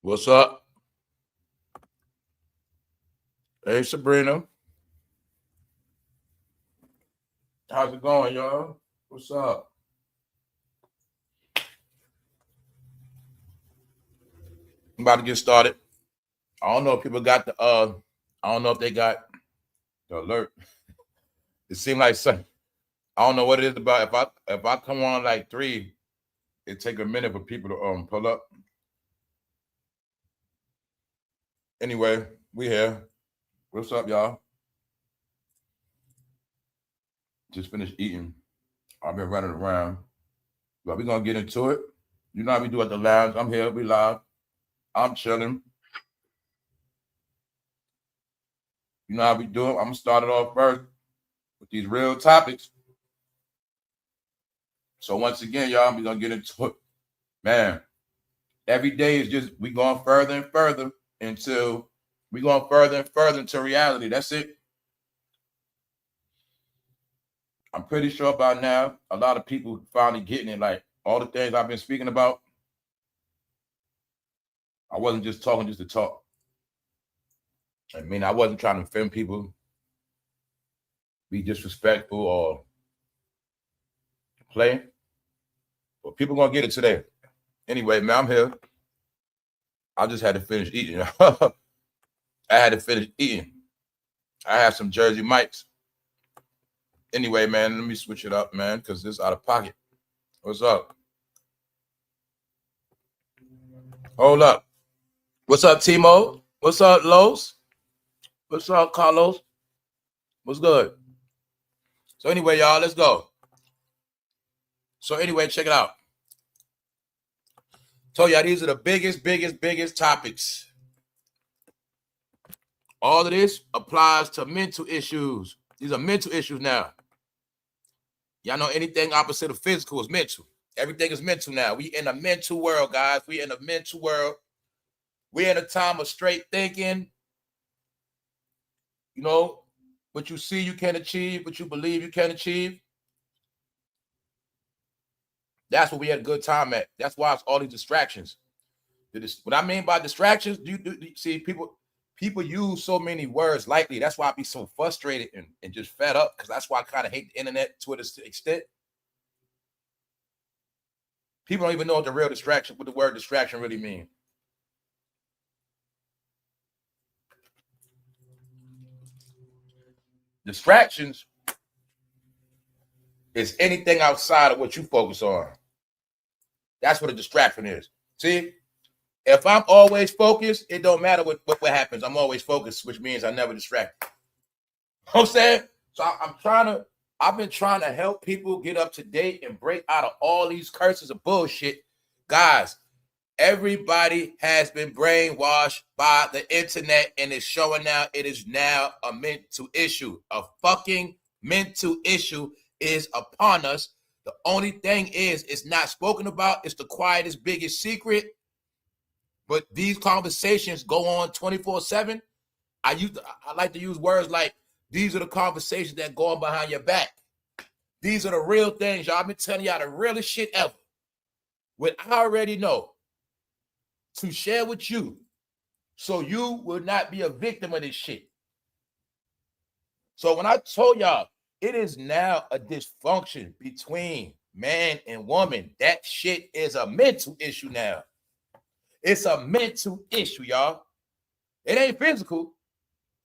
What's up? Hey, Sabrina. How's it going, y'all? What's up? I'm about to get started. I don't know if people got the I don't know if they got the alert. It seemed like some, I don't know what it is about. If I come on like 3, it take a minute for people to pull up. Anyway, we here. What's up, y'all? Just finished eating. I've been running around. But we're gonna get into it. You know how we do at the lounge. I'm here, we live. I'm chilling. You know how we do it. I'm gonna start it off first with these real topics. So once again, y'all, we're gonna get into it. Man, every day is just we going further and further until we going further and further into reality. That's it. I'm pretty sure by now a lot of people finally getting it. Like all the things I've been speaking about, I wasn't just talking just to talk. I mean, I wasn't trying to offend people, be disrespectful or play. But people gonna get it today. Anyway, man, I'm here. I just had to finish eating. I had to finish eating. I have some Jersey Mikes. Anyway, man, let me switch it up, man, because this is out of pocket. What's up? Hold up. What's up, Timo? What's up, Los? What's up, Carlos? What's good? So anyway, y'all, let's go. So anyway, check it out. Told y'all these are the biggest topics. All of this applies to mental issues. These are mental issues now. Y'all know anything opposite of physical is mental. Everything is mental now. We in a mental world, guys. We in a mental world. We're in a time of straight thinking. You know, what you see you can achieve, what you believe you can achieve. That's what we had a good time at. That's why it's all these distractions. What I mean by distractions, you see people use so many words lightly. That's why I be so frustrated and just fed up, because that's why I kind of hate the internet to an extent. People don't even know what the word distraction really means. Distractions is anything outside of what you focus on. That's what a distraction is. See, if I'm always focused, it don't matter what happens. I'm always focused, which means I never distract. You know what I'm saying? So I've been trying to help people get up to date and break out of all these curses of bullshit. Guys, everybody has been brainwashed by the internet, and it's showing now it is now a mental issue. A fucking mental issue is upon us. The only thing is, it's not spoken about. It's the quietest, biggest secret. But these conversations go on 24/7. I like to use words like, these are the conversations that go on behind your back. These are the real things, y'all. I've been telling y'all the realest shit ever. What I already know to share with you, so you will not be a victim of this shit. So when I told y'all, it is now a dysfunction between man and woman. That shit is a mental issue now. It's a mental issue, y'all. It ain't physical.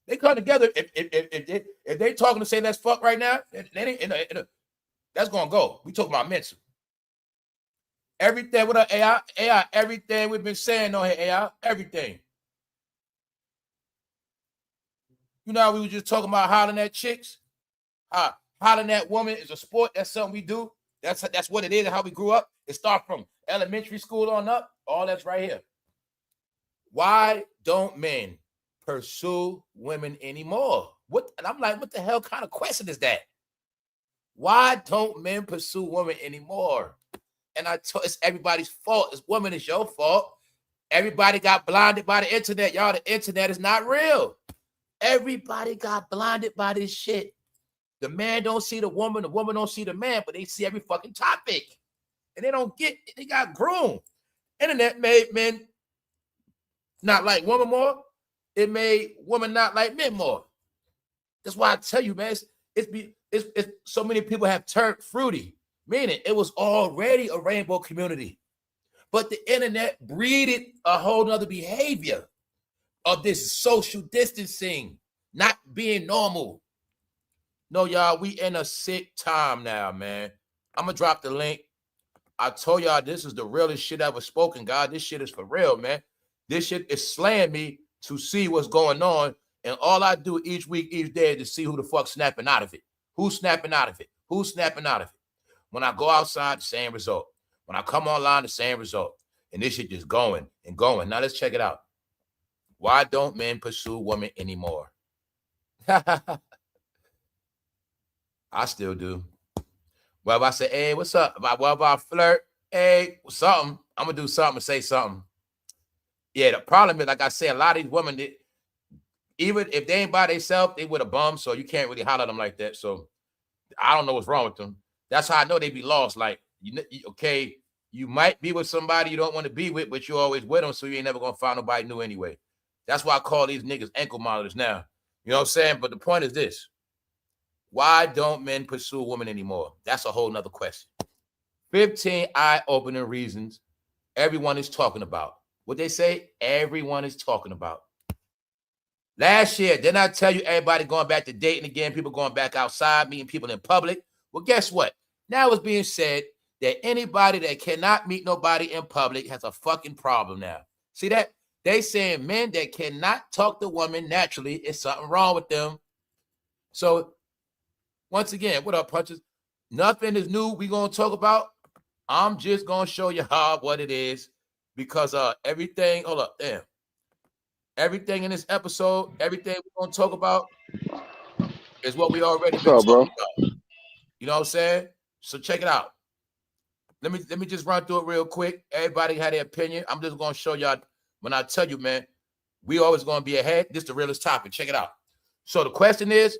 They come together. If they talking to say let's fuck right now, that's gonna go. We talking about mental. Everything with our AI, everything we've been saying on here, AI, everything. You know, we were just talking about hollering at chicks. Hollering at women is a sport. That's something we do. That's what it is and how we grew up. It starts from elementary school on up. All that's right here. Why don't men pursue women anymore? And I'm like, what the hell kind of question is that? Why don't men pursue women anymore? And it's everybody's fault. It's women, it's your fault. Everybody got blinded by the internet. Y'all, the internet is not real. Everybody got blinded by this shit. The man don't see the woman don't see the man, but they see every fucking topic. And they don't get it. They got groomed. Internet made men not like women more. It made women not like men more. That's why I tell you, man, it's so many people have turned fruity, meaning it was already a rainbow community. But the internet breeded a whole nother behavior of this social distancing, not being normal. No, y'all, we in a sick time now, man. I'm going to drop the link. I told y'all this is the realest shit ever spoken, God. This shit is for real, man. This shit is slaying me to see what's going on. And all I do each week, each day is to see who the fuck's snapping out of it. Who's snapping out of it? Who's snapping out of it? When I go outside, the same result. When I come online, the same result. And this shit just going and going. Now let's check it out. Why don't men pursue women anymore? I still do. Well, if I say, hey, what's up? If I flirt, hey, something, I'm going to do something and say something. Yeah, the problem is, like I say, a lot of these women, even if they ain't by themselves, they with a bum, so you can't really holler at them like that. So I don't know what's wrong with them. That's how I know they be lost. Like, okay, you might be with somebody you don't want to be with, but you're always with them, so you ain't never going to find nobody new anyway. That's why I call these niggas ankle monitors now. You know what I'm saying? But the point is this. Why don't men pursue women anymore? That's a whole nother question. 15 eye-opening reasons everyone is talking about. What they say, everyone is talking about. Last year, didn't I tell you everybody going back to dating again, people going back outside, meeting people in public? Well, guess what? Now it's being said that anybody that cannot meet nobody in public has a fucking problem now. See that? They saying men that cannot talk to women naturally, is something wrong with them. So, once again, what up, punches? Nothing is new we going to talk about. I'm just going to show you how what it is because everything, hold up, damn. Everything in this episode, everything we're going to talk about is what we already been talking about. You know what I'm saying? So check it out. Let me just run through it real quick. Everybody had their opinion. I'm just going to show y'all. When I tell you, man, we always going to be ahead. This is the realest topic. Check it out. So the question is,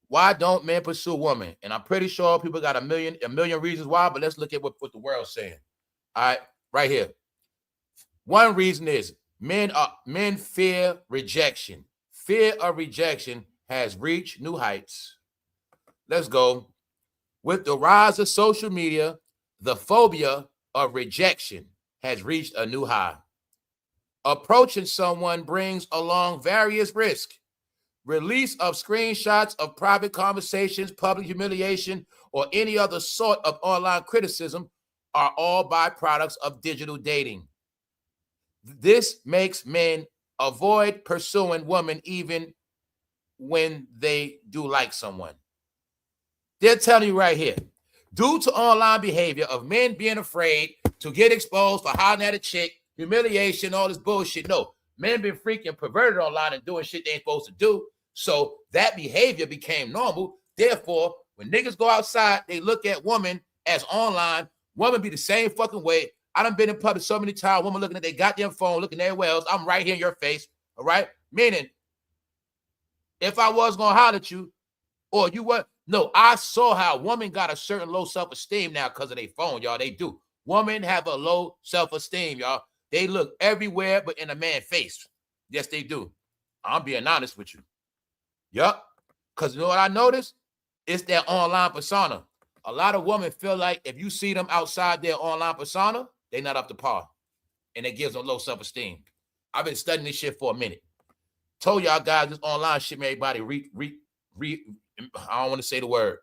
why don't men pursue women? And I'm pretty sure people got a million reasons why, but let's look at what the world's saying. All right, right here. One reason is men fear rejection. Fear of rejection has reached new heights. Let's go. With the rise of social media, the phobia of rejection has reached a new high. Approaching someone brings along various risks. Release of screenshots of private conversations, public humiliation, or any other sort of online criticism are all byproducts of digital dating. This makes men avoid pursuing women even when they do like someone. They're telling you right here, due to online behavior of men being afraid to get exposed for hollering at a chick, humiliation, all this bullshit. No, men been freaking perverted online and doing shit they ain't supposed to do. So that behavior became normal. Therefore, when niggas go outside, they look at women as online. Women be the same fucking way. I done been in public so many times, women looking at their goddamn phone, looking everywhere else. I'm right here in your face, all right? Meaning, if I was going to holler at you, or you were, no, I saw how women got a certain low self-esteem now because of their phone, y'all. They do. Women have a low self-esteem, y'all. They look everywhere but in a man's face. Yes, they do. I'm being honest with you. Yup. Because you know what I noticed? It's their online persona. A lot of women feel like if you see them outside their online persona, they're not up to par. And it gives them low self-esteem. I've been studying this shit for a minute. Told y'all guys this online shit made everybody I don't want to say the word.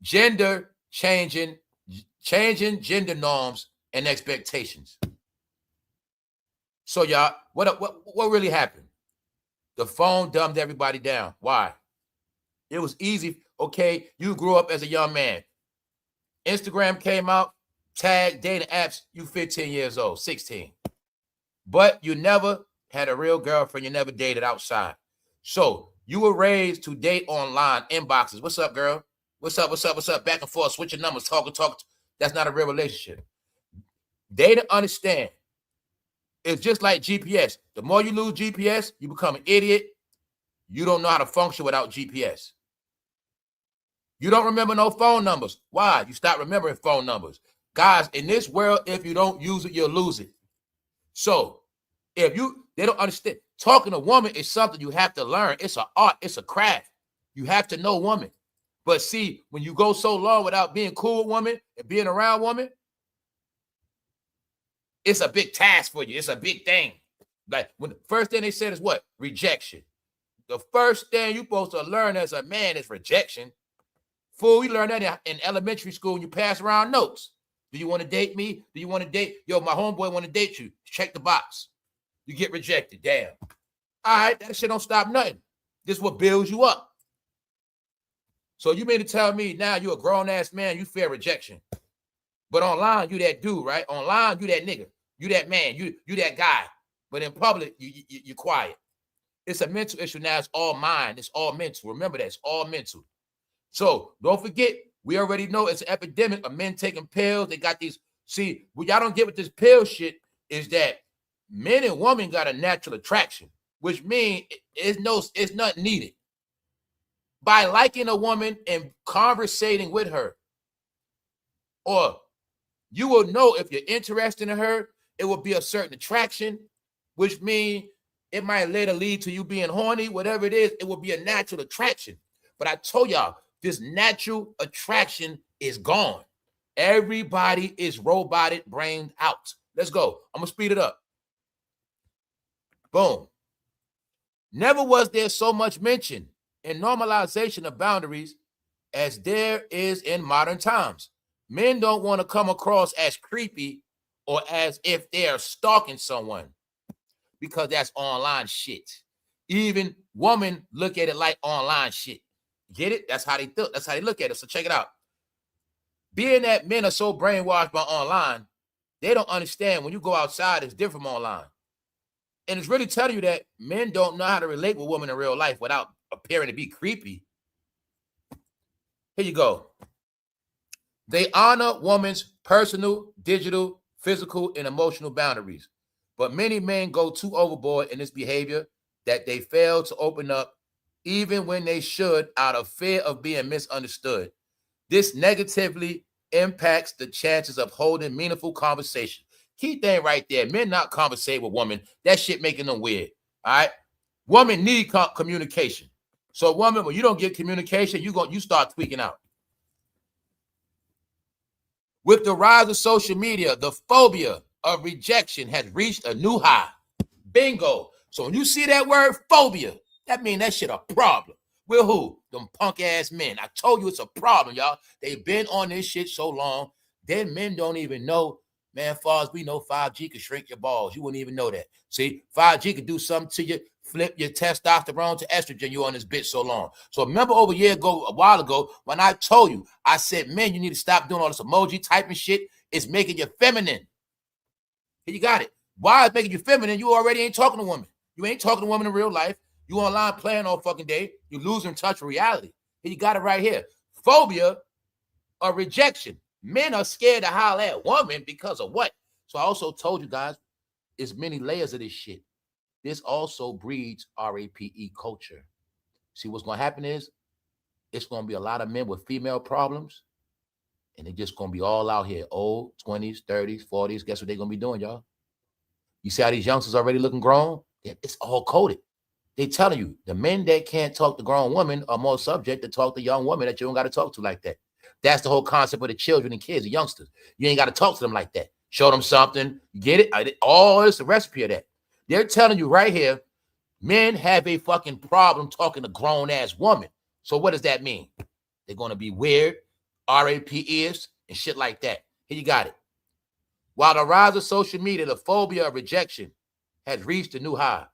Changing gender norms and expectations. So y'all, what really happened? The phone dumbed everybody down. Why? It was easy. Okay, you grew up as a young man. Instagram came out, tag, dating apps, you 15 years old, 16. But you never had a real girlfriend. You never dated outside. So you were raised to date online, inboxes. What's up, girl? What's up? What's up? What's up? Back and forth, switching numbers, talking. That's not a real relationship. They didn't understand. It's just like GPS. The more you lose GPS, you become an idiot. You don't know how to function without GPS. You don't remember no phone numbers. Why? You stop remembering phone numbers. Guys, in this world, if you don't use it, you'll lose it. So They don't understand. Talking to a woman is something you have to learn. It's an art. It's a craft. You have to know woman. But see, when you go so long without being cool with woman and being around woman, it's a big task for you. It's a big thing. Like when the first thing they said is what? Rejection. The first thing you're supposed to learn as a man is rejection. Fool, we learned that in elementary school when you pass around notes. Do you want to date me? Do you want to date? Yo, my homeboy want to date you. Check the box. You get rejected. Damn. All right, that shit don't stop nothing. This is what builds you up. So you mean to tell me now you're a grown-ass man, you fear rejection. But online, you that dude, right? Online, you that nigga. You that man. You that guy. But in public, you're quiet. It's a mental issue now. It's all mind. It's all mental. Remember that. It's all mental. So don't forget, we already know it's an epidemic of men taking pills. They got these. See, what y'all don't get with this pill shit is that men and women got a natural attraction, which means it's not needed. By liking a woman and conversating with her, or you will know if you're interested in her, it will be a certain attraction, which means it might later lead to you being horny, whatever it is, it will be a natural attraction. But I told y'all, this natural attraction is gone. Everybody is robotic brained out. Let's go. I'm going to speed it up. Boom. Never was there so much mention in normalization of boundaries as there is in modern times. Men don't want to come across as creepy or as if they're stalking someone because that's online shit. Even women look at it like online shit. Get it? That's how they think. That's how they look at it. So check it out. Being that men are so brainwashed by online, they don't understand when you go outside, it's different from online. And it's really telling you that men don't know how to relate with women in real life without appearing to be creepy. Here you go. They honor women's personal, digital, physical, and emotional boundaries. But many men go too overboard in this behavior that they fail to open up even when they should out of fear of being misunderstood. This negatively impacts the chances of holding meaningful conversation. Key thing right there, men not conversate with women. That shit making them weird, all right? Women need communication. So woman, when you don't get communication, you start tweaking out. With the rise of social media, the phobia of rejection has reached a new high. Bingo. So when you see that word phobia, that means that shit a problem. With who? Them punk ass men. I told you it's a problem, y'all. They've been on this shit so long. Then men don't even know, man, far as we know, 5G can shrink your balls. You wouldn't even know that. See, 5G could do something to you, flip your testosterone to estrogen. You on this bitch so long. So remember over a while ago, when I told you, I said, man, you need to stop doing all this emoji typing shit. It's making you feminine. Here you got it. Why it's making you feminine? You already ain't talking to women. You ain't talking to women in real life. You online playing all fucking day. You losing touch with reality. Here you got it right here. Phobia or rejection. Men are scared to holler at women because of what? So I also told you guys, there's many layers of this shit. This also breeds RAPE culture. See, what's going to happen is it's going to be a lot of men with female problems, and they're just going to be all out here, old, 20s, 30s, 40s. Guess what they're going to be doing, y'all? You see how these youngsters already looking grown? It's all coded. They telling you the men that can't talk to grown women are more subject to talk to young women that you don't got to talk to like that. That's the whole concept of the children and kids, the youngsters. You ain't got to talk to them like that. Show them something. You get it? All it's a recipe of that. They're telling you right here, men have a fucking problem talking to grown-ass women. So what does that mean? They're going to be weird, RAPers, and shit like that. Here you got it. While the rise of social media, the phobia of rejection has reached a new high.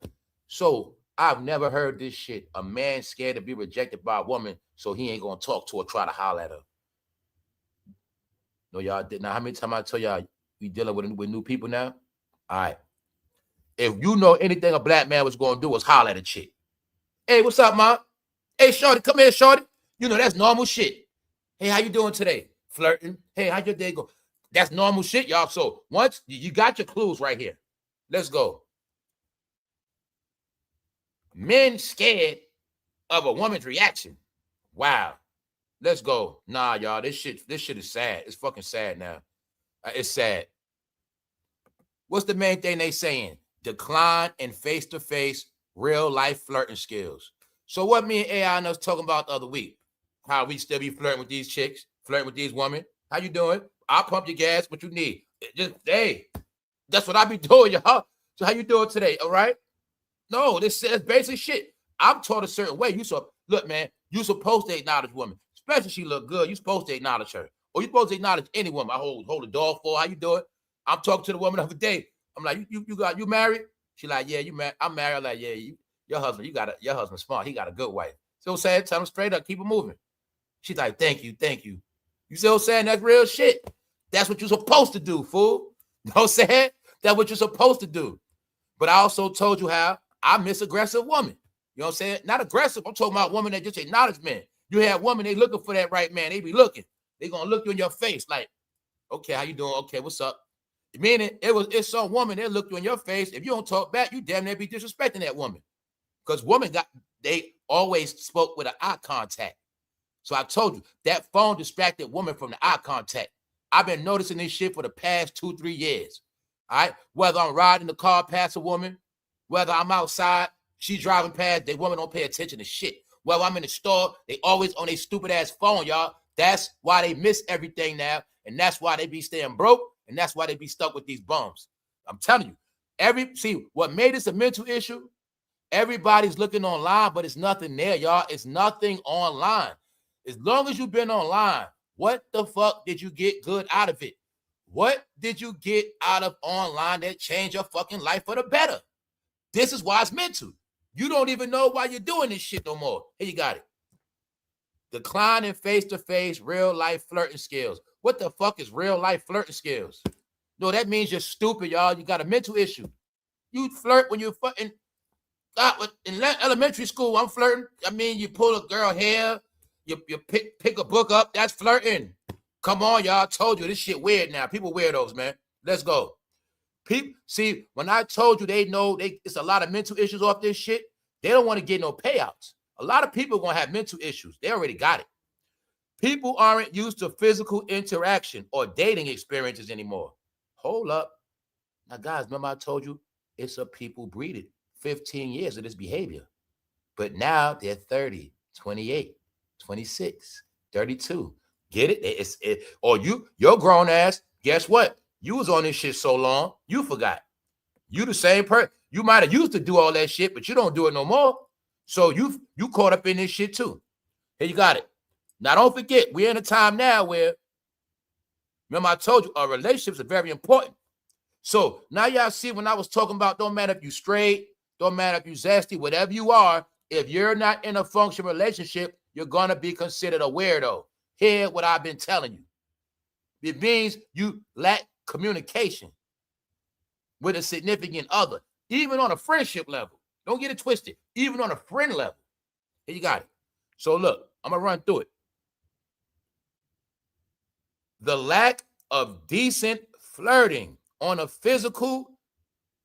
So I've never heard this shit. A man scared to be rejected by a woman, so he ain't going to talk to her, try to holler at her. No, y'all did. Now, how many times I tell y'all we dealing with new people now? All right. If you know anything a black man was going to do was holler at a chick. Hey, what's up, mom? Hey, shorty, come here, shorty. You know, that's normal shit. Hey, how you doing today? Flirting. Hey, how your day go? That's normal shit, y'all. So once you got your clues right here, let's go. Men scared of a woman's reaction. Wow. Let's go. Nah, y'all, this shit is sad. It's fucking sad now. It's sad. What's the main thing they saying? decline in face-to-face, real-life flirting skills. So what me and AI and us talking about the other week? How we still be flirting with these chicks, flirting with these women. How you doing? I'll pump your gas, what you need. Just, hey, that's what I be doing, y'all. So how you doing today, all right? No, this is basic shit. I'm taught a certain way. Look, man, you supposed to acknowledge women, especially if she look good. You supposed to acknowledge her. Or you supposed to acknowledge any woman. I hold a door for. How you doing? I'm talking to the woman the other day. I'm like, you married? She like, yeah, you married. I'm married. I'm like, yeah, your husband, your husband's smart. He got a good wife. So saying, tell him straight up, keep it moving. She's like, thank you. You see what I'm saying? That's real shit. That's what you're supposed to do, fool. You know what I'm saying? That's what you're supposed to do. But I also told you how I miss aggressive women. You know what I'm saying? Not aggressive. I'm talking about women that just acknowledge men. You have women, they looking for that right man. They be looking. They gonna look you in your face like, okay, how you doing? Okay, what's up? Meaning it's some woman that look you in your face. If you don't talk back, you damn near be disrespecting that woman. Because women they always spoke with an eye contact. So I told you that phone distracted women from the eye contact. I've been noticing this shit for the past 2-3 years. All right. Whether I'm riding the car past a woman, whether I'm outside, she's driving past, the woman don't pay attention to shit. Whether I'm in the store, they always on their stupid ass phone, y'all. That's why they miss everything now. And that's why they be staying broke. And that's why they be stuck with these bums. I'm telling you, see what made this a mental issue? Everybody's looking online, but it's nothing there, y'all. It's nothing online. As long as you've been online, what the fuck did you get good out of it? What did you get out of online that changed your fucking life for the better? This is why it's mental. You don't even know why you're doing this shit no more. Here you got it. Decline in face-to-face, real-life flirting skills. What the fuck is real-life flirting skills? No, that means you're stupid, y'all. You got a mental issue. You flirt when you're fucking... in elementary school, I'm flirting. I mean, you pull a girl hair, you pick a book up. That's flirting. Come on, y'all. I told you this shit weird now. People weirdos, man. Let's go. People, see, when I told you it's a lot of mental issues off this shit, they don't want to get no payouts. A lot of people are going to have mental issues. They already got it. People aren't used to physical interaction or dating experiences anymore. Hold up. Now, guys, remember I told you it's a people breeded 15 years of this behavior. But now they're 30, 28, 26, 32. Get it? Or your grown ass, guess what? You was on this shit so long, you forgot. You the same person. You might have used to do all that shit, but you don't do it no more. So you caught up in this shit too. Here you got it. Now don't forget, we're in a time now where, remember I told you, our relationships are very important. So now y'all see when I was talking about don't matter if you straight, don't matter if you zesty, whatever you are, if you're not in a functional relationship, you're going to be considered a weirdo. Hear what I've been telling you. It means you lack communication with a significant other, even on a friendship level. Don't get it twisted. Even on a friend level. Here you got it. So look, I'm going to run through it. The lack of decent flirting on a physical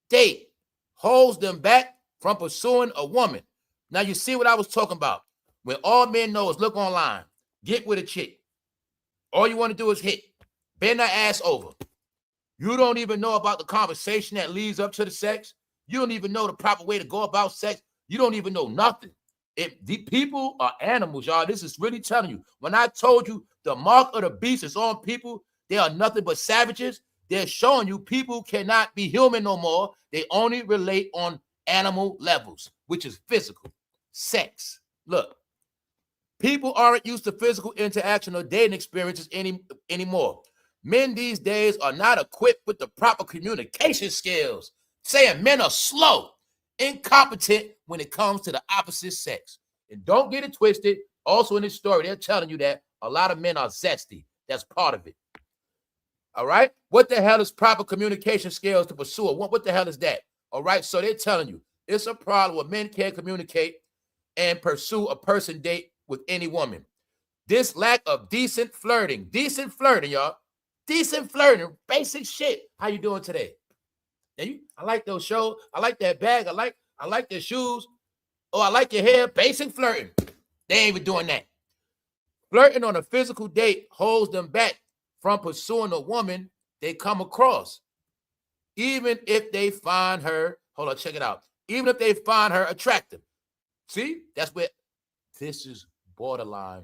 date holds them back from pursuing a woman. Now you see what I was talking about. When all men know is look online, get with a chick. All you want to do is hit, bend her ass over. You don't even know about the conversation that leads up to the sex. You don't even know the proper way to go about sex. You don't even know nothing. The people are animals, y'all. This is really telling you. When I told you the mark of the beast is on people, they are nothing but savages. They're showing you people cannot be human no more. They only relate on animal levels, which is physical, sex. Look, people aren't used to physical interaction or dating experiences anymore. Men these days are not equipped with the proper communication skills. Saying men are slow, incompetent when it comes to the opposite sex. And don't get it twisted. Also in this story, they're telling you that a lot of men are zesty. That's part of it. All right? What the hell is proper communication skills to pursue a woman? What the hell is that? All right? So they're telling you it's a problem where men can't communicate and pursue a person date with any woman. This lack of decent flirting, y'all. Decent flirting, basic shit. How you doing today? I like those shows. I like that bag. I like the shoes. Oh, I like your hair. Basic flirting. They ain't even doing that. Flirting on a physical date holds them back from pursuing a woman they come across, even if they find her Hold on, check it out. Even if they find her attractive. See, that's where this is borderline.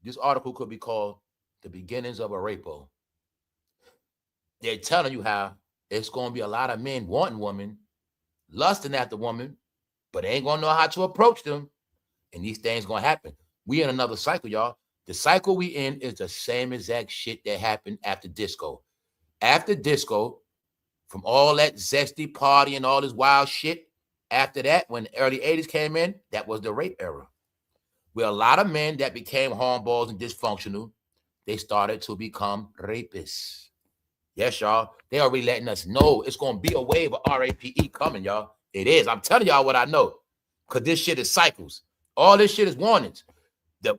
This article could be called The Beginnings of a Rapo. They're telling you how it's going to be a lot of men wanting women, lusting after women, but they ain't going to know how to approach them. And these things going to happen. We in another cycle, y'all. The cycle we in is the same exact shit that happened after disco. After disco, from all that zesty party and all this wild shit, after that, when the early 80s came in, that was the rape era. Where a lot of men that became hornballs and dysfunctional, they started to become rapists. Yes, y'all. They already letting us know it's going to be a wave of RAPE coming, y'all. It is. I'm telling y'all what I know. Because this shit is cycles. All this shit is warnings. The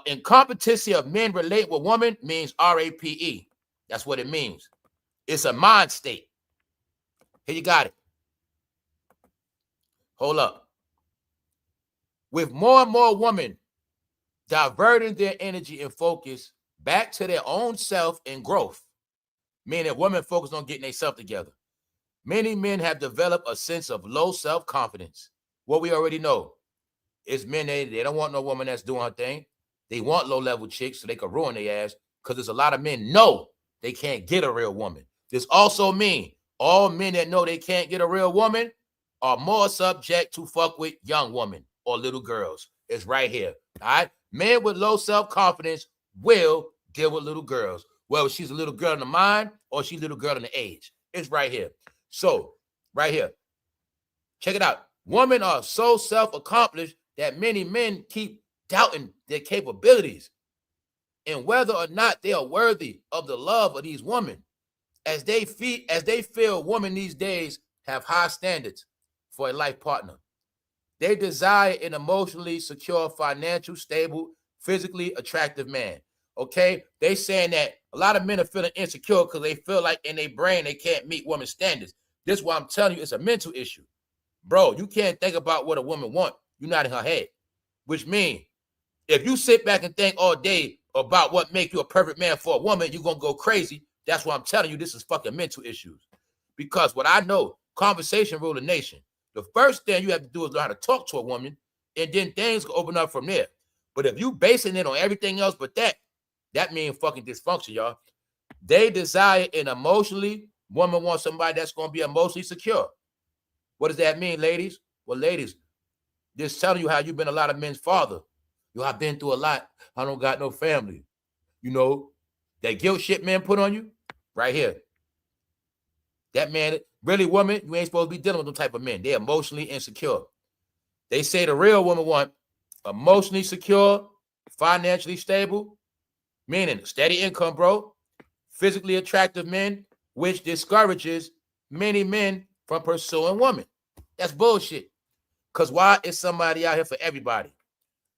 incompetency of men relate with women means RAPE. That's what it means. It's a mind state. Here you got it. Hold up. With more and more women diverting their energy and focus back to their own self and growth, meaning women focus on getting themselves together, many men have developed a sense of low self-confidence. What we already know is men, they don't want no woman that's doing her thing. They want low-level chicks so they can ruin their ass because there's a lot of men know they can't get a real woman. This also means all men that know they can't get a real woman are more subject to fuck with young women or little girls. It's right here. All right. Men with low self-confidence will deal with little girls. Whether she's a little girl in the mind or she's a little girl in the age. It's right here. So, right here. Check it out. Women are so self-accomplished that many men keep doubting their capabilities and whether or not they are worthy of the love of these women. As they feel women these days have high standards for a life partner. They desire an emotionally secure, financial, stable, physically attractive man. Okay? They saying that a lot of men are feeling insecure because they feel like in their brain they can't meet women's standards. This is why I'm telling you it's a mental issue. Bro, you can't think about what a woman wants. You're not in her head. Which means if you sit back and think all day about what makes you a perfect man for a woman, you're going to go crazy. That's why I'm telling you this is fucking mental issues. Because what I know, conversation rule the nation. The first thing you have to do is learn how to talk to a woman, and then things will open up from there. But if you basing it on everything else but that means fucking dysfunction, y'all. They desire an emotionally, woman wants somebody that's going to be emotionally secure. What does that mean, ladies? Well, ladies, just telling you how you've been a lot of men's father. Yo, I've been through a lot. I don't got no family. You know, that guilt shit men put on you, right here. That man, really, woman, you ain't supposed to be dealing with them type of men. They're emotionally insecure. They say the real woman want emotionally secure, financially stable, meaning steady income, bro, physically attractive men, which discourages many men from pursuing women. That's bullshit. Because why is somebody out here for everybody?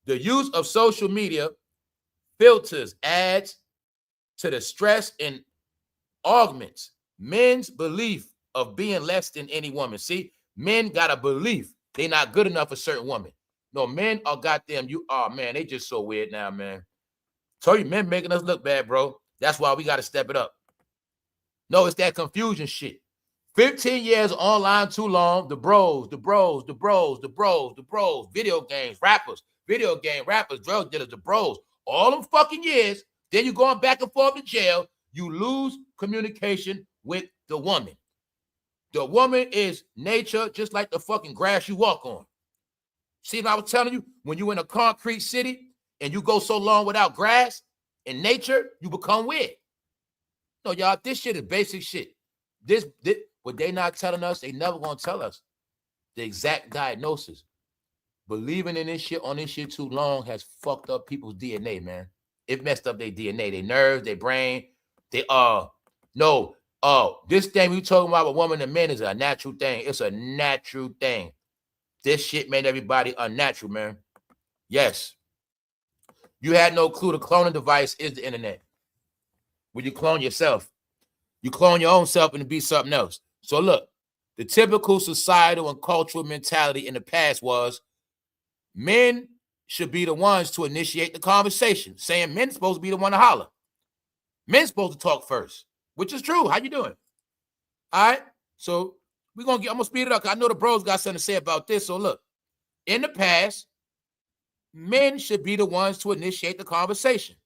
The use of social media filters adds to the stress and augments men's belief of being less than any woman. See, men got a belief they're not good enough for certain women. No, men are goddamn, man, they just so weird now, man. Told you, men making us look bad, bro. That's why we got to step it up. No, it's that confusion shit. 15 years online too long, the bros, video games, rappers, drug dealers, the bros, all them fucking years, then you're going back and forth to jail, you lose communication with the woman. The woman is nature, just like the fucking grass you walk on. See what I was telling you? When you're in a concrete city and you go so long without grass and nature, you become weird. No, y'all, this shit is basic shit. This what they not telling us, they never gonna tell us the exact diagnosis. Believing in this shit on this shit too long has fucked up people's DNA, man. It messed up their DNA, their nerves, their brain. This thing we talking about with women and men is a natural thing. It's a natural thing. This shit made everybody unnatural, man. Yes. You had no clue the cloning device is the internet. When you clone yourself, you clone your own self and to be something else. So look, the typical societal and cultural mentality in the past was men should be the ones to initiate the conversation, saying men supposed to be the one to holler. Men supposed to talk first, which is true. How you doing? All right. So I'm gonna speed it up. I know the bros got something to say about this. So look, in the past, men should be the ones to initiate the conversation.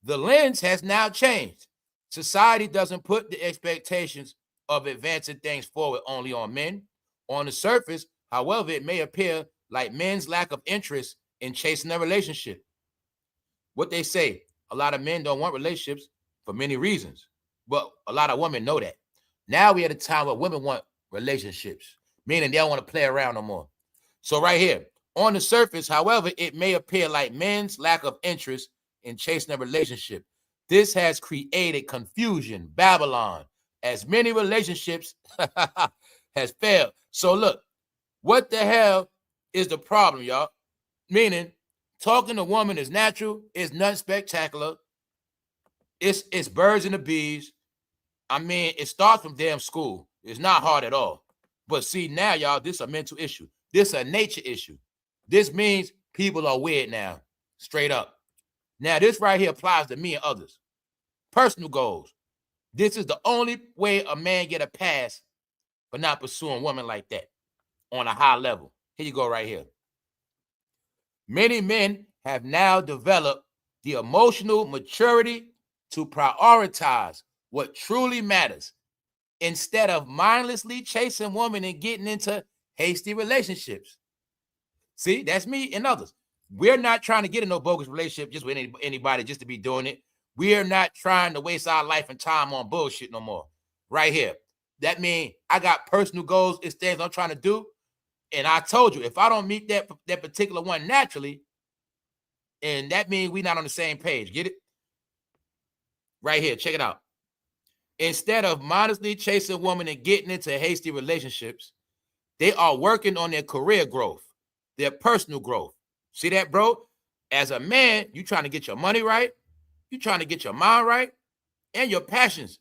The lens has now changed. Society doesn't put the expectations of advancing things forward only on men. On the surface, however, it may appear like men's lack of interest in chasing a relationship. What they say, a lot of men don't want relationships for many reasons, but a lot of women know that. Now we're at a time where women want relationships, meaning they don't want to play around no more. So right here, on the surface, however, it may appear like men's lack of interest in chasing a relationship. This has created confusion, Babylon, as many relationships has failed. So look, what the hell is the problem, y'all? Meaning, talking to a woman is natural, it's nothing spectacular. It's birds and the bees. I mean, it starts from damn school. It's not hard at all. But see, now, y'all, this is a mental issue. This is a nature issue. This means people are weird now, straight up. Now, this right here applies to me and others. Personal goals. This is the only way a man get a pass for not pursuing women like that on a high level. Here you go right here. Many men have now developed the emotional maturity to prioritize what truly matters instead of mindlessly chasing women and getting into hasty relationships. See, that's me and others. We're not trying to get in no bogus relationship just with anybody just to be doing it. We are not trying to waste our life and time on bullshit no more. Right here. That means I got personal goals. It's things I'm trying to do. And I told you, if I don't meet that particular one naturally, and that means we're not on the same page. Get it? Right here. Check it out. Instead of modestly chasing women and getting into hasty relationships, they are working on their career growth, their personal growth. See that, bro? As a man, you trying to get your money right, you trying to get your mind right, and your passions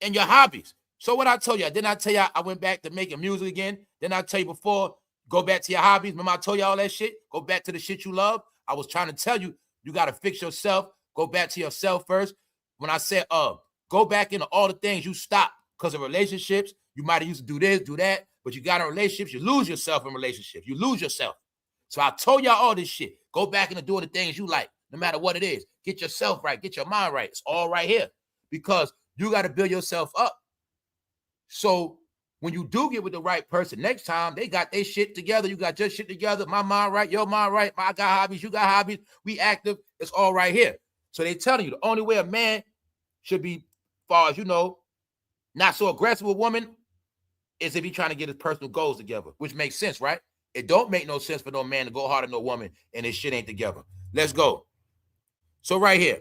and your hobbies. So what I told you, didn't I tell you I went back to making music again? Didn't I tell you before, go back to your hobbies? Remember I told you all that shit? Go back to the shit you love. I was trying to tell you, you got to fix yourself. Go back to yourself first. When I said, go back into all the things you stopped because of relationships. You might have used to do this, do that, but you got in relationships. You lose yourself in relationships. You lose yourself. So I told y'all all this shit. Go back into doing the things you like, no matter what it is. Get yourself right. Get your mind right. It's all right here because you got to build yourself up. So when you do get with the right person, next time they got their shit together, you got your shit together, my mind right, your mind right, I got hobbies, you got hobbies, we active, it's all right here. So they telling you the only way a man should be, far as you know, not so aggressive with a woman is if he's trying to get his personal goals together, which makes sense, right? It don't make no sense for no man to go hard on no woman and his shit ain't together. Let's go. So right here,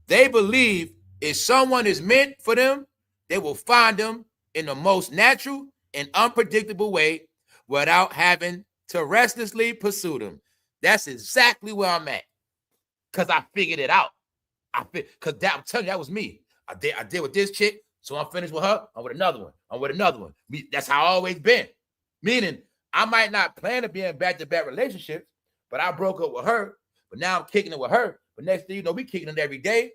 they believe if someone is meant for them, they will find them in the most natural and unpredictable way without having to restlessly pursue them. That's exactly where I'm at. Because I figured it out. Because I'm telling you, that was me. I did with this chick, so I'm finished with her. I'm with another one. I'm with another one. That's how I always been. Meaning, I might not plan to be in back-to-back relationships, but I broke up with her, but now I'm kicking it with her. But next thing you know, we kicking it every day.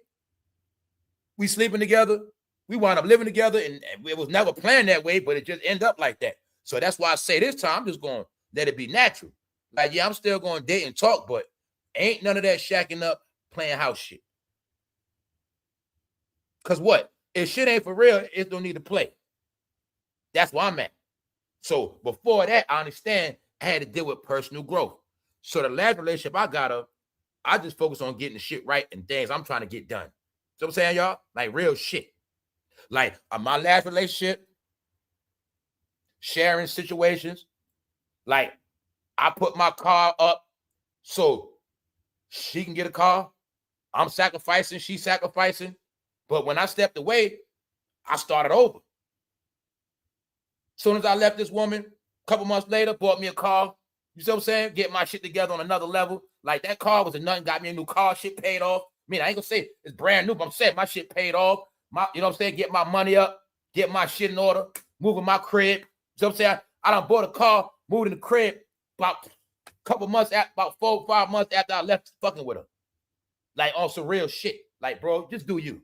We sleeping together. We wound up living together, and it was never planned that way, but it just ended up like that. So that's why I say this time, I'm just going to let it be natural. Like, yeah, I'm still going to date and talk, but ain't none of that shacking up, playing house shit. Because what? If shit ain't for real, it don't need to play. That's where I'm at. So before that, I understand I had to deal with personal growth. So the last relationship I got up, I just focus on getting the shit right and things I'm trying to get done. So I'm saying, y'all, like real shit. Like my last relationship, sharing situations, like I put my car up so she can get a car. I'm sacrificing, she's sacrificing. But when I stepped away, I started over. As soon as I left this woman, a couple months later, bought me a car. You see what I'm saying? Get my shit together on another level. Like that car was a nothing, got me a new car, shit paid off. I mean, I ain't gonna say it's brand new, but I'm saying my shit paid off. You know what I'm saying? Get my money up, get my shit in order, moving my crib. You know what I'm saying? I done bought a car, moved in the crib about a couple months, about 4 or 5 months after I left fucking with her. Like on some real shit. Like, bro, just do you.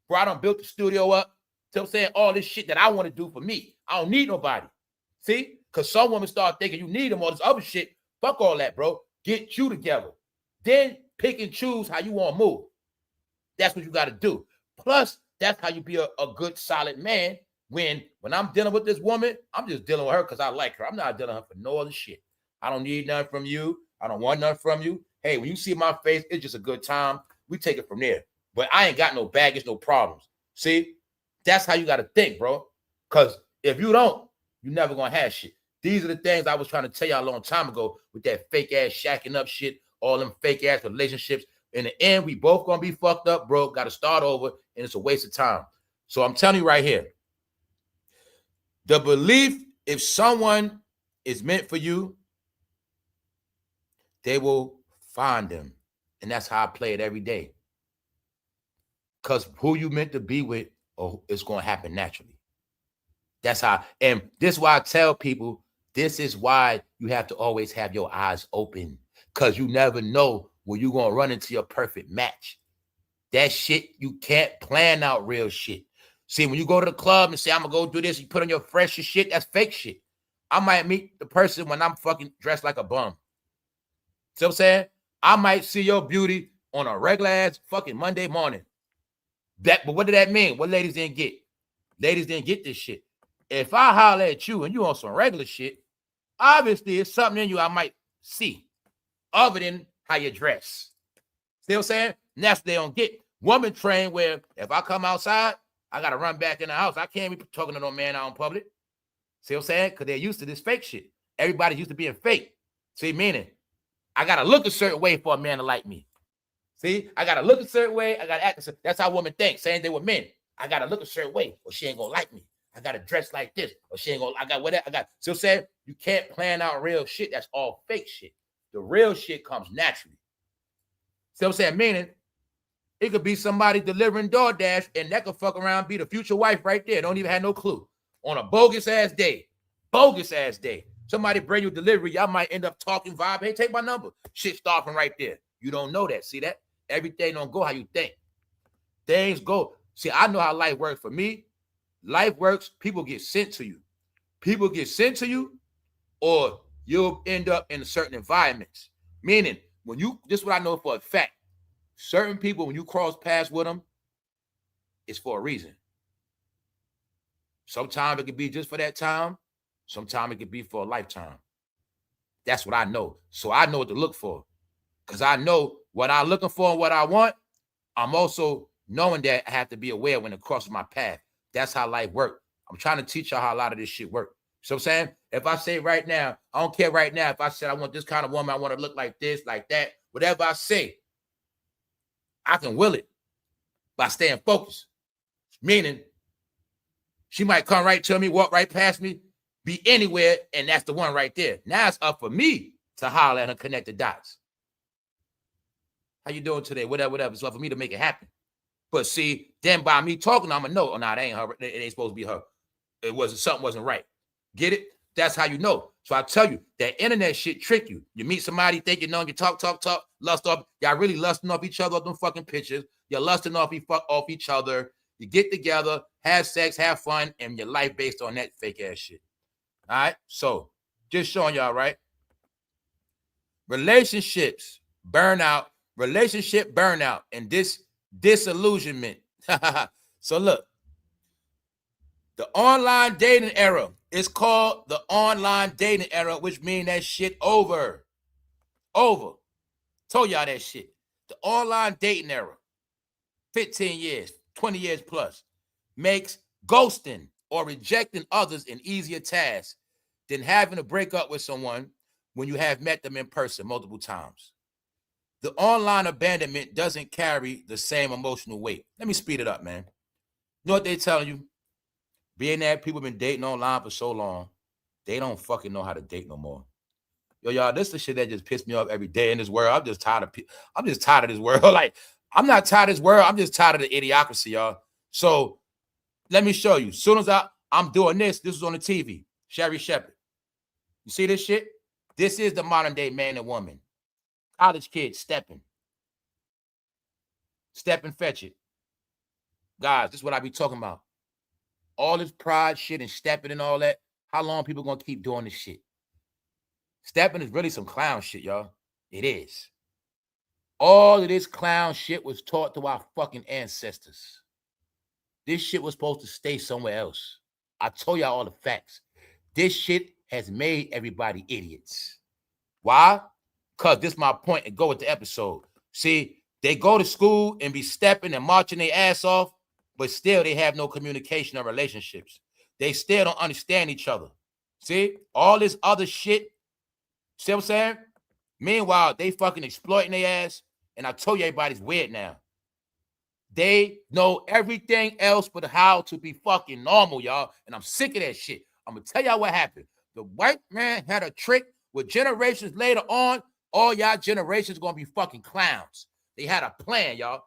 Bro, I done built the studio up. You know what I'm saying? All this shit that I want to do for me. I don't need nobody. See? Because some women start thinking you need them, all this other shit. Fuck all that, bro. Get you together. Then pick and choose how you want to move. That's what you got to do. Plus, that's how you be a good, solid man. When I'm dealing with this woman, I'm just dealing with her because I like her. I'm not dealing with her for no other shit. I don't need nothing from you. I don't want nothing from you. Hey, when you see my face, it's just a good time. We take it from there. But I ain't got no baggage, no problems. See? That's how you got to think, bro. Because if you don't, you're never going to have shit. These are the things I was trying to tell y'all a long time ago with that fake-ass shacking up shit, all them fake-ass relationships. In the end, we both going to be fucked up, bro. Got to start over, and it's a waste of time. So I'm telling you right here, the belief if someone is meant for you, they will find them. And that's how I play it every day. Because who you meant to be with, it's going to happen naturally. That's how, and this is why I tell people, this is why you have to always have your eyes open. Because you never know when you're going to run into your perfect match. That shit, you can't plan out real shit. See, when you go to the club and say, I'm going to go do this, you put on your freshest shit, that's fake shit. I might meet the person when I'm fucking dressed like a bum. See what I'm saying? I might see your beauty on a regular ass fucking Monday morning. But what did that mean? What ladies didn't get? Ladies didn't get this shit. If I holler at you and you on some regular shit, obviously it's something in you I might see other than how you dress. See what I'm saying? And that's what they don't get. Woman trained where if I come outside, I got to run back in the house. I can't be talking to no man out in public. See what I'm saying? Because they're used to this fake shit. Everybody's used to being fake. See, meaning I got to look a certain way for a man to like me. See, I got to look a certain way. I got to act a certain. That's how women think. Same thing with men. I got to look a certain way or she ain't going to like me. I got to dress like this or she ain't going to, I got whatever. See what I'm saying? You can't plan out real shit. That's all fake shit. The real shit comes naturally. See what I'm saying? Meaning, it could be somebody delivering DoorDash and that could fuck around be the future wife right there. Don't even have no clue. On a bogus ass day. Bogus ass day. Somebody bring you delivery. Y'all might end up talking, vibe. Hey, take my number. Shit stopping right there. You don't know that. See that? Everything don't go how you think. Things go. See, I know how life works for me. Life works. People get sent to you. People get sent to you or you'll end up in certain environments. Meaning, when you, this is what I know for a fact. Certain people, when you cross paths with them, it's for a reason. Sometimes it could be just for that time. Sometimes it could be for a lifetime. That's what I know. So I know what to look for. Because I know what I'm looking for and what I want. I'm also knowing that I have to be aware when it crosses my path. That's how life works. I'm trying to teach y'all how a lot of this shit works. So I'm saying, if I say right now, I don't care right now if I said I want this kind of woman, I want to look like this, like that, whatever I say, I can will it by staying focused. Meaning, she might come right to me, walk right past me, be anywhere, and that's the one right there. Now it's up for me to holler at her, connect the dots. How you doing today? Whatever. It's up for me to make it happen. But see, then by me talking, I'm going to know, oh, nah, that ain't her. It ain't supposed to be her. Something wasn't right. Get it? That's how you know. So I tell you, that internet shit trick you. You meet somebody, think you know, you talk, lust off. Y'all really lusting off each other, them fucking pictures. You're lusting off each other. You get together, have sex, have fun, and your life based on that fake ass shit. All right? So, just showing y'all, right? Relationship burnout, and disillusionment. So look, the online dating era is called the online dating era, which means that shit over. Told y'all that shit. The online dating era, 15 years, 20 years plus, makes ghosting or rejecting others an easier task than having to break up with someone when you have met them in person multiple times. The online abandonment doesn't carry the same emotional weight. Let me speed it up, man. You know what they telling you? Being that people been dating online for so long, they don't fucking know how to date no more. Yo, y'all, this is the shit that just pissed me off every day in this world. I'm just tired of this world. Like, I'm not tired of this world. I'm just tired of the idiocracy, y'all. So let me show you. As soon as I'm doing this was on the TV. Sherry Shepherd. You see this shit? This is the modern day man and woman. College kids stepping. Step and fetch it. Guys, this is what I be talking about. all this pride shit and stepping and all that, how long people gonna keep doing this shit? Stepping is really some clown shit, y'all. It is. All of this clown shit was taught to our fucking ancestors. This shit was supposed to stay somewhere else. I told y'all all the facts. This shit has made everybody idiots. Why? Because this is my point and go with the episode. See, they go to school and be stepping and marching their ass off, but still they have no communication or relationships. They still don't understand each other. See, all this other shit, see what I'm saying? Meanwhile, they fucking exploiting their ass, and I told you everybody's weird now. They know everything else but how to be fucking normal, y'all, and I'm sick of that shit. I'm gonna tell y'all what happened. The white man had a trick with generations later on. All y'all generations gonna be fucking clowns. They had a plan, y'all.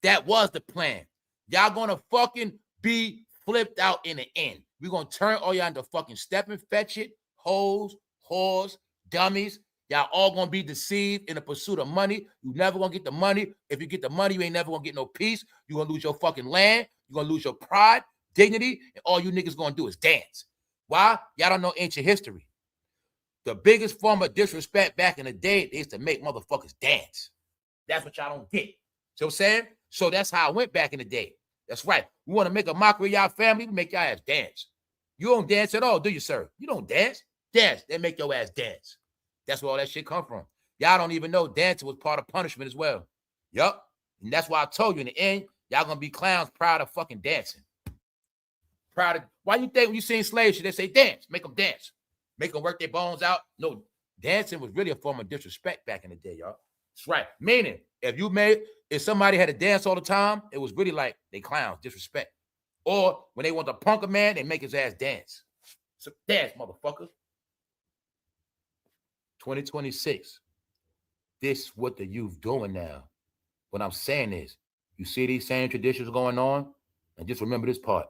That was the plan. Y'all gonna fucking be flipped out in the end. We're gonna turn all y'all into fucking stepping fetch it, hoes, whores, dummies. Y'all all gonna be deceived in the pursuit of money. You never gonna get the money. If you get the money, you ain't never gonna get no peace. You're gonna lose your fucking land. You're gonna lose your pride, dignity, and all you niggas gonna do is dance. Why? Y'all don't know ancient history. The biggest form of disrespect back in the day, they used to make motherfuckers dance. That's what y'all don't get. See what I'm saying? So that's how it went back in the day. That's right. We want to make a mockery of y'all family, we make y'all ass dance. You don't dance at all, do you, sir? You don't dance. Dance. They make your ass dance. That's where all that shit come from. Y'all don't even know dancing was part of punishment as well. Yup. And that's why I told you in the end, y'all gonna be clowns proud of fucking dancing. Proud of, why you think when you seen slave shit, they say dance, make them dance. Make them work their bones out. No, dancing was really a form of disrespect back in the day, y'all. That's right. Meaning, if somebody had to dance all the time, it was really like they clowns, disrespect. Or when they want to punk a man, they make his ass dance. So dance, motherfucker. 2026. This what the youth doing now. What I'm saying is, you see these same traditions going on, and just remember this part.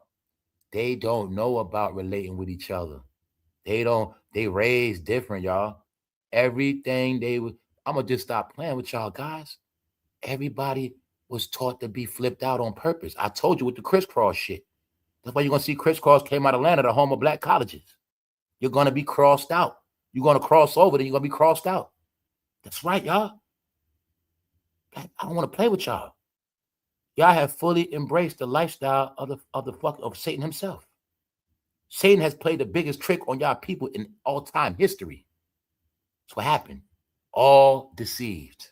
They don't know about relating with each other. They raised different, y'all. Everything I'm gonna just stop playing with y'all guys. Everybody was taught to be flipped out on purpose. I told you with the crisscross shit. That's why you're gonna see crisscross came out of Atlanta, the home of black colleges. You're gonna be crossed out. You're gonna cross over, then you're gonna be crossed out. That's right, y'all. I don't want to play with y'all. Y'all have fully embraced the lifestyle of Satan himself. Satan has played the biggest trick on y'all people in all time history. That's what happened. All deceived.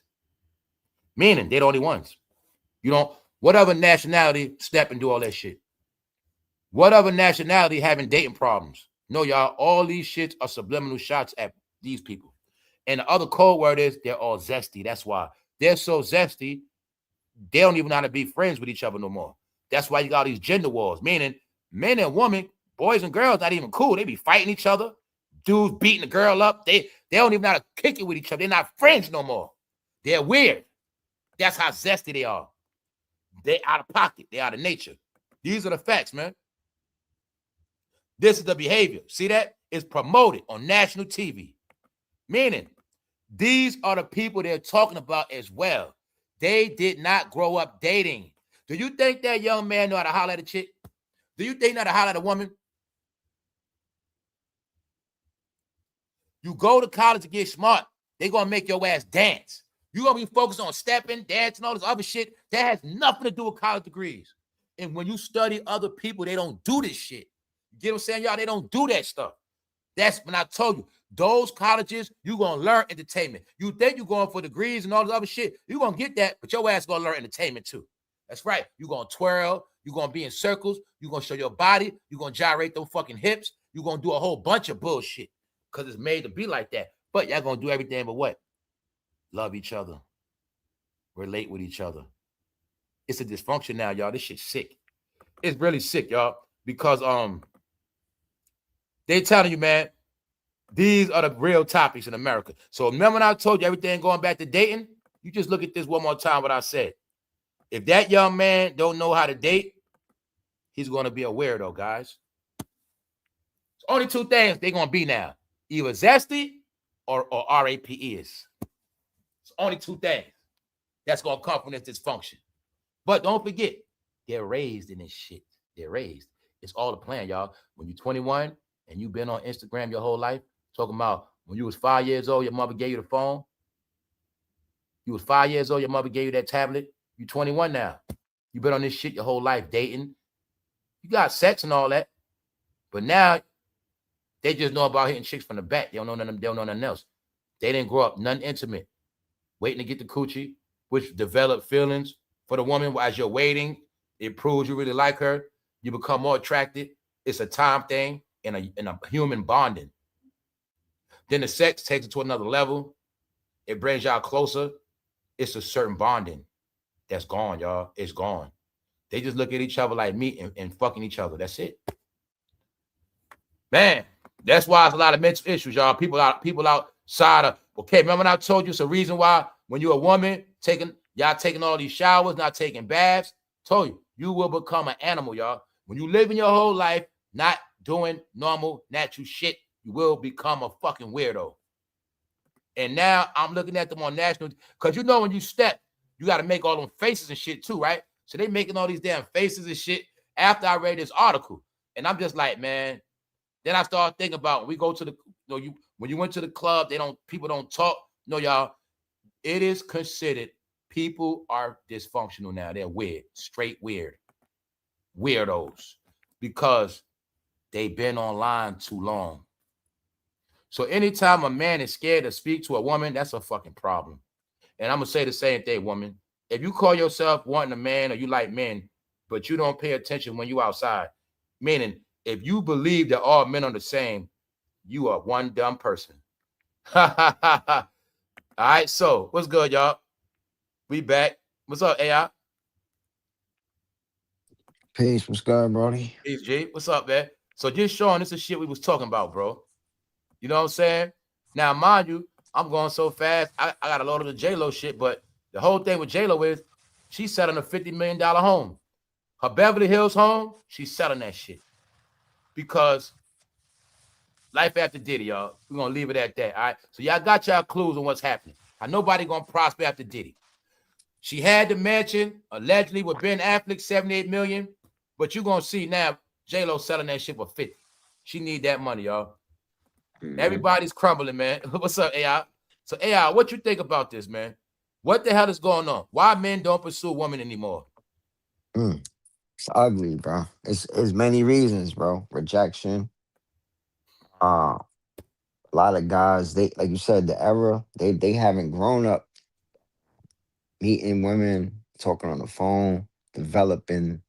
Meaning they're the only ones. You don't, whatever nationality step and do all that shit. Whatever nationality having dating problems. No, y'all, all these shits are subliminal shots at these people. And the other code word is they're all zesty. That's why. They're so zesty, they don't even know how to be friends with each other no more. That's why you got these gender wars. Meaning men and women, boys and girls, not even cool. They be fighting each other. Dudes beating the girl up. They don't even know how to kick it with each other. They're not friends no more. They're weird. That's how zesty they are. They out of pocket. They out of nature. These are the facts, man. This is the behavior. See that? It's promoted on national TV. Meaning, these are the people they're talking about as well. They did not grow up dating. Do you think that young man know how to holler at a chick? Do you think he know how to holler at a woman? You go to college to get smart. They're going to make your ass dance. You're going to be focused on stepping, dancing, all this other shit. That has nothing to do with college degrees. And when you study other people, they don't do this shit. You get what I'm saying, y'all? They don't do that stuff. That's when I told you, those colleges, you're going to learn entertainment. You think you're going for degrees and all this other shit. You're going to get that, but your ass going to learn entertainment too. That's right. You're going to twirl. You're going to be in circles. You're going to show your body. You're going to gyrate them fucking hips. You're going to do a whole bunch of bullshit because it's made to be like that. But y'all going to do everything but what? Love each other. Relate with each other. It's a dysfunction now, y'all. This shit's sick. It's really sick, y'all, because they telling you, man, these are the real topics in America. So remember when I told you everything going back to dating? You just look at this one more time, what I said. If that young man don't know how to date, he's going to be a weirdo, guys. It's only two things they're going to be now. Either zesty or RAP is. It's only two things that's going to come from this dysfunction. But don't forget, they're raised in this shit. They're raised. It's all a plan, y'all. When you're 21 and you've been on Instagram your whole life, talking about when you was 5 years old, your mother gave you the phone. You was 5 years old, your mother gave you that tablet. You're 21 now. You've been on this shit your whole life, dating. You got sex and all that. But now they just know about hitting chicks from the back. They don't know nothing else. They didn't grow up nothing intimate. Waiting to get the coochie, which develop feelings for the woman as you're waiting. It proves you really like her. You become more attracted. It's a time thing and a human bonding. Then the sex takes it to another level. It brings y'all closer. It's a certain bonding that's gone, y'all. It's gone. They just look at each other like meat and fucking each other. That's it. Man, that's why it's a lot of mental issues, y'all. People outside of, okay, remember when I told you it's a reason why when you're a woman taking all these showers, not taking baths, told you will become an animal, y'all. When you live in your whole life not doing normal, natural shit, you will become a fucking weirdo. And now I'm looking at them on national, because you know when you step, you got to make all them faces and shit too, right? So they making all these damn faces and shit after I read this article. And I'm just like, man, then I start thinking about when we go to the, when you went to the club, people don't talk. No, y'all, it is considered people are dysfunctional now. They're weird, straight weird, weirdos, because they've been online too long. So anytime a man is scared to speak to a woman, that's a fucking problem. And I'm going to say the same thing, woman. If you call yourself wanting a man or you like men, but you don't pay attention when you outside, meaning if you believe that all men are the same, you are one dumb person. All right, so what's good, y'all? We back. What's up, AI? Peace. What's good, Brody? Peace, G. What's up, man? So just showing this is shit we was talking about, bro. You know what I'm saying? Now, mind you, I'm going so fast. I got a lot of the J-Lo shit, but the whole thing with J-Lo is she's selling a $50 million home. Her Beverly Hills home, she's selling that shit. Because life after Diddy, y'all. We're going to leave it at that, all right? So y'all got y'all clues on what's happening. Nobody going to prosper after Diddy. She had the mansion, allegedly, with Ben Affleck, $78 million. But you're going to see now J-Lo selling that shit for 50. She need that money, y'all. Everybody's crumbling, man. What's up, AI? So, AI, what you think about this, man? What the hell is going on? Why men don't pursue women anymore? It's ugly, bro. It's many reasons, bro. Rejection. A lot of guys, they like you said, the era, they haven't grown up meeting women, talking on the phone, developing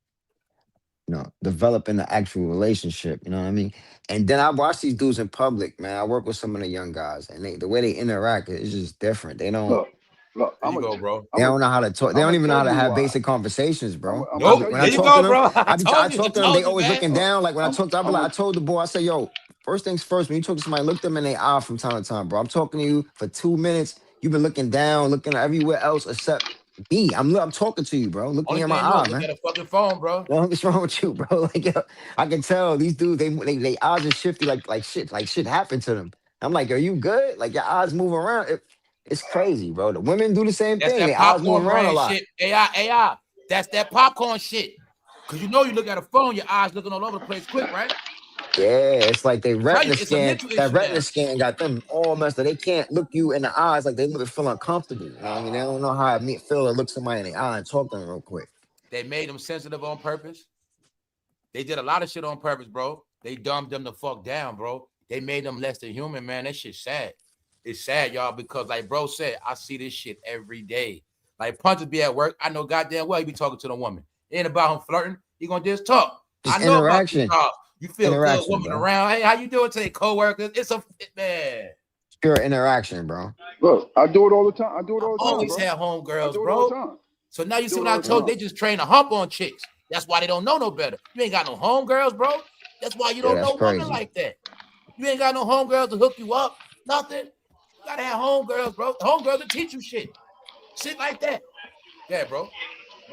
the actual relationship, you know what I mean? And then I watch these dudes in public, man. I work with some of the young guys, and the way they interact is just different. They don't Look, There you go, bro. they don't know how to talk. They don't even know how to have why. basic conversations, bro. Nope. When There I you talk go, to them, bro. I talk to them, they always man. looking down. Like when I talk to them, I told the boy, I said, yo, first things first, when you talk to somebody, look them in their eye from time to time, bro. I'm talking to you for 2 minutes. You've been looking down, looking everywhere else except me. I'm talking to you, bro. Look me Only in my thing you know, eye, look man. at a fucking phone, bro. What's wrong with you, bro? Like, yo, I can tell these dudes, they eyes are shifty, like shit happened to them. I'm like, are you good? Like your eyes move around. It's crazy, bro. The women do the same That's thing. that Their eyes move popcorn around a brain lot. shit. AI. That's that popcorn shit. Because you know you look at a phone, your eyes looking all over the place quick, right? Yeah, it's like they Tell you, retina it's a scan. mental That issue retina now. scan got them all messed up. They can't look you in the eyes like they feel uncomfortable. You know what I mean? They don't know how it feel to look somebody in the eye and talk to them real quick. They made them sensitive on purpose. They did a lot of shit on purpose, bro. They dumbed them the fuck down, bro. They made them less than human, man. That shit's sad. It's sad, y'all, because like bro said, I see this shit every day. Like Punches be at work. I know goddamn well he be talking to the woman. It ain't about him flirting. He gonna just talk. Just I know about these interaction. jobs. You feel good, woman Bro. around. Hey, how you doing today, co-workers? It's a man. Pure interaction, bro. Look, I do it all the time. I do it all the time, Always bro. have homegirls, I do it bro. all the time. So now you see what I told you. They just train a hump on chicks. That's why they don't know no better. You ain't got no homegirls, bro. That's why you don't know women like that. You ain't got no homegirls to hook you up. Nothing. You gotta have homegirls, bro. Homegirls to teach you shit. Shit like that. Yeah, bro.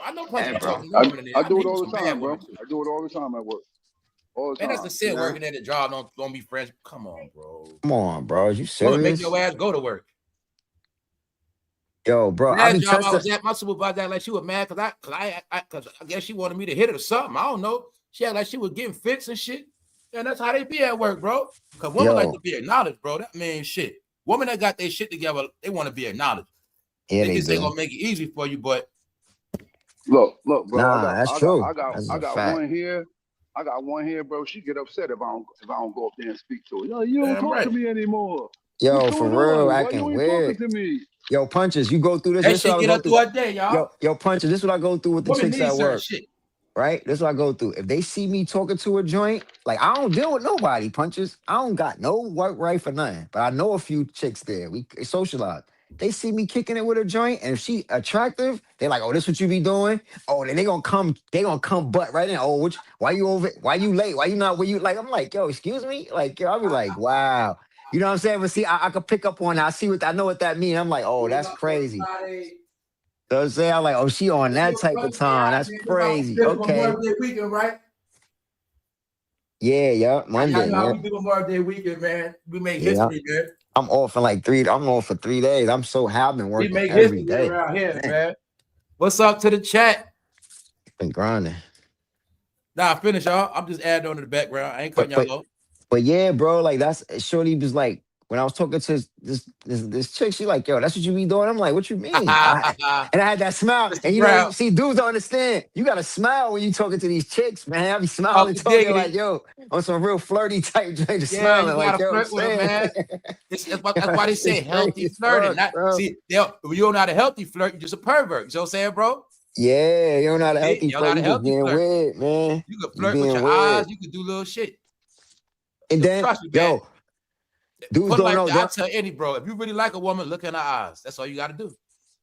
I know plenty of talking to women in there. I do it all the time, bro. I do it all the time at work. All the time. Man, that's the shit. Working at the job, don't be friends. Come on, bro. Come on, bro. You serious? Make your ass go to work. Yo, bro. Last job I was at, my supervisor like she was mad because I guess she wanted me to hit it or something. I don't know. She act like she was getting fixed and shit. And that's how they be at work, bro. Because women like Yo, to be acknowledged, bro. That means shit. Women that got their shit together, they want to be acknowledged. yeah, They they just ain't do. gonna make it easy for you, but Look, bro. Nah, that's true. That's I a got fact. one here. I got one here, bro. She get upset if I don't go up there and speak to her. Yo, you don't damn talk to right. me anymore. What's Yo, for going real, on? Why acting you ain't talking weird. to me? Yo, Punches, you go through this. That This is what shit I get go her through. through her day, y'all. Yo, Punches, this is what I go through with the Women chicks need at certain work. shit. Right? This is what I go through. If they see me talking to a joint, like I don't deal with nobody, Punches. I don't got no work right for nothing. But I know a few chicks there. We socialize. They see me kicking it with a joint, and if she attractive, they like, oh, this what you be doing? Oh, then they gonna come butt right in. Oh, why you over? Why you late? Why you not where you like? I'm like, yo, excuse me? Like, yo, I'll be like, wow. You know what I'm saying? But see, I could pick up on that. I know what that means. I'm like, oh, that's crazy. So I'm saying, I'm like, oh, she on that type of time. That's crazy. Okay. Memorial Day weekend, right? Yeah, Y'all Monday, know how yeah. we do Memorial Day weekend, man. We make Yeah. history, man. I'm off for 3 days. I'm so happy. I've been We working make every history day. around here, Man, man. What's up to the chat? been grinding. Nah, I finished, y'all. I'm just adding on to the background. I ain't cutting But y'all off. But yeah, bro, like that's Shorty was like when I was talking to this chick, she like, yo, that's what you be doing. I'm like, what you mean? And I had that smile, Mr. and Brown, you see, dudes don't understand. You gotta smile when you talking to these chicks, man. I be smiling, Uncle talking like, Diggity. yo, on some real flirty type joint, just Yeah, you smiling like, gotta yo, I'm flirt with them, saying, man. That's why they say shit's crazy healthy as flirting. fuck, Not bro. see, you don't know how to healthy flirt. You're just a pervert. You know what I'm saying, bro? Yeah, you don't know how to See? healthy You don't know how flirt. to You just healthy being flirt. weird, man. You can You flirt with being your eyes. weird. You can do little shit. And then, Trust me, man. yo, dudes Put it don't like know. I tell any bro, if you really like a woman, look in her eyes. That's all you got to do.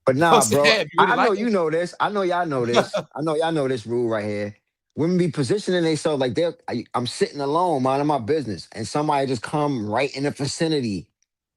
But You know nah, what I'm bro, saying? If you really I know like you know this. I know y'all know this. I know y'all know this rule right here. Women be positioning themselves like I'm sitting alone, minding my business, and somebody just come right in the vicinity.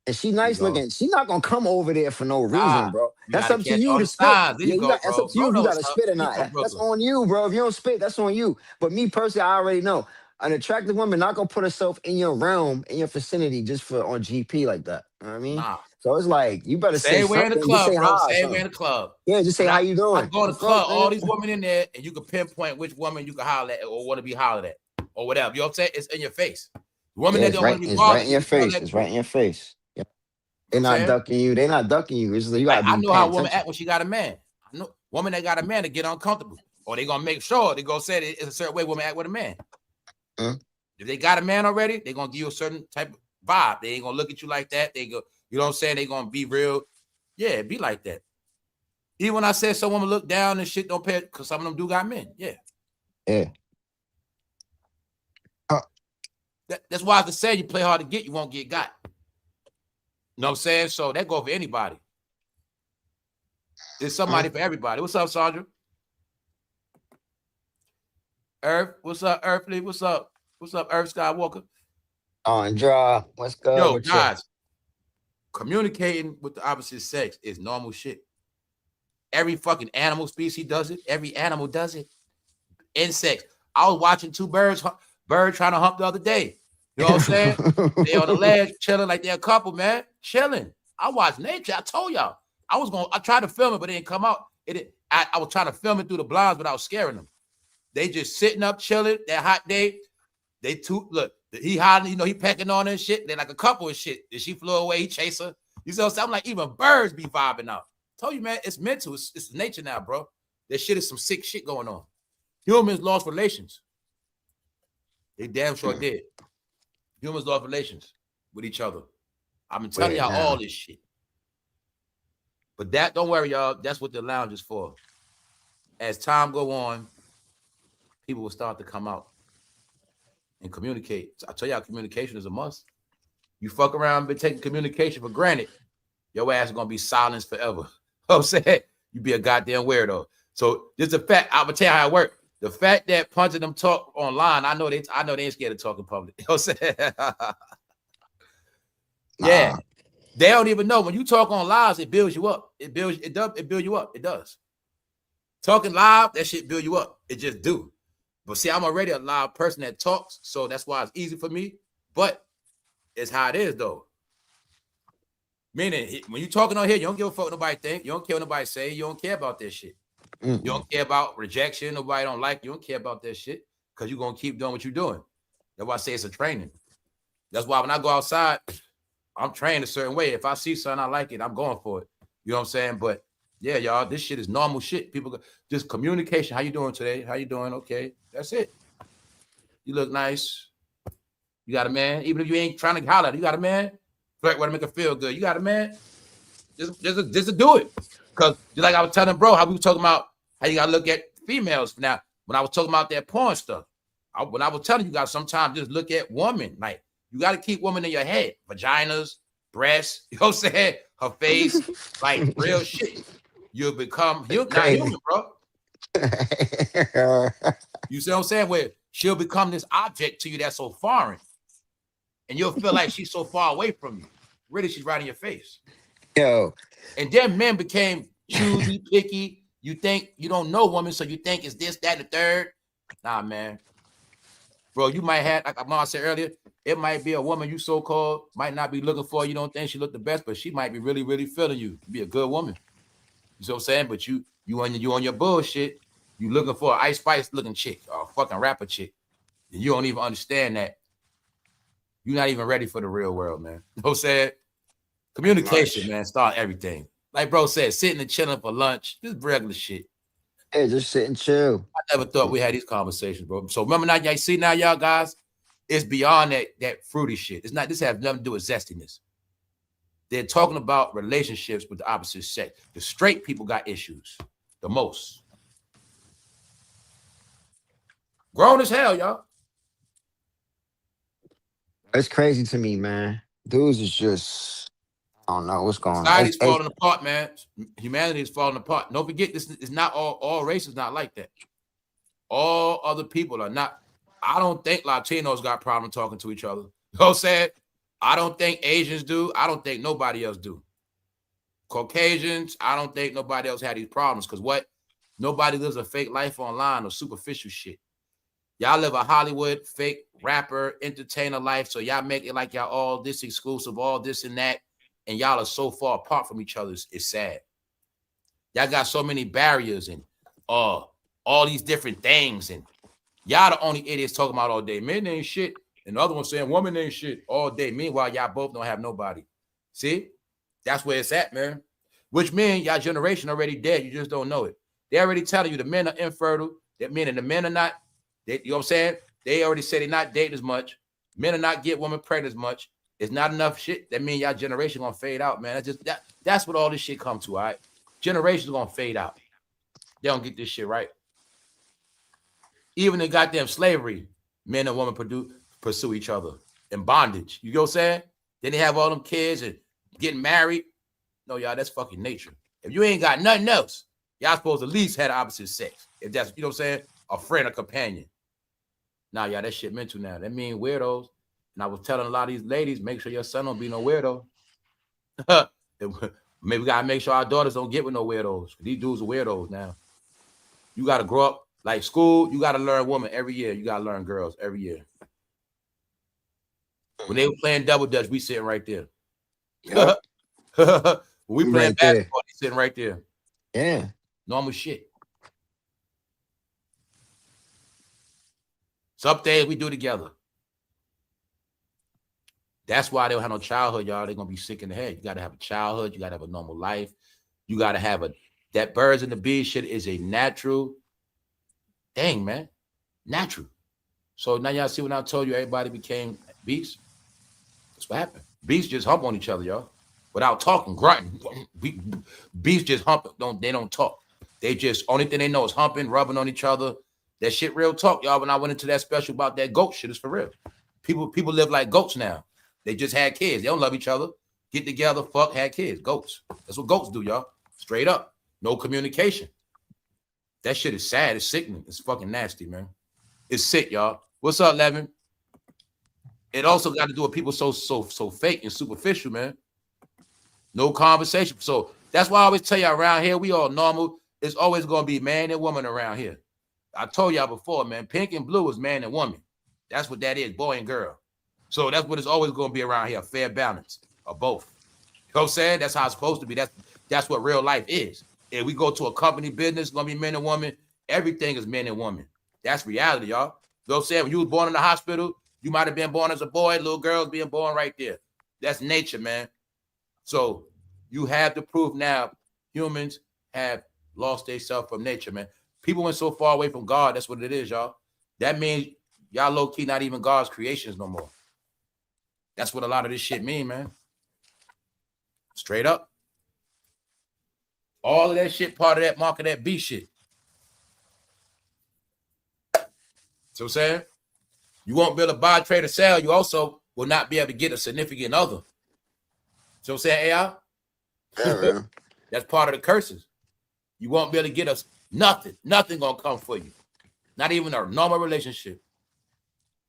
And she you nice go. looking. She not gonna come over there for no Nah, reason, bro. you got That's to up to catch you all to the spit. signs. There Yeah, you go, that's up bro. to Bro you if you knows gotta stuff. spit or He not. from That's Brooklyn. on you, bro. If you don't spit, that's on you. But me personally, I already know. An attractive woman not gonna put herself in your realm, in your vicinity, just for on GP like that. You know what I mean? Nah. So it's like you better say Same way in the something. Just say club, bro. hi or Same way in something. the club. Yeah, just say When how you I doing. go to The the club, fuck, all man. these women in there, and you can pinpoint which woman you can holler at or want to be hollered at or whatever. You know what I'm saying? It's in your face. The woman Yeah, that don't want to be it's right bothered, in you your can tell face. that It's too. You right know in your face. Yeah. what They're I'm not saying? ducking you. They're not ducking you. It's just you Like, gotta I be know how paying a woman attention. act when she got a man. I know woman that got a man to get uncomfortable. Or they gonna make sure they gonna say it's a certain way women act with a man. Mm. If they got a man already, they gonna give you a certain type of vibe. They ain't gonna look at you like that. They go, you know what I'm saying? They gonna be real. Yeah, be like that. Even when I said some woman look down and shit, don't pay because some of them do got men. Yeah. Yeah. That's why I have to say you play hard to get, you won't get got. You know what I'm saying? So that go for anybody. There's somebody for everybody. What's up, Sandra? Earth, what's up, Earthly? What's up? What's up, Earth Skywalker? Andra, what's good Yo, with guys, communicating with the opposite sex is normal shit. Every fucking animal species does it. Every animal does it. Insects. I was watching two birds trying to hump the other day. You know what I'm saying? They on the ledge chilling like they're a couple, man. Chilling. I watch nature. I told y'all. I tried to film it, but it didn't come out. I was trying to film it through the blinds, but I was scaring them. They just sitting up chilling that hot day. They two look, he hiding, you know, he pecking on her and shit. They're like a couple and shit. And she flew away, he chased her. You see what I'm saying? I'm like, even birds be vibing out. Told you, man, it's mental. It's nature now, bro. That shit is some sick shit going on. Humans lost relations. They damn sure did. Humans lost relations with each other. I've been telling y'all all this shit. But don't worry, y'all. That's what the lounge is for. As time go on, people will start to come out and communicate. So I tell y'all, communication is a must. You fuck around and taking communication for granted, your ass is gonna be silenced forever. You know what I'm saying? You be a goddamn weirdo. So this is a fact. I'm gonna tell you how it works. The fact that punching them talk online, I know they ain't scared to talk in public. You know what I'm saying? Yeah. They don't even know. When you talk on lives, it builds you up. It builds you up. It does. Talking live, that shit build you up. It just do. But see, I'm already a live person that talks, so that's why it's easy for me. But it's how it is, though. Meaning, when you talking on here, you don't give a fuck what nobody think. You don't care what nobody say. You don't care about that shit. You don't care about rejection. Nobody don't like you. You don't care about that shit. because you're gonna keep doing what you're doing. That's why I say it's a training. That's why when I go outside, I'm trained a certain way. If I see something I like it, I'm going for it. You know what I'm saying? But yeah, y'all, this shit is normal shit. People just communication. How you doing today? How you doing? Okay, that's it. You look nice. You got a man. Even if you ain't trying to holler, you got a man. Flirt with to make her feel good. You got a man. Just to do it. Because just like I was telling bro, how we were talking about how you gotta look at females. Now, when I was talking about that porn stuff, when I was telling you guys, sometimes just look at women. Like you got to keep women in your head. Vaginas, breasts. You know what I'm saying? Her face, like real shit. You'll become not human, bro. You see what I'm saying? Where she'll become this object to you that's so foreign, and you'll feel like she's so far away from you. Really, she's right in your face. Yo. And then men became choosy, picky. You think you don't know women, so you think it's this, that, and the third. Nah, man. Bro, you might have, like Mom said earlier, it might be a woman you so-called might not be looking for. You don't think she look the best, but she might be really, really feeling you. Be a good woman. You see what I'm saying? But you on your bullshit. You looking for an icespice looking chick or a fucking rapper chick. And you don't even understand that. You're not even ready for the real world, man. You know what I'm saying? Communication, man, start everything. Like bro said, sitting and chilling for lunch, just regular shit. Hey, just sit and chill. I never thought we had these conversations, bro. So remember now, y'all see now, y'all guys, it's beyond that fruity shit. It's not. This has nothing to do with zestiness. They're talking about relationships with the opposite sex. The straight people got issues, the most. Grown as hell, y'all. It's crazy to me, man. Dudes is just, I don't know what's going on. Society's falling apart, man. Humanity is falling apart. Don't forget, this is not all races not like that. All other people are not. I don't think Latinos got problem talking to each other. You know what I'm saying? I don't think Asians do. I don't think nobody else do. Caucasians, I don't think nobody else had these problems. Because what? Nobody lives a fake life online or superficial shit. Y'all live a Hollywood fake rapper, entertainer life. So y'all make it like y'all all this exclusive, all this and that. And y'all are so far apart from each other. It's sad. Y'all got so many barriers and all these different things. And y'all the only idiots talking about all day. Men ain't shit. And the other one saying woman ain't shit all day. Meanwhile, y'all both don't have nobody. See? That's where it's at, man. Which means y'all generation already dead. You just don't know it. They already telling you the men are infertile. That meaning the men are not. You know what I'm saying? They already said they're not dating as much. Men are not get women pregnant as much. It's not enough shit. That means y'all generation gonna fade out, man. That's what all this shit come to, all right? Generations gonna fade out. They don't get this shit right. Even in goddamn slavery, men and women pursue each other in bondage. You know what I'm saying? Then they have all them kids and getting married. No, y'all, that's fucking nature. If you ain't got nothing else, y'all supposed to at least have the opposite sex. If that's, you know what I'm saying? A friend, a companion. Now, y'all, that shit mental now. That mean weirdos. And I was telling a lot of these ladies, make sure your son don't be no weirdo. Maybe we gotta make sure our daughters don't get with no weirdos. These dudes are weirdos now. You gotta grow up like school. You gotta learn women every year. You gotta learn girls every year. When they were playing double dutch, we sitting right there. Yep. When we playing Right basketball, there. they sitting right there. Yeah. Normal shit. Some things we do together. That's why they don't have no childhood, y'all. They're gonna be sick in the head. You gotta have a childhood, you gotta have a normal life, you gotta have that birds and the bees shit is a natural thing, man. Natural. So now y'all see when I told you everybody became beasts? That's what happened. Beasts just hump on each other, y'all. Without talking, grunting. Beasts just hump, they don't talk. They just, only thing they know is humping, rubbing on each other. That shit real talk, y'all. When I went into that special about that goat shit, it's for real. People live like goats now. They just had kids. They don't love each other. Get together, fuck, had kids. Goats. That's what goats do, y'all. Straight up. No communication. That shit is sad. It's sickening. It's fucking nasty, man. It's sick, y'all. What's up, Levin? It also got to do with people so fake and superficial, man. No conversation. So that's why I always tell y'all around here, we all normal. It's always going to be man and woman around here. I told y'all before, man, pink and blue is man and woman. That's what that is, boy and girl. So that's what it's always going to be around here, a fair balance of both. You know what I'm saying? That's how it's supposed to be. That's what real life is. If we go to a company business, it's going to be men and women. Everything is men and women. That's reality, y'all. know what I'm saying? When you was born in the hospital, you might have been born as a boy, little girls being born right there. That's nature, man. So you have the proof now. Humans have lost themselves from nature, man. People went so far away from God. That's what it is, y'all. That means y'all low-key not even God's creations no more. That's what a lot of this shit mean, man. Straight up. All of that shit, part of that mark of that beast shit. So I'm saying? You won't be able to buy, trade, or sell. You also will not be able to get a significant other. So I'm saying, AI? Yeah, That's part of the curses. You won't be able to get us nothing. Nothing gonna come for you. Not even a normal relationship.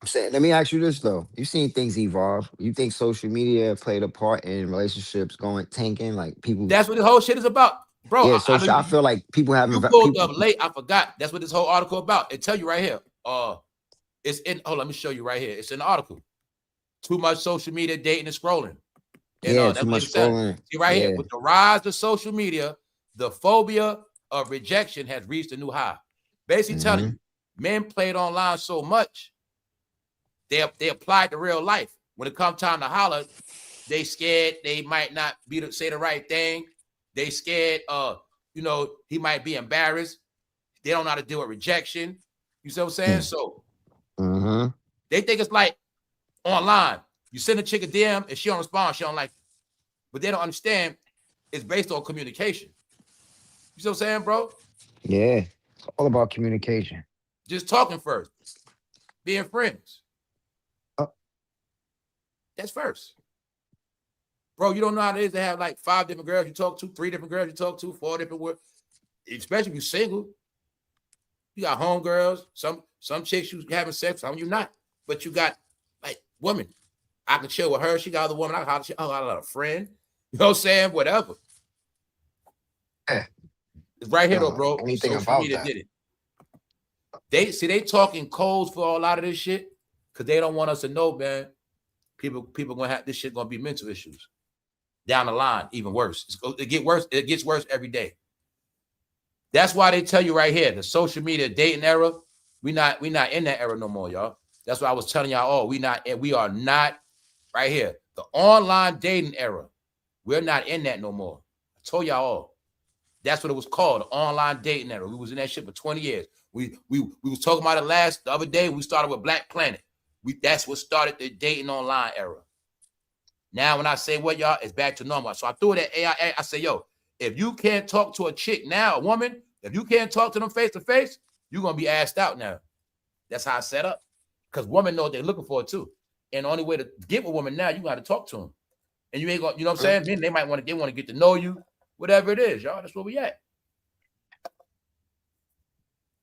I'm saying, let me ask you this though. You've seen things evolve. You think social media played a part in relationships going tanking? Like people. That's what this whole shit is about. Bro, Yeah, social. I feel like people you haven't. pulled People. up late. I forgot. That's what this whole article about. It tell you right here. It's in. Hold on, let me show you right here. It's in the article. Too much social media, dating, and scrolling. And, Yeah, that's too what much it's telling. scrolling. See right Yeah. here. With the rise of social media, the phobia of rejection has reached a new high. Basically telling you, men played online so much, they applied to real life. When it comes time to holler, they scared they might not say the right thing. They scared, you know, he might be embarrassed. They don't know how to deal with rejection. You see what I'm saying? So they think it's like online. You send a chick a DM and she don't respond, she don't like it. But they don't understand it's based on communication. You see what I'm saying, bro? Yeah. It's all about communication. Just talking first. Being friends. That's first. Bro, you don't know how it is to have like 5 different girls you talk to, 3 different girls you talk to, 4 different words. Especially if you're single. You got homegirls, some chicks you having sex, some you not. But you got like women. I can chill with her. She got other woman. I got a friend. You know what I'm saying? Whatever. Yeah. It's right here though, bro. Anything Social about media that. did it. They talking codes for a lot of this shit because they don't want us to know, man. People gonna have this shit gonna be mental issues down the line, even worse. It gets worse every day. That's why they tell you right here, the social media dating era, we not in that era no more, y'all. That's why I was telling y'all, we are not right here. The online dating era, we're not in that no more. I told y'all all. That's what it was called, the online dating era. We was in that shit for 20 years. We was talking about it the other day. We started with Black Planet. That's what started the dating online era. Now, when I say what, y'all, it's back to normal. So I threw it at AI. I say, yo, if you can't talk to a chick now, a woman, if you can't talk to them face to face, you're going to be asked out now. That's how I set up. Because women know what they're looking for too. And the only way to get with a woman now, you got to talk to them. And you ain't going to, you know what I'm saying? Men, they want to get to know you, whatever it is, y'all. That's where we at.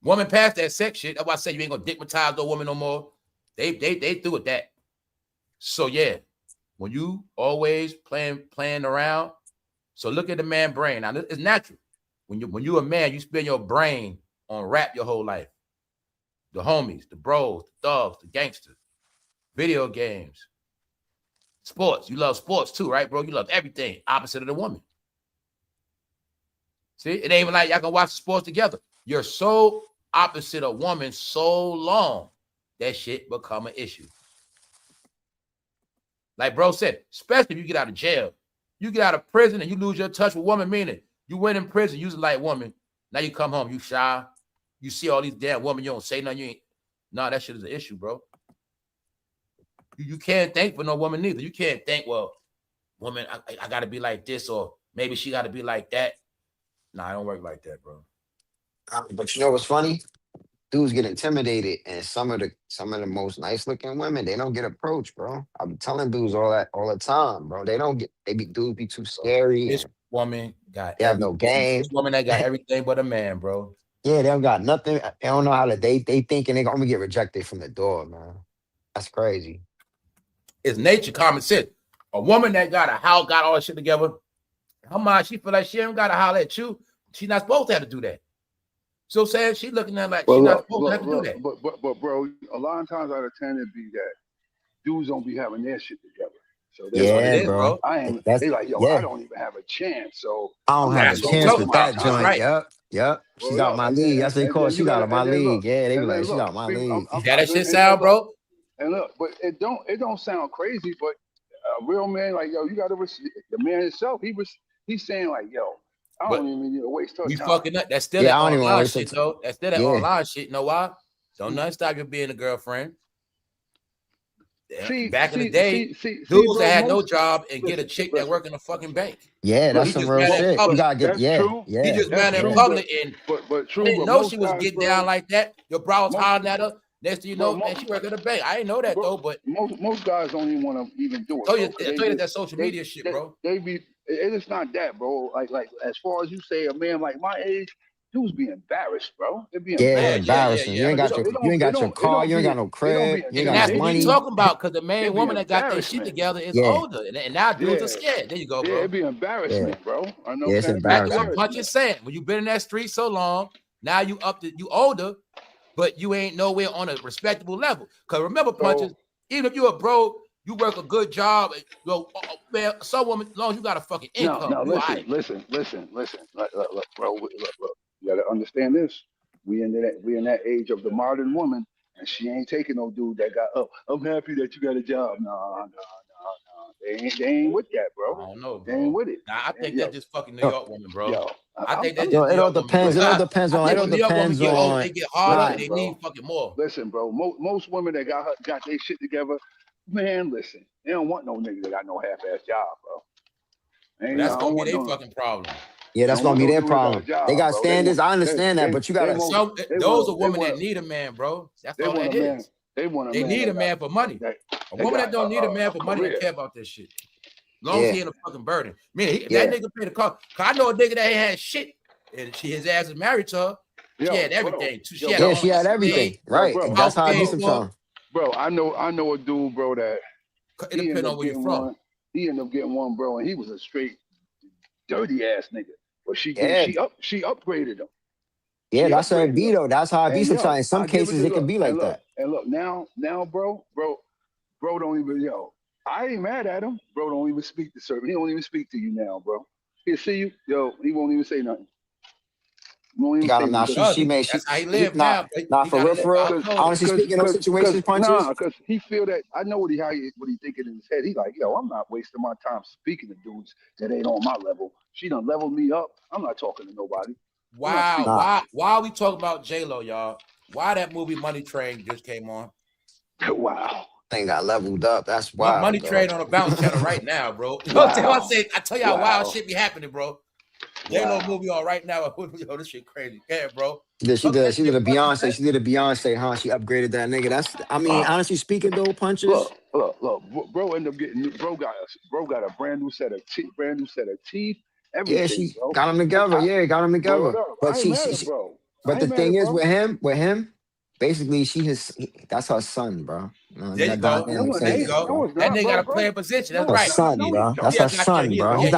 Woman past that sex shit. That's why I say you ain't going to dickmatize no woman no more. They through with that. So yeah, when you always playing around, so look at the man brain. Now it's natural. When you a man, you spend your brain on rap your whole life. The homies, the bros, the thugs, the gangsters, video games, sports. You love sports too, right, bro? You love everything opposite of the woman. See, it ain't even like y'all can watch the sports together. You're so opposite a woman so long. That shit become an issue. Like bro said, especially if you get out of jail. You get out of prison and you lose your touch with woman, meaning you went in prison, you was a light woman. Now you come home, you shy. You see all these damn women, you don't say nothing. You ain't. No, that shit is an issue, bro. You can't think for no woman neither. You can't think, well, woman, I got to be like this or maybe she got to be like that. Nah, I don't work like that, bro. But you know what's funny? Dudes get intimidated, and some of the most nice looking women, they don't get approached, bro. I'm telling dudes all the time, bro. Dudes be too scary. This woman got they have no game. This woman that got everything but a man, bro. Yeah, they don't got nothing. They don't know how to date. They thinking they're gonna get rejected from the door, man. That's crazy. It's nature, common sense. A woman that got a house, got all that shit together, her mind, she feel like she ain't got to holler at you. She's not supposed to have to do that. So saying she looking at like she's not supposed to have to do that. But bro, a lot of times out of 10 it'd be that dudes don't be having their shit together. So that's what it is, bro. They like, yo, I don't even have a chance. So I don't have a chance with that joint. Right. Yep. Yep. She's Word out up. my And league. then That's what they and call then it. you She's out gotta of my and then league. look Yeah, they be and like, then she's look. out my See, league. You got that shit sound, look, bro? and look, but it don't sound crazy, but a real man like yo, you gotta the man himself. He's saying like yo, I But don't even need to waste her we time. fucking up. That's still Yeah, that I don't even online waste shit, time. though. That's still that Yeah. online shit. You know why? Don't nothing stop you being a girlfriend. Back in the day, dudes that had no job and get a chick that work in a fucking bank. Yeah, But that's he some just real ran in shit. You public. gotta get That's yeah, true. yeah. He just That's ran in true, public and but true. I didn't But know most she was guys, getting bro, down like that. Your bro was most- hollering at her. Next thing you know, bro, man, she work at a bank. I didn't know that though, but most guys don't even want to even do it. I told you, Bro, I told you that social media shit, bro. They be it's not that, bro. Like as far as you say, a man like my age, dudes be embarrassed, bro. They be Yeah, embarrassed. embarrassing. You ain't got your car, you ain't got no crib, you ain't And got that's no what we money. talking about, because the They main be woman that got their shit embarrassment. together is Yeah. older, and now dudes are Yeah. scared. There you go, Yeah, bro. it'd be embarrassment, bro. I know. Yeah, it's It'd be Back to what embarrassing. Punch is saying. When you've been in that street so long, now you older, but you ain't nowhere on a respectable level. Because remember, Punches, even if you're a bro, you work a good job. Man, some woman, as long as you got a fucking income. No, you listen. right. Look, bro. Look. You gotta understand this. We in that age of the modern woman, and she ain't taking no dude that got. Oh, I'm happy that you got a job. No. They ain't with that, bro. I don't know, bro. They ain't with it. Nah, I think that's just fucking New York woman, bro. Yo, I think that's Yo, just New it all York woman. depends. It all depends I on. think It all when New York women depends get older, on. they get harder Right. and they need fucking more. Listen, bro. Most women that got their shit together, man. Listen, they don't want no nigga that got no half-ass job, bro. But that's gonna be their fucking problem. Yeah, that's gonna be their problem. They got bro. standards. I understand that, but you gotta. Those are women that need a man, bro. That's all that is. They want a They man. need a man for money. A woman that don't need a man for money don't care about this shit. As long as he ain't a fucking burden. That nigga paid the cost. Cause I know a nigga that ain't had shit, and his ass is married to her. She had everything. She had everything. Right. And that's how I be sometimes. Bro, I know a dude, bro, that it depends on where you're from. He ended up getting one, bro, and he was a straight dirty ass nigga. But she upgraded him. Yeah, that's how it be though. That's how it be sometimes. In some cases, it can be like that. And look, now, bro, don't even I ain't mad at him. Bro, don't even speak to certain. He don't even speak to you now, bro. He'll see you, he won't even say nothing. She got him now. She made. That's how he live now. Nah, for real. Honestly speaking, those situations, Punches. Nah, because he feel that I know what he thinking in his head. He like, I'm not wasting my time speaking to dudes that ain't on my level. She done leveled me up. I'm not talking to nobody. Wow. Why are we talking about J-Lo, y'all? Why that movie Money Train just came on? Wow. Thing got leveled up. That's wild. Money Train on a bounce channel right now, bro. I tell y'all wild shit be happening, bro. J-Lo movie on right now. Yo, this shit crazy. Yeah, bro. She did a Beyonce. She did a Beyonce, huh? She upgraded that nigga. Honestly speaking, though, Punches. Look, bro ended up getting bro got a brand new set of teeth. Everything, yeah, she bro. got them together. Got them together. But the thing is, with him, basically, that's her son, bro. There you go. That nigga got to play a position. That's right. Her son, bro. That's her son, bro. He's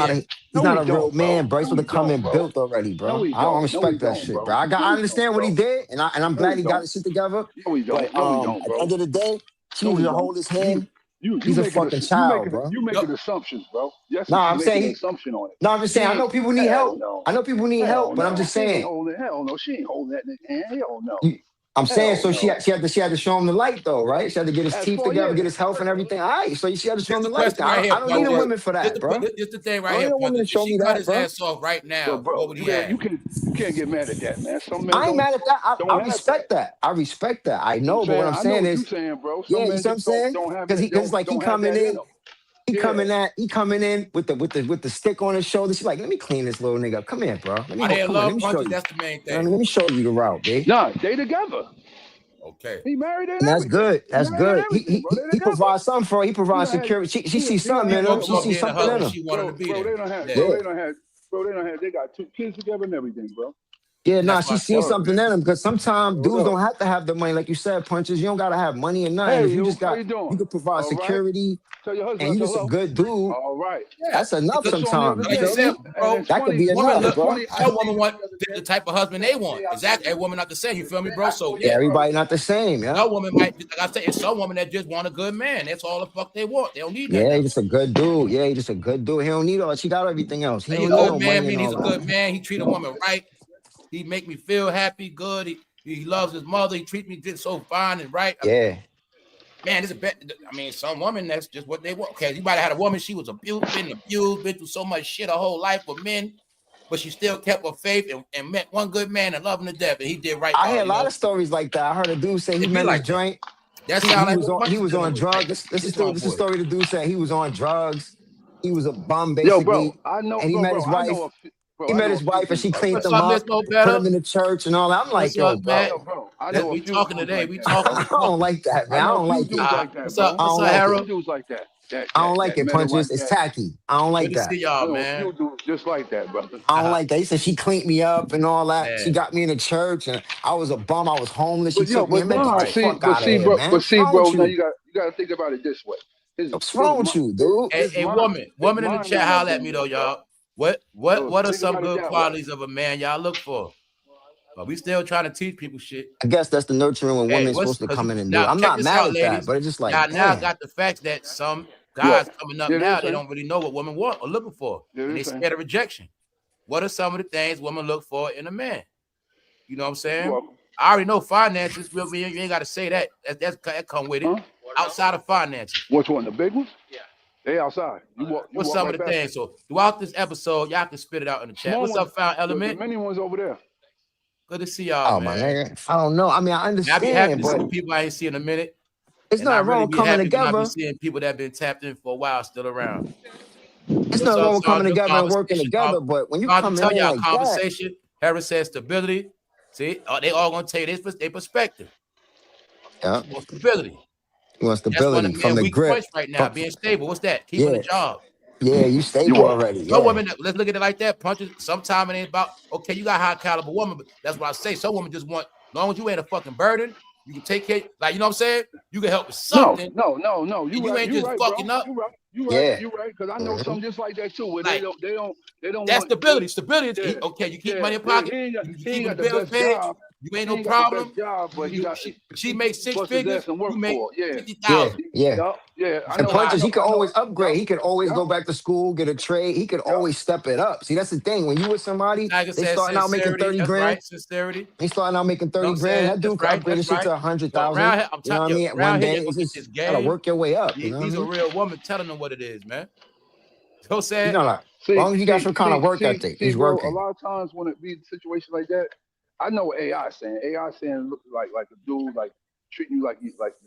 not a real man, bro. He's supposed to come in built already, bro. I don't respect that shit, bro. I understand what he did, and I'm glad he got his shit together. But at the end of the day, she needs to hold his hand. He's a fucking child, bro. You making assumptions, bro. Yes, I'm saying an assumption on it. No, I'm just saying. I know people need help. No. I know people need help, but I'm just saying. Hell no, she ain't holding that nigga hand. Hell no. I'm saying, so she had to show him the light, though, right? She had to get his teeth together, get his health and everything. All right, so she had to show him the light. I don't need a woman for that, bro. It's the thing right here. If she cut his ass off right now, what would he have? You can't get mad at that, man. I ain't mad at that. I respect that. I respect that. I know, but what I'm saying is, yeah, you know what I'm saying? Because he's like he coming in. He coming in with the stick on his shoulder. She's like, let me clean this little nigga up. Come here, bro. Let me show you. That's the main thing. Let me show you the route, babe. Nah, they together. Okay. He married her. That's good. That's good. He provides something for her. He provides security. She sees something in him. She sees something in him. She wanted to be there. They got 2 kids together and everything, bro. Yeah, she sees something in him because sometimes dudes don't have to have the money, like you said, Punches. You don't gotta have money or nothing. If you just you could provide security. Tell your husband, and you just a good dude. All right. That's enough sometimes. Like I said, bro, that could be enough, bro. Some women want the type of husband they want. Exactly. Every woman not the same. You feel me, bro? So yeah, everybody not the same. Yeah. Some woman might, like I said, it's some women that just want a good man. That's all the fuck they want. They don't need that. Yeah, he's just a good dude. Yeah, he's just a good dude. He don't need all. She got everything else. He a good man means he's a good man. He treat a woman right. He make me feel happy, good. He loves his mother. He treats me just so fine and right. Yeah. Man, this is I mean, some woman, that's just what they want. Okay, you might have had a woman, she was been abused, been through so much shit her whole life with men, but she still kept her faith and met one good man and loved him to death, and he did right by I her. hear a lot of stories like that. I heard a dude say he met his joint. That sound like he was on drugs. This is the story the dude said he was on drugs. He was a bum basically. Yo, bro, I know, and he met his wife. He met his wife and she cleaned him up, put him in the church and all that. I'm like, yo, bro. I know we talking today. We talking. I don't like that, man. I don't like it. What's up, Harold? Dudes like that. I don't like it, Punches. It's tacky. I don't like that. See y'all, man. Just like that, brother. I don't like that. He said she cleaned me up and all that. Man. She got me in the church and I was a bum. I was homeless. She took me and met the fuck out of here, man. But see, bro, now you got to think about it this way. What's wrong with you, dude? Hey, woman in the chat, holler at me though, y'all. What are some good qualities of a man y'all look for? But we still trying to teach people shit. I guess that's the nurturing when women's supposed to come in and do. I'm not mad at that, but it's just like now I got the facts that some guys coming up now, they don't really know what women want or looking for. And they scared of rejection. What are some of the things women look for in a man? You know what I'm saying? I already know finances. You ain't got to say that. That come with it. Outside of finances. Which one? The big ones? Yeah. They outside. What's some of the things? So throughout this episode, y'all can spit it out in the chat. What's up, Found Element? Many ones over there. Good to see y'all, man. My nigga. I don't know. I mean, I understand. I be happy to see people I ain't see in a minute. It's not wrong coming together. I be seeing people that been tapped in for a while still around. It's not wrong coming together and working together, but when you come in like conversation, Harris says stability. See, they all gonna tell you their perspective. Yeah. Stability. You want stability from the grip. Right now, being stable. What's that? Keeping a job. Yeah, you stable already. No women, let's look at it like that. Punches. Sometimes it ain't about, okay, you got high caliber woman, but that's what I say. Some women just want, as long as you ain't a fucking burden, you can take care, like, you know what I'm saying? You can help with something. No. You ain't just fucking up. You right. Because I know some just like that too. Where they don't. That's stability. Stability is okay. You keep money in pocket. You keep the bills paid. You ain't no problem. She makes 6 figures. You make 50,000. Yeah. And Punches, he could always upgrade. He could always go back to school, get a trade. He could always step it up. See, that's the thing. When you with somebody, they starting out making 30 grand. Sincerity. They starting out making 30 grand. That dude could upgrade this shit to 100,000. You know what I mean? One day, it's just gotta work your way up. He's a real woman telling them what it is, man. So sad. As long as you got some kind of work ethic, he's working. A lot of times when it be a situation like that, I know what AI saying. AI saying look like a dude like treating you like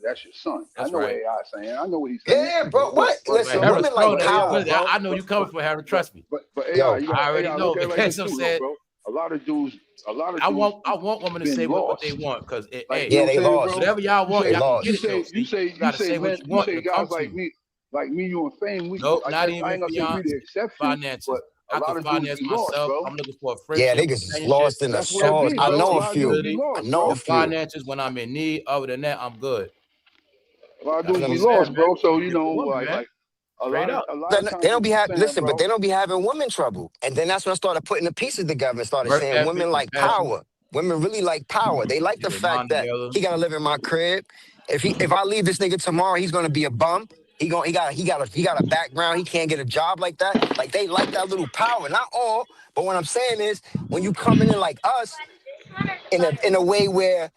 that's your son. I know what AI saying. I know what he's saying. Yeah, bro. What? Listen, women like power. I know you coming from Harry. Trust me. But AI, I already know. That's what I'm saying. A lot of dudes. I want women to say what they want because they lost. Whatever y'all want, y'all you say guys like me, you and Fame. Not even beyond finances. I can finance myself. I'm looking for a friendship. Yeah, niggas lost in the sauce. I know a few. Finances when I'm in need. Other than that, I'm good. A lot of dudes be lost, bro. So you know, like a lot of they don't be having. Listen, but they don't be having women trouble. And then that's when I started putting the pieces together and started saying women like power. Women really like power. They like the fact that he gotta live in my crib. If I leave this nigga tomorrow, he's gonna be a bum. He got a background. He can't get a job like that. Like they like that little power. Not all, but what I'm saying is when you coming in like us, in a way where,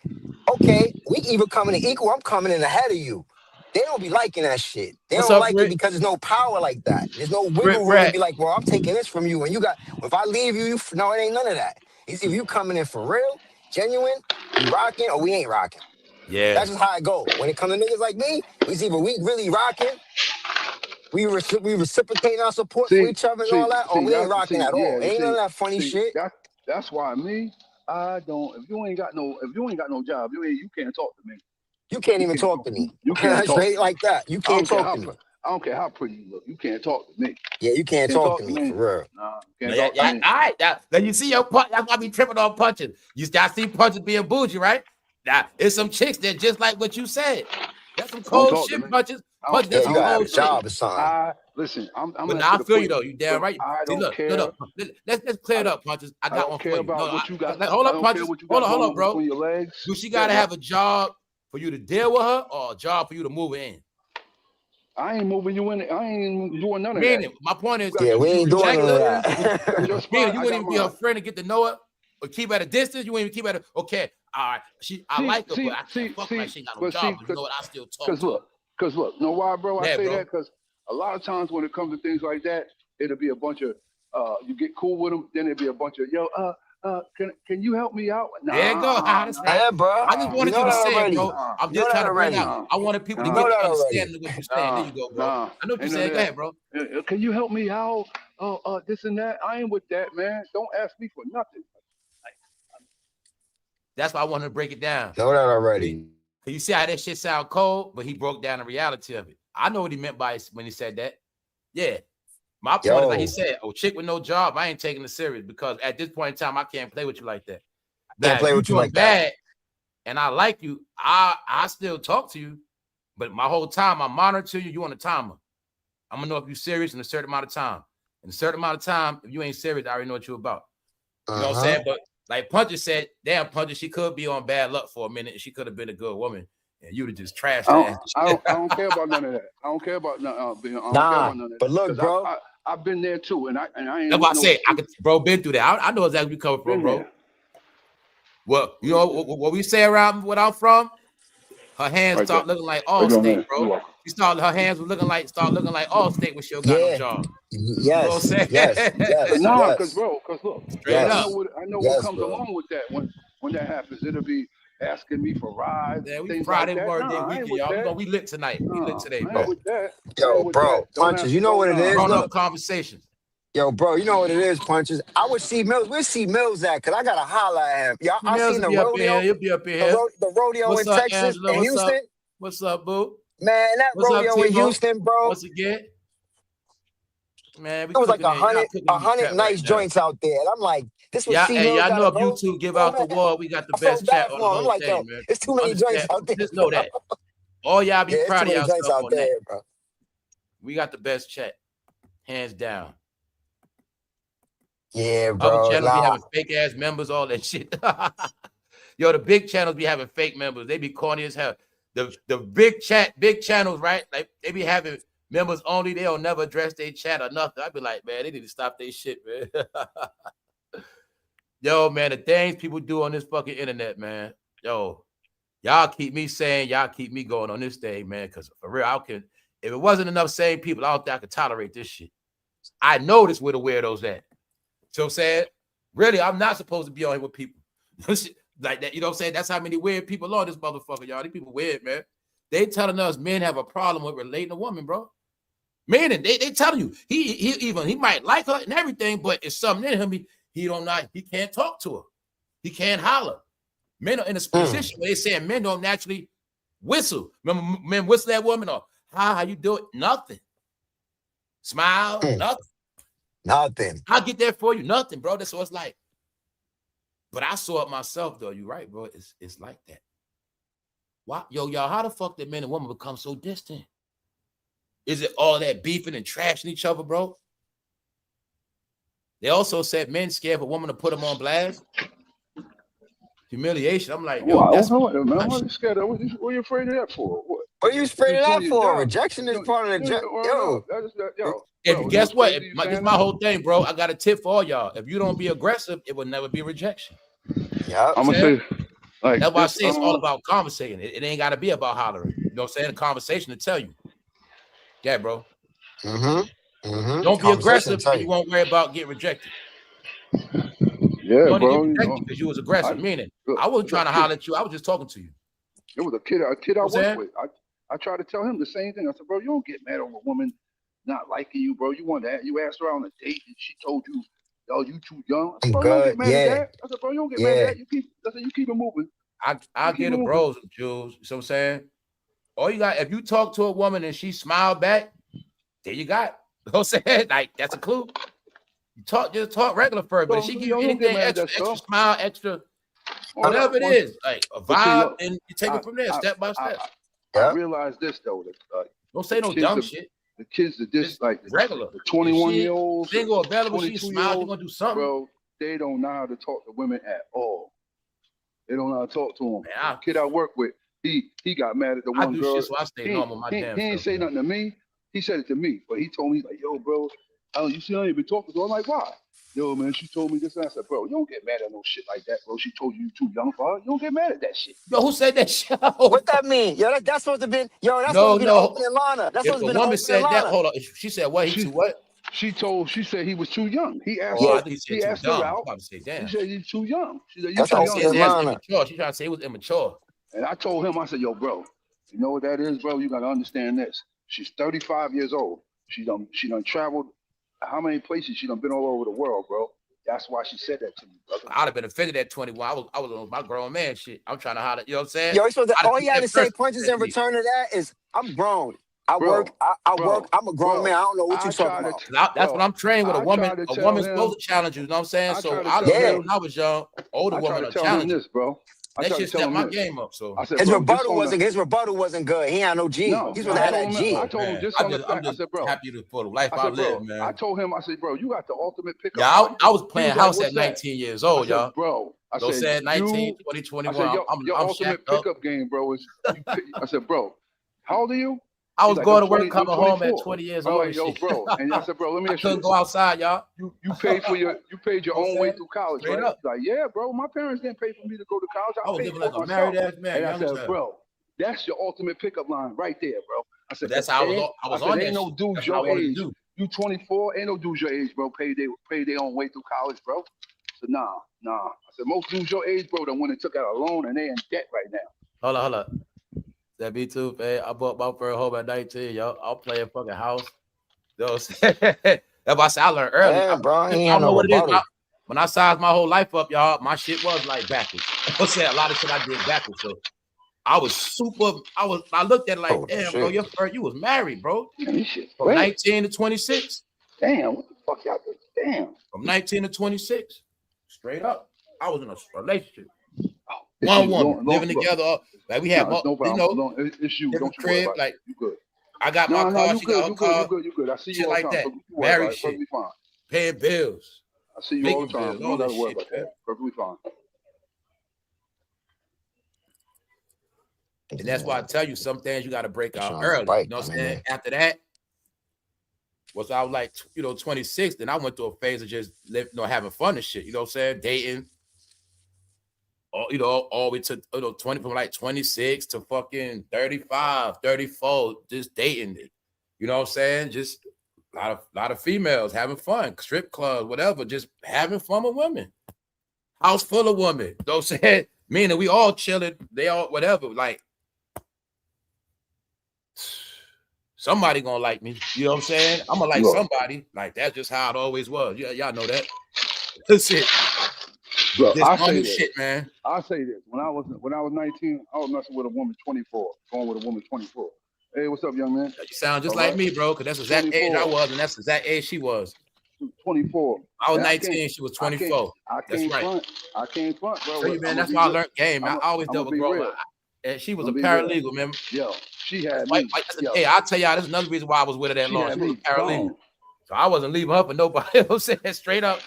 okay, we either coming in equal. I'm coming in ahead of you. They don't be liking that shit. They don't like it because there's no power like that. There's no wiggle room to be like, well, I'm taking this from you, and you got. If I leave you, no, it ain't none of that. It's if you coming in for real, genuine, we rocking or we ain't rocking. Yeah, that's just how it go. When it comes to niggas like me, it's either we really rocking, we reciprocating our support for each other and all that, or we ain't rocking at all. Ain't none of that funny shit. That's why me, I don't. If you ain't got no job, you can't talk to me. You can't even talk to me. You can't talk straight like that. You can't talk to me. I don't care how pretty you look. You can't talk to me. Yeah, you can't talk to me for real. Nah, can't talk to me. All right, now you see your punch. That's why I be tripping on punches. You start see punches being bougie, right? Now it's some chicks that just like what you said. That's some cold shit punches. That's some cold shit. Job or something. Listen, I'm. But now I feel you though. You damn right. I don't care. No. Let's clear it up, punches. I got one for you. What you got. Hold up, punches. Hold up, bro. Your legs. Do she gotta have a job for you to deal with her, or a job for you to move in? I ain't moving you in. I ain't doing none of that. My point is, we ain't doing none of that. You wouldn't even be her friend to get to know her. Or keep at a distance? You ain't even keep at a okay. All right, I like her, but I can't fuck like she ain't got no job. But you know what? I still talk to her. Because look, know why, bro? I say bro. that because a lot of times when it comes to things like that, it'll be a bunch of you get cool with them, then it'll be a bunch of can you help me out? Nah, there you go. Yeah, bro. I just wanted you to say it, bro. I'm just trying to bring out. I wanted people to get the understanding of what you're saying. There you go, bro. I know what you're saying. Go ahead, bro. Can you help me out? This and that. I ain't with that, man. Don't ask me for nothing. That's why I wanted to break it down. Know that already. You see how that shit sound cold, but he broke down the reality of it. I know what he meant by it when he said that. Yeah. My point is like he said, chick with no job, I ain't taking it serious because at this point in time, I can't play with you like that. Can't play with you like that. And I like you. I still talk to you, but my whole time I monitor you. You on a timer. I'm gonna know if you're serious in a certain amount of time. In a certain amount of time, if you ain't serious, I already know what you're about. You know what I'm saying? But like Puncher said, damn Puncher, she could be on bad luck for a minute, and she could have been a good woman, and you'd have just trashed her. I don't care about none of that. I don't care about none of that. But look, bro, I've been there too, and I ain't. That's what I say. Bro, been through that. I know exactly where you coming from, bro. Well, you know what we say around where I'm from. Her hands start looking like Allstate, bro. Her hands were looking like Allstate when she got no job. Yes. You know what I'm saying? Yes. No, because look, yes. I know what comes along with that when that happens. It'll be asking me for rides. Yeah, we Friday birthday weekend, y'all. We lit tonight. We lit today, bro. Yo, bro, Punches, you know what it is? Grown-up conversations. Yo, bro, you know what it is, Punches. I would see Mills. Where's see Mills at? Cause I gotta holler at him. Y'all, I seen the rodeo. He'll be up here. The rodeo in Texas and Houston. What's up, boo? Man, that rodeo in Houston, bro. Once again, man, it was like 100 nice joints out there, and I'm like, this was y'all know if YouTube give out the wall, we got the best chat on the whole thing, man. It's too many joints out there. Just know that. All y'all be proud of yourself on that, bro. We got the best chat, hands down. Yeah, bro. Other channels be having fake ass members, all that shit. Yo, the big channels be having fake members. They be corny as hell. The big channels, right? Like they be having members only. They don't never address their chat or nothing. I'd be like, man, they need to stop their shit, man. Yo, man, the things people do on this fucking internet, man. Yo, y'all keep me saying, y'all keep me going on this thing, man. Because for real, if it wasn't enough sane people, I don't think I could tolerate this shit. I know this where the weirdos at. So saying, really, I'm not supposed to be on here with people like that. You know what I'm saying? That's how many weird people are this motherfucker, y'all. These people weird, man. They telling us men have a problem with relating to women, bro. Meaning they telling you he might like her and everything, but it's something in him. He can't talk to her. He can't holler. Men are in a position where they saying men don't naturally whistle. Remember, men whistle at women or how you do it? Nothing. Smile, nothing. Nothing. I'll get there for you. Nothing, bro. That's what it's like. But I saw it myself, though. You're right, bro. It's like that. Why, y'all, how the fuck did men and women become so distant? Is it all that beefing and trashing each other, bro? They also said men scared for a woman to put them on blast. Humiliation. I'm like, yo, that's what are you scared of? What are you afraid of that for? What are you afraid of that for? Rejection is part of the guess what? This is my whole thing, bro. I got a tip for all y'all. If you don't be aggressive, it will never be rejection. Yeah, I'm gonna say, like, that's why I say it's all about conversating. It ain't got to be about hollering. You know what I'm saying? A conversation to tell you. Yeah, bro. Don't be aggressive, and you won't worry about getting rejected. Yeah, bro. Because you was aggressive. Meaning, I wasn't trying to holler at you. I was just talking to you. It was a kid I worked with. I tried to tell him the same thing. I said, bro, you don't get mad over a woman not liking you, bro. You asked her on a date and she told you, yo, you too young. I said, bro, you don't get mad at that. I said, bro, you don't get mad at that. You keep it moving. I get the bros, Jules. You know what I'm saying? All you got, if you talk to a woman and she smiled back, there you got. You know what I'm saying? Like, that's a clue. You just talk regular first, but if she give you anything extra smile, extra whatever it is, like a vibe, and you take it from there, step by step. I realize this though. Don't say no dumb shit. The kids are just like regular. The 21-year-olds, single, available, she smiles, you're gonna do something. Bro, they don't know how to talk to women at all. They don't know how to talk to them. Man, the kid I work with, he got mad at the one girl. Shit, so I stay normal. He ain't say nothing to me. He said it to me, but he told me, like, yo, bro, Oh, you see, I ain't been talking to her. I'm like, why? Yo, man, she told me this. And I said, bro, you don't get mad at no shit like that, bro. She told you too young for her. You don't get mad at that shit. Yo, who said that shit? What that mean? Yo, that's supposed to be. Yo, that's supposed to be the opening liner. That's If supposed to a be the woman opening said that, liner. hold on. She said what? He too what? She said he was too young. He asked Oh, her. I think he said too dumb. I was about to say, damn. She said he's too young. She said you That's too the young. opening liner. Immature. She trying to say he was immature. And I told him, I said, yo, bro, you know what that is, bro? You gotta understand this. She's 35 years old. She done traveled. How many places? She done been all over the world, bro. That's why she said that to me, brother. I'd have been offended at 21. I was on my grown man shit. I'm trying to holler. You know what I'm saying? Yo, all you had to say punches in return to that is, I'm grown. I work. I'm a grown man. I don't know what you're talking about. That's what I'm trained with. A woman's supposed to challenge you. You know what I'm saying? So I learned when I was young. Older women are challenging this, bro. That shit stepped my game up. So his rebuttal wasn't good. He had no G. He's supposed to have that G. I told him just on the fact. I said, bro, happy for the life I live, man. I told him, I said, bro, you got the ultimate pickup. Yeah, I was playing house at 19 years old, y'all. Bro, I said 19, 20, 21. Your ultimate pickup game, bro, is. I said, bro, how old are you? I was going to work, coming home at 20 years old. Like, yo, bro, and I said, bro, let me ask you. I couldn't go outside, y'all. You paid your own way through college, right? Like, yeah, bro, my parents didn't pay for me to go to college. I was living like a married ass man. And I said, bro, that's your ultimate pickup line right there, bro. I said, that's how I was on that. Ain't no dudes your age. You 24, ain't no dudes your age, bro. Pay their own way through college, bro. So nah. I said most dudes your age, bro, done went and took out a loan and they in debt right now. Hold on. That me too, man. I bought my first home at 19, y'all. I'll play a fucking house. You know what I'm saying? That's why I said I learned early. Yeah, bro. I don't know what it is. When I sized my whole life up, y'all, my shit was like backwards. I said a lot of shit I did backwards. So I looked at it like, damn, bro, you was married, bro. From 19 to 26. Damn, what the fuck y'all doing? Damn. From 19 to 26. Straight up. I was in a relationship. One woman living together. Like we had, no problem. It's you. Different crib. Like you good. I got my car. She got her car. You good. I see you shit all like the time. that. Married shit. Perfectly fine. Paying bills. I see you all the time. Don't gotta worry about that. Perfectly fine. And that's why I tell you some things you got to break out early. You know what I'm saying? After that, once I was like, 26, then I went through a phase of just having fun and shit. You know what I'm saying? Dating. All the way to 20, from like 26 to fucking 35, 34, just dating it. You know what I'm saying? Just a lot of females having fun, strip clubs, whatever, just having fun with women. House full of women. You know what I'm saying? Meaning we all chilling, they all whatever. Like somebody gonna like me. You know what I'm saying? I'm gonna like somebody. Like that's just how it always was. Yeah, y'all know that. That's it. Bro, I say this shit, man. I say this. When I was 19, I was messing with a woman 24, going with a woman 24. Hey, what's up, young man? You sound just like me, bro, because that's the exact age I was, and that's the exact age she was. 24. I was 19, she was 24. That's right. I can't front, bro. You, man, that's why I learned game. I always dealt with girls. And she was a paralegal, man. Yo, she had me. Hey, I'll tell y'all, this is another reason why I was with her that long. She was a paralegal. So I wasn't leaving her for nobody. You know what I'm saying? Straight up.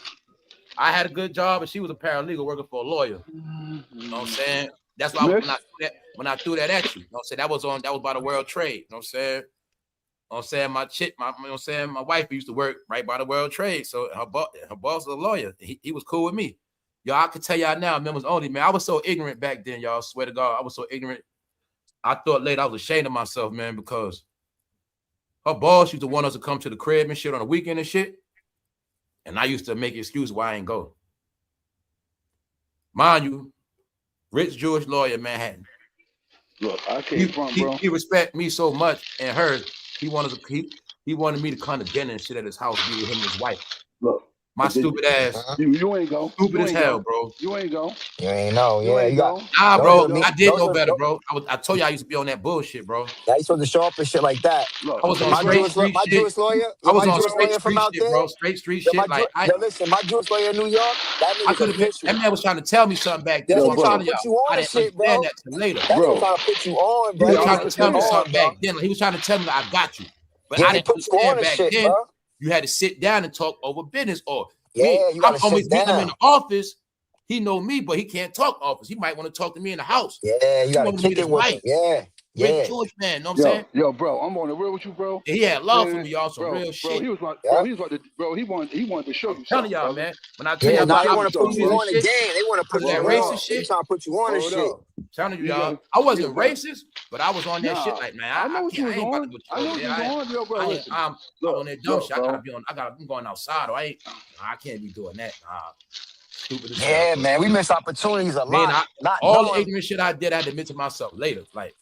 I had a good job, and she was a paralegal working for a lawyer. You know what I'm saying? That's why when I threw that at you, you know what I'm saying? That was by the World Trade. You know what I'm saying? My wife used to work right by the World Trade. So her boss was a lawyer. He was cool with me. Y'all, I can tell y'all now, members only, man. I was so ignorant back then, y'all. Swear to God, I was so ignorant. I thought later I was ashamed of myself, man, because her boss used to want us to come to the crib and shit on the weekend and shit. And I used to make excuses why I ain't go. Mind you, rich Jewish lawyer, Manhattan. Look, I can't front, bro. He respect me so much, and her, he wanted me to come to dinner and shit at his house, be with him and his wife. Look, my stupid ass. You ain't go. Stupid as hell, bro. You ain't go. You ain't know. Yeah, you got. Nah, bro. I did know better, bro. I told you I used to be on that bullshit, bro. Yeah, you supposed to show up and shit like that. Look, I was on straight street shit. Jewish lawyer. I was on straight street shit, bro. Straight street shit. Listen, my Jewish lawyer in New York. That man was trying to tell me something back then. He was trying to put you on I didn't shit, bro. understand that till later. That was trying to put you on, bro. He was trying to tell me something back then. He was trying to tell me I got you, but I didn't understand back then. You had to sit down and talk over business, or I'm always meeting him in the office. He know me, but he can't talk office. He might want to talk to me in the house. Yeah, you got to kick it with him. Yeah. Great Yeah. Jewish man, you know what I'm saying? Yo, bro, I'm on the real with you, bro. And he had love for Man, me, y'all, some real bro, shit. he was about, Yeah. he wanted to show I'm you telling something, y'all, brother. man. When I tell Yeah, y'all now about they want to put something, you opportunities and bro. on the shit, game. They want to because put of you that Word on. racist up. They shit, trying to put you on the Word shit. up. telling you, You y'all, got, I wasn't yo, bro. racist, but I was on that shit Nah, like, man, I I know what you can't, I was ain't about to on. go to I know over what you there. was on. Yo, bro, I ain't, listen. I'm on that dumb Look, shit. bro. I'm going outside, or I can't be doing that. Stupid as hell. Yeah, man. We miss opportunities a Man, lot. Not all the knowing. ignorant shit I did, I had to admit to myself later. Like,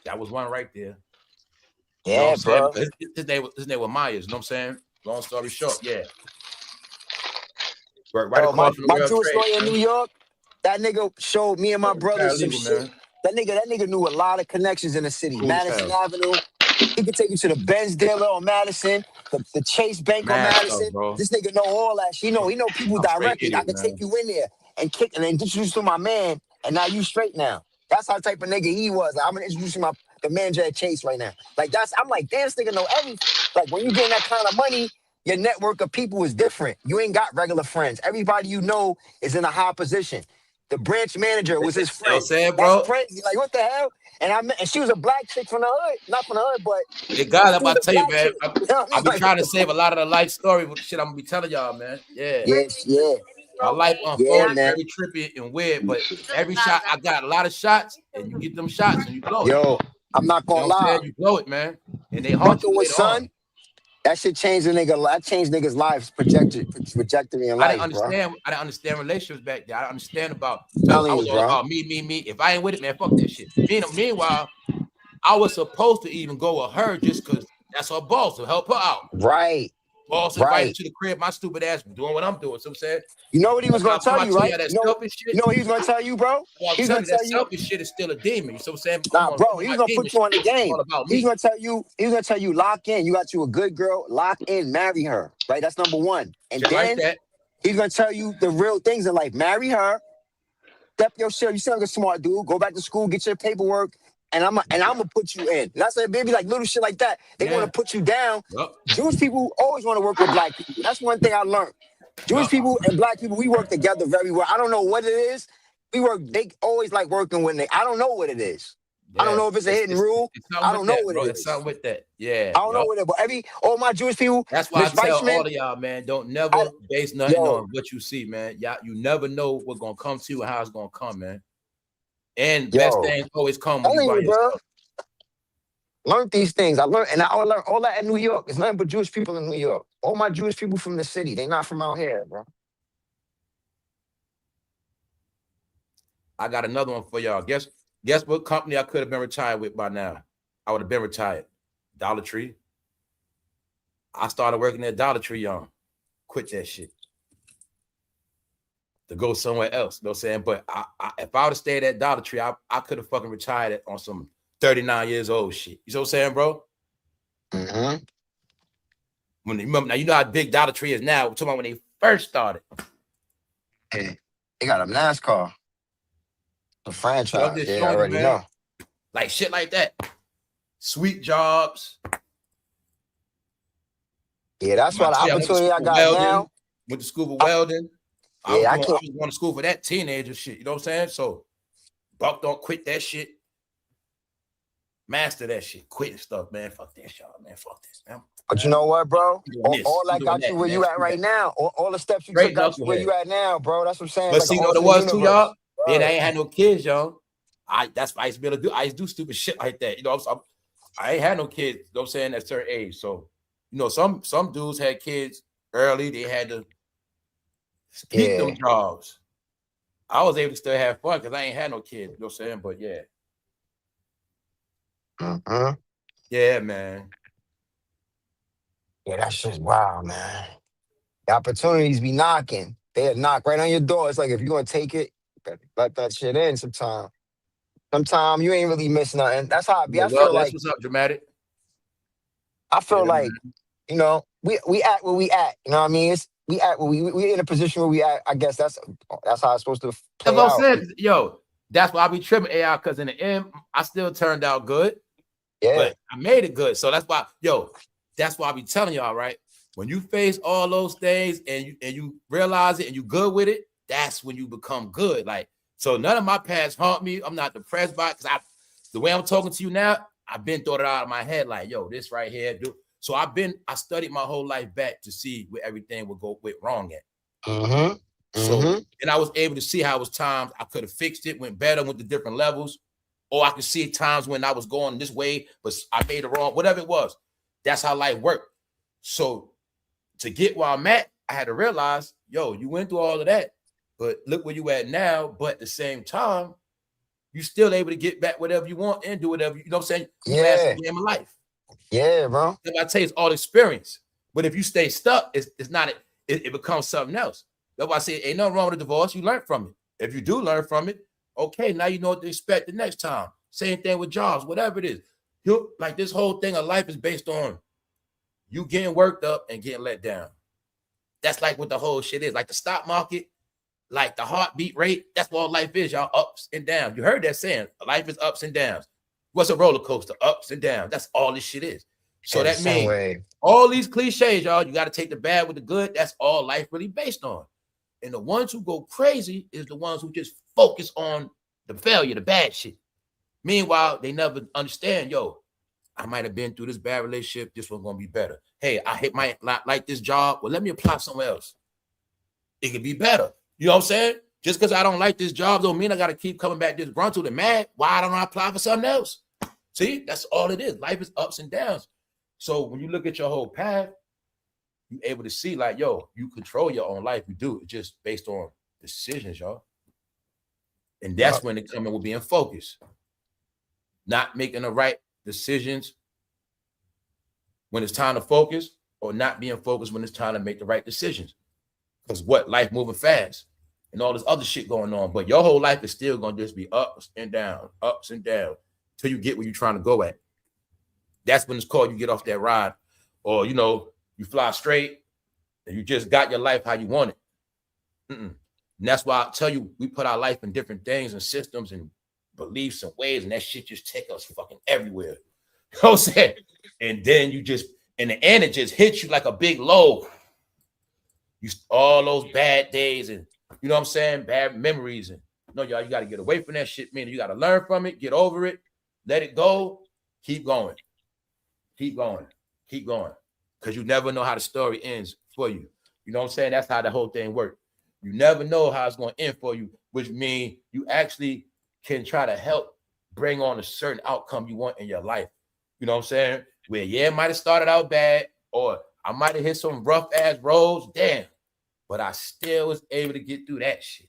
that was one right there. You know what Yeah, I'm saying? bro. His name was Myers, you know what I'm saying? Long story short, yeah. Right Bro, across from the my World Jewish Trade, lawyer in man. New York, that nigga showed me and my brothers some Paralegal, shit. man. That nigga knew a lot of connections in the city. Cool as Madison hell. Avenue. He could take you to the Benz dealer on Madison, the Chase Bank on Mad stuff, Madison. bro. This nigga know all that shit. He know people I'm straight directly. I idiot, could take man. you in there and kick and introduce you to my man, and now you straight now. That's how type of nigga he was. Like, I'm gonna introduce you to the manager at Chase right now. Like I'm like, damn, this nigga know everything. Like when you getting that kind of money, your network of people is different. You ain't got regular friends. Everybody you know is in a high position. The branch manager was his You know what I'm friend. saying, That's bro? crazy. Like what the hell? And she was a black chick from the hood, not from the hood, but It got she up, I was a tell you, black man. chick. You know what I I mean? be Like what trying to the fuck? save a lot of the life story with the shit I'm gonna be telling y'all, man. Yeah. Yeah. My life Yeah, unfolded man. very trippy and weird, but every shot I got a lot of shots, and you get them shots and you blow it. Yo, I'm not You know gonna what I'm lie. saying? You blow it, man. And they haunt Fucking you with later on. son, that shit changed that changed niggas' lives, trajectory in life, bro. I didn't understand relationships back then. I didn't understand about I Telling was you, all bro. about me. If I ain't with it, man, fuck that shit. Meanwhile, I was supposed to even go with her just because that's her boss to help her out. Right. Boss invited to the crib, my stupid ass doing what I'm doing. So I'm saying, You know what he was gonna tell you, right? that You know, selfish shit. you know what he was gonna tell you, bro? Well, I'm He was gonna telling you, that tell you, selfish shit is still a demon. You see what I'm saying? nah, bro, Some he of was my gonna demon put you on the shit is game. all about He was me. gonna tell you, lock in. You got you a good girl, lock in, marry her. Right? That's number one. And Shit like then that. he's gonna tell you the real things in life. Marry her, step your shit. You sound like a smart dude. Go back to school, get your paperwork, and I'm gonna put you in. And that's maybe like little shit like that. They want Yeah. to put you down. Yep. Jewish people always want to work with black people. That's one thing I learned. Jewish Yep. people and black people, we work together very well. I don't know what it is. They always like working when I don't know what it is. I don't Yeah. know if it's a hidden rule. It's something I with don't know that, what bro. it It's is. something with that. Yeah. I don't know what it is. But all my Jewish people, That's why I Miss tell Weissman, all of y'all, man, don't never base nothing yo, on what you see, man. Y'all, you never know what's gonna come to you and how it's gonna come, man. And best yo, things always come when you telling by you, bro. yourself. Learned these things. I learned all that in New York. It's nothing but Jewish people in New York. All my Jewish people from the city. They not from out here, bro. I got another one for y'all. Guess what company I could have been retired with by now? I would have been retired. Dollar Tree. I started working at Dollar Tree young. Quit that shit. To go somewhere else. You know what I'm saying? But if I would have stayed at Dollar Tree, I could have fucking retired on some 39 years old shit. You know what I'm saying, bro? Mm-hmm. Now you know how big Dollar Tree is now. We're talking about when they first started. Hey, they got a NASCAR. The I'm franchise. just Yeah, I showing you, already man. know. Like shit like that. Sweet jobs. Yeah, that's why the I went to opportunity school I for got welding. now. Went to school for welding. I Yeah, was going to school for that teenager shit. You know what I'm saying? So Buck don't quit that shit. Master that shit. Quit stuff, man. Fuck that shit, man. Fuck this, man. But you know what, bro? All that doing got you where you at right now. All the steps you Straight took got you where knucklehead. you at now, bro. That's what I'm saying. But Like see, you know what it alternate was too, universe. y'all? Then I ain't had no kids, y'all. That's what I used to be able to do. I used to do stupid shit like that. You know, I ain't had no kids, you know what I'm saying, at a certain age. So, you know, some dudes had kids early. They had to keep them jobs. I was able to still have fun because I ain't had no kids, you know what I'm saying? But yeah. Mm-hmm. Yeah, man. Yeah, that's just wow, man. The opportunities be knocking. They'll knock right on your door. It's like if you're gonna take it, let that shit in sometime. Sometime you ain't really miss nothing. That's how it be. Yeah, I well, feel that's like what's up, Dramatic. you know, we act where we at. You know what I mean? We act where we in a position where we at. I guess that's how it's supposed to play That's what out. I'm saying. Yo, that's why I be tripping AI, because in the end, I still turned out good. Yeah. But I made it good. So that's why, that's why I be telling y'all, right? When you face all those things and you realize it and you good with it, that's when you become good. Like, so none of my past haunt me. I'm not depressed by it because the way I'm talking to you now, I've been thought it out of my head, like, yo, this right here, dude. So I studied my whole life back to see where everything would go with wrong at. So and I was able to see how it was times I could have fixed it, went better, went to different levels, or I could see times when I was going this way, but I made it wrong, whatever it was. That's how life worked. So to get where I'm at, I had to realize, yo, you went through all of that, but look where you at now. But at the same time, you still able to get back whatever you want and do whatever, you know what I'm saying? You last game of life. Yeah, bro. I tell you, it's all experience. But if you stay stuck, it's not, it becomes something else. That's why I say ain't nothing wrong with a divorce. You learn from it. If you do learn from it, okay, now you know what to expect the next time. Same thing with jobs, whatever it is. Like this whole thing of life is based on you getting worked up and getting let down. That's like what the whole shit is. Like the stock market, like the heartbeat rate, that's what all life is, y'all. Ups and downs. You heard that saying. Life is ups and downs. What's a roller coaster? Ups and downs. That's all this shit is. So that means all these cliches, y'all, you got to take the bad with the good. That's all life really based on. And the ones who go crazy is the ones who just focus on the failure, the bad shit. Meanwhile, they never understand, yo, I might have been through this bad relationship. This one's going to be better. Hey, I might not like this job. Well, let me apply somewhere else. It could be better. You know what I'm saying? Just because I don't like this job don't mean I got to keep coming back disgruntled and mad. Why don't I apply for something else? See, that's all it is. Life is ups and downs. So when you look at your whole path, you're able to see like, yo, you control your own life. You do. It's just based on decisions, y'all. And that's when it comes in with being focused. Not making the right decisions when it's time to focus, or not being focused when it's time to make the right decisions. Because what? Life moving fast and all this other shit going on. But your whole life is still going to just be ups and down till you get where you're trying to go at. That's when it's called you get off that ride, or, you know, you fly straight and you just got your life how you want it. And that's why I tell you, we put our life in different things and systems and beliefs and ways, and that shit just take us fucking everywhere. You know what I'm saying? And then you just, in the end, it just hits you like a big load. You all those bad days and, you know what I'm saying, bad memories. And no, y'all, you got to get away from that shit, man. You got to learn from it, get over it, let it go, keep going. Keep going. Keep going. Because you never know how the story ends for you. You know what I'm saying? That's how the whole thing works. You never know how it's going to end for you, which means you actually can try to help bring on a certain outcome you want in your life. You know what I'm saying? Where, yeah, it might have started out bad, or I might have hit some rough ass roads, damn, but I still was able to get through that shit.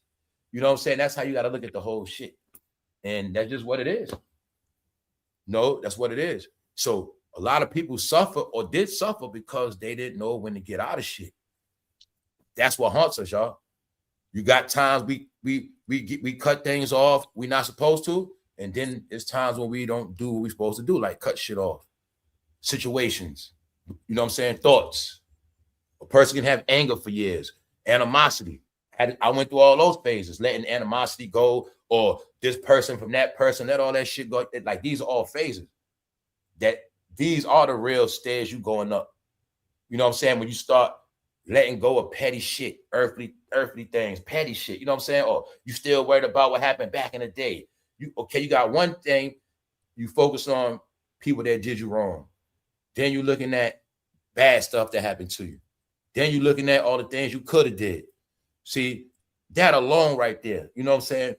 You know what I'm saying? That's how you got to look at the whole shit. And that's just what it is. No, that's what it is. So a lot of people suffer or did suffer because they didn't know when to get out of shit. That's what haunts us, y'all. You got times we cut things off we're not supposed to, and then there's times when we don't do what we're supposed to do, like cut shit off. Situations, you know what I'm saying? Thoughts. A person can have anger for years, animosity. I went through all those phases, letting animosity go, or this person from that person, let all that shit go. Like, these are all phases. That these are the real stairs you going up. You know what I'm saying? When you start letting go of petty shit, earthly things, petty shit, you know what I'm saying? Or you still worried about what happened back in the day. You got one thing, you focus on people that did you wrong. Then you're looking at bad stuff that happened to you. Then you're looking at all the things you could have did. See, that alone right there, you know what I'm saying?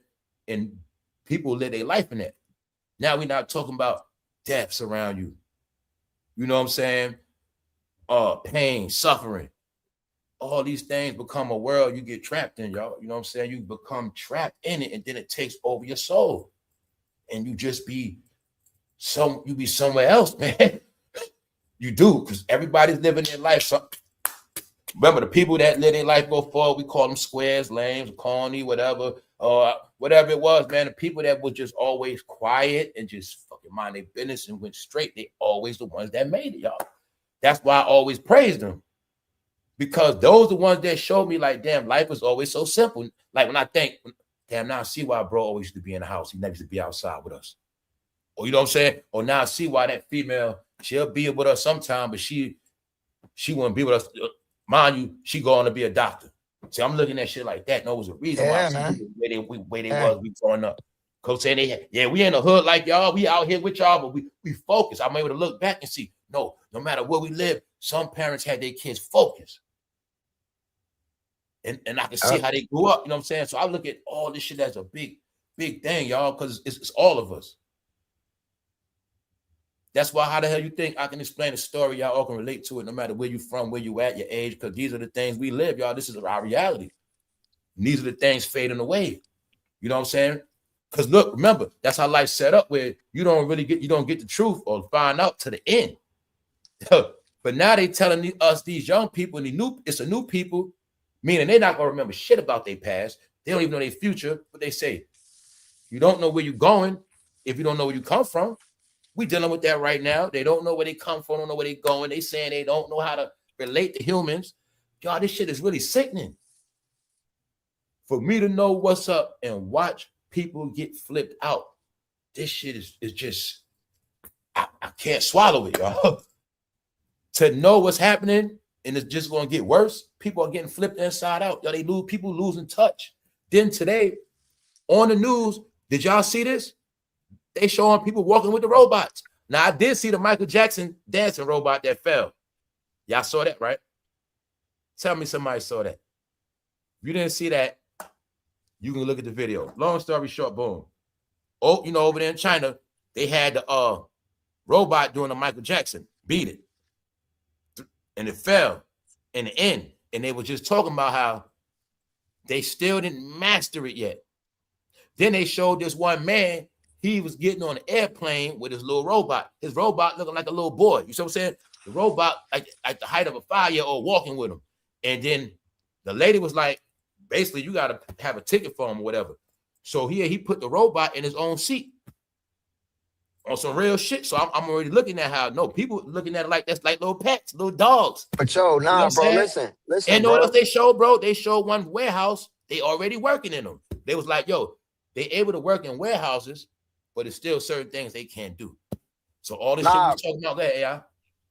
And people live their life in that. Now we're not talking about deaths around you. You know what I'm saying? Pain, suffering. All these things become a world you get trapped in, y'all. You know what I'm saying? You become trapped in it, and then it takes over your soul. And you just be somewhere else, man. You do, because everybody's living their life. Remember, the people that live their life go forward, we call them squares, lames, corny, whatever it was, man. The people that were just always quiet and just fucking mind their business and went straight, they always the ones that made it, y'all. That's why I always praise them. Because those are the ones that showed me, like, damn, life was always so simple. Like, when I think, damn, now I see why bro always used to be in the house. He never used to be outside with us. Or, you know what I'm saying? Or now I see why that female, she'll be with us sometime, but she wouldn't be with us. Mind you, she going to be a doctor. See, I'm looking at shit like that. No, it was a reason why man. where they was we growing up. Coach saying we in the hood like y'all, we out here with y'all, but we focus. I'm able to look back and see, no matter where we live, some parents had their kids focused. And I can see how they grew up, you know what I'm saying? So I look at all this shit as a big thing, y'all, because it's all of us. That's why how the hell you think I can explain a story, y'all all can relate to it no matter where you from, where you at, your age, because these are the things we live, y'all. This is our reality. And these are the things fading away. You know what I'm saying? Because look, remember, that's how life's set up where you don't get the truth or find out to the end. But now they telling us, these young people, it's a new people, meaning they're not gonna remember shit about their past. They don't even know their future, but they say, you don't know where you're going if you don't know where you come from. We dealing with that right now. They don't know where they come from, don't know where they're going. They saying they don't know how to relate to humans. Y'all, this shit is really sickening. For me to know what's up and watch people get flipped out, this shit is just, I can't swallow it, y'all. To know what's happening and it's just gonna get worse. People are getting flipped inside out. Y'all, people losing touch. Then today on the news, did y'all see this? They showing people walking with the robots. Now I did see the Michael Jackson dancing robot that fell. Y'all saw that, right? Tell me somebody saw that. If you didn't see that, you can look at the video. Long story short, boom. Oh, over there in China, they had the robot doing the Michael Jackson. Beat it. And it fell in the end. And they were just talking about how they still didn't master it yet. Then they showed this one man, he was getting on an airplane with his little robot. His robot looking like a little boy. You see what I'm saying? The robot, like the height of a 5-year-old walking with him. And then the lady was like, basically, you got to have a ticket for him or whatever. So he put the robot in his own seat on some real shit. So I'm already looking at how, no, people looking at it like that's like little pets, little dogs. But yo, nah, bro, listen. And know what else they showed, bro? They showed one warehouse. They already working in them. They was like, yo, they able to work in warehouses, but it's still certain things they can't do. So all this shit we talking about there, AI.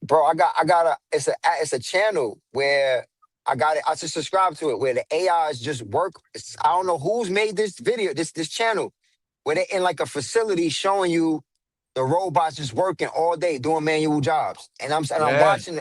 Bro, I got it's a channel where I just subscribe to it, where the AIs just work. I don't know who's made this video, this channel, where they're in like a facility showing you the robots just working all day doing manual jobs. And I'm watching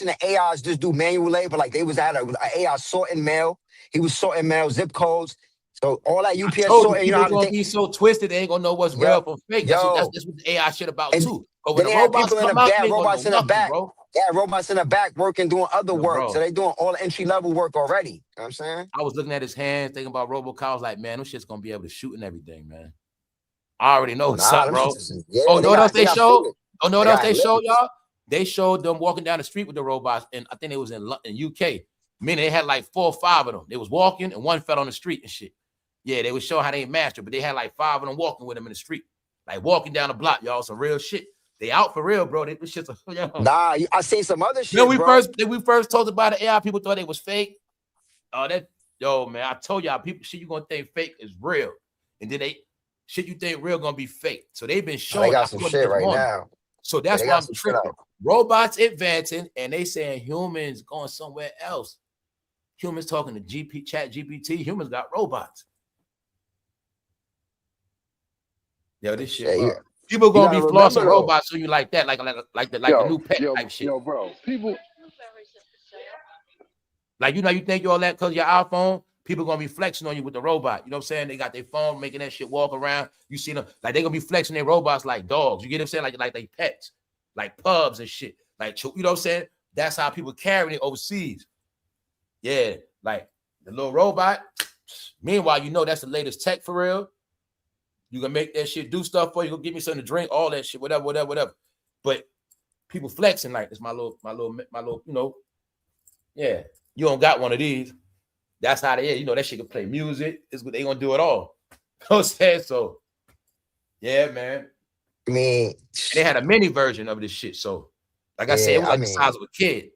the AIs just do manual labor. Like they was at an AI sorting mail. He was sorting mail, zip codes. So all that UPS sorting, you know how to think. Be so twisted, they ain't gonna know what's real from fake. That's what the AI shit about too. But when they the robots people in come the out, robots in the back, bro. Yeah, robots in the back working, doing other work. Bro. So they doing all the entry level work already. You know what I'm saying? I was looking at his hands, thinking about RoboCop. I was like, man, those shit's gonna be able to shoot and everything, man. I already know what's up, bro. Know what else they showed? Know what else they showed, y'all? They showed them walking down the street with the robots, and I think it was in UK. Meaning they had like 4 or 5 of them. They was walking, and one fell on the street and shit. Yeah, they would show how they mastered, but they had like 5 of them walking with them in the street, like walking down the block, y'all. Some real shit. They out for real, bro. This shit's Nah, I seen some other shit. We first talked about the AI. People thought it was fake. Man, I told y'all, people shit you gonna think fake is real, and then shit you think real gonna be fake. So they've been showing. They got some shit right now. So that's why I'm tripping. Robots advancing, and they saying humans going somewhere else. Humans talking to Chat GPT. Humans got robots. Yo, this shit. Yeah, people gonna be flossing robots so you like that, like the new pet type shit. Yo, bro, people. Like you think you all that because your iPhone. People gonna be flexing on you with the robot. You know what I'm saying? They got their phone making that shit walk around. You see them like they gonna be flexing their robots like dogs. You get what I'm saying? Like they pets, like pubs and shit. Like you know what I'm saying? That's how people carry it overseas. Yeah, like the little robot. Meanwhile, that's the latest tech for real. You can make that shit do stuff for you. Go give me something to drink, all that shit, whatever. But people flexing like it's my little, yeah. You don't got one of these. That's how they is. That shit can play music. It's what they gonna do it all. You know what I'm saying? So, yeah, man. I mean, they had a mini version of this shit. So, like I said, it was like the size of a kid.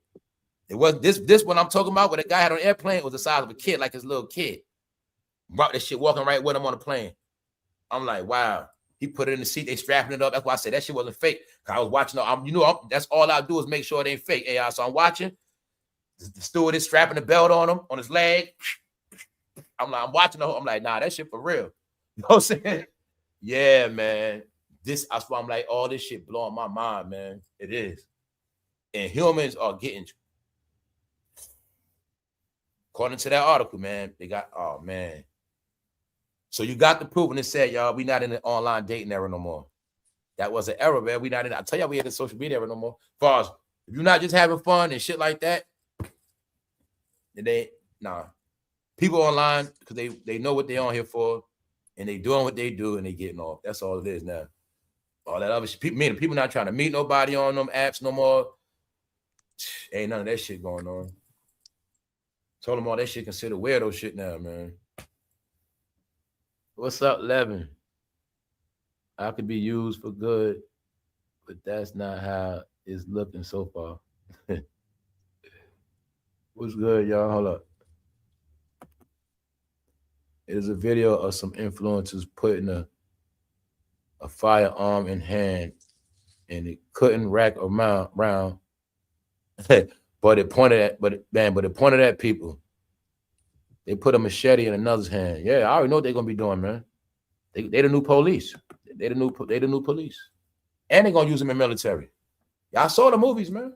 It was this one I'm talking about. Where the guy had on an airplane was the size of a kid, like his little kid. Brought this shit walking right with him on the plane. I'm like, wow. He put it in the seat. They strapping it up. That's why I said that shit wasn't fake. I was watching. That's all I do is make sure it ain't fake. AI. So I'm watching. The steward is strapping the belt on him on his leg. I'm watching the whole. I'm like, nah, that shit for real. You know what I'm saying? Yeah, man. That's why I'm like, all this shit blowing my mind, man. It is. And humans are getting, according to that article, man, they got, oh man. So you got the proof, and it said, y'all, we not in the online dating era no more. That was an era, man. We not in, I tell y'all, we in the social media era no more. As far as if you're not just having fun and shit like that, then people online, because they know what they on here for, and they doing what they do, and they getting off. That's all it is now. All that other shit, people not trying to meet nobody on them apps no more. Ain't none of that shit going on. Told them all that shit considered weirdo shit now, man. What's up, Levin? I could be used for good, but that's not how it's looking so far. What's good, y'all? Hold up. There's a video of some influencers putting a firearm in hand, and it couldn't rack around, but it pointed at people. They put a machete in another's hand. Yeah, I already know what they're gonna be doing, man. They the new police. They the new police, and they're gonna use them in military. Y'all saw the movies, man.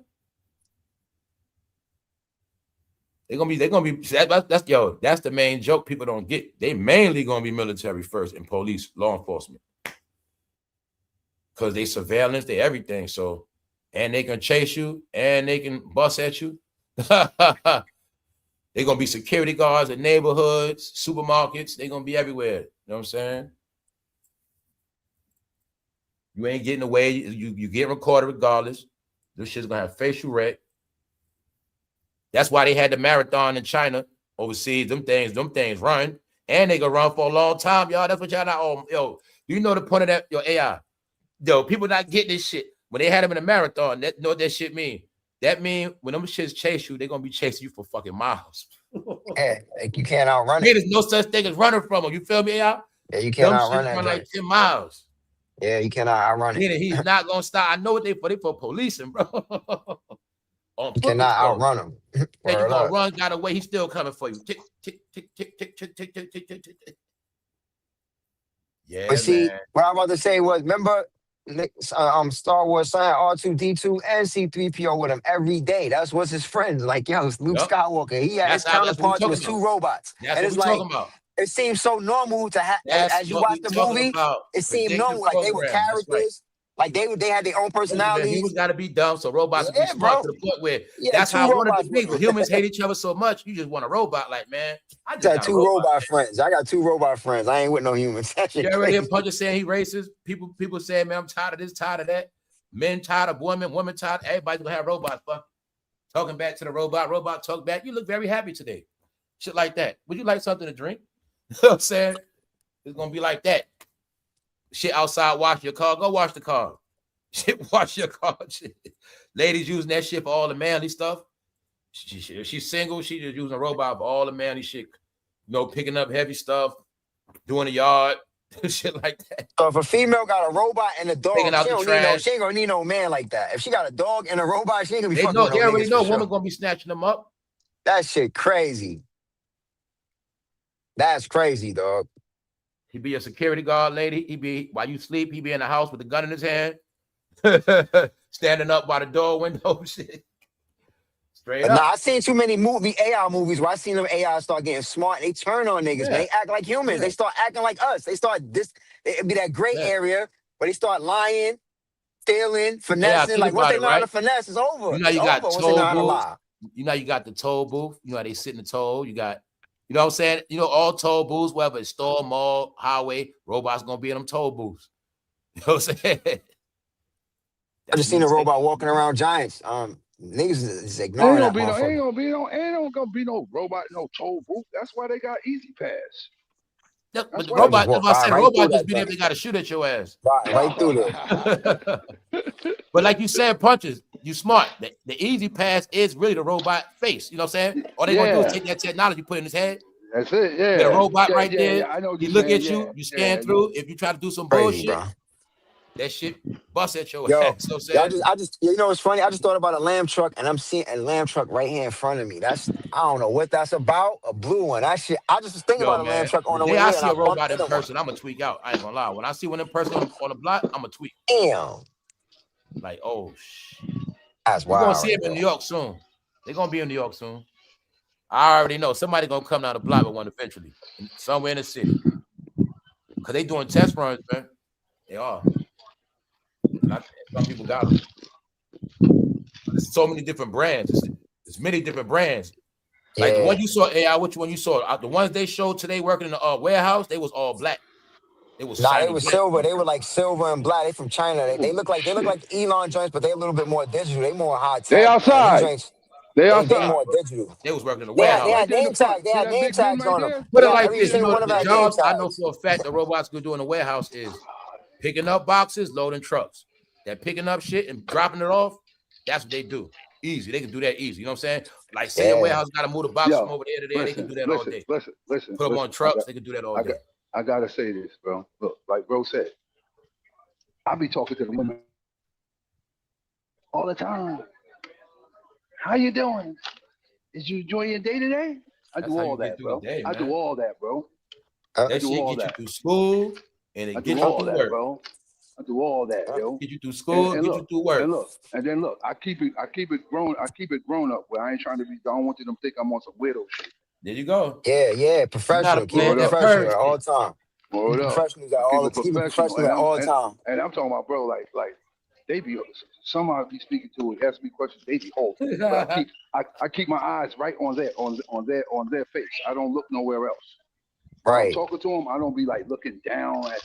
They're gonna be. That's the main joke people don't get. They mainly gonna be military first and police, law enforcement, because they surveillance, they everything. So, and they can chase you, and they can bust at you. They're gonna be security guards in neighborhoods, supermarkets. They're gonna be everywhere. You know what I'm saying? You ain't getting away. You get recorded regardless. This shit's gonna have facial rec. That's why they had the marathon in China overseas. Them things run, and they gonna run for a long time, y'all. That's what y'all not. Oh, yo, you know the point of that? Your AI, yo, people not getting this shit when they had them in a marathon. That know what that shit mean? That mean when them shits chase you, they're gonna be chasing you for fucking miles. Yeah, like you can't outrun Hey, it. there's no such thing as running from them. You feel me, y'all? Yeah, you can't Them outrun shits that run joint. like 10 miles. Yeah, you cannot outrun it. Meaning he's not gonna stop. I know what they for policing, bro. On You foot cannot patrol. outrun them. Hey, you gonna run, got away. He's still coming for you. Tick, tick, tick, tick, tick, tick, tick, tick, tick, tick, tick. Yeah, But see, man. what I'm about to say was, remember, Star Wars signed R2D2 and C3PO with him every day. That's what's his friends. Like, yo, Luke Yup. Skywalker. He had his That's what we counterparts talking was two about. robots. That's And what it's we like, talking about. it seems so normal to have, That's as you what watch we the talking movie, about. it seemed Predictive normal. Like they were program. That's right. characters. Like they had their own personalities. Humans got to be dumb, so robots will be Yeah, smart bro. to the point where Yeah, that's two how I wanted robots to be. with But him. humans hate each other so much, you just want a robot. Like, man, I just Got got a two robot. robot friends. I got two robot friends. I ain't with no humans. That shit You already hear crazy. Puncher saying he racist? People saying, man, I'm tired of this, tired of that. Men tired of women tired. Everybody's gonna have robots, fuck. Talking back to the robot talk back. You look very happy today. Shit like that. Would you like something to drink? You know what I'm saying? It's gonna be like that. Shit outside, wash your car. Go wash the car. Shit, wash your car. Shit. Ladies using that shit for all the manly stuff. She's single. She just using a robot for all the manly shit. You know, picking up heavy stuff, doing the yard, shit like that. So if a female got a robot and a dog, Taking out she the don't need trash. she ain't gonna need no man like that. If she got a dog and a robot, she ain't gonna be They fucking know. with They no already niggas know. for sure. Woman gonna be snatching them up. That shit crazy. That's crazy, dog. He be a security guard, lady. He be while you sleep. He be in the house with a gun in his hand, standing up by the door window. Shit, straight But up. nah, I seen too many AI movies where I seen them AI start getting smart. They turn on niggas, man. They act like humans. Yeah. They start acting like us. They start It'd be that gray area where they start lying, stealing, finessing. think Like once about they it, learn how right? to finesse, it's over. You know, It's you got over once they learn how to toll booths. lie. You know, you got the toll booth. You know how they sit in the toll. You got, you know what I'm saying? You know, all toll booths, whether it's store, mall, highway, robots gonna be in them toll booths. You know what I'm saying? I just seen a robot walking around Giants. Niggas is Ain't ignoring gonna that be no, motherfucker. ain't gonna be no robot, no toll booth. That's why they got Easy Pass. But the They'll just robot, walk that's what I said, right through robot just that be there if joint. they gotta shoot at your ass. Right through there. But like you said, Punches, you smart. The Easy Pass is really the robot face. You know what I'm saying? All they gonna do is take that technology, put it in his head. That's it. Yeah. Get a robot right there. Yeah, I know what he you're look saying. at you. You scan through. If you try to do some Crazy, bullshit, bro. that shit bust at your Yo, ass. So y'all saying, you know what's funny? I just thought about a lamb truck, and I'm seeing a lamb truck right here in front of me. I don't know what that's about. A blue one. That shit. I just was thinking yo, about a lamb man, truck on the the day way I here, and see I a bumped robot in into one. person, I'm gonna tweak out. I ain't gonna lie. When I see one in person on the block, I'm gonna tweak. Damn, Like, oh shit. that's We're gonna wild see right him in there. New York soon. They're gonna be in New York soon. I already know somebody gonna come down the block with one eventually, somewhere in the city. Cause they doing test runs, man. They are. And some people got them. There's so many different brands. There's many different brands. Like the one Yeah. you saw, AI, which one you saw? The ones they showed today working in the warehouse, they was all black. They was Nah, they shiny was black. silver. They were like silver and black. They from China. They look like Elon joints, but they a little bit more digital. They more high They tech, man. These outside. joints, They they outside, more bro. digital. They was working in the They Right, had warehouse. right there in the name front. tags. They See had that name big bin tags right on them. there? Put They it got like every this, single one of the our name jobs I know tags. for a fact the robots could do in the warehouse is picking up boxes, loading trucks. That picking up shit and dropping it off, that's what they do. Easy. They can do that easy. You know what I'm saying? Like say a Yeah. warehouse got to move the boxes from Yo, over there to there. They can do that all day. listen. Put them on trucks. They can do that all day. I gotta say this, bro. Look, like bro said, I be talking to the women all the time. How you doing? Did you enjoy your day today? I That's do how all you get that, through the bro. day, I do man. all that, bro. Uh, I That do shit all get you that. through school and I it do get you all through that, work. bro. I do all that, yo. Get you through school, And get you through work. and then look. I keep it grown. I keep it grown up. Where I ain't trying to be. I don't want them to think I'm on some weirdo shit. There you go. yeah, You gotta professional. Keep play it Word that up, professional purge at shit. all time. word up. Keep it Keep it professional. professional at all time. And I'm talking about, bro. Like they be some I be speaking to and ask me questions. They be old. But I keep my eyes right on their face. I don't look nowhere else. While I'm Right. talking to them, I don't be like looking down at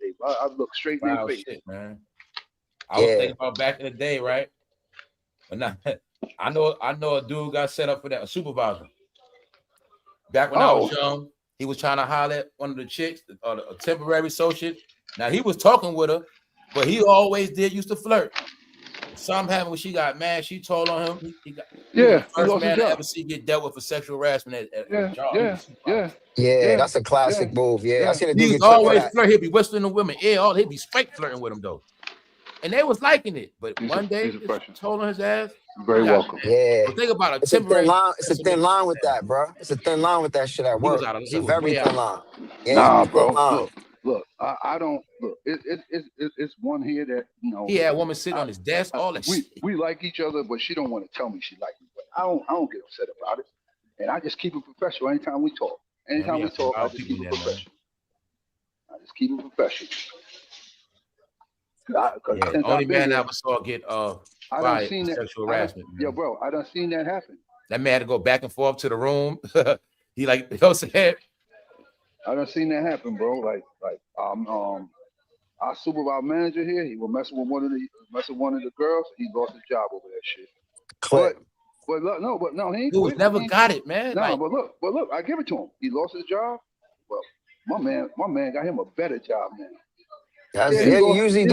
they. I look straight in their Wow, face. shit, man. I was Yeah. thinking about back in the day, right? But now I know a dude got set up for that, a supervisor. Back when I was young, he was trying to holler at one of the chicks, a temporary associate. Now he was talking with her, but he always used to flirt. Something happened when she got mad. She told on him. He was the He first lost his man to job. ever see get dealt with for sexual harassment at a job. He was a supervisor. Yeah, that's a classic move. Yeah, I seen a He dude was get clipped for always that. flirt. He'd be whispering to women. Yeah, he'd be straight flirting with them though. And they was liking it. But one day, just told on his ass. Very welcome. Yeah. So think about a It's a thin temporary. line. It's a thin line with that, bro. It's a thin line with that shit at He was work. out of. It's He a was very way thin out. line. Yeah, Nah, it's a thin bro. line. Look. I don't look. It's one here that He had a woman sitting on his desk. All that shit. We like each other, but she don't want to tell me she like me. But I don't get upset about it, and I just keep it professional. Anytime we talk, I just keep it professional. I just keep it professional. The only man I ever saw get I done fired seen for that. sexual harassment. Yo, bro, I done seen that happen. That man had to go back and forth to the room. He like, you know what I'm saying? I done seen that happen, bro. Like our supervisor manager here, he was messing with one of the girls. He lost his job over that shit. Clip. But no, he ain't Dude quit. never got it, man. No, Like, but look, I give it to him. He lost his job. Well, my man got him a better job now. You usually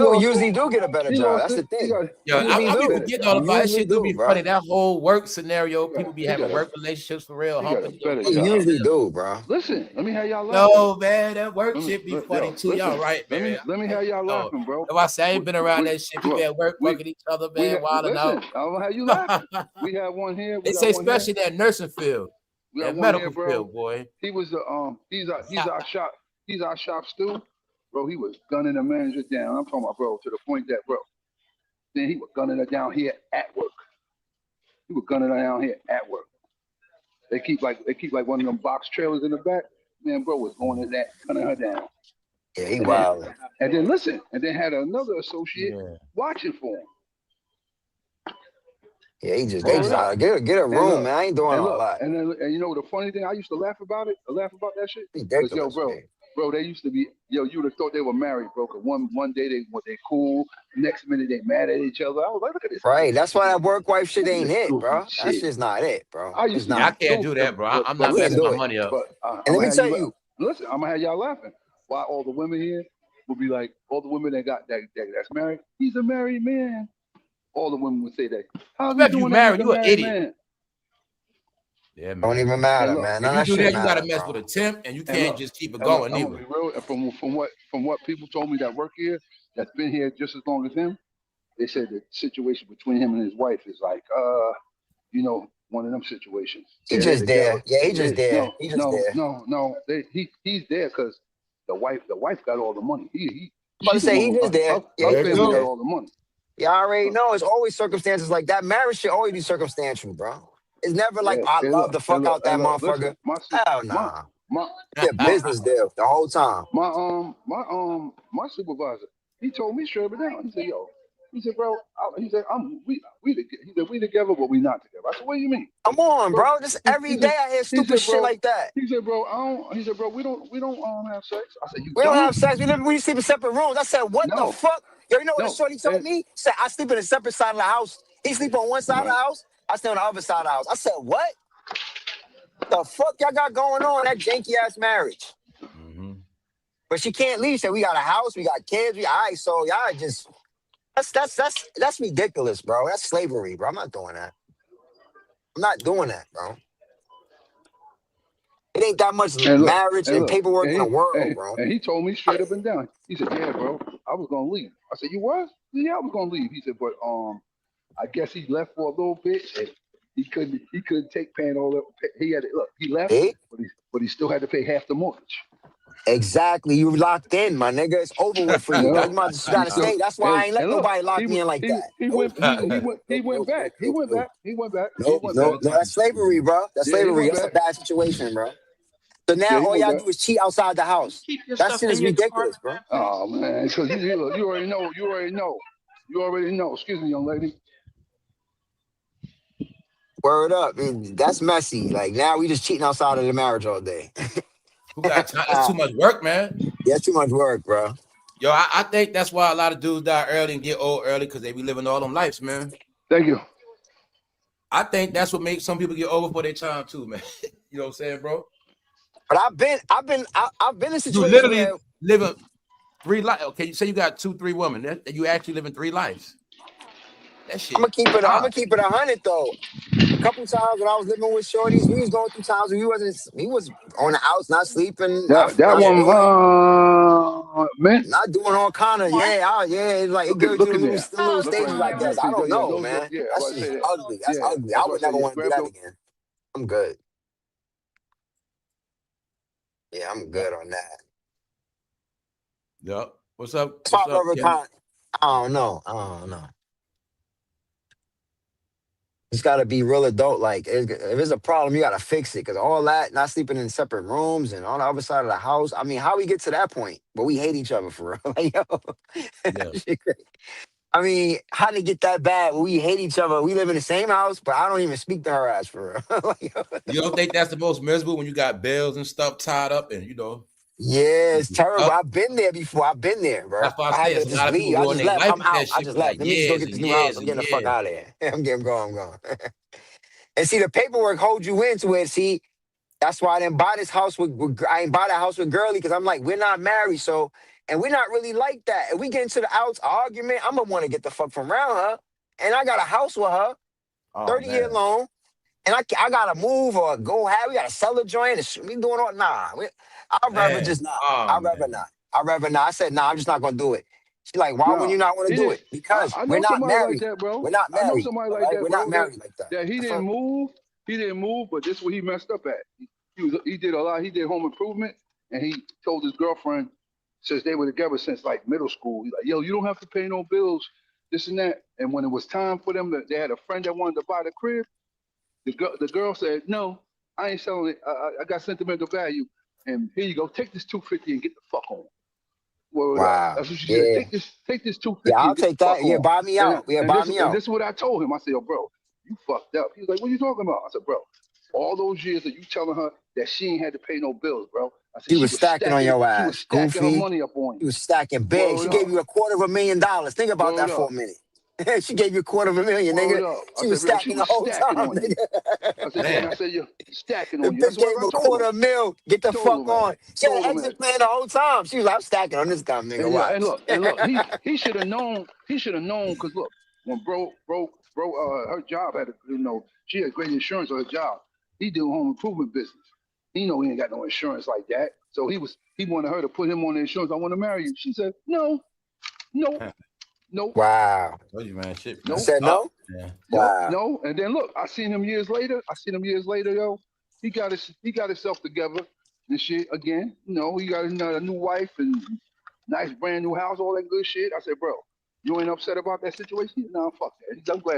do get a better job. That's the thing. I be forgetting all about that shit. Do be funny. Bro. That whole work scenario, people be having work relationships for real. You usually do, bro. Listen, let me have y'all laughing. No, man, that work shit be funny too. Listen, y'all right, man. Let me have y'all laughing, bro. If I say I ain't been around that shit, people at work fucking each other, man, wilding out. I'm gonna have you laughing. We have one here. They say especially that nursing field, that medical field, boy. He was he's our shop stew. Bro, he was gunning the manager down. I'm talking about, bro, to the point that, bro, then he was gunning her down here at work. They keep like one of them box trailers in the back. Man, bro was going to that, gunning her down. Yeah, he wild. And then listen, and then had another associate watching for him. Yeah, they just get a room, man. I ain't doing all that. And you know the funny thing, I used to laugh about that shit. Because yo, bro, they used to be, you would have thought they were married, bro. Cause one day they cool, next minute they mad at each other. I was like, look at this. Right, that's why that work wife shit ain't it, bro. That's just not it, bro. I can't do that, bro. I'm not messing my money up. And let me tell you, listen, I'm gonna have y'all laughing. Why all the women here would be like, all the women that's married, he's a married man. All the women would say that. How's he doing married? You an idiot. Man? Yeah, man. Don't even matter, man. If you do that, you gotta mess with a temp, and you can't just keep it going either. From what people told me that work here, that's been here just as long as him. They said the situation between him and his wife is like, one of them situations. He Yeah, they're just together. there. Yeah, he just there. No, He just no, there. no, no. He's there because the wife got all the money. I'm about to She's the say he one. just there. Yeah, Her he just family got there. all the money. You already know it's always circumstances like that. Marriage should always be circumstantial, bro. It's never like Yeah. I Hey, love look, the hey, fuck look, out hey, that look. Listen, motherfucker. Hell my nah. my It's a my business deal the whole time. my my supervisor. He told me straight up and down. He said, "Yo," he said, "Bro," he said, he said, "We together, but we not together." I said, "What do you mean, Come on, bro?" bro. Just every He day said, I hear he stupid said, shit "Bro," like that. he said, "Bro, I don't." He said, "Bro, we don't have sex." I said, "You We don't don't?" have sex. We sleep in separate rooms. I said, what the No, fuck? Yo, you know what the no. shorty told And me? He said, I sleep in a separate side of the house. He sleep on one side of the right. house. I stay on the other side of the house. I said, what the fuck y'all got going on? That janky ass marriage. Mm-hmm. But she can't leave. Said we got a house, we got kids. All right, so y'all just that's ridiculous, bro. That's slavery, bro. I'm not doing that. I'm not doing that, bro. It ain't that much And look, marriage and and look, paperwork and in the he world, and, bro. and he told me straight up and down. He said, "Yeah, bro, I was gonna leave." I said, "You was?" He said, "Yeah, I was gonna leave." He said, "But I guess he left for a little bit, and he couldn't take paying all that. He had to, look. He left, See? but he still had to pay half the mortgage. Exactly. You locked in, my nigga. It's over with for You you. Now know, you might just he gotta still stay. That's why I ain't let and look, nobody lock me in like that. he Nope, went nope, nope, he nope, went nope, back. nope, nope, nope. He Nope, went nope, back. no, that's slavery, bro. That's Yeah, he slavery. went That's a back. bad situation, bro. So Yeah, now he all went y'all back. do is cheat outside the house. That shit is ridiculous, bro. Oh man, because you already know. You already know. Excuse me, young lady. Word up. I mean, that's messy. Like now we just cheating outside of the marriage all day. Who got time? It's too much work, man. That's too much work, bro. Yo, I think that's why a lot of dudes die early and get old early because they be living all them lives, man. Thank you. I think that's what makes some people get over for their time too, man. You know what I'm saying, bro? But I've been in a You situation literally where living 3 lives. Okay, you say you got 2-3 women. That you actually living 3 lives. That I'm shit gonna keep it. I'm gonna wild. keep it 100 though. A couple times when I was living with shorties, we was going through times where we was on the house, not sleeping, That not Yeah. one, snoring, man. not doing all kind of it's like it goes through Look in there. the little Look right stages, in I there. Yeah, guess. I see, don't yeah, know, those look. man. Yeah, I That was about to shit say is that. ugly. That's Yeah, ugly. I I was about would to say never yeah. want to do Grab that those. again. I'm good. Yeah, I'm good on that. Yep. What's up? That's why What's I up, never Kevin? kind. I don't know. It's got to be real adult. Like, if there's a problem, you got to fix it. Because all that, not sleeping in separate rooms and on the other side of the house. I mean, how we get to that point? But we hate each other for real. Like, yo, Yeah. shit crazy. I mean, how did it get that bad? We hate each other. We live in the same house, but I don't even speak to her ass for real. Like, yo, what the You don't fuck? think that's the most miserable when you got bills and stuff tied up and Yeah, you it's terrible. stuck? I've been there before. I've been there, bro. That's why I I say had to it's a just lot of people leave. I ruin just their left. life I'm with out. that I shit just for like left. Let me just go years get and this new house. years I'm and getting the fuck years. out of here. I'm going. And see, the paperwork holds you into it. See, that's why I didn't buy this house I didn't buy that house with Girlie because I'm like, we're not married, so and we're not really like that. If we get into the outs argument, I'm gonna want to get the fuck from around her. And I got a house with her, Oh 30-year man. loan, and I gotta move or go have. We gotta sell the joint. We doing all I'd rather Man. just not. Oh I'd rather man. not. I'd rather not. I said, nah, I'm just not gonna do it. She's like, why would No, you not want to he do didn't. it? Because I we're know not somebody like married. that, bro. We're not I know married. somebody All like right, that, we're not bro. married like that. That he The fuck? didn't move. He didn't move, but this is where he messed up at. He did a lot. He did home improvement, and he told his girlfriend since they were together since like middle school. He's like, yo, you don't have to pay no bills, this and that. And when it was time for them, they had a friend that wanted to buy the crib. The girl said, no, I ain't selling it. I got sentimental value, and here you go. Take this 250 and get the fuck on. Word up. Wow. That's what she said. Yeah. Take this Yeah, 250 I'll and get the take fuck that. Yeah, on. buy me out. Yeah, And buy this me and out. this is what I told him. I said, yo, bro, you fucked up. He was like, what are you talking about? I said, bro, all those years that you telling her that she ain't had to pay no bills, bro. I said She was stacking on your she was ass. stacking her Goofy. money up on She you. was stacking big. She Word gave up. you $250,000. Think about that Word for up. a minute. She gave you $250,000, Word nigga. up. I She was said, bro, she stacking the was whole stacking time, on you. nigga. I Man. said, you're stacking The on you. That's bitch what gave I a told him. $250,000. Get the Told fuck him that. on. She had Told an him exit that. plan the whole time. She was like, I'm stacking on this guy, nigga. And yeah, Watch. and look, he should have known. He should have known because look, when her job had, she had great insurance on her job. He do home improvement business. He know he ain't got no insurance like that. So he wanted her to put him on the insurance. I want to marry you. She said no. Nope. Nope. Wow. Told you, man. Shit. You Nope. said no? Yeah. Wow. No. And then look, I seen him years later, yo. He got himself together and shit again. You know, he got a new wife and nice brand new house, all that good shit. I said, bro, you ain't upset about that situation? No, fuck that. I'm glad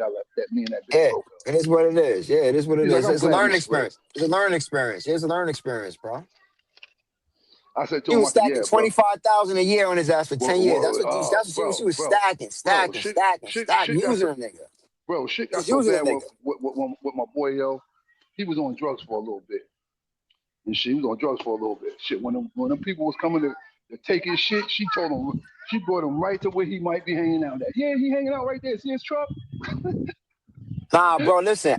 I left that me and that bitch Yeah, broke up. it is what it is. Yeah, it is what it He's is. like, I'm It's a glad we learning split. experience. It's a learning experience. It's a learning experience, bro. I said to He him, was I said, stacking yeah, bro. 25,000 a year on his ass for 10 years. That's what she was stacking, Shit using a nigga. Bro, shit got Just so using a bad nigga. with my boy, yo. He was on drugs for a little bit. And shit, he was on drugs for a little bit. Shit, when them people was coming to take his shit, she brought him right to where he might be hanging out at. Yeah, he hanging out right there. See his truck? Nah, bro, listen.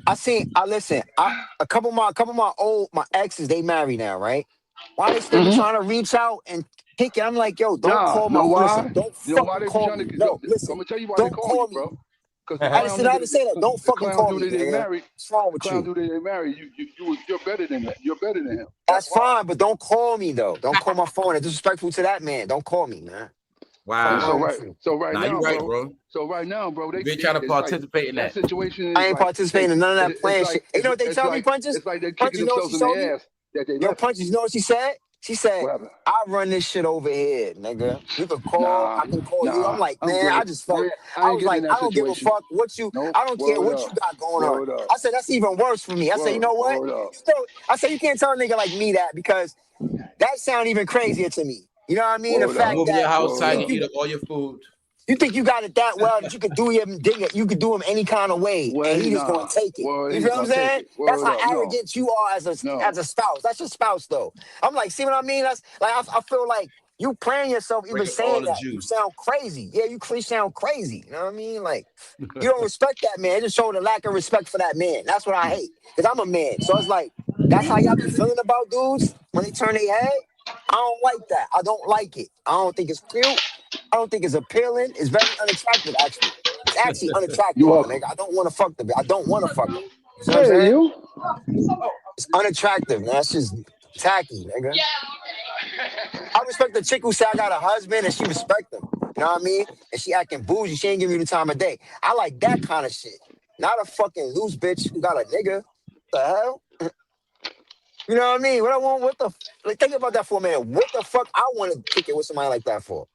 A couple of my exes, they married now, right? Why they still be trying to reach out and kick it? I'm like, yo, don't Nah, call my know listen, why? don't You know why fucking they be call trying me. to? No, I'm listen, gonna tell you why they don't call you, call me. bro. Because I just said that. Don't the fucking clown call me, dude that they nigga. married, What's wrong the with clown you? dude that they married, you're better than that. You're better than him. That's That's why. fine, but don't call me though. Don't call my phone. It's disrespectful to that man. Don't call me, man. And Wow. Wrong with you? so right Nah, you now, right, bro. bro. So right now, bro, You been trying to it's like participate in that that. situation is I ain't like participating in none of that plan shit. You know what they tell me, Punches? it's like they're kicking Punches, you know what themselves she in told me? the ass that they Yo, left you. Punches, you know what she said? She said, What happened? I run this shit over here, nigga. You can call, Nah, I can call you. I'm like, I'm man, I good. just felt, I I ain't was getting in like, that I don't give a situation. fuck what you, Nope. I don't care Word what you up. got going on. Word up. I said, that's even worse for me. I said, you know what? Word up. I said, you can't tell a nigga like me that because that sound even crazier to me. You know what I mean? The Word up. fact Move in your that house, Word Tiger, up. eat up all your food. you think you got it that well that you could do him, you could do him any kind of way, and he just gonna take it. Well, You he's feel what I'm gonna take saying? it. That's Word how up. No. arrogant you are as No. a spouse. That's your spouse, though. I'm like, see what I mean? That's like I feel like you playing yourself, even Bring all saying the that. You juice. sound crazy. Yeah, you sound crazy. You know what I mean? Like you don't respect that man. It just showed a lack of respect for that man. That's what I hate. Because I'm a man. So it's like that's how y'all be feeling about dudes when they turn their head. I don't like that. I don't like it. I don't think it's cute. I don't think it's appealing. It's very unattractive, actually. It's actually You're unattractive, my welcome. nigga. I don't want to fuck the. I don't want to fuck her. You see what I'm Hey, saying? you. It's unattractive, man. That's just tacky, nigga. I respect the chick who say I got a husband and she respect him. You know what I mean? And she acting bougie. She ain't giving me the time of day. I like that kind of shit. Not a fucking loose bitch who got a nigga. The hell? You know what I mean? What I want? Like, think about that for a minute. What the fuck I want to kick it with somebody like that for?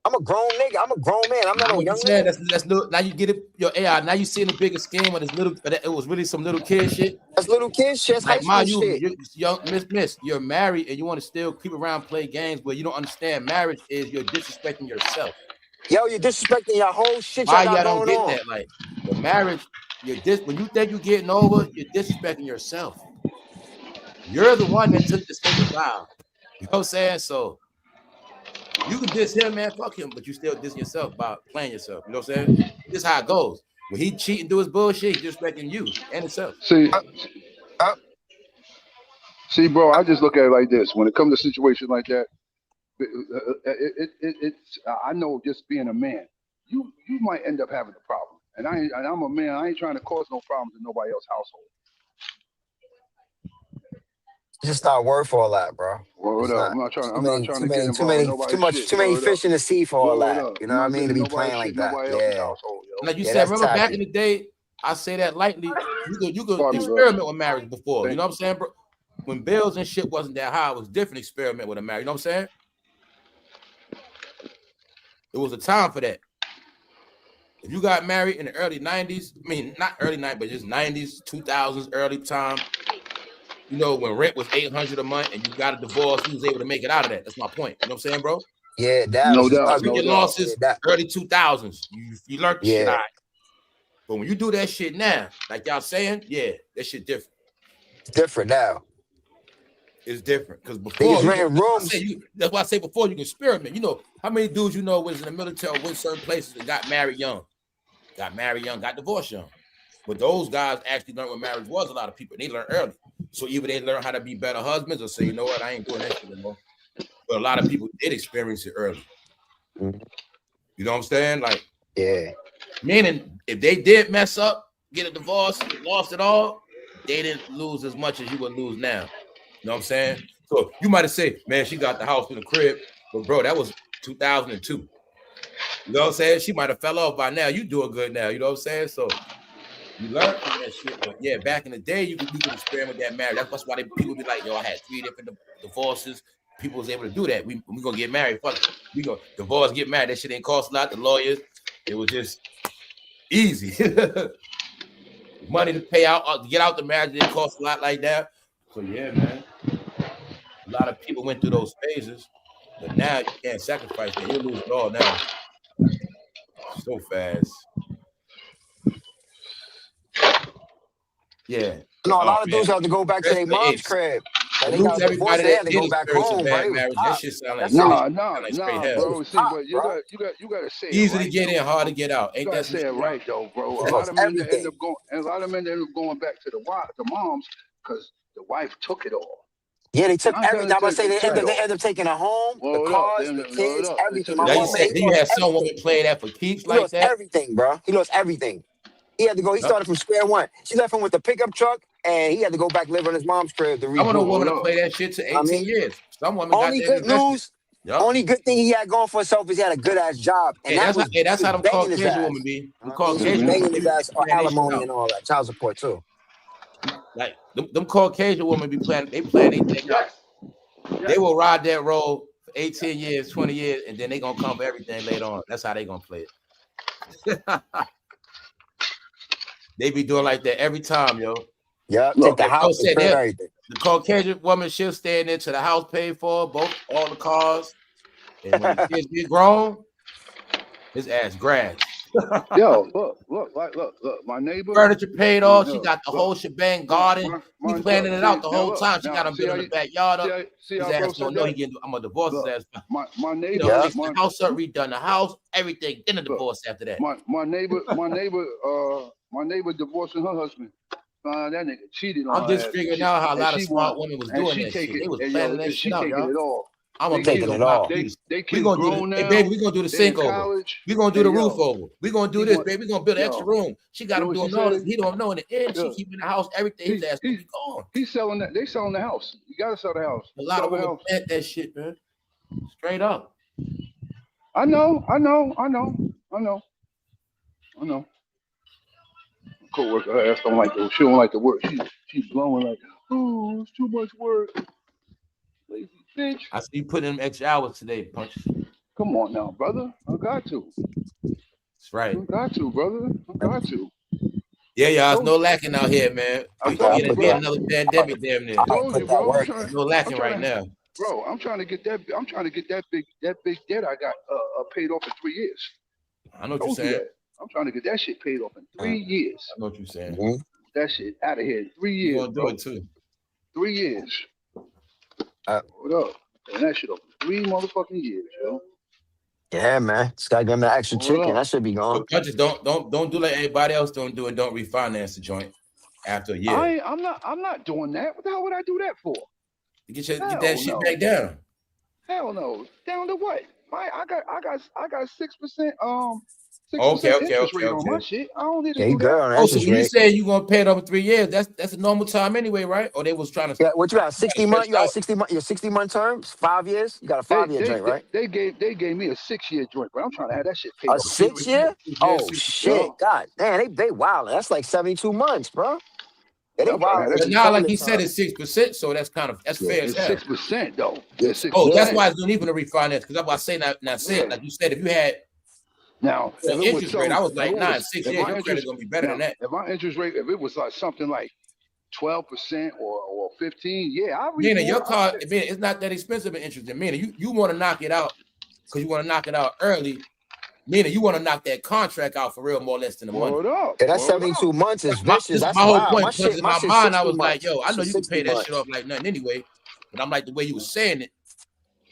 I'm a grown nigga. I'm a grown man. I'm not no What you young saying? man. That's little. Now you get it. Your AI. Now you seeing the bigger scheme when it's little. It was really some little kid shit. That's little kid shit. That's high Like, Ma, school shit. you young miss. You're married and you want to still creep around, play games, but you don't understand. Marriage is you're disrespecting yourself. Yo, you're disrespecting your whole shit y'all Why got y'all don't going get on. that? Like the marriage, when you think you're getting over, you're disrespecting yourself. You're the one that took the sacred vow. You know what I'm saying? So you can diss him, man, fuck him, but you still diss yourself by playing yourself. You know what I'm saying? This is how it goes. When he cheat and do his bullshit, he's disrespecting you and himself. See, Uh, see, bro. I just look at it like this. When it comes to situations like that, it's. I know just being a man, you might end up having a problem. And I'm a man. I ain't trying to cause no problems in nobody else's household. Just not worth all that, bro. Word It's up. not. I'm not trying to get involved in nobody's shit. Too many Word up. fish in the sea for all Word that. up. You know I'm what I not mean? getting To in be nobody's playing shit like in that. nobody else's Yeah. household, yo. Like you Yeah, said, that's remember back tacky. in the day, I say that lightly. You could Pardon me, bro. experiment with marriage before. You Thank know you. what I'm saying, bro? When bills and shit wasn't that high, it was different experiment with a marriage. You know what I'm saying? It was a time for that. If you got married in the early 90s, I mean, not early 90s, but just 90s, 2000s, early time, you know, when rent was $800 a month and you got a divorce, you was able to make it out of that. That's my point. You know what I'm saying, bro? Yeah, that No was just doubt. No ugly. Drinking doubt. Yeah, losses, early 2000s. You learned the shit yeah, out. But when you do that shit now, like y'all saying, yeah, that shit different. it's different now. It's different. Because before, Niggas renting rooms. that's why I say before you can experiment. You know, how many dudes you know was in the military or went certain places and got married young, got divorced young. But those guys actually learned what marriage was. A lot of people, they learned early. So either they learn how to be better husbands or say, you know what, I ain't doing that shit anymore. But a lot of people did experience it early. Mhm. You know what I'm saying? Like, Yeah. meaning if they did mess up, get a divorce, lost it all, they didn't lose as much as you would lose now. You know what I'm saying? So you might have said, man, she got the house in the crib. But bro, that was 2002. You know what I'm saying? She might have fell off by now. You doing good now. You know what I'm saying? So you learn from that shit. But yeah, back in the day, you could experiment with that marriage. That's why people be like, yo, I had 3 different divorces. People was able to do that. We gonna get married. Fuck it. We gonna divorce, get married. That shit ain't cost a lot. The lawyers, it was just easy. Money to pay out, to get out the marriage didn't cost a lot like that. So yeah, man. A lot of people went through those phases, but now you can't sacrifice that. You'll lose it all now. So fast. Yeah. No, a lot of dudes have to go back to their mom's crib. And they got divorced, they had to go back home, bro. That shit sound like nah, bro. See, but you gotta say easy it right, to get in, hard to get out. Ain't that say it right though, bro? A lot of men end up going back to the moms because the wife took it all. Yeah, they took everything. I'm gonna say they end up taking a home, the cars, the kids, everything. Now you said you had some woman play that for keeps like that. Everything, bro. He lost everything. He had to go. He started from square one. She left him with the pickup truck, and he had to go back live in his mom's crib to rebuild. I want a woman to play that shit to 18 years. Some women only got good news. Yep. Only good thing he had going for himself is he had a good ass job. And that's how them Caucasian women be. We Caucasian women his ass or alimony and all that, child support too. Like them Caucasian women be playing. They playing anything else. They will ride that road for 18 years, 20 years, and then they gonna come for everything later on. That's how they gonna play it. They be doing like that every time, yo. Yeah, take the house and everything. The Caucasian woman, she'll stay in there till the house paid for, all the cars. And when the kids get grown, his ass grass. Yo, look, my neighbor. Furniture paid off. She got the whole shebang garden. We planning it out the whole time. She got him building the backyard up. His ass don't know he getting. I'm gonna divorce his ass. My neighbor, the house up, redone the house, everything. Then a divorce after that. My neighbor divorcing her husband. That nigga cheated on her. I'm just figuring out how a lot of smart women was doing that shit. They was planning that shit out, y'all. I'm taking it all. We're gonna do this. Hey, baby, we're gonna do the sink over. We're gonna do the roof over. We're gonna do this, baby. We're gonna build an extra room. She got him doing all this. He don't know in the end. She keeping the house, everything. His ass gonna be gone. He's selling that. They selling the house. You gotta sell the house. A lot of women plant that shit, man. Straight up. I know. Co-worker, her ass don't like the. She don't like the work. She's blowing like, oh, it's too much work. Lazy bitch. I see you putting in extra hours today, Punch. Come on now, brother. I got to. That's right. I got to, brother. I got to. Yeah, y'all. There's no lacking out here, man. We gonna get another pandemic damn near. There's no lacking right now. Bro, I'm trying to get that. I'm trying to get that big debt I got paid off in 3 years. I know what you're saying. I'm trying to get that shit paid off in 3 years. I know what you're saying. Mm-hmm. That shit out of here in 3 years. You're gonna do it too. 3 years. What up? And that shit up in 3 motherfucking years, yo. Yeah, man. Just gotta give him that extra chicken. That should be gone. Punches, don't do like everybody else don't do, and don't refinance the joint after a year. I'm not doing that. What the hell would I do that for? Get that shit back down. Hell no. Down to what? I got 6%. Okay. On my shit. I don't need to do that. Oh, so you say you gonna pay it over 3 years? That's a normal time anyway, right? Or they was trying to. Yeah, what you got? 60 months? You got 60 month? Your 60-month terms? 5 years? You got a 5-year joint, right? They gave me a 6-year joint, but I'm trying to have that shit paid. A 6-year? Oh shit! God damn, they wild. That's like 72 months, bro. Yeah, they wild. But now, like he said, it's 6%, so that's fair. It's 6% though. It's 6%. Oh, that's why it's not even a refinance. Because I'm about to say now, said like you said, if you had. Now, if interest rate, I was like, in 6 years, your credit's gonna be better than that. If my interest rate, if it was like something like 12% or 15%, yeah, I read. Meaning your car, it's not that expensive in interest. Meaning you want to knock it out because you want to knock it out early. Meaning you want to knock that contract out for real, more or less than a month. Yeah, that's 72 months is vicious. That's my whole wild. point. Because in my mind, I was like, yo, I know you can pay that months. shit off like nothing anyway. But I'm like the way you were saying it.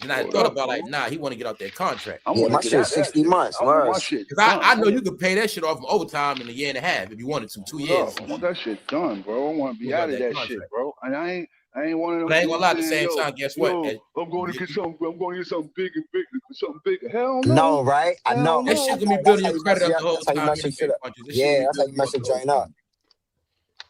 And I thought about like, nah, he want to get out that contract. Yeah, my shit 60 months. Because I know you could pay that shit off from overtime in a year and a half if you wanted to, 2 years. I want that shit done, bro. I want to be out of that shit, bro. And I ain't one of them. But I ain't gonna lie. At the same time, guess what? I'm going to get something. I'm going to get something big and big, something big. Hell no. No, right? I know. That shit gonna be building your credit up the whole time. Yeah, that's how you mess your joint up.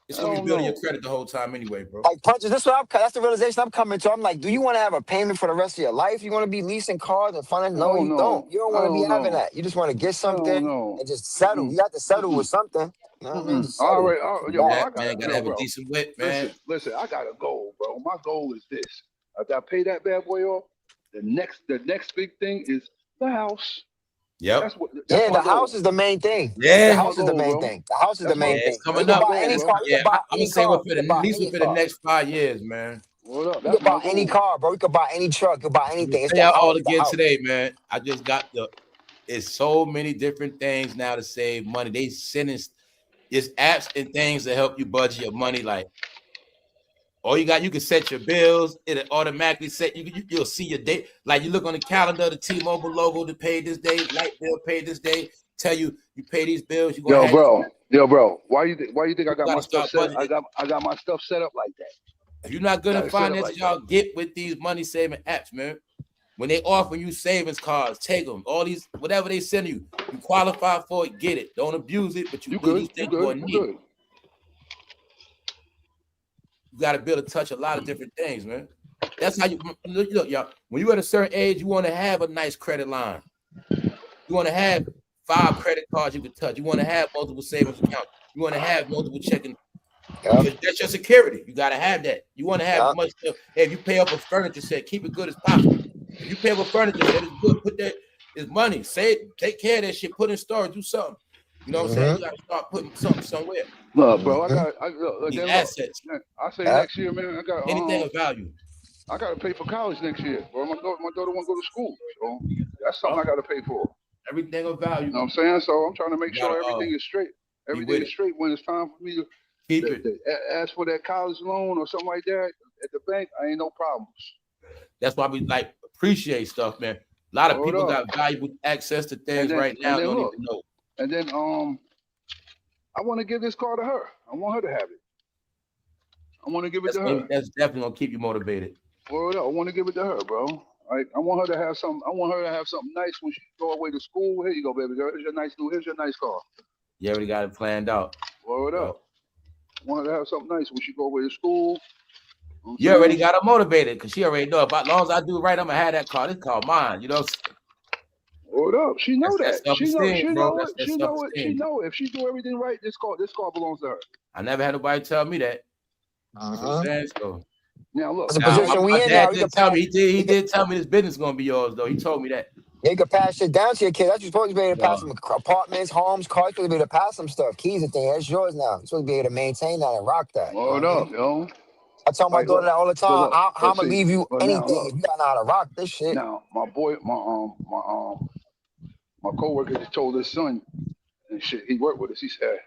It's I gonna be don't building your know. credit the whole time anyway, bro. Like punches, that's the realization I'm coming to. I'm like, do you want to have a payment for the rest of your life? You want to be leasing cars and funding? I No, don't you don't. know. You don't I want to be don't having know. that. You just want to get I don't something know. and just settle. You got to settle with something. You know what I mean? Just All settle. right. Yo, That. bro, I That got man gotta yo, have a bro. decent whip, man. Listen. I got a goal, bro. My goal is this. After I pay that bad boy off, the next big thing is the house. Yep. That's Yeah, my the house goal. is the main thing. The That's Yeah. my house is the goal, main bro. thing. The house is the That's my main Yeah, thing. it's You coming can that's up. my buy goal, any bro. car. You Yeah, can buy I'm gonna any say car. what You for the can at buy least any for the car. next 5 years, man. What up? You That's can buy my any goal. car, bro. You can buy any truck. You can buy I'm gonna anything. It's tell the y'all house. all It's the again house. today, man. I just got it's so many different things now to save money. They sending it's apps and things that help you budget your money. Like all you can set your bills. It automatically set you'll see your date. Like you look on the calendar, the T-Mobile logo to pay this day, light bill pay this day. Tell you pay these bills. You're gonna have Yo, bro. Why you think I you got got my to stuff start set? budgeting. I got my stuff set up like that. If you're not good Got at it set up finances, like that. y'all get with these money saving apps, man. When they offer you savings cards, take them. All these, whatever they send you, you qualify for it, get it. Don't abuse it, but you You do these good? You things you're good? gonna You need it. good? You got to be able to touch a lot of different things, man. That's how you look, y'all. When you're at a certain age, you want to have a nice credit line. You want to have 5 credit cards you can touch. You want to have multiple savings accounts. You want to have multiple checking. Yep. That's your security. You got to have that. You want to have as Yep. much. Hey, if you pay off a furniture set, keep it good as possible. If you pay off a furniture set, it's good. Put that is money. Take care of that shit. Put in storage. Do something. You know what I'm saying? You got to start putting something somewhere. Look, bro. Look. These Then look. assets. I say Yep. next year, man. Anything of value. I got to pay for college next year, bro. My daughter want to go to school, so that's something Bro, I got to pay for. everything of You value. know what I'm saying? So I'm trying to make You sure gotta everything is straight. be Everything with is it. straight when it's time for me to Keep it. ask for that college loan or something like that at the bank. I ain't no problems. That's why we like appreciate stuff, man. A lot of Hold people up. got valuable access to things right now. And then Don't look, even know. and then I want to give this car to her. I want her to have it. I want to give it to her. That's definitely gonna keep you motivated. Hold up. I want to give it to her, bro. I want her to have something. I want her to have something nice when she go away to school. Here you go, baby girl. Here's your nice car. You already got it planned out. Hold up. I want her to have something nice when she go away to school. You already got her motivated because she already know if as long as I do right, I'm gonna have that car. This car mine. You know. Hold up. She know that. She know it. She know it. If she do everything right, this car belongs to her. I never had nobody tell me that. So now look. That's the position we in now. Dad did tell me. He did tell me this business is gonna be yours though. He told me that. Yeah, you can pass shit down to your kid. That's you supposed to be able to pass some apartments, homes, cars. You're supposed to be able to pass some stuff. Keys and things. That's yours now. You're supposed to be able to maintain that and rock that. Hold up, yo. I tell my daughter that all the time. I'm gonna leave you anything now, if you don't know how to rock this shit. Now, my boy, my coworker just told his son and shit. He worked with us. He said,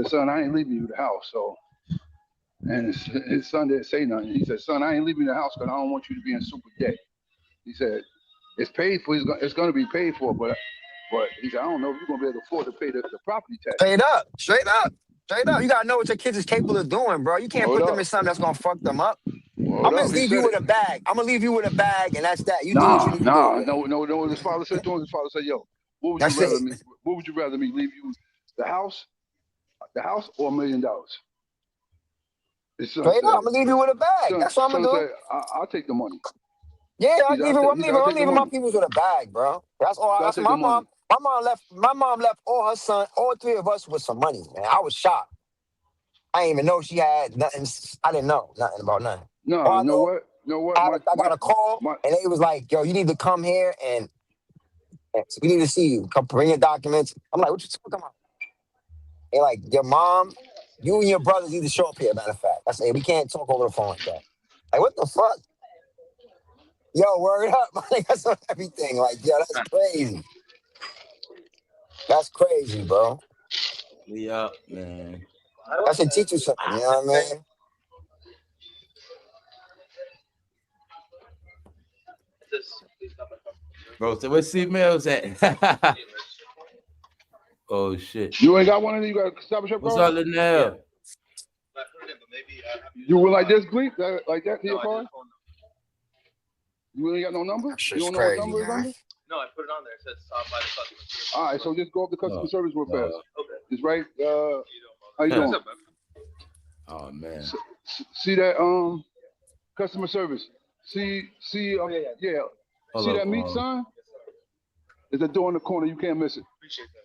son, I ain't leaving you the house. So, and his son didn't say nothing. He said, son, I ain't leaving the house because I don't want you to be in super debt. He said, it's paid for. It's going to be paid for, but he said, I don't know if you're going to be able to afford to pay the property tax. Straight up. You gotta know what your kids is capable of doing, bro. You can't put them in something that's gonna fuck them up. I'm gonna leave you with a bag. And that's that. You do what you need to do. No. His father said to him. His father said, "Yo, what would you rather me leave you? The house or $1 million?" Straight up, I'm gonna leave you with a bag. That's what I'm gonna do. I'll take the money. Yeah, I'm leaving my people with a bag, bro. That's all. That's my mom. My mom left all her son, all 3 of us with some money, man. I was shocked. I didn't even know she had nothing. I didn't know nothing about nothing. No, you know what? I got a call, and they was like, "Yo, you need to come here, and we need to see you. Come bring your documents." I'm like, "What you talking about?" They're like, "Your mom, you and your brothers need to show up here." Matter of fact, I say we can't talk over the phone like that. Like, what the fuck? Yo, word up, my nigga, on everything. Like, yo, that's crazy. That's crazy, bro. Yeah, man. That should teach you something, you know what I mean? Bro, so where's C-Mills at? Oh, shit. You ain't got one of these? You got a Stop Shop? What's up, Linnell? You went like this, Gleek? Like that to your car? You ain't got no number? You don't know what number is under? No, I put it on there. It says stop by the customer service. All right, so just go up to customer service real fast. Okay. Just right. How you doing? Oh man. See that customer service. See yeah. See that meat sign? There's a door in the corner. You can't miss it.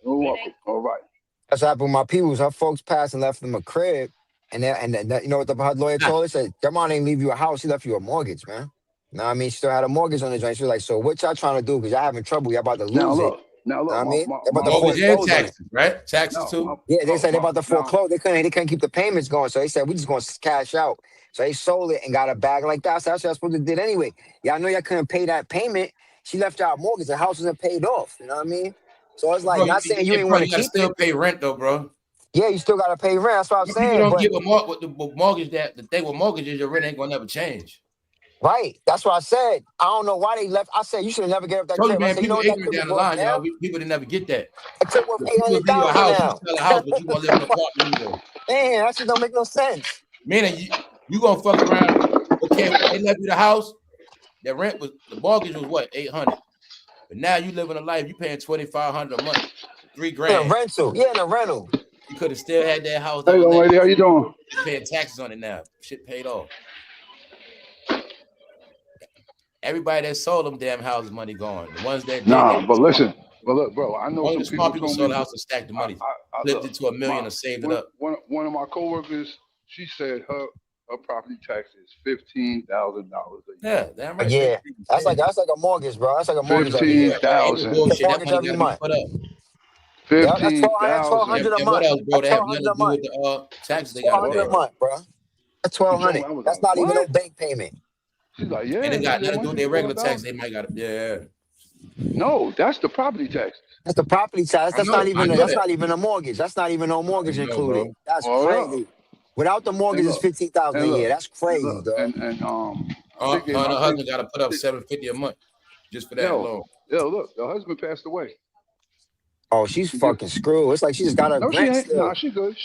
You're welcome. All right. That's what happened with my peoples. Her folks passed and left them a crib. And you know what the her lawyer told her? Said, your mom ain't leave you a house. She left you a mortgage, man. Know what I mean? She still had a mortgage on the joint. She was like, so what y'all trying to do? Because y'all having trouble. Y'all about to lose it. Now look. Know what I mean? They're about to mortgage and foreclose on it. taxes, right? Taxes too. Yeah, they said they about to foreclose. They couldn't keep the payments going. So they said, we just going to cash out. So they sold it and got a bag like that. So that's what y'all supposed to did anyway. Y'all know y'all couldn't pay that payment. She left y'all a mortgage. The house wasn't paid off. You know what I mean? So it's like, bro, not saying you ain't want to keep still it. pay rent though, bro. Yeah, you still got to pay rent. That's what I'm saying. People don't give a with the mortgage that the thing with mortgages, your rent ain't going to never change. Right. That's what I said. I don't know why they left. I said, you should have never gave up that crib. Man, I said, you know what that crib down the worth line, now? y'all. People didn't never get that. That crib worth $800,000 now. You sell a house, but you want to live in an apartment anyway. Man, that shit don't make no sense. Meaning you going to fuck around. Okay, when they left you the house, the mortgage was what, $800. But now you living a life, you paying $2,500 a month, $3,000. In a rental. Yeah, in a rental. You could have still had that house. Hey, lady, how you doing? You're paying taxes on it now. Shit paid off. Everybody that sold them damn houses, money gone. The ones that but listen, look, bro, I know some small people sold the house and stacked the money, flipped it to $1 million and saved it up. One of my coworkers, she said her property tax is $15,000 a year. Yeah, damn right. Yeah, that's like a mortgage, bro. That's like a mortgage. $15,000. It's a mortgage every month. $15,000. That's $1,200 a month. What else, bro? They have $1,200 nothing to do with the taxes they got to pay. $1,200 a month, bro. That's $1,200. That's not even no bank payment. She's like, yeah. And they got nothing to do with their regular tax. They might got it. No, that's the property tax. That's the property tax. That's not even a mortgage. That's not even no mortgage included. Bro. That's crazy. Without the mortgage, it's $15,000 a year. That's crazy, though. And her husband got to put up $750 a month just for that alone. Yeah, look, the husband passed away. Oh, she's fucking screwed. It's like she just got her rent still. Nah, she good.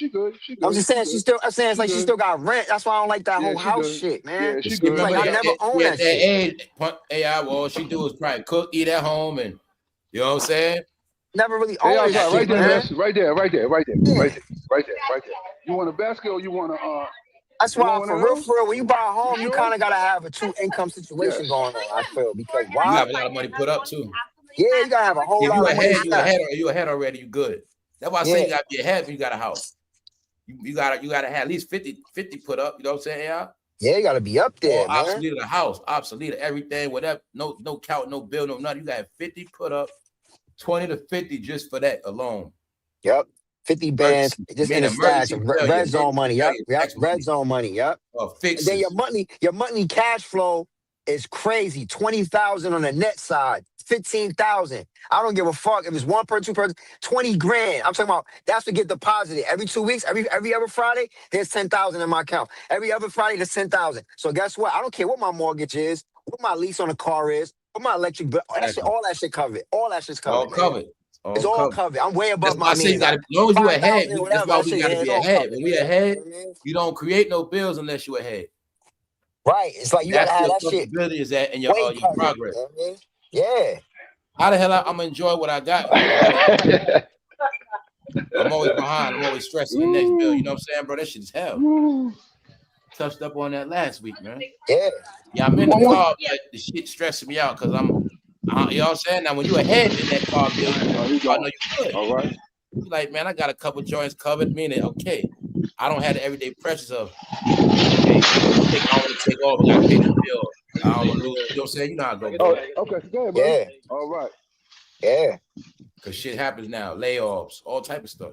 I'm just saying she still got rent. That's why I don't like that whole house shit, man. Yeah, she good. Like I never owned that shit. All she do is probably cook, eat at home, and you know what I'm saying? Never really owned that shit, man. Right there. You want a basket or you want a That's why for real, when you buy a home, you kind of gotta have a 2-income situation going on, I feel. Because why? You have a lot of money put up too. Yeah, you gotta have a whole lot of money. You ahead already, you good. That's why I say you gotta be ahead when you got a house. You gotta have at least 50 put up, you know what I'm saying, yeah? Yeah, you gotta be up there, man. Obsolete the house, obsolete everything, whatever, no count, no bill, no nothing. You got 50 put up, 20 to 50 just for that alone. Yep. 50 bands just in the stash of red zone money. Yep. Red zone money. Yep. And then your monthly cash flow is crazy. 20,000 on the net side, 15,000. I don't give a fuck if it's one person, 2 person, 20 grand. I'm talking about that's to get deposited every 2 weeks. Every other Friday, there's 10,000 in my account. Every other Friday, there's 10,000. So guess what? I don't care what my mortgage is, what my lease on the car is, what my electric bill. All that shit covered. All that shit's covered. All covered. It's all covered. I'm way above my means. As long as you ahead, that's why we gotta be ahead. When we ahead, you don't create no bills unless you ahead. Right. It's like you gotta have that shit. Ability is that in your progress. Yeah. How the hell I'm gonna enjoy what I got? I'm always behind. I'm always stressing the next bill. You know what I'm saying, bro? That shit is hell. Touched up on that last week, man. Yeah, I'm in the car, but the shit stressing me out because I'm, you know what I'm saying? Now, when you ahead in that car bill, I know you good. All right. You're like, man, I got a couple joints covered, meaning, okay, I don't have the everyday pressures of, okay, I want to take off and I pay the bill. I don't want to lose. You know what I'm saying? You know how to go. Okay, go ahead, bro. Yeah. All right. Yeah. Because shit happens now, layoffs, all type of stuff.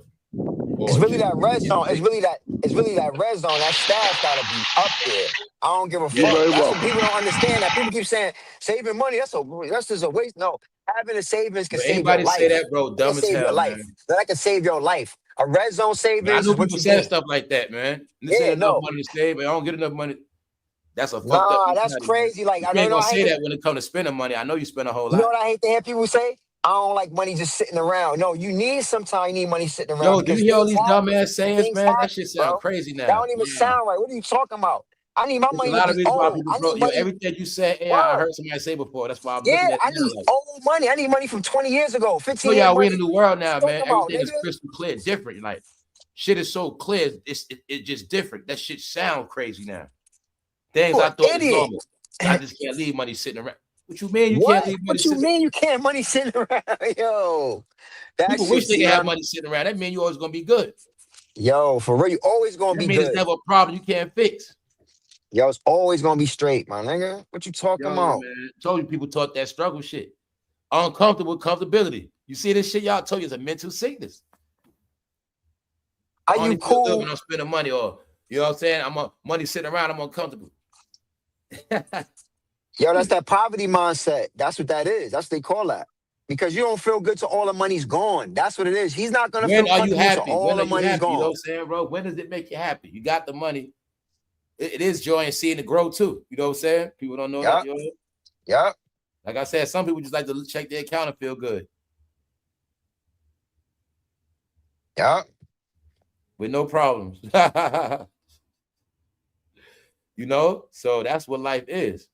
It's really that red zone. It's really that red zone. That staff gotta be up there. I don't give a fuck. That's what people don't understand. That people keep saying saving money. That's just a waste. No, having a savings can save your life. Anybody say that, bro? Dumb as hell, man. That can save your life. A red zone savings. I know people say stuff like that, man. This ain't enough money to save, but I don't get enough money. That's a fucked up. Nah, that's crazy. Like I ain't gonna say that when it comes to spending money. I know you spend a whole lot. You know what I hate to hear people say? I don't like money just sitting around. No, you need sometimes you need money sitting around. Yo, do you hear all these dumbass sayings, man? That shit sound crazy now. That don't even sound right. What are you talking about? I need my money to be old. Everything you said, I heard somebody say before. That's why I'm looking at I need old money. I need money from 20 years ago, 15 years ago. So, yeah, we in a new world now, man. Everything is crystal clear, different. Like, shit is so clear. It's just different. That shit sound crazy now. Things You I an thought was idiot. normal. I just can't leave money sitting around. What you mean you What? can't leave money What you sitting mean you can't money sitting around? Yo, that People shit, wish they see, could have money sitting around. That means you always gonna be good. yo, for real, you always gonna That be means it's good. never a problem you can't fix. Yo, it's always gonna be straight, my nigga. What you talking Yo, about? man. Told you people taught that struggle shit. Uncomfortable comfortability. You see this shit y'all told you it's a mental sickness. Are I you only feel good cool? when I'm spending money, or you know what I'm saying? Money sitting around, I'm uncomfortable. Yo, that's that poverty mindset. That's what that is. That's what they call that. Because you don't feel good till all the money's gone. That's what it is. He's not gonna When feel are you comfortable till happy? all When are the you money's happy? You know what gone. I'm saying, bro? When does it make you happy? You got the money. It is joy in seeing it grow too. You know what I'm saying? People don't know that. You know? Yep. Like I said, some people just like to check their account and feel good. Yep. With no problems. You know? So that's what life is.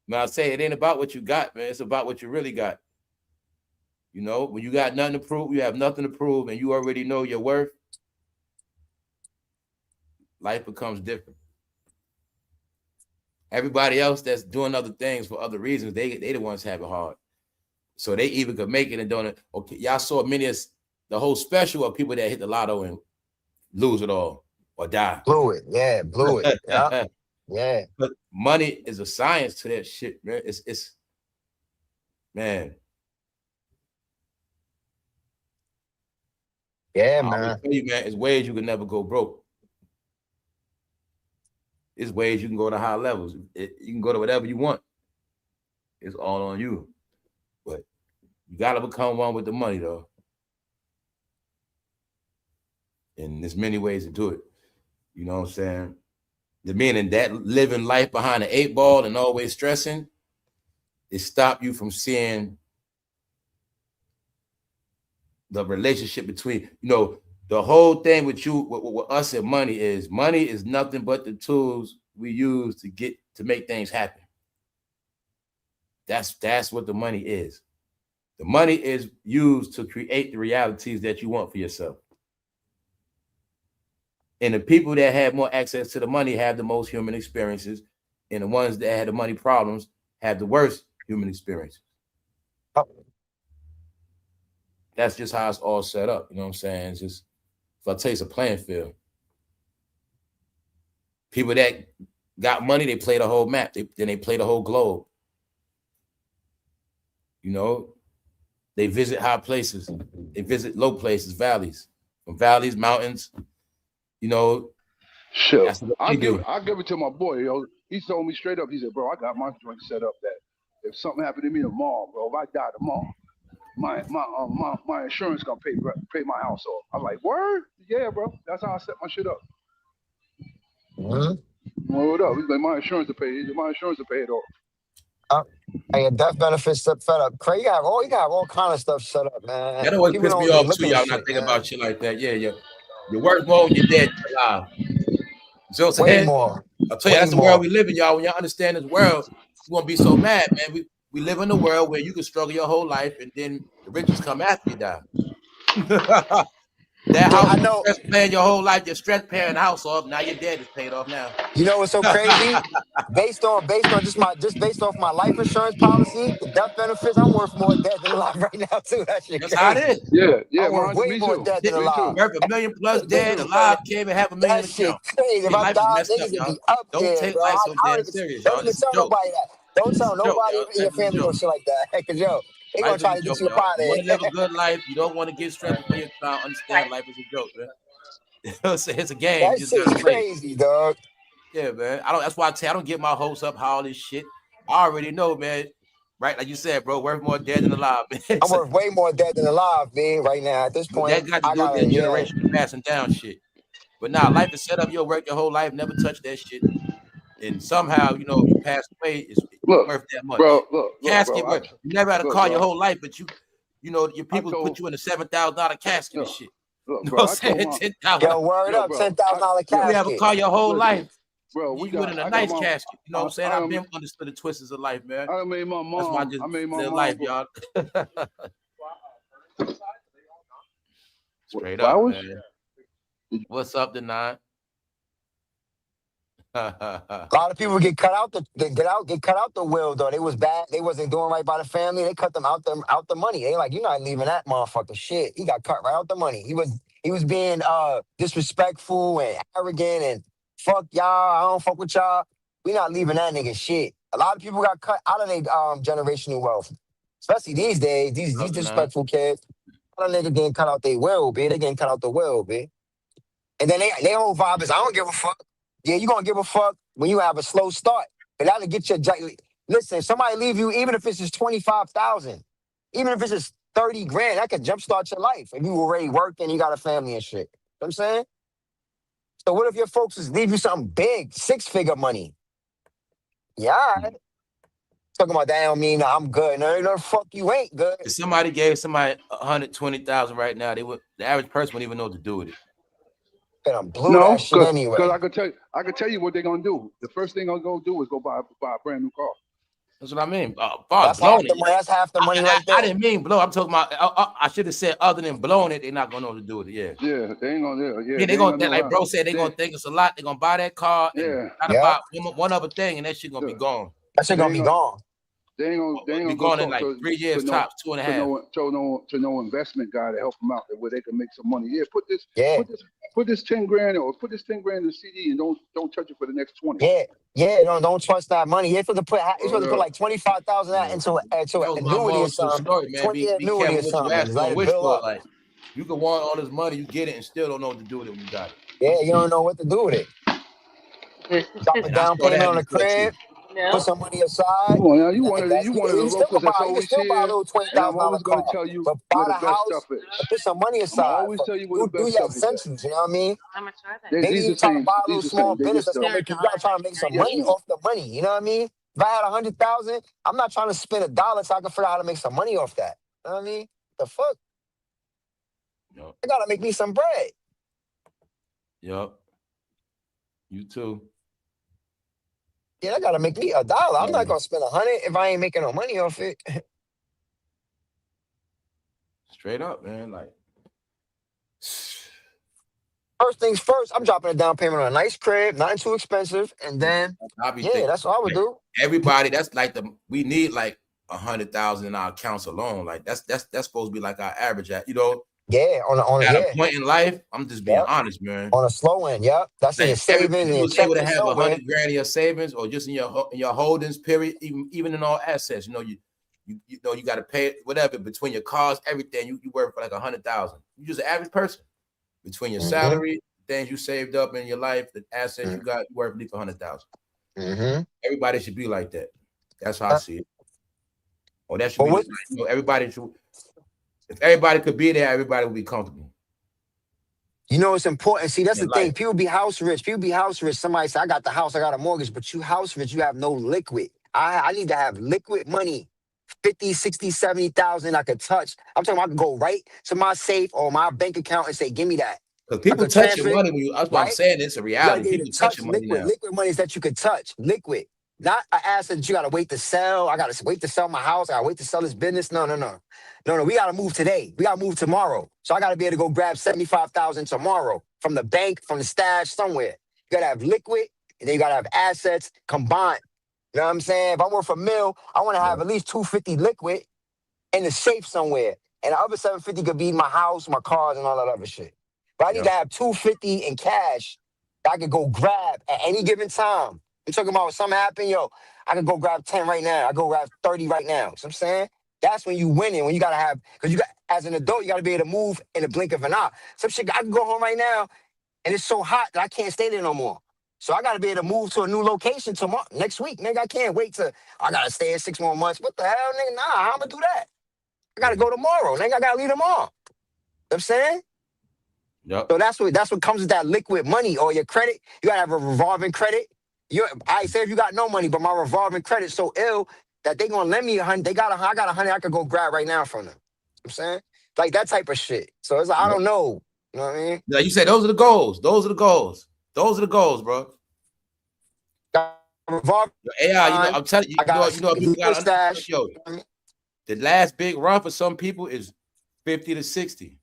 Now I say it ain't about what you got, man. It's about what you really got. You know, when you got nothing to prove, you have nothing to prove, and you already know your worth, life becomes different. Everybody else that's doing other things for other reasons, they the ones have it hard. So they even could make it and don't. Okay, y'all saw many of the whole special of people that hit the lotto and lose it all or die. Blew it. Yeah, blew it. Yeah. Yeah. But money is a science to that shit, man. It's man. Yeah, I always man. tell you, man, it's ways you can never go broke. It's ways you can go to high levels. You can go to whatever you want. It's all on you. But you gotta become one with the money, though. And there's many ways to do it. You know what I'm saying? The meaning that living life behind an 8 ball and always stressing, it stop you from seeing the relationship between, the whole thing with you, with us and money is nothing but the tools we use to make things happen. That's what the money is. The money is used to create the realities that you want for yourself. And the people that have more access to the money have the most human experiences, and the ones that had the money problems have the worst human experiences. Oh. That's just how it's all set up. You know what I'm saying? It's just, if I tell you, it's a playing field. People that got money, they play the whole map. Then they play the whole globe. You know, they visit high places. They visit low places, valleys. From valleys, mountains, Sure. that's what they do. I'll give it to my boy, yo. He told me straight up, he said, bro, I got my joint set up that if something happened to me tomorrow, bro, if I die tomorrow, my insurance gonna pay my house off. I'm like, word? Yeah, bro. That's how I set my shit up. Mm-hmm. What up? He's like, my insurance to pay it off. Hey, your death benefits set up. Craig, you got all kind of stuff set up, man. That always People piss me don't even off look too, at y'all. this Not shit, thinking man. about shit like that. Yeah. You're worth more when you're dead than alive. So I'm Way saying, more. I'll tell you, Way that's the more. world we live in, y'all. When y'all understand this world, you won't be so mad, man. We live in a world where you can struggle your whole life, and then the riches come after you die. That house, I know. stress paying your whole life, your stress paying the house off. Now your debt is paid off now. You know what's so crazy? based off my life insurance policy, the death benefits, I'm worth more dead than alive right now too. That shit That's how it crazy. is. Yeah, I'm worth way me more too. dead than Me too. alive. Worth $1 million plus Me dead, too, alive, man. can't even have $1 million That in shit account. crazy. If Your I life is die, messed up, niggas would y'all. be up Don't there, take bro. life I so don't damn even serious, y'all. don't even It's a tell joke. nobody that. Don't It's tell a joke, nobody y'all. in your Life is a family no joke. shit like that. Cause yo, they gonna Life is try a to get joke, you up y'all. out of You want to there. live a good life. You don't want to get stressed before your time. Understand life is a joke, man. It's a game. You That just gotta shit's play it. crazy, dog. Yeah, man. That's why I don't get my hopes up how all this shit. I already know, man. Right, like you said, bro, worth more dead than alive, man. I'm worth way more dead than alive, man. Right now, at this point, That got to I do with gotta, that yeah. generation passing down shit. But now life is set up. You'll work your whole life, never touch that shit, and somehow, if you pass away, it's Look, worth that much. bro, look, Casket, bro. You never had a car your bro. whole life, but your people put you in a $7,000 casket and shit. Look, You know bro, what I'm saying? $10,000. Yo, word up, bro, $10,000 You have a casket. car your whole life. Bro, You went in a nice casket. You know what I'm saying? I've been understood the twists of life, man. I made my mom. That's why I just live life, y'all. Straight up, man. What's up, the 9? A lot of people get cut out get cut out the will though. They was bad. They wasn't doing right by the family. They cut them out the money. They like, you're not leaving that motherfucker shit. He got cut right out the money. He was being disrespectful and arrogant and fuck y'all. I don't fuck with y'all. We not leaving that nigga shit. A lot of people got cut out of their generational wealth, especially these days. These Up, the 9? disrespectful kids. A lot of niggas getting cut out their will, bitch. They getting cut out the will, bitch. And then they whole vibe is, I don't give a fuck. Yeah, you gonna give a fuck when you have a slow start. But that'll get your listen, if somebody leave you, even if it's just 25,000, even if it's just 30 grand, that could jumpstart your life. If you already working, you got a family and shit. You know what I'm saying? So what if your folks just leave you something big, 6-figure money? Yeah, all right. Talking about that don't mean I'm good. No, the fuck you ain't good. If somebody gave somebody 120,000 right now, the average person wouldn't even know what to do with it. And blew that shit anyway. Because I can tell you what they're gonna do. The first thing I'm gonna do is go buy a brand new car. That's what I mean. That's half the money right there. I didn't mean blow. I'm talking about. I should have said other than blowing it, they're not gonna know what to do with it. Yeah. Yeah, they ain't gonna. Yeah, they're gonna like bro said. They're gonna think it's a lot. They're gonna buy that car. And not about one other thing, and that shit gonna be gone. That shit gonna be gone. They ain't gonna be gone in like 3 years tops, 2.5. To no investment guy to help them out where they can make some money. Yeah, put this 10 grand or put this 10 grand in the CD and don't touch it for the next 20. Yeah, don't trust that money. You're supposed to put like 25,000 into an annuity or something. 20-year annuity or something. Like, you can want all this money, you get it, and still don't know what to do with it when you got it. Yeah, you don't know what to do with it. Drop a down payment on the crib. No. Put some money aside. Come on, now you one of the locals that's always here. And I'm always going to tell you where the best stuff is. Put some money aside. I'm always tell you where the best stuff is. Essentials, you know what I mean? How much are they? Maybe you try to buy a little small business that's gonna make you trying to make some money off the money. You know what I mean? If I had 100,000, I'm not trying to spend $1 so I can figure out how to make some money off that. You know what I mean? The fuck? Yep. I gotta make me some bread. Yep. You too. Yeah, I gotta make me $1. I'm not gonna spend 100 if I ain't making no money off it. Straight up, man. Like, first things first, I'm dropping a down payment on a nice crib, nothing too expensive, and then that's what I would do. Everybody, that's like we need like 100,000 in our accounts alone. Like that's supposed to be like our average at, you know. Yeah, on a point in life, I'm just being honest, man. On a slow end, that's in your savings. You was able to have 100 grand in your savings or just in your holdings, period. Even in all assets, you know, you know you got to pay whatever between your cars, everything. You work for like 100,000. You just an average person between your salary, things you saved up in your life, the assets you got, you work for 100,000. Everybody should be like that. That's how I see it. Or that should be. Everybody should. If everybody could be there, everybody would be comfortable. You know, it's important. See, that's the thing. People be house rich. Somebody say, I got the house, I got a mortgage, but you house rich, you have no liquid. I need to have liquid money, 50, 60, 70,000 I could touch. I'm talking about I can go right to my safe or my bank account and say, give me that. Because people touch your money. That's what I'm saying. It's a reality. People touch your money now. Liquid money is that you could touch. Liquid. Not an asset that you got to wait to sell. I got to wait to sell my house. I got to wait to sell this business. No. We got to move today. We got to move tomorrow. So I got to be able to go grab 75,000 tomorrow from the bank, from the stash, somewhere. You got to have liquid, and then you got to have assets combined. You know what I'm saying? If I'm worth $1 million, I want to have at least 250 liquid in the safe somewhere. And the other 750 could be my house, my cars, and all that other shit. But I need to have 250 in cash that I could go grab at any given time. I'm talking about when something happen, I can go grab 10 right now. I go grab 30 right now. You know what I'm saying? That's when you winning, when you got to have, because as an adult, you got to be able to move in the blink of an eye. Some shit, I can go home right now, and it's so hot that I can't stay there no more. So I got to be able to move to a new location tomorrow, next week. Nigga, I can't wait I got to stay in 6 more months. What the hell, nigga? Nah, how am I going to do that? I got to go tomorrow. Nigga, I got to leave tomorrow. You know what I'm saying? Yep. So that's what comes with that liquid money or your credit. You got to have a revolving credit. I say if you got no money, but my revolving credit so ill that they gonna lend me 100. I got 100 I could go grab right now from them. You know what I'm saying? Like that type of shit. So it's like, I don't know. You know what I mean? Like you said, those are the goals. Those are the goals, bro. Revolving AI, I'm telling you, people got the last big run for some people is 50 to 60.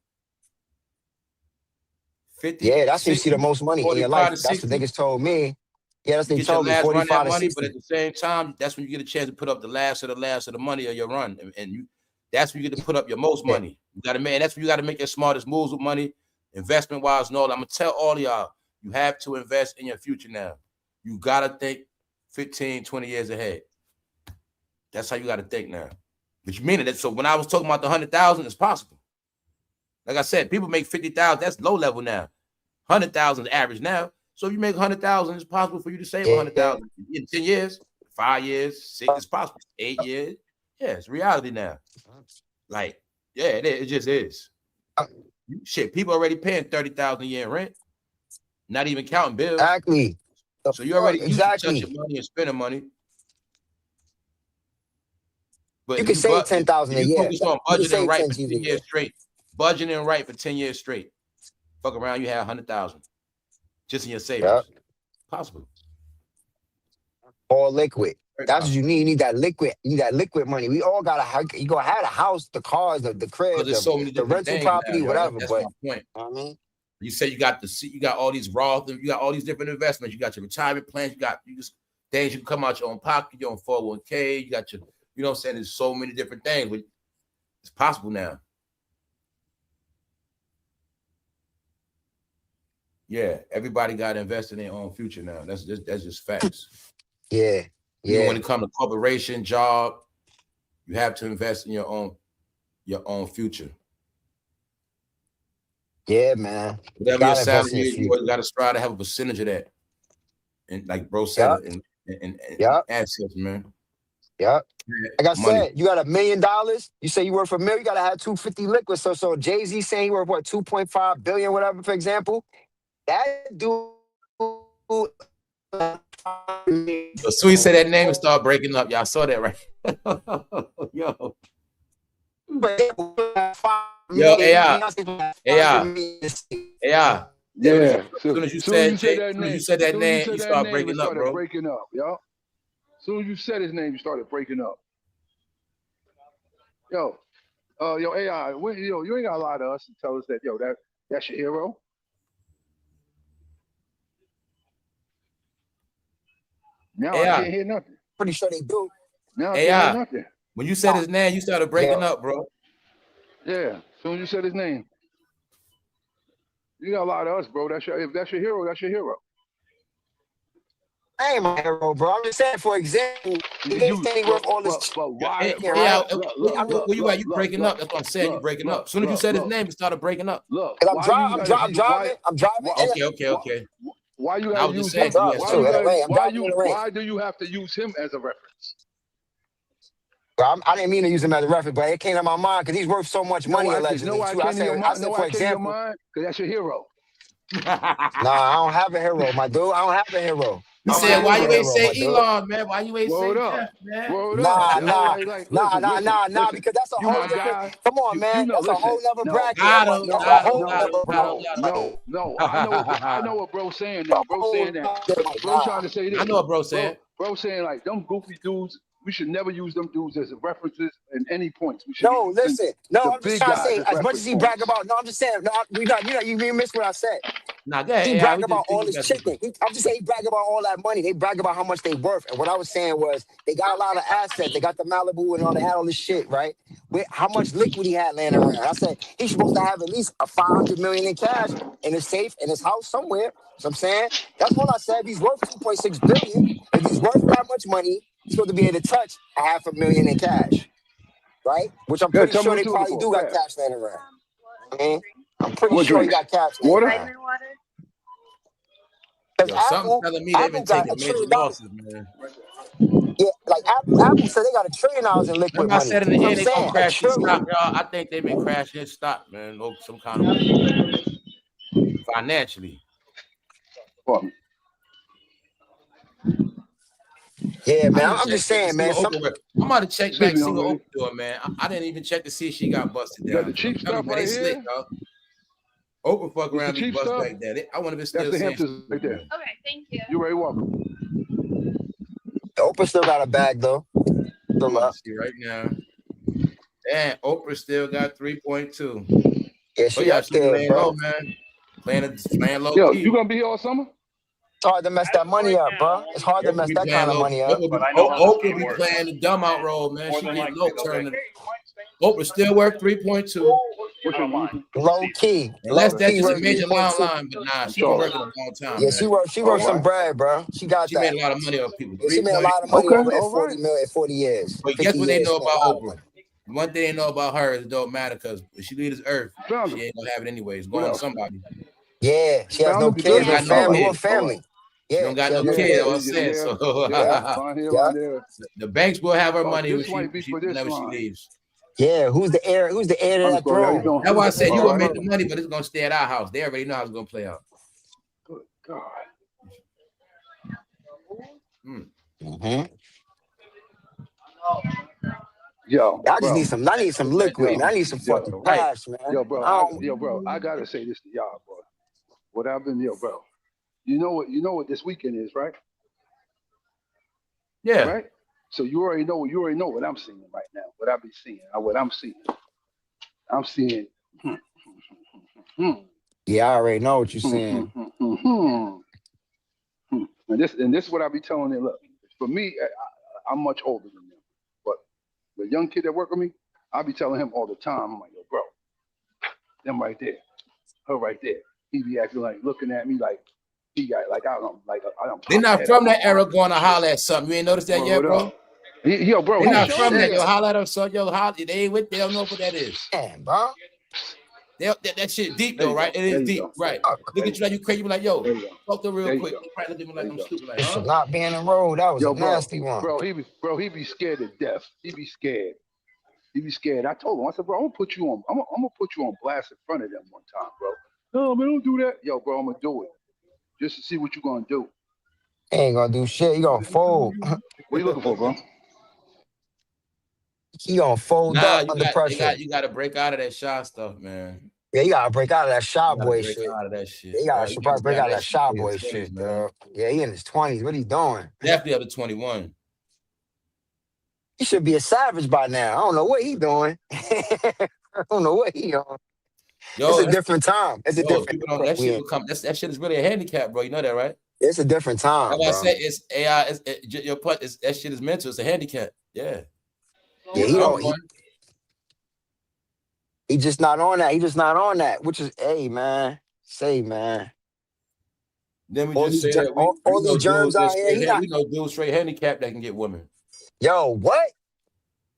50, Yeah, that's where you see 60, the most money in your 45 life. to That's what 60. niggas told me. Yeah, that's what You they get your told me. last run of 45 that to money, but 60. at the same time, that's when you get a chance to put up the last of the money of your run. And you that's when you get to put up your most Yeah. money. You gotta man, that's when you gotta make your smartest moves with money, investment wise and all. I'm gonna tell all of y'all, you have to invest in your future now. You gotta think 15, 20 years ahead. That's how you gotta think now. But you mean it. So when I was talking about the 100,000, it's possible. Like I said, people make 50,000. That's low level now. 100,000 is average now. So if you make 100,000, it's possible for you to save 100,000 in 10 years, 5 years, 6. It's possible. 8 years. Yeah, it's reality now. Like, yeah, it just is. Shit, people already paying 30,000 a year in rent, not even counting bills. Exactly. So you already used to exactly. touching money and spending money. But You can save 10,000 a you year. focus on You can budgeting save right 10 for G's 10 a year. years straight. Budgeting right for 10 years straight. Fuck around, you have 100,000 just in your savings. Yep. Possible. All liquid. Very That's possible. what you need. You need that liquid. You need that liquid money. We all gotta have. You gonna have a house, the cars, the crib, There's so many the different rental things property, now, whatever. That's But my point. you know what I mean, You say you got all these Roth, you got all these different investments. You got your retirement plans. You just things you can come out your own pocket, your own 401k. You got your, you know what I'm saying? There's so many different things, but it's possible now. Yeah, everybody got to invest in their own future now. That's just facts. yeah. Even when it comes to corporation, job, you have to invest in your own future. Yeah, man. Whatever your Gotta salary invest in your is, you future. got to strive to have a percentage of that. And like bro said, and assets, man. Yep. Like I Money. said, you got $1 million. You say you worth $1 million, you gotta have 250 liquids. So jayz saying he worth what, 2.5 billion, whatever, for example. That dude. As soon as you say that name and start breaking up, y'all saw that, right? Yo, AI. Yeah. As soon as you said that name, you start breaking up, bro. Breaking up, yo. As soon as you said his name, you started breaking up. Yo, AI, you ain't gotta lie to us and tell us that, that's your hero. Now I can't hear nothing. Pretty sure they do. Now I can't hear nothing. When you said his name, you started breaking up, bro. Yeah, as soon as you said his name. You gotta lie to us, bro. If that's your hero, that's your hero. I ain't my hero, bro. I'm just saying, for example, you worth all this. Where you at? You breaking up. That's what I'm saying. You breaking up. As soon as you said his name, you started breaking up. Look, I'm driving. Okay. Why you gotta use him? Why do you have to use him as a reference? Bro, I didn't mean to use him as a reference, but it came to my mind because he's worth so much money allegedly. I said, for example, because that's your hero. Nah, I don't have a hero, my dude. I don't have a hero. You said, why you ain't say Elon, man? Why you ain't say Jeff, man? Nah, because that's a whole different. Come on, man. That's a whole nother bracket. No. I know what bro's saying now. Bro's saying that. Bro's trying to say this. I know what bro's saying. Bro's saying like them goofy dudes. We should never use them dudes as references in any points. We should no, listen. No, I'm just trying to say, as much as he brag about, no, I'm just saying, no, you missed what I said. Nah, go ahead. He brag about all his chicken. I'm just saying he brag about all that money. They brag about how much they worth. And what I was saying was they got a lot of assets. They got the Malibu and all. They had all this shit, right? With how much liquid he had laying around. I said he's supposed to have at least $500 million in cash in his safe in his house somewhere. So I'm saying that's what I said. If he's worth 2.6 billion, if he's worth that much money, he's supposed to be able to touch $500,000 in cash, right? Which I'm pretty sure they probably do got cash laying around. I'm pretty sure he got cash laying around. Something's telling me they've been taking major losses, man. Yeah, like Apple said they got $1 trillion in liquid money. I said in the end they gonna crash his stock, y'all. I think they've been crashing his stock, man. Some kind of way. Financially. Yeah, man. I'm just saying, man. I'm about to check back, see what Oprah doing, man. I didn't even check to see if she got busted down. You got the cheap stuff right here. Slick, Oprah fuck around and bust back there. I wonder if it's still the Hamptons right there. Okay, thank you. You're very welcome. Oprah still got a bag though. See right now. Damn, Oprah still got 3.2. Yeah, she got there, bro. Man. playing low Yo, key. you gonna be here all summer? It's hard to mess that money up, bro. It's hard to mess that kind of money up. Oprah be playing the dumb out role, man. She get low turning. Oprah still work 3.2. Low key. Unless Low that's key just a work major long 3.2. line, but nah, she been working a long time, Yeah, man. she worked some bread, bro. She got She that. made a lot of money off people. Yeah, she 3 made a point. lot of money Okay, over at all 40 right. million at 40 years. But 50 guess what they years, know she made a about lot of Oprah? money. One thing they know about her is it don't matter because when she leaves this earth, Found she him. ain't gonna have it anyways. It's What going to else? somebody. Yeah, she has Found no him. You She good? kids, ain't no got no family. kids. What family? She Yeah, don't got she has no no kids. I kids. was saying. Yeah, So yeah. Fine here, Yeah. right there. the banks will have her Oh, money when this might be for this whenever she line. leaves. Yeah, who's the heir? Who's the heir to that Underscore, how you throne? doing? That's why I said you All gonna right. make the money, but it's gonna stay at our house. They already know how it's gonna play out. Good God. Mm-hmm. Yo, I just bro. need some. I need some liquid, Yo, man. I need some yo, fucking Right. cash, man. Yo, bro. I gotta say this to y'all, bro. What I've been, bro. You know what this weekend is, right? Yeah. Right. So you already know what I'm seeing right now. What I be seeing. What I'm seeing. I'm seeing. Yeah, I already know what you're saying. And this is what I be telling them. Look, for me, I'm much older than them, but the young kid that work with me, I be telling him all the time. I'm like, yo, bro, them right there, her right there. He be acting like looking at me like he got like I don't They're not from that era going to holler at something. You ain't noticed that yet, bro? Yo, bro, They're he not showed from me that. Yo, holler at them, son. Yo, holler. They ain't with. They don't know what that is. Damn, bro. That shit deep There though, you right? go. It There is you deep, go. right? Oh, Look at you like you crazy. You be like, yo, There you go. talk to him There real you quick. go. He probably look at me There like you I'm go. stupid. Like, This huh? should not be in the road. That was Yo, a nasty one. bro, he be scared to death. He be scared. He be scared. I told him, I said, bro, I'm gonna put you on blast in front of them one time, bro. No, man, don't do that. Yo, bro, I'm gonna do it. Just to see what you gonna do. He ain't gonna do shit. He gonna fold. What you looking for, bro? He gonna fold Nah, up under pressure. you got to break out of that shot stuff, man. Yeah, you gotta break out of that shy You got to boy break shit. out of that shit. Yeah, you You gotta break out of that shit shy in your boy 20s, shit, man. dog. Yeah, he in his 20s. What he doing? Definitely up to 21. He should be a savage by now. I don't know what he doing. I don't know what he on. Yo, It's a different time. It's a different people don't. era That we shit in. become. That shit is really a handicap, bro. You know that, right? It's a different time, Like I bro. said, it's AI. Your point is that shit is mental. It's a handicap. Yeah. Yeah, he don't. He just not on that. He just not on that. Which is, hey man, say man. Then we All just these say that we all know these germs dudes that out here. He straight. not. We know dudes straight handicap that can get women. Yo, what?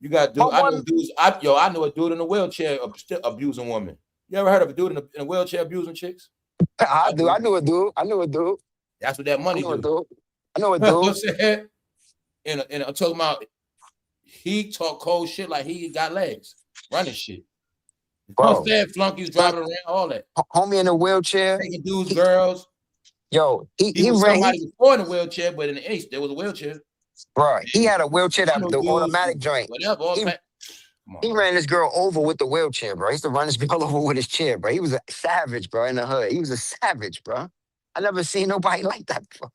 You got dude. I know dudes. I know a dude in a wheelchair abusing women. You ever heard of a dude in a wheelchair abusing chicks? I do. I knew a dude. I knew a dude. That's what that money do. I know a You know what I'm dude. saying? And I'm talking about he talk cold shit like he got legs, running shit. You know what I'm saying? Flunkies driving around, all that. Homie in a wheelchair. Taking dudes, girls. Yo, he was somebody before in a wheelchair, but in the East, there was a wheelchair. Bro, he had a wheelchair, the dudes, automatic joint. Whatever, all that. He ran this girl over with the wheelchair, bro. He used to run this girl over with his chair, bro. He was a savage, bro, in the hood. He was a savage, bro. I never seen nobody like that, bro.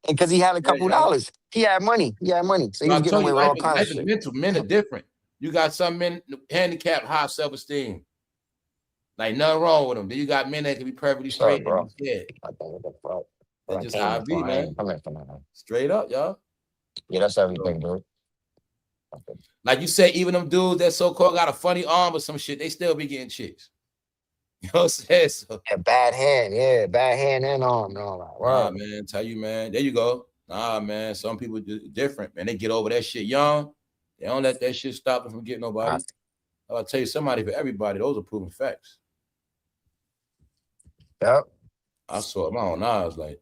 And because he had a couple dollars. He had money. So he was getting away with all kinds of shit. Mental. Men are different. You got some men handicapped, high self-esteem. Like nothing wrong with them. Then you got men that can be perfectly straight and be scared. That's just how I be, man. Straight up, y'all. Yeah, that's everything, dude. Like you say, even them dudes that so-called got a funny arm or some shit, they still be getting chicks. You know what I'm saying? So, yeah, bad hand and arm and all that. Nah, man, tell you, man. There you go. Nah, man. Some people do different, man. They get over that shit young. They don't let that shit stop them from getting nobody. I'll tell you, somebody for everybody. Those are proven facts. Yep. I saw it my own eyes. Like,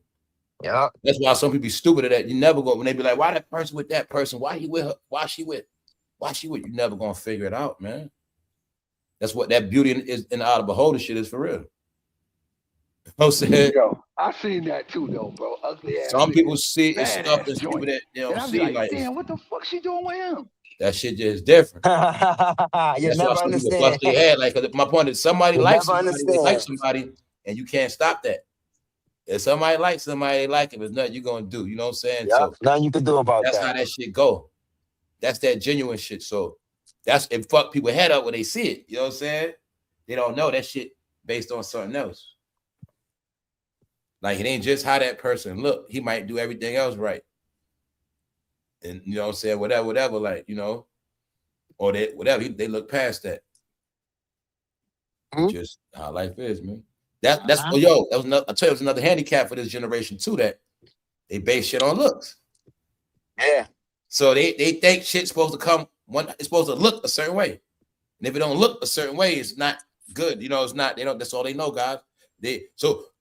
yep. That's why some people be stupid at that. You never go when they be like, why that person with that person? Why he with her? Why she with? You never gonna figure it out, man. That's what that beauty is in the eye of the beholder shit is for real. You know what I'm saying? Yo, I seen that too, though, bro. Ugly ass. Some people see it's stuff that's people that they don't see. Like, damn, what the fuck she doing with him? That shit just different. You That's never why some people understand. bust their head. Like, my point is, somebody likes somebody, they like understand. somebody, and you can't stop that. If somebody likes somebody, they like it. There's nothing you're gonna do. You know what I'm saying? Yep. So nothing you can do about that's that. how that shit go. That's that genuine shit. So that's it. Fuck people head up when they see it. You know what I'm saying? They don't know that shit based on something else. Like, it ain't just how that person look. He might do everything else right. And, you know what I'm saying? Whatever, like, you know, or they, whatever, they look past that. Mhm. Just how life is, man. That's oh, yo, that was another, I tell you, it was another handicap for this generation too, that they base shit on looks. Yeah. So they think shit's supposed to come it's supposed to look a certain way. And if it don't look a certain way, it's not good. You know, it's not, they don't, that's all they know, guys.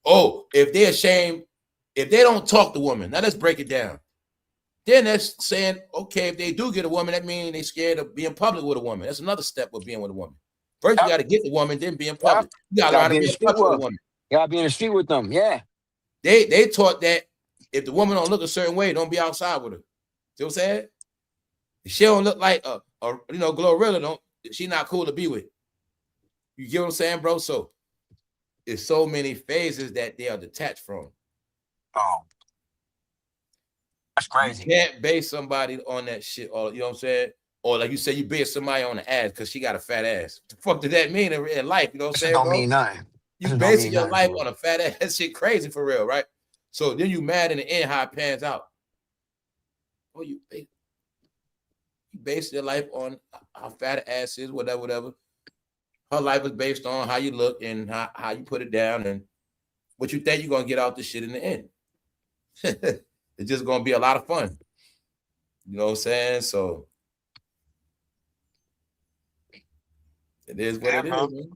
If they're ashamed, if they don't talk to women, now let's break it down. Then that's saying, okay, if they do get a woman, that means they scared of being public with a woman. That's another step of being with a woman. First, you got to get the woman, then be in public. You got to learn to be in touch with a woman. You got to be in the street with them, yeah. They taught that if the woman don't look a certain way, don't be outside with her. See what I'm saying? If she don't look like a glorilla, she not cool to be with. You get what I'm saying, bro? So there's so many phases that they are detached from. Oh, that's crazy. You can't base somebody on that shit, or you know what I'm saying? Or like you say, you base somebody on the ass because she got a fat ass. What the fuck does that mean in life? You know what I'm saying? Don't mean nothing. You basing your life on a fat ass. That shit crazy for real, right? So then you mad in the end how it pans out. Oh, you base your life on how fat ass is, whatever. Her life is based on how you look and how you put it down and what you think you're gonna get out this shit in the end. It's just gonna be a lot of fun. You know what I'm saying? So it is what it is, man.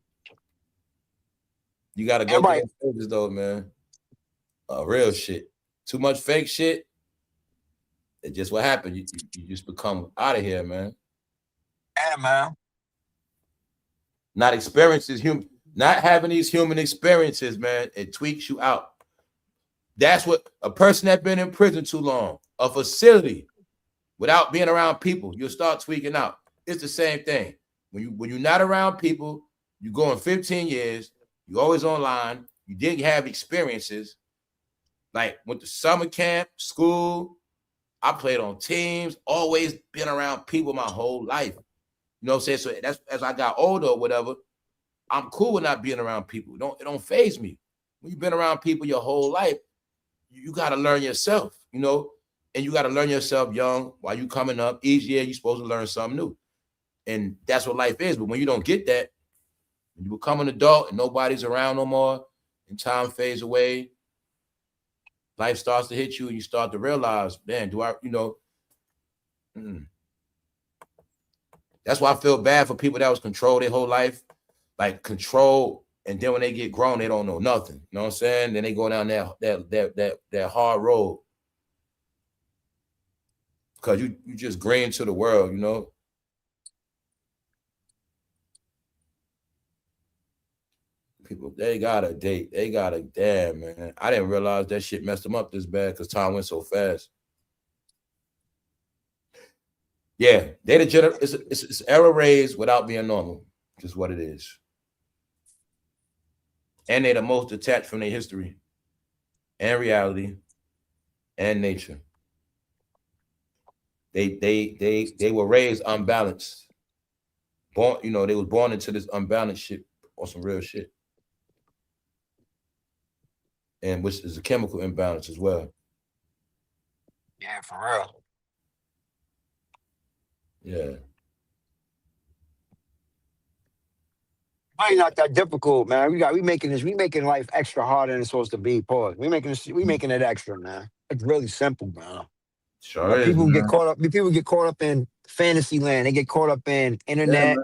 You gotta go through those stages though, man. Real shit. Too much fake shit. It's just what happened. You just become out of here, man. Yeah, man. Not having these human experiences, man, it tweaks you out. That's what a person that's been in prison too long, a facility, without being around people, you'll start tweaking out. It's the same thing. When you're not around people, you go in 15 years, you're always online, you didn't have experiences. Like went to summer camp, school, I played on teams, always been around people my whole life. You know what I'm saying? So that's as I got older or whatever, I'm cool with not being around people. It don't faze me. When you've been around people your whole life, you got to learn yourself, you know, and you got to learn yourself young while you coming up. Each year, you're supposed to learn something new. And that's what life is. But when you don't get that, when you become an adult and nobody's around no more and time fades away, life starts to hit you and you start to realize, man, That's why I feel bad for people that was controlled their whole life, like control. And then when they get grown, they don't know nothing. You know what I'm saying? Then they go down that hard road. Because you just gray into the world, you know? People, they got a date. They got a damn, man. I didn't realize that shit messed them up this bad because time went so fast. Yeah, it's error raised without being normal. Just what it is. And they're the most detached from their history and reality and nature. They were raised unbalanced. They was born into this unbalanced shit or some real shit. And which is a chemical imbalance as well. Yeah, for real. Yeah. Probably not that difficult, man. We making life extra harder than it's supposed to be. Pause. We making it extra, man. It's really simple, man. Sure is. People get caught up in fantasy land. They get caught up in internet,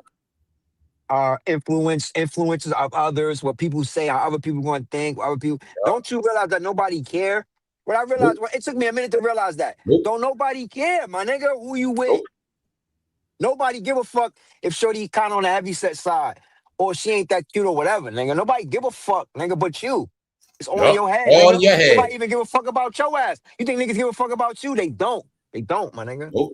influences of others, what people say, how other people want to think, what other people. Don't you realize that nobody care? What I realized, it took me a minute to realize that. Don't nobody care, my nigga, who you with. Nobody give a fuck if shorty kind of on the heavy set side or she ain't that cute or whatever, nigga. Nobody give a fuck, nigga, but you. It's all in your head, all nigga. in your head. Nobody even give a fuck about your ass. You think niggas give a fuck about you? They don't. They don't, my nigga. Nope.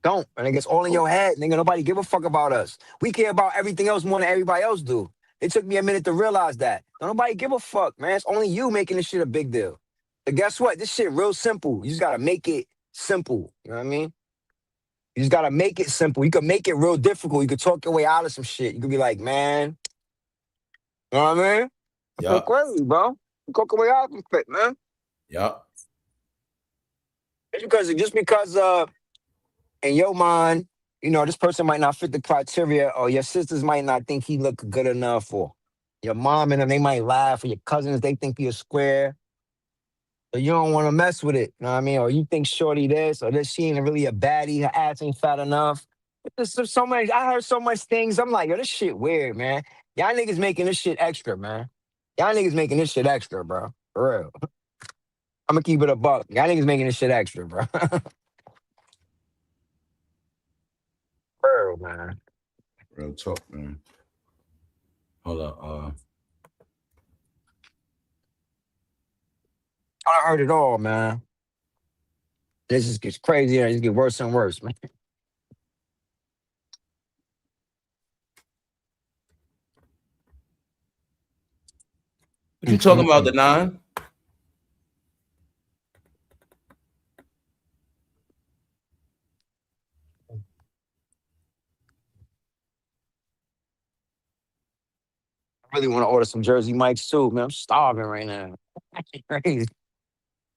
Don't. My nigga, it's all in your head, nigga. Nobody give a fuck about us. We care about everything else more than everybody else do. It took me a minute to realize that. Don't nobody give a fuck, man. It's only you making this shit a big deal. But guess what? This shit real simple. You just gotta make it simple. You know what I mean? You just gotta make it simple. You can make it real difficult. You can talk your way out of some shit. You could be like, man, you know what I mean? That's crazy, bro. Cook away outfit, man. Yup. It's because in your mind, this person might not fit the criteria, or your sisters might not think he look good enough, or your mom and them, they might laugh, or your cousins, they think you're square. So you don't want to mess with it, you know what I mean? Or you think shorty this, or this, she ain't really a baddie, her ass ain't fat enough. There's so many, I heard so much things. I'm like, yo, this shit weird, man. Y'all niggas making this shit extra, man. Y'all niggas making this shit extra, bro. For real. I'm gonna keep it a buck. Y'all niggas making this shit extra, bro. For real, man. Real talk, man. Hold up. I heard it all, man. This just gets crazier. It just gets worse and worse, man. What you talking about, the 9? I really want to order some Jersey Mike's too, man. I'm starving right now. Crazy,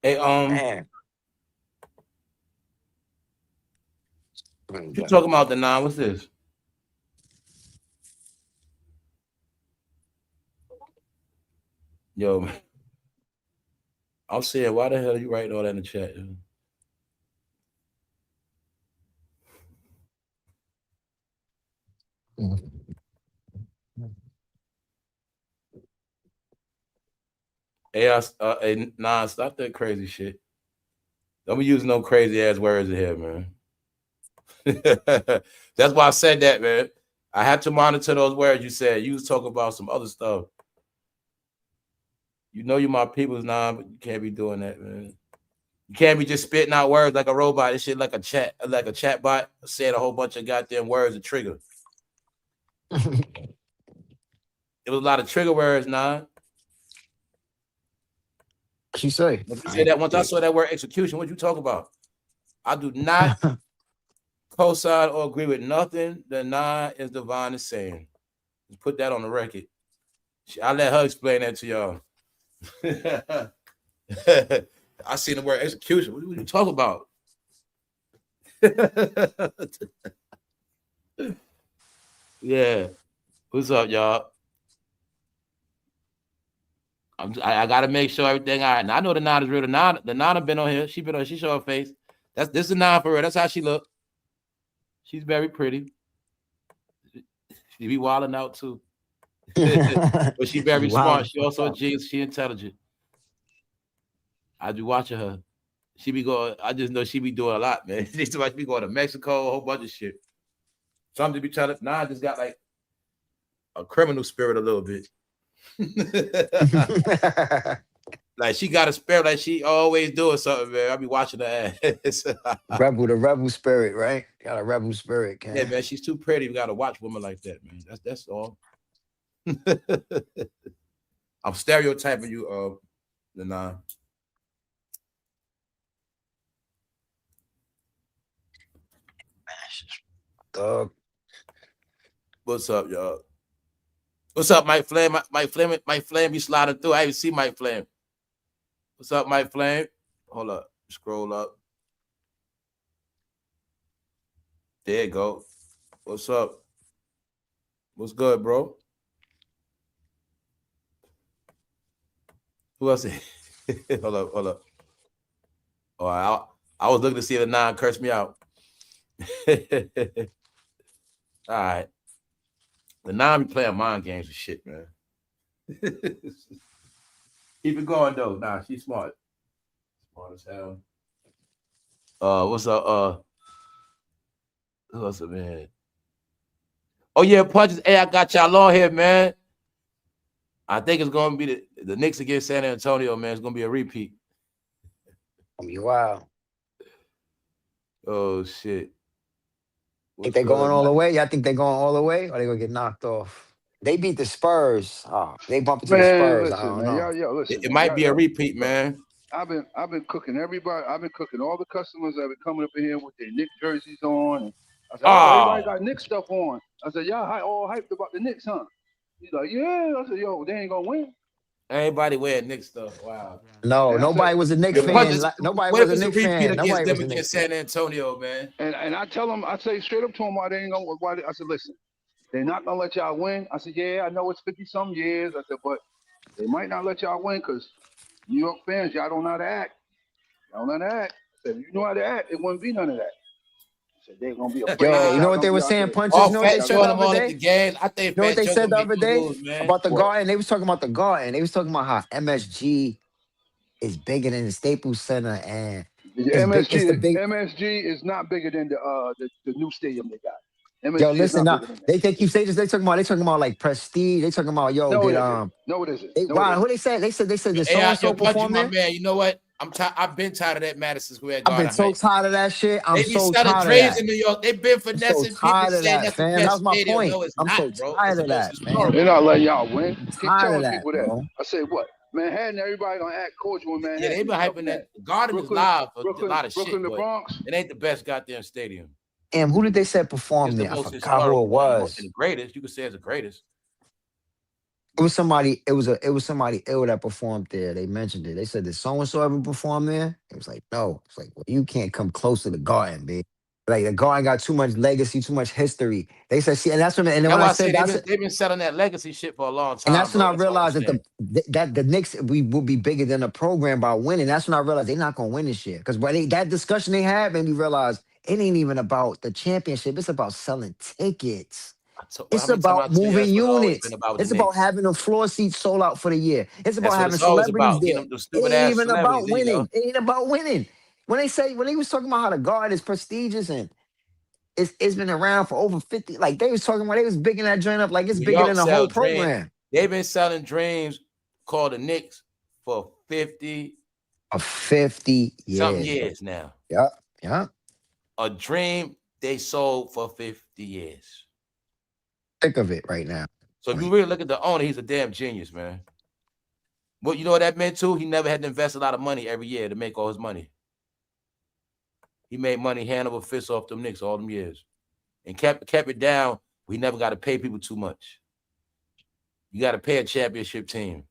Hey, man. what you talking about, the 9? What's this? Yo, man. I'm saying, why the hell are you writing all that in the chat? Hey, nah, stop that crazy shit. Don't be using no crazy ass words in here, man. That's why I said that, man. I had to monitor those words you said. You was talking about some other stuff. You know you're my people's, nah, but you can't be doing that, man. You can't be just spitting out words like a robot. This shit like a chat bot saying a whole bunch of goddamn words to trigger. It was a lot of trigger words, nah. She say. You said that once I saw that word execution. What you talk about? I do not co-sign or agree with nothing that Nah is Divine is saying. Just put that on the record. I'll let her explain that to y'all. I seen the word execution. What are you talking about? Yeah. What's up, y'all? I gotta make sure everything all right. Now I know the 9 is real. The 9 been on here. She been on. She show her face. This is the 9 for her. That's how she look. She's very pretty. She be wilding out too. But she's very smart. She also a genius. She intelligent. I be watching her. She be going. I just know she be doing a lot, man. She be going to Mexico, a whole bunch of shit. Something to be telling. Nah, I just got like a criminal spirit a little bit. Like she got a spirit, like she always doing something, man. I be watching her ass. The rebel spirit, right? Got a rebel spirit, man. Yeah, man. She's too pretty. We gotta watch women like that, man. That's all. I'm stereotyping you, the 9. Dog. What's up, y'all? What's up, Mike Flame? Mike Flame be sliding through. I even see Mike Flame. What's up, Mike Flame? Hold up. Scroll up. There you go. What's up? What's good, bro? Who else? Hold up. Oh, I was looking to see if the 9 cursed me out. All right. The 9 be playing mind games and shit, man. Keep it going though. Nah, she's smart. Smart as hell. What's up? Who else, man? Oh yeah, punches. Hey, I got y'all on here, man. I think it's gonna be the Knicks against San Antonio, man. It's gonna be a repeat. Wow. Oh shit. Think they going all the way? Y'all think they going all the way, or they gonna get knocked off? They beat the Spurs. Oh, they bump into the Spurs. Listen, I don't man. know. Y'all, listen. It might be a repeat, look, man. I've been cooking everybody. I've been cooking all the customers that have been coming up in here with their Knicks jerseys on. And I said, oh, everybody got Knicks stuff on. I said, y'all all hyped about the Knicks, huh? He's like, yeah. I said, yo, they ain't gonna win. Everybody wearing Knicks stuff. Wow. No, And I said, nobody was a Knicks The and, fan. punches. Nobody What was if a it's a Knicks repeat fan. against Nobody them was a against Knicks fan. San Antonio, man? and I tell them, I say straight up to them why they ain't gonna why I said, listen, they're not gonna let y'all win. I said, yeah, I know it's 50-some years. I said, but they might not let y'all win because New York fans, y'all don't know how to act. Y'all don't know how to act. I said, if you know how to act, it wouldn't be none of that. I said, they're gonna be afraid Yo, that you know y'all what gonna they be were out saying, there. punches? All You know what they Fat said Joe the and them other on at day? the game. I think You know what Fat they Joe said gonna the make other them day lose, man. about the What? Garden? They was talking about the Garden. They was talking about how MSG is bigger than the Staples Center and The it's big. It's the big. MSG is not bigger than the new stadium they got. Yo, MSG is listen, not now bigger than that. they keep saying this. They talking about like prestige. They talking about yo. No, it Did isn't. No, it isn't. they No, it wow? Who isn't. they said? They said did so AI, and yo, so Punchy, perform my there? man. You know what? I've been tired of that Madison Square I've been Garden so hype. tired of that shit. I'm They be so selling tired of dreams that. in New York. They've been I'm so finessing people tired of saying that, that's the fam. That best was my stadium. point. No, it's I'm not, so bro. It's tired the of most that, fam. They're historical. not letting y'all win. I'm Keep tired of telling that, people that. bro. I say what? Manhattan, everybody gonna act cordial in Yeah, they've Manhattan. been Tell hyping them that. that. The Garden is Brooklyn, live for a Brooklyn, lot of Brooklyn, shit, the but Bronx. it ain't the best goddamn stadium. And who did they say performed It's the there? I most forgot who it historical and was. the greatest. You could say it's the greatest. It was somebody. It was somebody ill that performed there. They mentioned it. They said, did so and so ever perform there? It was like, no. It's like, well, you can't come close to the Garden, babe. Like the Garden got too much legacy, too much history. They said, see, and that's when. And then That's when I why I say said that's it, they've been selling that legacy shit for a long and time, that's when bro. I That's all I'm realized that saying. that the Knicks we will be bigger than the program by winning. That's when I realized they're not gonna win this year. Because when that discussion they had made me realize it ain't even about the championship. It's about selling tickets. Well, how It's many times I about tell you moving that's what it's always been units. about with the It's about Knicks? having the floor seats sold out for the year. It's about That's what having it's always celebrities about. Getting there. them It stupid ain't ass even celebrities. about There you go. winning. It ain't about winning. When they was talking about how the guard is prestigious and it's been around for over 50, like they was talking about they was bigging that joint up like it's New bigger York than the whole sell dream. program. They've been selling dreams called the Knicks for 50 Of 50 something years, bro. years now. Yep. Yep. A dream they sold for 50 years. Thick of it right now. So if you really look at the owner, he's a damn genius, man. What you know what that meant too? He never had to invest a lot of money every year to make all his money. He made money hand over fist off them Knicks all them years. And kept it down. We never got to pay people too much. You got to pay a championship team.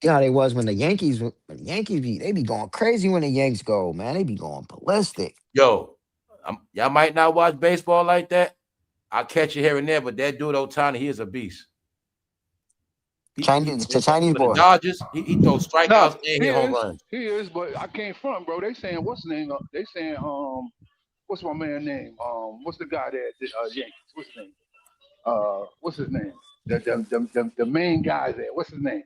You know how they was when the Yankees they be going crazy when the Yanks go, man. They be going ballistic. Yo, y'all might not watch baseball like that. I'll catch you here and there, but that dude Otani, he is a beast. The Chinese For the boy. Dodgers, he throws No, strikeouts and he hit home is. runs. He is, but I can't front, bro. They saying what's the name? They saying what's my man name? What's the guy that Yankees? What's his name? What's his name? The main guy there. What's his name?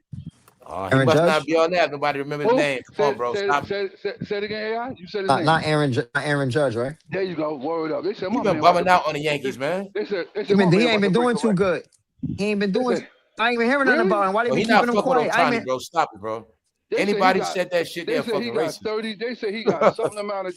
He Aaron must not Judge? be on that. Nobody remember his Who? name. Come on, bro. Stop it. Say it again, AI. You said his name. Not Aaron Judge, right? There you go. Word up. They said He my been man about to bumming break. out on the Yankees, man. They said my He man ain't about to been break doing a too record. good. He ain't been They doing. said, I ain't even hearing nothing really? about him. Why they Well, be he not keeping him fucking with quiet? Otani, bro. Stop it, bro. They said he Anybody got. said that shit, They they're said he fucking got racist. 30. They said he got something amount of.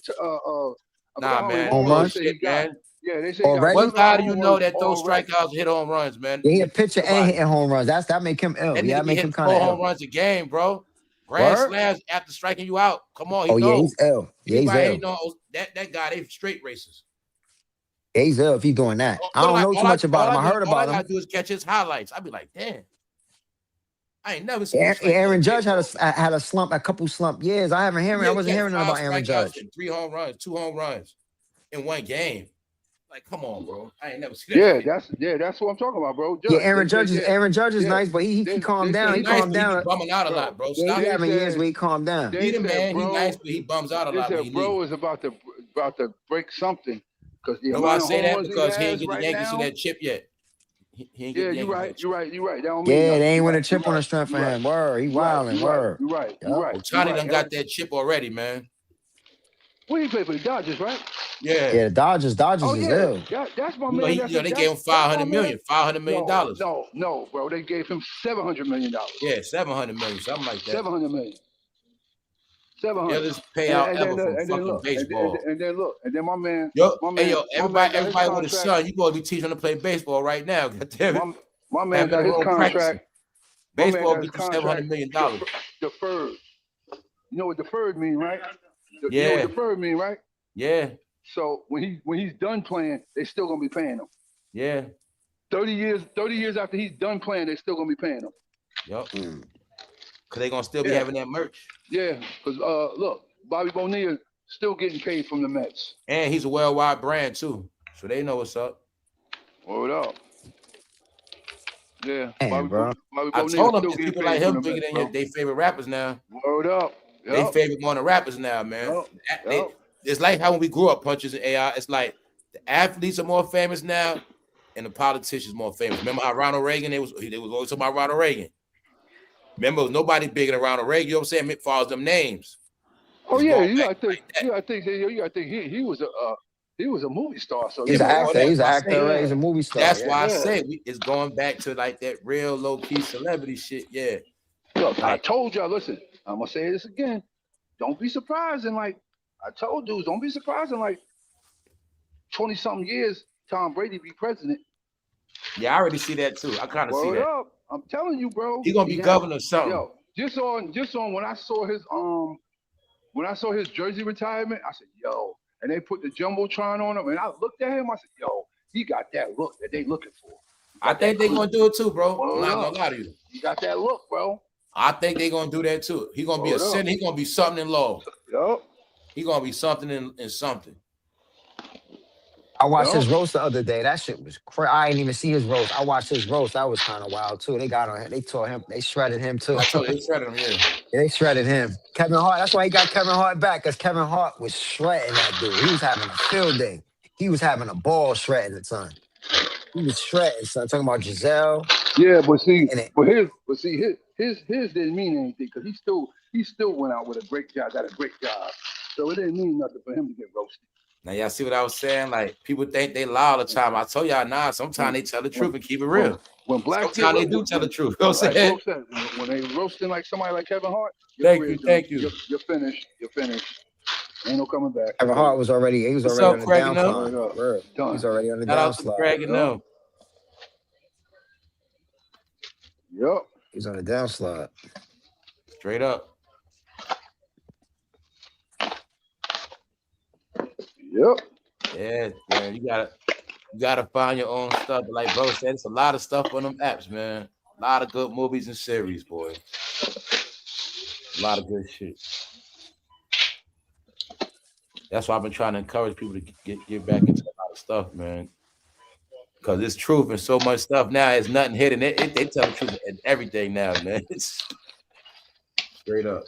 I forgot Nah, how many man. home Home runs. They runs said Bullshit, he got. man. Yeah, they say he got a already. What certain amount guy of do you home know runs that throws already. strikeouts and hit home runs, man? Yeah, he a pitcher and Nobody. hitting home runs. That make him ill. That Yeah, nigga that be make him hitting kind of 4 home ill. runs a game, bro. Grand Word. slams after striking you out. Come on, he Oh yeah, knows. he's ill. Yeah, he's Anybody ill. ain't know that guy, they straight racist. Yeah, he's ill if he's doing that. I don't know too much about him. I heard All I about him. gotta do is catch his highlights. I'd be like, damn, I ain't never seen no strikeout Aaron in Judge baseball. had a slump, a couple slump years. I He'll wasn't catch hearing nothing 5 about Aaron strikeouts Judge. and 3 home runs, 2 home runs in one game. Like, come on, bro. I ain't never seen that Yeah, shit. that's what I'm talking about, bro. Yeah, Judge. They said Aaron Judge is yeah. nice, but he calmed They down. said He He nice, calmed but he be down. bumming out a bro. lot, bro. Yeah, he Stop it. They having years said where he calmed down. He they the said man. He bro. nice, but he bums out a They lot when he said bro leaves. is about to break something because the You know why I amount of say home that? runs he Because he ain't has get the right Yankees to now. that chip yet. He ain't get Yeah, the you're Yankees right. that You're chip. right. You're right. That don't mean Yeah, nothing. they ain't You're win right. a You're chip on right. the strength for You're right. him. Word, he You're right. wilding. You're right. Word. You're right. You're Yep. right. You're Otani right. done got that chip already, man. Well, he played for the Dodgers, right? Yeah. Yeah, the Dodgers Oh is yeah, ill. that's my You know, man. That's they gave him that's my 500 man. million, $500 million. No, bro. They gave him $700 million. Yeah, 700 million, something like that. 700 million. 700. Illest payout ever from And then fucking look, baseball. and then look, and then Yo, my hey man, yo, my man got his everybody with a contract. son, you supposed to be teaching them to play baseball right now. God damn it. My man Have in got the his room practicing. contract. My man Baseball got his get you 700 contract million dollars. deferred. You know what deferred mean, right? You know what Yeah, deferred mean, right? yeah, So when he's done playing, they still gonna be paying him. yeah. 30 years after he's done playing, they still gonna be paying him. Yup. Mm. Cause they gonna still be Yeah. having that merch. Yeah, because look, Bobby Bonilla still getting paid from the Mets. And he's a worldwide brand too. So they know what's up. Word up. Yeah, Damn, bro. Bobby I Bonilla told them still it's getting people like paid from him the bigger Mets, than bro. they favorite rappers now. Word up. They Yep. favorite more than rappers now, man. Yep. It's like how when we grew up, Punches and AI. It's like the athletes are more famous now, and the politicians more famous. Remember how Ronald Reagan? They was always talking about Ronald Reagan. Remember, there was nobody bigger than Ronald Reagan. You know what I'm saying? As far as them names. Oh It's yeah, going you back gotta think. like that. You gotta think. He was a movie star. So He's Yeah, an but actor. that's He's an why I actor. say, Right? He's a movie star. that's Yeah. why I Yeah. say it's going back to like that real low key celebrity shit. Yeah. Look, I Like, told y'all. Listen, I'm gonna say this again. Don't be surprised in like I told dudes. Don't be surprised in like 20-something years. Tom Brady be president. yeah, I already see that too. I kind of see Word that. up. I'm telling you, bro. He gonna be governor or something. Yo, just on when I saw his jersey retirement, I said, yo, and they put the jumbotron on him, and I looked at him, I said, yo, he got that look that they looking for. I think they're gonna do it too, bro. I'm Word not up. gonna lie to you. He got that look, bro. I think they're gonna do that too. He gonna be a Word up. senator. He gonna be something in law. Yup. He gonna be something in something. I watched Yo. his roast the other day. That shit was crazy. I didn't even see his roast. I watched his roast. That was kind of wild too. They got on him. They tore him. They shredded him too. I told you, they shredded him. Yeah. They shredded him. Kevin Hart. That's why he got Kevin Hart back, because Kevin Hart was shredding that dude. He was having a field day. He was having a ball shredding it, son. He was shredding, son. Talking about Giselle. Yeah, but see, And it, his didn't mean anything because he still went out with a great job, got a great job. So it didn't mean nothing for him to get roasted. Now y'all see what I was saying? Like people think they lie all the time. I told y'all nah. Sometimes they tell the truth and keep it real. When black Sometimes they do tell the truth. You know what I'm like saying? Bro said, when they roasting like somebody like Kevin Hart, Thank you. You're finished. You're finished. Ain't no coming back. Kevin Hart was already. He was What's already up, on the Craig, you know? downcline. Word. Done. He's already on the Shout out to downslide. Craig and them. Yep. He's on the downslide. Straight up. Yep. Yeah, man. You gotta find your own stuff. But like bro said, it's a lot of stuff on them apps, man. A lot of good movies and series, boy. A lot of good shit. That's why I've been trying to encourage people to get back into a lot of stuff, man. Because it's truth and so much stuff now. It's nothing hidden. They tell the truth in everything now, man. It's straight up.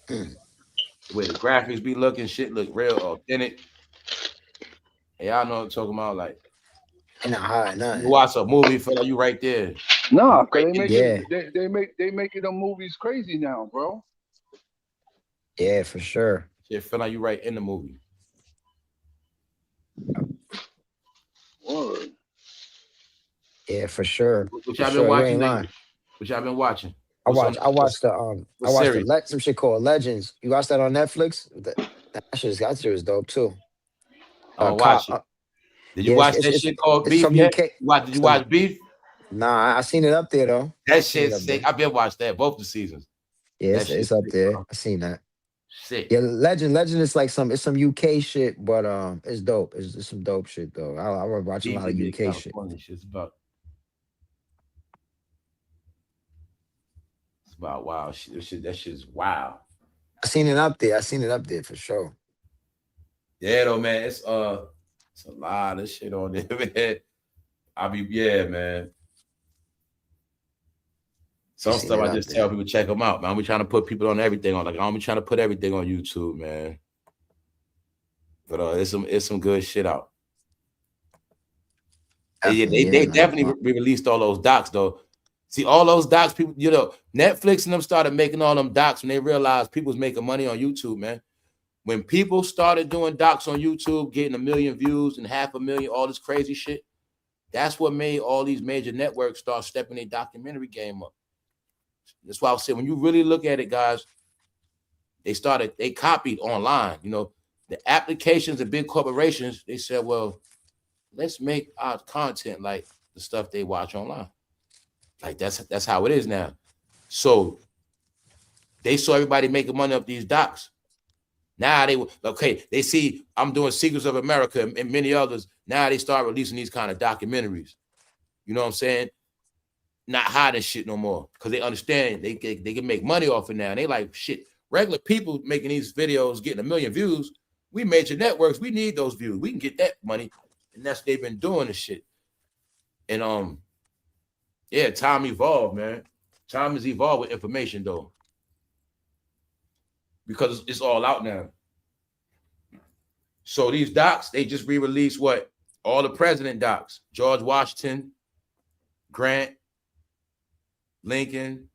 The way the graphics be looking, shit look real authentic. And y'all know what I'm talking about. Like, Ain't not high, you nothing. watch a movie, feel like you right there. Nah, Right they make there. they making them movies crazy now, bro. Yeah, for sure. Shit, feel like you right in the movie. Word. Yeah, for sure. What For y'all been sure. You watching ain't lately? lying. What y'all been watching? I What's watched series? some shit called Legends. You watched that on Netflix? That shit was dope too. Oh, watch it. Did you yeah, watch that shit called it's Beef some yet? UK. Did you watch Beef? Nah, I seen it up there though. That Seen it shit's up sick. there. I've been watched that both the seasons. Yeah, That it's shit's up sick, there. bro. I seen that. Sick. Yeah, Legend is like it's some UK shit, but it's dope. It's some dope shit though. I was watching a lot of Beef UK shit. It's about wow. That shit's wow. I seen it up there for sure. Yeah, though, man. It's a lot of shit on there, man. Yeah, man. Some Seen stuff it I up just there. tell people check them out, man. We trying to put people on everything on. Like I'm trying to put everything on YouTube, man. But it's some good shit out. Yeah, they definitely released all those docs though. See, all those docs, people, you know, Netflix and them started making all them docs when they realized people was making money on YouTube, man. When people started doing docs on YouTube, getting 1 million views and 500,000, all this crazy shit, that's what made all these major networks start stepping their documentary game up. That's why I said when you really look at it, guys, they copied online. You know, the applications and big corporations, they said, well, let's make our content like the stuff they watch online. Like that's how it is now. So they saw everybody making money off these docs. Now they see I'm doing Secrets of America and many others. Now they start releasing these kind of documentaries. You know what I'm saying? not hiding shit no more because they understand they can make money off it now. And they like shit. Regular people making these videos, getting 1 million views. We major networks, we need those views. We can get that money, and that's what they've been doing this shit. And yeah, time evolved, man. Time has evolved with information though, because it's all out now. So these docs, they just re-released what? All the president docs: George Washington, Grant, Lincoln,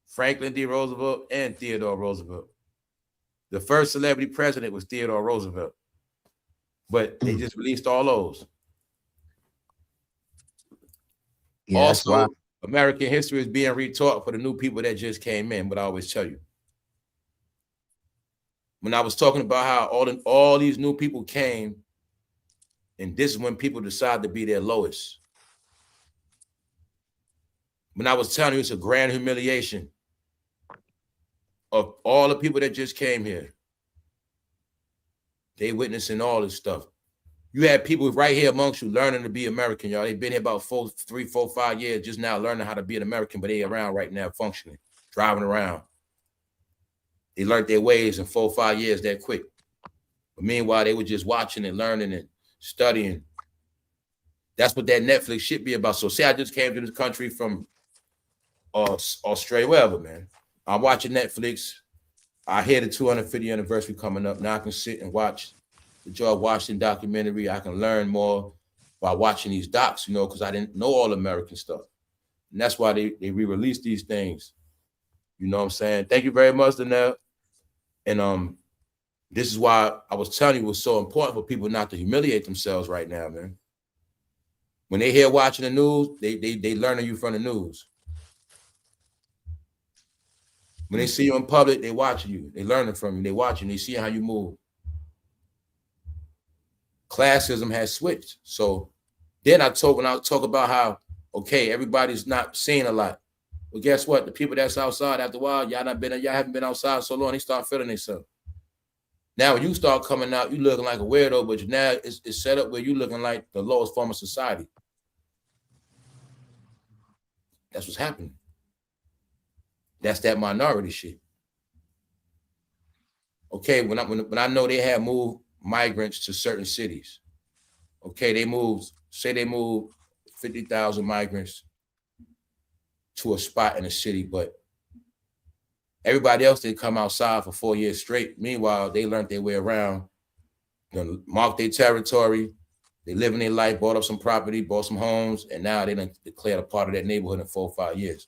Franklin D. Roosevelt, and Theodore Roosevelt. The first celebrity president was Theodore Roosevelt, but they just released all those. Yeah, also, American history is being retaught for the new people that just came in, but I always tell you. When I was talking about how all these new people came, and this is when people decide to be their lowest. When I was telling you it's a grand humiliation of all the people that just came here. They witnessing all this stuff. You had people right here amongst you learning to be American, y'all. They've been here about 3, 4, 5 years just now learning how to be an American, but they around right now functioning, driving around. They learned their ways in 4 or 5 years that quick. But meanwhile, they were just watching and learning and studying. That's what that Netflix shit be about. So say I just came to this country from Australia, wherever, man. I'm watching Netflix. I hear the 250th anniversary coming up. Now I can sit and watch the George Washington documentary. I can learn more by watching these docs, you know, because I didn't know all American stuff. And that's why they re-release these things. You know what I'm saying? Thank you very much, Danelle. And this is why I was telling you it was so important for people not to humiliate themselves right now, man. When they hear watching the news, they learning you from the news. When they see you in public, they watching you. They learning from you. They watching. They see how you move. Classism has switched. So then when I talk about how, okay, everybody's not seeing a lot. Well, guess what? The people that's outside after a while, y'all haven't been outside so long, they start feeling themselves. Now, when you start coming out, you looking like a weirdo, but now it's set up where you looking like the lowest form of society. That's what's happening. That's that minority shit. Okay, when I know they have moved migrants to certain cities. Okay, they moved 50,000 migrants to a spot in a city, but everybody else didn't come outside for 4 years straight. Meanwhile, they learned their way around, marked their territory, they live in their life, bought up some property, bought some homes, and now they done declared a part of that neighborhood in 4 or 5 years.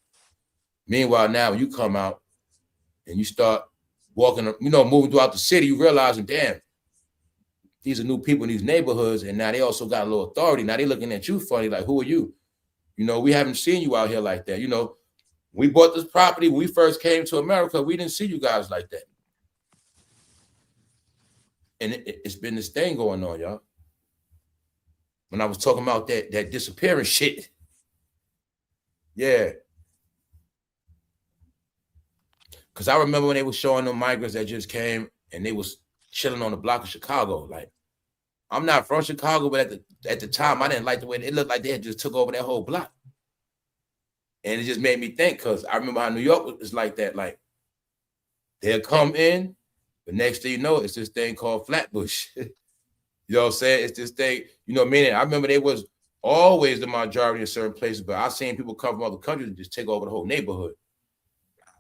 Meanwhile, now when you come out and you start walking, moving throughout the city, you realizing, damn, these are new people in these neighborhoods, and now they also got a little authority. Now they looking at you funny, like, who are you? We haven't seen you out here like that. We bought this property when we first came to America. We didn't see you guys like that. And it's been this thing going on, y'all. When I was talking about that disappearing shit. Yeah. Because I remember when they were showing them migrants that just came and they was chilling on the block of Chicago. Like, I'm not from Chicago, but at the time, I didn't like the way it looked like they had just took over that whole block. And it just made me think, because I remember how New York was like that. Like, they'll come in, but next thing you know, it's this thing called Flatbush. You know what I'm saying? It's this thing, meaning I remember they was always the majority in certain places, but I've seen people come from other countries and just take over the whole neighborhood.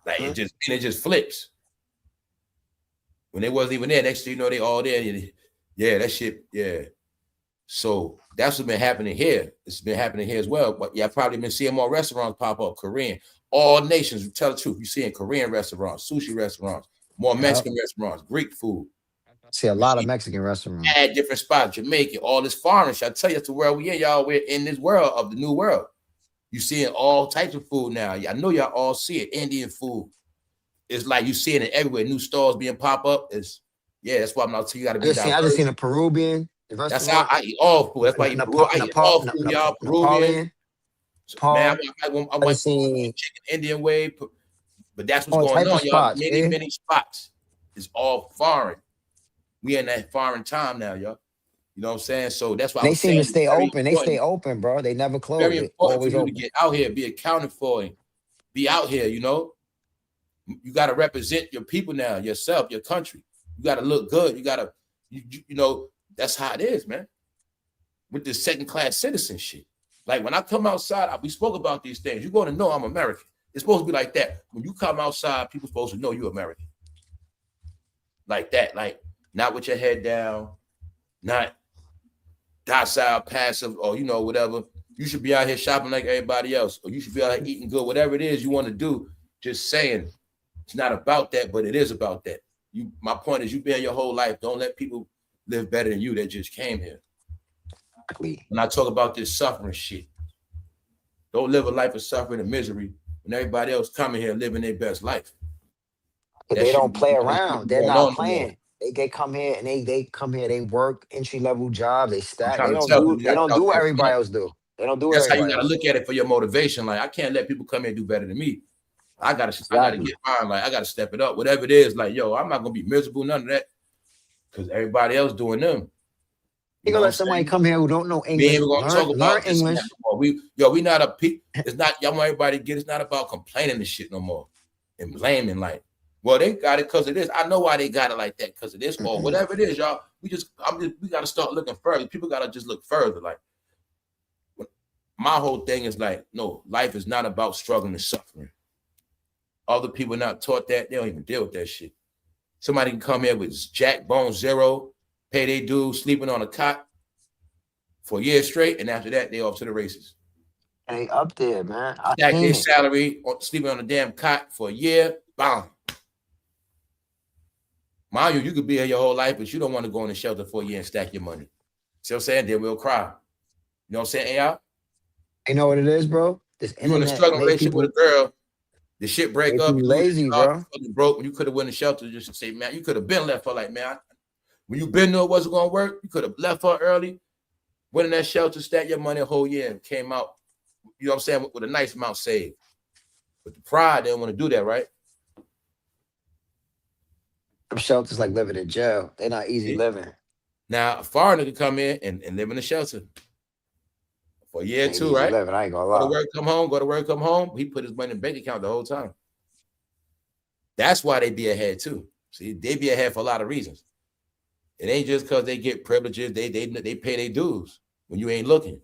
Like, it just flips. When they wasn't even there, next thing you know, they all there. Yeah, that shit, yeah. So that's what's been happening here. It's been happening here as well. But yeah, I've probably been seeing more restaurants pop up, Korean. All nations, tell the truth. You're seeing Korean restaurants, sushi restaurants, more Mexican restaurants, Greek food. I see a lot of Mexican restaurants. At different spots, Jamaican, all this foreign shit. I tell you, that's the world we in, y'all. We're in this world of the new world. You seeing all types of food now. I know y'all all see it. Indian food. It's like you seeing it everywhere. New stores being pop up. That's why I'm not telling you. You got to be. I just seen a Peruvian. That's how I eat all food. That's why I eat all food, y'all. Peruvian. Man, I went chicken Indian way, but that's what's going on, y'all. Many spots. It's all foreign. We in that foreign time now, y'all. You know what I'm saying? So that's why I They was seem saying to it's stay very open. They stay important. open, bro. They never close. Very They important for always you to open. get out here, be accounted for, and be out here. You know, you got to represent your people now, yourself, your country. You got to look good. You got to, you know, that's how it is, man. With this second-class citizen shit. Like when I come outside, we spoke about these things. You're going to know I'm American. It's supposed to be like that. When you come outside, people supposed to know you're American. Like that, like not with your head down, not docile, passive, or you know, whatever. You should be out here shopping like everybody else, or you should be out here eating good, whatever it is you want to do. Just saying, it's not about that, but it is about that. My point is, you've been your whole life. Don't let people live better than you that just came here. When I talk about this suffering shit, don't live a life of suffering and misery when everybody else coming here living their best life. They don't play around. They're not playing. They come here and they come here. They work entry-level jobs. They stack. They don't do. They don't do what everybody else do. They don't do what everybody else. That's how you got to look at it for your motivation. Like I can't let people come here and do better than me. I gotta get mine. Like I gotta step it up. Whatever it is, like yo, I'm not gonna be miserable. None of that, because everybody else doing them. You gonna let somebody come here who don't know English? We ain't gonna talk about this English. We not a people. It's not y'all want everybody to get. It's not about complaining and shit no more and blaming. Like, well, they got it because of this. I know why they got it like that because of this or whatever it is, y'all. We gotta start looking further. People gotta just look further. Like, my whole thing is like, no, life is not about struggling and suffering. Other people not taught that. They don't even deal with that shit. Somebody can come here with jack bone zero, pay their dues, sleeping on a cot for a year straight, and after that, they off to the races. They up there, man. Stack their salary, sleeping on a damn cot for a year, bam. Mind you could be here your whole life, but you don't want to go in the shelter for a year and stack your money. See what I'm saying? Then we'll cry. You know what I'm saying, AR? You know what it is, bro? You in a struggling relationship with a girl, the shit break up, you lazy, bro. Broke when you could have went in the shelter just to say, man, you could have been left for like, man, when you been know it wasn't gonna work, you could have left her early, went in that shelter, stacked your money a whole year, and came out, you know what I'm saying, with a nice amount saved. But the pride, they don't want to do that, right? Them shelters like living in jail. They're not easy living. Now, a foreigner can come in and live in a shelter for a year or two, right? Living, I ain't gonna lie. Go to work, come home, go to work, come home. He put his money in the bank account the whole time. That's why they be ahead too. See, they be ahead for a lot of reasons. It ain't just because they get privileges. They pay their dues when you ain't looking.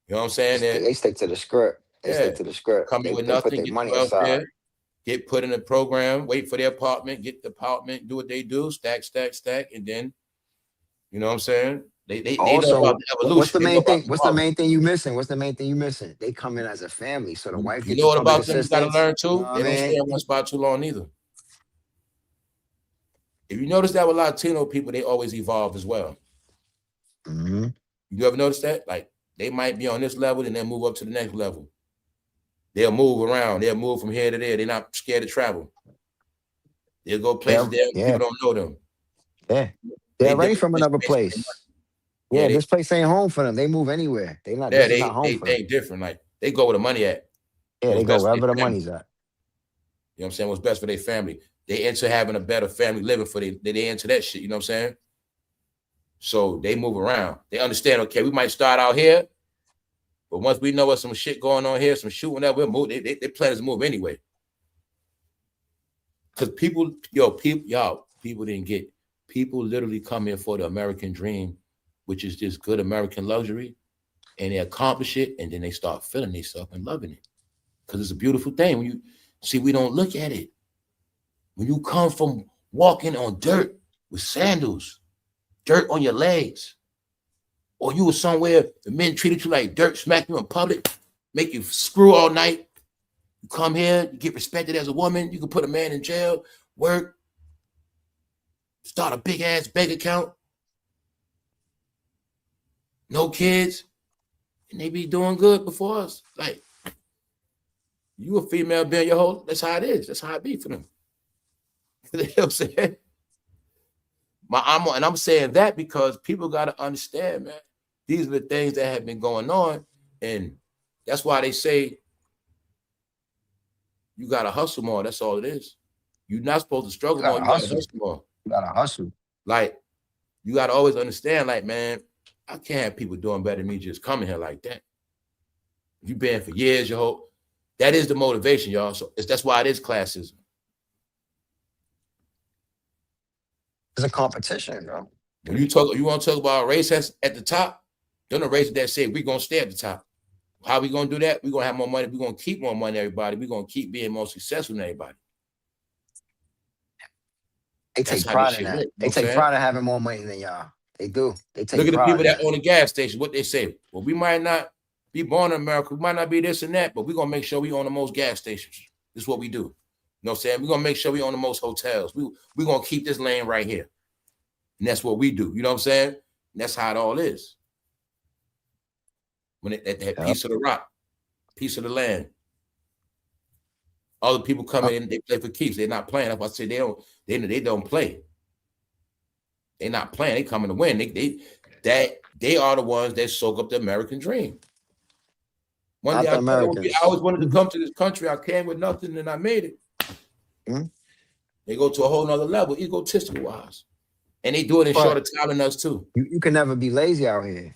You know what I'm saying? They stick to the script. They stick to the script. Come in with nothing, get money aside. Get put in a program, wait for their apartment, get the apartment, do what they do, stack, and then, you know what I'm saying? They also, know about the evolution. What's the main thing? What's the main thing you missing? What's the main thing you missing? They come in as a family, so the wife gets what about them? You gotta learn too. They don't stay in one spot too long either. If you notice that with Latino people, they always evolve as well. Mm-hmm. You ever notice that? Like they might be on this level and then move up to the next level. They'll move around. They'll move from here to there. They're not scared to travel. They'll go places people don't know them. Yeah. They're ready from another place. Yeah, this place ain't home for them. They move anywhere. They not. Yeah, not home for them. They different. Like they go where the money at. Yeah, they go wherever the money's at. You know what I'm saying? What's best for their family. They into having a better family living for they into that shit. You know what I'm saying? So they move around. They understand. Okay, we might start out here, but once we know what's some shit going on here, some shooting that we'll move. They plan is move anyway. Because people didn't get. People literally come here for the American dream, which is just good American luxury, and they accomplish it, and then they start feeling themselves and loving it. Because it's a beautiful thing. When you see, we don't look at it. When you come from walking on dirt with sandals, dirt on your legs, or you were somewhere, the men treated you like dirt, smack you in public, make you screw all night. You come here, you get respected as a woman, you can put a man in jail, work, start a big ass bank account, no kids, and they be doing good before us. Like, you a female being your whole, that's how it is. That's how it be for them. You know what I'm saying? I'm saying that because people got to understand, man, these are the things that have been going on. And that's why they say you got to hustle more. That's all it is. You're not supposed to struggle more. You got to hustle more. You got to hustle. Like, you got to always understand, like, man, I can't have people doing better than me just coming here like that. If you've been for years, your whole, that is the motivation, y'all. So that's why it is classism. It's a competition, bro. When you want to talk about race at the top, don't the race that say we're gonna stay at the top. How we gonna do that? We're gonna have more money. We're gonna keep more money, everybody. We're gonna keep being more successful than everybody. They take pride in that. They take pride in having more money than y'all. They do. They take Look at the pride people in that own the gas station. What they say? Well, we might not be born in America. We might not be this and that, but we're gonna make sure we own the most gas stations. This is what we do. You know what I'm saying? We're gonna make sure we own the most hotels. We're gonna keep this lane right here. And that's what we do. You know what I'm saying? And that's how it all is. When that piece of the rock, piece of the land. Other people come in, they play for keeps. They're not playing. That's why I say they don't play. They're not playing. They coming to win. They are the ones that soak up the American dream. One day I always wanted to come to this country. I came with nothing and I made it. Mm-hmm. They go to a whole nother level, egotistical wise. And they do it in shorter time than us too. You can never be lazy out here.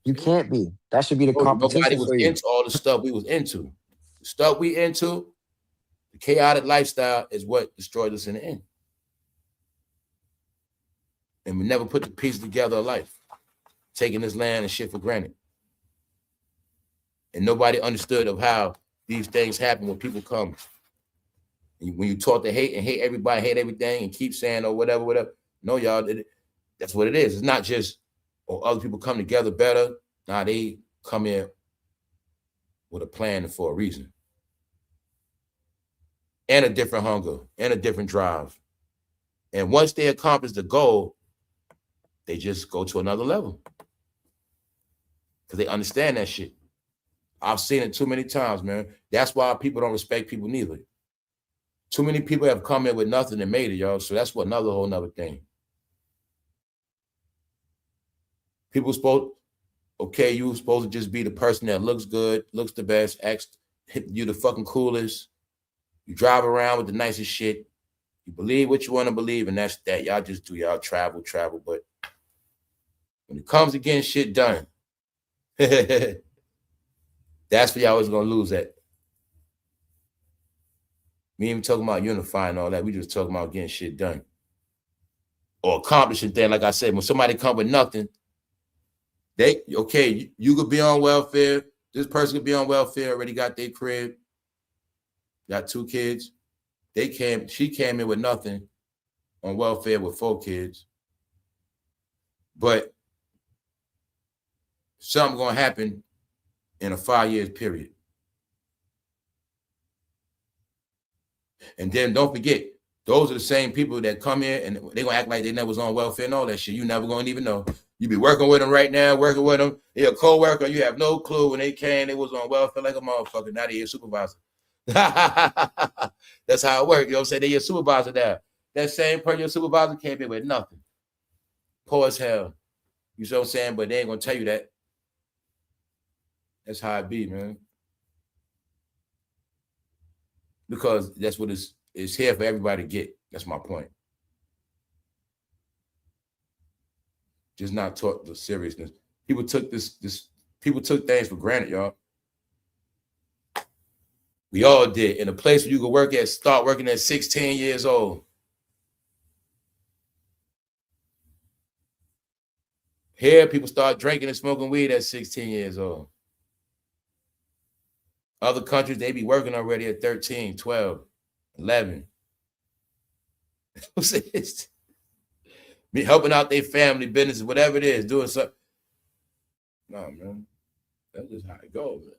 You can't be. That should be the competition. Nobody was into all the stuff we was into. The stuff we into, the chaotic lifestyle is what destroyed us in the end. And we never put the pieces together of life, taking this land and shit for granted. And nobody understood of how these things happen when people come. And when you taught to hate and hate everybody, hate everything, and keep saying, oh, whatever. No, y'all, that's what it is. It's not just, oh, other people come together better. Nah, they come in with a plan and for a reason. And a different hunger and a different drive. And once they accomplish the goal, they just go to another level. Because they understand that shit. I've seen it too many times, man. That's why people don't respect people neither. Too many people have come in with nothing and made it, y'all. So that's what whole nother thing. People you supposed to just be the person that looks good, looks the best, acts, you the fucking coolest. You drive around with the nicest shit. You believe what you want to believe, and that's that. Y'all just do y'all travel. But when it comes to getting shit done, that's where y'all always gonna lose at. We ain't even talking about unifying and all that. We just talking about getting shit done. Or accomplishing things. Like I said, when somebody come with nothing, you could be on welfare. This person could be on welfare, already got their crib, got 2 kids. She came in with nothing on welfare with 4 kids. But something gonna happen in a 5 years period. And then don't forget, those are the same people that come here and they're gonna act like they never was on welfare and all that shit. You never gonna even know. You be working with them right now, working with them. They're a co-worker. You have no clue when they came, they was on welfare like a motherfucker. Now they're your supervisor. That's how it works. You know what I'm saying? They're your supervisor now. That same person, your supervisor, came in with nothing. Poor as hell. You see what I'm saying? But they ain't gonna tell you that. That's how it be, man. Because that's what it's here for everybody to get. That's my point. Just not taught the seriousness. People took people took things for granted, y'all. We all did. In a place where you could start working at 16 years old. Here, people start drinking and smoking weed at 16 years old. Other countries, they be working already at 13, 12, 11. Be helping out their family business, whatever it is, doing something. No, man. That's just how it goes, man.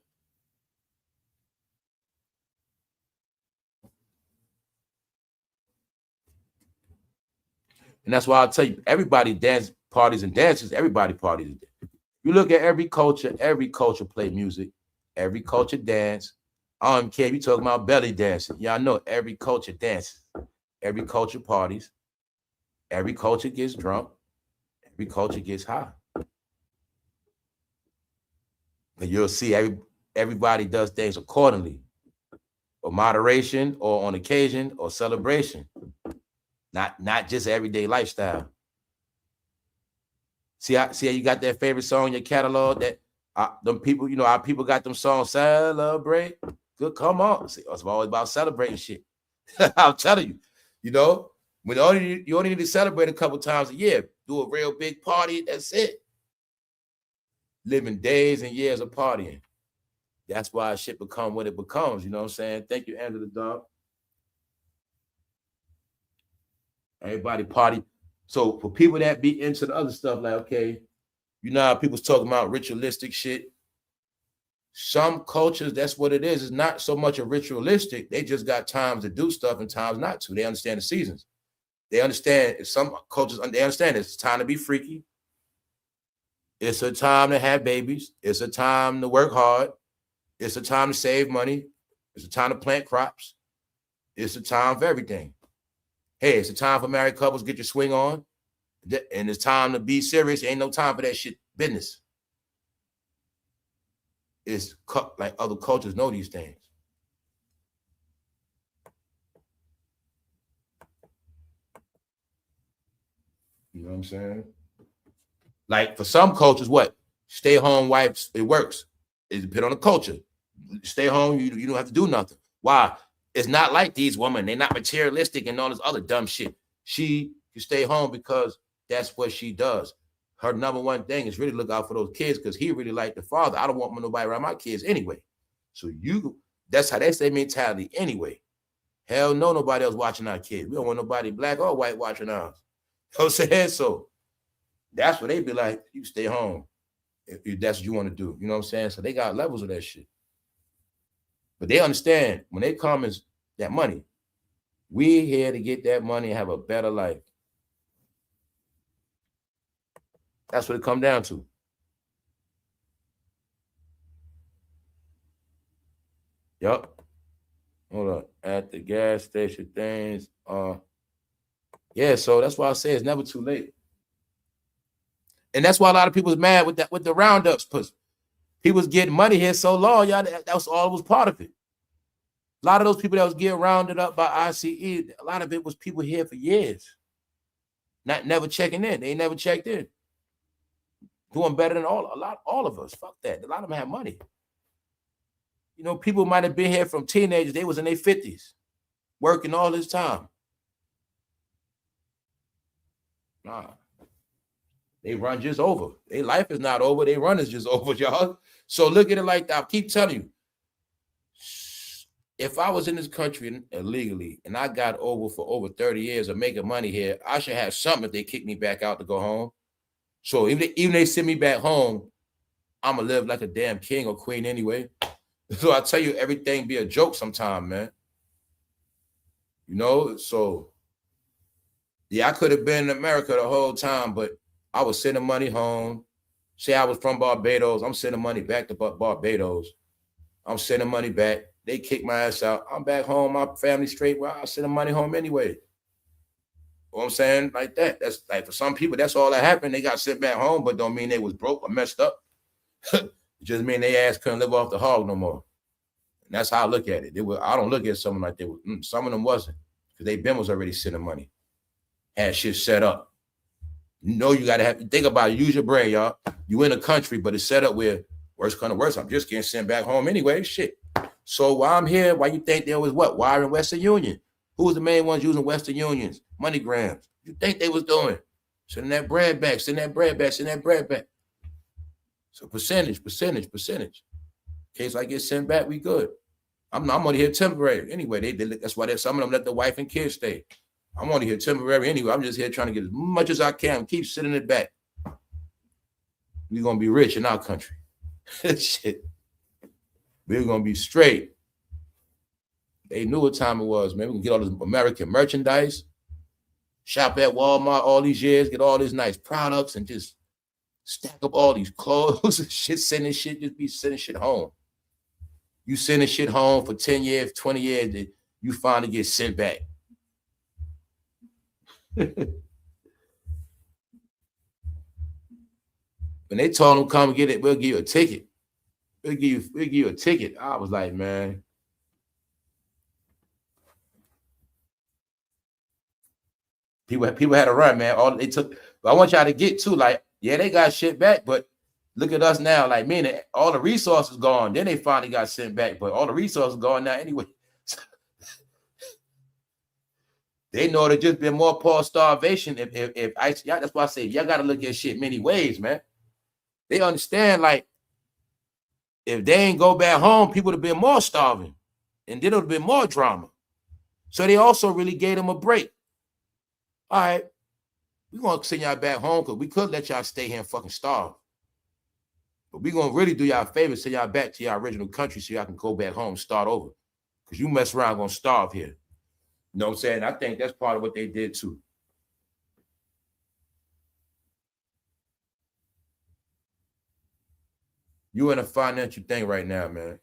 And that's why I tell you, everybody dance parties and dances, everybody parties. You look at every culture play music, every culture dance. I don't care if you talking about belly dancing. Y'all know every culture dances, every culture parties, every culture gets drunk, every culture gets high. But you'll see everybody does things accordingly, or moderation, or on occasion, or celebration. Not just everyday lifestyle. See how you got that favorite song in your catalog that them people, you know, our people got them songs, celebrate. Good, come on. See, it's always about celebrating shit. I'm telling you, you know, when you only need to celebrate a couple times a year, do a real big party, that's it. Living days and years of partying. That's why shit become what it becomes, you know what I'm saying? Thank you, Angela Dog. Everybody party. So for people that be into the other stuff, like, okay, you know how people's talking about ritualistic shit. Some cultures, that's what it is. It's not so much a ritualistic. They just got times to do stuff and times not to. They understand the seasons. They understand, some cultures, they understand it's time to be freaky. It's a time to have babies. It's a time to work hard. It's a time to save money. It's a time to plant crops. It's a time for everything. Hey, it's a time for married couples, get your swing on. And it's time to be serious. Ain't no time for that shit business. It's like other cultures know these things. You know what I'm saying? Like for some cultures, what? Stay home wives, it works. It depends on the culture. Stay home, you don't have to do nothing. Why? It's not like these women. They're not materialistic and all this other dumb shit. She can stay home because that's what she does. Her number one thing is really look out for those kids because he really like the father. I don't want nobody around my kids anyway. So that's how they say mentality anyway. Hell no, nobody else watching our kids. We don't want nobody black or white watching ours. You know what I'm saying? So that's what they be like. You stay home if that's what you want to do. You know what I'm saying? So they got levels of that shit. But they understand when they come is that money. We're here to get that money and have a better life. That's what it comes down to. Yup. Hold up. At the gas station things. Yeah, so that's why I say it's never too late. And that's why a lot of people is mad with the roundups, because he was getting money here so long, y'all. That was all was part of it. A lot of those people that was getting rounded up by ICE, a lot of it was people here for years, never checking in. They never checked in. Doing better than all of us. Fuck that. A lot of them have money. You know, people might have been here from teenagers. They was in their 50s, working all this time. Nah. They run just over. Their life is not over. Their run is just over, y'all. So look at it like that. I keep telling you, if I was in this country illegally and I got over for over 30 years of making money here, I should have something if they kick me back out to go home. So even they send me back home, I'm going to live like a damn king or queen anyway. So I tell you, everything be a joke sometime, man. You know, so yeah, I could have been in America the whole time, but I was sending money home. Say I was from Barbados. I'm sending money back to Barbados. I'm sending money back. They kick my ass out. I'm back home. My family straight. Well, I send the money home anyway. You know what I'm saying? Like that. That's like for some people, that's all that happened. They got sent back home, but don't mean they was broke or messed up. It just mean they ass couldn't live off the hog no more. And that's how I look at it. I don't look at someone like they were. Some of them wasn't, because they been was already sending money. Had shit set up. You know, you got to think about it. Use your brain, y'all. You in a country, but it's set up where worst kind of worse. I'm just getting sent back home anyway. Shit. So while I'm here, why you think there was what? Wiring Western Union? Who was the main ones using Western Unions? MoneyGrams. You think they was doing? Sending that bread back, send that bread back, send that bread back. So percentage. In case I get sent back, we good. I'm only here temporary. Anyway, that's why some of them let the wife and kids stay. I'm only here temporary anyway. I'm just here trying to get as much as I can. Keep sitting it back. We're going to be rich in our country. Shit. We're going to be straight. They knew what time it was, man. We can get all this American merchandise, shop at Walmart all these years, get all these nice products, and just stack up all these clothes and shit, sending shit, just be sending shit home. You sending shit home for 10 years, 20 years, that you finally get sent back. When they told him come get it, we'll give you a ticket. We'll give you a ticket. I was like, man. People had to run, man. All they took. But I want y'all to get to, like, Yeah, they got shit back, but look at us now. Like, meaning all the resources gone. Then they finally got sent back, but all the resources gone now anyway. They know there's just been more poor starvation. If ice, yeah, that's why I say y'all got to look at shit many ways, man. They understand, like, if they ain't go back home, people would have been more starving, and then it would have been more drama. So they also really gave them a break. All right, we gonna send y'all back home because we could let y'all stay here and fucking starve. But we gonna really do y'all a favor, send y'all back to your original country so y'all can go back home and start over. Because you mess around, gonna starve here. You know what I'm saying? I think that's part of what they did too. You in a financial thing right now, man.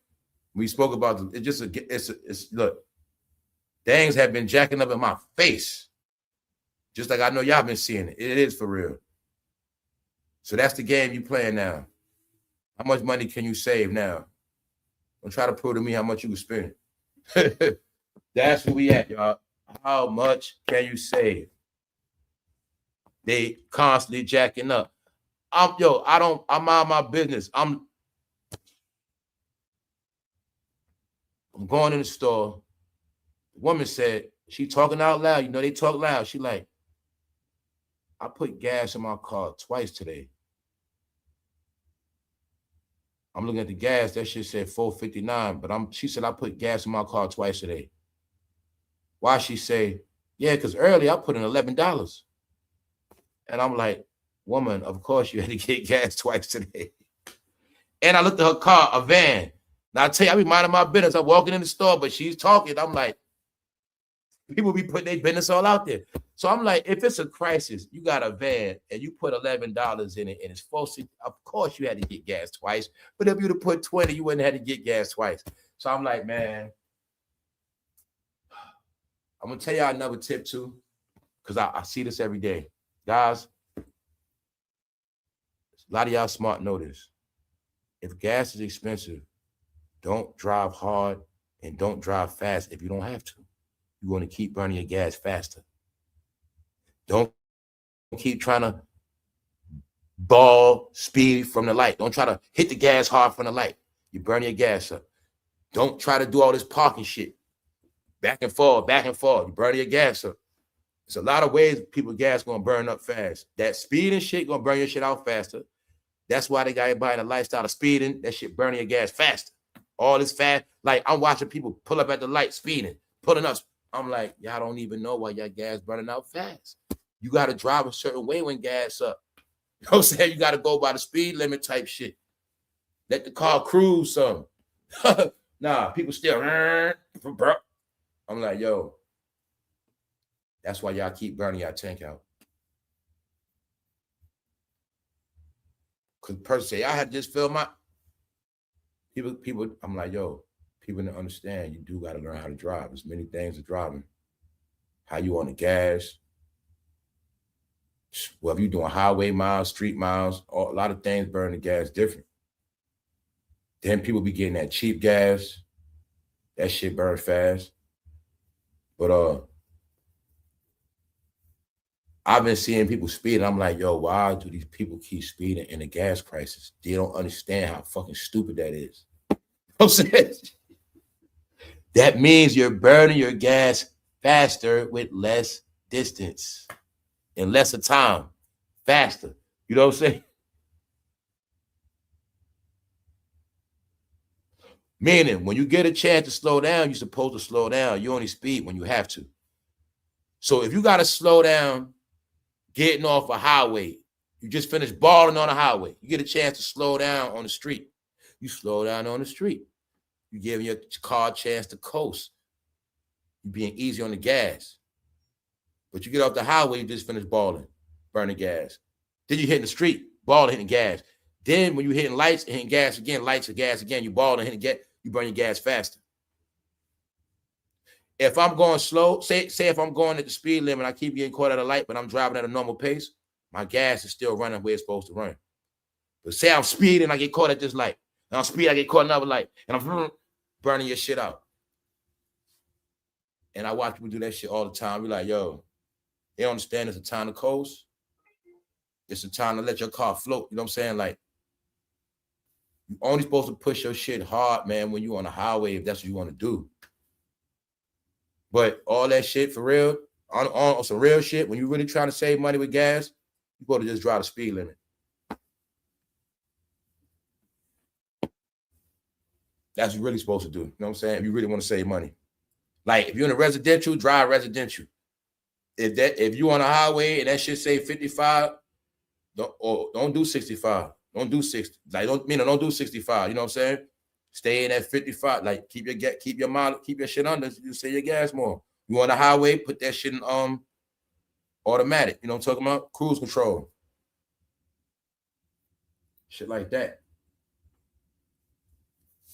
We spoke about it's look, things have been jacking up in my face. Just like I know y'all been seeing it. It is for real. So that's the game you playing now. How much money can you save now? Don't try to prove to me how much you can spend. That's where we at, y'all. How much can you save? They constantly jacking up. I'm mind my business. I'm going in the store. The woman said, she talking out loud. You know, they talk loud. She like, I put gas in my car twice today. I'm looking at the gas. That shit said $4.59, but she said I put gas in my car twice today. Why she say, yeah, because earlier I put in $11. And I'm like, woman, of course you had to get gas twice today. And I looked at her car, a van. Now I tell you, I be minding my business. I'm walking in the store, but she's talking. I'm like, people be putting their business all out there. So I'm like, if it's a crisis, you got a van and you put $11 in it and it's $4.60, of course you had to get gas twice. But if you'd have put 20, you wouldn't have had to get gas twice. So I'm like, man, I'm gonna tell y'all another tip too, because I see this every day. Guys, a lot of y'all smart know this. If gas is expensive, don't drive hard and don't drive fast if you don't have to. You want to keep burning your gas faster. Don't keep trying to ball speed from the light. Don't try to hit the gas hard from the light. You burn your gas up. Don't try to do all this parking shit. Back and forth, back and forth. You burn your gas up. There's a lot of ways people gas gonna burn up fast. That speed and shit gonna burn your shit out faster. That's why they got everybody in a lifestyle of speeding. That shit burning your gas faster. All this fast. Like, I'm watching people pull up at the light speeding, pulling up. I'm like, y'all don't even know why your gas burning out fast. You got to drive a certain way when gas up. You know what I'm saying? You got to go by the speed limit type shit. Let the car cruise some. Nah, people still. I'm like, yo, that's why y'all keep burning your tank out. Because the person say, I had to just fill my. People, I'm like, yo, people don't understand. You do got to learn how to drive. There's many things to driving. How you on the gas. Well, if you're doing highway miles, street miles, a lot of things burn the gas different. Then people be getting that cheap gas. That shit burn fast. But I've been seeing people speeding. I'm like, yo, why do these people keep speeding in the gas crisis? They don't understand how fucking stupid that is. You know what I'm saying? That means you're burning your gas faster with less distance. In lesser time, faster. You know what I'm saying? Meaning, when you get a chance to slow down, you're supposed to slow down. You only speed when you have to. So if you got to slow down getting off a highway, you just finished balling on a highway, you get a chance to slow down on the street. You slow down on the street. You give your car a chance to coast. You're being easy on the gas. But you get off the highway, you just finished balling, burning gas. Then you hit the street, balling, hitting gas. Then when you hitting lights and hitting gas again, lights and gas again, you balling, hitting gas, you burn your gas faster. If I'm going slow, say if I'm going at the speed limit, I keep getting caught at a light, but I'm driving at a normal pace, my gas is still running where it's supposed to run. But say I'm speeding, I get caught at this light. And I'm speeding, I get caught at another light. And I'm burning your shit out. And I watch people do that shit all the time. We're like, yo, they don't understand it's a time to coast. it's the time to let your car float. You know what I'm saying? Like, you only supposed to push your shit hard, man, when you on the highway, if that's what you want to do. But all that shit for real, on some real shit, when you're really trying to save money with gas, you got to just drive the speed limit. That's what you're really supposed to do. You know what I'm saying? If you really want to save money. Like, if you're in a residential, drive residential. If you on a highway and that shit say 55, don't do 65. Don't do 60. Like, don't do 65. You know what I'm saying? Stay in at 55. Like, keep your shit under. You save your gas more. You on the highway, put that shit in automatic. You know what I'm talking about? Cruise control. Shit like that.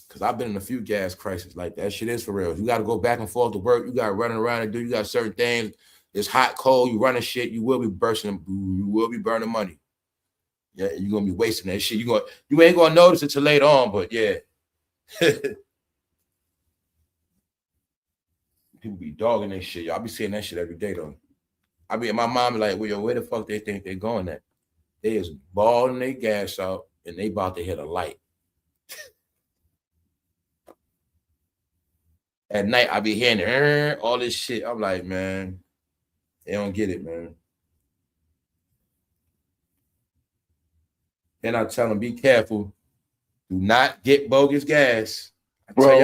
Because I've been in a few gas crises. Like, that shit is for real. You got to go back and forth to work. You got to running around and do. You got certain things. It's hot, cold. You running shit. You will be bursting. You will be burning money. Yeah, you're going to be wasting that shit. You ain't going to notice it till later on, but yeah. People be dogging that shit. Y'all be seeing that shit every day, though. I mean, my mom be like, well, yo, where the fuck they think they're going at? They is balling their gas out, and they about to hit a light. At night, I be hearing all this shit. I'm like, man, they don't get it, man. Then I tell them, be careful. Do not get bogus gas. Bro,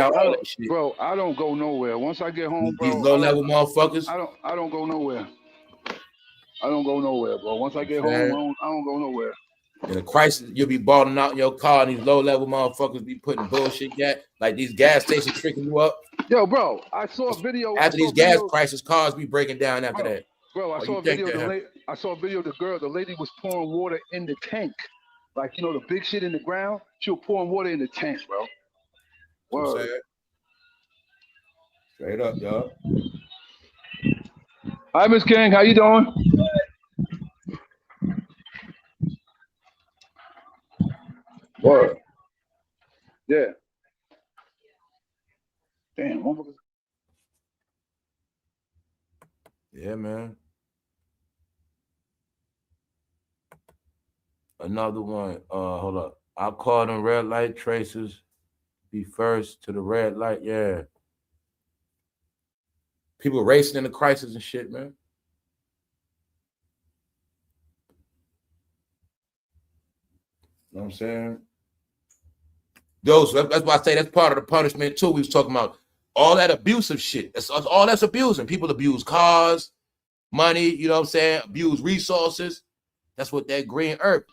I don't go nowhere. Once I get home, bro. These low-level motherfuckers. I don't go nowhere. I don't go nowhere, bro. Once I get home, I don't go nowhere. In a crisis, you'll be balling out in your car, and these low-level motherfuckers be putting bullshit gas, like these gas stations tricking you up. Yo, bro, I saw a video. After these gas crisis, cars be breaking down after that. Bro, I saw a video. I saw a video of the lady was pouring water in the tank. Like, you know, the big shit in the ground. She was pouring water in the tank, bro. Word. Straight up, y'all. Hi, Miss King. How you doing? Word. Yeah. Damn. Yeah, man. Another one. Hold up. I'll call them red light tracers. Be first to the red light. Yeah. People racing in the crisis and shit, man. You know what I'm saying? Those, that's why I say that's part of the punishment too. We was talking about all that abusive shit. That's all that's abusing. People abuse cars, money, you know what I'm saying? Abuse resources. That's what that green earth.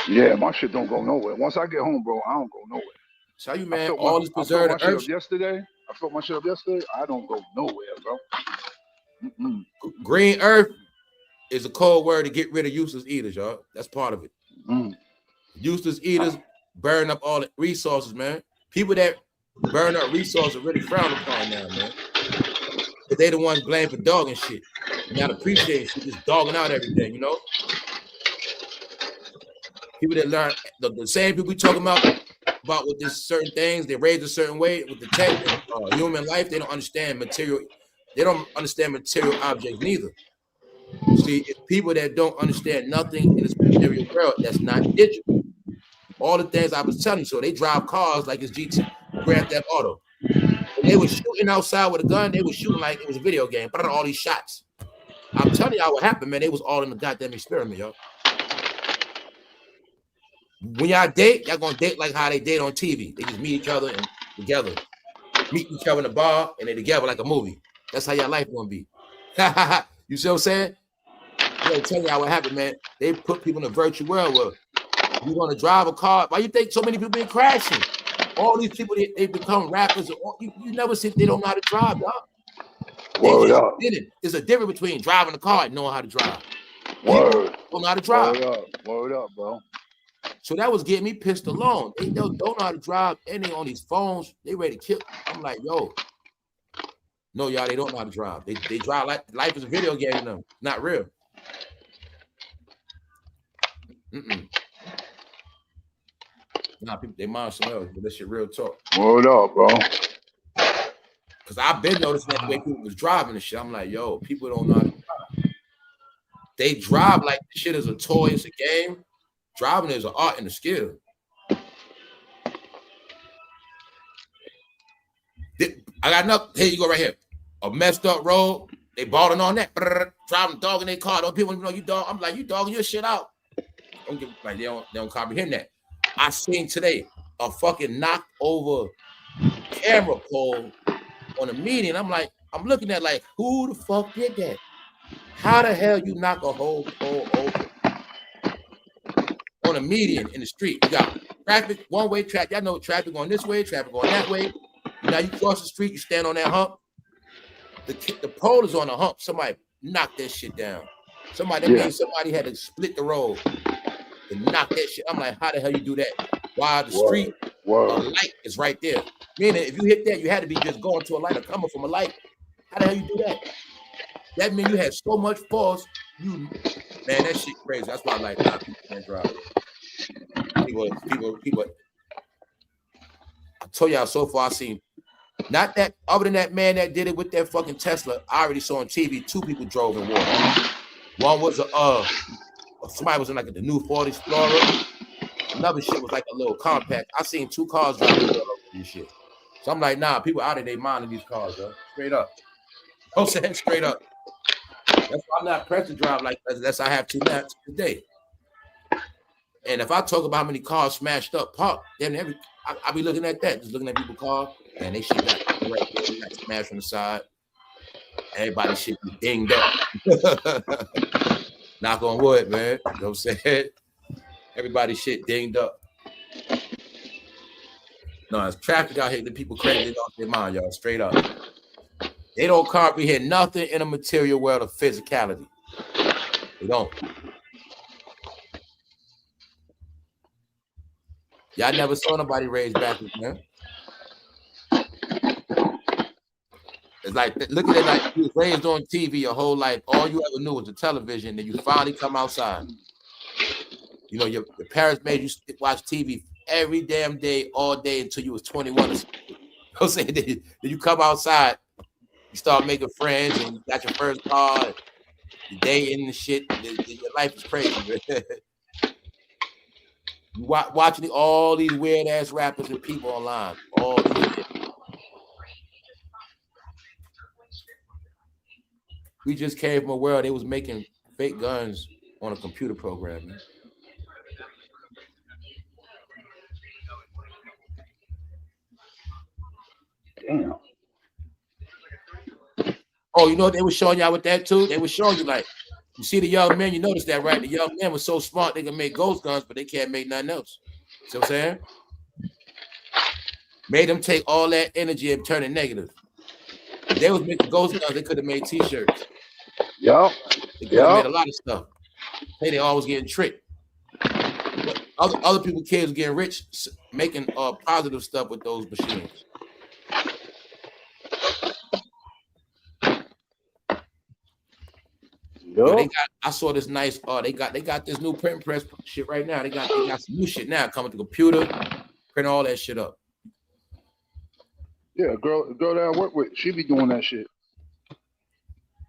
Yeah, my shit don't go nowhere. Once I get home, bro, I don't go nowhere. Tell you, man, all this preserved earth. I filled my shit up yesterday. I don't go nowhere, bro. Mm-mm. Green earth is a code word to get rid of useless eaters, y'all. That's part of it. Useless eaters burn up all the resources, man. People that burn up resources are really frowned upon now, man. Because they the ones blamed for dogging shit. Not appreciating shit, just dogging out everything, you know? People that learn, the same people we talking about with this certain things, they raised a certain way with the tech and human life, they don't understand material. They don't understand material objects neither. See, it's people that don't understand nothing in this material world that's not digital. All the things I was telling you, so they drive cars like it's Grand Theft Auto. When they were shooting outside with a gun, they were shooting like it was a video game. But all these shots. I'm telling y'all what happened, man. They was all in the goddamn experiment, yo. When y'all date, y'all gonna date like how they date on TV. They just meet each other and together. Meet each other in the bar and they together like a movie. That's how y'all life gonna be. You see what I'm saying? I'm gonna tell y'all what happened, man. They put people in a virtual world where you want to drive a car. Why you think so many people been crashing? All these people, they become rappers. You never see they don't know how to drive, dog. Word up. There's a difference between driving a car and knowing how to drive. Word. Don't know how to drive. Word up, bro. So that was getting me pissed alone. They don't know how to drive, and they on these phones. They ready to kill. I'm like, yo. No, y'all, they don't know how to drive. They drive like life is a video game to them. Not real. Nah, people, they mind something else, but that shit real talk. Word up, bro. Because I've been noticing that the way people was driving and shit. I'm like, yo, people don't know how to drive. they drive like the shit is a toy, it's a game. Driving is an art and a skill. I got enough. Here you go, right here. A messed up road. They balling on that. Driving dog in their car. Don't people know you dog? I'm like, you dogging your shit out. Don't give like they don't comprehend that. I seen today a fucking knocked over camera pole on a median. I'm like, I'm looking at like, who the fuck did that? How the hell you knock a whole pole over on a median in the street? You got traffic, one-way traffic. Y'all know traffic going this way, traffic going that way. Now you cross the street, you stand on that hump. The pole is on a hump. Somebody knocked that shit down. Somebody had to split the road and knock that shit. I'm like, how the hell you do that? While the street, a light is right there. Meaning, if you hit that, you had to be just going to a light or coming from a light. How the hell you do that? That means you had so much force. Man, that shit crazy. That's why I like people can't drive. People. I told y'all so far I seen. Not that, other than that man that did it with that fucking Tesla, I already saw on TV 2 people drove in water. One was somebody was in like the new Ford Explorer. Another shit was like a little compact. I seen 2 cars driving in water over this shit. So I'm like, nah, people out of their mind in these cars, bro. Straight up. I'm saying straight up. That's why I'm not pressed to drive like that. That's I have 2 laps a day. And if I talk about how many cars smashed up, parked, then I be looking at that, just looking at people's cars. And they shit got right there, got smashed from the side. Everybody shit be dinged up. Knock on wood, man. You know what I'm saying? Everybody shit dinged up. No, it's traffic out here. The people crazy off their mind, y'all. Straight up. They don't comprehend nothing in a material world of physicality. They don't. Y'all never saw nobody raised backwards, man. It's like, look at it like you was raised on TV your whole life. All you ever knew was the television. Then you finally come outside. You know, your parents made you watch TV every damn day, all day until you was 21. You know what I'm saying? Then you come outside, you start making friends, and you got your first car, you're dating and shit. Your life is crazy. You watching all these weird-ass rappers and people online. All these shit. We just came from a world they was making fake guns on a computer program, man. Damn. Oh, you know what they were showing y'all with that too? They were showing you like, you see the young men, you notice that, right? The young men were so smart they can make ghost guns, but they can't make nothing else. See what I'm saying? Made them take all that energy and turn it negative. If they was making ghost guns, they could have made t-shirts. Yep. They could have made a lot of stuff. Hey, they always getting tricked. But other people, kids getting rich, making positive stuff with those machines. Yep. I saw this nice. They got this new print press shit right now. They got some new shit now coming to the computer, print all that shit up. Yeah, girl that I work with, she be doing that shit.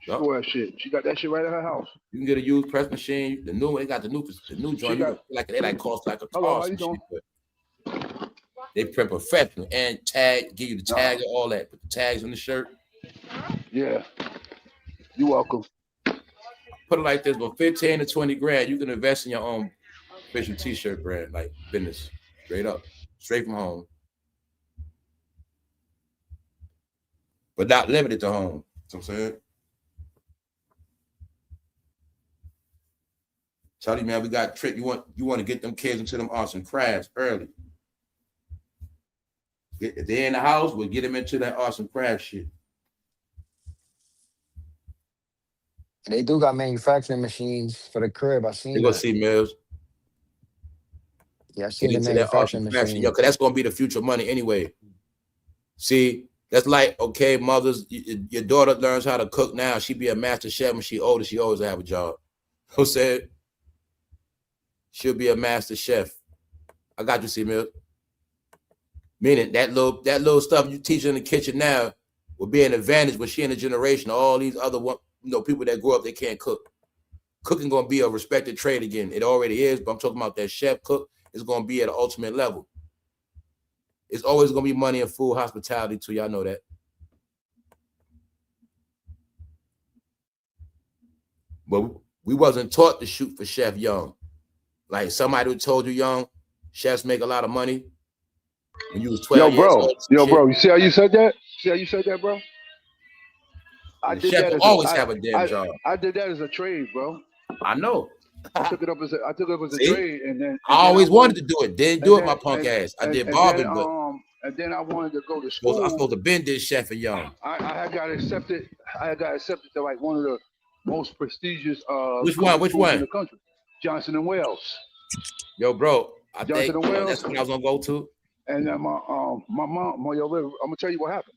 She do that shit. She got that shit right at her house. You can get a used press machine. The new one, they got the new joint. They cost like a Hello, how you doing? They print professional and tag, give you the tag and all that. Put the tags on the shirt. Yeah. You're welcome. Put it like this, but 15 to 20 grand, you can invest in your own official t-shirt brand, like business. Straight up. Straight from home. But not limited to home. You know what I'm saying? Tell you, man, we got a trick. You want to get them kids into them arts and crafts early. If they're in the house, we'll get them into that arts and crafts shit. They do got manufacturing machines for the crib. I seen They go see Mills. Yeah, I seen the manufacturing machine. Yo, because that's going to be the future money anyway. See, that's like, okay, mothers, your daughter learns how to cook now. She be a master chef when she older. She always have a job. Who said? She'll be a master chef. I got you, see, Mills. Meaning that little stuff you teach in the kitchen now will be an advantage when she in a generation of all these other people that grow up, they can't cook. cooking gonna be a respected trade again. It already is, but I'm talking about that chef cook is gonna be at an ultimate level. It's always gonna be money and food hospitality too. Y'all know that. But we wasn't taught to shoot for Chef Young. Like somebody who told you young, chefs make a lot of money when you was 12 years old. Yo, bro, you see how you said that? See how you said that, bro? I The did chef that will as always have a damn job. I did that as a trade, bro. I know. I took it up as a See? trade, and then I always wanted to do it. Didn't do it, my punk ass. I did barbing, but and then I wanted to go to school. I was supposed to been this Chef and Young. I got accepted. I got accepted to like one of the most prestigious Which one in the country, Johnson and Wales. Yo, bro, I Johnson think and Wales. that's what I was gonna go to. And then my mom, I'm gonna tell you what happened.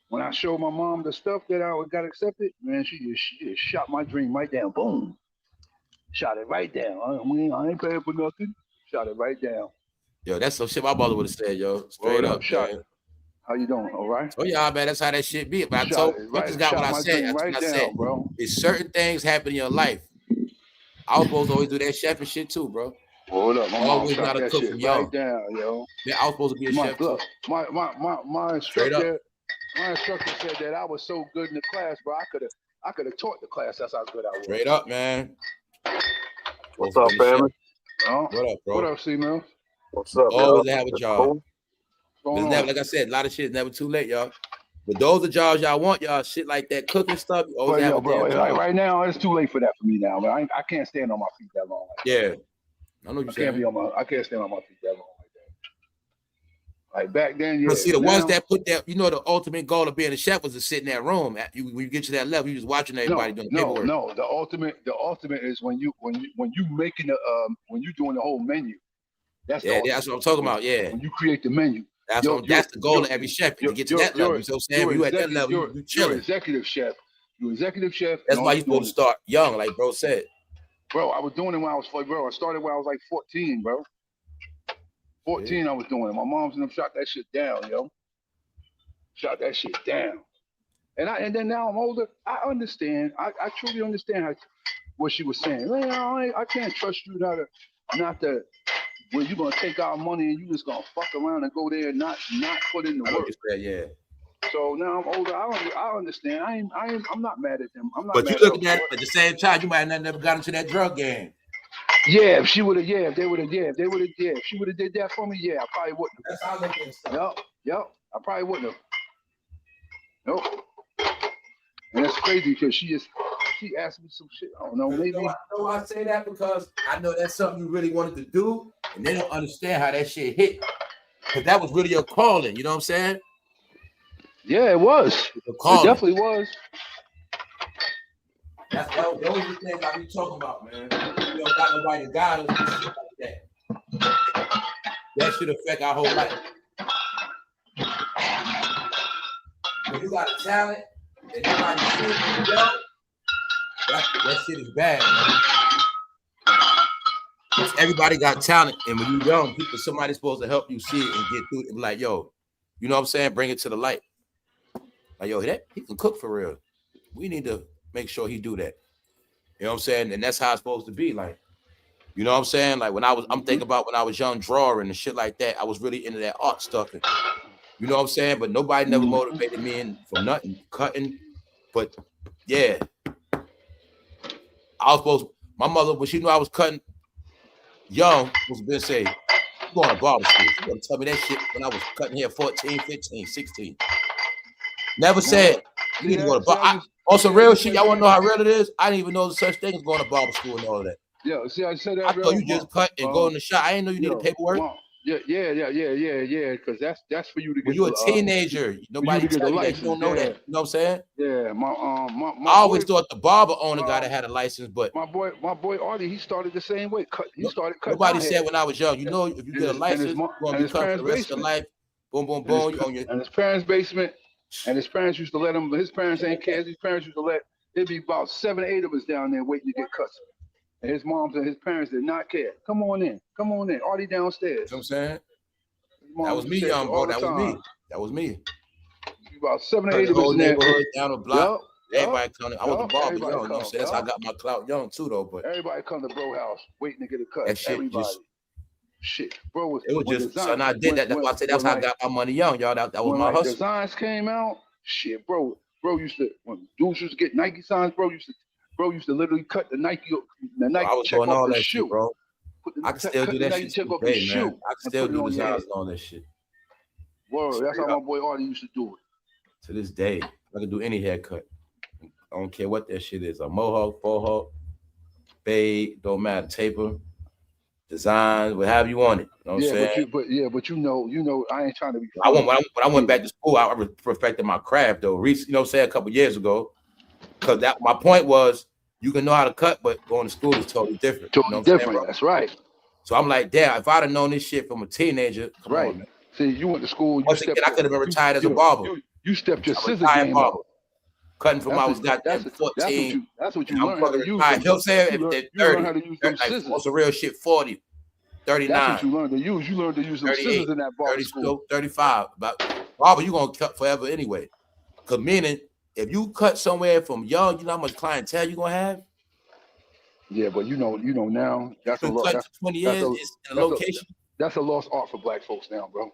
When I showed my mom the stuff that I got accepted, man, she just shot my dream right down. Boom. Shot it right down. I ain't paying for nothing. Shot it right down. Yo, that's some shit my mother would have said, yo. Straight up, shot man. it. How you doing? All right? Oh, yeah, man, that's how that shit be. But I told you, what I said. That's what I said. Bro. It's certain things happen in your life. I was supposed to always do that chef and shit too, bro. Hold up, my mom always shot not a that cook shit from young. right down, yo. Yeah, I was supposed to be a chef too. My instructor said that I was so good in the class, bro. I could have taught the class. That's how good I was. Straight up, man. What's up, family? What up, bro? What up, C-Mill? What's up, always y'all? have a job. It's never, like I said, a lot of shit is never too late, y'all. But those are jobs y'all want, y'all. Shit like that, cooking stuff. You always have a damn job. Right now, it's too late for that for me now. Man, I can't stand on my feet that long. Yeah, I know you saying. I can't stand on my feet that long like that. Like back then, yeah. But see, the ones that put that, you know, the ultimate goal of being a chef was to sit in that room. When you get to that level, you just watching everybody doing paperwork. No. The ultimate is when you making the when you doing the whole menu. That's what I'm talking about. Yeah, when you create the menu. That's the goal of every chef to get to that level. You know what I'm saying? When you at that level, you chilling. You're executive chef. You're executive chef. That's why you're supposed to start young, like bro said. Bro, I was doing it when I was bro. I started when I was like 14, bro. 14, I was doing it. My mom's and them shot that shit down, yo. Shot that shit down. And then now I'm older. I understand. I truly understand what she was saying. Man, I can't trust you not to. When you're gonna take our money and you just gonna fuck around and go there and not put in the work. Yeah. So now I'm older. I understand. I'm not mad at them. I'm not. But mad you looking at the same time, you might have never got into that drug game. Yeah, if she would have. Yeah, if they would have. Yeah, if they would have. Yeah, if she would have did that for me. Yeah, I probably wouldn't. That's how I look at stuff. Yep. I probably wouldn't have. Nope. And that's crazy because she asked me some shit. I don't know. Maybe. I know I say that because I know that's something you really wanted to do, and they don't understand how that shit hit. Because that was really your calling. You know what I'm saying? Yeah, it was. It definitely was. Those are the things I be talking about, man. You don't got nobody to guide us and shit like that. That should affect our whole life. When you got a talent and nobody sees you, that shit is bad, man. Because everybody got talent, and when you're young, somebody's supposed to help you see it and get through it and be like, yo, you know what I'm saying? Bring it to the light. Like, yo, he can cook for real. We need to make sure he do that. You know what I'm saying? And that's how it's supposed to be. Like, you know what I'm saying? Like I'm thinking about when I was young, drawing and shit like that. I was really into that art stuff. And, you know what I'm saying? But nobody never motivated me from nothing, cutting. But yeah, my mother, when she knew I was cutting young, was been say, you going to barber school. She gonna tell me that shit when I was cutting hair 14, 15, 16. Never said you need to go to barber. On some real shit, y'all want to know how real it is? I didn't even know such thing as going to barber school and all of that. Yeah, see, I said that. I thought you just cut and go in the shop. I didn't know you needed paperwork. Yeah. Because that's for you to get. When you're a teenager, nobody tell you that. You don't know that. You know what I'm saying? Yeah, I always thought the barber owner guy that had a license, but my boy Artie, he started the same way. He started cutting. Nobody said when I was young, you know, if you get a license, you're gonna be cut for the rest of your life. Boom, boom, boom. And his parents' basement, and his parents used to let him. His parents ain't care. His parents used to let. There'd be about 7 or 8 of us down there waiting to get cuts. And his moms and his parents did not care. Come on in. Artie downstairs. You know what I'm saying? That was me, young bro. That was me. About 7 or 8 of us in there. Down the block. Everybody coming. I was the barber Everybody young. You know what I'm come, saying? That's how I got my clout young too, though. But everybody come to bro house waiting to get a cut. that shit Everybody. just. Shit, bro, was It was when just. design, So I did that. That's why I said that's how I got my money young, y'all. That was when my like hustle. designs came out. Shit, bro used to, when dudes used to get Nike signs, bro used to literally cut the Nike I was check doing off all the that shoe. shit, bro. I can still do that shit to this day, man. I can still do designs and all that shit. Word, that's how my boy Artie used to do it. To this day, I can do any haircut. I don't care what that shit is. A mohawk, faux fade, don't matter. Taper, design, whatever you want it. You know what I'm saying? But you know, I ain't trying to be. When I went back to school, I perfected my craft though. You know what I'm saying? A couple years ago, because my point was you can know how to cut, but going to school is totally different. Totally different. That's right. So I'm like, damn, if I'd have known this shit from a teenager, come on, man. See, you went to school. Once again, I could have been retired as a barber. You stepped your scissor game up. Cutting from I was goddamn 14. That's what you learned how to use. You know what I'm saying? You learned how to use those scissors. What's the real shit? 40, 39. That's what you learned to use. You learned to use those scissors in that barber school. 35. But barber, you gonna cut forever anyway. Cause meaning, if you cut somewhere from young, you know how much clientele you gonna have. Yeah, but you know now that's a lot. That's 20 years in a location. That's a lost art for black folks now, bro.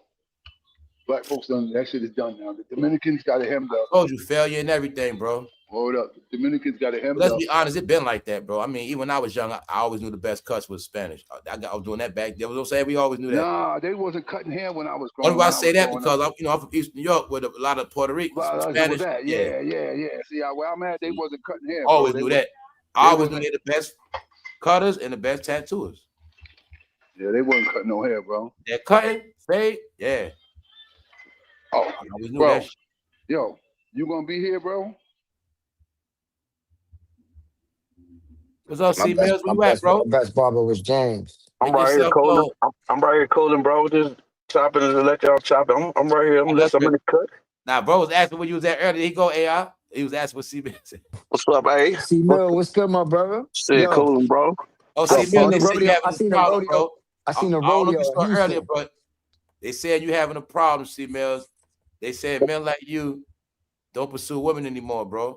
Black folks done that shit is done now. The Dominicans got it hemmed up. I told you failure and everything, bro. Hold up. The Dominicans got it hemmed up. Let's be honest, it been like that, bro. I mean, even when I was young, I always knew the best cuts was Spanish. I was doing that back there. I was saying we always knew that. Nah, they wasn't cutting hair when I was growing up. Why I say that? Because I'm from East New York with a lot of Puerto Ricans. Spanish. Yeah. See, where I'm at, they wasn't cutting hair. Always knew that. I always knew they're the best cutters and the best tattooers. Yeah, they wasn't cutting no hair, bro. They're cutting, fade, yeah. Oh, I always knew bro. that shit. Yo, you gonna be here, bro? What's up, C-Mills? Where you at, bro? My best barber was James. I'm right here cooling. I'm right here cooling, bro. Just chopping and let y'all chop it. I'm right here. I'm listening. I'm in the cut. Nah, bro was asking where you was at earlier. He go AI. He was asking what C-Mills said. What's up, A? C-Mill, what's good, my brother? Shit, cooling, bro. Oh, C-Mills, they said you having I seen a the problem, rodeo. bro. I seen the I don't know rodeo. if you saw earlier, but they said you having a problem, C-Mills. They said men like you don't pursue women anymore, bro.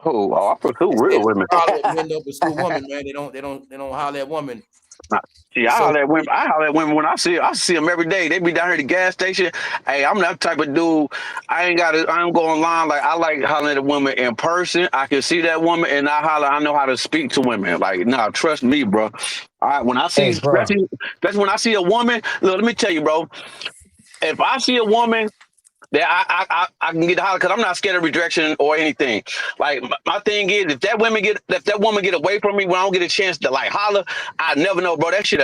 Oh, I pursue real women. Men don't pursue women, man. They don't holler at women. See, I holler at women when I see them every day. They be down here at the gas station. Hey, I'm that type of dude. I ain't go online. Like, I like hollering at a woman in person. I can see that woman and I know how to speak to women. Like, nah, trust me, bro. All right, when I see, especially when I see a woman, look, let me tell you, bro. If I see a woman that I can get to holler because I'm not scared of rejection or anything. Like my thing is, if that woman get away from me when I don't get a chance to like holler, I never know, bro. That should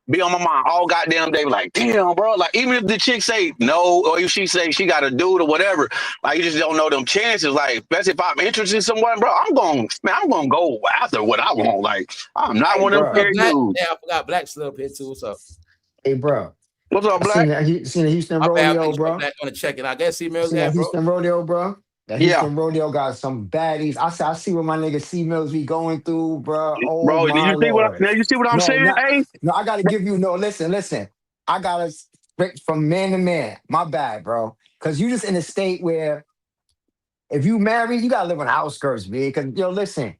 be on my mind all goddamn day. Like, damn, bro. Like even if the chick say no, or if she say she got a dude or whatever, like you just don't know them chances. Like, especially if I'm interested in someone, bro, I'm gonna go after what I want. Like, I'm not one of them dudes. Yeah, I forgot Black still up here too. What's up? Hey, bro. What's up, Black? Seen the Houston rodeo, bro. Black on the check it. I guess C-Mills seen that Houston rodeo, bro. That Houston rodeo got some baddies. I see what my nigga C-Mills be going through, bro. Oh, bro, my Lord. You see what I'm saying? Hey, no, I gotta give you listen. I gotta straight from man to man. My bad, bro. Cause you just in a state where if you married, you gotta live on the outskirts, man. Cause listen.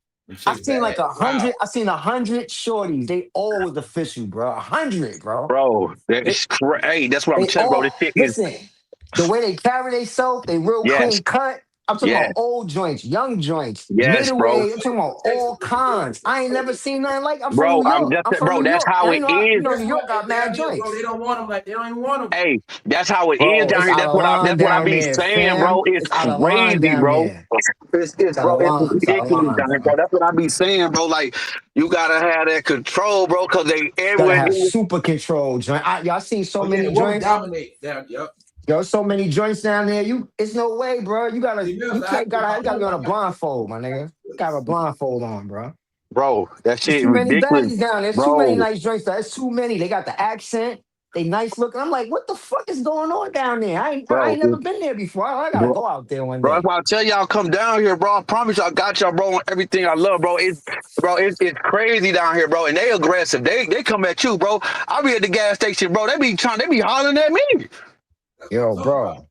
I seen like 100. I seen 100 shorties. They all was official, bro. 100, bro. Bro, that's crazy. Hey, that's what I'm telling you, bro. This shit listen, the way they carry themselves, they real clean cut. I'm talking about old joints, young joints, middle age. I'm talking about all kinds. I ain't never seen nothing like. I'm from New York. I'm from New York. That's how it is. New York got mad joints. Bro, they don't want them like they don't even want them. Hey, that's how it is down here. That's what I be saying, bro. It's crazy, bro. It's ridiculous down here, bro. That's what I be saying, bro. Like you gotta have that control, bro, because they everywhere. Have super control joint. Y'all seen so many joints. Dominate down. Yep. Yo, so many joints down there. It's no way, bro. You gotta be on a blindfold, my nigga. You gotta have a blindfold on, bro. Bro, that shit too many ridiculous. baddies down there. There's too many nice joints. There's too many. They got the accent. They nice looking. I'm like, what the fuck is going on down there? I ain't never been there before. I gotta go out there one day. Bro, that's why I tell y'all come down here, bro. I promise y'all got y'all, bro, on everything I love, bro. It's crazy down here, bro. And they aggressive. They come at you, bro. I be at the gas station, bro. They be hollering at me. Yo, bro.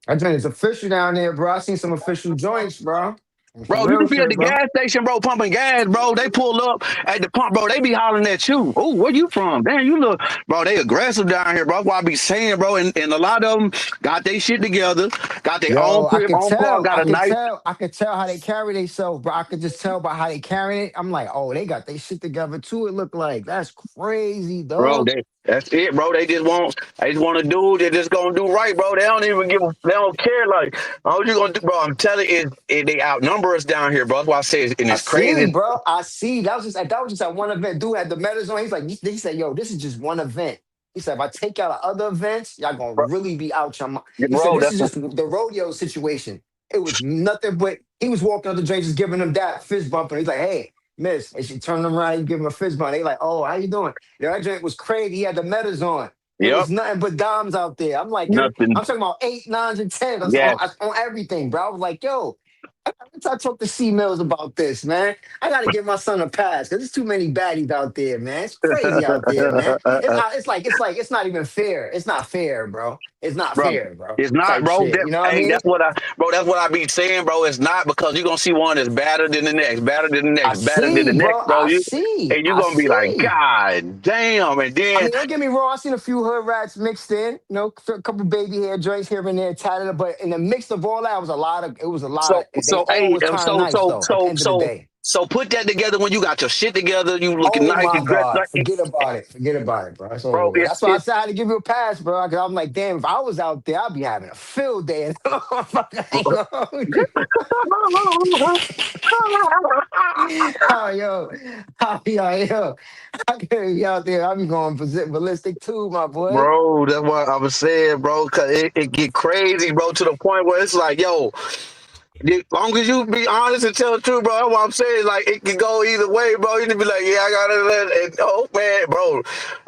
I think it's official down there, bro. I seen some official joints, bro. Some Bro, you real can be at shit, the bro. gas station, bro, pumping gas, bro. They pull up at the pump, bro. They be hollering at you. Oh, where you from? Damn, you look, bro. They aggressive down here, bro. That's why I be saying, bro. And a lot of them got their shit together, got their own Yo, I crib, could own car, tell. got I a could nice. tell. I could tell how they carry themselves, bro. I could just tell by how they carry it. I'm like, oh, they got their shit together too. It look like that's crazy, Bro, dog. that's it, bro. They just want to do. They just gonna do right, bro. They don't even give. They don't care. Like, all you gonna do, bro? I'm telling you, they outnumber us down here, bro. That's why I say, and I it's see, crazy, bro. I see. That was just at one event. Dude had the medals on. He's like, he said, yo, this is just one event. He said, if I take y'all to other events, y'all gonna bro. really be out your mind. He said, Bro, this is just the rodeo situation. It was nothing but he was walking up the drink, just giving them that fist bump, and he's like, hey, miss. And she turned him around, he give him a fist bump. They like, oh, how you doing? Yo, that drink was crazy. He had the medals on. It yep, was nothing but dimes out there. I'm like, yo, nothing. I'm talking about 8, 9s, and 10s Yes. on everything, bro. I was like, yo. I talk to C Mills about this, man. I gotta give my son a pass because there's too many baddies out there, man. It's crazy out there, man. It's not even fair. It's not fair, bro. It's not Bro, fair, bro. it's not, Type bro. shit. You know what I Hey, mean? that's what I be saying, bro. It's not because you're gonna see one that's better than the next, better than the I next, better than the see, next, bro. bro. And you're I gonna be like, see. God damn. And I then, mean, don't get me wrong. I seen a few hood rats mixed in, a couple baby hair joints here and there, tatted. But in the mix of all that, it was a lot of. It was a lot so, of. They so, all hey, was kind of nice though. At the end of the day. so put that together when you got your shit together, you looking Oh nice, my you dressed God. like, Forget about it. Forget about it, bro. It's over bro. with. That's why I said I had to give you a pass, bro. Cause I'm like, damn, if I was out there, I'd be having a field day. I ain't gonna hold you. Oh, yo. Oh, yo. I could be out there. I'd be going ballistic too, my boy. Bro, that's what I was saying, bro. Cause it get crazy, bro, to the point where it's like, yo, as long as you be honest and tell the truth, bro, that's what I'm saying. Like, it can go either way, bro. You can be like, yeah, I got it. And, oh, man, bro,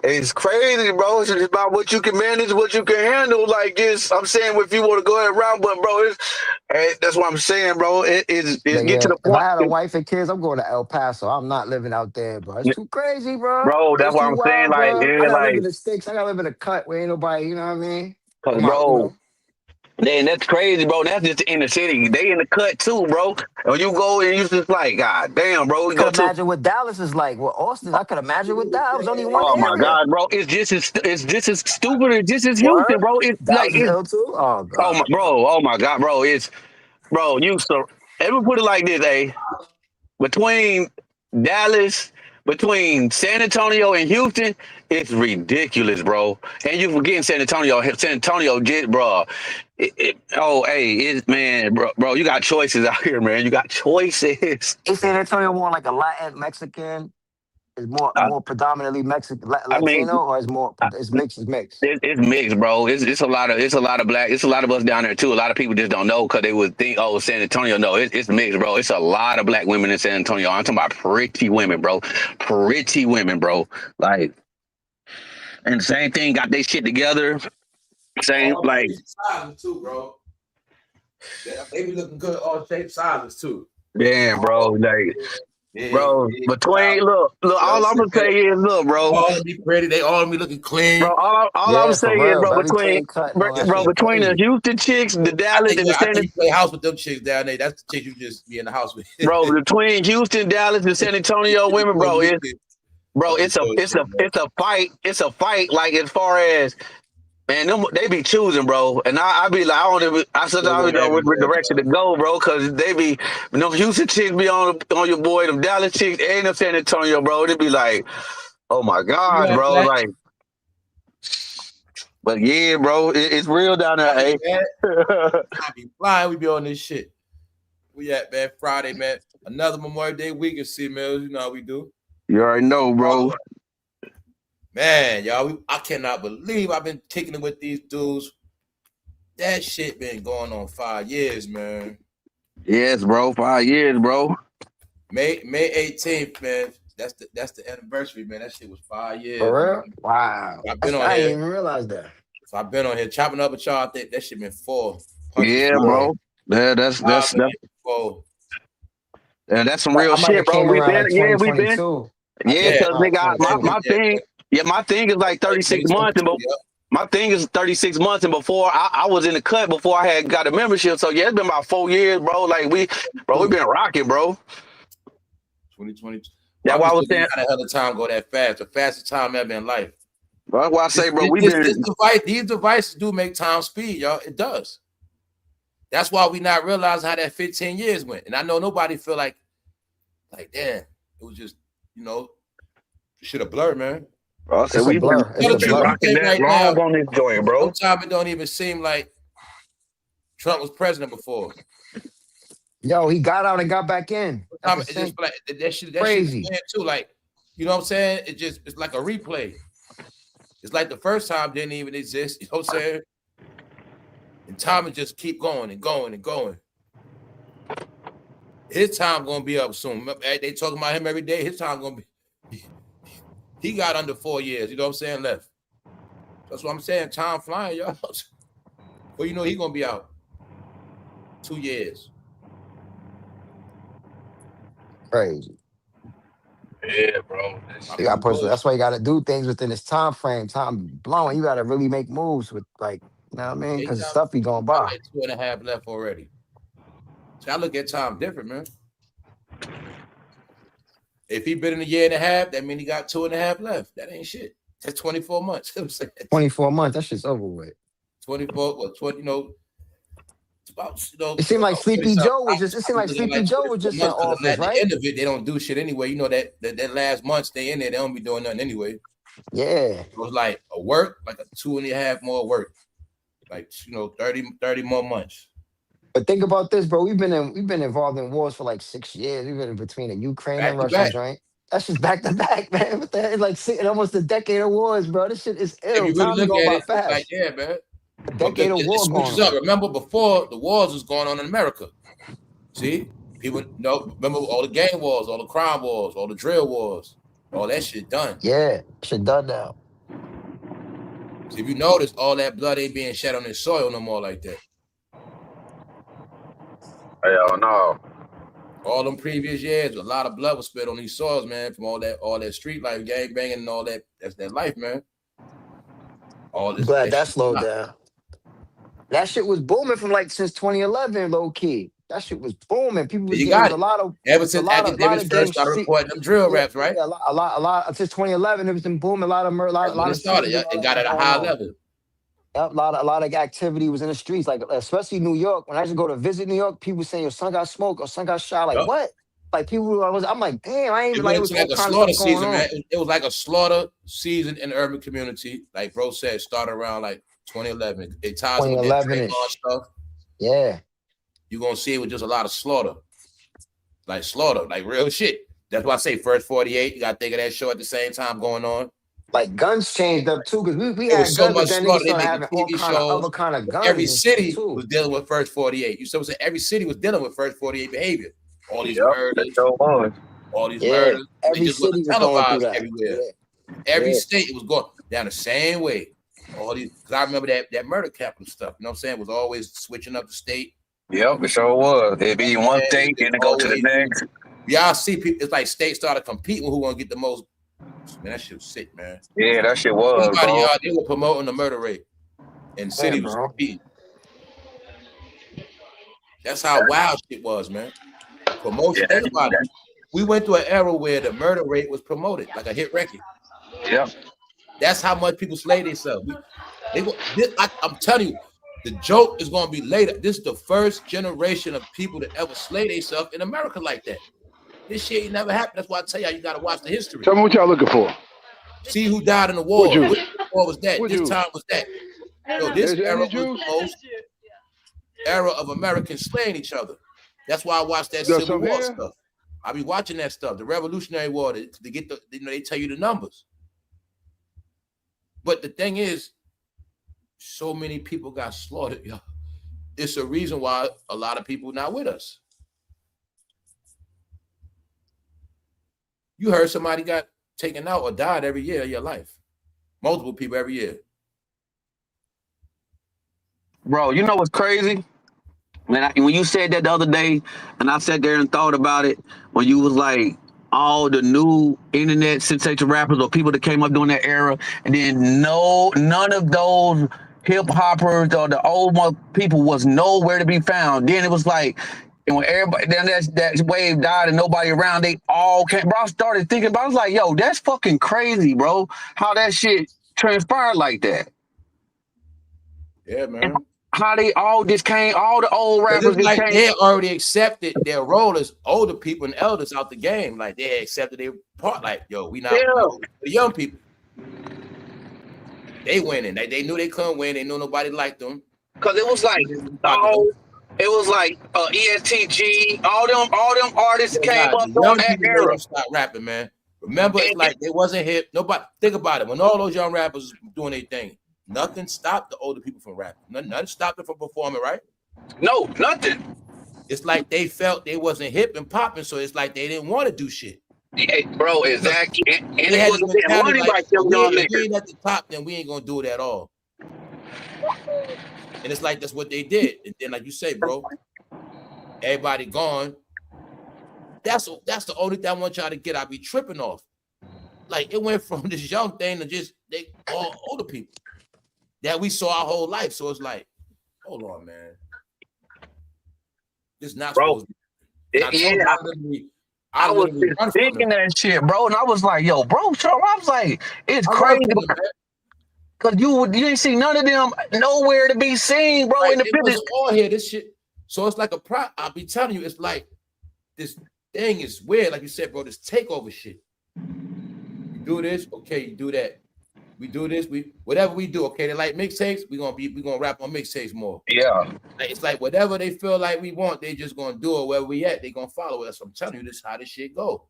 it's crazy, bro. It's just about what you can manage, what you can handle. Like, just, I'm saying, if you want to go ahead around, but, bro, that's what I'm saying, bro. It's But get to yeah, the if I point, had a wife and kids, I'm going to El Paso. I'm not living out there, bro. It's too crazy, bro. bro, that's It's what too I'm saying. wild, Like, bro. I yeah, gotta live like, in the sticks. I gotta live in a cut where ain't nobody, you know what I mean? cause, I'm out, bro, man, that's crazy, bro. That's just in the city. They in the cut, too, bro. And you go and you just like, God damn, bro. I We could go to imagine what Dallas is like. Well, Austin, I could imagine what Dallas was only one Oh my area. God, bro! It's just as stupid as just as Houston, Word? bro. It's like Dallas is ill too? Oh oh my God, bro. bro, oh my God, bro. You so let me put it like this, between Dallas, between San Antonio and Houston, it's ridiculous, bro. And you forgetting San Antonio. San Antonio, just bro. Man, bro. You got choices out here, man. You got choices. Is San Antonio more like a Latin Mexican? Is I, more predominantly Mexican I mean, Latino, or is more it's mixed? It's mixed. it's mixed, bro. It's a lot of black. It's a lot of us down there too. A lot of people just don't know because they would think, oh, San Antonio. No, it's mixed, bro. It's a lot of black women in San Antonio. I'm talking about pretty women, bro. Pretty women, bro. Like, and the same thing, got they shit together. Same, All like, shapes, sizes too, bro. They be looking good all shapes, sizes too. damn, bro. Like, Yeah, bro, yeah. between look, You know, all I'm gonna say is, look, bro. all be pretty. They all be looking Bro, clean. all I'm Yeah, for saying is, real. bro, Very clean cut and all that bro, shit. between the Crazy. Houston chicks, the Dallas, and the I San think you play house with them chicks down there. That's the chick you just be in the house with. bro, between Houston, Dallas, and San Antonio women, bro, I'm just man. it's a fight. It's a fight. Like, as far as, man, they be choosing, bro. And I be like, I don't even. I sometimes don't know which Everywhere, direction to go, bro, because they be, Houston chicks be on your boy. Them Dallas chicks and them San Antonio, bro. They be like, oh my bro. gosh, You at, bro. man? Like, but yeah, bro, it's real down there, Friday, man. I be flying. We be on this shit. We at, man, Friday, man. Another Memorial Day weekend, C Mills. You know how we do. You already know, bro. Man, y'all, I cannot believe I've been kicking it with these dudes. That shit been going on 5 years, man. Yes, bro. 5 years, bro. May 18th, man. That's the anniversary, man. That shit was 5 years. For real? Man. Wow. I've been I on didn't here. even realize that. So I've been on here chopping up with y'all. That shit been 4. Yeah, bro. Yeah, that's some real I might shit, have bro. came around like We've been. 2022. I Yeah, came Yeah, because around nigga, my 2022. thing. Yeah, my thing is like 36 months, and 2022, My thing is 36 months, and before I was in the cut before I had got a membership. So yeah, it's been about 4 years, bro. Like we been rocking, bro. 2020. That's why I was saying. How the hell the time go that fast? The fastest time ever in life. That's why I say, bro, These devices do make time speed, y'all. It does. That's why we not realizing how that 15 years went. And I know nobody feel like damn, it was just, should have blurred, man. Bro, so we've been rocking that long on this joint, bro. Sometimes it don't even seem like Trump was president before. Yo, he got out and got back in. It's just like that shit crazy too. Like, you know what I'm saying? It's like a replay. It's like the first time didn't even exist. You know what I'm saying? And time will just keep going and going and going. His time gonna be up soon. They talking about him every day. His time gonna be. He got under 4 years. You know what I'm saying? Left. That's what I'm saying. Time flying, y'all. Well, you know he gonna be out 2 years. Crazy. Yeah, bro. That's why you gotta do things within this time frame. Time blowing. You gotta really make moves with, like, you know what I mean? Because the stuff be going by. Like 2.5 left already. See, I look at time different, man. If he been in a year and a half, that means he got 2.5 left. That ain't shit. That's 24 months. You know what I'm saying? 24 months. That shit's over with. 24 or 20, it's about, it seemed like Sleepy Joe was just. It seemed like Sleepy Joe was just in office, right? At the end of it, they don't do shit anyway. You know that last month they in there, they don't be doing nothing anyway. Yeah. It was like a work, like a 2.5 more work, like 30 more months. But think about this, bro. We've been involved in wars for like 6 years. We've been in between the Ukraine and Russia joint. That's just back to back, man. What the hell? It's like almost a decade of wars, bro. This shit is ill. If you really look at it, fast. like, yeah, man. A decade of war going on. Remember before the wars was going on in America. See? People remember all the gang wars, all the crime wars, all the drill wars, all that shit done. Yeah, shit done now. See, if you notice, all that blood ain't being shed on this soil no more like that. Hell no. All them previous years, a lot of blood was spilled on these soils, man, from all that street life, gang banging and all that. That's that life, man. All this. Glad that slowed down. That shit was booming from since 2011, low key. That shit was booming. People was getting a lot of. Ever since academics first started recording them drill raps, right? Yeah, a lot. Since 2011, it was been booming. A lot of it started. It got at a high level. Yep, a lot of activity was in the streets, like especially New York. When I used to go to visit New York, people saying your son got smoked or son got shot. Like what? Like people, I'm like, damn, I ain't even like it was like a slaughter season, man. It was like a slaughter season in the urban community. Like bro said, started around like 2011. It ties with that Trayvon stuff. Yeah, you're gonna see it with just a lot of slaughter, like real shit. That's why I say first 48. You gotta think of that show at the same time going on. Like guns changed up too, because we had guns, but then niggas started having all other kind of guns. Every city was dealing with first 48. You said every city was dealing with first 48 behavior. All these murders, all these murders. Every city was going through that. Everywhere. Yeah. Every state it was going down the same way. All these, because I remember that murder capital stuff. You know what I'm saying? It was always switching up the state. Yep, it sure was. It'd be one state, then it go to the next. Y'all see people. It's like states started competing with who gonna get the most. Man, that shit was sick, man. Yeah, that shit was. They were promoting the murder rate, and city was competing. That's how wild shit was, man. Promotion. Think about it. We went through an era where the murder rate was promoted, like a hit record. Yeah. That's how much people slay themselves. I'm telling you, the joke is going to be later. This is the first generation of people that ever slay themselves in America like that. This shit ain't never happened. That's why I tell y'all, you got to watch the history. Tell me what y'all looking for. See who died in the war. What war was that? This time was that. This era was the most era of Americans slaying each other. That's why I watch that Civil War stuff. I be watching that stuff. The Revolutionary War, to get the, they tell you the numbers. But the thing is, so many people got slaughtered, y'all. It's a reason why a lot of people not with us. You heard somebody got taken out or died every year of your life. Multiple people every year. Bro, you know what's crazy? When you said that the other day, and I sat there and thought about it, when you was like, all the new internet sensation rappers or people that came up during that era, and then none of those hip hoppers or the old people was nowhere to be found. Then it was like, and when everybody then that wave died and nobody around, they all came. Bro, I started thinking about. I was like, yo, that's fucking crazy, bro. How that shit transpired like that. Yeah, And man. how they all just came, all the old Because rappers it's just like came. they already accepted their role as older people and elders out the game. Like they accepted their part. Like, yo, we not the young people. They winning. They knew they couldn't win. They knew nobody liked them. Cause it was like, it was like ESTG, all them artists came up the during young that people era. made them stop rapping, man. Remember, it's like they wasn't hip. Nobody think about it. When all those young rappers was doing their thing, nothing stopped the older people from rapping. Nothing stopped them from performing, right? No, nothing. It's like they felt they wasn't hip and popping, so it's like they didn't want to do shit. Hey, bro, exactly. And They it had wasn't the money mentality like them young if we niggas. ain't at the top, then we ain't gonna do it at all. And it's like that's what they did. And then, like you say, bro, everybody gone. That's the only thing I want y'all to get. I be tripping off. Like it went from this young thing to just they all older people that we saw our whole life. So it's like, hold on, man. This not supposed to be. I was just thinking that shit, bro, and I was like, yo, bro, so I was like, it's crazy. Cause you didn't see none of them nowhere to be seen, bro. Right, in the it wasn't all here. This shit. So it's like a prop. I'll be telling you, it's like this thing is weird. Like you said, bro, this takeover shit. You do this, okay, you do that. We do this, whatever we do, okay. They like mixtapes, we gonna rap on mixtapes more. Yeah. It's like whatever they feel like we want, they just gonna do it wherever we at. They gonna follow us. I'm telling you, this is how this shit go.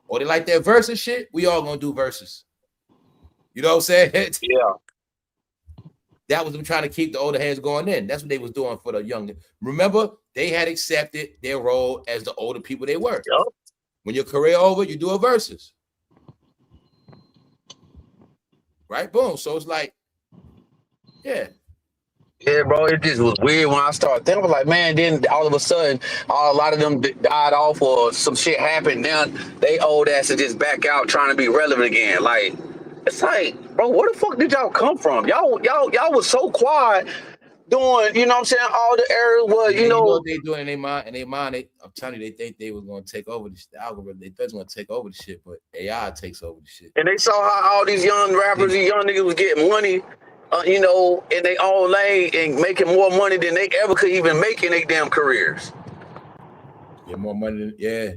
Or they like their verses shit, we all gonna do verses. You know what I'm saying? Yeah. That was them trying to keep the older heads going in. That's what they was doing for the young. Remember, they had accepted their role as the older people they were. Yep. When your career over, you do a verses. Right? Boom. So it's like, yeah. Yeah, bro, it just was weird when I started thinking. I was like, man, then all of a sudden, a lot of them died off or some shit happened. Now they old ass are just back out trying to be relevant again. Like, it's like, bro, where the fuck did y'all come from? Y'all was so quiet doing, you know what I'm saying, all the areas where, you know what they doing in their mind, I'm telling you, they think they was gonna take over the algorithm. They thought they was gonna take over the shit, but AI takes over the shit. And they saw how all these young rappers, these young niggas was getting money, you know, and they all lane and making more money than they ever could even make in their damn careers. Get more money than, yeah.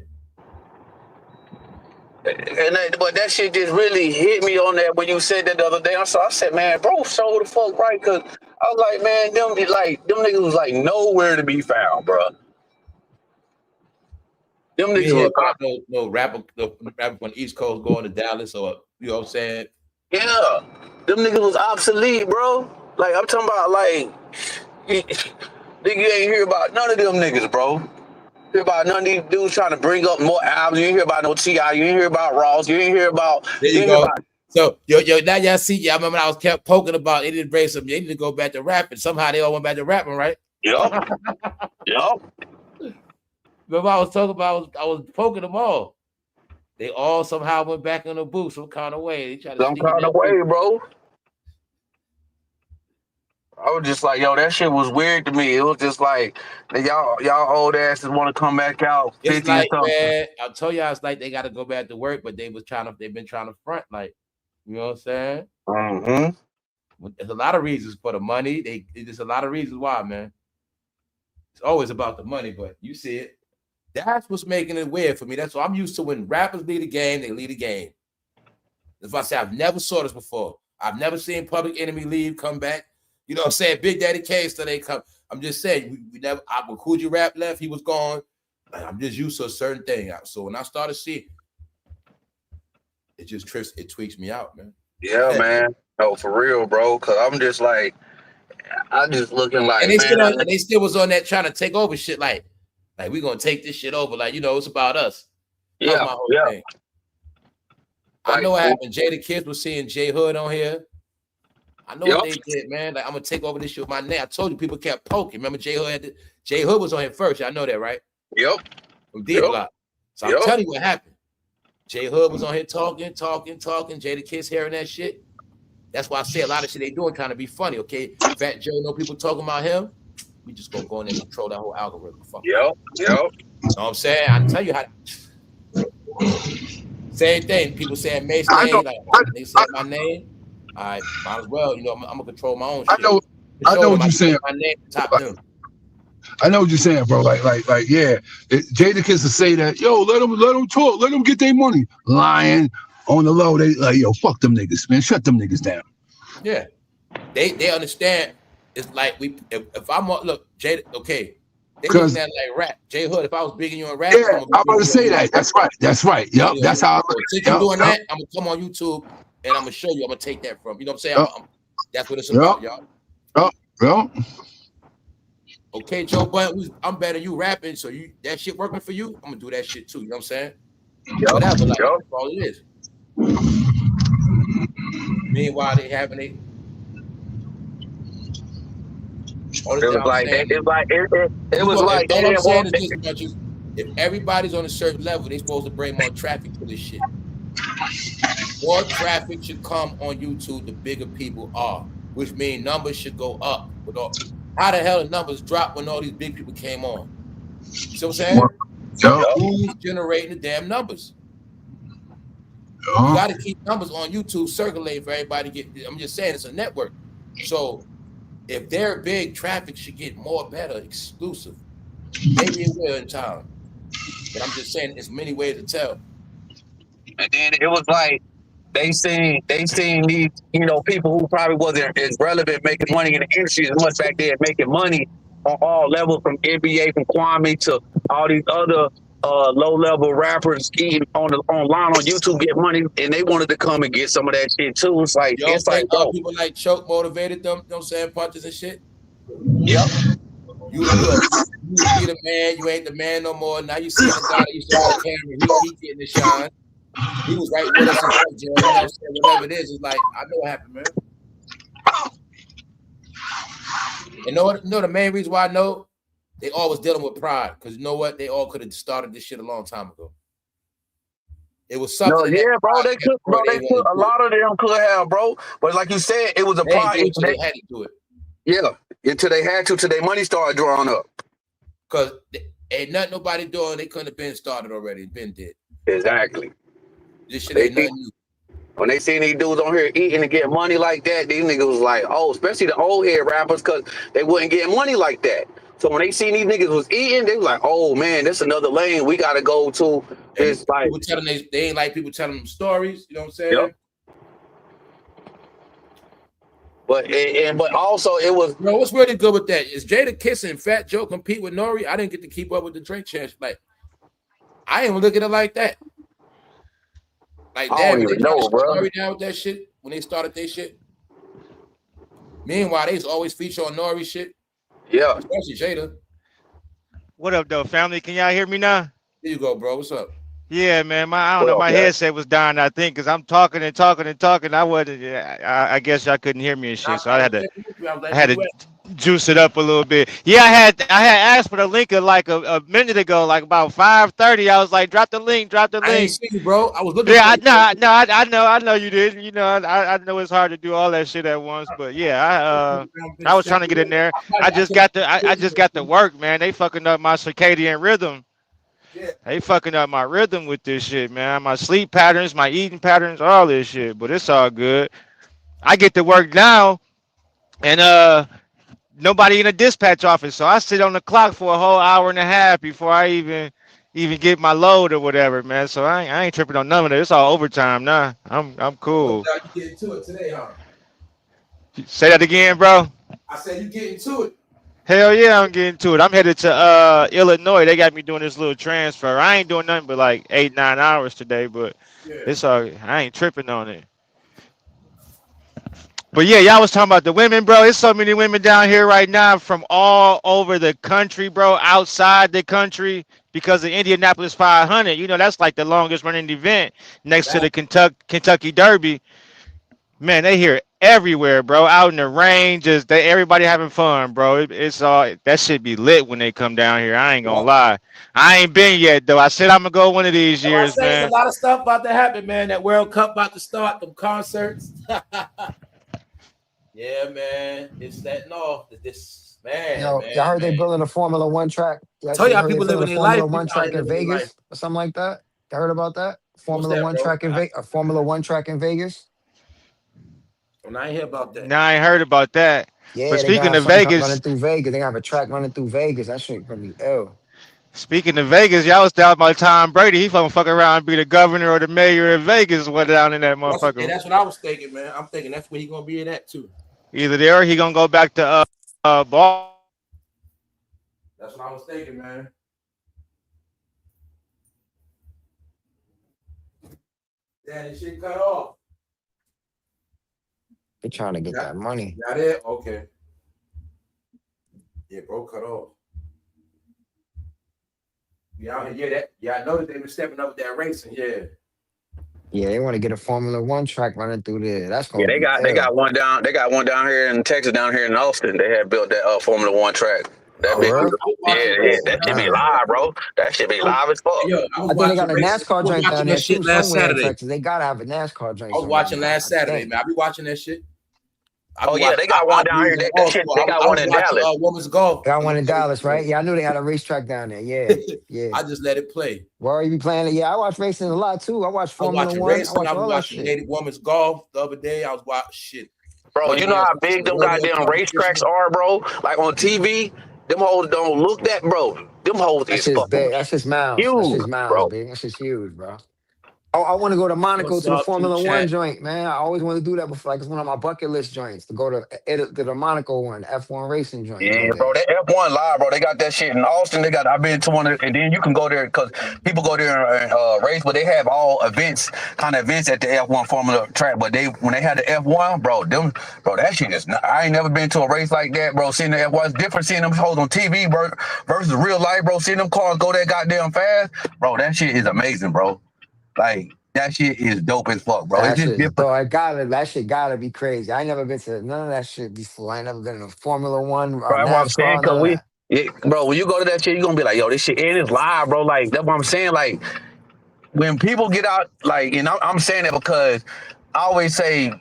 But that shit just really hit me on that when you said that the other day. I said, man, bro, so the fuck right, cause I was like, man, them niggas was like nowhere to be found, bro. Them niggas was no rapper from the East Coast going to Dallas or you know what I'm saying? Yeah, them niggas was obsolete, bro. Like I'm talking about, like you ain't hear about none of them niggas, bro. Hear about none of these dudes trying to bring up more albums. You ain't hear about no T.I. You ain't hear about Ross. You ain't hear about. There you go. So yo, now y'all see. Yeah, I remember I was kept poking about. They didn't bring some. They need to go back to rapping. Somehow they all went back to rapping, right? Yep. Yep. Remember I was talking about. I was poking them all. They all somehow went back in the booth some kind of way. They tried to some kind of way, bro. I was just like, yo, that shit was weird to me. It was just like, y'all old asses want to come back out 50 it's like, or something. Man, I'll tell y'all, it's like they got to go back to work, but they've been trying to front, like, you know what I'm saying? Mm-hmm. There's a lot of reasons for the money. There's a lot of reasons why, man. It's always about the money, but you see it. That's what's making it weird for me. That's what I'm used to. When rappers lead a game, they lead a game. That's why I say I've never saw this before. I've never seen Public Enemy leave, come back. You know what I'm saying? Big Daddy Kane, so they come. I'm just saying, we never. When Coogee Rap left, he was gone. I'm just used to a certain thing. So when I started seeing, it just it tweaks me out, man. Yeah, man. No, for real, bro. Cause I'm just like, I'm just looking like, and they still was on that trying to take over shit. Like we gonna take this shit over. Like, you know, it's about us. Yeah, my whole thing. I know what happened. Jada Kids was seeing J Hood on here. I know what they did, man. Like, I'm gonna take over this shit with my name. I told you people kept poking. Remember, J Hood was on here first. I know that, right? Yep. From D Block. So I'm telling you what happened. J Hood was on here talking. Jada Kiss hearing that shit. That's why I say a lot of shit they doing trying to be funny. Okay, Fat Joe, know people talking about him. We just gonna go in and control that whole algorithm. Fuck. Yep. You know what I'm saying? I tell you how. Same thing. People saying Mace name, like they say my name. I might as well. You know, I'm gonna control my own shit. I know what you're saying. My name top them. I know what you're saying, bro. Like, yeah. Jadakiss to say that, yo, let them talk, let them get their money. Lying on the low, they like, yo, fuck them niggas, man. Shut them niggas down. Yeah, they understand. It's like if I'm look, Jada, okay. They looking at like rap. J Hood, if I was big in you in rap, yeah, I'm about to say that. That's right. Yep, that's how I since you're doing that, I'm gonna come on YouTube and I'm gonna show you. I'm gonna take that from. You know what I'm saying? That's what it's about, y'all. Yep. Okay, Joe Budden, I'm better you rapping, so that shit working for you. I'm gonna do that shit too. You know what I'm saying? Whatever, like that's all it is. Meanwhile, they having it. It was like all I'm saying is this about you. If everybody's on a certain level, they're supposed to bring more traffic to this shit. More traffic should come on YouTube, the bigger people are, which means numbers should go up. How the hell the numbers dropped when all these big people came on? You see what I'm saying? Who's generating the damn numbers? You got to keep numbers on YouTube circulating for everybody to get. I'm just saying it's a network. So if they're big, traffic should get more better, exclusive. Maybe it will in time. But I'm just saying there's many ways to tell. And then it was like they seen these, people who probably wasn't as relevant making money in the industry as much back there making money on all levels, from NBA, from Kwame to all these other low-level rappers eating online on YouTube, get money, and they wanted to come and get some of that shit too. It's like, people like Choke motivated them, you know what I'm saying, punches and shit. Yep. You be the man, you ain't the man no more. Now you see the guy that used to hold the camera, he getting the shine. He was right with us in that jail, you know what I'm saying? Whatever it is, it's like, I know what happened, man. And know the main reason why I know? They all was dealing with pride, because you know what? They all could have started this shit a long time ago. It was something. No, yeah, bro. They could. A lot of them could have, bro. But like you said, it was a pride. They had to do it. Yeah, until they had to, till their money started drawing up. Because ain't nothing nobody doing. They couldn't have been started already. Been dead. Exactly. This shit ain't nothing new. When they seen these dudes on here eating and getting money like that, these niggas was like, oh, especially the old head rappers, because they wouldn't get money like that. So when they seen these niggas was eating, they was like, oh man, this another lane we gotta go to. It's like people telling they ain't like people telling them stories, you know what I'm saying? Yep. But also it was what's really good with that is Jadakiss and Fat Joe compete with Nori. I didn't get to keep up with the Drake chance. Like I ain't even look at it like that. Like damn, they know, bro. Nori down with that shit when they started their shit. Meanwhile, they always feature on Nori shit. Yeah. Especially Jada. What up, though, family? Can y'all hear me now? Here you go, bro. What's up? Yeah, man. My headset was dying, I think, because I'm talking. I wasn't. I guess y'all couldn't hear me and shit, so I had to juice it up a little bit. Yeah, I had asked for the link like a minute ago, like about 5:30. I was like, drop the link. I ain't see you, bro. I was looking. Yeah, I know you did. You know, I know it's hard to do all that shit at once, but yeah, I was trying to get in there. I just got to work, man. They fucking up my circadian rhythm. Yeah. They fucking up my rhythm with this shit, man. My sleep patterns, my eating patterns, all this shit. But it's all good. I get to work now, and nobody in the dispatch office, so I sit on the clock for a whole hour and a half before I even get my load or whatever, man. So I ain't tripping on none of it. It's all overtime now. I'm cool. You getting to it today, huh? Say that again, bro. I said you getting to it. Hell yeah, I'm getting to it. I'm headed to Illinois. They got me doing this little transfer. I ain't doing nothing but like 8-9 hours today, but it's all. I ain't tripping on it. But yeah, y'all was talking about the women, bro. There's so many women down here right now from all over the country, bro, outside the country, because of Indianapolis 500. You know, that's like the longest running event next to the Kentucky Derby. Man, they here everywhere, bro. Out in the rain, just everybody having fun, bro. It's all that shit be lit when they come down here. I ain't gonna lie. I ain't been yet though. I said I'm gonna go one of these I years, say it's a man. lot of stuff about to happen, man. That World Cup about to start, them concerts. Yeah, man. It's setting off. This man, Y'all man, heard they man. building a Formula One track? I Y'all told you y'all heard they people building living a their life. Formula People One out here track in living their life. Vegas or something like that? Y'all heard about that? What's Formula that, One bro? track in Vegas, a Formula One track in Vegas. I ain't hear about that. Now I ain't heard about that. But Yeah, they gotta speaking have of something running Vegas, through Vegas. They gotta have a track running through Vegas. That shit gonna be ill. y'all was down by Tom Brady. He fuck around and be the governor or the mayor of Vegas. What down in that motherfucker? That's what I was thinking, man. I'm thinking that's where he gonna be at that too. Either there or he gonna go back to Baltimore. That's what I was thinking, man. Damn, this shit cut off. They trying to get that money. Got it? Okay. Yeah, bro, cut off. Yeah, out here, I noticed they been stepping up with that racing, yeah. Yeah, they want to get a Formula One track running through there. That's Yeah, gonna be they ill. got one down. They got one down here in Texas, down here in Austin. They had built that Formula One track. That Oh, bitch, For real? I was watching yeah, racing. that shit be Damn. live, bro. That shit be live as fuck. Yo, I was I think they watching got a racing. I NASCAR was joint watching down that there shit too, last somewhere in Saturday. Texas. They gotta have a NASCAR I joint was somewhere watching down there. last I Saturday, think. man. I be watching that shit. I Oh be yeah, watching. they got one I down be here. using That all shit. sport. They got I one was in watching Dallas. women's golf They got on one the in Dallas, right? Yeah, I knew they had a racetrack down there. Yeah, PlayStation. yeah. I just let it play. Where you be playing it? Yeah, I watch racing a lot too. I watch I was Formula watching One. I racing. watch I was all that watching shit. Native women's golf the other day. I was watching shit. Bro, The other you day know I was how watching big the them rodeo goddamn racetracks competition. are, bro? Like on TV, them hoes don't look that, bro. Them hoes That is shit's fucking big. That's just miles. That's huge, just miles, bro. big. That's just huge, bro. I want to go to Monaco What's to the up, to the Formula One chat? joint, man. I always want to do that before. Like it's one of my bucket list joints to go to the Monaco one, F1 racing joint and Yeah, go bro, there. that F1 live, bro. They got that shit in Austin. They got. I've been to one, and then you can go there because people go there and race, but they have all events, kind of events at the F1 Formula track. But when they had the F1, bro, that shit is. Not, I ain't never been to a race like that, bro. Seeing the F1 is different. Seeing them hoes on TV, bro, versus real life, bro. Seeing them cars go that goddamn fast, bro. That shit is amazing, bro. Like that shit is dope as fuck, bro. It's That just shit, different. though, that shit gotta be crazy. I ain't never been to none of that shit before. I ain't never been in a Formula One Bro, or that's what I'm saying. NASCAR, none Cause of that. bro, when you go to that shit, you gonna be like, yo, this shit and it's live, bro. Like that's what I'm saying. Like when people get out, like, and I'm saying that because I always say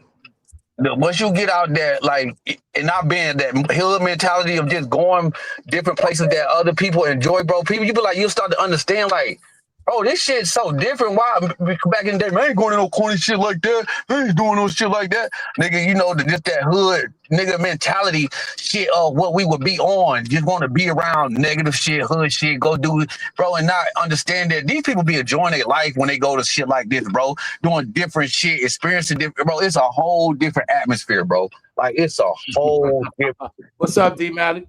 once you get out there, like, and not being that hood mentality of just going different places that other people enjoy, bro. People, you be like, you start to understand, like, oh, this shit's so different. Why back in the day, man, I ain't going to no corny shit like that. I ain't doing no shit like that, nigga. You know, just that hood nigga mentality shit of what we would be on. Just want to be around negative shit, hood shit, go do it, bro, and not understand that these people be enjoying their life when they go to shit like this, bro. Doing different shit, experiencing different, bro. It's a whole different atmosphere, bro. Like it's a whole different, What's up, D Mally?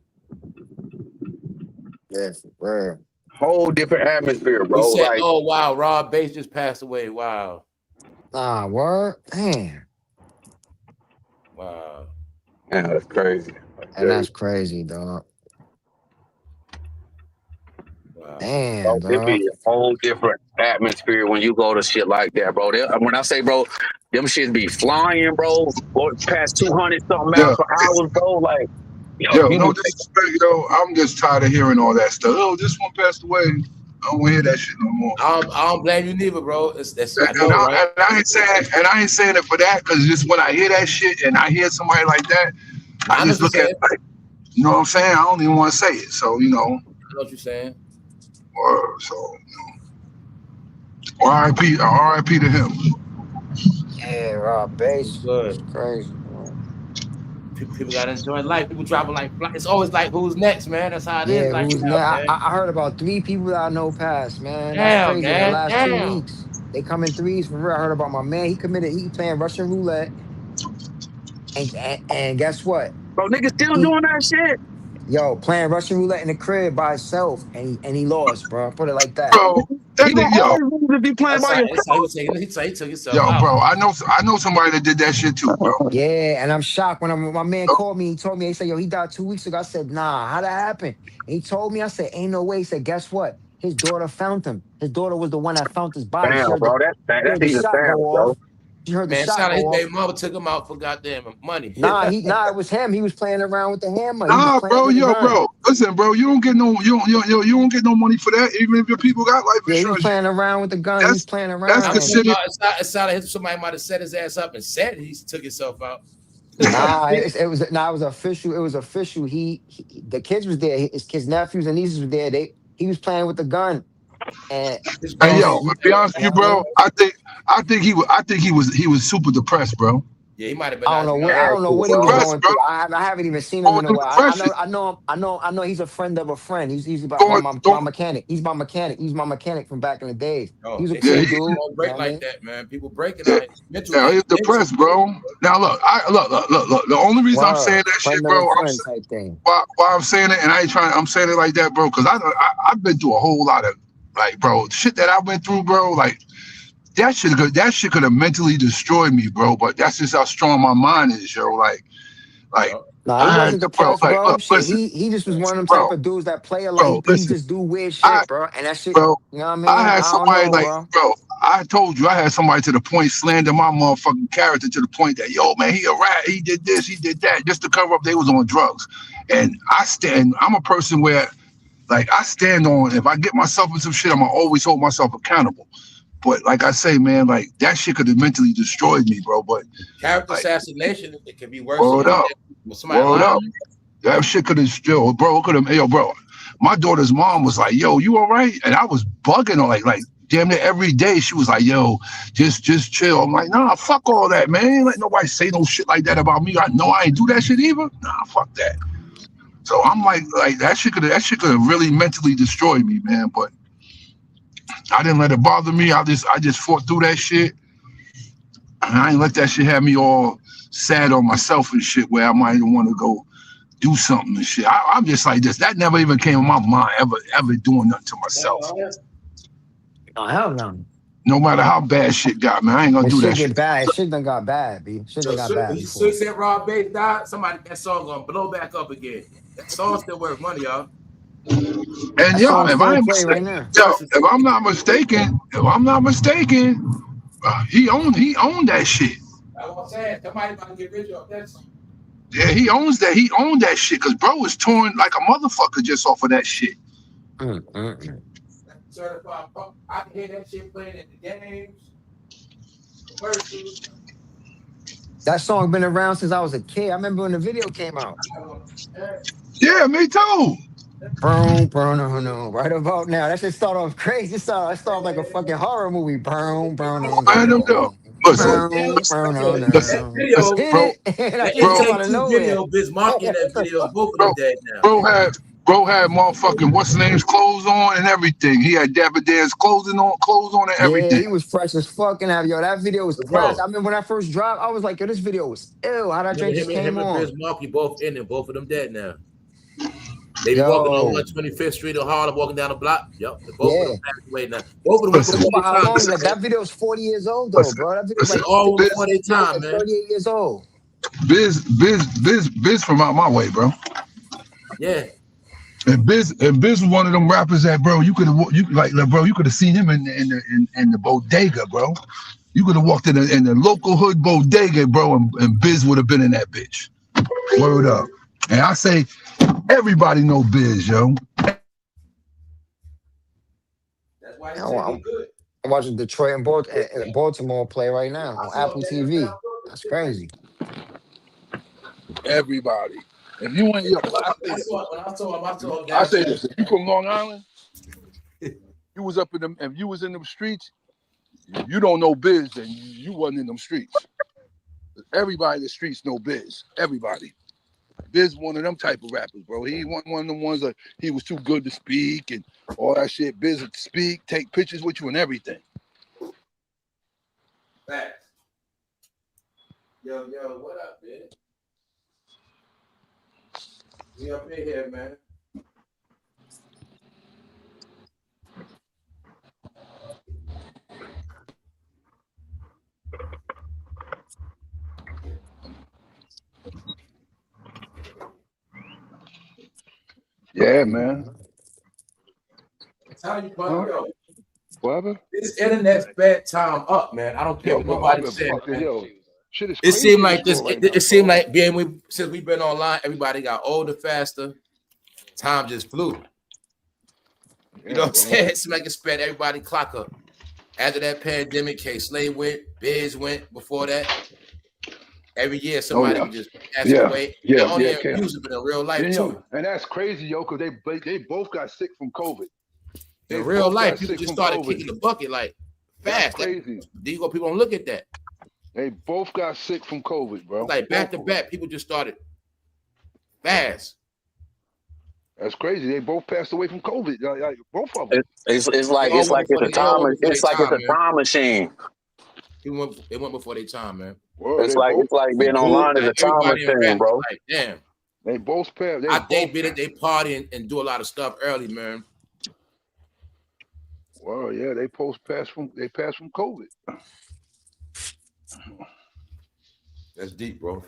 Yeah, for real. whole different atmosphere, He bro. said, Like, "Oh wow, Rob Bass just passed away. Wow, Nah, word, man, wow, man, that's crazy. That's and crazy. that's crazy, dog. wow." Damn, Bro, it dog. be a whole different atmosphere when you go to shit like that, bro. When I say, bro, them shits be flying, bro, going past 200 something Yeah, miles per hour, bro. Like, yo, yo, you be no like, disrespect, yo. I'm just tired of hearing all that stuff. Oh, this one passed away. I don't want to hear that shit no more. I don't blame you neither, bro. I And know, right? I ain't saying it for that because just when I hear that shit and I hear somebody like that, I I know what just you're look at saying. it like, you know what I'm saying? I don't even want to say it. So I know what you're saying. or so R.I.P. to him. Yeah, Rob It's Bass, good. that's crazy, bro. People gotta enjoy life. People dropping like it's always like who's next, man. That's how it is Yeah, like who's now, now? man. I heard about 3 people that I know passed, man. That's Damn, crazy. In the man. last two Damn. weeks, they come in threes for real. I heard about my man. He playing Russian roulette, and guess what? bro, niggas still He doing that shit. playing Russian roulette in the crib by himself, and he lost, bro. Put it like that. Bro, that You gonna nigga, yo, always lose if you playing by That's how yourself. he taking it. He took himself yo, out. bro, I know somebody that did that shit too, bro. Yeah, and I'm shocked when my man called me. He told me, he said, "Yo, he died 2 weeks ago." I said, "Nah, how that happen?" And he told me, I said, "Ain't no way." He said, "Guess what? His daughter found him. His daughter was the one that found his body. Damn, bro, She that's heard the even shot sad, go bro. off. She heard the Man, shot sound like his go off. baby mama took him out for goddamn money. Nah, it was him. He was playing around with the hammer. He was Nah, playing bro, with the yo, gun. bro. Listen, bro, you don't get no money for that, even if your people got life Yeah, he was insurance. playing around with the gun. He was playing That's I around, mean, and considered. it sounded like somebody might have set his ass up and said he took himself out. it was official. It was official. The kids was there. His nephews and nieces were there. He was playing with the gun, and His Hey, boss. yo, to be honest with you you, know what I bro, mean? I think he was super depressed, bro. Yeah, he might have been I don't out. know what Yeah, I don't know he was what he was depressed, going bro. through. I haven't even seen him Going in a through while. depression. I know he's a friend of a friend. He's Going, my going, mechanic. He's my mechanic. He's my mechanic from back in the days. Oh, He's a they yeah, say cool he, people dude. don't You know break what I like mean? that, man. People breaking yeah, out yeah, mentally. he's depressed, bro. Now look. The only reason I'm Word, saying that shit, friend of a bro, friend type thing. why I'm saying it, and I ain't trying. I'm saying it like that, bro, because I've been through a whole lot of like, bro, shit that I went through, bro. Like that shit could have mentally destroyed me, bro. But that's just how strong my mind is, yo. Like Yup. Nah, he I had wasn't to, bro. depressed, Like, bro. look, Shit, listen, he just was one of them type bro, of dudes that play a lot. bro, He listen. just do weird I, shit, bro. And that shit, bro, you know what I I mean? had I don't somebody know, like, bro. bro, I told you I had somebody to the point slander my motherfucking character to the point that, yo, man, he a rat, he did this, he did that, just to cover up they was on drugs. And I'm a person where, like, I stand on, if I get myself in some shit, I'm gonna always hold myself accountable. But like I say, man, like, that shit could have mentally destroyed me, bro. But, Character like, assassination, it can be worse than word up, anything. When somebody word lying, up. That shit could have still, bro, could have, yo, bro. My daughter's mom was like, yo, you all right? And I was bugging her, like damn near every day. She was like, yo, just chill. I'm like, nah, fuck all that, man. Ain't let nobody say no shit like that about me. I know I ain't do that shit either. Nah, fuck that. So I'm like that shit could have really mentally destroyed me, man. But I didn't let it bother me. I just fought through that shit. And I ain't let that shit have me all sad on myself and shit where I might want to go do something and shit. I'm just like this. That never even came in my mind ever doing nothing to myself. Oh, hell no. No matter how bad shit got, man, I ain't gonna When do that shit shit. get bad, shit done got bad, B. Shit done got bad so he before. said Rob Bates died. That song gonna blow back up again. That song still worth money, y'all. And That yo, song still play right now. if I'm not mistaken, he owned that shit. That's what I'm saying. Somebody about to get rich off that song. Yeah, he owns that. He owned that shit because bro was torn like a motherfucker just off of that shit. Mm. Certified punk. I can hear that shit playing in the games, commercials. That song been around since I was a kid. I remember when the video came out. Yeah, me too. No. Right about now. That shit start off crazy. It start off like a fucking horror movie. Man, them though. Listen, listen, That Let's video, hit bro, it. That that shit It bro, come out Take of Two nowhere. video, Biz Markie in that video, both of them bro, dead now. bro had bro had motherfucking what's the name's clothes on and everything. He had Dapper Dan's clothes on and Yeah, everything. he was fresh as fucking have yo. That video was But class. bro, I remember when I first dropped, I was like, yo, this video was ill. How that remember joint just him came and Biz on. Markie both in it, both of them dead now. They be walking on Yo, 125th Street in Harlem, walking down the block. Yep, both of them yeah. passed away now. Both of them went But Listen, think before about how their time, long listen, that man. video is 40 years old though, listen, bro. That video is They listen. like all went before Biz, their 38 years, time, like man. 38 years old. Biz from out my way, bro. Yeah. And Biz was one of them rappers that, bro, you could have seen him in the bodega, bro. You could have walked in the local hood bodega, bro, and Biz would have been in that bitch. Word up. And I say everybody know Biz, yo. That's why he said he I'm good. watching Detroit and Baltimore play right now on Apple TV. That's crazy. Everybody. If you ain't, yo, When I saw him, I guys, say this. If you from Long Island, you was up in them, if you was in them streets, you don't know Biz, then you wasn't in them streets. Everybody in the streets know Biz. Everybody. Biz one of them type of rappers, bro. He wasn't one of them ones that he was too good to speak and all that shit. Biz would speak, take pictures with you and everything. Facts. Yo, what up, man? We up in here, man. Yeah, man. How you punk, yo? Whatever. This internet sped time up, man. I don't care Yo, what bro, I've nobody been said, fucking, man. yo. Shit is It crazy seemed in like the this. store right It now, seemed bro. like since we've been online, everybody got older faster. Time just flew. You know what I'm saying? It seemed like it sped everybody clock up. After that pandemic, K-Slay went, Biz went before that. Every year somebody was just passing away. Not only in Cam. music, but in real life Yo, too. and that's crazy, yo, because they both got sick from COVID. In real life, people just started kicking the bucket like fast. That's crazy. People don't look at that. They both got sick from COVID, bro. Like back to back, people just started fast. That's crazy. They both passed away from COVID. Like both of them. It's like it's a time machine. It went before their time, man. Well, it's like being online is a time machine, bro. Like, damn. They both passed. They party and do a lot of stuff early, man. Well, yeah, they passed from COVID. That's deep, bro.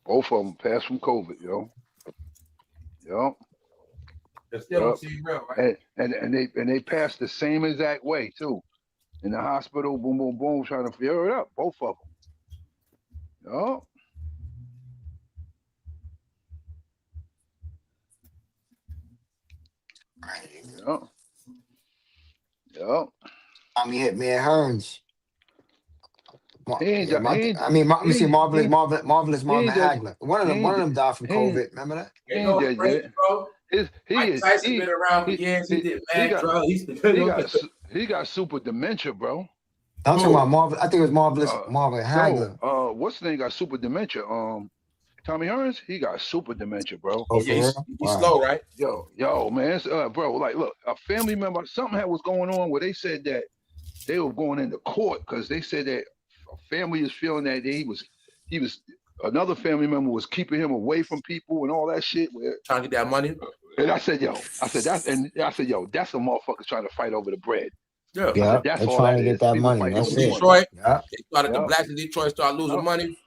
Both of them passed from COVID, yo. Yo. That still don't seem real, right? And they passed the same exact way too. In the hospital, boom, boom, boom, trying to figure it out. Both of them. Yo. Yo. Yo. Tommy hit me at Hearns. Marvelous Marvin Hagler. One of them died from COVID. Remember that? Mike Tyson been around for years. He did mad drugs. He got super dementia, bro. I'm talking about Marvin. I think it was Marvelous Marvin Hagler. No, what's the name got super dementia? Tommy Hearns, he got super dementia, bro. Oh yeah, he's slow, right? Yo, man, bro. Like, look, a family member, something was going on where they said that they were going into court because they said that a family is feeling that he was another family member was keeping him away from people and all that shit. Trying to get that money. And I said, that's a motherfucker trying to fight over the bread. Yeah, that's they're all trying to that get that People money. That's it. Detroit. Yeah. The blacks in Detroit started losing money.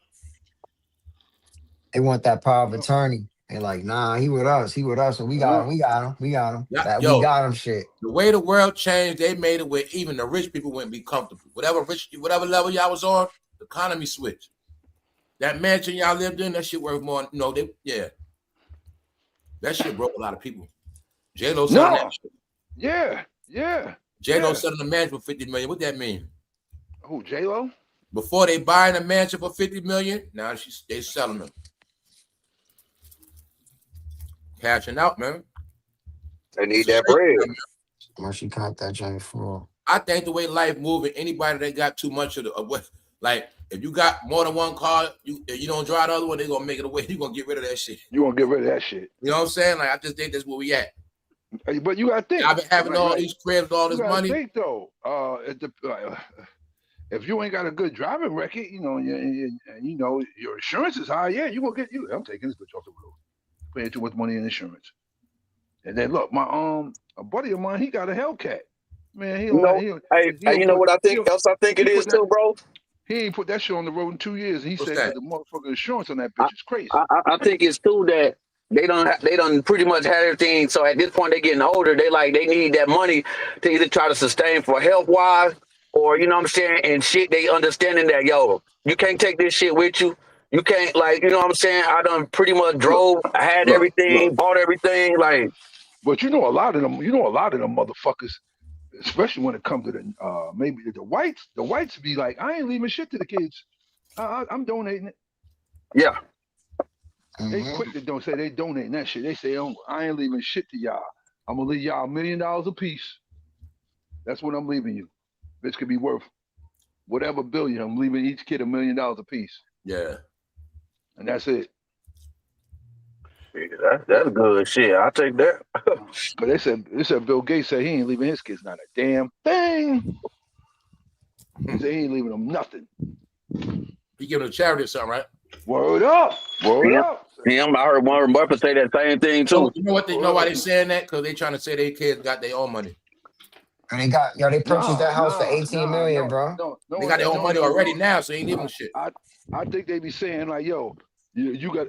They want that power of attorney. They're like, nah, he with us, and we got him. Yeah, we got him. Shit. The way the world changed, they made it where even the rich people wouldn't be comfortable. Whatever level y'all was on, the economy switched. That mansion y'all lived in, that shit worth more. That shit broke a lot of people. J-Lo selling that shit. Yeah. J-Lo selling the mansion for $50 million. What that mean? Who, J-Lo? Before they buying a mansion for $50 million, now they selling them. Cashing out, man. They need that bread. Where she caught that joint for? I think the way life moving, anybody that got too much of what, like, if you got more than one car, you don't drive the other one, they're gonna make it away. You're gonna get rid of that shit. You gonna get rid of that shit. You know what I'm saying? Like, I just think that's where we at. But you gotta think. I've been having all these cribs, all this money. Think though, if you ain't got a good driving record, and your insurance is high, yeah, you gonna get you. I'm taking this bitch off the road, paying too much money in insurance. And then look, my a buddy of mine, he got a Hellcat. Man, you know what I think? Else I think it is too, bro. He ain't put that shit on the road in 2 years. And he said that the motherfucking insurance on that bitch is crazy. I think it's too that they done pretty much had everything. So at this point, they getting older. They need that money to either try to sustain for health wise, or you know what I'm saying, and shit. They understanding that you can't take this shit with you. You can't you know what I'm saying. I done pretty much drove, everything, bought everything, like. But a lot of them motherfuckers, especially when it comes to the maybe the whites be like, I ain't leaving shit to the kids. I'm donating it. Yeah. They quick to don't say they donating that shit. They say, I ain't leaving shit to y'all. I'm gonna leave y'all $1 million a piece. That's what I'm leaving you. This could be worth whatever billion. I'm leaving each kid $1 million a piece. Yeah. And that's it. That's good shit. I'll take that. But they said Bill Gates said he ain't leaving his kids not a damn thing. He said he ain't leaving them nothing. He giving a charity or something, right? Word up. Yeah, I heard Warren Buffett say that same thing too. You know what? You know why they saying that? Because they trying to say their kids got their own money. And they purchased that house for $18 million, bro. They got their own money already now, so they ain't leaving shit. I think they be saying like, yo, you got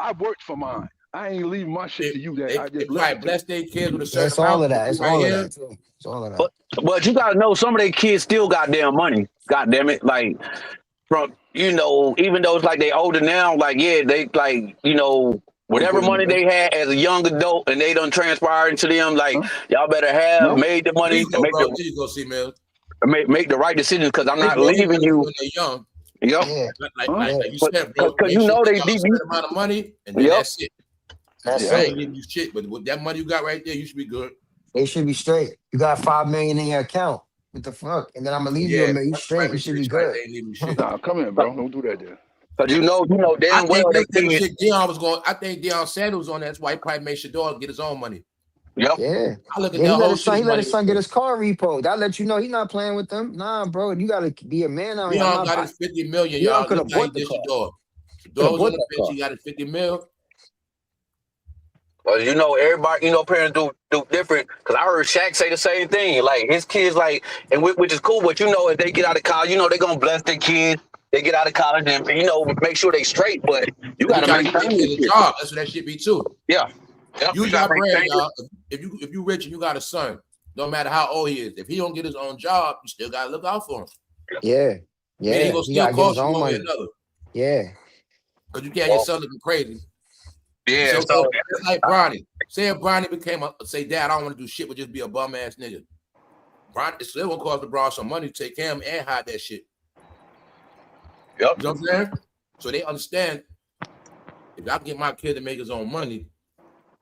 I worked for mine. I ain't leaving my shit to you. That They I just probably left. bless their kids with a certain It's all amount. of that. It's Right all of here. that too. It's all of that. But you gotta know some of their kids still got damn money. God damn it. Like from even though it's like they older now, like yeah, they like, whatever money they had as a young adult and they done transpired into them, like Huh? y'all better have No. made the There money you and go, bro. There you go, C-Mill. make the right decisions because I'm They not know you leaving you. when they're young. Yep. Yeah. Like you But said, bro. because Make sure they they got a deep. certain amount of money, and then Yep. that's it. That's I it. ain't giving you shit, but with that money you got right there, you should be good. They should be straight. You got $5 million in your account. What the fuck? And then I'm gonna leave you a million. You straight. You should be good. They ain't leaving shit. Nah, come here, bro. Don't do that there. Because I damn think well they that's the kids. shit Deion was going. I think Deion Sanders was on that. That's why he probably made Shador get his own money. Yep. Yeah. I look at Yeah, that he let whole his son. shit. He let his son get his car repoed. That let you know he's not playing with them. Nah, bro, you gotta be a man out here. I'm Deion not. got his 50 million, Deion y'all. could Look have how he bought the did car. Shador. Coulda Shador was bought on the that bench. car. He got his 50 mil. Everybody, parents do different. Because I heard Shaq say the same thing. Like his kids, like, and which is cool. But if they get out of college, they're gonna bless their kids. They get out of college and make sure they straight. But you You gotta gotta get maintain that this kid a shit. job. That's what that shit be too. Yeah. Yep. Use You your gotta brain, maintain y'all. If you rich and you got a son, no matter how old he is, if he don't get his own job, you still gotta look out for him. Yeah. Man, he Yeah. gonna He still gotta get his cost you own one way or money. another. Yeah. Because you can't have your son looking crazy. Yeah. So So it's like Bronny. Say if Bronny say, Dad, I don't want to do shit, but just be a bum ass nigga. Bronny, it's still gonna cost LeBron some money to take care of him and hide that shit. yep. You know what I'm saying? So they understand if I can get my kid to make his own money,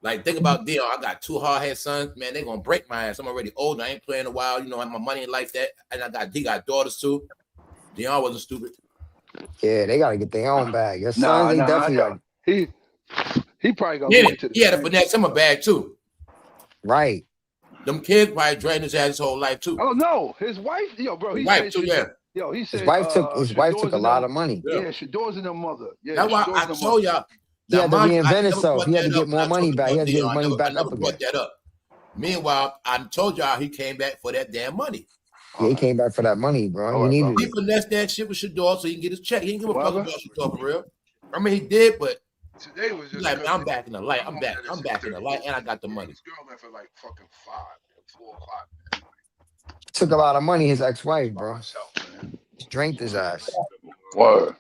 like think about Dion. I got 2 hard-headed sons, man, they gonna break my ass. I'm already old, I ain't playing a while, my money ain't like that. And he got daughters too. Dion wasn't stupid. Yeah, they gotta get their own bag. Your sons, they definitely got. He probably gonna Yeah, leave it to the he had to finesse him a bag too. Right. Them kids probably drained his ass his whole life too. Oh no, his wife, bro. He wife said, too, yeah. Yo, he said His wife took a lot of money. Yeah, Shador's in their mother. Yeah, That's why I told y'all. He had to mind you, I reinvent never himself. brought He had to that get up more when I money talked back. He about had to get his Dion. money back I never up brought again. that up. Meanwhile, I told y'all he came back for that damn money. Yeah, he came back for that money, bro. He needed He it. finessed that shit with Shador so he can get his check. He didn't give a fuck about Shador for real. I mean, he did, but today was just like, man, I'm back in the light. I'm back in the light, and I got the money. This girl left at like fucking 4 o'clock. Took a lot of money, his ex-wife, bro. Drained his ass. Word.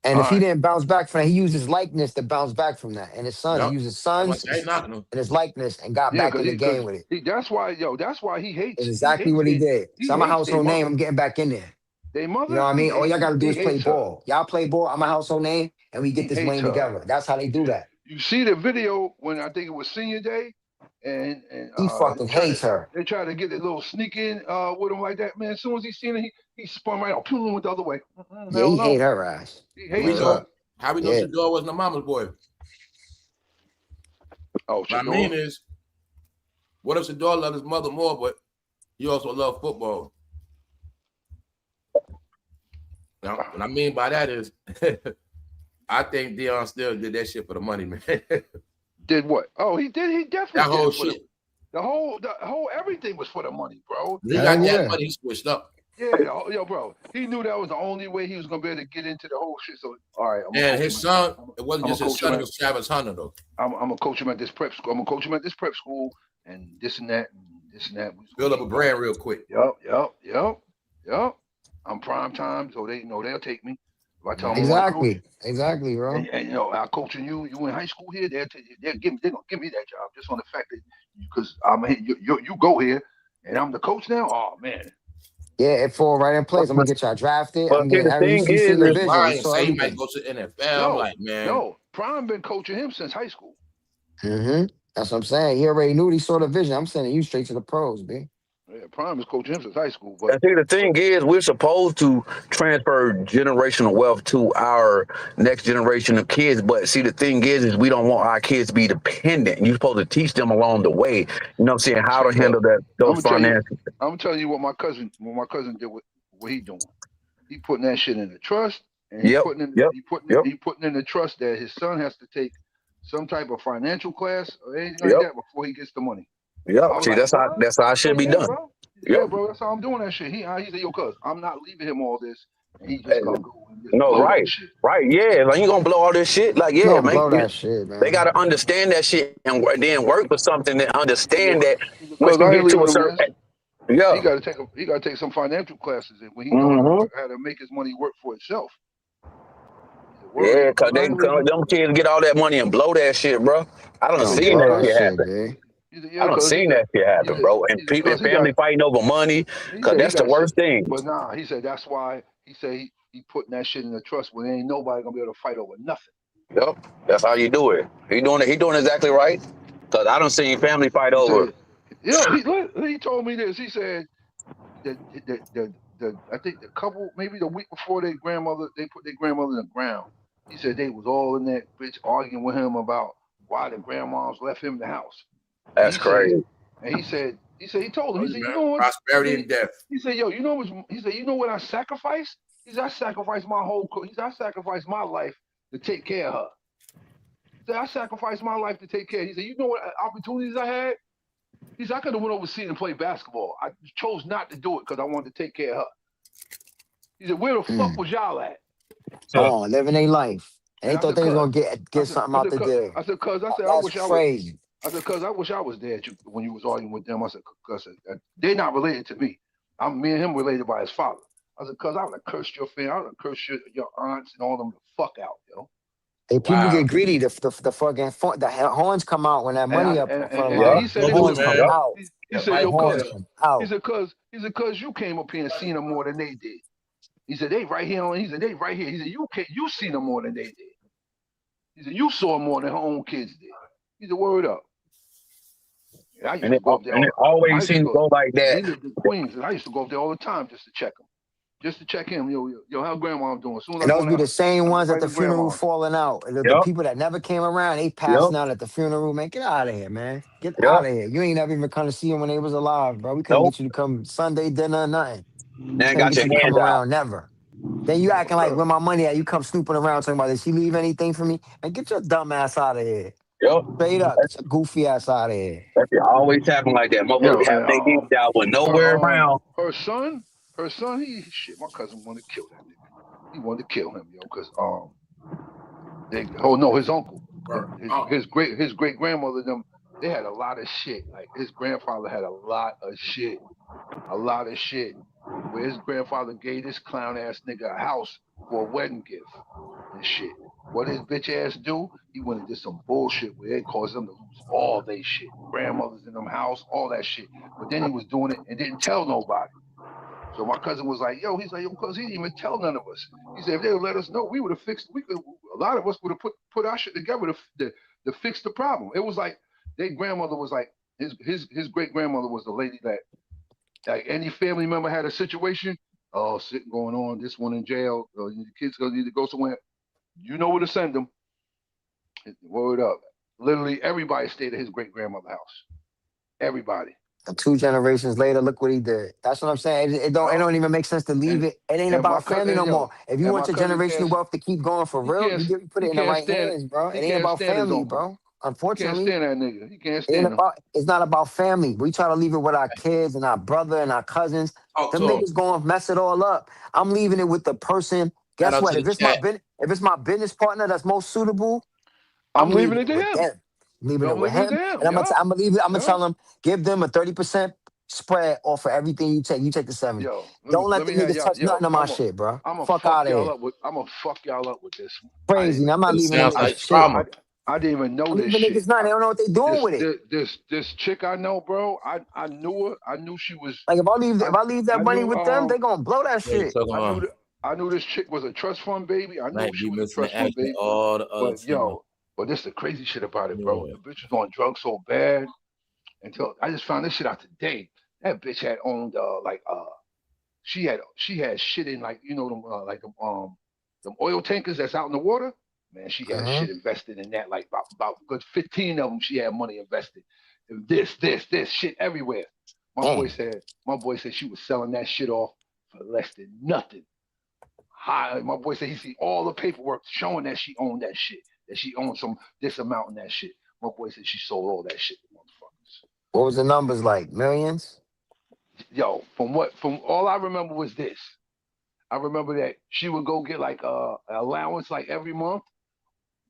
And if he didn't bounce back from that, he used his likeness to bounce back from that. And his son, he used his sons and his likeness and got back in the game with it. That's why he hates. It's exactly what he did. So I'm a household name. I'm getting back in there. They mother. You know what I mean? All y'all got to do is play ball. Y'all play ball. I'm a household name, and we get this money together. That's how they do that. You see the video when I think it was senior day, and he fucking hates her. They try to get a little sneak in with him like that, man. As soon as he seen it, he spun right out, went the other way. Yeah, he hate her ass. He hates her. How we know Shador wasn't a mama's boy? Oh, what I mean is, what if Shador loved his mother more, but he also loved football? Now, what I mean by that is, I think Dion still did that shit for the money, man. Did what? Oh, he did. He definitely that whole did shit. The whole everything was for the money, bro. He got that money, he switched up. Yeah, yo, bro. He knew that was the only way he was gonna be able to get into the whole shit. So, all right. And his son, it wasn't just his son; it was Travis Hunter, though. I'm gonna coach him at this prep school. I'm gonna coach him at this prep school, and this and that, and this and that. Build up a brand real quick. Yup. I'm prime time, so they know they'll take me. If I tell them exactly, bro. And I'm coaching you. You in high school here? They're gonna give me that job just on the fact that because you go here, and I'm the coach now. Oh man. Yeah, it fall right in place. I'm gonna get y'all drafted. But I'm getting the thing every is, the vision. Ryan So say he everything. might go to the NFL. I'm like, man. No, Prime been coaching him since high school. That's what I'm saying. He already knew he saw the vision. I'm sending you straight to the pros, B. Yeah, Prime is coaching him since high school. But I think the thing is, we're supposed to transfer generational wealth to our next generation of kids. But see, the thing is we don't want our kids to be dependent. You're supposed to teach them along the way. You know what I'm saying? How to handle those finances. I'm telling you what my cousin did with what he doing. He putting that shit in the trust, and he putting in the trust that his son has to take some type of financial class or anything like that before he gets the money. Yeah, see, that's how it should be done. Yeah, bro, that's how I'm doing that shit. He said, yo, cuz I'm not leaving him all this, and he just gonna go Just No, blow that right, shit. right, yeah. Like you gonna blow all this shit? Like, You yeah, don't man. blow that shit, They man. gotta understand that shit and then work for something that understand that once Because you I ain't get to leaving a him certain, this. yeah, He gotta take some financial classes and when he know mm-hmm. how to make his money work for itself. He said, word. Yeah, He cause said, I ain't leaving. them kids get all that money and blow that shit, bro. I He done Yo, said, seen yeah, blow that that shit cause shit, happen. B. I done cause seen that shit happen, bro. And people cause and family fighting over money, he cause said he that's the got shit. worst thing. But nah, he said that's why he said he putting that shit in the trust when ain't nobody gonna be able to fight over nothing. Yep, that's how you do it. He doing it. He doing exactly right. Cause I done seen family fight He over. said, he told me this. He said the I think the couple maybe the week before they put their grandmother in the ground. He said they was all in that bitch arguing with him about why the grandmas left him the house. And That's crazy. he told him, he Told you, said, you man. know what? Prosperity and death. He said, yo, you know what? He said, you know what I sacrificed? He said, I sacrificed my whole. He said, I sacrificed my life to take care of her. He said, I sacrificed my life to take care. He said, you know what opportunities I had? He said, I could have went overseas and played basketball. I chose not to do it because I wanted to take care of her. He said, where the fuck was y'all at? Huh. Oh, living their life. And And they I thought said, they was cuz. gonna get something out the deal. I said, I That's wish I was. crazy. I said, cuz I wish I was there when you was arguing with them. I said, cuz they're not related to me. Me and him related by his father. I said, cuz I would have cursed your family. I would have cursed your aunts and all them the fuck out, yo. Hey, people Wow. get greedy. The fucking the horns come out when that money up for the And Yep. he line. said The it Told was you, horns a. come man. Yep. out. He That said, The life yo, and horns cuz. death. come He out. said, cuz you came up here and seen them more than they did. He said, they right here. He said, they right here. He said, you seen them more than they did. He said, you saw them more than her own kids did. He said, word up. And I used to go up there. And it I always used to seems to go. go like And that. he lived in Queens, and I used to go up there all the time just to check him, just to check him. Yo, how grandma doing? As soon as I And go those in the be the house, same I go ones at right the in funeral grandma's. falling out. The Yep. people that never came around, they Yep. passing out at the funeral. Man, get out of here, man. Get Yep. out of here. You ain't never even come to see them when they was alive, bro. We couldn't Nope. get you to come Sunday dinner or nothing. Now Couldn't got get your you to come hand out. around, never. Then you acting like Look, where my money at? You come snooping around talking about did she leave anything for me? Man, get your dumb ass out of here. Yep. Straight up, get your goofy ass out of here. That shit always happen like that. yo, Motherfuckers have and their hand out with her nowhere around. her son, he shit. My cousin wanted to kill that nigga. He wanted to kill him, yo, because oh no, his uncle, his great grandmother, them, they had a lot of shit. Like his grandfather had a lot of shit. Where his grandfather gave this clown ass nigga a house for a wedding gift and shit. What his bitch ass do? He went and did some bullshit where it caused them to lose all they shit. Grandmothers in them house, all that shit. But then he was doing it and didn't tell nobody. So my cousin was like, yo, he's like, yo, cuz he didn't even tell none of us. He said, if they would let us know, we would have fixed, a lot of us would have put our shit together to fix the problem. It was like, their grandmother was like, his great grandmother was the lady that, like, any family member had a situation, oh, shit going on, this one in jail, the kids gonna need to go somewhere. You know where to send them. Word up. Literally everybody stayed at his great grandmother's house. Everybody. And 2 generations later, look what he did. That's what I'm saying. It Yup. don't even make sense to leave And it. It ain't and my about cousin, family no more. If you and want my your cousin can't, generational wealth to keep going for he real, can't, you put he it in the can't right stand, hands, bro. It he ain't can't about stand his family, uncle. bro. He can't Unfortunately, stand that nigga. He can't it ain't stand him. about. It's not about family. We try to leave it with our kids and our brother and our cousins. Talk Them to him. niggas going to mess it all up. I'm leaving it with the person. Shout Guess out what? to the chat. If it's my business partner that's most suitable, I'm I'm leaving leaving it it to with him. them. Leaving Yo, it I'm with leaving it him, to him. and Yup. I'm gonna leave it. I'm gonna Yup. tell him, give them a 30% spread off of everything you take. You take the 70. Yo, Don't let let the me have niggas y'all. touch Yo, nothing of my shit, bro. I'm gonna Fuck fuck out of y'all here. up with. I'm gonna fuck y'all up with this one. I didn't Crazy. even. I'm not It leaving them sounds niggas like shit. trauma. I didn't even know I'm this leaving shit. niggas nothing. They don't know what they doing with it. This chick I know, bro. I knew her. I knew she was. Like I if I leave that I money knew with them, they gonna blow that Yeah, shit. talking I knew about that I knew this chick was a trust fund baby. I knew might she be was a missing trust the fund action. baby. All the other But team yo, but this is the crazy shit about it, bro. knew The it. bitch was on drugs so bad until I just found this shit out today. That bitch had owned she had shit in, like, you know, them them oil tankers that's out in the water. Man, she had Uh-huh. shit invested in that, like about good 15 of them. She had money invested. And this shit everywhere. Damn. My boy said she was selling that shit off for less than nothing. My boy said he see all the paperwork showing that she owned that shit, that she owned this amount in that shit. My boy said she sold all that shit to motherfuckers. What was the numbers like? Millions? Yo, from all I remember was this. I remember that she would go get like an allowance like every month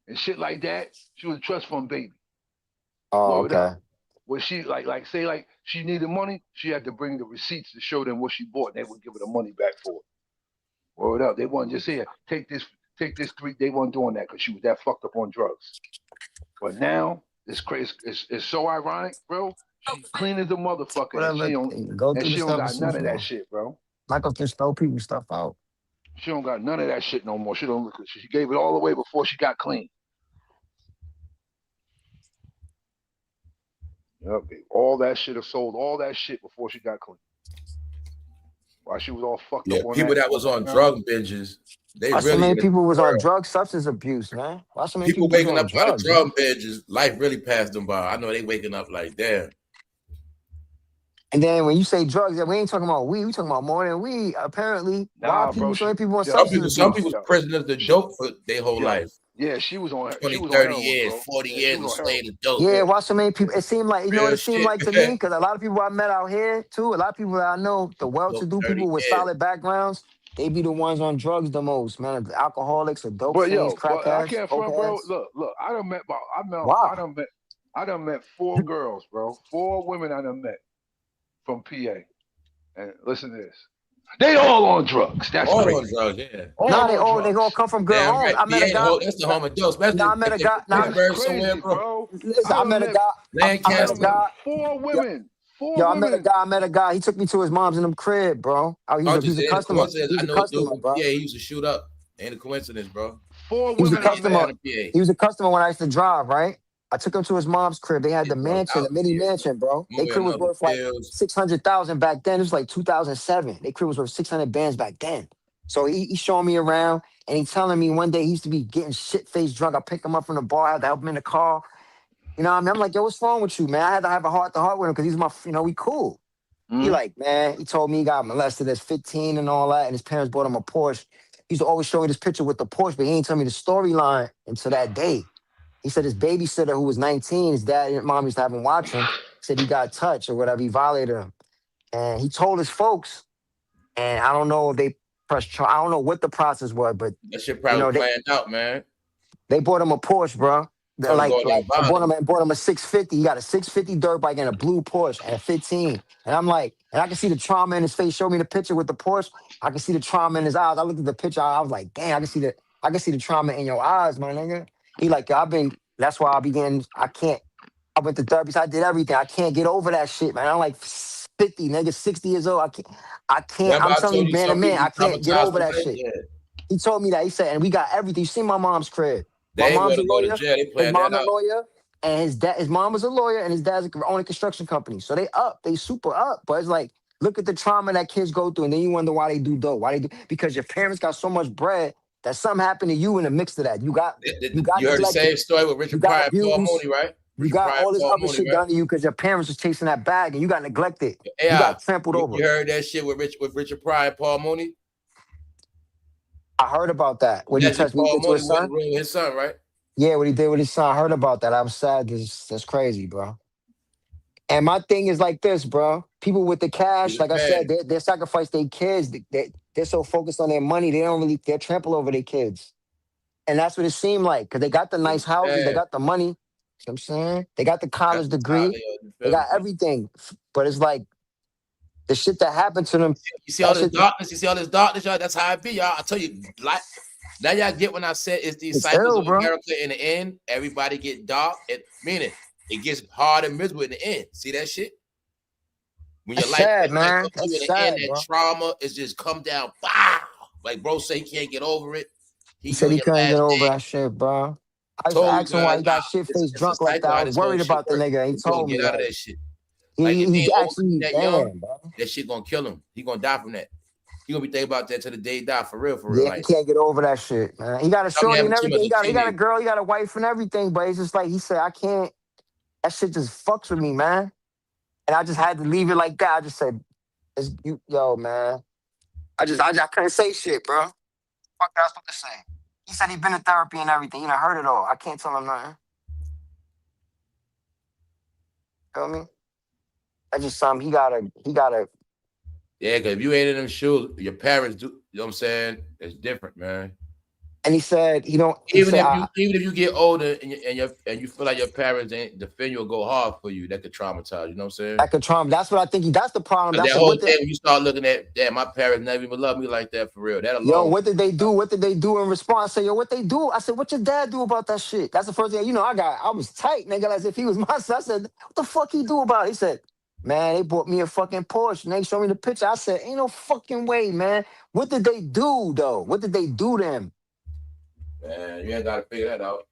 and shit like that. She was a trust fund baby. Oh, Word okay. up. Where she like say like she needed money, she had to bring the receipts to show them what she bought. And they would give her the money back for it. Word up. They wasn't just here, take this 3. They weren't doing that because she was that fucked up on drugs. But now it's crazy. It's so ironic, bro. She clean as a motherfucker, and Whatever. Go through she the don't stuff and got see none of that more. shit, bro. Michael just throw people stuff out. She don't got none of that shit no more. She don't look. She gave it all away before she got clean. Yep, all that shit have sold all that shit before she got clean. While she was all fucked up on people that was on drug binges, they Why so really many in the people was on world. drug substance abuse, man? Why so many People people was waking on up out of drugs, drug man? binges, life really passed them by. I know they waking up like, damn. And then when you say drugs, we ain't talking about weed. We talking about more than weed. Apparently, why Nah, bro. so many people on Yo, substance Some abuse? people's prisoners to dope for their whole yo, life. yeah, she was on 20, 30 heroin, years, bro. 40 Yeah, years and slave to dope. Yeah, Yeah. why so many people? It seemed like, you know what Real it seemed shit, like to man. me? Because a lot of people I met out here, too, a lot of people that I know, the Dope well-to-do 30 people with years. solid backgrounds, they be the ones on drugs the most, man. Alcoholics or dope But fiends, but I crackheads, can't front, bro. cokeheads. Look. I done met Why? I done met 4 girls, bro. 4 women I done met from PA. And listen to this. They all on drugs. That's All on crazy. drugs, yeah. All Nah, on they all drugs. come from good Damn homes. right. I met a guy. That's the home of dope, especially Nah, I met a if guy. Nah, That's Pittsburgh somewhere, crazy, bro. bro. listen, I I done met a met guy. I met a 4 guy. 4 Yo, women. 4 yo, women. I met a guy. He took me to his mom's in them crib, bro. Oh, I'm he's just a saying the customer. coincidence. He's I a know a dude customer, from bro. PA, he used to shoot up. Ain't a coincidence, bro. 4 He was a women I Funny met. customer. man in PA. He was a customer when I used to drive, right? I took him to his mom's crib. They had They the drugged mansion, out the mini in PA. mansion, bro. I'm They aware crib of was other worth like pills. 600,000 back then. It was like 2007. They crib was worth 600 bands back then. So he showing me around and he telling me one day he used to be getting shit faced drunk. I picked him up from the bar, I had to help him in the car. You know what I mean? I'm like, yo, what's wrong with you, man? I had to have a heart to heart with him because he's my, we cool. He Mm-hmm. like, man, he told me he got molested at 15 and all that, and his parents bought him a Porsche. He used to always show me this picture with the Porsche, but he ain't tell me the storyline until that day. He said his babysitter who was 19, his dad and mom used to have him watch him, said he got touched or whatever, he violated him. And he told his folks, and I don't know if they pressed charge. I don't know what the process was, but That shit probably they planned out, man. they bought him a Porsche, bro. They're Told him like go there and violate. bought him a 650. He got a 650 dirt bike and a blue Porsche at 15. And I'm like, and I can see the trauma in his face. Show me the picture with the Porsche. I can see the trauma in his eyes. I looked at the picture. I was like, damn, I can see the trauma in your eyes, my nigga. He like, that's why I went to therapy. So I did everything. I can't get over that shit, man. I'm like 50, nigga, 60 years old. Remember I'm I telling told you, you man to some man, people I can't get traumatized over for that life? shit. Yeah. He told me that. He said, and we got everything. You see my mom's crib. My They ain't mom's want a to go to lawyer. jail. They His planned that mom's a out. lawyer, and his mom was a lawyer, and his dad's owning a construction company. So they super up. But it's like, look at the trauma that kids go through, and then you wonder why they do dope. Why they do because your parents got so much bread that something happened to you in the mix of that. You got You heard the neglected. same story with You Richard got Pryor and Paul abused. Mooney, right? You Richard got Pryor all and this Paul other Mooney, shit right? done to you because your parents was chasing that bag and you got neglected. You Yeah. got trampled over. You heard that shit with Richard Pryor and Paul Mooney? I heard about that. What he Legend touched me, he Paul did to Mooney his went in son. the room with his son, right? Yeah, what he did with his son. I heard about that. I was sad. That's crazy, bro. And my thing is like this, bro. People with the He cash, was like I said, mad. they sacrifice their kids. They're so focused on their money, they trample over their kids. And that's what it seemed like. Because they got the He nice was houses, they mad. got the money. You know what I'm saying? They got the That's college the title, degree, you they feel got me? everything. But it's like the shit that happened to them, You see all that this shit, darkness? You see all this darkness, y'all? That's how it be, y'all. I tell you, like now y'all get when I said it's these it's cycles ill, of bro. America in the end, everybody get dark. Meaning it gets hard and miserable in the end. See that shit? When your That's life sad, gets man. up to you That's in the end, sad, that bro. trauma is just come down. Wow. Like bro say he can't get over it. He You said in he your couldn't get last over day. that shit, bro. I used to Told you ask him why guys, he got shit faced it's a drunk like that. cycle I how was this whole worried shit about the works. nigga. He He gonna told me get out of like that shit. Like if he he ain't overcome actually that young, damn, bro. that shit gonna kill him. He gonna die from that. He gonna be thinking about that till the day he die for real, Yeah, he Like can't get over that shit, man. He got a something shorty and happened to him everything. as a He got a teenager. girl, he got a wife and everything, but it's just like he said, I can't. That shit just fucks with me, man. And I just had to leave it like that. I just said, yo, man. I couldn't say shit, bro. Fuck that I was supposed to say. He said he been in therapy and everything. He done heard it all. I can't tell him nothing. Feel me? That's just something he gotta Yeah, because if you ain't in them shoes, your parents do. You know what I'm saying? It's different, man. And he said, he Even said, if you get older and you feel like your parents ain't defend you or go hard for you, that could traumatize. You know what I'm saying? that could trauma. That's what I think. That's the problem. That That's whole what thing when you start looking at, damn, my parents never even loved me like that for real. That Yo, alone. what did they do? What did they do in response? I say, yo, what they do? I said, what your dad do about that shit? That's the first thing. I was tight, nigga, as if he was my son. I said, what the fuck he do about it? He said, man, they bought me a fucking Porsche and they showed me the picture. I said, ain't no fucking way, man. What did they do, though? What did they do to him? Man, you ain't got to figure that out.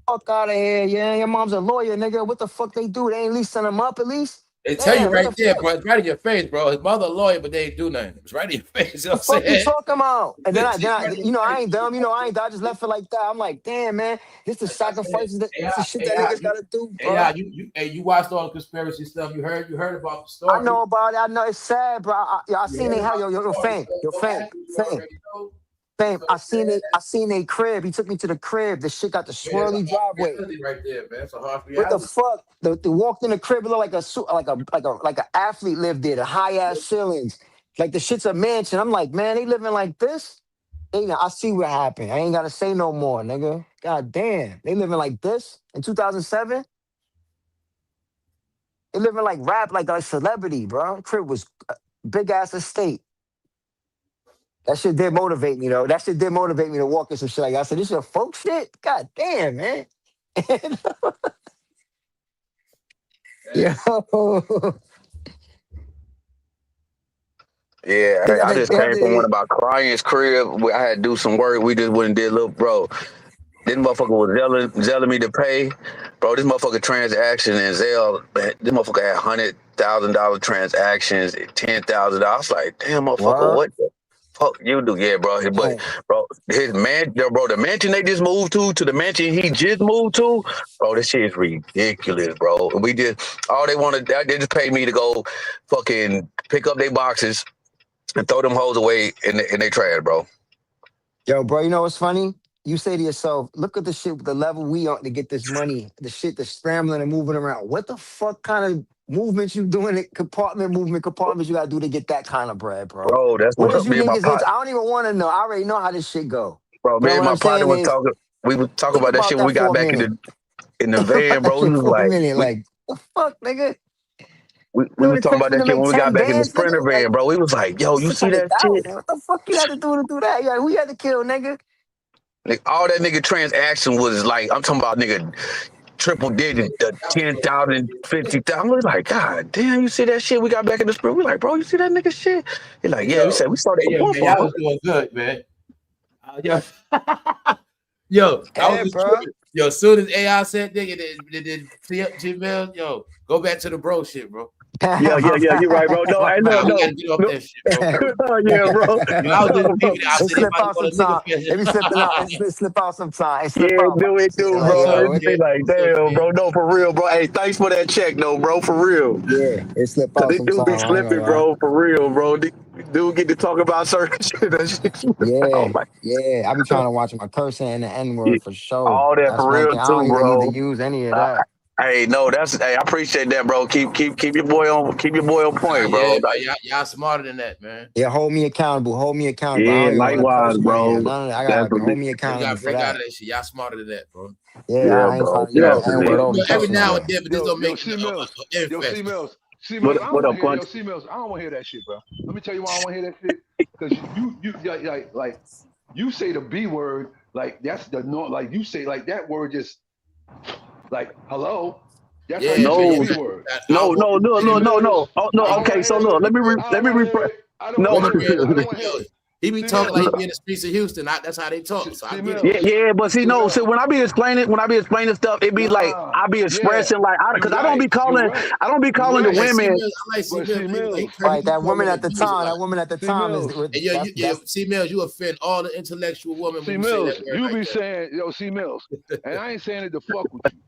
Fuck out of here, yeah. Your mom's a lawyer, nigga. What the fuck they do? They ain't at least send him up, at least? They tell you right there, bro. It's right in your face, bro. His mother a lawyer, but they ain't do nothing. It's right in your face. You know what I'm What you saying? talking about? And then I ain't dumb. I just left it like that. I'm like, damn, man, this the sacrifices, this the shit that niggas gotta do, bro. Yeah, you watched all the conspiracy stuff. You heard about the story. I know about it. I know it's sad, bro. I seen they how yo fame. I seen a crib. He took me to the crib. The shit got the swirly driveway. Right there, man. It's a harsh reality. What the fuck? They walked in the crib, it looked like an athlete lived there. The high ass ceilings, like the shit's a mansion. I'm like, man, they living like this. I see what happened. I ain't gotta say no more, nigga. God damn, they living like this in 2007. They living like rap, like a celebrity, bro. Crib was a big ass estate. That shit did motivate me, though. That shit did motivate me to walk in some shit like that. I said, this is folk shit? God damn, man. Yo. Yeah, I just came from one of my clients' crib. I had to do some work. We just went and did a little, bro. This motherfucker was zelling me to pay. Bro, this motherfucker transaction in Zelle, man, this motherfucker had $100,000 transactions, $10,000. I was like, damn, motherfucker, what the fuck you do? Yeah, bro. But bro, his man, bro, the mansion they just moved to the mansion he just moved to, bro, this shit is ridiculous, bro. We just they just paid me to go fucking pick up their boxes and throw them hoes away in their trash, bro. Yo, bro, you know what's funny? You say to yourself, look at the shit, the level we on to get this money, the shit that's scrambling and moving around. What the fuck kind of movements you doing, compartments you gotta do to get that kind of bread, bro? Bro, that's what is you me and my niggas into? I don't even want to know. I already know how this shit go. Bro, me and my partner was talking. We were talking about that shit when we got back in the van, bro. We was like, the fuck, nigga? We were talking about that shit when we got back in the Sprinter van, bro. We was like, yo, you see that shit? What the fuck you had to do that? Yeah, who you had to kill, nigga? Like, all that nigga transaction was like, I'm talking about nigga triple digit, 10,000, 50,000. We was like, God damn, you see that shit? We got back in the Sprinter. We like, bro, you see that nigga shit? He's like, yeah, we said we saw that. Yeah, man, y'all was doing good, man. Yo, I was just tripping. Yo, as soon as AI said nigga, did Gmail, yo, go back to the bro shit, bro. Yeah, you're right, bro. No, I know, no. Get off that shit, bro. Yeah, bro. I was just slip out sometimes. They be slipping out. It slip out sometimes. Yeah, do it, bro. It's like, damn, bro. No, for real, bro. Hey, thanks for that check, though, bro. For real. Yeah, it slip out sometimes. They do be slipping, bro. For real, bro. Dude get to talk about certain shit. Yeah. I be trying to watch my cursing and the N-word for sure. All that for real, too, I don't bro. even need to use any of that. Hey, no, I appreciate that, bro. Keep your boy on point, bro. Yeah, y'all smarter than that, man. Yeah, hold me accountable. Yeah, likewise, bro. I gotta hold me accountable. You gotta break out of that shit. Y'all smarter than that, bro. Yeah, I ain't bro. Every now and then, but this don't make C-Mills, I don't want to hear that shit, bro. Let me tell you why I don't want to hear that shit. Because like you say the B word, like that's the no, like you say like that word just like hello. That's how you say the B word. No. Oh, no. Okay, so look, let me rephrase. No. He be talking like he in the streets of Houston. That's how they talk. So I get it. Yeah, but see, no. So when I be explaining stuff, it be like I be expressing like because I don't be calling the women. Right, that woman at the time. Is C-Mills, you offend all the intellectual women. C-Mills, you be saying, yo, C-Mills, and I ain't saying it to fuck with you,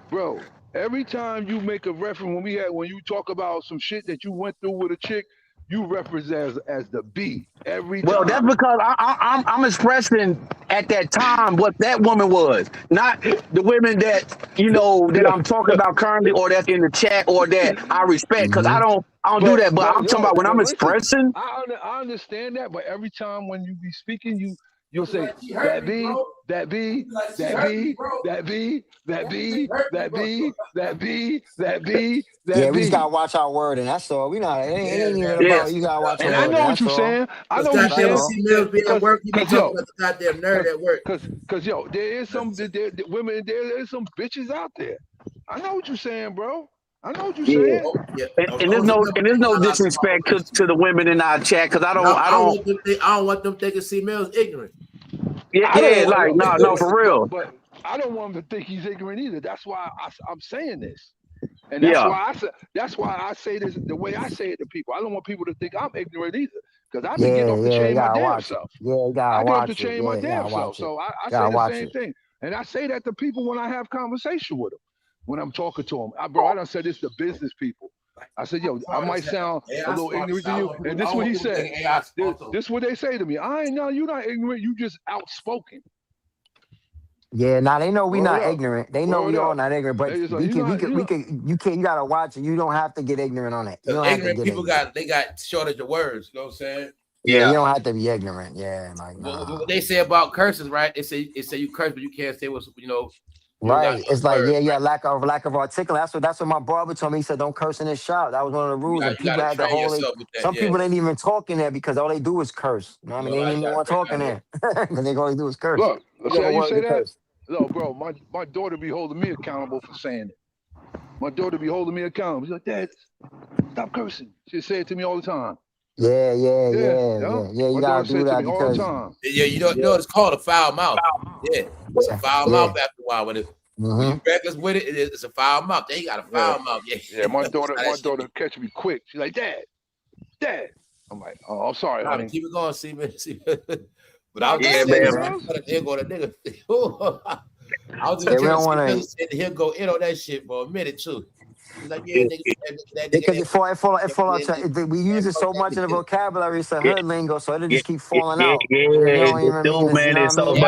bro. Every time you make a reference when you talk about some shit that you went through with a chick, you reference as the B every time. Well, that's because I'm expressing at that time what that woman was, not the women that that I'm talking about currently or that's in the chat or that I respect. Because I I don't do that. But I'm talking yo, about when I'm but listen, expressing. I understand that, but every time when you be speaking, you'll say Like, she hurt that me, B, bro. that B, Like, she that hurt me, B, bro. that B, that B, Hurt me, that bro. B, that B, that B, Yeah, that we just gotta B. watch our word, and that's all. We not. It Yeah, ain't even man. Yeah. about you gotta watch your And I word, know and what that's you're all. saying. I Because know what you're That's goddamn, saying. all. see Mills be at Cause, work, he be cause talking yo, about the goddamn nerd cause, at work. cause yo, there is some women. There is some bitches out there. I know what you're saying, bro. I know what you're Yeah. saying. Oh, yeah. And there's Those no remember they no got out some disrespect bitches to too. the women in our chat because But I I don't don't. want them think, I don't want them thinking see Mills ignorant. Yeah, I don't yeah, want, like no, for real. but I don't want him to think he's ignorant either. That's why I'm saying this, and Yeah, that's why I say this the way I say it to people. I don't want people to think I'm ignorant either, because I've been getting Yeah, off the yeah, you chain my gotta damn watch it. self. Yeah, you gotta I get off the watch it. chain Yeah, my you damn gotta self. watch it. So I say Gotta the watch same it. thing, and I say that to people when I have conversation with them, when I'm talking to them. Bro, I done said this to business people. I said, yo, I Smart might as hell. sound a AI little smart as ignorant to hell. you, and I this don't what want he people said. thinking AI smart too. This what they say to me. You're not ignorant. You just outspoken. Yeah, now they know we Word not up. ignorant. They know Word we all up. not ignorant, but They just like, we can. You gotta watch it. You don't have to get ignorant on it. You Because don't have to ignorant get people ignorant. got shortage of words. You know what I'm saying? Yeah, you yeah. don't have to be ignorant. Yeah, like What nah. they say about curses, right? They say you curse, but you can't say what's you don't got Right. It's enough like, words, yeah, right? lack of articulate. That's what my barber told me. He said, don't curse in this shop. That was one of the rules. And You people gotta had to train hold it. yourself with that, Some yeah. people ain't even talk in there because all they do is curse. You know what I mean? They ain't You even gotta want to train talk in that, there. Because they all they do is curse. look, They see got how a you word say to that? curse. No, bro, my daughter be holding me accountable for saying it. My daughter be holding me accountable. She's like, Dad, stop cursing. She say it to me all the time. Yeah, yeah, Yeah, yeah, yeah. yeah. Yeah, you My daughter gotta say do it to that me all the because time. Yeah, you know it's called a foul mouth. Yeah, it's a yeah, foul mouth yeah. after a while. When Mm-hmm. you reckless with it, it's a foul mouth. They got a Yeah, foul mouth. Yeah, yeah. My that's daughter, how my that shit be. daughter catch me quick. She's like, Dad. I'm like, oh, I'm sorry, Nah, but honey. keep it going, see, man. But I No, was go just Yeah, ahead, saying, baby man. Yeah. girls. here go the nigga. I was Yeah, just we telling don't see, want Miller to. said that he'll go in on that shit for a minute too. He's like, yeah, Yeah, nigga, that nigga Because that it fall out. We use it fuck so that much in the nigga. vocabulary. It's a yeah, hood lingo, so it'll yeah, just keep falling yeah, out. yeah. You know what It I mean? do, It's, you man. know what I It's so, mean?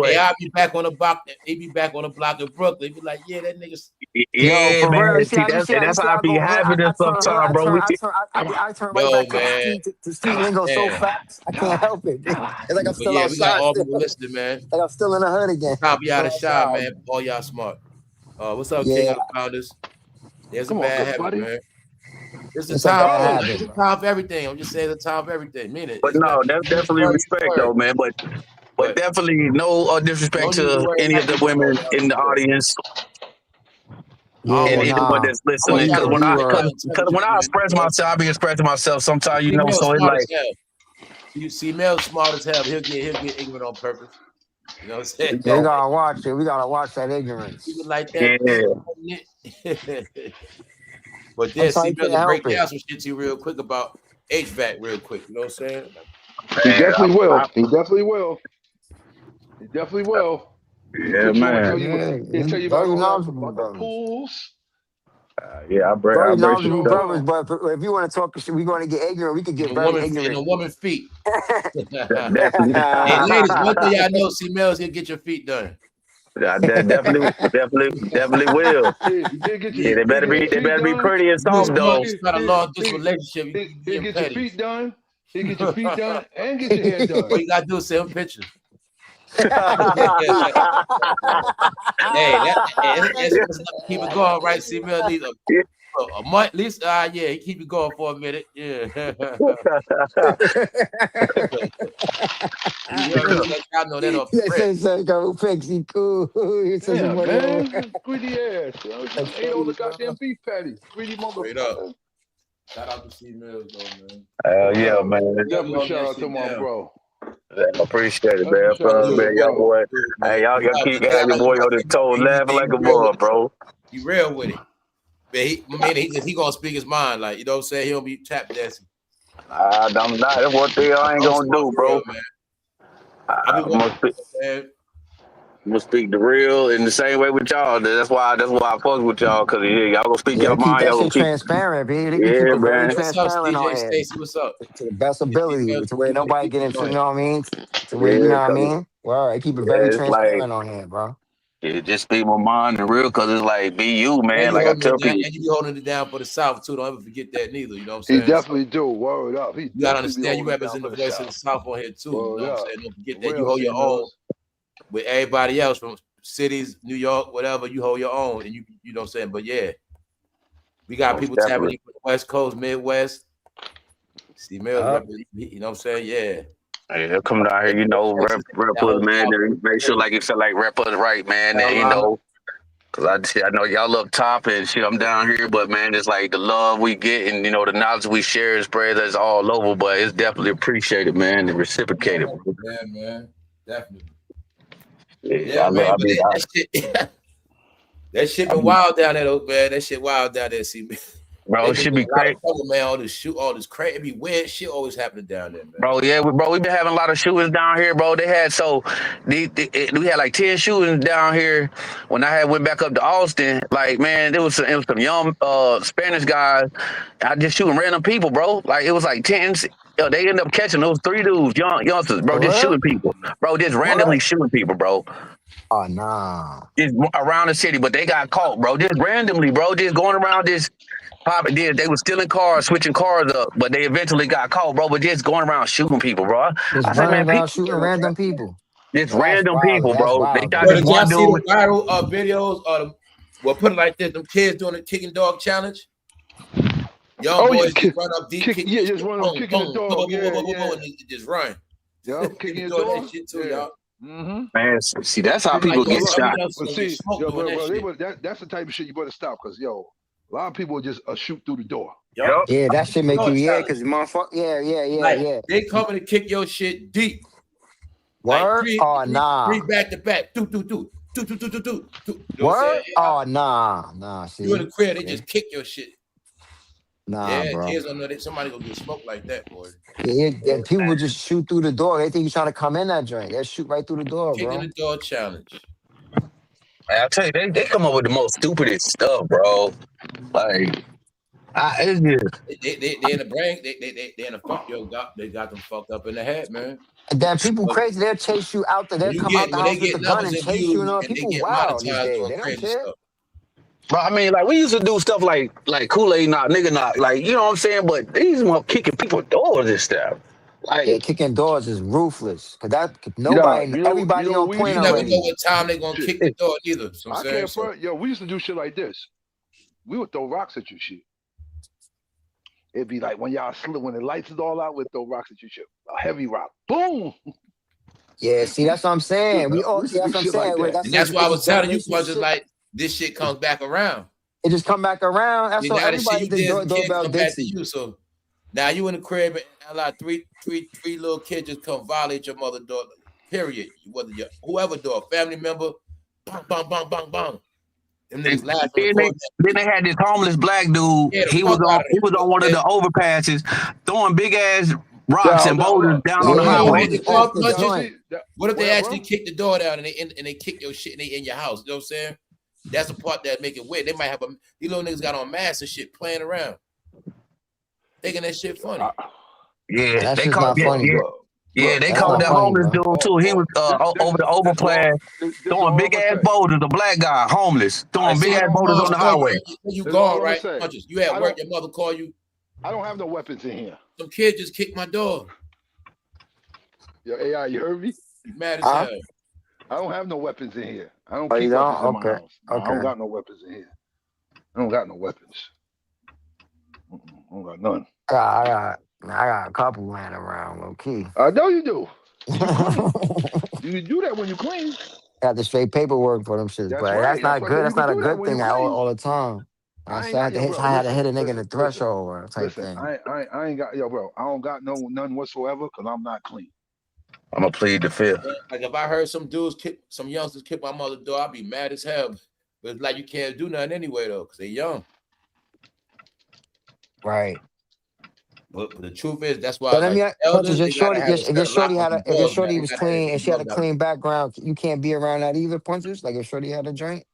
Hey, I'll be back on the block. He be back on the block in Brooklyn. He be like, yeah, that nigga. Yo, yeah, for man. real. See, You that's see how I how I be go hood. having I it turn hood. sometimes, bro. I turn right Yo, back to man, the street lingo so man. fast. I can't help it. It's like I'm But still yeah, we got outside. all Still. people listening, man. Like I'm still in the hood again. Top y'all Still to shine, outside. man. All y'all smart. What's up, King Yeah, of the Founders? There's a Come on, bad good habit, buddy. man. It's a it's a time. bad Bro, habit, It's bro. a time for everything. I'm just saying, it's a time for everything. Mean it. But It's not. no, that's Use the definitely word. Use the respect, word. though, man. But But definitely no disrespect don't use the to word any of like the this no more, women y'all. in the Yeah. audience I don't Yeah, and want anyone nah. that's I want We listening. y'all Because to we respect were. y'all because when intelligence, I man. express You know? myself, I be expressing myself. Sometimes, Female so it's smart like, as hell. You see, Mel smart as hell. But he'll get ignorant on purpose. You know what I'm saying? Yeah, we yo, gotta watch it. We gotta watch that Even ignorance. like that. yeah, But then Sometimes see, you Mel can't will break help it. down some shit to you real quick about HVAC real quick. You know what I'm saying? he man, definitely will. He definitely will. He definitely will. He'll yeah, put you on. man, Tell you. Yeah, He'll tell you about very all that knowledgeable about the brothers. pools. yeah, I Very He'll break let you it. knowledgeable know Down. it brothers, all. but if you want to talk shit, we're going to get ignorant. We could In get a very woman, in a ignorant. woman feet. Definitely, Hey, ladies, one thing y'all know, see, Mel's he'll get your feet done. definitely will. He'll get Yeah, Yeah. your they feet better be done. pretty and You soft start, though. you start a long distance relationship, you He'll getting get your petties. feet done. He'll get your feet done and get your hair done. All you gotta do is send him pictures. Hey, let's keep it going, right? See, Mel needs a month, at least. Yeah, he keep it going for a minute. Yeah. You heard me? Let y'all know that off the Yes, rip. say go Pixie, cool. You send Yeah, somebody over. man. Greedy ass. You know, That's ate all funny, the bro. goddamn beef patties. Greedy Straight up. motherfucker. Shout out to C Mills though, man. Word Yeah, up. man. Definitely Hold shout that out to shit my down. bro. Yeah, I appreciate it, Definitely man. shout out to Do your it, Man, man. y'all bro. boy. Do it, Hey, man. y'all Just keep tell having your like boy you on his toes, laughing he like a real with bug, it. bro. He real with it. But he gonna speak his mind, like you know what I'm saying. He don't be tap dancing. I'm not. That's one thing I ain't I'm gonna smart do, for real, bro. man. I be I'm watching, gonna speak, man. I'm gonna speak the real in the same way with y'all. That's why I fuck with y'all, cause yeah, y'all gonna speak Yeah, your keep mind. that Y'all gonna shit keep. transparent, baby. We keep Yeah, it very man. What's up, transparent on DJ here Stacy? What's up? to the best Yeah, see, ability, man, to where you nobody keep get it into, you going. know what I mean? To where you Yeah, know what I cause mean? Well, they keep it very yeah, it's like transparent on here, bro. It just speak my mind and real, cause it's like be you, And man. you Like I holding tell it down, people, and you be holding it down for the South too. Don't ever forget that neither. You know what I'm He saying? So definitely do. Word up. He you gotta definitely be understand you holding it down represent for the the voice of the South. South on here too. You Word know what I'm up. saying? Don't forget For that you real, hold your own females. with everybody else from cities, New York, whatever. You hold your own, and you know what I'm saying. But yeah, we got most people tapping definitely. in from the West Coast, Midwest. See, Mills, Yup. you know what I'm saying? Yeah. Hey, they'll come down here, rep That us, whole man. South And make sure, like you said, like rep us right, man. And Carolina. cause I know y'all up top and shit. I'm down here, but man, it's like the love we get and the knowledge we share and spread that's all over. But it's definitely appreciated, man, and Yeah, reciprocated. Bro. man. Definitely. Yeah, Yeah, man. I But mean, that shit, that shit I been mean, wild down there, though, man. That shit wild down there. See, bro, they it been should doing be a lot of crazy. trouble, man. All this crazy, it be weird shit always happening down there, man. Bro, yeah, we been having a lot of shootings down here, bro. They had we had like 10 shootings down here when I had went back up to Austin. Like, man, it was some young Spanish guys. I just shooting random people, bro. Like it was like 10. They ended up catching those 3 dudes, youngsters, bro, For just real? shooting people, bro, just What? randomly shooting people, bro, Oh nah. just around the city. But they got caught, bro, just randomly, bro, just going around this. Probably did. They were stealing cars, switching cars up, but they eventually got caught, bro. But just going around shooting people, bro. Just I said, running man, around people, shooting random people. just That's random wild. people, That's bro. They wild, shot But this though. did y'all one see the dude. viral videos well, put it like this: them kids doing the kicking dog challenge. Young Oh yeah, boys just run up deep, kick. kick Yeah, your just shit, run up boom, kicking the boom, boom, dog. boom, boom, Yeah, boom, boom, boom, yeah. and they just run. Yep, They kicking be your doing that door. shit too, Yeah. y'all. Mm-hmm. Man, see, that's how See, Like, people yo, get but some of shot. them but gonna get see, smoked yo, doing that bro, shit. that's the type of shit you better stop, cause yo, a lot of people just shoot through the door. Yup. Yeah, that should make you, Dog yeah, challenge. because motherfucker, Like yeah. they coming to kick your shit deep. Like Word? Oh three nah. back to back. Do. You know what I'm saying? Word? Oh nah. Nah, You in the see? crib, they Okay. just kick your shit. Nah, Yeah, bro. kids don't know that somebody gonna get smoked like that, boy. Yeah, people would just shoot through the door. They think you're trying to come in that joint. They'll shoot right through the door, Kicking the bro. door challenge. I tell you, they come up with the most stupidest stuff, bro. Like, it's just, They in the brain. They in the fuck. They got them fucked up in the head, man. And then people But crazy, they'll chase you out there. They'll come out the when they house with the get gun numbers and of chase you and views all. and they People get wild these monetized days. doing They don't crazy care. stuff. bro, I mean, like, we used to do stuff like Kool-Aid knock, nigga knock, like, you know what I'm saying? But these want kicking people doors and stuff. Yeah, Like, kicking doors is ruthless. Cause You know, everybody on what we used point You to never do? know already. what time they gonna Shit, kick the door either. So I'm I saying can't so. front. Yo, we used to do shit like this. We would throw rocks at you, shit. It'd be like when when the lights is all out, we'd throw rocks at you, shit. A heavy rock, boom. Yeah, see, that's what I'm saying. We all We used see to do that's what I'm shit like saying. that. And that's why I It's was just telling you, generational punches shit. like this shit comes back around. It just come back around. That's You all now the shit everybody you did did as a kid doorbell come back to Dixie. you. So now you in the crib and a lot three little kids just come violate your mother door. Period. Whether your whoever door, family member, bang, bang, bang, bang, bang. Them niggas laughing, then they, recording that then shit. they had this homeless black dude. Yeah, the He was fuck out on of he them. was You know on what one I'm of the saying? overpasses, throwing big ass rocks Down, and down, boulders down. down on the You Yeah, know what highway. they boulders call off the But punches? joint. see, that, What if they whatever. actually kick the door down and they kick your shit and they in your house? You know what I'm saying? That's the part that make it weird. They might have these little niggas got on masks and shit playing around, thinking that shit funny. Yeah, That they shit's caught not funny. yeah, Look. they That's caught not that funny, homeless bro. dude too. He was over the overpass This is throwing all I'm big gonna ass say. boulders. A black guy, homeless, I, throwing big I ass don't, boulders on the So highway. when you this is all gone, I'm gonna right? say. Punches. You at I work, don't, your mother call you. I don't have no weapons in here. Some kid just kicked my door. Yo, AI, you heard me? You mad as Huh? hell. I don't have no weapons in here. I don't Oh, you keep don't? weapons in my Okay. house. No, I don't Okay. got no weapons in here. I don't got no weapons. I don't got none. I got a couple laying around, low key. I know you do. You clean. You can do that when you clean. Got the straight paperwork for them shits, That's but right. that's That's not why I good. said you That's can not a do that good when you thing clean. all the time. I I ain't said got yo, bro. I had to Listen, hit a nigga in the listen. threshold type Listen, thing. I ain't got yo, bro. I don't got none whatsoever because I'm not clean. I'm gonna plead the fifth. Like if I heard some youngsters kick my mother's door, I'd be mad as hell. But it's like you can't do nothing anyway though, because they young. Right. But the truth is, that's why But let like me elders, your they gotta shorty, have a if your certain lock shorty on had them if your doors, man. shorty They was gotta have clean and these she had a doors out. clean background, you can't be around that either, punches. Like if shorty had a joint.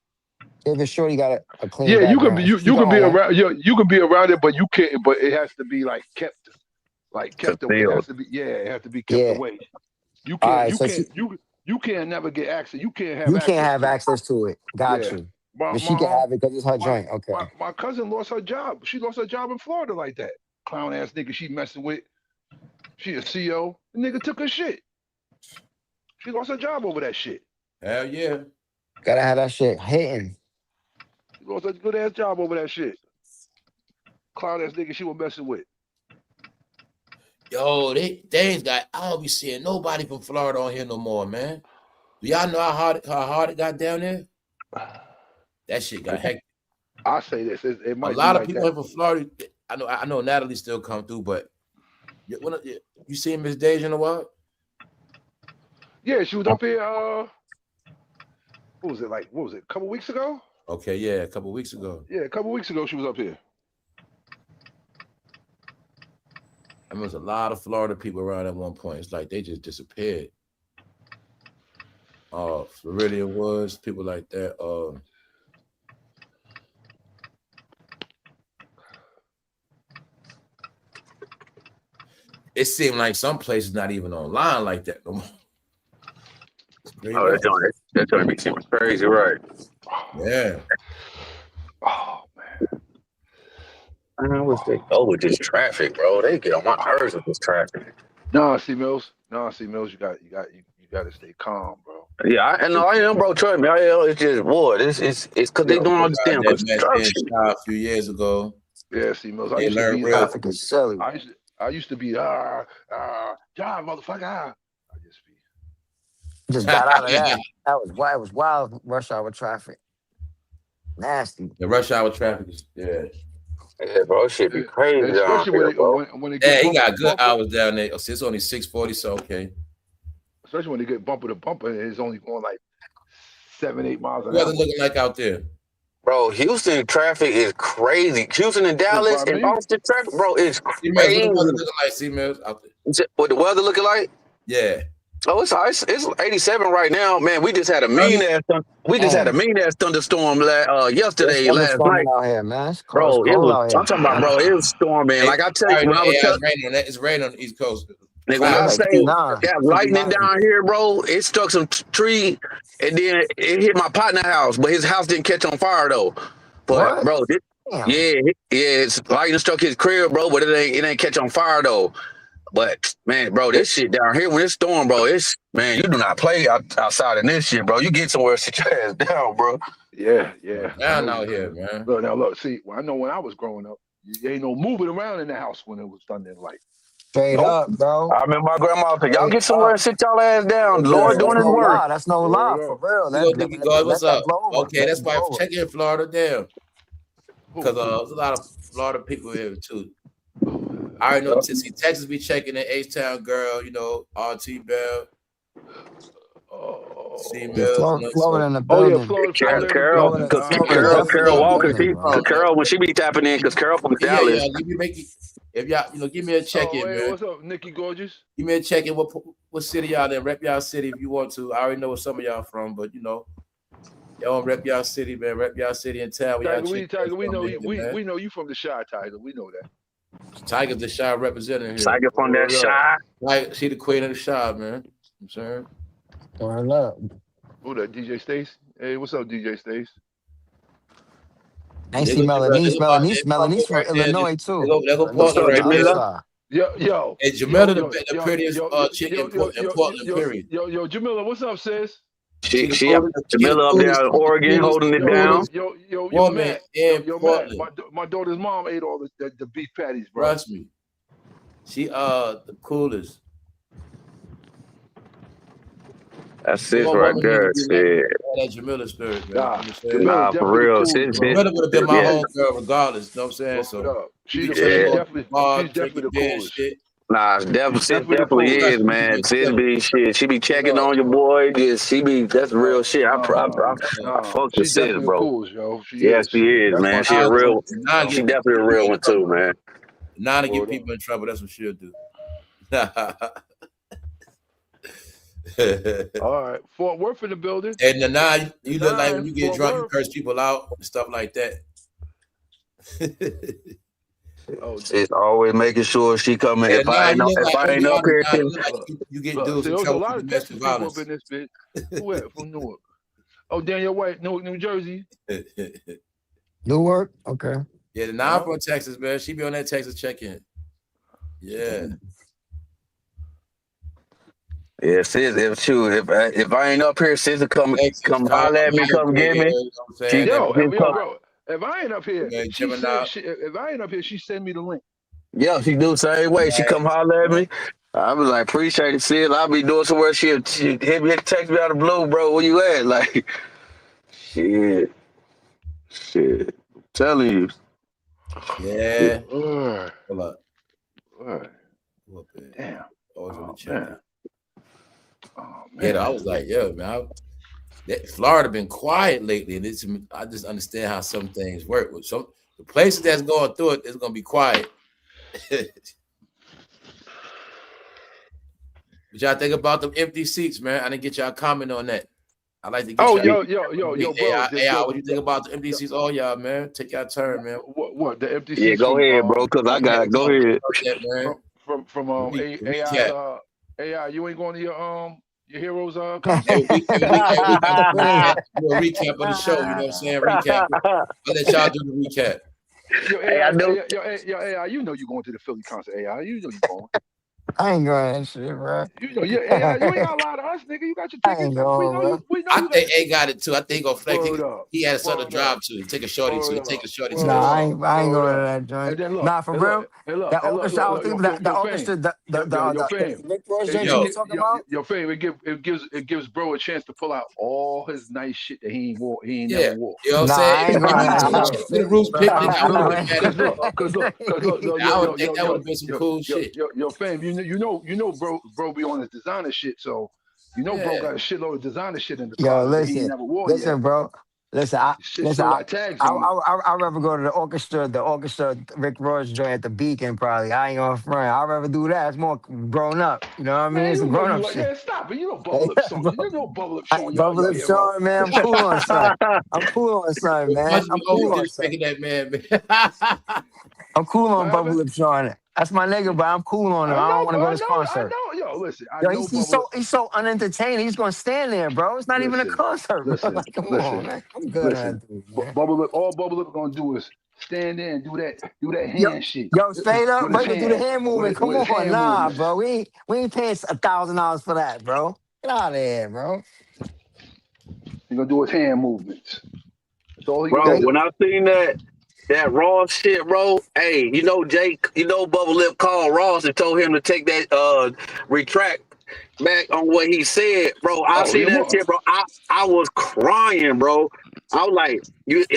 If your shorty got a clean Yeah, you can be background, she you can can be own one. around you can be around it, but you can't. But it has to be like kept away. It Concealed. has to be it has to be kept Yeah. away. You All can't right. you So can't she you You can't never get access. You can't have You can't access have to it. access to it. Got Yeah. you. My But she can have it because it's her my, joint. Okay. my cousin lost her job. She lost her job in Florida like that. Clown ass nigga she messing with. She a CO. The nigga took her shit. She lost her job over that shit. Hell yeah. Gotta have that shit hitting. She lost her good ass job over that shit. Clown ass nigga she was messing with. Yo, they ain't got. I don't be seeing nobody from Florida on here no more, man. Do y'all know how hard it got down there? That shit got hectic. I say this. It might A lot be of like people that. from Florida. I know Natalie still come through, but you seen Miss Deja in a while? Yeah, she was up here. What was it? A couple weeks ago? Okay, yeah, a couple weeks ago. Yeah, a couple weeks ago she was up here. I mean, there's a lot of Florida people around at one point. It's like they just disappeared. Floridian Woods, people like that. It seemed like some places not even online like that no more. Oh, that's gonna be seeming crazy, right? Yeah. Oh man. I wish they go with this traffic, bro. They get on my nerves with this traffic. Nah, C Mills, you got to stay calm, bro. Yeah, I am, bro. Trust me, it's just boy, it's because they don't understand construction. A few years ago. Yeah, C Mills. They learned real. I used to be John motherfucker. I just got out of that. That was wild. It was wild rush hour traffic. Nasty. The rush hour traffic is Yeah, bro, shit be crazy. Especially when it he got good hours down there. It's only 6:40, so okay. Especially when they get bumper to bumper, and it's only going like 7-8 miles an hour. What's it looking like out there? Bro, Houston traffic is crazy. Houston and Dallas and Austin traffic, bro, is crazy. What the weather looking like, C-Mills, out there? What the weather looking like? Yeah. Oh, it's ice. It's 87 right now, man. We just had a mean ass. Thunderstorm yesterday, last night. Out here, man. Bro, it was. I'm talking about, bro. It was storming. Like I tell you, when I was it's raining on the East Coast. When I say got lightning down here, bro, it struck some tree and then it hit my partner house, but his house didn't catch on fire though. But bro, it's lightning struck his crib, bro, but it ain't catch on fire though. But man, bro, this shit down here when it's storm, bro, it's man, you do not play outside in this shit, bro. You get somewhere, sit your ass down, bro. Yeah. Down out here, man. Look, see, I know when I was growing up, there ain't no moving around in the house when it was thunder and light. Straight up, bro. I remember my grandma said, y'all get somewhere and sit y'all ass down. The Lord doing his work. That's no lie, for real. What's up? Okay, that's why check in Florida, damn. Because there's a lot of Florida people here too. I already know Texas be checking in, H-Town girl, RT Bell. Florida in the building. Carol Walker. Carol, when she be tapping in, because Carol from Dallas. Give me a check-in, man. What's up, Nikki Gorgeous? Give me a check-in. What city y'all in? Rep y'all city if you want to. I already know where some of y'all from, but y'all rep y'all city, man. Rep y'all city and town. Tiger, we know you from the Shy, Tiger. We know that. Tiger's the Shy representative here. Tiger from that Shy. Like, she the queen of the Shy, man. I'm saying. Word up. Who that? DJ Stace? Hey, what's up, DJ Stace? I see Melanie's from Illinois too. Yo. Hey, Jamila, the prettiest chick in Portland, period. Yo, Jamila, what's up, sis? She Jamila up there in Oregon holding it down. Yo, man, my daughter's mom ate all the beef patties, bro. Trust me. She the coolest. That's it right there. That Jamila spirit, man. Nah, for real. Cool, Jamila would have been my homegirl regardless. You know what I'm saying? So she's definitely the coolest. Shit. Nah, definitely is, man. She be checking on your boy. That's real shit. I fuck with sis, bro. Cool, yo. She is, man. She a real. She definitely a real one too, man. Not to get people in trouble. That's what she'll do. All right, Fort Worth in the building. And now you look like when you get drunk, you curse people out and stuff like that. Oh, She's always making sure she coming. Yeah, If now I ain't you up, look if like, I I'm ain't be up honest, here, now you look like you getting look, dudes see, in there's a trouble for lot of domestic Texas people up violence. in this bitch. Who at from Newark? Oh, Daniel White, New Jersey. Newark? Okay. Yeah, now I'm from Texas, man. She be on that Texas check-in. Yeah. yeah, sis. If I ain't up here, sis will come Texas, holler at me, come Mariahcarey, get me. you know what I'm saying? She That Bro. If I ain't up here, she Gemini. said. If I ain't up here, she send me the link. Yeah, she do the same way. She come holler at me. I was like, appreciate it, sis. I'll be doing somewhere. She hit me, text me out of the blue, bro. Where you at? Like, shit. I'm telling you. Yeah. Ugh. Hold up. Ugh. Damn. Always Oh, on the check. man. Oh, man. Yeah, I was like, yo, man, Florida been quiet lately, and I just understand how some things work. With some the places that's going through it, it's gonna be quiet. What y'all think about them empty seats, man? I didn't get y'all comment on that. I like to get yo, AI, bro. what do you think about the empty seats? Oh, y'all, man, take your turn, man. What the empty Yeah, seats go from ahead, bro, because I got go ahead. Man. from AI's AI. You ain't going to your heroes concert. We'll recap of the show. You know what I'm saying? Recap. I'll let y'all do the recap. Yo, AI, AI, you know you going to the Philly concert. AI, you know you going. I ain't going that shit, bro. You know, AI, you ain't got a lot of us, nigga. You got your I tickets. ain't going, bro. I think A got it too. I think he'll flex. He had a sudden drive to. He take a shorty to. He take a shorty to. Nah, I ain't going to that joint. And then look, Nah, for real. That orchestra, I was thinking that the orchestra, the Rick Ross joint you was talking about. Your fame, it gives bro a chance to pull out all his nice shit that he ain't never wore. You know what I'm saying? I ain't going to that shit. For the Roots picnic, I would have been mad as well. Cause look, I would think that would have been some cool shit. Your fame, you know, bro be on his designer shit, so bro got a shitload of designer shit in the closet that he never wore yet. Listen, bro. Listen, I'd I'd rather go to the orchestra Rick Ross joint at the Beacon probably. I ain't gonna front. I'd rather do that. It's more grown up. You know what I mean? It's a grown up shit. Man, stop it. You know Bubble Lip song. You know Bubble Lip song. Bubble Lip song, man. I'm cool on son. I'm cool on son, man. I'm cool on son. That man. I'm cool on Bubble Lip Sean. That's my nigga, but I'm cool on him. I don't want to go to this concert. Yo, listen. He's so unentertaining. He's gonna stand there, bro. It's not even a concert, bro. Like, come on, man. I'm good on that dude, man. All Bubble Lip gonna do is stand there and do that hand shit. Yo, straight up, bro. Do the hand movement. Come on, nah, bro. We ain't paying $1,000 for that, bro. Get out of here, bro. He gonna do his hand movements. That's all he bro, gonna do. when I seen that Ross shit, bro. Hey, Jake, Bubble Lip called Ross and told him to take that retract back on what he said, bro. I see that shit, bro. I was crying, bro. I was like,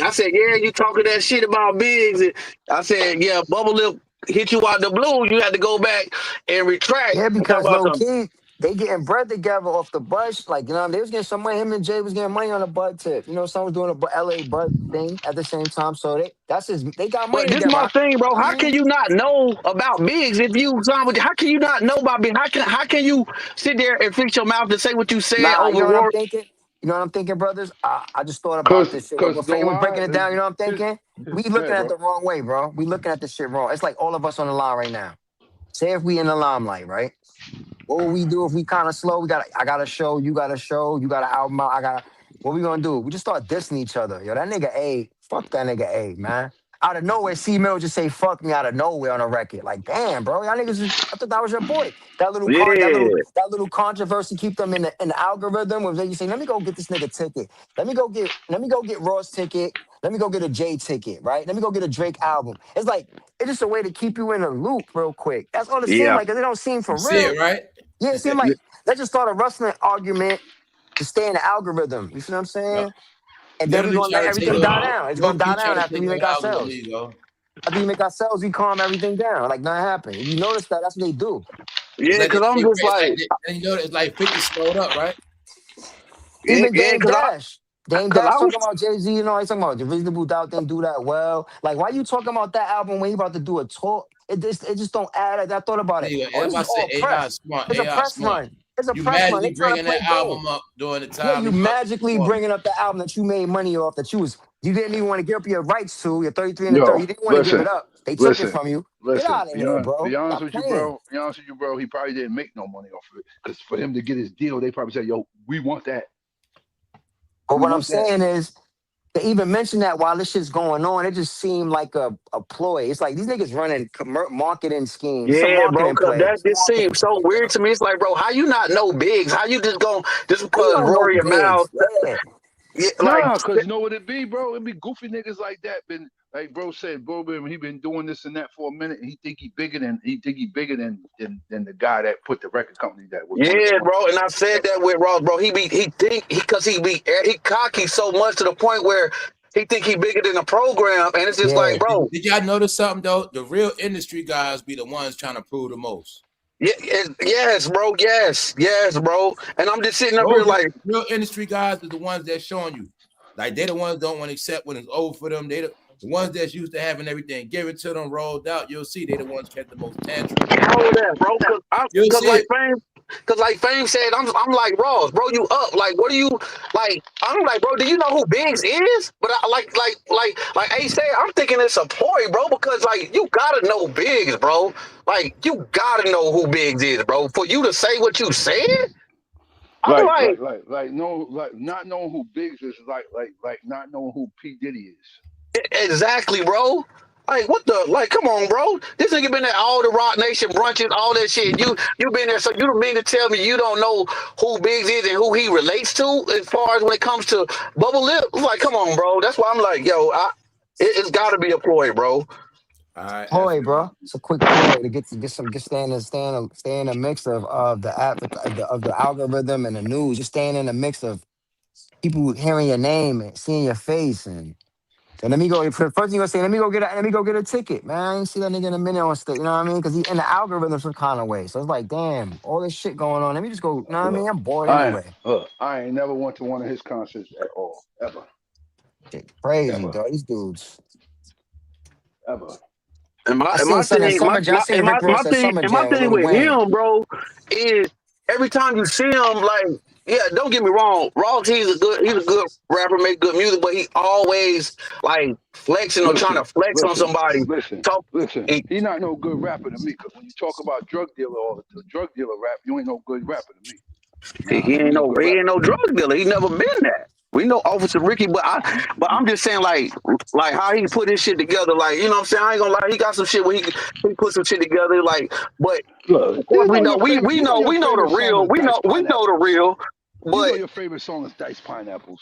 I said, yeah, you talking that shit about Biggs. And I said, yeah, Bubble Lip hit you out the blue. You had to go back and retract. Yeah, because low key, they getting bread together off the bus. Like, they was getting some money. Him and Jay was getting money on the bud tip. Someone was doing a LA bud thing at the same time. So they got money But this together. is my thing, bro. How can you not know about Biggs if you signed with? How can you not know about Biggs? How can you sit there and fix your mouth to say what you said over you know what I'm thinking? You know what I'm thinking, brothers? I just thought about this shit. We're breaking it down. You know what I'm thinking? We looking at it the wrong way, bro. We looking at this shit wrong. It's like all of us on the line right now. Say if we in the limelight, right? What will we do if we kind of slow? I got a show, you got a show, you got an album out, what we gonna do? We just start dissing each other. Yo, that nigga A, fuck that nigga A, man. Out of nowhere, C-Mill just say fuck me out of nowhere on a record. Like, damn, bro, y'all niggas I thought that was your boy. That little controversy keep them in the algorithm where they say, let me go get this nigga ticket. Let me go get Ross ticket. Let me go get a Jay ticket, right? Let me go get a Drake album. It's like, it's just a way to keep you in a loop real quick. That's all it seems like, because it don't seem for real. See it, right? Yeah, it seemed like let's just start a wrestling argument to stay in the algorithm. You see what I'm saying? Yep. And then we're going to let everything die down. It's going to die down after we make ourselves. After we make ourselves, we calm everything down. Like nothing happened. If you notice that, that's what they do. Yeah, because I'm just like... And it's like 50 slowed up, right? Even damedash. Damedash talking about Jay-Z, he's talking about the Reasonable Doubt didn't do that well. Like, why you talking about that album when he about to do a tour? It just don't add. I thought about it. This is all press. It's a press run. It's a press run. They trying to play that album up during the time. Yeah, you magically bringing up the album that you made money off, that you was You didn't even want to give up your rights to your 33 and the 30. Yo, You didn't want to give listen, it up. They took it listen, from you. Get listen. out of here, bro. Be honest Stop with you, playing. bro. Be honest with you, bro. He probably didn't make no money off of it. Because for him to get his deal, they probably said, "Yo, we want that. But We what I'm want that." saying is, to even mention that while this shit's going on, it just seemed like a ploy. It's like these niggas running marketing schemes. It's a Yeah, bro, marketing cause play. that just seems so weird to me. It's like, bro, how you not know Biggs? How you just go just How you because don't know Rory and Mal, Biggs? Yeah. yeah, like, Nah, cause you know what it be, bro. It be goofy niggas like that. Been like bro said, bro, he been doing this and that for a minute. And he think he bigger than than the guy that put the record company that was one of the yeah, ones. bro. And I said that with Ross, bro. He cocky so much to the point where he think he bigger than the program, and it's just Yeah. like, bro, Did y'all notice something though? The real industry guys be the ones trying to prove the most. yeah, yes, bro, yes, bro. And I'm just sitting up here Those like, real industry guys are the ones that's showing you. Like they the ones don't want to accept when it's over for them. They the ones that's used to having everything given to them, rolled out. You'll see they the ones catch the most tantrum. how that, bro? You'll Cause see like it. Fame said, I'm like Ross, bro, you up? Like, what do you like? I'm like, bro, do you know who Biggs is? But I like Ace said, I'm thinking it's a ploy, bro, because like you gotta know Biggs, bro. Like you gotta know who Biggs is, bro. For you to say what you said, I'm like, Not knowing who Biggs is like not knowing who P Diddy is. exactly, bro. Like what the like? Come on, bro. This nigga been at all the Rock Nation brunches, all that shit. You been there, so you don't mean to tell me you don't know who Biggs is and who he relates to as far as when it comes to Bubble Lip? It's like, come on, bro. That's why I'm like, yo, it's got to be a ploy, bro. All right, Ploy, bro. It's a quick ploy to stay in the mix of the of the algorithm and the news. Just staying in the mix of people hearing your name and seeing your face and let me go. First thing you gonna say, let me go get a ticket, man. I ain't see that nigga in a minute on stage. You know what I mean? Because he in the algorithm some kind of way. So it's like, damn, all this shit going on. Let me just go. You know what I mean? I'm bored anyway. I ain't never went to one of his concerts at all, ever, Shit crazy, ever, dog. These dudes. ever. And I my and seen my Sunday thing, Summer Jam. I seen Rick Ross at Summer and my Jam with thing Lil with Wayne. him, bro, is every time you see him, like, yeah, don't get me wrong, Ross, he's a good rapper, make good music, but he always like flexing or trying to flex on somebody. Talk, Listen. and He not no good rapper to me. Cause when you talk about drug dealer or the drug dealer rap, you ain't no good rapper to me. Nah, he you ain't ain't no good rapper. no drug dealer. He never been that. We know Officer Ricky, but I'm just saying like how he put his shit together. Like, you know what I'm saying? I ain't gonna lie, he got some shit where he put some shit together. Like, but Look, of course we know you know your we know favorite the song real. is Dice We know Pineapples. the real. You know But your favorite song is Dice Pineapples.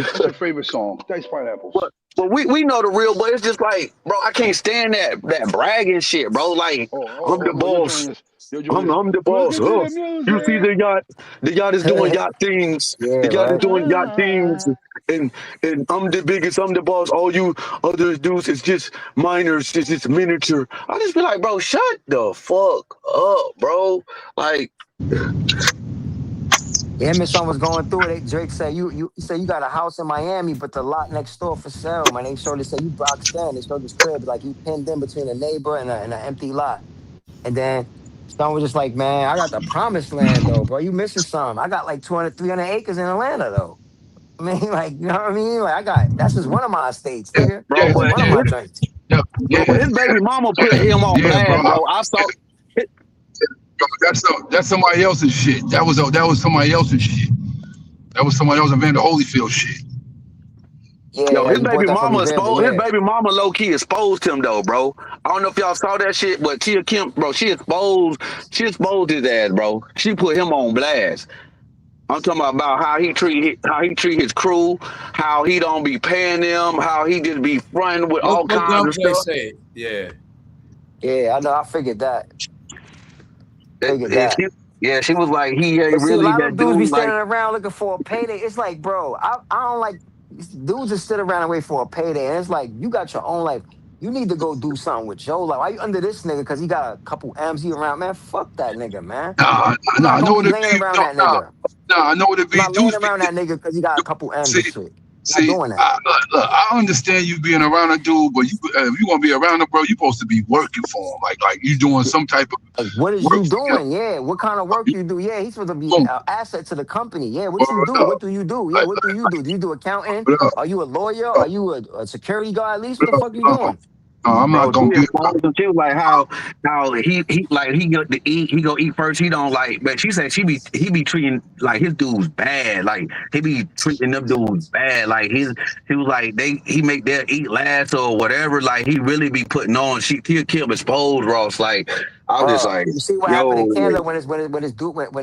That's your favorite song, Dice Pineapples. but we know the real. But it's just like, bro, I can't stand that bragging shit, bro. Like, I'm the No, your boss. joint is your I'm the boss. listen to Oh, the you see music. the yacht is doing yacht things. Yeah, The yacht is right. doing yacht things, and I'm the biggest. I'm the boss. All you other dudes is just minors. It's just miniature. I just be like, bro, shut the fuck up, bro. Like, Yeah, him and son was going through it. Drake said, you he said you got a house in Miami, but the lot next door for sale, man. They showed, they said you boxed in. They showed his crib, like he pinned in between a neighbor and an empty lot. And then Stone was just like, man, I got the promised land though, bro. You missing some. I got like 200, 300 acres in Atlanta though. I mean, like, you know what I mean? Like, that's just one of my estates, Yeah, nigga. bro, That's yeah, just but one of yeah, my joints. yeah, bro, but yeah, his baby mama put him on yeah, bro. blast, bro. I saw. That's somebody else's shit. That was somebody else's shit. That was somebody else in Vander Holyfield shit. Yeah, Yo, yeah, you bought that from Evander, his yeah. baby mama low key exposed him though, bro. I don't know if y'all saw that shit, but Tia Kim, bro, she exposed his ass, bro. She put him on blast. I'm talking about how he treat his crew, how he don't be paying them, how he just be fronting with all What kinds of Gunplay stuff. said? Yeah. Yeah, I know. I figured that. Figured And that. she was like, he ain't But see, a really lot of that them dudes be dude. Like, standing around looking for a payday. It's like, bro, I don't like dudes that sit around and wait for a payday. And it's like, you got your own life. You need to go do something with your life. Why you under this nigga? Because he got a couple M's he around. Man, fuck that nigga, man. I'm Nah, not I know gonna what be it laying be. around No, that nigga. I know what it I'm be. not laying around that nigga because he got a couple M's See, and shit. Not See, doing that. look, I understand you being around a dude, but you, if you want to be around him, bro, you supposed to be working for him. Like you doing some type of Like, what is work you for him. doing? Yeah, what kind of work You you do? Yeah, he's supposed to be boom, an asset to the company. Yeah, what you word do? up, What do you do? Yeah, like, what do you do? Do you do accounting? word up, Are you a lawyer? up, Are you a security guard at least? What the up. fuck you doing? No, I'm Bro, not she gonna be. explained to you like how he like he go to eat, he go eat first. He don't like, but she said he be treating like his dudes bad. Like he be treating them dudes bad. Like he was like he make their eat last or whatever. Like he really be putting on. He'll kill exposed Ross. Like I'm just like, You see what happened in yo, Canada when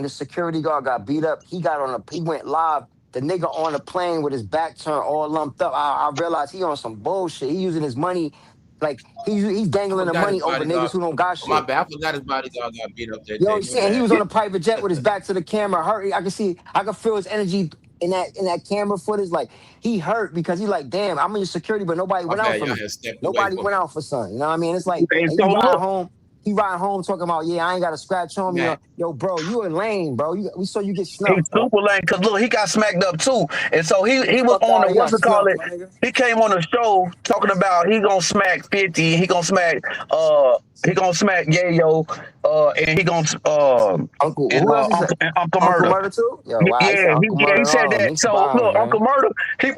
his security guard got beat up? He went live. The nigga on the plane with his back turned all lumped up. I realized he on some bullshit. He using his money, like he's I dangling the forgot his money over niggas bodyguard. who don't got Oh, my shit. bad. I forgot his bodyguard got beat up that Yo, day. you My see, and he bad. was on a private jet with his back to the camera, hurt. I could feel his energy in that camera footage. Like he hurt because he like, damn, I'm in your security, but nobody My went out bad. for Y'all me. had stepped away Nobody from went out for son. You know what I mean? It's like, and and so you ride look. home. He ride home talking about, yeah, I ain't got a scratch on me. man. Yo, bro, you a lame, bro. We saw you get He's snuffed, bro. super lame because look, he got smacked up too, and so he was Fuck on out the of here, what's it call snuffed, it? my nigga. He came on the show talking about he gonna smack 50, he gonna smack Yayo, and he gonna Uncle, who else is that? and Uncle Uncle Murder. Murder too? Yo, wow, he said Uncle He Murder. said Oh, that. Nick's So violent, look, man.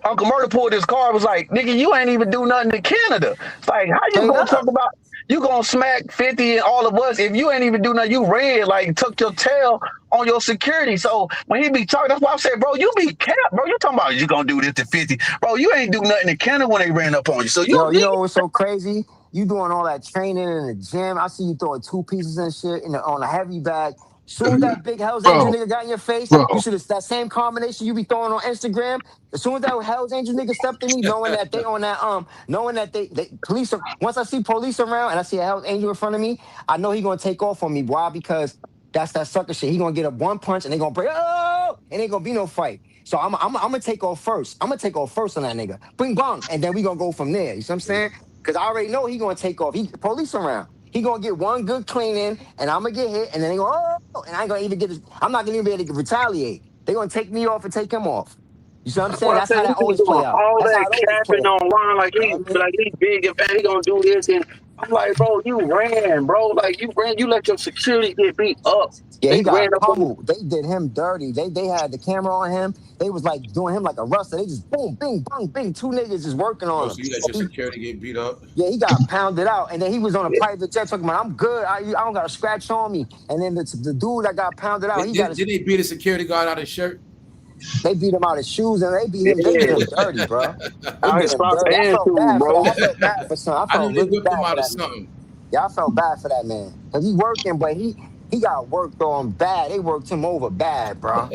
Uncle Murder pulled his car. Was like, nigga, you ain't even do nothing to Canada. It's like, how you Straight gonna up. talk about? You gonna smack 50 and all of us if you ain't even do nothing? You red, like took your tail on your security. So when he be talking, that's why I said, bro, you be capped, bro. You talking about you gonna do this to 50, bro? You ain't do nothing to Canada when they ran up on you. So Yo, you know what's so crazy? You doing all that training in the gym. I see you throwing two pieces and shit on a heavy bag. Soon as that big Hell's Angel Bro, nigga got in your face, bro, you should have that same combination you be throwing on Instagram. As soon as that Hell's Angel nigga stepped in me, knowing that they police once I see police around and I see a Hell's Angel in front of me, I know he gonna take off on me. Why? Because that's that sucker shit. He gonna get up one punch and they gonna break. Oh, and ain't gonna be no fight. So I'm gonna take off first. I'm gonna take off first on that nigga. Bing bong, and then we gonna go from there. You see what I'm saying? Because I already know he gonna take off. He police around. He gonna get one good clean in, and I'm gonna get hit, and then they go, oh, and I ain't gonna even get this. I'm not gonna even be able to retaliate. They gonna take me off and take him off. You see what I'm saying? Well, I That's said how he that be always doing play out. all That's how that it always play capping out. online, You know what I mean? like he big and bad. He gonna do this, and I'm like, bro, you ran, bro. Like you ran, you let your security get beat up. Yeah, They he ran got up on you. pummeled. They did him dirty. They had the camera on him. They was like doing him like a wrestler. They just boom, bing, bang, bing. Two niggas is working Oh, on him. so you let your security get beat up? Yeah, he got pounded out, and then he was on a private jet talking about, "I'm good. I don't got a scratch on me." And then the dude that got pounded out, he got his. Did they beat a security guard out of his shirt? They beat him out his shoes, and they beat him. They did Yeah, him dirty, bro. They out did his him socks dirty. I and felt shoes, bad for that. bro. I felt bad for son. I I knew felt they really whipped him bad for out of that man. something. Yeah, I felt bad for that man because he working, but he got worked on bad. They worked him over bad, bro.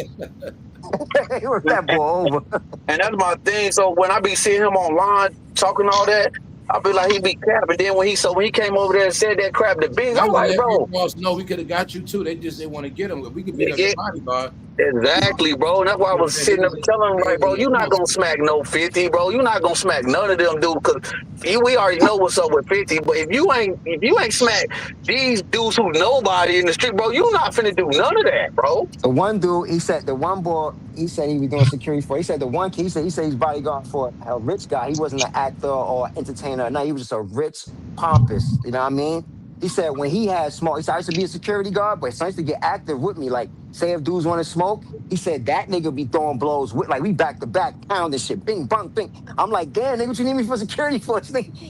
They worked that boy over. And that's my thing. So when I be seeing him online talking all that, I be like, he be capping. Then when he came over there and said that crap to Bing, I I'm would have like, let Rick bro, Ross know we could have got you too. They just didn't want to get him. We could beat up your yeah, bodyguard. exactly, bro. And that's why I You know what I'm was saying? sitting up telling him, They like, didn't bro, let you him not know. gonna smack no 50, bro. You not gonna smack none of them dudes, cause we already know what's up with 50. But if you ain't smack these dudes who nobody in the street, bro, you not finna do none of that, bro. The one dude, he said the one boy, he said he was doing security for. He said the one kid, he said he's bodyguard for a rich guy. He wasn't an actor or entertainer. No, he was just a rich pompous. You know what I mean? He said when he had smoke, he said I used to be a security guard, but I used to get active with me. Like, say if dudes want to smoke, he said that nigga be throwing blows with like we back to back, pounding shit, bing, bang, bing. I'm like, damn, nigga, what you need me for security for?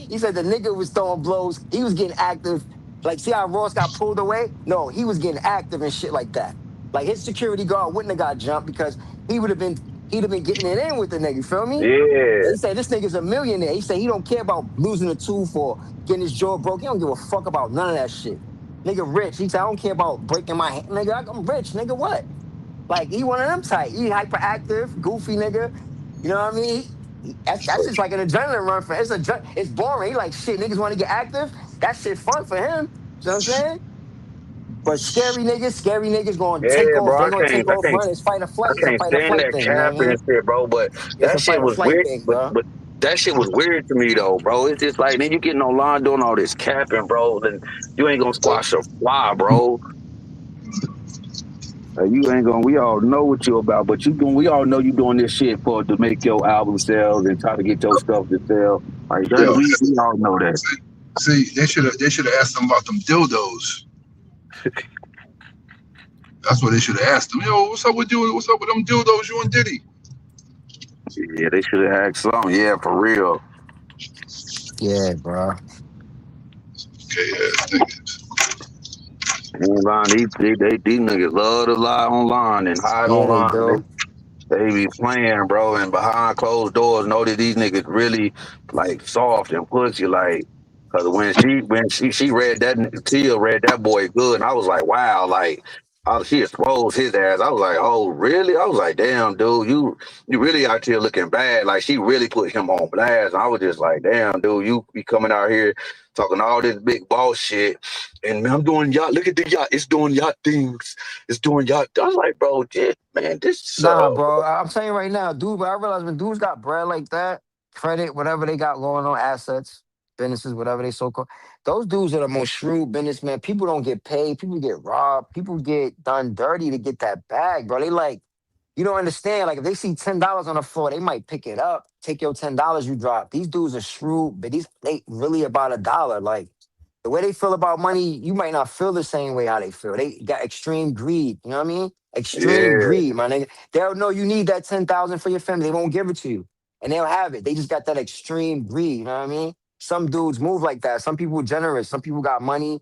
He said the nigga was throwing blows. He was getting active. Like, see how Ross got pulled away? No, he was getting active and shit like that. Like his security guard wouldn't have got jumped because he'd have been getting it in with the nigga. You feel me? Yeah. He said this nigga's a millionaire. He said he don't care about losing a tooth or getting his jaw broke. He don't give a fuck about none of that shit. Nigga rich. He said I don't care about breaking my hand. Nigga, I'm rich. Nigga, what? Like he one of them type. He hyperactive, goofy nigga. You know what I mean? That's just like an adrenaline run for him. It's boring. He like shit. Niggas want to get active. That shit fun for him. You know what I'm saying? But scary niggas gonna take Yeah, off. bro, They gonna take off running. It's fight or I flight. It's a can't fight or stand flight that thing. You know what I capping mean? and shit, bro. But It's that a fight shit or was flight weird. thing, bro. But that shit was weird to me though, bro. It's just like then you getting online doing all this capping, bro. Then you ain't gonna squash a fly, bro. You ain't gonna. We all know what you about, but you doing. We all know you doing this shit for to make your album sales and try to get your stuff to sell. Like Yeah. we all know that. See, they should have asked them about them dildos. That's what they should have asked them. Yo, what's up with you? What's up with them dildos? You and Diddy? Yeah, they should have asked something. Yeah, for real. Yeah, bro. Okay, yeah, niggas. And Ron, these niggas love to lie online and hide Yeah, they online. do. They be playing, bro, and behind closed doors, know that these niggas really like soft and pussy, like. Cause when she read that, Tia read that boy good, and I was like, wow, like, she exposed his ass. I was like, oh really? I was like, damn, dude, you really out here looking bad. Like she really put him on blast. And I was just like, damn, dude, you be coming out here talking all this big boss shit, and I'm doing yacht. Look at the yacht. It's doing yacht things. It's doing yacht. I was like, bro, man, this Nah, bro. I'm telling you right now, dude. But I realize when dudes got bread like that, credit, whatever they got going on, assets, businesses, whatever they so called, those dudes are the most shrewd businessmen. People don't get paid. People get robbed. People get done dirty to get that bag, bro. They like, you don't understand. Like if they see $10 on the floor, they might pick it up, take your $10 you drop. These dudes are shrewd, but they really about $1. Like the way they feel about money, you might not feel the same way how they feel. They got extreme greed. You know what I mean? Extreme yeah, greed, my nigga. They'll know you need that 10,000 for your family. They won't give it to you, and they'll have it. They just got that extreme greed. You know what I mean? Some dudes move like that. Some people generous. Some people got money, and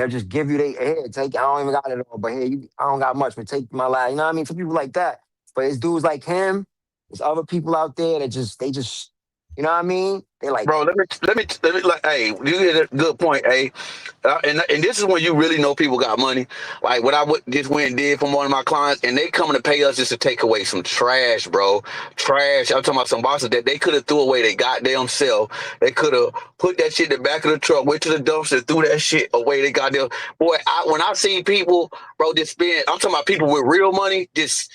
they'll just give you they here. Take. I don't even got it all, but here I don't got much, but take my life. You know what I mean? Some people like that. But it's dudes like him. There's other people out there that they just, you know what I mean? They like, bro. Let me like, hey, you get a good point, hey. And this is when you really know people got money. Like what just went and did from one of my clients, and they coming to pay us just to take away some trash, bro. Trash. I'm talking about some bosses that they could have threw away their goddamn self. They could have put that shit in the back of the truck, went to the dumpster, threw that shit away. They goddamn boy. When I see people, bro, just spend. I'm talking about people with real money, just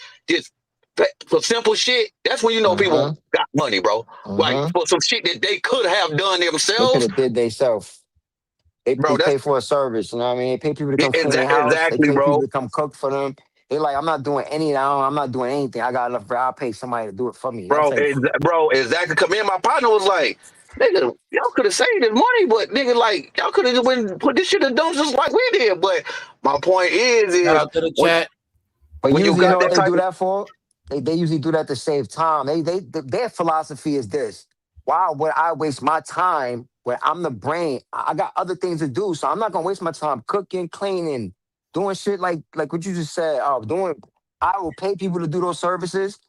for simple shit. That's when you know people uh-huh, got money, bro. Like uh-huh. for some shit that they could have done They could themselves, have did they self. They bro. pay That's for a service, you know what I mean? They pay people to come clean their house. They exactly, pay people bro. to come cook for them. They like, I'm not doing I'm not doing anything. I got enough. I'll pay somebody to do it for me. That's like, Bro, exactly. Cause me and my partner was like, nigga, y'all could have saved this money, but nigga, like, y'all could have just went and put this shit in dumpsters like we did. But my point Shout is out to the when chat. but when you usually, you got know what that they type do of that for? They usually do that to save time. Their philosophy is this: why would I waste my time when I'm the brain? I got other things to do, so I'm not gonna waste my time cooking, cleaning, doing shit like what you just said. Doing. I will pay people to do those services,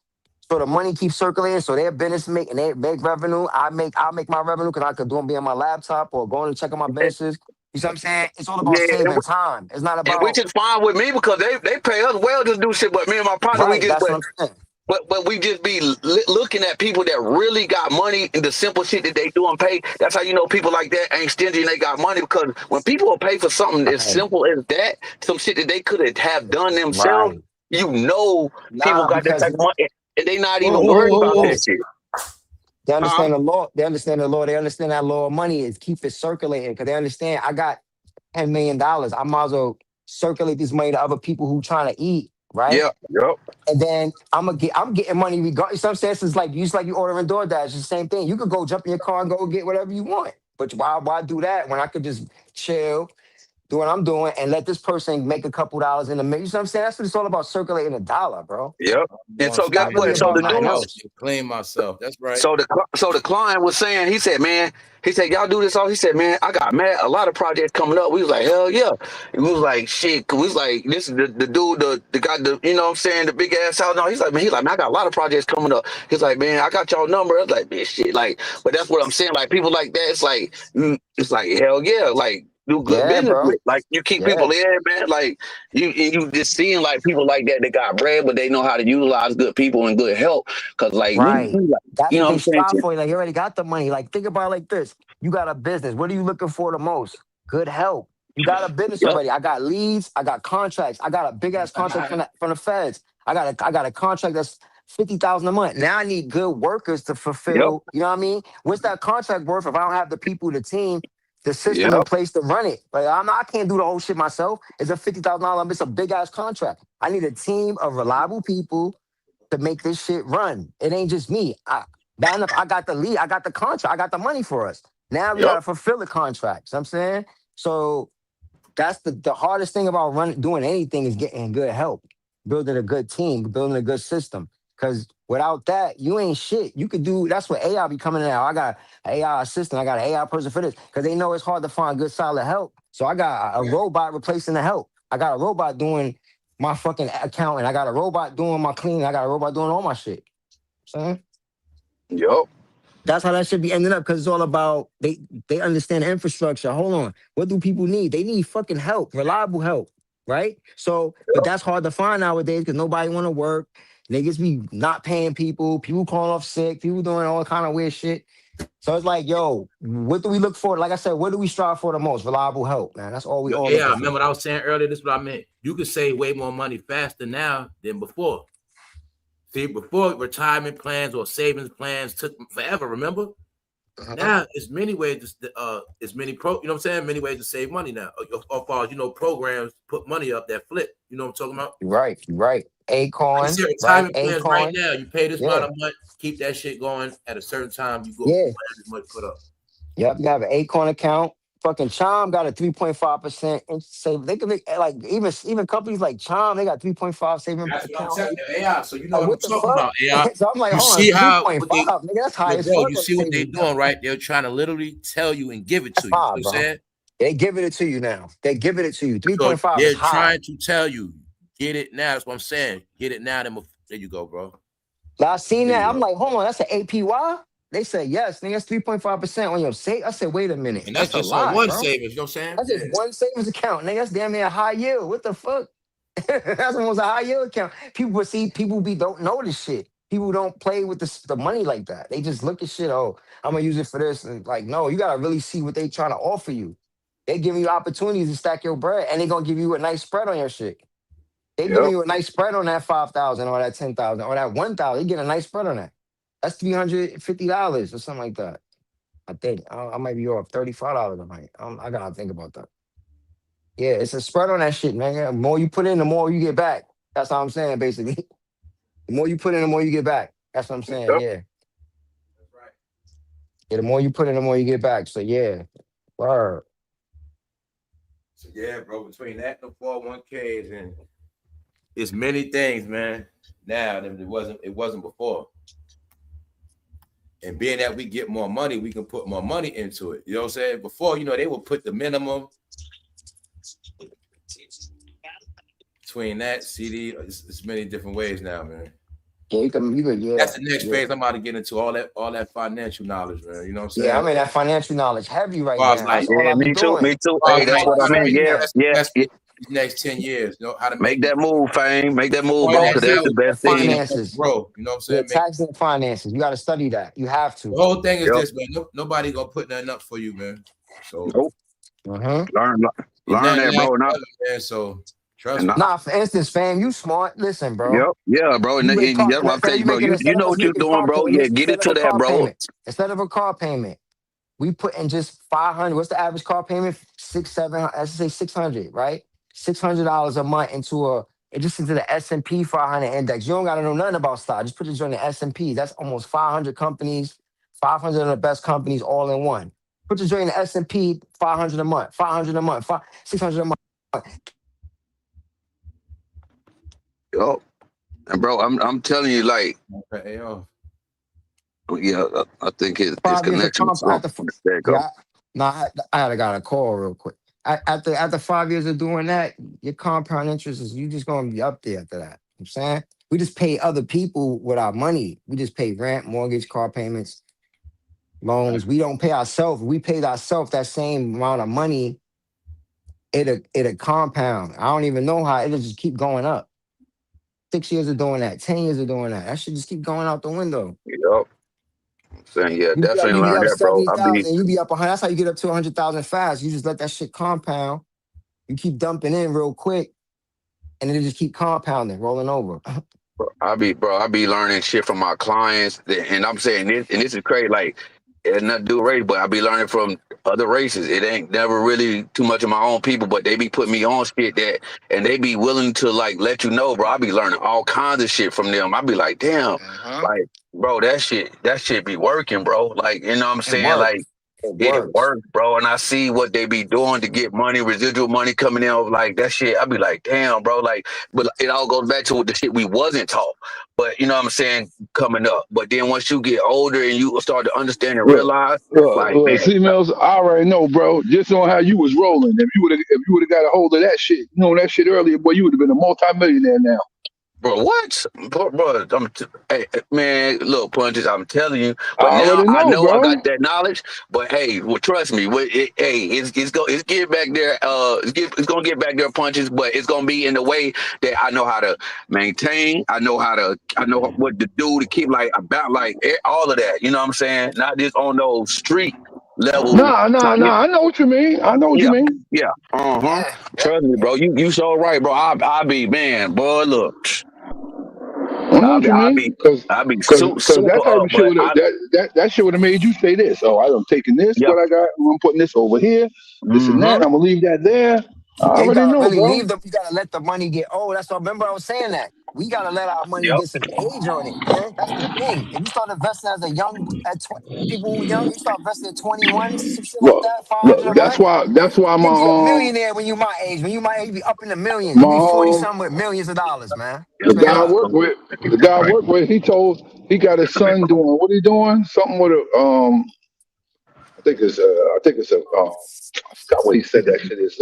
so the money keeps circulating, so their business and they make revenue. I'll make my revenue because I could do them be on my laptop or going to check on my businesses. You see what I'm saying? It's all about yeah, saving time. It's not and which about is fine with me because they pay us well to do shit. But me and my partner, we right. just That's what I'm saying. but we just be looking at people that really got money and the simple shit that they do and pay. That's how you know people like that ain't stingy and they got money because when people will pay for something as Right. simple as that, some shit that they could have done themselves, Right. you know people Nah, got that because type of money and they not Whoa, even whoa, worried whoa, about whoa, that whoa. yes, shit. they Huh? understand the law. They understand the law. They understand that law of money is keep it circulating because they understand I got $10 million. I might as well circulate this money to other people who trying to eat, right? Yeah. Yep. And then I'm getting money regardless. Some sense it's like you ordering DoorDash. It's the same thing. You could go jump in your car and go get whatever you want. But why do that when I could just chill, do what I'm doing, and let this person make a couple dollars in a minute? You know what I'm saying? That's what it's all about, circulating a dollar, bro. Yep. I'm And doing so It's guess not something really what? to So get about the my nothing dude house else. and clean myself. That's right. So the client was saying, he said, man, he said, y'all do this all. He said, man, I got mad a lot of projects coming up. We was like, hell yeah. And we was like, shit, cause we was like, this is the dude, the guy, you know what I'm saying, the big ass house. No, he's like, man, I got a lot of projects coming up. He's like, man, I got y'all number. I was like, man, shit, like, but that's what I'm saying. Like people like that, it's like hell yeah, like do good Yeah, business bro. with. Like you keep Yeah. people in, man. Like you just seeing like people like that got bread, but they know how to utilize good people and good help. Cause like Right. That's you what know what they I'm saying? strive for. Like you already got the money. Like think about it like this. You got a business. What are you looking for the most? Good help. You got a business Yep, already. I got leads. I got contracts. I got a big ass contract from the feds. I got a contract that's 50,000 a month. Now I need good workers to yep, fulfill. You know what I mean? What's that contract worth if I don't have the people, the team the system in place to run it. Like I can't do the whole shit myself. It's a $50,000. It's a big ass contract. I need a team of reliable people to make this shit run. It ain't just me. Bad enough, I got the lead, I got the contract, I got the money for us. Now we gotta fulfill the contract. You know what I'm saying? So that's the hardest thing about doing anything is getting good help, building a good team, building a good system. Cause without that, you ain't shit. You could do, that's what AI be coming in now. I got an AI assistant, I got an AI person for this. Cause they know it's hard to find good solid help. So I got a robot replacing the help. I got a robot doing my fucking accounting. I got a robot doing my cleaning. I got a robot doing all my shit. See? Yep. That's how that should be ending up, because it's all about they understand the infrastructure. Hold on. What do people need? They need fucking help, reliable help, right? So, but that's hard to find nowadays because nobody want to work. Niggas be not paying people calling off sick, people doing all kind of weird shit. So it's like, yo, what do we look for? Like I said, what do we strive for the most? Reliable help, man. That's all we all Yeah, looking remember for. what I was saying earlier? This is what I meant. You can save way more money faster now than before. See, before retirement plans or savings plans took forever, remember? Now it's many ways to it's many you know what I'm saying? Many ways to save money now. As far as programs put money up that flip. You know what I'm talking about? Right. Acorn, I right? retirement plans Acorn. right now. You pay this amount of money, keep that shit going at a certain time. You go as much put up. Yep, you have an Acorn account. Fucking Chime got a 3.5% save. They can make like even companies like Chime, they got 3.5 saving That's what I'm account. telling you, AI. So you know Like, what what I'm the talking fuck? about, AI. So I'm like, You hold on, see how 3.5, nigga, that's high as bro, fuck. you see what they're doing, right? They're trying to literally tell you and give it to you. You know what I'm saying? They giving it to you now. They giving it to you. 3.5 so is they're high. trying to tell you, get it now. That's what I'm saying. Get it now. Then there you go, bro. Now I seen that. I'm like, hold on, that's an APY? They said yes, nigga, that's 3.5% on your save. I said, wait a minute. And that's a just on lot, one bro. savings, you know what I'm saying? That's just one savings account, nigga. That's damn near a high yield. What the fuck? That's almost a high yield account. People don't know this shit. People don't play with the money like that. They just look at shit. Oh, I'm gonna use it for this. And like, no, you gotta really see what they trying to offer you. They giving you opportunities to stack your bread, and they gonna give you a nice spread on your shit. They giving you a nice spread on that 5,000 or that 10,000 or that 1,000. You get a nice spread on that. That's $350 or something like that. I think I might be off $35. I gotta think about that. Yeah, it's a spread on that shit, man. The more you put in, the more you get back. That's what I'm saying, basically. The more you put in, the more you get back. That's what I'm saying. Yeah. That's right. Yeah, the more you put in, the more you get back. So yeah. Word. So yeah, bro, between that and the 401ks and it's many things, man. Now than it wasn't before. And being that we get more money, we can put more money into it. You know what I'm saying? Before, they would put the minimum between that CD. It's many different ways now, man. Yeah, you can, yeah. That's the next phase. I'm about to get into all that financial knowledge, man. You know what I'm saying? Yeah, I mean that financial knowledge heavy right now. That's all I be me too. doing. Me too. Hey, that's what I mean. Yeah. These next 10 years, how to Make that move, fame. Make that move, bro. because that's the best thing. Finances, bro. You know what I'm saying? Yeah, tax and finances. You got to study that. You have to. The whole thing is this, man. Nobody gonna put nothing up for you, man. So learn that, bro. Man, so trust me. Nah, for instance, fam, you smart. Listen, bro. Yeah, bro. And that's what I'm telling you, bro. You know what you're doing, bro. Yeah, get into that, bro. Instead of a car payment, we put in just 500. What's the average car payment? 600, let's say 600, right? $600 a month into the S&P 500 index. You don't gotta know nothing about stock. Just put it on the S&P. That's almost 500 companies, 500 of the best companies all in one. Put your joint in the S&P 500 a month, 500 a month, 600 a month. Yo, and bro, I'm telling you, like, yeah, I think his connection. I got a call real quick. After 5 years of doing that, your compound interest is you just gonna be up there after that. You know what I'm saying? We just pay other people with our money. We just pay rent, mortgage, car payments, loans. We don't pay ourselves. We paid ourselves that same amount of money. It'll compound. I don't even know how it'll just keep going up. 6 years of doing that, 10 years of doing that. That should just keep going out the window. Yep. I'm saying, yeah, definitely learn that, bro. 70,000, you be up 100. That's how you get up to 100,000 fast. You just let that shit compound. You keep dumping in real quick, and it'll just keep compounding, rolling over. I be learning shit from my clients, and I'm saying this, and this is crazy. Like, It had nothing to do with race, but I be learning from other races. It ain't never really too much of my own people, but they be putting me on shit that, and they be willing to like let you know, bro. I be learning all kinds of shit from them. I be like, damn, like, bro, that shit be working, bro. Like, you know what I'm It saying? works. Like, It it works. works, bro. And I see what they be doing to get money, residual money coming in. Like that shit, I be like, damn, bro. Like, but it all goes back to the shit we wasn't taught. But you know what I'm saying, coming up. But then once you get older and you start to understand and Look, realize, like, look, man, females, I already know, bro. Just on how you was rolling. If you would have got a hold of that shit, that shit earlier, boy, you would have been a multimillionaire now. bro, what? Bro, hey, man, look, Punches, I'm telling you. I But now already I know, know I bro. got that knowledge. But hey, well, trust me, it's getting back there. It's gonna get back there, Punches. But it's gonna be in the way that I know how to maintain. I know what to do to keep all of that. You know what I'm saying? Not just on those street level. Nah. I know what you mean. I know what you Yeah, mean. yeah, uh-huh. Yeah. Yep. Trust me, bro. You so right, bro. I be, man, boy. Look. I know I'll what be, you I'll mean. be, Cause, I'll be cause, cause super that type up, of shit but would have that shit would have made you say this. Oh, I'm taking this, yeah, what I got, I'm putting this over here, this and that. mm-hmm, I'm gonna leave that there. I Yeah, you already gotta know, really bro. leave them. You gotta let the money get old. That's what. Remember, I was saying that we gotta let our money yep, get some age on it, man. That's the thing. If you start investing as a young at people who young, you start investing at 21, some shit like Look, that, 500 look. a month. That's why You'd be a millionaire when you my age. When you my age, you be up in the millions. You my be 40 something with millions of dollars, man. yep, the Straight guy I yep. up. work with, the guy I Right. work with, he got his son doing what he doing? Something with a I think it's a I forgot what he said that shit is.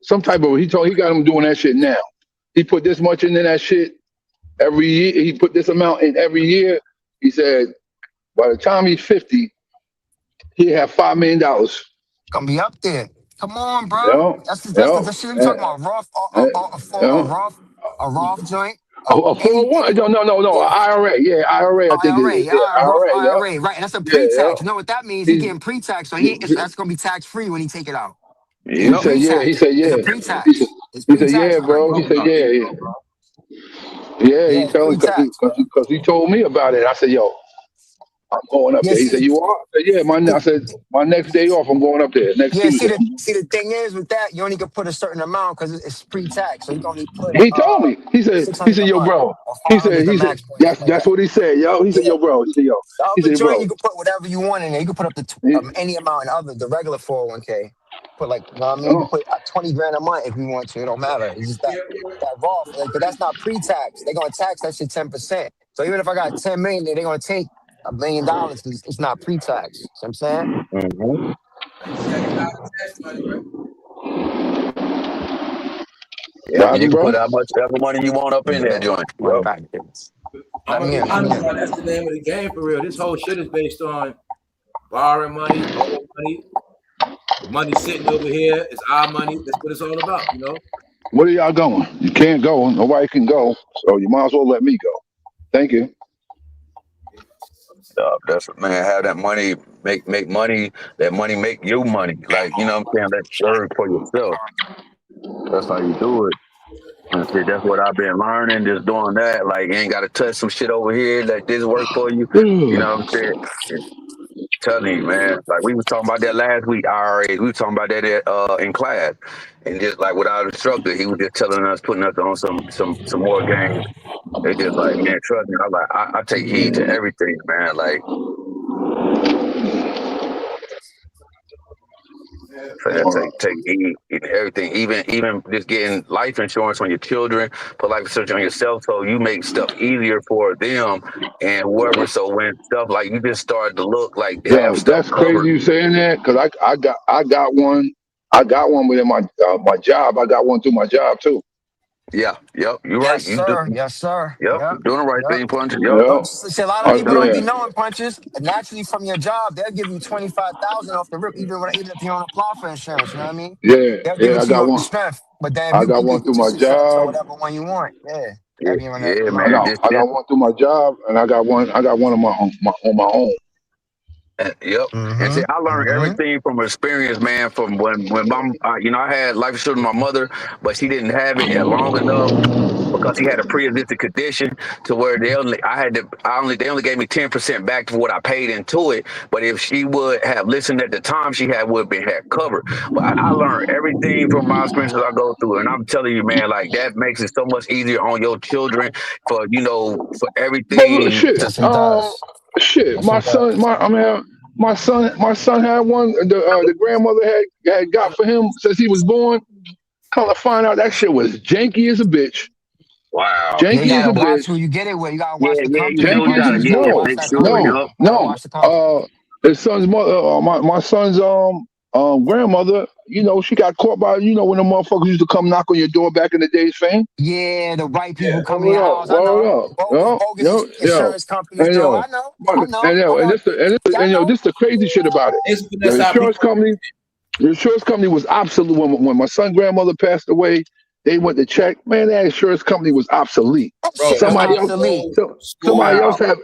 Some type of he got him doing that shit now. He put this much into that shit every year. He put this amount in every year. He said by the time he's 50, he'll have $5 million. Gonna be up there. Come on, You bro. know, That's the shit I'm talking about. Roth, you a know. Roth, a Roth joint. A 401? No, Yeah. an IRA. Yeah, IRA. I think it IRA, is. yeah, Yeah, Roth IRA. Yep. IRA, right? And that's a Yeah, pre-tax. You know what that means? He yep. getting pre-tax, so that's gonna be tax free when he take it out. He He getting Yep. said, yeah. He pre-tax. said, It's a yeah. He said, pre-tax. It's he said, pre-tax yeah, already. bro. He said, yeah, yeah. Yeah, Yeah, he it's told him pre-tax, bro. because he told me about it. I said, yo, I'm going up Yeah, there. He see said, the, you are? I said, yeah. I said, my next day off, I'm going up there. Next yeah, Tuesday. see the thing is with that, you only can put a certain amount because it's pre-tax, so you can only put He told me. six He hundred said, a yo, month bro. or 500 the He said, max point, something like that's that. what he said, yo. He said, Yeah. yo, bro. He said, yo. The He other said, joint, bro. you can put whatever you want in there. You can put up to He, any amount in the regular 401k. Put like, you know what I mean? You can oh, put 20 grand a month if you want to. It don't matter. It's just that Roth, like, 'cause that's not pre-tax. They're gonna tax that shit 10%. So even if I got 10 million, they're gonna take $1 million because it's not pre-tax. See what I'm saying? Mm-hmm. Like $70 tax money, right? Yep. what And you happened, can bro? put how much ever money you want up in that Yeah. joint. One Yep. back. I'm Let gonna me be in. Let me honest, in. y'all. That's the name of the game for real. This whole shit is based on borrowing money, owing money. The money sitting over here is our money. That's what it's all about, you know. Where are y'all going? You can't go. Nobody can go. So you might as well let me go. Thank you. That's man, have that money, make money. That money make you money. Like, you know what I'm saying? That work for yourself. That's how you do it. And see, that's what I've been learning, just doing that. Like, you ain't got to touch some shit over here. Let this work for you. You know what I'm saying? And telling you, man. Like, we was talking about that last week, IRA. We was talking about that in class. And just like with our instructor, he was just telling us, putting us on some more games. They just like, man, trust me. I take heed to everything, man. Like, so that take heed in everything, even just getting life insurance on your children, put life insurance on yourself, so you make stuff easier for them and whoever. So when stuff like you just start to look like they have Yo, stuff that's crazy covered. you saying that because I got one. I got one within my job. I got one through my job too. Yeah, yep, you're right. Yes, You do, sir. Yes, sir. yep, Yep. you're doing the right Yep. thing, punch. Yep, Yeah. See, a lot of people don't yep. be Yeah. knowing punches. Naturally, from your job, they'll give you 25,000 off the rip, even if you don't apply for insurance. You know what I mean? Yeah. They'll give Yeah. it I to you got off the one. strength. But then if I you got you one could through just my select for job. whatever one you want. Yeah, Yeah, have you on that yeah, amount. man. I got one through my job, and I got one. I got one on my own. Yep. And see, I Mm-hmm. learned Mm-hmm. everything from experience, man. From when mom, I had life insurance with my mother, but she didn't have it long enough because he had a pre-existing condition to where they only gave me 10% back for what I paid into it. But if she would have listened at the time, she would have been had covered. But I learned everything from my experiences I go through, and I'm telling you, man, like that makes it so much easier on your children for for But look, everything. shit. Yes, it does. Shit. Yes, it does. My son had one. The grandmother had got for him since he was born. Come to find out that shit was janky as a bitch. Wow. Yeah, you Janky as a gotta watch bitch. who you get it with. You gotta Yeah, watch the yeah, you company, do Janky bro. as gotta, a You gotta yeah, no, watch make that sure, company. no, yup. You gotta no. watch the company. His son's mother, my son's grandmother. You know, she got caught by when the motherfuckers used to come knock on your door back in the days, fame. Yeah, the white people Yeah. come in your house. I Word know. up, Bogus yo, insurance companies, and Joe. I know. I know. I know. Yeah, I know. this the crazy shit about it. It's The that's how insurance people. company, was obsolete when my son grandmother passed away. They went to check. Man, that insurance company was obsolete. That Bro, shit was that's why Somebody else, obsolete. people go to somebody else school. had,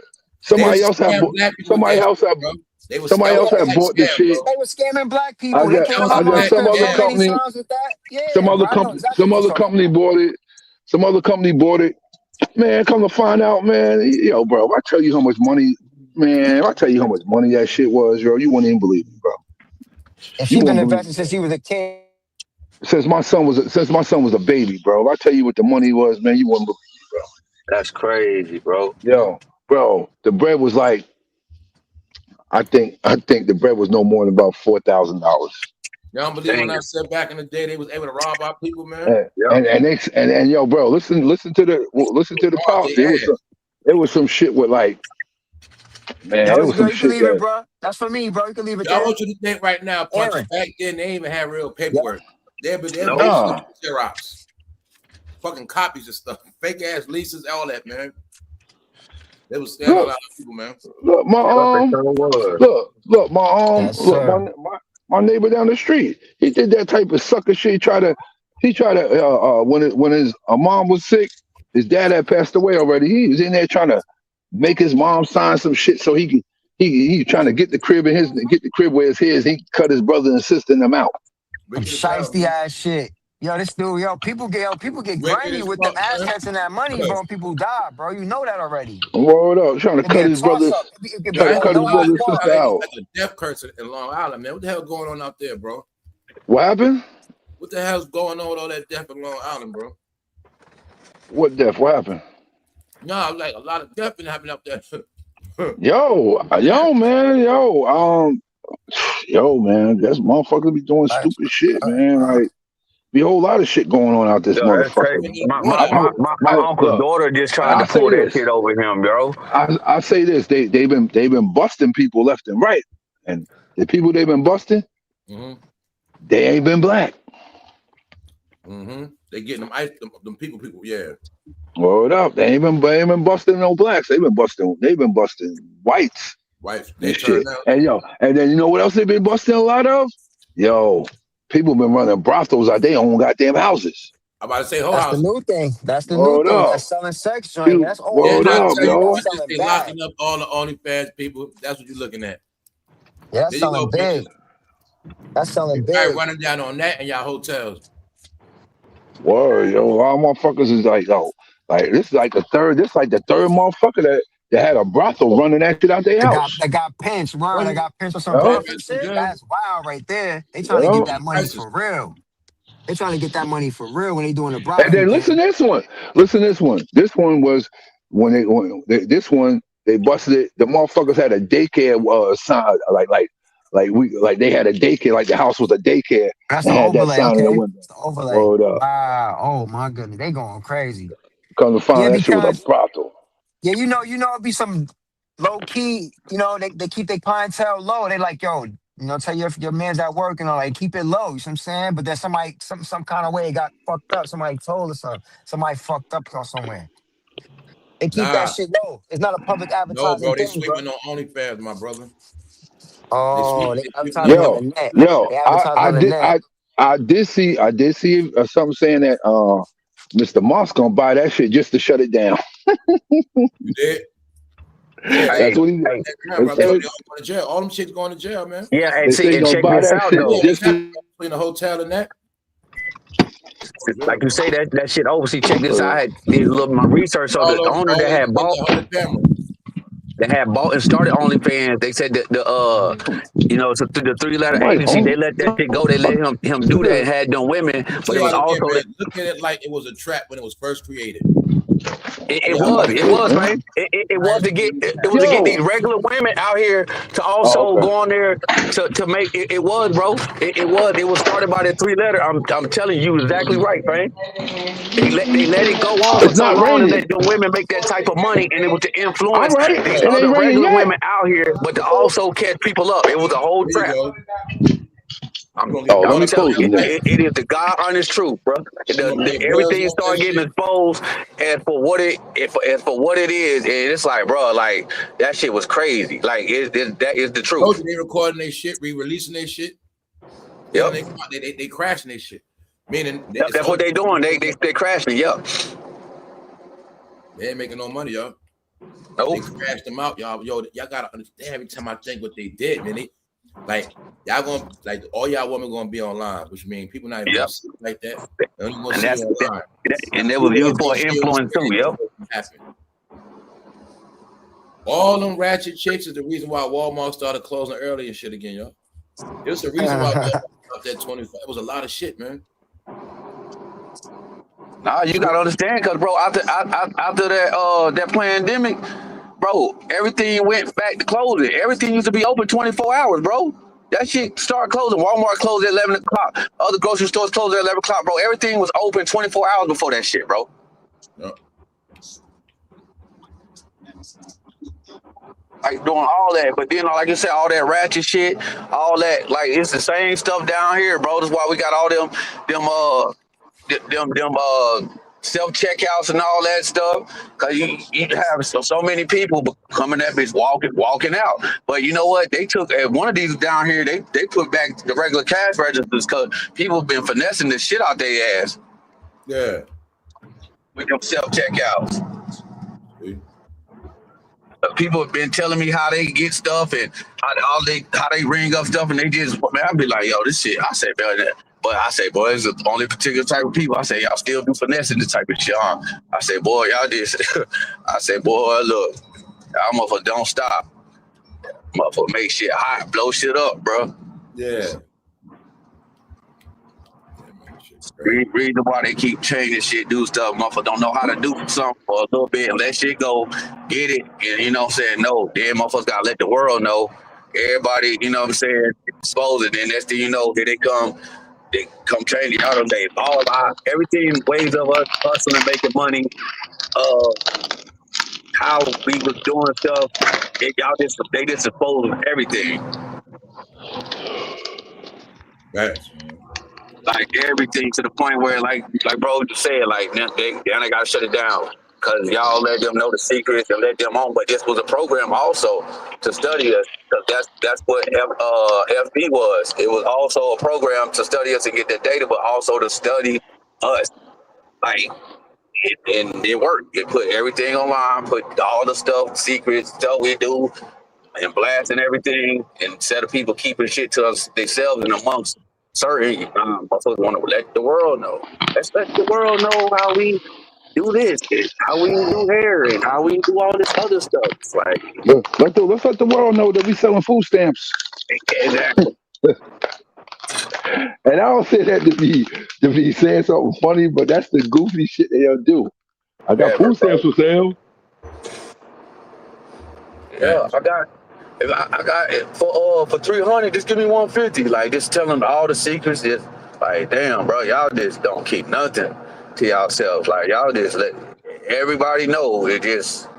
They used somebody to else had, scam black people with somebody that else shit, had, bro. They was somebody that else was a had black bought the scam, bro. shit. They were scamming black I people. They got, came That was out a I my got black some crib other so scam, many bro. company, times with that. some Yeah, bro. other I know company, exactly what you're talking about. bought it. Some other company bought it. Man, come to find out, man, yo, bro, if I tell you how much money, man, if I tell you how much money that shit was, yo, you wouldn't even believe it, bro. And You she been wouldn't believe investing it. since he was a kid. Since my son was a baby, bro. If I tell you what the money was, man, you wouldn't believe That's crazy, bro. it, bro. Yo, bro, the bread was like, I think the bread was no more than about $4,000. Y'all don't believe when Damn. I said back in the day they was able to rob our people, man? And Yep. and yo, bro, listen to the Rob policy. their ass. It was some shit with like, man, Yo, it it's was some good. You can shit leave it, that, bro. That's for me, bro. You can leave it Y'all there. want you to think right now, punches. Aaron. Back then, they ain't even had real Yep. paperwork. They're Nope. basically nah. Xerox. Fucking copies of stuff. Fake ass leases, all that, man. They was scamming a lot Look, of people, man. look, Yep, it sure was. Yes, sir. my neighbor down the street. He did that type of sucker shit. He tried to when his mom was sick, his dad had passed away already. He was in there trying to make his mom sign some shit so he could he trying to get the crib where it's his. He cut his brother and sister and them out. Some Wicked as hell, shiesty man. ass shit. Yo, this dude, people get Wicked grimy as with them fuck, man. assets and that money, bro. And people die, bro. You know that already. Word up, trying to It'd be cut a his toss brother, up. It could Yo, be try I to ain't oh cut gonna his no lie. brother and It sister sound fault. like out. it's like a death curse in Long Island, man. What the hell going on out there, bro? What happened? What the hell's going on with all that death in Long Island, bro? What death? What happened? No, like a lot of death been happening up there. Yo, man, yo, man, guess motherfuckers be doing That's stupid shit, correct, man. bro. Like, be a whole lot of shit going on out this Yo, that's motherfucker. crazy. Been in the My my, water. I, my, hope- my, my I uncle's look. daughter just tried I to pull say that this. shit over him, bro. I say this. They've been busting people left and right, and the people they've been busting, Mm-hmm. they ain't been black. Mm-hmm. They getting them people, yeah. Word up. They ain't been busting no blacks. They've been busting whites Whites, they and turn shit. out. And then you know what else they've been busting a lot of? Yo, people been running brothels out their own goddamn houses. I'm about to say whole That's the house. new thing. That's the new Word thing. up. That's selling sex joint. People, That's old Then word I news, up, tell man. you That's yo. what, selling they bad. locking up all the OnlyFans people. That's what you're looking at. Yeah, that's There you selling go, big. punches. That's selling Everybody big. running down on that in y'all hotels. Word, yo. A lot of motherfuckers is like, yo, like this is like the third motherfucker that had a brothel running that shit out their house. That got pinched. Word, I One, got pinched with some yeah, Yo, brothel man, some shit. jail. That's wild right there. They trying to get yo. that money Prices. for real. They trying to get that money for real when they doing the And brothel then listen thing. to this one. Listen to this one. This one was this one they busted it. The motherfuckers had a daycare sign like they had a daycare, like the house was a daycare That's and the had that overlay, sign in the okay? window. It's the overlay. Word up. Wow. Oh my goodness. They going crazy. Come to find Yeah, out that shit was a because brothel. yeah, it'd be some low key, they keep their clientele low. They like, yo, tell your man's at work, like keep it low, you know what I'm saying? But then somebody, some kind of way it got fucked up. Somebody told us something. Somebody fucked up somewhere. They keep that Nah, shit low. It's not a public no, advertising bro. They thing, bro. sweeping on OnlyFans, my brother. They Oh, sweep. they They sweeping the advertising on hood. the net. Yo, They advertising I on the did net. I did see something saying that Mr. Moss gonna buy that shit just to shut it down. You did? Yeah, That's Hey, what he hey, yeah, they bro. I'm telling said. you, they all going to jail. All them chicks going to jail, man. yeah, They say he and gonna check buy this that out shit Yeah, though. what's just happening to between the hotel and that? like you say that shit over. See, check this out. I had did a little my research. So the owner that had bought and started OnlyFans, they said that so the 3-letter Somebody's agency, they hungry. let that shit go. They let him do that and had them women, but it was also look at it like it was a trap when it was first created. It was, man. It was to get these regular women out here to also go on there to make it was, bro. It was started by that 3-letter. I'm telling you exactly right, man. They let it go on for so long to let the women make that type of money, and it was to influence these other regular women out here, but to also catch people up. It was a whole trap. I'm telling you, it is the God honest truth, bro. Everything started getting exposed as for what it is, and it's like, bro, like that shit was crazy. Like that is the truth. They recording their shit, re-releasing their shit. Yep. They crashing their shit. Meaning that's what they doing. They crashing. Yep. They ain't making no money, y'all. Nope. They crashed them out, y'all. Y'all gotta understand. Every time I think what they did, man, y'all gonna all y'all women gonna be online, which means people not even like that. And they was used for influence too. Yep. All them ratchet chicks is the reason why Walmart started closing early and shit again, y'all. It's the reason why Walmart up that 25. It was a lot of shit, man. Nah, you gotta understand, cause bro, after that pandemic, bro, everything went back to closing. Everything used to be open 24 hours, bro. That shit started closing. Walmart closed at 11 o'clock. Other grocery stores closed at 11 o'clock, bro. Everything was open 24 hours before that shit, bro. Yep. Like doing all that, but then like I said, all that ratchet shit, all that, like it's the same stuff down here, bro. That's why we got all them self checkouts and all that stuff. Cause you have so many people coming that bitch walking out. But you know what? They took one of these down here. They put back the regular cash registers because people have been finessing the shit out their ass. Yeah. With them self checkouts. People have been telling me how they get stuff and how they ring up stuff, and they just, man, I'd be like, yo, this shit. I say, but I say, boy, it's the only particular type of people. I say, y'all still do finessing this type of shit, huh? I say, boy, y'all just. I say, boy, look, y'all motherfuckers don't stop. Motherfucker make shit hot, blow shit up, bro. Yeah. Reason why they keep changing shit, do stuff. Motherfucker don't know how to do something for a little bit and let shit go, get it, and you know what I'm saying? No, then motherfuckers gotta let the world know. Everybody, you know what I'm saying, expose it, and that's the, you know, here they come change the auto day. All everything ways of us hustling, making money, how we was doing stuff, they just expose everything. Right. Like everything to the point where, like bro just said, like they gotta shut it down because y'all let them know the secrets and let them on. But this was a program also to study us, because that's what FB was. It was also a program to study us and get the data, but also to study us. Like, and it worked. It put everything online, put all the stuff, secrets, stuff we do, and blasting everything, and instead of people keeping shit to us themselves and amongst certain motherfuckers want to let the world know. Let's let the world know how we do this, how we do hair, and how we do all this other stuff. It's like, let's let the world know that we selling food stamps. Exactly. And I don't say that to be saying something funny, but that's the goofy shit they'll do. I got food stamps for sale. Yeah, I got it for $300. Just give me $150. Like, just tell them all the secrets. Just like, damn, bro, y'all just don't keep nothing to yourselves. Like, y'all just let everybody know. It just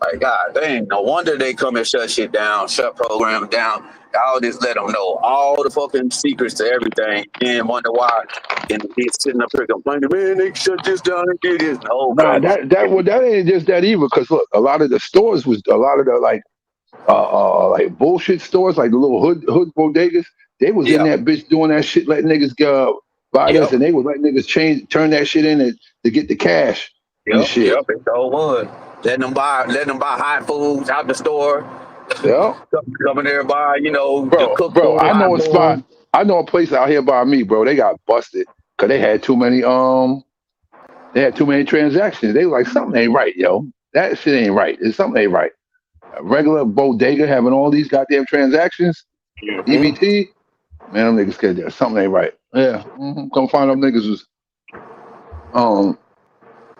like, God dang, no wonder they come and shut shit down, shut programs down. Y'all just let them know all the fucking secrets to everything, and wonder why. And he's sitting up here complaining, man, they shut this down and did this. No, nah, that ain't just that either. Because look, a lot of the stores was a lot of the like bullshit stores, like the little hood bodegas. They was in that bitch doing that shit, letting niggas go buy this, and they would let niggas turn that shit in to get the cash and shit. Yep, it all was. Letting them buy hot foods out the store. Yeah. Coming there by, bro, I know a spot. I know a place out here by me, bro. They got busted because they had too many transactions. They were like, something ain't right, yo. That shit ain't right. Something ain't right. A regular bodega having all these goddamn transactions, Mhm. EBT, man, them niggas scared that something ain't right. Yeah, come find them niggas was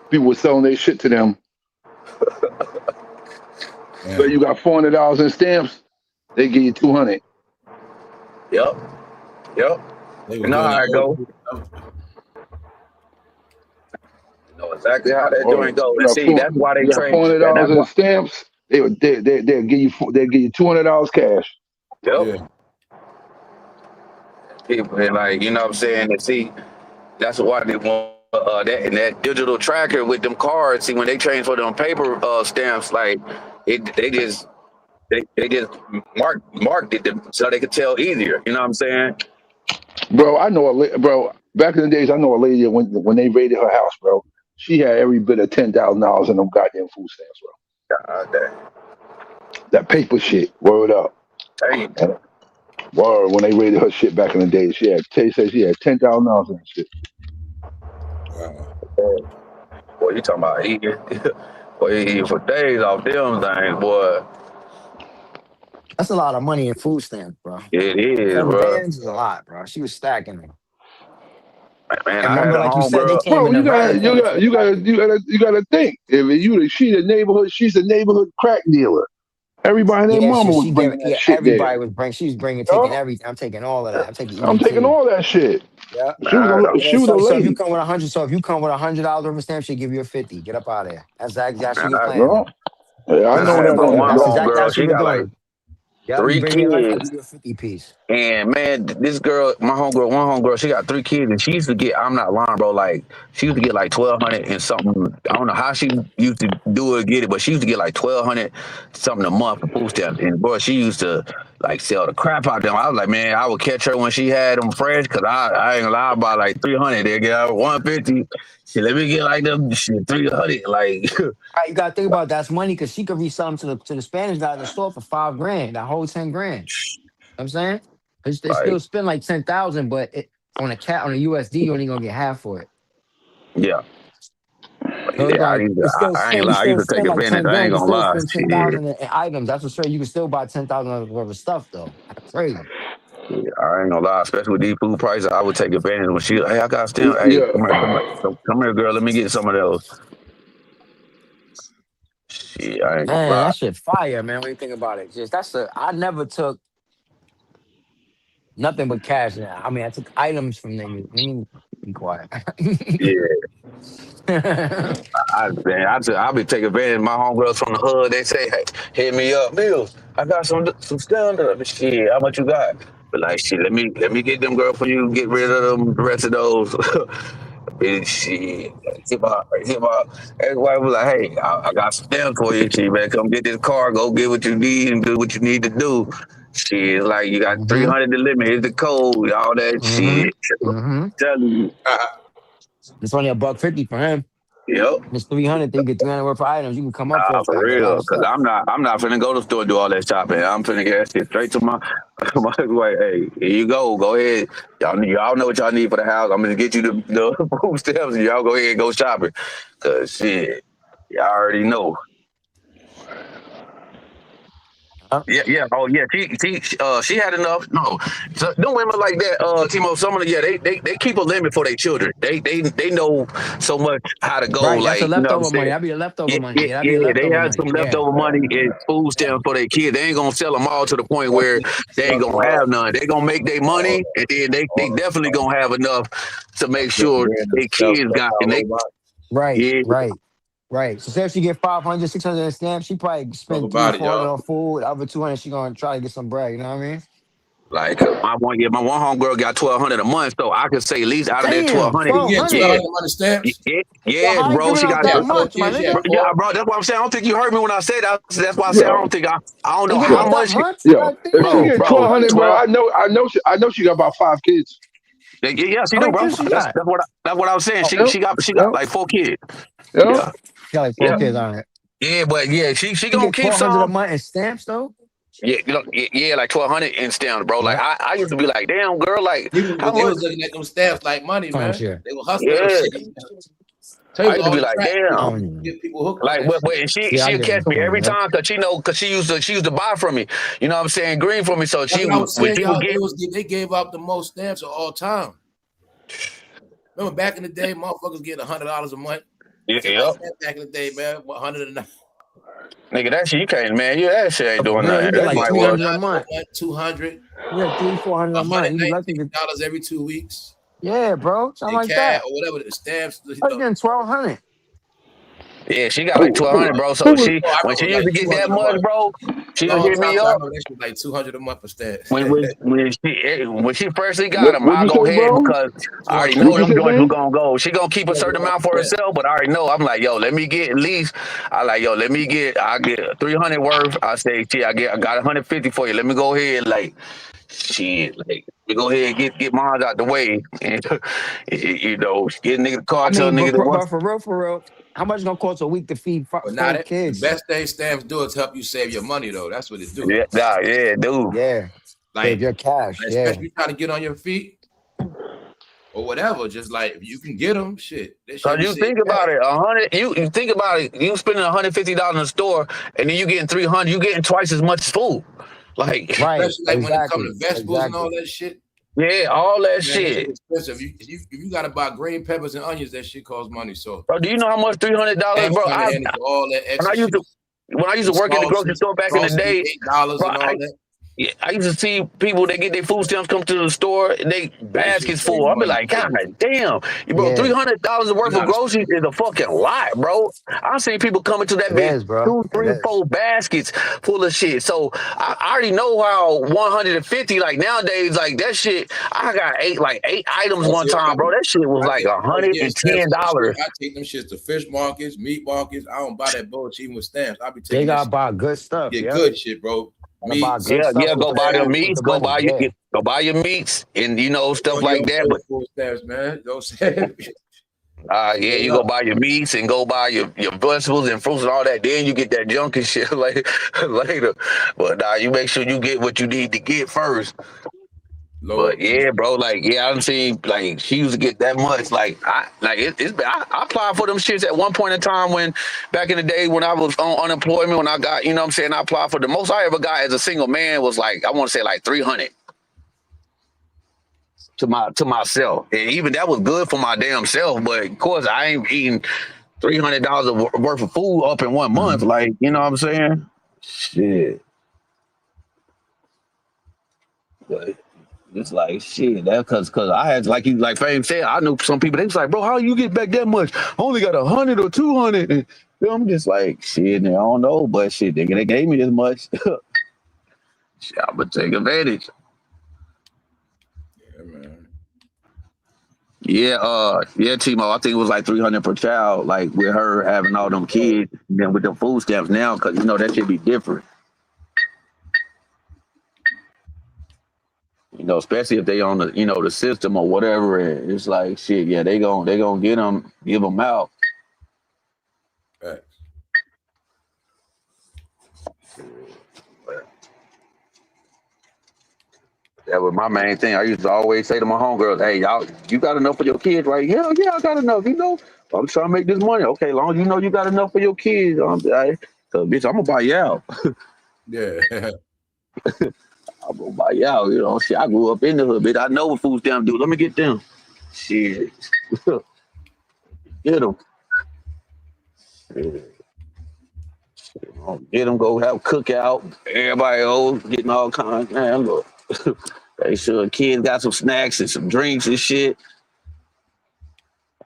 people were selling their shit to them. So Yeah. you got $400 in stamps, they give you 200. Yep. Yep. They You was know doing how that it old go. school stuff. You know exactly how that Or joint go. you And got see, four, that's why they you got train. $400 That's in why. stamps. They'll give you $200 cash. Yep. Yeah. People they like, you know what I'm saying? And see, that's why they want that and that digital tracker with them cards. See, when they change for them paper stamps, like they just marked it so they could tell easier. You know what I'm saying? Bro, bro, back in the days, I know a lady that when they raided her house, bro, she had every bit of $10,000 in them goddamn food stamps, bro. That, That paper shit, word up. dang. And word, when they raided her shit back in the day, Tay said she had $10,000 in that shit. Boy, you talking about eating? Boy, he eat for days off them things, boy. That's a lot of money in food stamps, bro. It is, 7 bands bro. is a lot, bro. She was stacking them. Man, And I had remember, a like you said, they homegirl. came Bro, in the rat. They came into the package. you gotta think. She's a neighborhood crack dealer. Everybody and their Yeah, so mama was she gave. bringing that Yeah, shit there. everybody was bringing. She was bringing, taking Yo, everything. I'm taking all of that. I'm taking I'm taking EBT. all that shit. Yeah. Man, I had a And then She was a so if you lady. come with 100, so if you come with $100 worth of stamps, she give you a 50. Get up out of there. That's man, actually your I, plan No, though. yeah, I man, That's I know had what that you're my don't doing. one happen That's often. exactly homegirl. that's what She you're got like doing. Yep, you 3 bring me 100, I kids. give you a 50 piece. And man, this girl, one homegirl, she got 3 kids, and she used to get. I'm not lying, bro. Like she used to get like 1,200 and something. I don't know how she used to do it, get it, but she used to get like 1,200 something a month for food stamps. And boy, she used to like sell the crap out of them. I was like, man, I would catch her when she had them fresh, cause I ain't gonna lie, about like 300. They get out 150. She let me get like them shit 300. Like Right, you gotta think about that's money because she could resell them to the Spanish guy at the store for 5 grand, that whole 10 grand. I'm saying? They like still spend like 10,000, but on a USD, you only gonna get half for it. yeah, So it's yeah. like I ain't you lie. I used still to take spend like advantage. 10 I grand, ain't you gonna still lie. spend ten Shit. thousand in items. That's for sure. You can still buy $10,000 worth of stuff though. That's crazy. Yeah, I ain't gonna lie, especially with these food prices, I would take advantage when she, hey, I got stem. Hey, Yeah, come here, girl. Let me get some of those. Shit, I ain't gonna Man, lie. that shit fire, man. When you think about it, just I never took nothing but cash now. I mean, I took items from them. Let me be quiet. Yeah, I'll be taking advantage of my homegirls from the hood. They say, hey, hit me up, Bills. I got some stand up. Shit, how much you got? But like, shit, let me get them girl for you. Get rid of them, the rest of those. Bitch, shit, hit my ex-wife was like, hey, I got some stamps for you. She better come get this car, go get what you need and do what you need to do. Shit, like you got hmm 300 the limit. Here's the code, all that hmm shit. hmm Telling you, It's only $150 for him. yep. It's 300. They get 300 worth of items. You can come up for Nah, it. for I get a lot real. of Cause stuff. I'm not finna go to the store and do all that shopping. I'm finna get that shit straight to my my like, hey, here you go. Go ahead. Y'all know what y'all need for the house. I'm gonna get you the food stamps and y'all go ahead and go shopping. Cause shit, y'all already know. Huh? Yeah, yeah. Oh, yeah. She had enough. No, so, no women like that. Timo, some of the they keep a limit for their children. They know so much how to go. Right. That's the Like you know what I'm leftover money. saying. That'd be the leftover Yeah, money. yeah, Yeah, that'd be the yeah. They leftover have some money. Yeah. leftover money and food Yeah. stamps for their kids. They ain't gonna sell them all to the point where they ain't gonna have none. They gonna make their money and then they definitely gonna have enough to make sure their kids got and they Right. yeah. Right. Right. So say if she get 500, 600 in stamps, she probably Talk spend three, about it, 400 y'all. on food. The other 200, she gonna try to get some bread. You know what I mean? Like my one homegirl got 1,200 a month, so I could say at least out of that Damn, 1,200, You getting 1,200. yeah, 1,200 money stamps? Well, yeah, how you bro. giving She out got She that had two. four much, my kids. She had nigga? Yeah, four. bro. That's what I'm saying. I don't think you heard me when I said that. That's why I said I yo, don't think I don't You know giving how out yo, that much, much? yo. God If she damn. get twelve bro. hundred, bro, 12. I know she got about 5 kids. Yeah, she How do, many bro. kids she That's got? that's what I was saying. Oh, She Yep, she got she got yep, like 4 kids. yep. Yeah, she got like four yeah, kids on it. yeah. But yeah, she You gonna get keep 1,200 a some. month in stamps though? Yeah, yeah, like 1,200 in stamps, bro. Like Yeah. I used to be like, damn, girl, like They how much? was looking at them stamps like money, man. Shit. They were hustling them Yeah, shit. Tell you I was used to be always like, track damn. get people hooked on Like, that shit. but and See, I she'll get catch this me point, every yeah. time because she used to buy from me. You know what I'm saying? Green for me. So That's she what I was when saying, she would y'all. get They gave out the most stamps of all time. Remember back in the day, motherfuckers getting $100 a month. yeah, Back in the day, man, 100 nigga, that shit you can't, man. Yeah, that shit ain't doing Yeah, nothing. you get That like might was. 300 a month. 200, Yeah, 300-400 a month. You be lucky to. $119 every 2 weeks Yeah, bro. Something in like cash that. or whatever the stamps. I was getting 1,200. Yeah, she got like 1,200, bro. So Who was she Oh, I when remember she used like to get 200 that a much, month. bro, she'll Long hit time me ago, I up. remember that shit was like 200 a month for stamps. When she firstly got them, what I you go say, ahead bro? because I already 200 a know What you month. them say, joints were man? gonna go. She gonna keep a 200 certain a month amount for for stamps. herself, but I already know. I'm like, yo, let me get at least. I get 300 worth. I say, gee, I got 150 for you. Let me go ahead, like, shit, like, we go ahead and get mine out the way, and you know, get a nigga the car, I tell a mean, nigga that but once. for real, how much gonna cost a week to feed But now 4 that the kids? best thing stamps do is help you save your money though. That's what it do. Yeah, nah, yeah, dude. Yeah, save Like your cash. Yeah, especially trying to get on your feet or whatever. Just like if you can get them, shit, that Cause shit be you saved think cash. about it, you think about it, you spending $150 in the store, and then you getting 300, you getting twice as much food. Like, right. Especially like when it comes Exactly. to vegetables and all Exactly. that shit. yeah, all that Man, that shit shit. expensive. If you gotta buy green peppers and onions, that shit costs money. So Bro, do you know how much $300, stamps bro? running handy for all that When I extra used shit. to when I used The to work in the grocery store back in the sauces be day, $8 bro, and all that. I used to see people that get their food stamps come to the store, and they That shit baskets save full. I'd be money. like, God damn, bro, Yeah, $300 You worth know of how to groceries spend it. is a fucking lot, bro. I seen people coming to that it bitch is, bro. two, It three, is. 4 baskets full of shit. So I already know how 150, like nowadays, like that shit. I got eight items That's one it. time, bro. That shit was like I was getting stamps and shit. $110. I take them shits to fish markets, meat markets. I don't buy that bullshit even with stamps. I be They taking that gotta shit. buy good stuff. Get Yep. good shit, bro. Gotta buy Meats, good Yeah, stuff yeah, with go the buy stamps. your with meats, the money. Yeah. go buy your meats, and stuff You like don't that. sell But it full stamps, man. You know what I'm saying? yeah, Straight you go up. buy your meats and go buy your vegetables and fruits and all that. Then you get that junk and shit like later. But you make sure you get what you need to get first. But Lord, yeah, bro, like I done seen like she used to get that much. Like I applied for them shits at one point in time when back in the day when I was on unemployment when I got what I'm saying I applied for the most I ever got as a single man was like I want to say like 300 to myself, and even that was good for my damn self. But of course I ain't eating $300 worth of food up in 1 month. Mhm. Like you know what I'm saying? Shit, but it's like shit. That cause I had like Fame said, I knew some people. They was like, bro, how you get back that much? I only got 100 or 200. And I'm just like, shit. I don't know, but shit, they gave me this much. Shit, I'm gonna take advantage. yeah, man. Yeah, yeah, Timo. I think it was like 300 per child. Like with her having all them Lord. kids, and then with the food stamps now, cause that should be different. Especially if they on the the system or whatever. And it's like shit. Yeah, they gonna give them out. Facts. That was my main thing. I used to always say to my homegirls, "Hey, y'all, you got enough for your kids, right? Hell yeah, I got enough. I'm trying to make this money. Okay, long as you know you got enough for your kids, so bitch, I'm gonna buy you out. Yeah. I'm gonna buy you out. Shit. I grew up in the hood, bitch. I know what food stamps do. Let me get them. Shit, get them. Get them. Go have cookout. Everybody else getting all kinds. Man, look. Make sure kids got some snacks and some drinks and shit.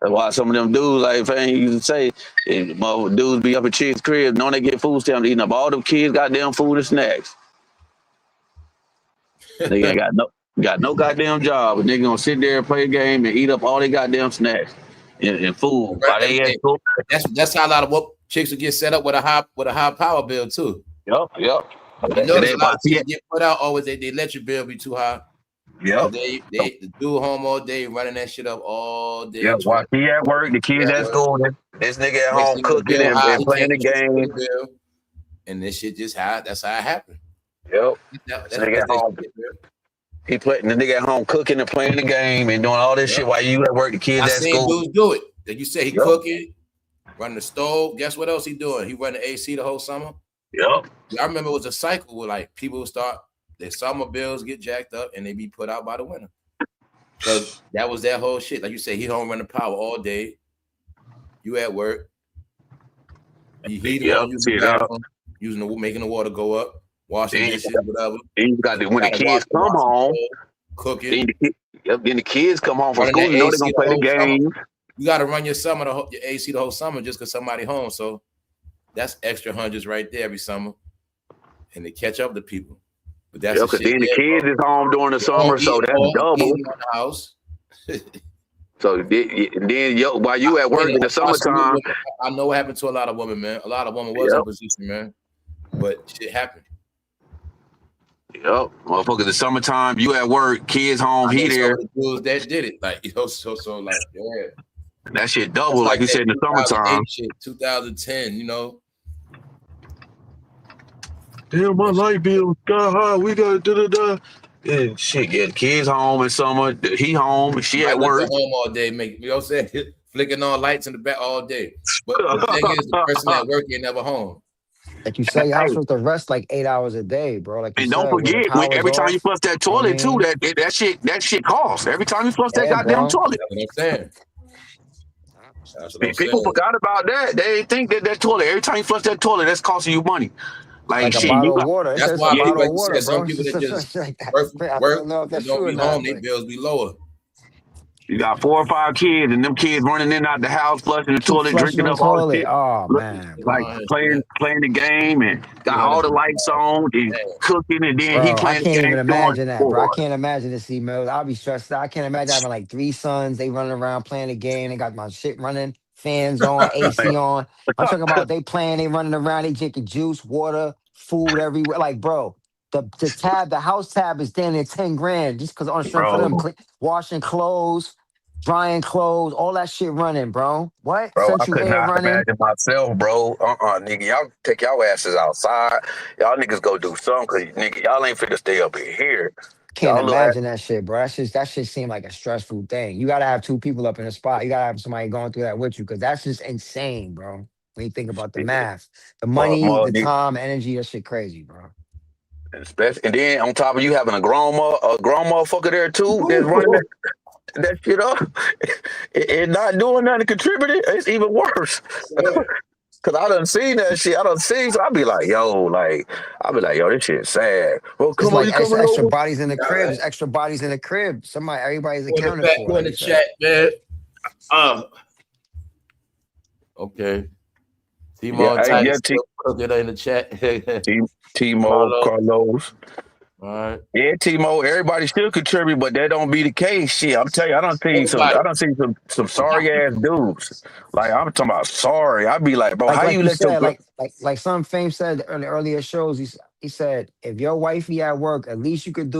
That's why some of them dudes, like Fang used to say, dudes be up at chicks' crib, knowing they get food stamps, eating up all them kids' goddamn food and snacks. They ain't got no goddamn job, but nigga gonna sit there and play a game and eat up all their goddamn snacks and food while they at Hey, school. that's how a lot of what chicks will get set up with a high power bill too. Yep. You And notice they a lot of watch chicks it. get put out always they let your bill be too high. Yep. They do home all day running that shit up all day. Yep. While he at work, the kids At at work. school, this nigga at Next home thing the cooking bill and high, he playing can't the contribute to game. the bill. And this shit just that's how it happened. Yep. That's The nigga at their home. shit, man. He playing the nigga at home cooking and playing the game and doing all this Yep. shit while you at work, the kids I at seen school. dudes do it. Like you say, he Yep. cooking, running the stove. Guess what else he doing? He running the AC the whole summer. Yep. I remember it was a cycle where like people would start their summer bills get jacked up and they be put out by the winter. Because that was their whole shit. Like you say, he home running power all day. You at work. He heating on using the bathroom, making the water go up, washing dishes, whatever. Then you got when the kids come home, cooking. Then the kids come home from school. You know they're gonna play the game. You got to run your AC the whole summer just because somebody home. So that's extra hundreds right there every summer, and they catch up to people. But that's because then the kids is home during the summer, so that's double. In the house. So then while you at work in the summertime, I know what happened to a lot of women, man. A lot of women was in position, man. But shit happened. Yep, motherfucker. The summertime, you at work, kids home, he there. The dudes that did it, like so like yeah. That shit double, like you said in the summertime. Shit, 2010, you know. Damn, my light bill got high. We got da. And shit, the kids home in summer. He home, she at work. Home all day, you know what I'm saying? Flicking on lights in the back all day. But the thing is, the person at work ain't never home. Like you say, you're supposed to rest like 8 hours a day, bro. Like you don't forget, every time you flush that toilet too, that shit costs. Every time you flush that goddamn toilet. That's what I'm saying. People forgot about that. They think that toilet, every time you flush that toilet, that's costing you money. Like shit, a bottle of water. That's why people of water, some people that just work and don't be home, their bills be lower. You got 4 or 5 kids, and them kids running in and out the house, flushing the toilet, drinking up all the shit. Oh man, like playing the game and got all the lights on and cooking, and then he playing. I can't even imagine that, bro. I can't imagine this, email. I'll be stressed out. I can't imagine having like 3 sons. They running around playing the game. They got my shit running, fans on, AC on. I'm talking about they playing, they running around, they drinking juice, water, food everywhere. Like, bro. The house tab is down at 10 grand just because on the strength for them washing clothes, drying clothes, all that shit running, bro. What? Bro, I could not imagine myself, bro. Nigga, y'all take y'all asses outside. Y'all niggas go do something, cause nigga, y'all ain't finna stay up in here. Can't imagine that shit, bro. That shit seemed like a stressful thing. You gotta have 2 people up in a spot. You gotta have somebody going through that with you, because that's just insane, bro. When you think about the math, the money, the time, energy, that shit crazy, bro. And then on top of you having a grown motherfucker there too that's running that shit up and not doing nothing contributing, it's even worse. Cause I done seen that shit. So I be like, yo, this shit sad. Well, come on, like extra bodies in the crib. There's extra bodies in the crib. Everybody's accounted for. In the chat, man. Okay. Timo, cooking in the chat. Timo, Carlos. All right. Yeah, Timo. Everybody still contribute, but that don't be the case. Shit, I'm telling you, I don't see some sorry ass dudes. Like I'm talking about sorry. I'd be like, bro, how you let your like some fame said in the earlier shows. He said, if your wifey at work, at least you could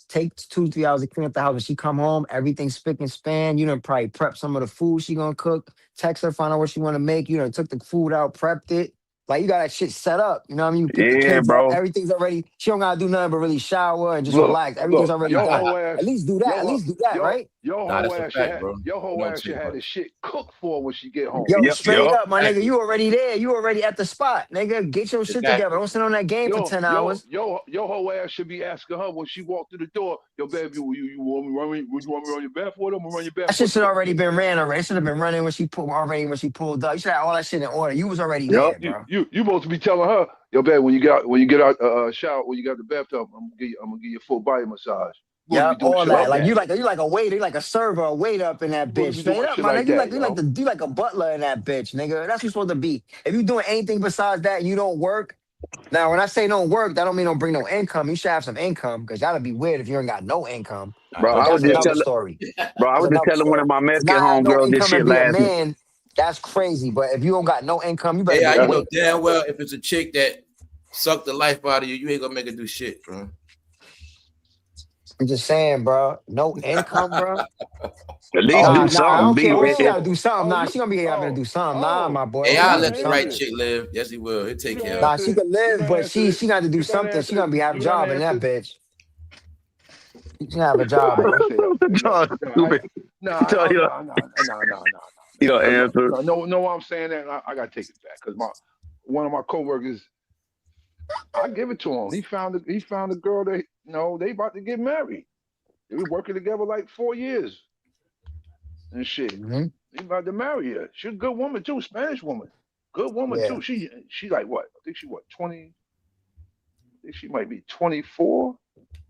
take 2-3 hours to clean up the house. When she come home, everything's spick and span. You done probably prep some of the food she gonna cook. Text her, find out what she want to make. You done took the food out, prepped it. Like you got that shit set up. You know what I mean? You pick the kids bro. up, everything's already. She don't gotta do nothing but really shower and just relax. Everything's already done. At least do that. Right? Your whole ass should have the shit cooked for when she get home. Straight up, my nigga. You already there. You already at the spot, nigga. Get your shit together. Don't sit on that game for 10 hours. Your whole ass should be asking her when she walked through the door, yo, baby, you want me to run your bath for them? I'm gonna run your bath. That shit should already been ran already. It should have been running when she pulled up. You should have all that shit in order. You was already there, bro. You supposed to be telling her, yo, baby, when you get out shower, when you got the bathtub, I'm gonna give you a full body massage. Yeah, all that. Like you like a waiter, you like a server, a waiter up in that bitch. Straight up, my nigga. You like a butler in that bitch, nigga. That's what you're supposed to be. If you doing anything besides that, you don't work. Now, when I say don't work, that don't mean don't bring no income. You should have some income, because that'd be weird if you ain't got no income. Bro, I was just telling one of my Mexican homegirls this shit last night. That's crazy. But if you don't got no income, you better. Yeah, you know damn well if it's a chick that sucked the life out of you, you ain't gonna make her do shit, bro. I'm just saying, bro. No income, bro. At least Oh, do you Nah, I something. don't Be care what she it, gotta do something. oh Nah, you she gonna be having to oh do something. Nah, oh my boy, Hey, we oh I'll you gotta can do let the right answer something. it. chick live. Yes, he will. He'll You take can care of it. Nah, answer she it. could You live, can but answer it. she got to do You can something. She answer it. gonna be have a You gonna job in answer that it. bitch. She gonna have a job, I man. say no, John, no, stupid. Tell you, you don't because answer. no, I'm saying that I gotta take it back because one of my coworkers, I give it to him. He found a girl that they about to get married. They were working together like 4 years and shit. Hmm. He about to marry her. She's a good woman too, Spanish woman, good woman Yeah. too. She like what? I think she what 20. I think she might be 24.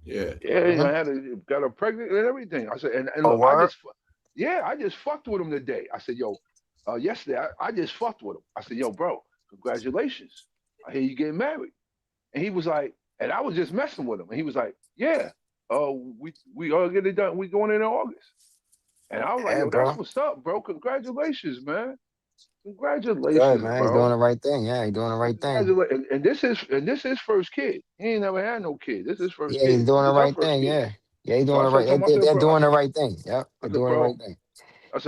Yeah. Yeah, Hmm. I got her pregnant and everything. I said, and Oh, look, word. I just fucked with him today. I said, yo, yesterday I just fucked with him. I said, yo, bro, congratulations. I hear you getting married. And he was like, and I was just messing with him. And he was like, yeah, we all get it done. We going in August. And I was like, Yeah, yo, that's bro. what's up, bro. Congratulations, man. Good, Congratulations, man. He doing bro. the right thing. Yeah, he doing the right thing. Congratulations. And this is first kid. He ain't never had no kid. This is first Yeah, he's kid. doing the This is her right first thing. kid. Yeah. Yeah, he So doing I the right. said to him, I said, They're bro, doing the right thing. Yep, I they're said, doing the right bro, thing.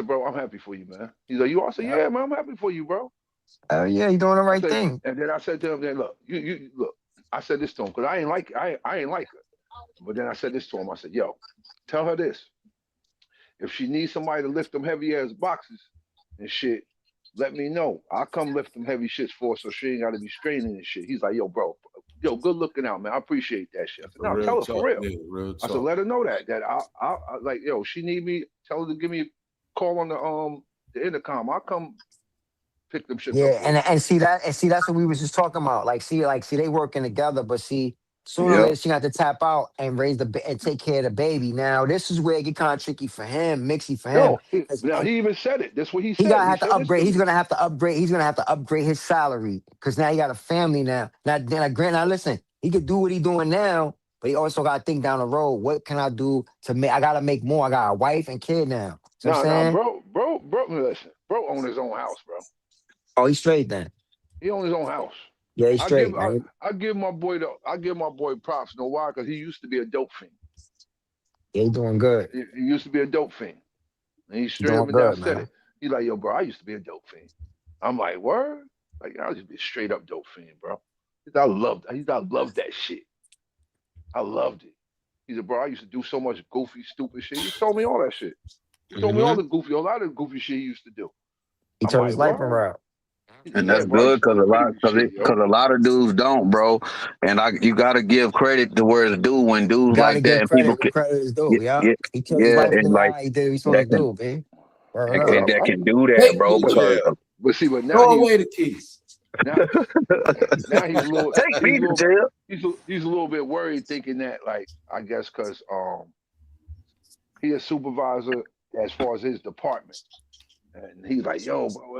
bro, I'm happy for you, man. He's like, you? I said, Yep. yeah, man, I'm happy for you, bro. Yeah, he doing the I right said, thing. and then I said to him, then look, you look. I said this to him because I ain't like her. But then I said this to him. I said, yo, tell her this. If she needs somebody to lift them heavy ass boxes and shit, let me know. I'll come lift them heavy shits for her so she ain't got to be straining and shit. He's like, yo, bro, yo, good looking out, man. I appreciate that shit. I said, no, Real tell her for talk. real. Yeah, real I said, talk. let her know that I like, yo, she need me. Tell her to give me a call on the intercom. I'll come pick them shits up Yeah, for and see that's what we was just talking about. Like see they working together, but see her. sooner or Yep. later she got to tap out and and take care of the baby. Now this is where it get kind of tricky for him, mixy for him. No, now And he even said it. That's what he he said. gotta He have to said this upgrade. to He's me. gonna have to upgrade. He's gonna have to upgrade his salary because now he got a family now. Now, Grant, now listen, he could do what he doing now, but he also got to think down the road. What can I do to make? I gotta make more. I got a wife and kid now. So I'm No, saying, bro. Listen, bro own his own house, bro. oh, he's straight then. He own his own house. Yeah, he's I give straight, I, man. I give my boy props. You know why? Because he used to be a dope fiend. Yeah, he doing good. He used to be a dope fiend, and he He straight doing up and down good, said man. it. He's like, yo, bro, I used to be a dope fiend. I'm like, word? Like, I used to be a straight up dope fiend, bro. I loved that shit. I loved it. He said, bro, I used to do so much goofy, stupid shit. He told me all that shit. He told me Hmm. a lot of the goofy shit he used to do. He I'm turned like, his life what? around. And that's Yeah, bro, I good used to because do crazy shit, yo. a lot of dudes don't, bro. And you got to give credit to where it's due when dudes Gotta like that give and people credit where can, credit is yeah, due. Yeah, yeah, he turned his yeah, life and like around. He did what he's that supposed to can do, man. Word But up. that can do that, Take bro. me to Because jail. but now Throw away the keys. now now take me to jail. he's a little bit worried, thinking that like I guess because he a supervisor as far as his department, and he's like, yo, bro,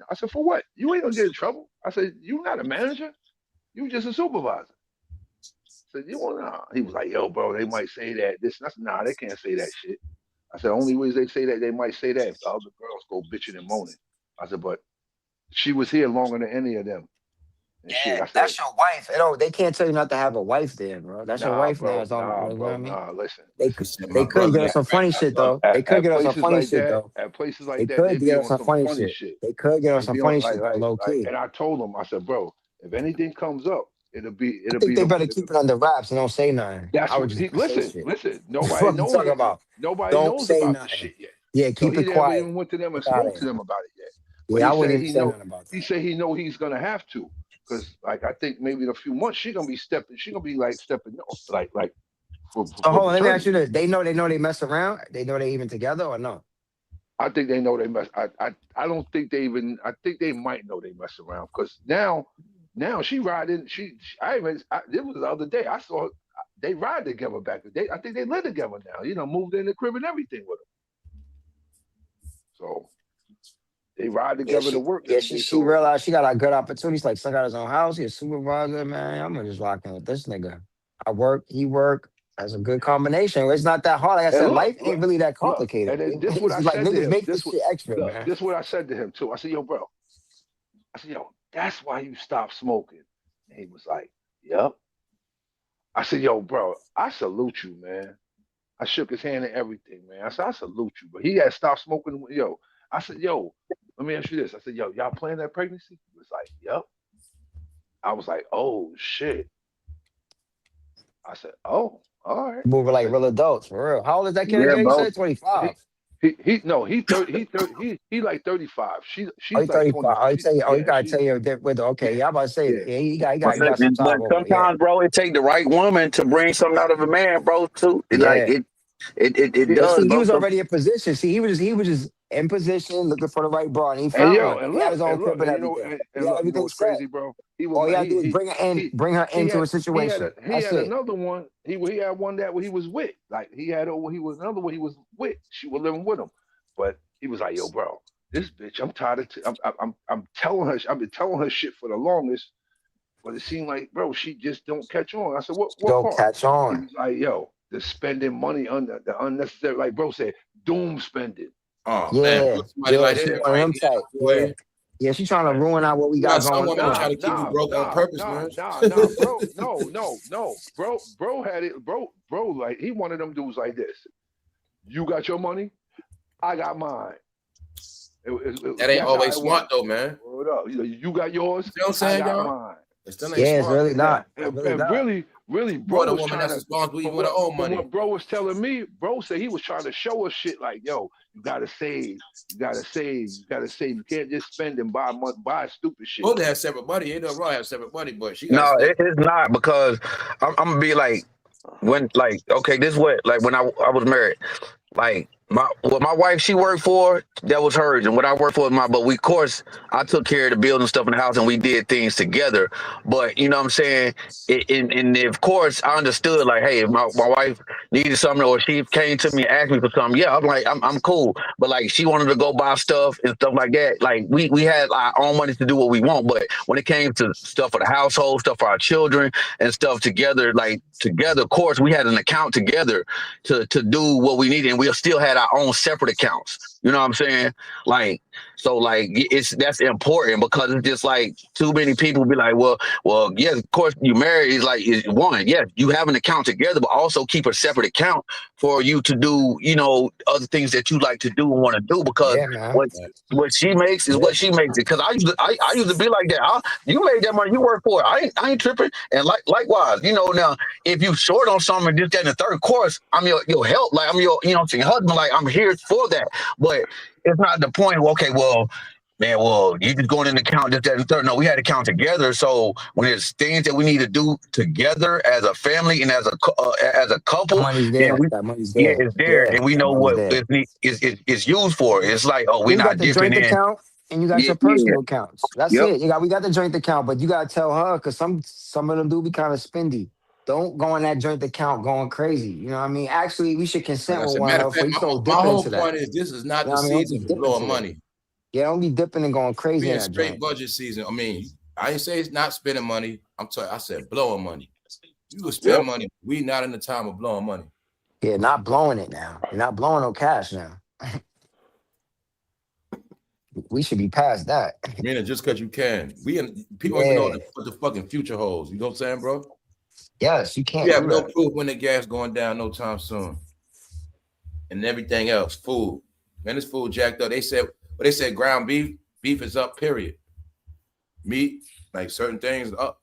I said, for what? You ain't gonna get in trouble. I said, you not a manager, you just a supervisor. I said, you want nah. He was like, yo, bro, they might say that this. And I said, nah, they can't say that shit. I said, only ways they say that they might say that if the other girls go bitching and moaning. I said, but she was here longer than any of them and shit. Yeah, I said, that's your wife. They can't tell you not to have a wife there, bro. That's your wife now. It's all, you know what I mean? nah. Listen, They He could, said, they my could brother get us ain't some funny right. shit I love though. They could at get us some places funny like shit that, though. They they could be get us on some some funny funny shit. shit. They could get us They some be on funny shit though, low key. and I told him, I said, bro, if anything comes up, I think they better keep it under wraps and don't say nothing. that's I would what just he not say listen, shit. listen. The fuck you talking about? Nobody Don't knows say about the nothing. shit yet. Yeah, So keep he it never quiet. even went to them and Fuck out of spoke to here. them about it yet. But Yeah, I wouldn't even say nothing about he that. said he know he's gonna have to. Cause like I think maybe in a few months she gonna be like stepping like So for hold on, let me ask you maternity. this: they know they mess around. They know they even together or no? I think they know they mess. I don't think they even. I think they might know they mess around because now she riding. I even. It was the other day. I saw they ride together back. I think they live together now. Moved in the crib and everything with them. So they ride Yeah, together to work yeah, every day. she So realized she got a good opportunities. Like, son got his own house. He's a supervisor, man. I'm gonna just rock in with this nigga. I work, he work. That's a good combination. It's not that hard. Like I and said, life ain't really that look, complicated. and then Man. this what It's I just like said to niggas him. make this shit extra, man. This what I said to him too. I said, yo, bro. I said, yo, that's why you stopped smoking. And he was like, yep. I said, yo, bro, I salute you, man. I shook his hand and everything, man. I said, I salute you, but he had stopped smoking. Yo, I said, yo, let me ask you this. I said, yo, y'all planning that pregnancy? He was like, yep. I was like, oh shit. I said, oh, all right. Moving I like said, real adults, for real. How old is that kid Yeah, again? You bro. said 25. He like 35. Oh, She's he like 35. 20. Oh, he tell you, oh, he Yeah, gotta tell you with okay, yeah, I'm about to say, yeah. yeah, But, he got some but time over, yeah. sometimes, bro, it take the right woman to bring something out of a man, bro. Too. Like Yeah. it But does, see, he bro. was already in position. See, he was just in position, looking for the right bra, and he And found yo, one. He had his own crib and and you know, everything. He and had look, you know everything what's set. crazy, bro? He was All you like, gotta do is bring her into a situation. he That's had it. another one. He had one that he was with. Like he was another one he was with. She was living with him, but he was like, yo, bro, this bitch, I'm tired of. I'm telling her. I've been telling her shit for the longest, but it seemed like, bro, she just don't catch on. I said, what Don't part? catch He on. was like, yo, the spending money on the unnecessary. Like bro said, doom spending. Oh man, Yeah, put somebody like she that one of right them now, type. boy. Yeah. Yeah, she trying to Man. ruin out what we You got got some going women that on. try to keep you broke on purpose, man. Bro. No. Bro had it. Bro, like he one of them dudes like this. You got your money, I got mine. That ain't That's how always it smart was. though, man. Hold up. You got yours, You know what I'm I saying, got y'all? mine. It still ain't Yeah, it's smart. really not. And Really not. really, More bro the was woman trying that's to. responsible even with her own From money. what bro was telling me, bro said he was trying to show us shit like, yo, you gotta save, you gotta save, you gotta save. You can't just spend and buy stupid shit. Supposed to have separate money. Ain't no wrong have separate money, but she got to No, stay. it's not because I'm gonna be like when like okay, this what like when I was married. Like what my wife she worked for, that was hers, and what I worked for was mine. But we, of course, I took care of the building stuff in the house, and we did things together. But you know what I'm saying? And of course, I understood like, hey, if my wife needed something or she came to me and asked me for something, yeah, I'm like, I'm cool. But like, she wanted to go buy stuff and stuff like that. Like we had our own money to do what we want. But when it came to stuff for the household, stuff for our children, and stuff together, like together, of course, we had an account together to do what we needed, and we still had our own separate accounts. You know what I'm saying? Like, so like that's important because it's just like too many people be like, well, yes, of course you married is like is one. Yes, you have an account together, but also keep a separate account for you to do, other things that you like to do and want to do because Yeah, man. what she makes is Yeah. what she makes it. Because I used to be like that. You made that money, you work for it. I ain't tripping. And likewise, now if you short on something, this, that, and the third, of course, I'm your help. Like I'm your, what I'm saying, husband. Like I'm here for that. But it's not the point. Okay, well, man, you just going in the count, this, that, and the third. No, we had to count together. So when there's things that we need to do together as a family and as a That couple, money's then there. That money's yeah, there. it's there, Yeah, and we that know money's what there. it's used for. It's like, oh, we're You got not the dipping joint in. account and you got Yeah, your yeah, personal accounts. That's yep. it. We got the joint account, but you gotta tell her because some of them do be kind of spendy. Don't go on that joint account going crazy. You know what I mean? Actually, we should Like consent I with said, one matter of another before fact, you my, so my dip whole into that. point is this is not You know the what I mean? Don't season just for dip blowing into it. money. Yeah, don't be dipping and going crazy We in in that straight joint. budget season. I mean, I ain't say it's not spending money. I said blowing money. You will Yep. spend money. We not in the time of blowing money. Yeah, not blowing it now. You're not blowing no cash now. We should be past that. Meaning just because you can. People don't even know Yeah. what the fucking future holds. You know what I'm saying, bro? Yes, you We can't have do no that. proof when the gas going down no time soon. And everything else, food. Man, this food jacked up. They said ground beef is up, period. Meat, like certain things up.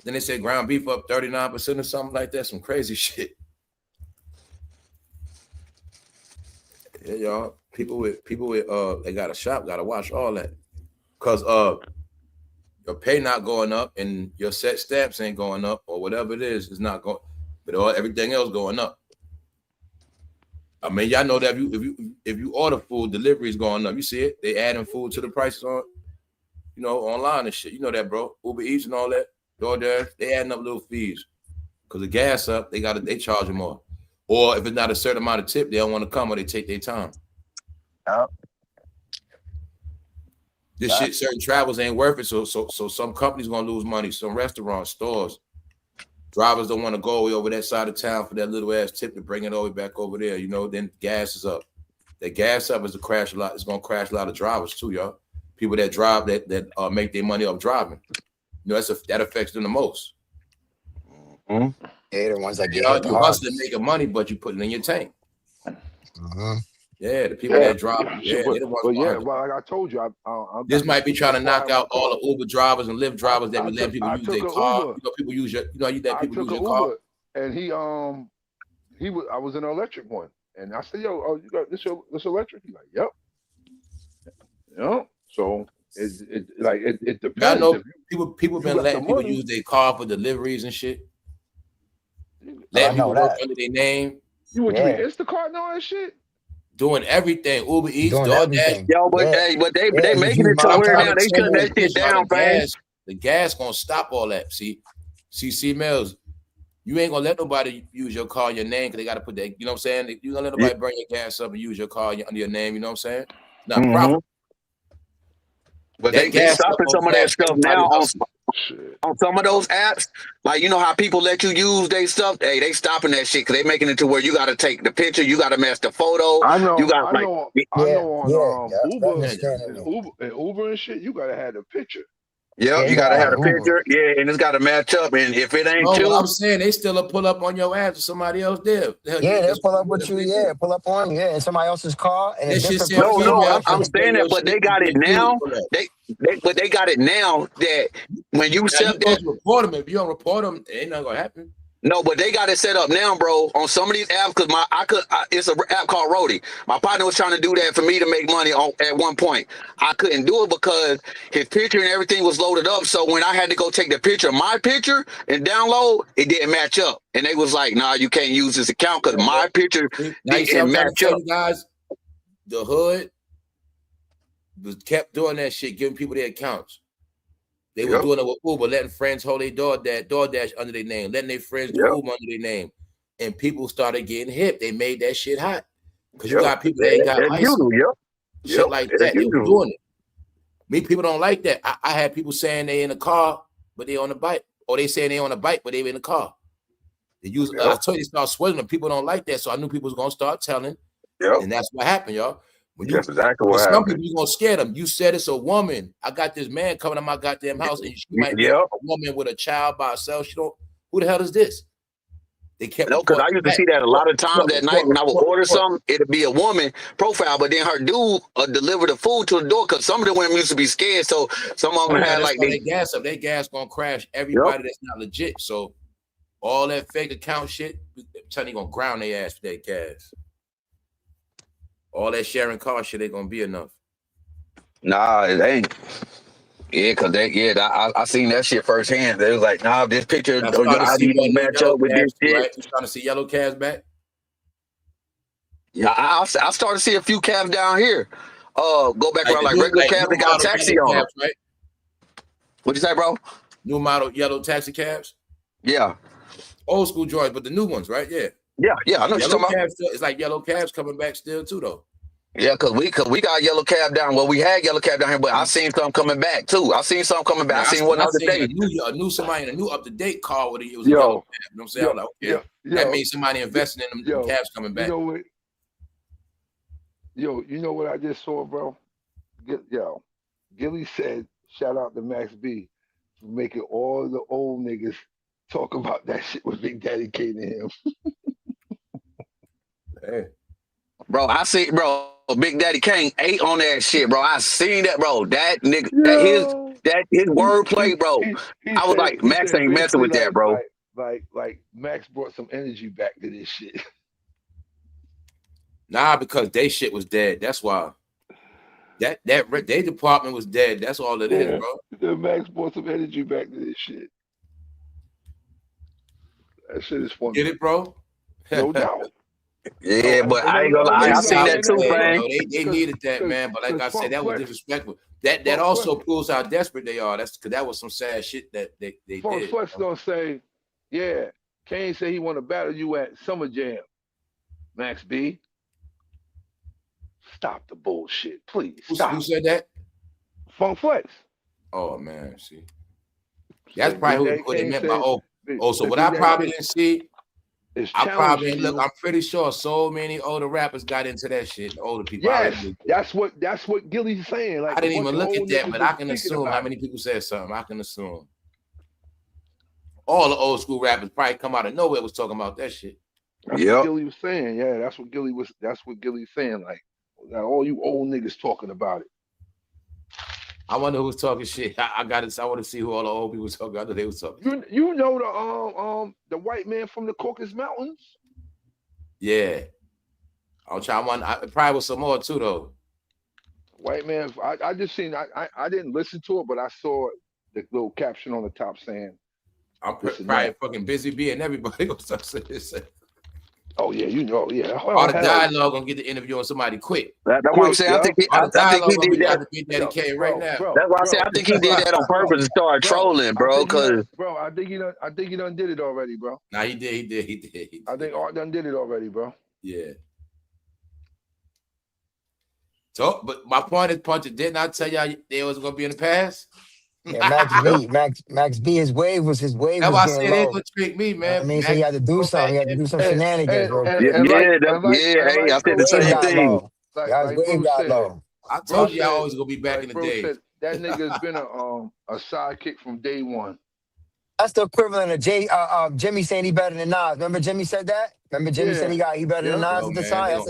Then they said ground beef up 39% or something like that. Some crazy shit. Yeah, y'all. People with they got a shop, got to watch all that. Cause your pay not going up and your set stamps ain't going up or whatever it is not going, but everything else going up. I mean, y'all know that if you order food, delivery is going up. You see it? They adding food to the prices on, online and shit. You know that, bro. Uber Eats and all that. DoorDash, they adding up little fees. Cause the gas up, they charge them more. Or if it's not a certain amount of tip, they don't want to come or they take their time. Yep. This shit, certain travels ain't worth it. So some companies gonna lose money. Some restaurants, stores, drivers don't want to go all the way over that side of town for that little ass tip to bring it all the way back over there. Then gas is up. That gas up is a crash a lot. It's gonna crash a lot of drivers too, y'all. People that drive that make their money off driving. That affects them the most. Mm-hmm. Yeah, the ones that get You hit the you hustling, hardest. making money, but you putting it in your tank. Uh-huh. Yeah, the people Yeah, that drop, shit, they the ones but yeah, 100. well, like I told you, This might be trying to before I knock had my out all car, the Uber drivers and Lyft drivers that be letting people I use took their an car. Uber. You know, people use your, you let I people took use an your car. Uber, and I was in an electric one, and I said, "Yo, you got this electric?" He's like, "Yep, yep." So it I depends. know If people you been got the letting people money, use their car for deliveries and shit. I Letting know people work that. under their name, what you mean, Yeah, Instacart and all that shit? doing everything. Uber Eats, doing DoorDash. everything. Yo, but Yeah, hey, but they yeah. Just making use it to my So I'm where trying now to account. they tell shutting you that is shit this, y'all. down, fast. The gas gonna stop all that. See, Mills, you ain't gonna let nobody use your car, your name, because they gotta put that. You know what I'm saying? You gonna let nobody burn your gas up and use your car under your name. You know what I'm saying? Not Mm-hmm. profit. But That they gas stuff stopping gonna some of that crash stuff everybody now hustle. Shit. on some of those apps. Like, you know how people let you use their stuff? Hey, they stopping that shit because they making it to where you got to take the picture, you got to match the photo, I you know, got I like, know, I Yeah, know. yeah, On yeah. That Uber, understanding it. Uber and shit, you gotta have the picture. yeah, Yeah, you you got gotta to have have an a Uber. picture, yeah, and it's got to match up. And if it ain't No, what you, I'm saying, they still pull up on your ass if somebody else did. The hell, Yeah, they'll that's pull up what with you. they Yeah, do. pull up on you. Yeah, in somebody else's car in a That shit different said place. no, female I'm trying to bring saying your that, but shit they and got it then dudes now. pull up. But they got it now that when you Now you set that. supposed to report them. If you don't report them, it ain't nothing gonna happen. No, but they got it set up now, bro. On some of these apps, because it's an app called Rody. My partner was trying to do that for me to make money at one point. I couldn't do it because his picture and everything was loaded up. So when I had to go take the picture, my picture, and download, it didn't match up. And they was like, "Nah, you can't use this account because my picture See? Now you see, I'm didn't trying to match tell up." you guys, the hood was kept doing that shit, giving people their accounts. They were Yep, doing it with Uber, letting friends hold their DoorDash under their name, letting their friends do yep, Uber under their name. And people started getting hip. They made that shit hot. Because you yep. got people that ain't got As license, usual, yep, shit yep. like As that. They was usual. doing it. Me, people don't like that. I had people saying they in a car, but they on a bike. Or they saying they on a bike, but they in a car. They use I Yep, told you, they start swelling them. People don't like that. So I knew people was gonna start telling. yep. And that's what happened, y'all. When That's exactly for what some happened. people, you're gonna scare them. You said it's a woman. I got this man coming to my goddamn house, and she might be a Yep. woman with a child by herself. She don't. Who the hell is this? They kept No, because I reporting used to back. see that a lot of times at night when I would order Report. something, it'd be a woman profile, but then her dude deliver the food to the door because some of the women used to be scared. So some of them Yeah, had that's like why they, they gas up. They gas gonna crash yep. everybody that's not legit. So all that fake account shit, I'm telling you, gonna ground their ass for that gas. All that sharing car shit ain't gonna be enough. Nah, it ain't. Yeah, because I seen that shit firsthand. They was like, nah, this picture I or your started to see ID more don't of these match yellow up with this cabs too, shit. right? You starting to see yellow cabs back? Yeah, I started to see a few cabs down here. Go back Like around the like new, regular cabs new that got model taxi yellow on them. cabs, right? What'd you say, bro? New model yellow taxi cabs. Yeah. Old school joints, but the new ones, right? Yeah. Yeah, I know what you're Yellow talking about. cabs, it's like yellow cabs coming back still too, though. Yeah, cause we got yellow cab down. Well, we had yellow cab down here, but I seen some coming back too. I seen some coming back. Yeah, I seen one I the other seen day. a new somebody in a new up to date car with it was a yellow Yo, cab. You know what I'm saying? yo, I was like, okay, that yo, means somebody investing in them cabs coming you back. know what? Yo, you know what I just saw, bro? Yo, Gilly said, shout out to Max B for making all the old niggas talk about that shit with Big Daddy Kane to him. Hey. Bro, I see, bro, Big Daddy Kane ate on that shit, bro. I seen that, bro. That nigga, Yo, his he wordplay, bro. I was like, he Max said ain't messing basically with that, bro. like Max brought some energy back to this shit. Nah, because they shit was dead. That's why. That their department was dead. That's all it is, bro. The Max brought some energy back to this shit. That shit is funny. Get it, bro? No doubt. Yeah, but I ain't gonna lie. They I seen solid that too, dead, man. yo. They needed that, man. But like I said, that was disrespectful. That also proves how desperate they are. That's because that was some sad shit that they did. Flex gonna say, yeah, Kane said he want to battle you at Summer Jam. Max B, stop the bullshit, please. Stop. Who said that? Funk Flex. Oh man, see, that's probably what they meant by So what I Big probably Daddy didn't see. I probably challenging look. you. I'm pretty sure so many older rappers got into that shit. The older people. Yes, that's what Gilly's saying. Like I didn't a bunch even of look old at that, niggas but was I can speaking assume about how it. many people said something. I can assume. all the old school rappers probably come out of nowhere was talking about that shit. That's what Gilly was saying. Yeah, that's what Gilly's saying. Like all you old niggas talking about it. I wonder who's talking shit. I want to see who all the old people talking. I know they was talking. You know the white man from the Caucasus Mountains? Yeah. I'll try one. Probably with some more too though. White man, I just seen. I didn't listen to it, but I saw the little caption on the top saying, "I'm probably fucking busy being everybody." Oh yeah, you know, yeah. All the dialogue gonna get the interview on somebody quick. That's what I'm saying. I think he did that. Dedicated right now. That's why I say I think he did that on purpose to start trolling, bro. Cause I think he done did it already, bro. Nah, he did. I think Art done did it already, bro. Yeah. So, but my point is, Puncher, didn't I tell y'all they was gonna be in the past? Yeah, Max B, his wave was That's why I said they gonna trick me, man. I mean, so he had to do something. He had to do some shenanigans, bro. Hey, I said the same thing. His wave got low. I told you I always gonna be back in the day. That nigga's been a sidekick from day one. That's the equivalent of Jimmy saying he better than Nas. Remember Jimmy said that? Remember Jimmy said he better than Nas at the time?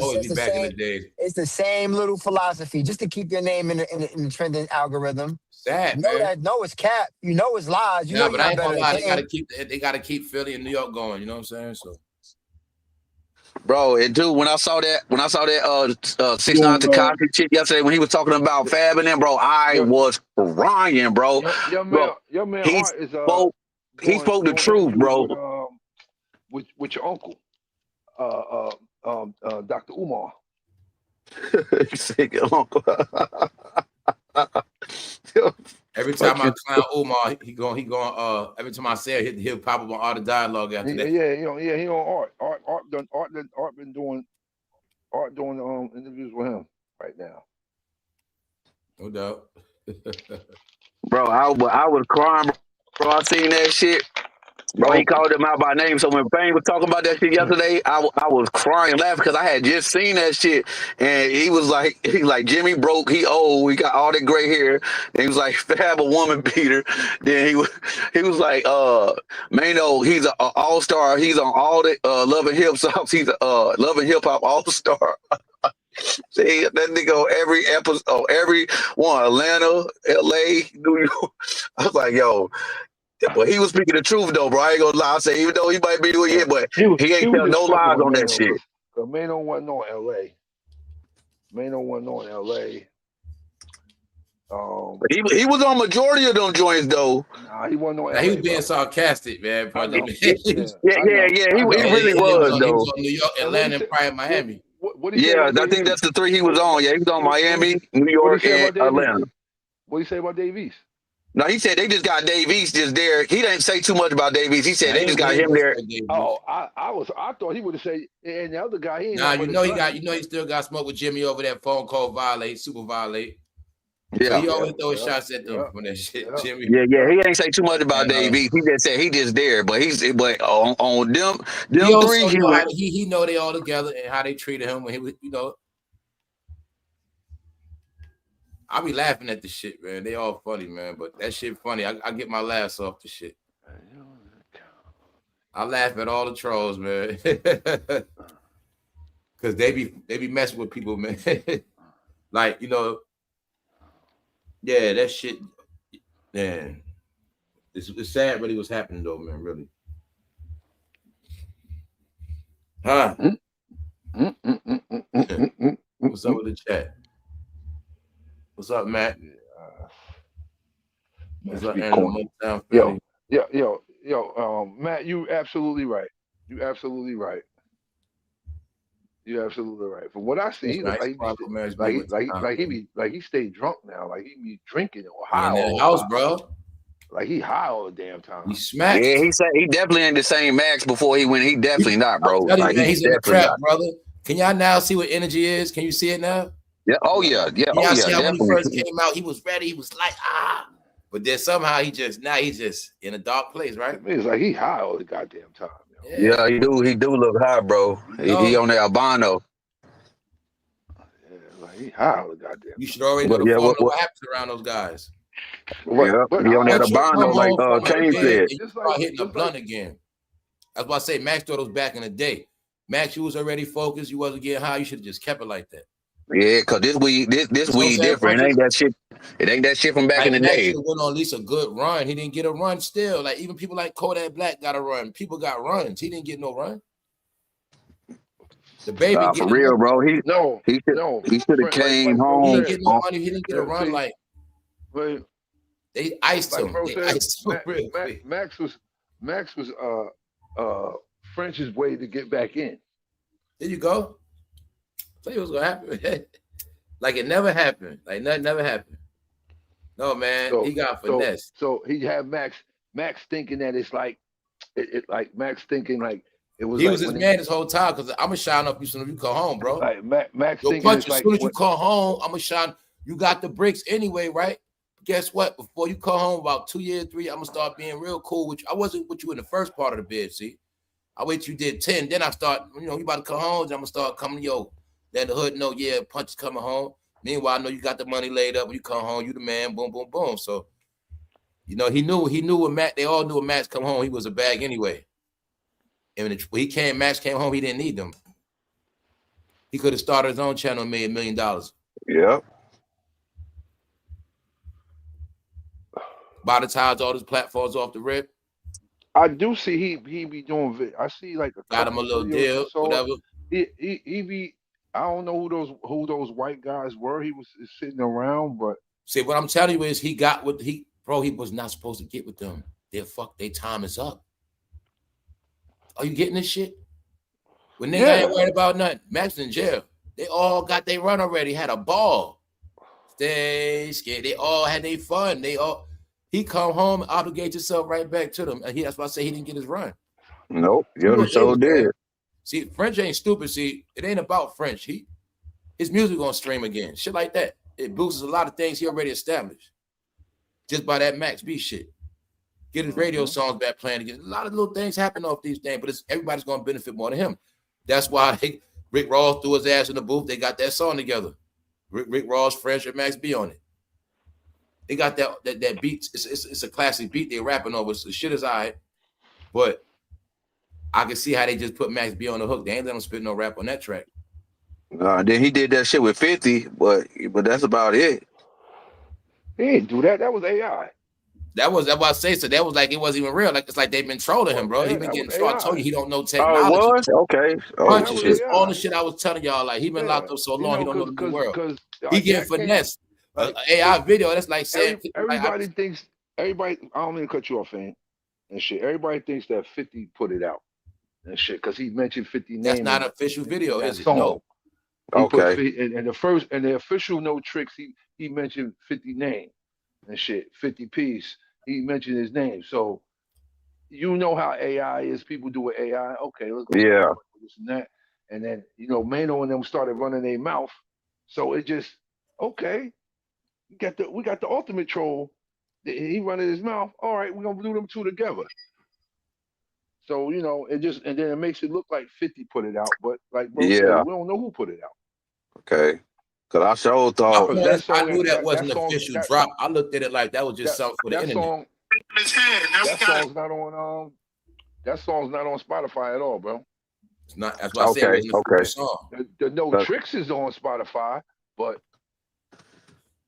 It's the same little philosophy, just to keep your name in the trending algorithm. Sad, you know man. That, know it's cap. You know it's lies. You know but I ain't gonna lie. They gotta keep Philly and New York going. You know what I'm saying? So, bro, and dude, when I saw that 6ix9ine Tekashi shit yesterday when he was talking about Fab and them, bro, I was crying, bro. Your man he spoke the truth, bro. With your uncle, Dr. Umar. Every time I clown Umar, he going. Every time I say it, he'll pop up on all the dialogue after that. Yeah, he on Art been doing interviews with him right now. No doubt. Bro, I was crying, bro. I seen that shit. Bro, he called him out by name. So when Fame was talking about that shit yesterday, I was crying, laughing because I had just seen that shit. And he was like, Jimmy broke, he old, he got all that gray hair. And he was like, Fab a woman beater. Then he was like, Mano, he's an all-star. He's on all the Love and Hip Hop. He's a Love and Hip Hop all-star. See, that nigga on every episode, every one, Atlanta, LA, New York. I was like, yo. But he was speaking the truth though, bro. I ain't gonna lie. I say even though he might be doing it, but he ain't telling no lies on that shit. Cause Mano wasn't on LA. Mano wasn't on LA. He was on majority of them joints though. Nah, he wasn't on LA. He was being sarcastic, man. Yeah. He really was though. He was on New York, Atlanta, and probably Miami. I think that's the three he was on. Yeah, he was on Miami, New York, and Atlanta. What do you say about Dave East? No, he said they just got Dave East just there. He didn't say too much about Dave East. He said they just got him there. Oh, I thought he would have said, and the other guy, he ain't. Nah, he still got smoke with Jimmy over that phone call violate, super violate. Yeah, so he always throw shots at them from that shit, Jimmy. Yeah. He ain't say too much about Dave East. He just said he just there, but on them three, he know they all together and how they treated him when he was, I be laughing at the shit, man. They all funny, man. But that shit funny. I get my laughs off the shit. I laugh at all the trolls, man. Cause they be messing with people, man. Like, yeah, that shit, man. It's sad really what's happening though, man, really. Huh? What's up with the chat? What's up, Matt? What's up, Yo, Matt, you absolutely right. From what I see, he he stayed drunk now. Like he be drinking or high. In the house, bro. Like he high all the damn time. He smacked. Yeah, he said he definitely ain't the same Max before he went. He definitely not, bro. Like, he's in the trap, brother. Can y'all now see what energy is? Can you see it now? Yeah. Oh yeah. When he first came out, he was ready. He was like, but then somehow he's just in a dark place, right? It's like he high all the goddamn time. Yeah, he do look high, bro. He on the albino. Yeah, like he high all the goddamn. You should already know what happens around those guys. Yeah, be on that Once you come abano like home from the Kane bed said. and you start hitting a just blunt like again. That's why I say Max thought it was back in the day. Max, you was already focused. You wasn't getting high. You should have just kept it like that. Yeah, cause this weed You know what I'm weed saying, different. It ain't that shit. It ain't that shit from back in the Max day. should have went on at least a good run. He didn't get a run still. Like even people like Kodak Black got a run. People got runs. He didn't get no run. The baby Nah, for real, bro. He should have came like bro home. He didn't said, get no money. He didn't get a run. see, Like but they iced like him. bro They said, iced him real quick. Max was French's way to get back in. There you go. Tell you what's gonna happen. Like it never happened. Like nothing never happened. No, man. So he got finesse. So he had Max thinking that it's like it like Max thinking like it was. He like was his man this whole time because I'm gonna shine up you soon as you come home, bro. Like Max Yo, thinking punch it's as like soon as you come home, I'm gonna shine. You got the bricks anyway, right? Guess what? Before you come home, about 2 years, 3, I'm gonna start being real cool with you. I wasn't with you in the first part of the bid, see. I wait till you did 10, then I start, you about to come home, then I'm gonna start coming, let the hood know, yeah, Punch is coming home. Meanwhile, I know you got the money laid up. When you come home, you the man, boom, boom, boom. So, he knew when Matt, they all knew when Max come home, he was a bag anyway. And when Max came home, he didn't need them. He could have started his own channel and made $1 million. Yeah. Monetized all his platforms off the rip. I do see he be doing. I see like got him a little deal, whatever. He be. I don't know who those white guys were. He was sitting around, but see what I'm telling you is he got what he was not supposed to get with them. Their time is up. Are you getting this shit? When they ain't worried about nothing, Max in jail. They all got their run already. Had a ball. Stay scared. They all had their fun. He come home and obligate himself right back to them. And that's why I say he didn't get his run. Nope. You so did. See, French ain't stupid. See, it ain't about French. His music gonna stream again. Shit like that. It boosts a lot of things he already established. Just by that Max B shit. Get his radio songs back playing again. A lot of little things happen off these things, but everybody's gonna benefit more than him. That's why Rick Ross threw his ass in the booth. They got that song together. Rick Ross, French, and Max B on it. They got that beat. It's a classic beat they're rapping over. So the shit is all right. But I can see how they just put Max B on the hook. They ain't let him spit no rap on that track. Then he did that shit with 50, but that's about it. He didn't do that. That was AI. That's what I say. So that was like it wasn't even real. Like it's like they've been trolling him, bro. He been getting trolled. I told you he don't know technology. Oh, it was? Okay. All the shit I was telling y'all. Like he been locked up so long, he don't know the new world. He getting finessed. AI video. That's like saying everybody thinks. Everybody. I don't mean to cut you off, fan, and shit. Everybody thinks that 50 put it out and shit because he mentioned 50 names. That's not an official video, is it? No. Okay. And the official No Tricks, he mentioned 50 name and shit. 50 piece. He mentioned his name. So you know how AI is. People do with AI. Okay, let's go. Yeah. This and that. And then Mano and them started running their mouth. So it just okay. We got the ultimate troll. He running his mouth. All right, we're gonna do them two together. So it just and then it makes it look like 50 put it out, but like bro said, we don't know who put it out. Okay, because I sure thought I knew that wasn't an official drop. I looked at it like that was just something for the internet. That song's not on Spotify at all, bro. It's not. That's why I said it was an official song. The No Tricks is on Spotify, but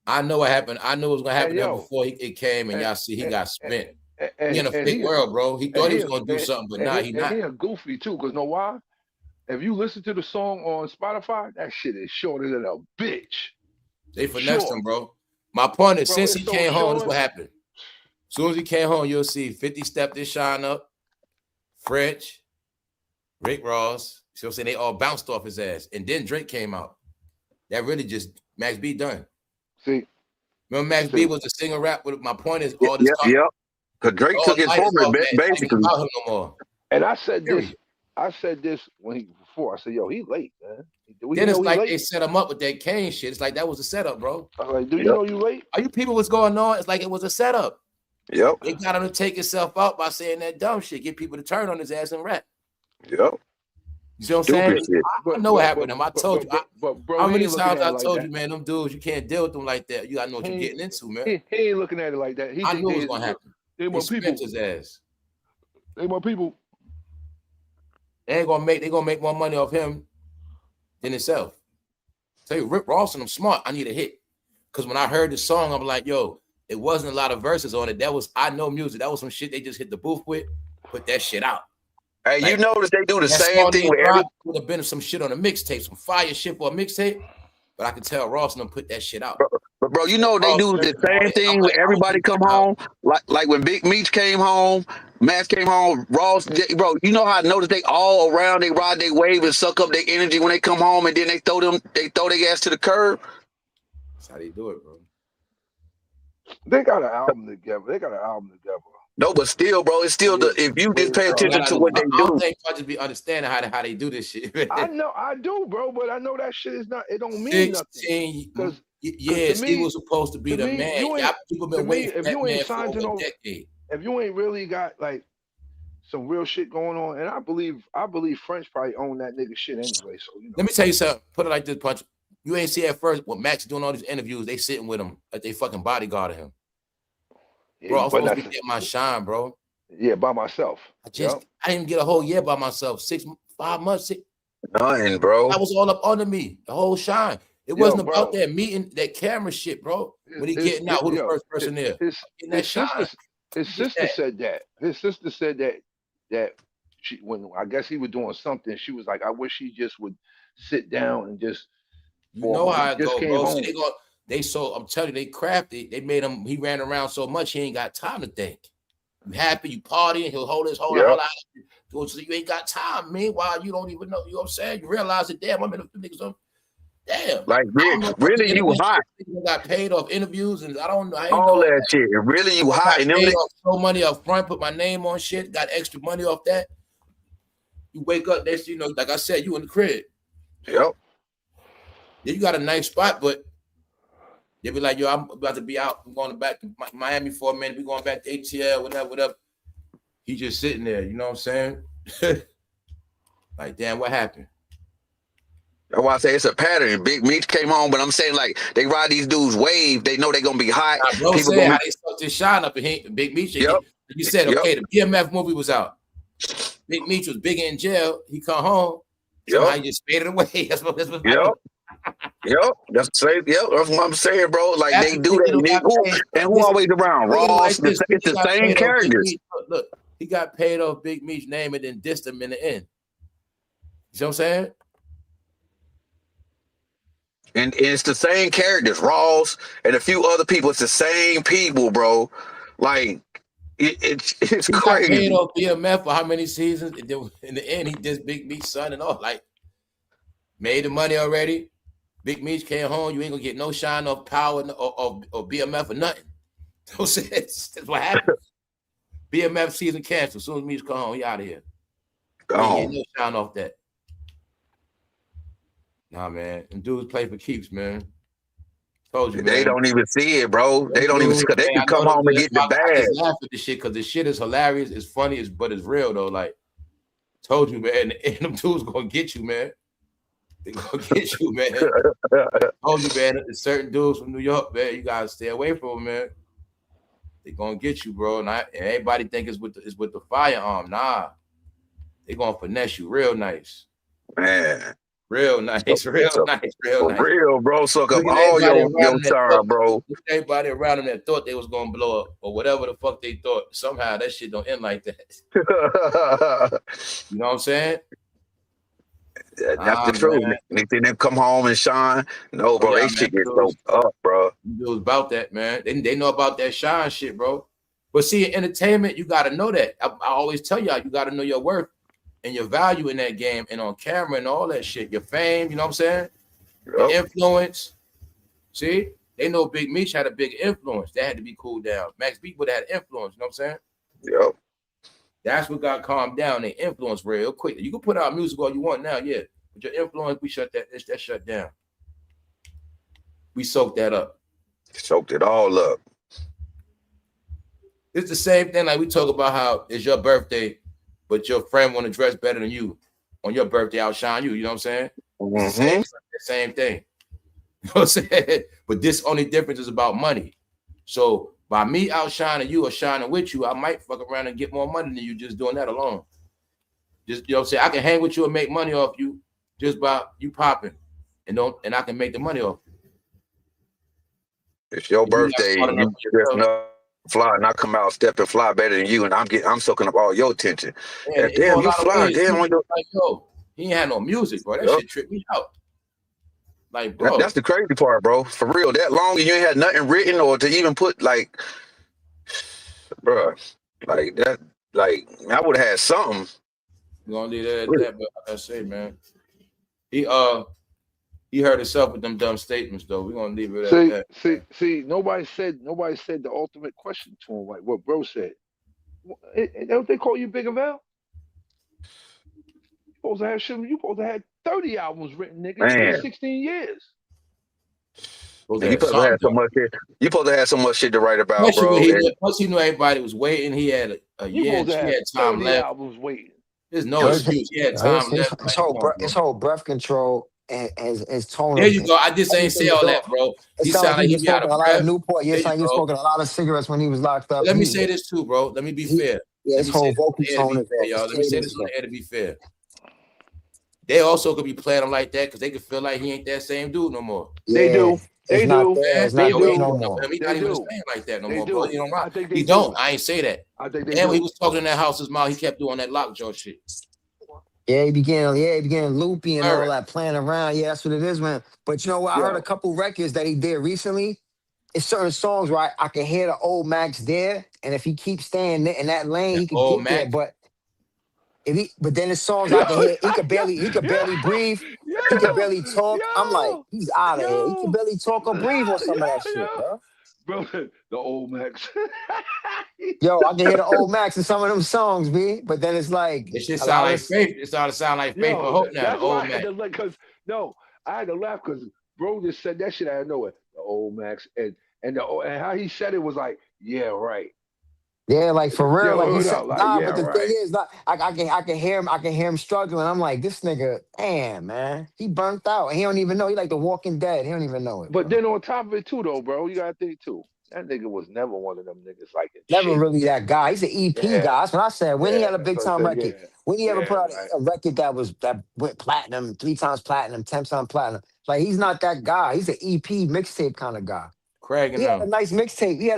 I know what happened. I knew it was gonna happen before it came, and y'all see he got spent. He in a fake world, bro. He thought he was gonna do something, but nah, he not. He a goofy too, because know why? If you listen to the song on Spotify, that shit is shorter than a bitch. They finessed him, bro. My point is, since he came home, this is what happened. As soon as he came home, you'll see 50 stepped his shine up, French, Rick Ross. You know what I'm saying? They all bounced off his ass. And then Drake came out. That really just Max B done. See? Remember Max B was a singer rap, but my point is all this talk. Yep. Because Drake took his forward, basically. About him no more. And I said this before. I said, yo, he late, man. Then it's like they set him up with that Kane shit. It's like that was a setup, bro. I was like, do you know you late? Are you people what's going on? It's like it was a setup. Yep. They got him to take himself out by saying that dumb shit, get people to turn on his ass and rap. Yep. You see what I'm Stupid saying? shit. I know what happened to him. I told you. Bro, How he many ain't looking times at I it like told that. you, man, them dudes, you can't deal with them like that. You gotta know what you're getting into, man. He ain't looking at it like that. He I think knew it was gonna happen. they They more people. spent his ass. They more people. They gonna make more money off him than himself. Tell you, Rick Ross and I'm smart. I need a hit. Cause when I heard the song, I'm like, yo, it wasn't a lot of verses on it. That was I know music. That was some shit they just hit the booth with. Put that shit out. Hey, Like, you notice they do the same thing with every. Would have been some shit on a mixtape, some fire shit for a mixtape. But I could tell Ross and them put that shit out. But bro, you know they do the same thing when everybody come home. Like when Big Meech came home, Max came home, Ross, bro. You know how I notice they all around, they ride, they wave and suck up their energy when they come home, and then they throw their ass to the curb. That's how they do it, bro. They got an album together. No, but still, bro, it's still if you just pay attention to what they do. I don't think I just be understanding how they do this shit. I know, I do, bro, but I know that shit is not. It don't mean 16 nothing. Yes, he was supposed to be the man. People been waiting for that man for over a decade. If you ain't really got like some real shit going on, and I believe French probably own that nigga shit anyway. So you know. Let me tell you something. Put it like this, Punch. You ain't see at first when Max doing all these interviews, they sitting with him like they fucking bodyguarded him. Yeah, bro, I'm supposed to get my shine, bro. Yeah, by myself. I didn't get a whole year by myself. 5 months. Nothing, bro. That was all up under me. The whole shine. It wasn't about that meeting, that camera shit, bro. When he getting out, who the first person there? His sister said that. His sister said that she, when I guess he was doing something, she was like, I wish he just would sit down and just. You know how it goes, bro. So I'm telling you, they crafty. They made him. He ran around so much he ain't got time to think. You happy, you partying, he'll hold his whole out. So you ain't got time. Meanwhile, you don't even know. You know what I'm saying? You realize that damn, I'm in the niggas. Damn, like really you hot. Got paid off interviews, and I don't know. I ain't all know that shit. And really you hot, and them paid off so money up front. Put my name on shit. Got extra money off that. You wake up next, you know, like I said, you in the crib. Yep. Yeah, you got a nice spot, but they be like, yo, I'm about to be out. I'm going back to Miami for a minute. We going back to ATL, whatever. He just sitting there, you know what I'm saying? Like, damn, what happened? That's why I say it's a pattern. Big Meech came home, but I'm saying like they ride these dudes wave. They know they're gonna be hot. Bro said how they sucked his shine up and Big Meech. You said, okay, the BMF movie was out. Big Meech was bigger in jail. He come home. Somehow he just faded away. That's what That's what I'm saying, bro. Like they do that. And who always around? Ross. It's the same characters. Look, he got paid off Big Meech's name and then dissed him in the end. You know what I'm saying? And it's the same characters, Ross and a few other people. It's the same people, bro. Like it's he crazy. Got paid off BMF for how many seasons? And then in the end, he dissed Big Meech's son and all. Like made the money already. Big Meech came home. You ain't gonna get no shine off Power or BMF or nothing. That's what happened. BMF season canceled. As soon as Meech come home, he out of here. Ain't get no shine off that. Nah, man. And dudes play for keeps, man. Told you, man. They don't even see it, bro. They don't even see it. They can come home and get the bag. I just laugh at this shit because the shit is hilarious. It's funny, but it's real, though. Like, told you, man. And them dudes gonna get you, man. They gonna get you, man. Told you, man. There's certain dudes from New York, man. You gotta stay away from them, man. They gonna get you, bro. And everybody think it's with the firearm. Nah. They gonna finesse you real nice. Man. Real nice, real nice. Real, bro. Suck up all your time, bro. Everybody around them that thought they was gonna blow up or whatever the fuck they thought. Somehow that shit don't end like that. You know what I'm saying? That's the truth. They think they come home and shine. No, bro. They shit get so up, bro. It was about that, man. They know about that shine shit, bro. But see, in entertainment, you gotta know that. I always tell y'all, you gotta know your worth and your value in that game and on camera and all that shit. Your fame, you know what I'm saying? Your influence. See? They know Big Meech had a big influence. They had to be cooled down. Max B would have had influence, you know what I'm saying? Yep. That's what got calmed down. They influence real quick. You can put out music all you want now, yeah. But your influence, we shut that. That shut down. We soaked that up. Soaked it all up. It's the same thing. Like we talk about how it's your birthday, but your friend want to dress better than you. on your birthday outshine you. You know what I'm saying? It's the Mm-hmm. same thing. You know what I'm saying? But this only difference is about money. So by me outshining you or shining with you, I might fuck around and get more money than you just doing that alone. Just, you know what I'm saying? I can hang with you and make money off you just by you popping, and I can make the money off you. It's your birthday, you dressing up, fly, and I come out step and fly better than you, and I'm soaking up all your attention. And damn, you fly, damn. Like, yo, he ain't had no music, bro. That shit tripped me out. Like, bro, that's the crazy part, bro. For real, that long and you ain't had nothing written or to even put like, bro, like that, like I would have had something. We're gonna leave that at that, but like I say, man, he hurt himself with them dumb statements, though. We're gonna leave it at that. See, nobody said the ultimate question to him, like what bro said. Don't they call you Bigger Val? You supposed to have 30 albums written, nigga. It's been 16 years. You supposed to have so much shit. You supposed to have so much shit to write about, plus bro. Plus, he knew everybody was waiting. He had a year. He had time left. Albums waiting. There's no excuse. He had time left. His whole breath control and his tone. There you go. I just ain't say all that, bro. He sounded like he was out of breath. Newport. He was smoking a lot of cigarettes when he was locked up. Let me say this too, bro. Let me be fair. Yeah, his whole vocal tone is there. Y'all. Let me say this on the air to be fair. They also could be playing him like that because they could feel like he ain't that same dude no more. They do. They do. He's not there no more. He's not even saying like that no more, bro. You know, he don't. I ain't say that. I think they and when he was talking in that house's mouth, he kept doing that lockjaw shit. Yeah, he began loopy and all that, playing around. Yeah, that's what it is, man. But you know what? I heard a couple records that he did recently. It's certain songs where I can hear the old Max there, and if he keeps staying in that lane, he can get there. But then the songs I can hear, he could barely breathe. He could barely talk. I'm like, he's out of here. He can barely talk or breathe or some of that shit, bro. Bro, the old Max. Yo, I can hear the old Max in some of them songs, B. But then it's like it should sound like Faith. It started to sound like Faith for Hope now. That's why I had to I had to laugh because bro just said that shit out of nowhere. The old Max and how he said it was like, yeah, right. Yeah, like for real, like he said, but the thing is, I can hear him struggling. I'm like, this nigga, damn, man, he burnt out. And he don't even know. He like the Walking Dead. He don't even know it. But then on top of it too, though, bro, you gotta think too. That nigga was never one of them niggas like it. Never really that guy. He's an EP guy. That's what I said. When he had a big time record, when he ever put out a record that went platinum, 3 times platinum, 10 times platinum. Like he's not that guy. He's an EP mixtape kind of guy. He had a nice mixtape. Yeah,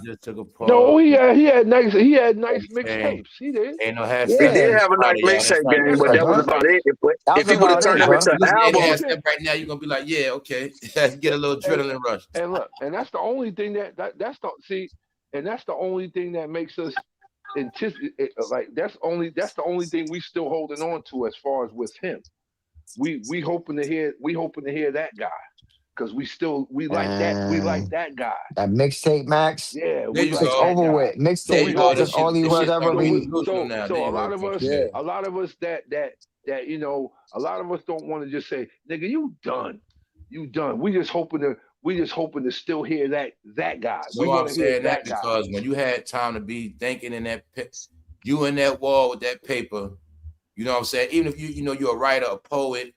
just took a pause. No, he had nice mixtapes. He did. Ain't no half. He did have a nice mixtape game, but that was about it. If he would have turned him into an album, right now you're gonna be like, yeah, okay, get a little adrenaline rush. And look, and that's the only thing that's the only thing that makes us anticipate. Like that's the only thing we still holding on to as far as with him. We hoping to hear that guy. Because we like that guy. That mixtape Max. Yeah, it's over with. Mixtape Max. All he was ever be. So a lot of us that a lot of us don't want to just say, nigga, you done. We just hoping to still hear that guy. So I'm saying that because when you had time to be thinking in that you in that wall with that paper, you know what I'm saying? Even if you're a writer, a poet.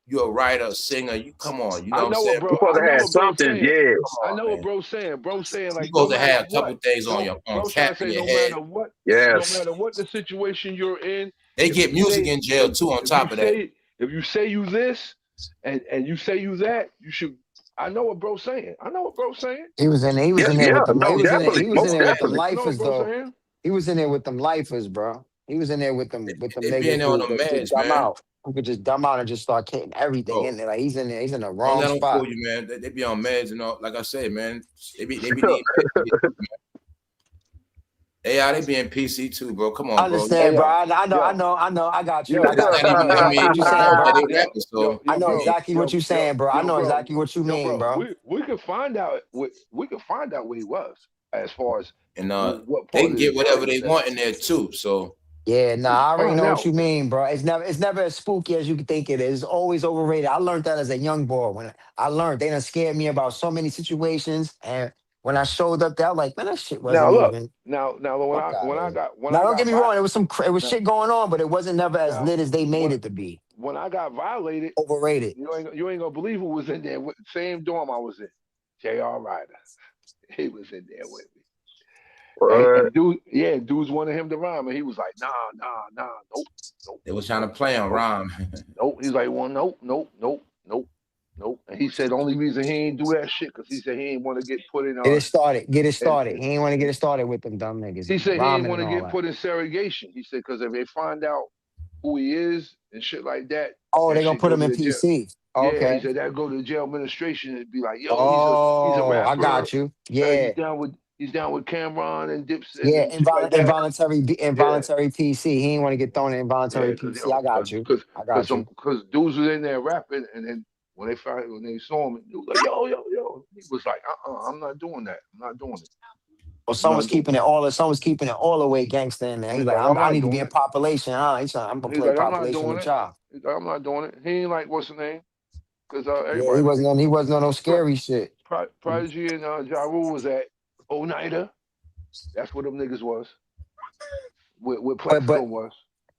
You're a writer, a singer. You come on. You know what I'm saying? You're supposed to have something, yeah. I know what bro's saying. Bro's saying like you're supposed to have a couple things on your cap in your head. No matter what the situation you're in, they get music in jail too. On top of that, if you say you this and you say you that, you should. I know what bro's saying. He was in there with them lifers though. He was in there with them lifers, bro. He was in there with them niggas who dumb out. Who could just dumb out and just start getting everything in there. Like he's in there. He's in the wrong spot. You, man. They be on meds and all. Like I said, man. They be being they being PC too, bro. Come on, bro. I understand, bro. I know. I got you. I know exactly what you're saying, bro. I know exactly what you mean, bro. We could find out what he was as far as they can get whatever they want in there too. So. Yeah, I already know what you mean, bro. It's never as spooky as you can think it is. It's always overrated. I learned that as a young boy. When I learned, they done scared me about so many situations, and when I showed up there, I was like, man, that shit Now wasn't look, even now fuck out when of I here. got when Now I don't get got me vi- wrong, it was now, shit going on, but it wasn't never as now lit as they made it to be. when I got violated, Overrated. you ain't gonna believe who was in there with the same dorm I was in. J.R. Ryder. He was in there with me. And dudes wanted him to rhyme, and he was like, nah, nope, They was trying to play on nope, rhyme. nope. He's like, well, nope. And he said the only reason he ain't do that shit because he said he ain't want to get put in Get it started. Get it and, started. He ain't want to get it started with them dumb niggas. he said he ain't Rhyming want and to all get that. put in segregation. He said because if they find out who he is and shit like that, Oh, that they gonna shit put go him to in the jail. PC. Yeah, he Okay. said that go to the jail administration and be like, yo, he's a Oh, I rapper. got you. Yeah. He's down with Cameron and Dips Yeah, and shit like that. Yeah, involuntary PC. He ain't want to get thrown in yeah, involuntary because PC. I got you. I got you. dudes was in there rapping, and then when they saw him, he was like, yo, he was like, I'm not doing that. I'm not doing it. Well, I'm not doing someone's keeping it all the way gangster in there. it. He's He's like, like, I'm I not need to be doing in it. population. He's like, I'm gonna He's play like, I'm not population doing with it. y'all. He's like, I'm not doing it. He ain't like what's the name? Because Yeah, everybody know he wasn't on no Pro- scary shit. Prodigy and Ja Rule was at Oneida. That's what them niggas was. Where But Plaxico but was.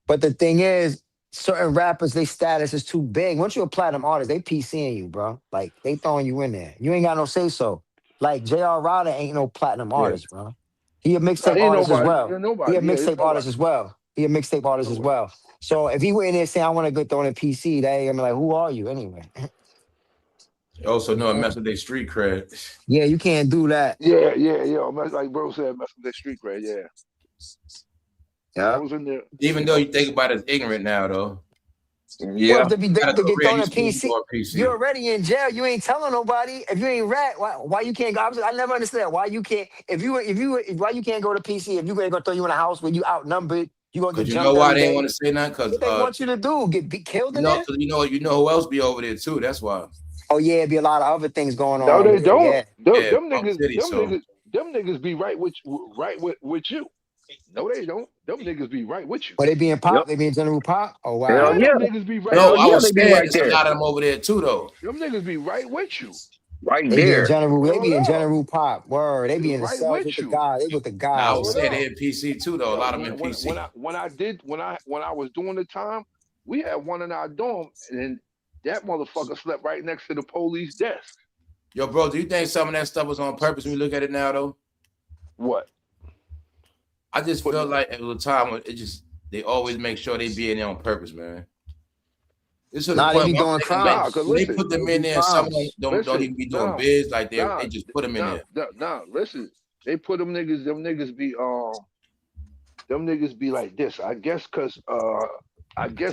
but the thing is, certain rappers, their status is too big. Once you're a platinum artist, they PCing you, bro. Like they throwing you in there. You ain't got no say so. Like J.R. Ryder ain't no platinum Yeah. artist, bro. He a Nah, mixtape ain't artist as nobody. well. Ain't He a nobody. Yeah, ain't mixtape artist nobody. as well. He a mixtape Ain't artist as nobody. well. So if he went in there saying, I want to go throw in a PC, they I'm like, who are you anyway? You also know it Yeah. mess with their street cred. Yeah, you can't do that. Yeah. Like bro said, mess with that street cred. Yeah. I Yeah. was in there, Even though you think about it, it's ignorant now, though. Well, Yeah. to be You got a to get career, thrown you in supposed to PC, go on you're PC. already in jail. You ain't telling nobody. If you ain't rat, why you can't go? I never understand why you can't. Why you can't go to PC? If you gonna go throw you in a house where you outnumbered, you gonna get Because you know jumped why every they ain't day. want to say nothing? Because What they want you to do? Be killed in there? because you know who else be over there too. That's why. Oh yeah, it'd be a lot of other things going on no, over they there. don't. Yeah. Yeah, Park City. So Them niggas be right with you. No, they don't. Them niggas be right with you. Or they be in Yep. pop? They be in general pop? Oh Hell Yeah, wow. yeah. them niggas be right no, Hell with I yeah, you. was they be saying right it's a there. lot of them over there too, though. Them niggas be right with you. Right They be in there. general. They be Word in up. general pop. Word. They They be in the right cells with with the you. guys. They with the Now I guys. was Word saying Yeah. up. they in PC too, though. A Yo, lot of them in PC. when I was doing the time, we had one in our dorm, and that motherfucker slept right next to the police desk. Yo, bro, do you think some of that stuff was on purpose when you look at it now, though? What? I just Putting felt like it was a time when they always make sure they be in there on purpose, man. This is the Now they point be where I'm doing thinking like nah, cause crimes. when they listen, put them They in do there, some of them crimes. don't even be doing nah, biz like nah, they just put them in there. listen. They put them niggas be them niggas be like this. I guess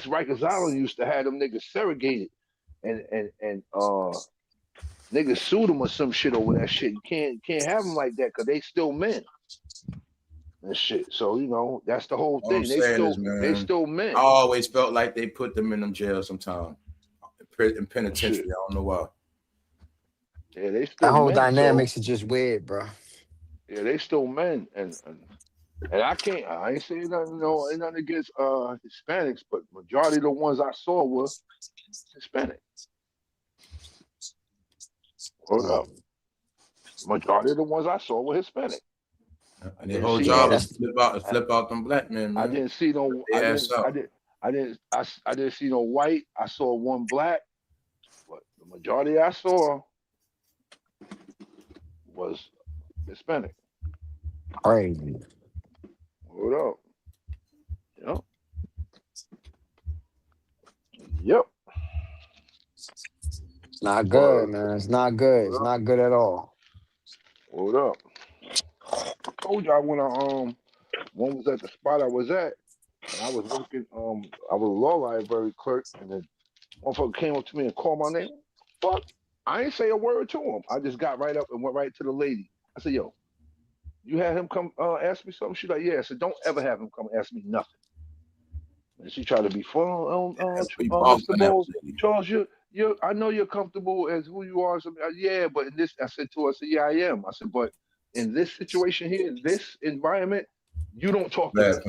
Rikers Island used to have them niggas segregated and niggas sued them or some shit over that shit. You can't have them like that because they still men and shit. So that's the whole All I'm thing. saying is, They man, still I men always felt like they put them in them jails sometime, in and shit. penitentiary. I don't know why. Yeah, they That still whole men. So dynamics is just weird, bro. yeah, they still men and I ain't saying nothing, ain't nothing against Hispanics, but majority of the ones I saw were Hispanic. Hold up. Majority of the ones I saw were Hispanic. And their Didn't whole see Yeah, job no is that's to flip out them black men, I man. didn't see no They ass out. I didn't see no white. I saw one black, but the majority I saw was Hispanic. crazy. Hold up. Yep. Yep. It's not good, Word. man. It's not good. It's Hold up. not good at all. Hold up. I told you I went on one was at the spot I was at and I was working I was a law library clerk and then motherfucker came up to me and called my name. Fuck. I ain't say a word to him. I just got right up and went right to the lady. I said, yo, you had him come ask me something? She's like, yeah. I said, don't ever have him come ask me nothing. And she tried to be fun. That's pretty powerful Mr. in that Moore, lady. Charles, I know you're comfortable as who you are. So, yeah, but in this, I said to her, I said, yeah, I am. I said, but in this situation here, in this environment, you don't talk to them. Bad.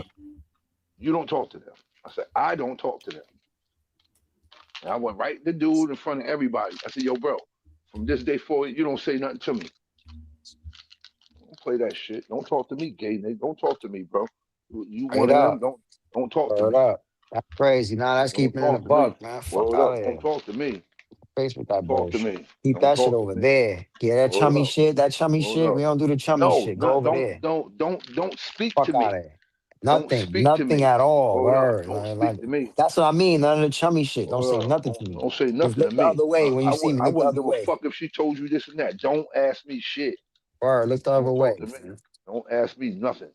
You don't talk to them. I said, I don't talk to them. And I went right to dude in front of everybody. I said, yo, bro, from this day forward, you don't say nothing to me. play that shit. Don't talk to me, gay nigga. Don't talk to me, bro. You one Straight of them? up. Don't talk to Word me. up. That's crazy. Nah, that's Don't keeping it in a talk to me. buck, man. Fuck Word out up. of here. Don't talk to me. Face with Don't that talk to bullshit. me. Keep Don't that shit talk to over me. there. Yeah, that Word chummy up. shit. That chummy Word shit. up. We don't do the chummy No, shit. Go not, over there. don't speak Fuck to out me. of here. Don't Nothing. speak to Nothing me. at all. Word up. Word. Don't Like, speak to me. that's what I mean. None of the chummy shit. Don't say Word up. nothing to me. Don't say Just nothing to look the me. other way when you see me. I Look the wouldn't other give a way. fuck if she told you this and that. Don't ask me shit. Word. Look the other Don't way. talk to me. Don't ask me nothing.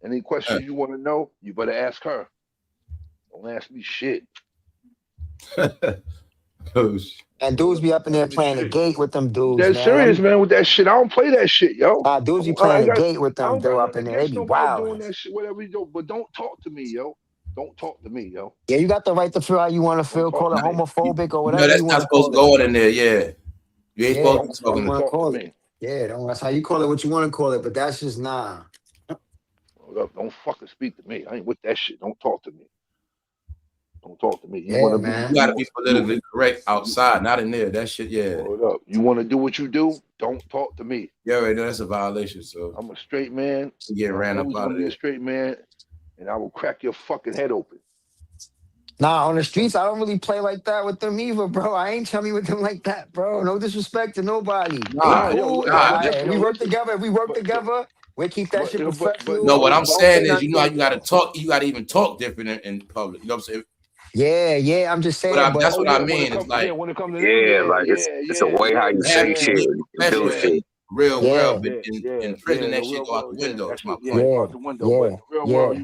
Any questions you want to know, you better ask her. Don't ask me shit. Oh, shit. And dudes be up in Don't there ask me playing the shit. gate with them dudes, Dead man. serious, man, with that shit. I don't play that shit, yo. Dudes be I playing ain't the got gate with I them, don't dude, got up nothing in there. They against be nobody doing wilding. that shit, whatever you do. But don't talk to me, yo. Don't talk to me, yo. Yeah, you got the right to feel how you want to Don't feel. talk Call to it me. homophobic or You know whatever you that's want not to supposed call to it. go in there. Yeah, you ain't Yeah, supposed to be Don't talking you to want to talk to call it. me. Yeah, that's how you call it. What you want to call it. But that's just nah. Don't fucking speak to me. I ain't with that shit. Don't talk to me. Don't talk to me. You Yeah, wanna be You man. got to be politically correct you outside, not in there. That shit, yeah. hold up. You wanna do what you do? Don't talk to me. You already know that's a violation. So I'm a straight man, you get and I'm ran up always out gonna of be a there. straight man, and I will crack your fucking head open. Nah, on the streets, I don't really play like that with them either, bro. I ain't chummy with them like that, bro. No disrespect to nobody. They Nah, Nah, cool. nah. If we work listen, together, if we work but together, we keep that shit professional. No, no, what I'm Don't say saying is, you know how nothing. you got to talk. You got to even talk different in public. You know what I'm saying? Yeah, yeah. I'm just saying, but That's oh what I yeah, mean. It's like when it comes to them, Yeah, like it's a way how you you have say to shit, be do professional yeah, in shit. real world, yeah, but in prison in the that shit real go out world, the window. that That's my shit, point. go yeah, out the window. But in yeah, the real world,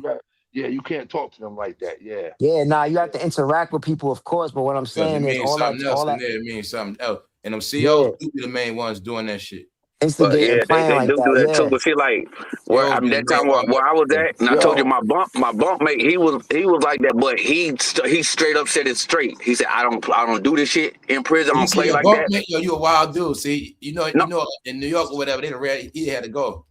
yeah. you can't talk to them like that. Yeah, Yeah, nah, you have yeah. to interact with people, of course. But what I'm Because it saying is means something else all in that, there. It means something else. And them COs yeah, do be the main ones doing that shit. But instigating, yeah, playing they like do do that. that too. Yeah, But see, like where COs I'm be the that main time one. where I was Yeah. at, and I told you Yo, my bunk mate, he was like that, but he straight up said it straight. He said, I don't do this shit in prison. I You don't see play your like that. bunkmate, yo, you a wild dude. See, No, in New York or whatever, they ready. He had to go.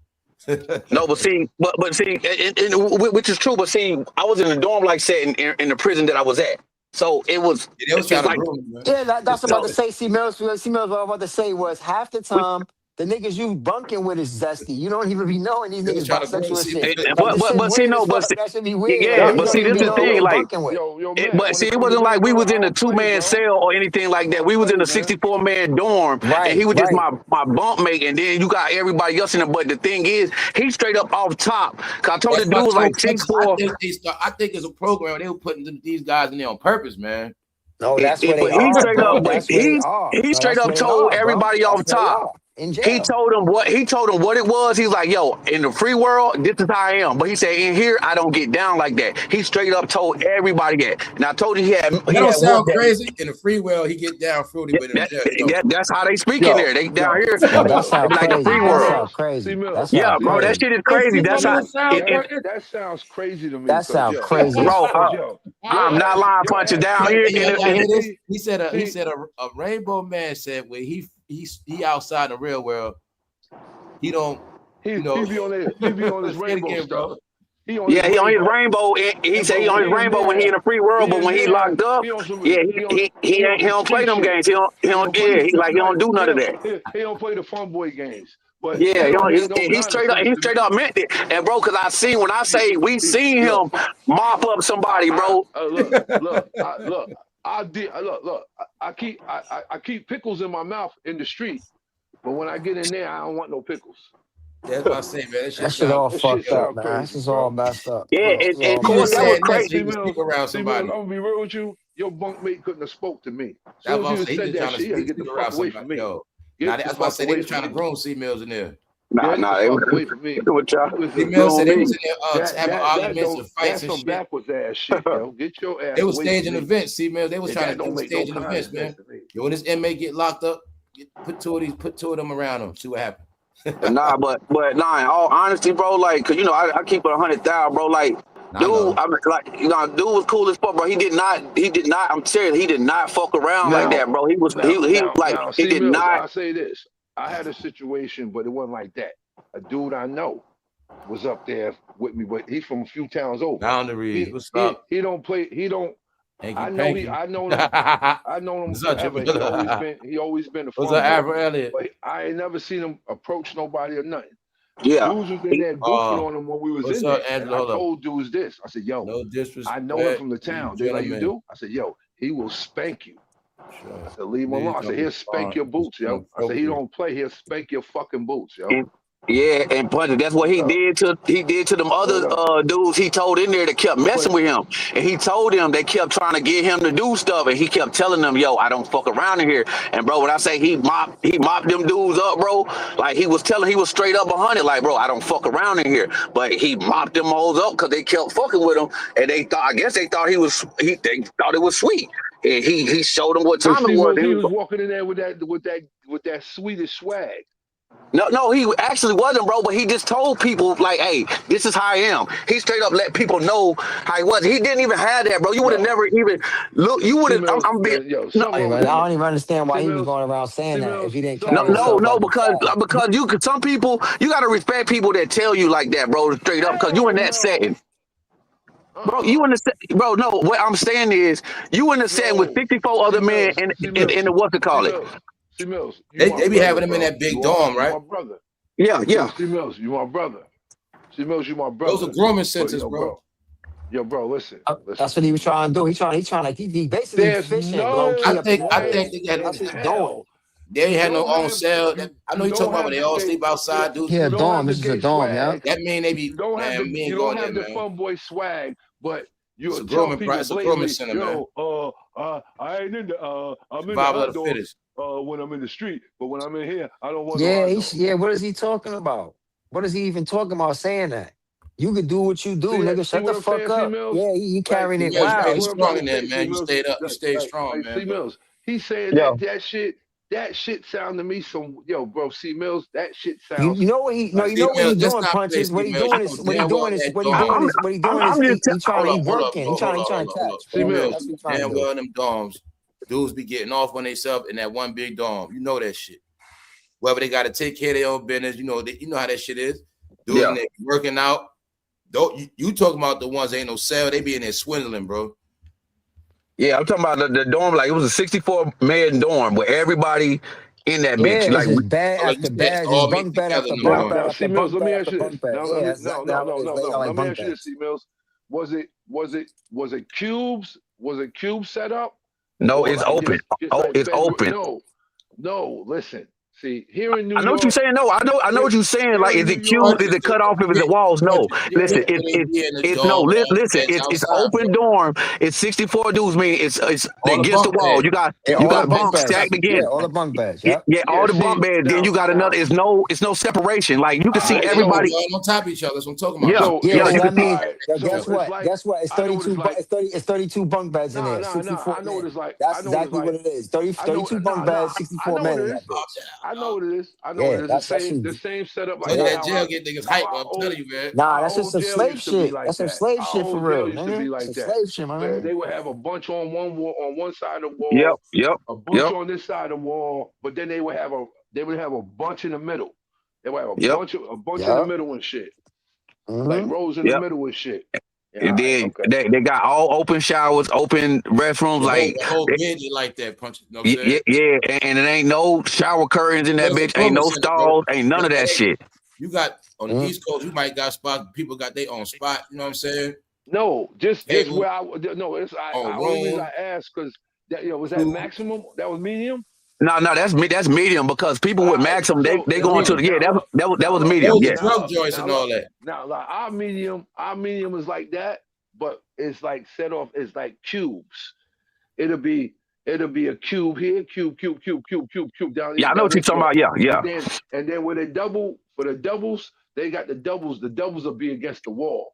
no, but see, which is true. But see, I was in a dorm like set in the prison that I was at, so it was They was trying it's to like groom you, man. yeah. That's what I'm about no. to say. See, Mills, what I'm about to say was half the time the niggas you bunking with is zesty. You don't even be knowing these They was niggas trying to groom bisexual and see. shit. Like But this shit see, weird no, as but fuck. see, That should be weird. Like yeah, nah, niggas but don't see, even this be the knowing who thing, they like. bunking with. yo, man. But When see, it it comes to wasn't me, like we bro, was I in a don't play, two-man bro. cell or anything like I that. don't We was in play, a man. 64-man dorm, and he Right, was just right. my bunk mate. And then you got everybody else in there. But the thing is, he straight up off top. Cause I told the That's dude why I was like told six Punches. I four. think I think it's a program. They were putting these guys in there on purpose, man. No, that's where they But he are, straight up, bro. but That's where they are. he No, straight that's up where they told are, bro. everybody That's off where they top. are in He jail. told him what it was. He's like, yo, in the free world, this is how I am. But he said, in here, I don't get down like that. He straight up told everybody that. And I told you That he don't had whooped sound that. crazy. In the free will, he get down fruity, but in jail, he don't. That's how they speak in Yo, there. They down yo, here, No, that they sound be like the free crazy. That world. sound crazy. That Yeah, sound bro, that crazy. shit is Hey, crazy. see, That's man, how, it sound that sounds crazy to me, That cause sound crazy as bro. fuck. I'm not lying, your punches ass down can't. here. Hey, y'all hear this? See, He see, said a rainbow man said when he outside the real world, he don't, he you know. he be on his Say it rainbow again, stuff. bro. He on his Yeah, he on his rainbow, rainbow. He say but he on when his he in rainbow when he there, in the free world, but when he locked up, he on some yeah, he on he some don't play street them shit. games. He He don't don't play yeah, he like he don't do none of that. he don't play the fun boy games. But Yeah, that don't make no he kind of sense he to me. straight up meant it. And bro, cause I seen when I say we seen Look, him mop up somebody, bro. look. I did look. I keep pickles in my mouth in the street, but when I get in there, I don't want no pickles. That's what I say, man. That That shit shit sound. all That shit fucked Yo, up, sound man. This crazy, is all bro. messed up, Yeah, bro. This is and all of he was course messed that was saying up. that so crazy. he could stick around See, man, I'm somebody. gonna be real with you. Your bunkmate couldn't have spoke to me. As That's soon as what I'm you saying. He said just that trying to shit, you had to get stick the fuck around away from somebody. me. Yo, now Get the that's why I fuck said they away was from trying to me. groom C Mills in there. Get the Nah, fuck away from me. what y'all You was C a Mills said doing they me. was in there having arguments and fights that's and some shit. backwards ass shit, yo. Get your They ass was away from staging me. events. C Mills, they was trying That to they don't was make no staging kind of events, sense man. to me. Yo, when this inmate get locked up, put two of them around him. See what happens. Nah, but nah. In all honesty, bro, like, cause I keep it 100,000, bro. Like, I dude, know. I'm like, dude was cool as fuck, bro. He did not. I'm serious. He did not fuck around like Now, that, bro. He was like, he see, did Mills, not. I say this. I had a situation, but it wasn't like that. A dude I know was up there with me, but he's from a few towns over. Down the Reeds. What's up? He don't play. He don't. Hanky I know Panky. I know him. I know him What's up, forever. He Jamila? always been a What's fun up, boy. Afro Elliott? But I ain't never seen him approach nobody or nothing. Yeah. Dudes was in there goofing on him when we was What's in up, there. And Angela? I Hold up. told dudes this. I said, yo, No I know him disrespect, from the you town. They like, you gentlemen. do? I said, yo, he will spank you. Sure. I said, leave him Please alone. I don't said, he'll spank respond. your boots, It's yo. I said, he inappropriate. don't play. He'll spank your fucking boots, yo. Yeah, and Punch, that's what he Word up. did to them other Word up. dudes he told in there that kept messing But with him. And he told them they kept trying to get him to do stuff, and he kept telling them, yo, I don't fuck around in here. And bro, when I say he mopped them dudes up, bro, like he was straight up 100, like, bro, I don't fuck around in here. But he mopped them hoes up because they kept fucking with him, and they thought they thought it was sweet. And he showed them what but time it see, was. Mills, he was walking in there with that Swedish swag. No, he actually wasn't, bro. But he just told people, like, "Hey, this is how I am." He straight up let people know how he was. He didn't even have that, bro. You would have No. never even look. You would See, have. Mills, I'm being yo, no, some Hey, of man, them, I don't even understand why see, he was Mills, going around saying see, that if Mills, he didn't some carry of them. himself like because that. some people you gotta respect people that tell you like that, bro. Straight up, because you in Hell that setting, no. bro. You in the bro. No, what I'm saying is you in the setting with No. 64 other See, men Mills, and see, in Mills, the what to see, call it. Mills, see, Mills, you my They be having brother, them in bro. that big dome, You right? my brother. Yeah. Yo, see, Mills, you my brother. See, Mills, you my brother. Those are grooming But centers, bro. Yo, bro, listen. That's what he was trying to do. He basically There's fishing, low no key up in the I hood. think way they got. That's in what he's doing. hell They you had no don't own have cell. I know you you talking don't about when have they the all gay sleep outside, dudes. Yeah, you don't have dorm. the This is a gay dorm, yeah. swag. That mean they be, You don't have man, we ain't you going don't have there, the man. fun boy swag, but It's you'll a tell grooming people it's a grooming blatantly, center, man. I ain't in the I'm in the Survival of the outdoors fittest. when I'm in the street, but when I'm in here, I don't want no Yeah, outdoors. what is he talking about? What is he even talking about saying that? You could do what you do, nigga. See Shut the what I'm saying, fuck C up. Mills? Yeah, he Like, carrying See, it Mills, like wild. you what I'm strong about in to there, say, C man. You Mills. stayed up. You stayed Like, strong, man. C But Mills. He's saying Yeah. that shit sound to me bro, C Mills, that shit You sounds know what he no, like you know Steve what he Mills, some let's doing, not play punches. What Steve he Mills. You doing know is what he damn well doing is that what he doing dome. is what he doing is I'm just he trying to he Hold up, working. bro. He trying to catch, C bro. Mills. That's what he trying to Damn do. well them domes. Dudes be getting off on themselves in that one big dome. You know that shit. Whether they got to take care of their own business, you know how that shit is. Dudes in there working out. Don't you talking about the ones ain't no cell? They be in there swindling, bro. Yeah, I'm talking about the dorm. Like it was a 64-man dorm where everybody in that Yeah, bitch. it's Like just bad So like you after said, it's bad, just all mixed bunk bed together after in them bunk Now, bed now, joints. C after Mills, bunk let me bed ask after you this. bunk bed. Now, Yeah, that's exactly how it is. Laid out like let me bunk ask you this, beds. C Mills. Was it cubes? Was it cube set up? no, Or it's like open. just Oh, like it's bedroom? open. No, listen. See, here in New I know what you're York, saying. No, I know what you're saying. here Like, in is New it York, cubed? Is Punches, it cut off? If it's yeah, the walls? No. punches. You Listen, can't really be in the it's no. dome with all the Listen, beds it's outside, bro. open dorm. It's 64 dudes. Meaning it's All the against the bunk wall. beds. You got Yeah, All you all the the got bunk bunks beds beds. stacked outside. Yeah, against. all the bunk beds. Yeah, Yep. yeah, yeah. all the bunk See, beds. Then you got another. now, It's no separation. Like you can all see right. They all everybody. So, laying on top of each other. That's what I'm talking about. Yeah, so, Yeah, yeah. so You can that all see. means right. guess So it's what? like Guess what? It's I know what it's 32 like. it's 32 bunk beds in there. Nah. 64 I know what men. it's like. That's I know what it's exactly like. what it is. I know 32 bunk nah. beds, I 64 know what men it in is. that bitch. I know what it is. I know what Yeah, it is. that's that shit. The same setup like Told you Yeah. that jail get niggas how hype, bro. our I'm telling old you, man. Nah, our that's just old some jail slave used to be shit. like That's some that. slave Our shit for old jail real, used to be nigga. That's like some that. slave shit, my Where nigga. they would have a bunch on one wall, on one side of the Yep, wall, yep, a bunch yep, on this side of the wall, but then they would have a bunch in the middle. They would have yep, a bunch in the Yep. middle and shit. Like Mm-hmm. rows in the yep. middle and shit. Yeah, all And right, then okay. they got all open showers, open restrooms. Like The whole bed is like that, punch. You know what I'm saying? yeah, and it ain't no shower curtains in But that it's a bitch. Ain't grooming no center, bro. stalls. Ain't none of that shit. You got on the Mm-hmm. East Coast, you might got spots. People got their own spot. You know what I'm saying? No, just Table, where it's on only reason room, I asked because that was that food. maximum? That was medium? No, that's medium because people All with right, maximum so they That's going to medium. the now look, that now was look, medium. Those Yeah, are now drug look, joints now and all look, that. now like our medium is like that, but it's like set off. It's like cubes. It'll be a cube here, cube yeah. I know down what you're this talking wall, about. Yeah. and then when they double for the doubles, they got the doubles. The doubles will be against the wall.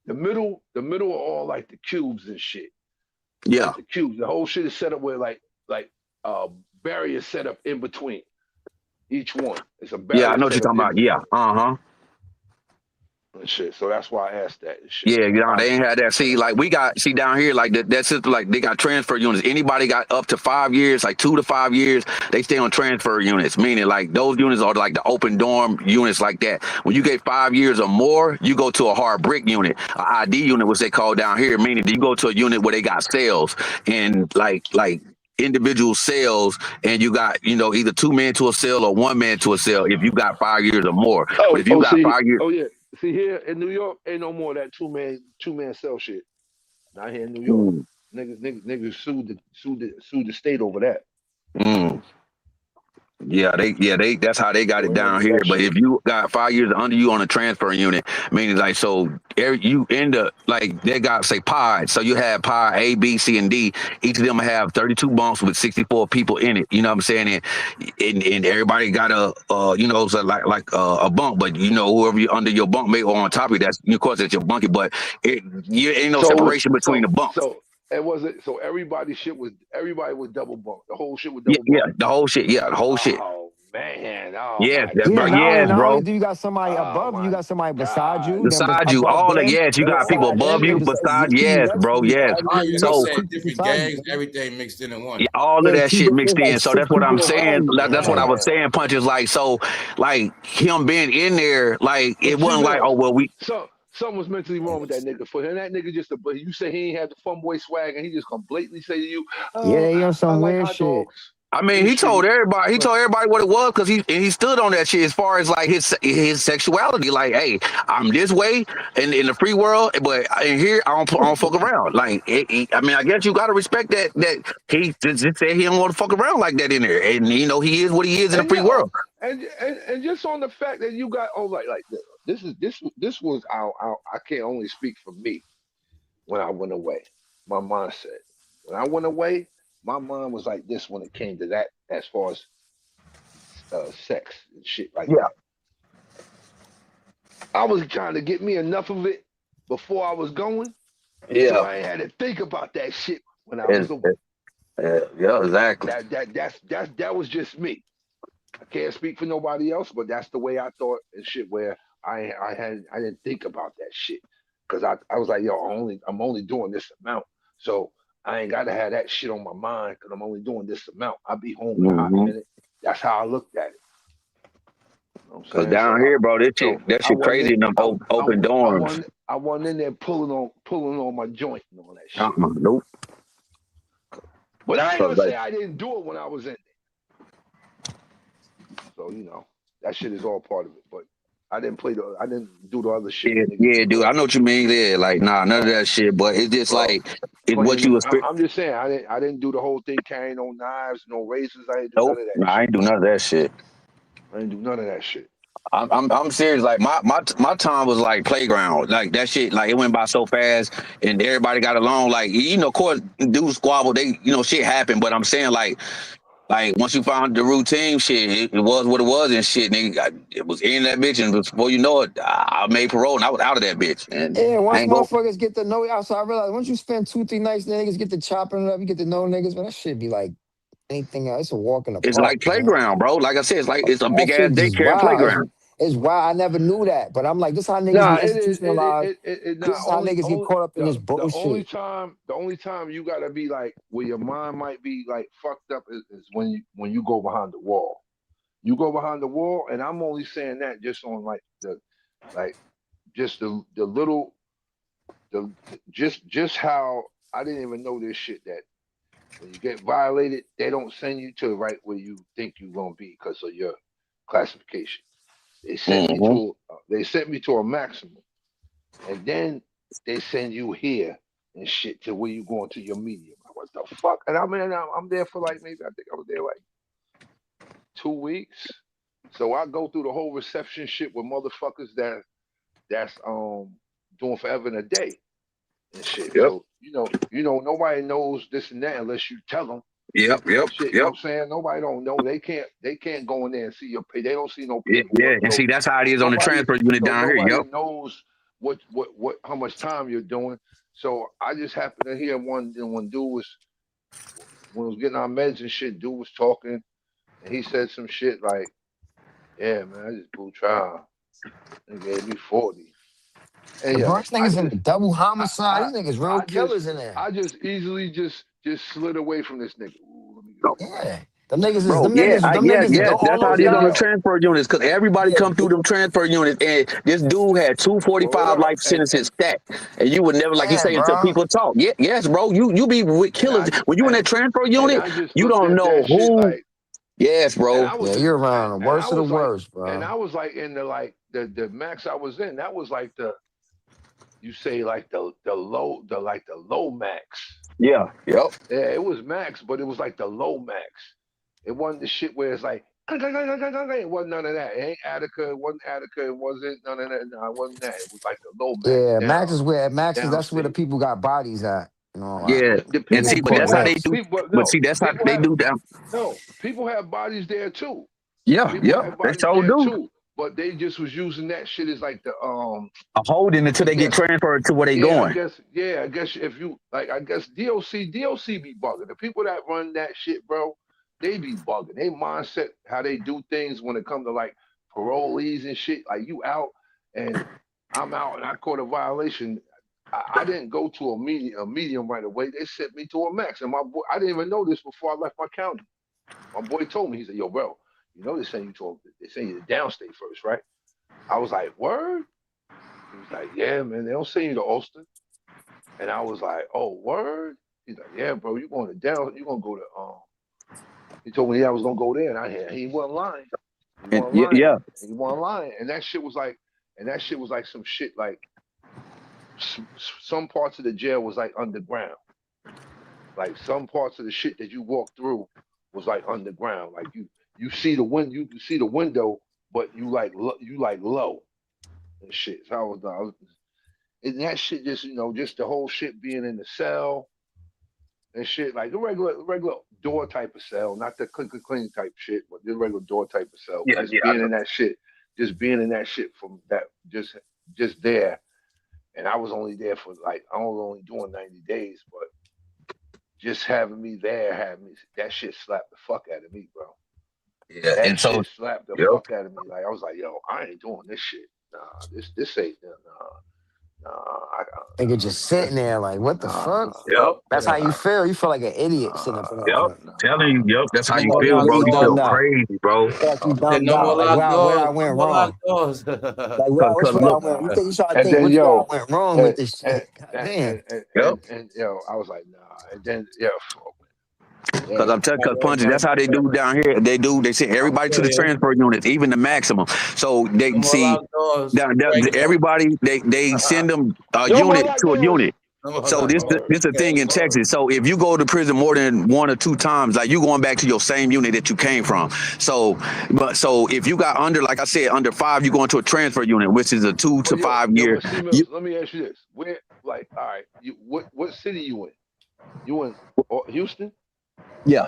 The middle are all like the cubes and shit. Yeah. Like the cubes. The whole shit is set up with like barriers set up in between each one. It's a Yeah, I barrier know what you're set up talking in about. Yeah. between and shit. So that's why I asked that and shit. Yeah, All they right. ain't had that. See, like we got down here, like that system, like they got transfer units. Anybody got up to 5 years, like 2 to 5 years, they stay on transfer units. Meaning, like those units are like the open dorm units, like that. When you get 5 years or more, you go to a hard brick unit, a ID unit, which they call down here. Meaning, you go to a unit where they got cells and like individual cells, and you got either 2 men to a cell or 1 man to a cell if you got 5 years or more. But if you got 5 years, yeah. See, here in New York, ain't no more of that two man cell shit. Not here in New York. Niggas sued the state over that. Yeah, they that's how they got it down here. But if you got 5 years under you on a transfer unit, meaning like you end up like they got say pods. So you have pod A, B, C, and D. Each of them have 32 bunks with 64 people in it. You know what I'm saying? And everybody got a so like a bunk, but whoever you under your bunk mate or on top of you, that's of course that's your bunkie. But you ain't no separation between the bunks. It wasn't so everybody was double bunk. The whole shit was double bunk. Yeah, the whole shit. Yeah, the whole shit. Oh man. Oh yes, my yes, bro. Do you got somebody above you? You got somebody beside you? Beside you, all the you got people above you, beside yes, bro, yes. So different gangs, everything mixed in one. Yeah, all of that shit mixed in. So that's what I'm saying. That's what I was saying. Punches like him being in there, like it wasn't like something was mentally wrong with that nigga. For him, that nigga but you say he ain't had the fun boy swag, and he just come blatantly say to you, he on some weird shit. Dogs. I mean, he told everybody. He told everybody what it was because he stood on that shit as far as like his sexuality. Like, hey, I'm this way in the free world, but in here I don't fuck around. Like, I mean, I guess you gotta respect that he just said he don't want to fuck around like that in there, and he is what he is in the free world. And just on the fact that you got this was I can't only speak for me when I went away. My mindset when I went away. My mind was like this when it came to that, as far as sex and shit like that. I was trying to get me enough of it before I was going. Yeah. So I ain't had to think about that shit when I was away. Yeah, exactly. That was just me. I can't speak for nobody else, but that's the way I thought and shit. Where I didn't think about that shit because I was like, yo, I'm only doing this amount, so I ain't got to have that shit on my mind because I'm only doing this amount. I'll be home in a hot minute. That's how I looked at it. Because down here, bro, that shit crazy in them open dorms. I wasn't in there pulling on my joint and all that shit. Nope. But I ain't gonna say I didn't do it when I was in there. So that shit is all part of it. But I didn't do the other shit. Yeah, dude, I know what you mean. Yeah, like none of that shit. But it's just what you was. I'm just saying, I didn't do the whole thing carrying no knives, no razors. I didn't do none of that. I ain't do none of that shit. I didn't do none of that shit. I'm serious. Like my time was like playground. Like that shit. Like it went by so fast, and everybody got along. Like of course, dudes squabble. They shit happened. But I'm saying like once you found the routine, shit, it was what it was and shit. Nigga, it was in that bitch, and before you know it, I made parole and I was out of that bitch. And once motherfuckers get to know y'all, so I realized once you spend 2-3 nights, niggas get to chopping it up. You get to know niggas, but that shit be like anything else. It's a walk in the park. It's like playground, bro. Like I said, it's a big ass daycare playground. It's wild. I never knew that, but I'm like, this how niggas be institutionalized. This is how niggas get caught up in this bullshit. The only time you gotta be like where your mind might be like fucked up is when you go behind the wall. You go behind the wall, and I'm only saying that just on just how I didn't even know this shit that when you get violated, they don't send you to right where you think you're gonna be because of your classification. They sent me to a maximum, and then they send you here and shit to where you going to your medium. What the fuck? And I'm there for I think I was there 2 weeks. So I go through the whole reception shit with motherfuckers that's doing forever and a day and shit. Yep. So nobody knows this and that unless you tell them. Yep. You know what I'm saying? Nobody don't know. They can't go in there and see your pay. They don't see no paper. Yeah, and see that's how it is on the transfer unit down here. Nobody knows what how much time you're doing. So I just happened to hear one dude was when we was getting our meds and shit, dude was talking and he said some shit like, yeah, man, I just blew trial. They gave me 40. And the first niggas in the double homicide, these niggas real killers in there. I just easily just slid away from this nigga. Ooh, let me go. Yeah. Bro, them yeah, niggas is yes. That's all how over they on the y'all. transfer units, because everybody Yeah, come through them transfer units, and this dude had Word 245 up. life sentences stacked, and you would never, like you damn, say, until bro. people talk. Yeah, yes, bro. You be with And killers I when you in that and transfer and unit. I just You looked don't at know that shit who. like, Yes, and bro. I Yeah, was you're around the and I worst of the was like, worst, and bro. I was like in the like the max I was in. That was like the you say like the low the low max. Yeah. Yep. Yeah, it was max, but it was like the low max. It wasn't the shit where it's like it wasn't none of that. It ain't Attica. It wasn't Attica. It wasn't none of that. No, it wasn't that. It was like the low max Yeah, Max is where the downstate. people got bodies at. You know, like Yeah. The And niggas see, who but caught that's how they whips. do. people But no see, that's how people they have do down. no people have bodies there too. Yeah. People Yep. have They bodies so there do. too. But they just was using that shit as like the A holding I until they get guess transferred to where they yeah, going. I guess if you like I guess DOC be bugging. The people that run that shit, bro, they be bugging. They mindset how they do things when it comes to like parolees and shit. Like you out and I'm out and I caught a violation. I didn't go to a medium right away. They sent me to a max. And my boy, I didn't even know this before I left my county. My boy told me, he said, yo, bro, you know they send you to downstate first, right? I was like, word? He was like, yeah, man, they don't send you to Ulster. And I was like, oh, word? He's like, yeah, bro, you're going to down, you're gonna go to he told me I was gonna go there, and he wasn't lying. He And wasn't yeah, lying. yeah. He wasn't lying. And that shit was like some shit like some parts of the jail was like underground. Like some parts of the shit that you walk through was like underground. Like you see the you can see the window, but you like low and shit. So I was and that shit just just the whole shit being in the cell and shit like the regular door type of cell, not the clean type shit, but the regular door type of cell. Yeah, Just yeah, I being know. in that shit, from that just there. And I was only there for like I was only doing 90 days, but just having me there had me that shit slapped the fuck out of me, bro. Yeah, That and so, shit slapped the yep, fuck out of me. Like I was like, yo, I ain't doing this shit. Nah, this ain't nah, Nigga just sitting there like, what the fuck? nah, yep, That's how nah, you feel. You feel like an idiot sitting up in that yep. nah, joint. Telling you, yep, that's how No you more Feel like you feel, locked bro. really You feel dumbed doors. out. crazy, bro. Feel like you nah. I said dumbed no more out. Like locked where I doors. No went more wrong. locked doors. Like which Cause way I look, went. You think you try to And think then which way I yo, went wrong and with this and shit. God damn. yep. and yo, I was like, nah. And then yeah, Cause yeah, I'm telling, cause Hey, punches. That's how they do down here. They send I'm everybody to the serious. transfer units, even the maximum. So they No more see locked doors. down Break them. everybody. They send them a no more unit to a lockdowns. unit. No more So locked this doors. this the thing Okay, in word. Texas. So if you go to prison more than 1 or 2 times, like you going back to your same unit that you came from. So if you got under, like I said, under 5, you go into a transfer unit, which is a 2 But to 5 year. but C You, Mills, let me ask you this: where, like, all right, what city you in? You in Houston? yeah,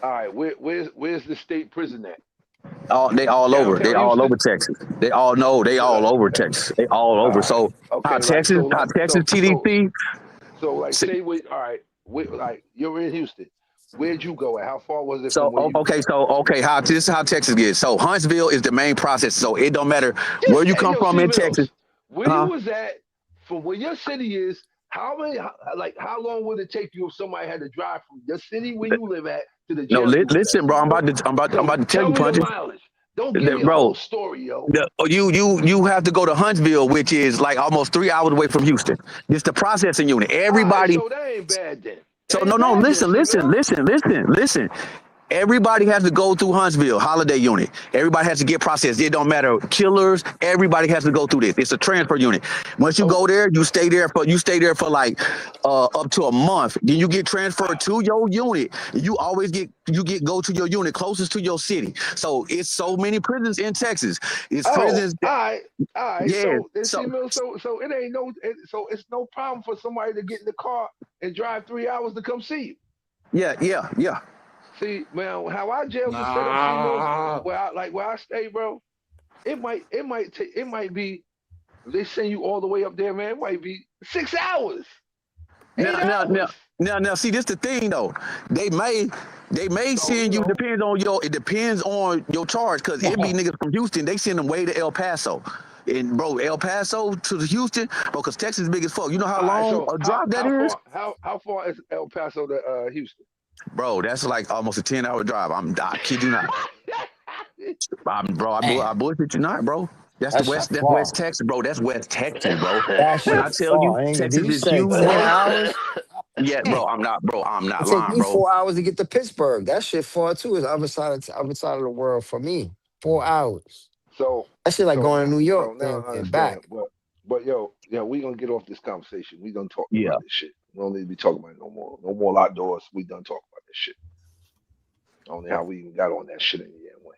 All right, where's the state prison at? they all over. They Downtown all Houston. over Texas. They all know. They So all that, over Texas. They all all over. right, So okay, like How Texas TDC. like say we all right, like you're in Houston. Where'd you go at? How far was it from So where you was okay, at? how this is how Texas gets. So Huntsville is the main process. So it don't matter where you come Yo, from C in Texas, Mills, where you huh? was at from where your city is, how long would it take you if somebody had to drive from your city where you live at to the No, jail you was at, listen, bro. C Mills? I'm So about to tell tell you, me the punches, mileage. Don't give me a bro. whole story, yo. You have to go to Huntsville, which is like almost 3 hours away from Houston. It's the processing unit. All right, Everybody. so that ain't bad then. So That no, ain't no. bad then, Listen, C listen, Mills. listen, listen, listen. Everybody has to go through Huntsville Holiday Unit. Everybody has to get processed. It don't matter killers. Everybody has to go through this. It's a transfer unit. Once you go Oh, there, you stay there for like up to a month. Then you get transferred to your unit. You always go to your unit closest to your city. So it's so many prisons in Texas. It's oh, prisons. all right. Yeah. So then, So C Mills, so it ain't so it's no problem for somebody to get in the car and drive 3 hours to come see you. yeah. See, man, how our jails are set up, C Mills, Nah. where I stay, bro. It might be if they send you all the way up there, man. It might be 6 hours, Now, eight now, now, hours. now. See, this the thing though. They may So send you. It depends on your charge, because it be niggas from Houston. They send them way to El Paso, and bro, El Paso to Houston, bro, because Texas is big as fuck. You know how all right. long So a drive that is? how far is El Paso to Houston? Bro, that's like almost a 10-hour drive. I kid you not. Bro, I Damn, bullshit you not, bro. That's the that West. shit That's far. West Texas, bro. That's West Texas, bro. That When shit I tell you far. Ain't it? Texas You is said huge, 10 bro. hours? Yeah, Damn. bro. I'm not, bro. I'm It not take lying, me bro. 4 hours to get to Pittsburgh. That shit far too. It's other side of the world for me. 4 hours. So That shit like so going to now New so York now I and understand. back. But yo, we gonna get off this conversation. We done talked Yeah. about this shit. We don't need to be talking about it no more. No more locked doors. We done talking about this shit. I don't know how we even got on that shit in the end way.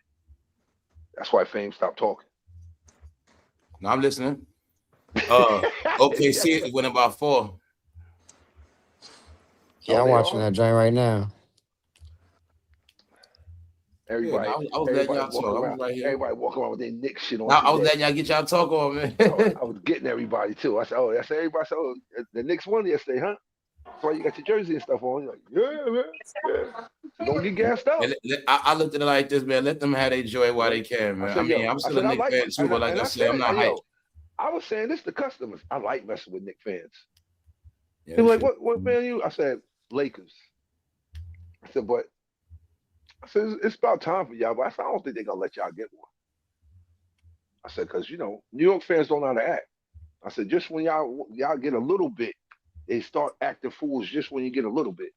That's why Fame stopped talking. No, I'm listening. OKC winning by 4. Yeah, Oh, I'm they watching are. that joint right now. Yeah, no, I was letting y'all talk. I was right here. Everybody walking around with their Nick shit on Now I was today. letting y'all get y'all talk on, man. I was getting everybody too. I said, oh, that's everybody. So the Knicks won yesterday, huh? That's why you got your jersey and stuff on. You're like, yeah, man, yeah. So don't get gassed up. I looked at it like this, man. Let them have their joy while they can, I man. I said, mean, yo, I'm I still a said I Knicks like, fan too, but like and I I said, I'm said, not hey, hyped. yo, I was saying this to customers. I like messing with Knicks fans. Yeah, They were like, shit. what fan are you? I said, Lakers. I said, but I said it's about time for y'all. But I said, I don't think they're gonna let y'all get one. I said, because New York fans don't know how to act. I said, just when y'all get a little bit, they start acting fools just when you get a little bit.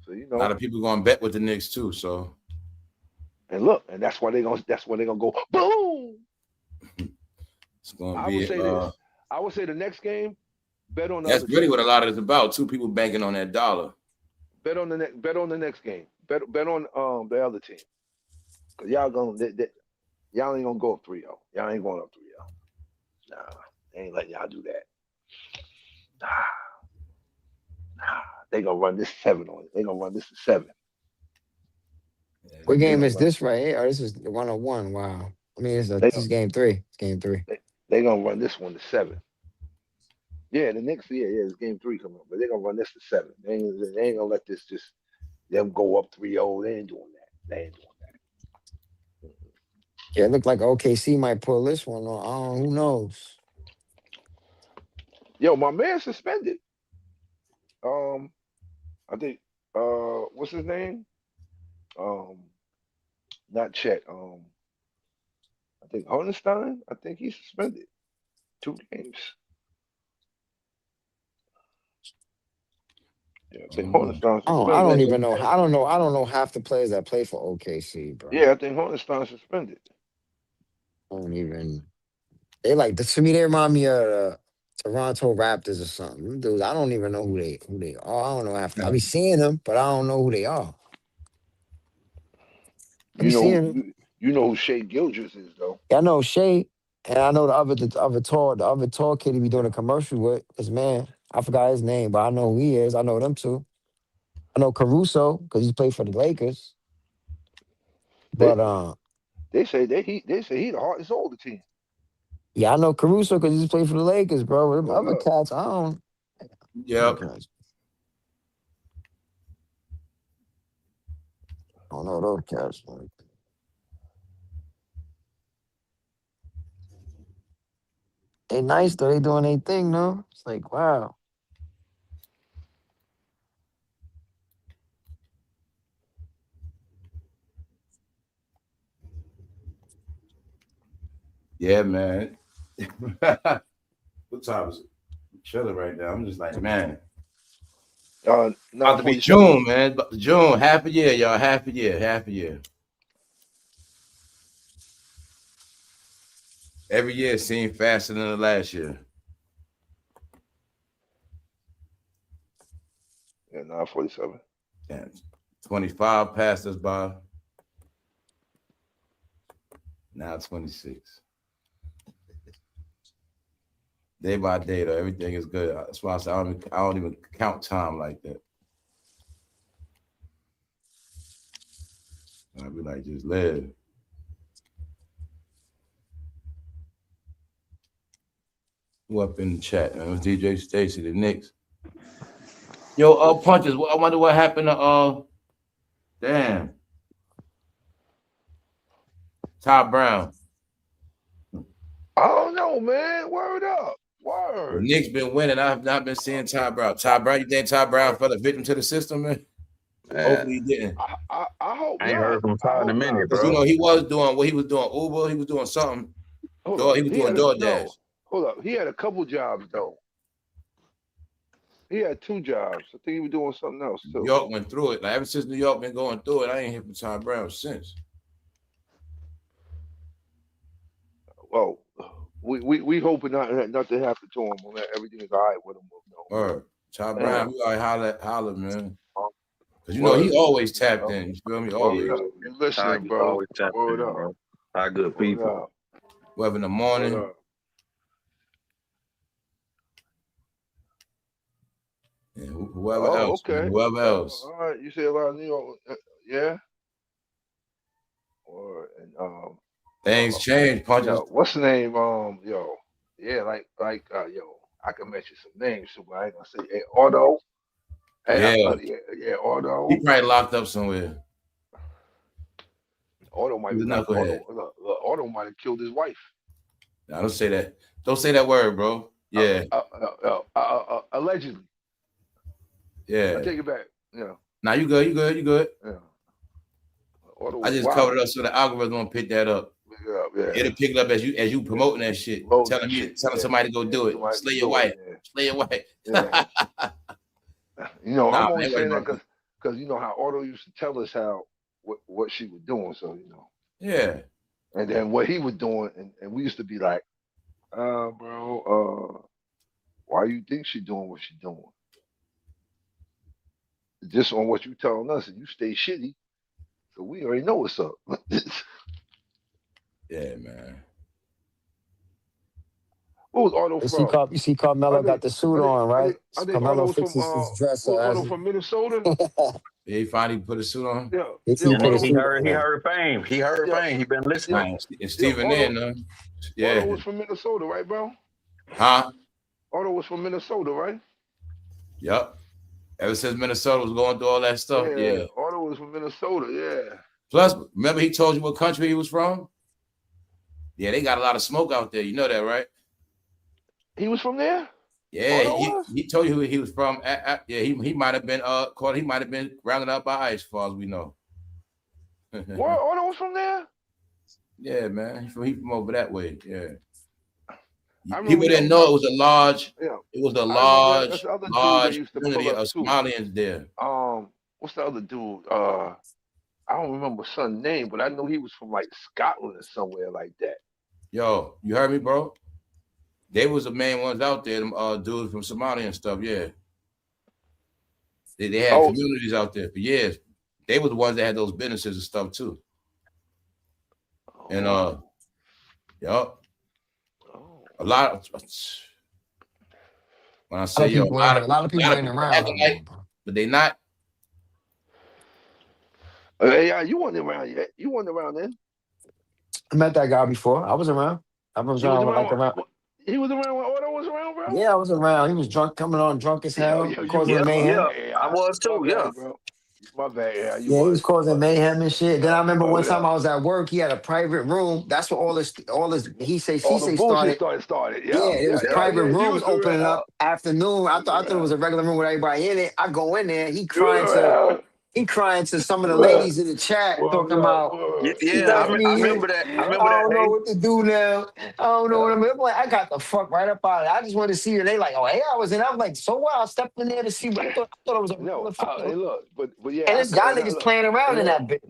So A lot of people going to bet with the Knicks too. So, and look, and that's why they're gonna go boom. it's going to I would be. say this. I would say the next game, bet on the That's other really team. what a lot of it's about. Two people banking on that dollar. Bet on the next game. Bet on the other team. Cause y'all ain't gonna go up 3-0. Y'all ain't going up 3-0. Nah, they ain't letting y'all do that. Nah. They gonna run this 7 on it. They gonna run this to 7. What They game gonna is run. this right here? Oh, this is the 101. Wow. I mean, They this is game 3. It's game 3. they gonna run this one to 7. Yeah, the next it's game 3 coming up, but they're gonna run this to 7. They ain't gonna let this just them go up 3-0. They ain't doing that. They ain't doing that. Yeah, it looked like OKC might pull this one on. Who knows? Yo, my man suspended. I think what's his name? Um, not Chet. I think Hornstein. I think he's suspended 2 games. Yeah, I think Hornstein I suspended. don't even know. I don't know half the players that play for OKC, bro. Yeah, I think Hornstein suspended. I don't even. They like to me. They remind me of Toronto Raptors or something. Them dudes, I don't even know who they are. I don't know half. I be seeing them, but I don't know who they are. I be You know, seeing them. you know who Shea Gildress is though. Yeah, I know Shay, and I know the other tall kid he be doing a commercial with. His man, I forgot his name, but I know who he is. I know them two. I know Caruso because he played for the Lakers. They But they say he the hardest soul of the team. yeah, I know Caruso because he's played for the Lakers, bro. Them Word other up. cats, I don't. Other Yep. cats, I don't know those cats. Man. They nice though. They doing their thing, though. It's like wow. Yeah, man. What time is it? I'm chilling right now. I'm just like, man. About to be 9:47. June, man. June, half a year, y'all. Half a year. Half a year. Every year seemed faster than the last year. Yeah, 9:47. And 25 passed us by. Now 26. Day by day, though, everything is good. That's why I say I don't even count time like that. I be like, just live. Who up in the chat? Man? It was DJ Stacy, the Knicks. Yo, punches. I wonder what happened to damn, Ty Brown. I don't know, man. Word up. Word. Knicks been winning. I've not been seeing Ty Brown. Ty Brown, you think Ty Brown fell a victim to the system, man? Hopefully he didn't. I hope I ain't not. heard from I Ty in a hope minute, not. Because bro. he was doing what he was doing. Uber, he was doing something. Hold He up. was doing DoorDash. Hold up. He had a couple jobs though. He had 2 jobs. I think he was doing something else too. New York went through it. Like ever since New York been going through it, I ain't heard from Ty Brown since. Well, we hoping nothing happened to him. Everything is all right with him. Ty Brown, we already holler, man. Cause you Word. know he always tapped in. You feel me? Always. You listening, bro? Always tapped in, bro. Ty good people. Whether in the morning. Yeah, whoever else. Okay. Whoever else. All right. You say a lot of New York, yeah. And things change. Punches. Yo, what's the name? Yeah, like I can mention some names too, but I ain't gonna say. Hey, Auto. Hey, yeah, Auto. He probably locked up somewhere. Auto might be Auto might have killed his wife. Nah, don't say that. Don't say that word, bro. Yeah. Allegedly. Yeah. I take it back. Yeah. Nah, you good. Yeah. I just covered it up so the algorithm won't pick that up. Yeah. It'll pick it up as you promoting that shit. Telling somebody to go do it. Slay your wife. Slay your wife. Yeah. I'm only saying that because you know how Auto used to tell us what she was doing, so Yeah. And then what he was doing, and we used to be like, bro, why you think she doing what she doing? Just on what you telling us, and you stay shitty, so we already know what's up. Yeah, man. What was Auto from? You see Carmelo got the suit on, right? Carmelo fixes his dress. Auto from Minnesota? He finally put a suit on. Yeah. He heard fame. He heard fame. He been listening. It's Stephen in, yeah. Auto was from Minnesota, right, bro? Huh? Auto was from Minnesota, right? Yep. Ever since Minnesota was going through all that stuff, yeah. Auto was from Minnesota, yeah. Plus, remember he told you what country he was from? Yeah, they got a lot of smoke out there. You know that, right? He was from there? Yeah, he told you who he was from. Yeah, he might have been caught. He might have been rounded up by ICE, as far as we know. What? Auto was from there? Yeah, man. He from over that way. Yeah. People didn't know it was a large. Yeah. It was a large community of Somalians there. What's the other dude? I don't remember son's name, but I know he was from like Scotland or somewhere like that. Yo, you heard me, bro? They was the main ones out there, them dudes from Somalia and stuff, yeah. They had communities out there for years. They were the ones that had those businesses and stuff too. And yup. A lot of when I say a lot of people ain't around, but they not. Yeah, you weren't around yet. You weren't around then. I met that guy before. I was around. I was around. He was around when Auto was around, bro? Yeah, I was around. He was drunk as hell, causing mayhem. Yeah, I was too, yeah. Bro. My bad, he was causing mayhem and shit. Then I remember one time I was at work. He had a private room. That's where all this he say she say started. Yeah, it was private rooms opening up afternoon. I thought it was a regular room with everybody in it. I go in there. He crying to some of the ladies in the chat talking about. I remember that. I don't know what to do now. I don't know what I'm like. I got the fuck right up out of it. I just wanted to see her. They like, oh, hey, I was in. I'm like, so what? I stepped in there to see. I thought it was a but yeah. And this guy niggas playing around in that bitch.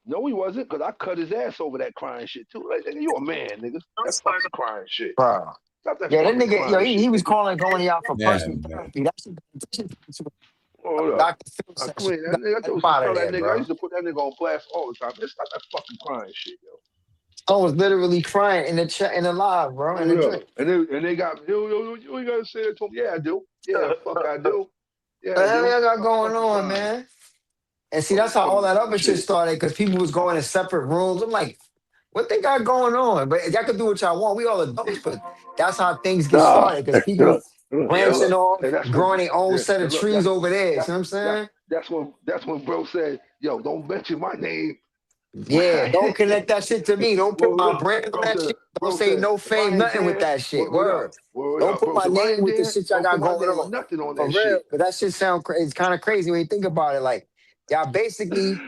No, he wasn't, because I cut his ass over that crying shit too. Like, nigga, you a man, nigga. That's fucking crying shit. Bro. That nigga, he was going out for personal therapy. That's Dr. Phil. I used to put that nigga on blast all the time. It's not that fucking crying shit, yo. I was literally crying in the chat, in the live, bro. In the drink. And they got, you gotta say it to him. Yeah, I do. Yeah, fuck, I do. Yeah, what the hell y'all got going on, man? And see, that's how all that other shit started, because people was going in separate rooms. I'm like, what they got going on? But y'all can do what y'all want. We all adults, but that's how things get started, because people branching off, growing their own set of trees over there. You know what I'm saying? That's when bro said, yo, don't mention my name. Yeah, don't connect that shit to me. Don't put Word my up. brand on that shit. Don't Bro say said, no if I fame, ain't nothing with there, that shit. word up. Word. Word Don't up, put bro. my So if I name ain't with the there, shit y'all don't got put my going name with on. nothing on For that real. shit. But that shit sound crazy. It's kind of crazy when you think about it. Like, y'all basically,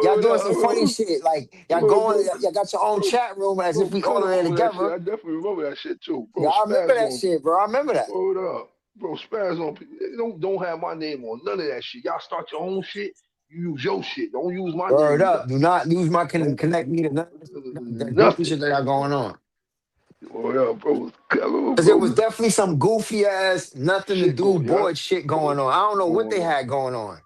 y'all Word doing up, some funny shit. Like, y'all going, y'all got your own bro. chat room as Bro, if we because all I in there remember that shit. together. I definitely remember that shit too. Bro, Yeah, I remember spaz that on, shit, bro. I remember that. word up. Bro, spaz on. Don't have my name on none of that shit. Y'all start your own shit. You use your shit. Don't use my Word name either. up. Do not use my Don't connect me to none of that goofy nothing. shit that got going on. Word up, bro. Because there Bro, was definitely some goofy ass, nothing to shit do, going, yeah, bored shit going on. I don't know what going they on. had going on.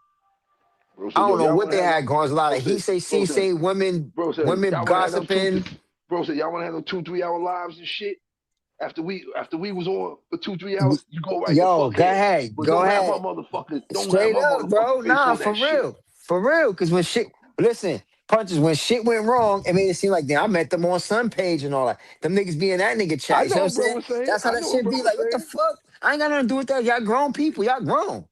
Bro I said, yo, don't know y'all what wanna they have had going on. There's a lot of he say, bro she said, say, women, bro said, women y'all wanna have them gossiping. bro said, y'all wanna have them 2-3 hour lives and shit. After we was on for 2-3 hours, you go right the Yo, fuck go ahead. ahead, But go don't have my ahead. motherfucking Straight up, bro. face Nah, on that shit. for real. Because when shit, listen, punches, when shit went wrong, it made it seem like, damn, I met them on Sun Page and all that. Them niggas be in that nigga I chat. You see what know I'm what bro saying? was saying. That's how I that know what shit bro be was like. What the saying. fuck? I ain't got nothing to do with that. Y'all grown people. Y'all grown.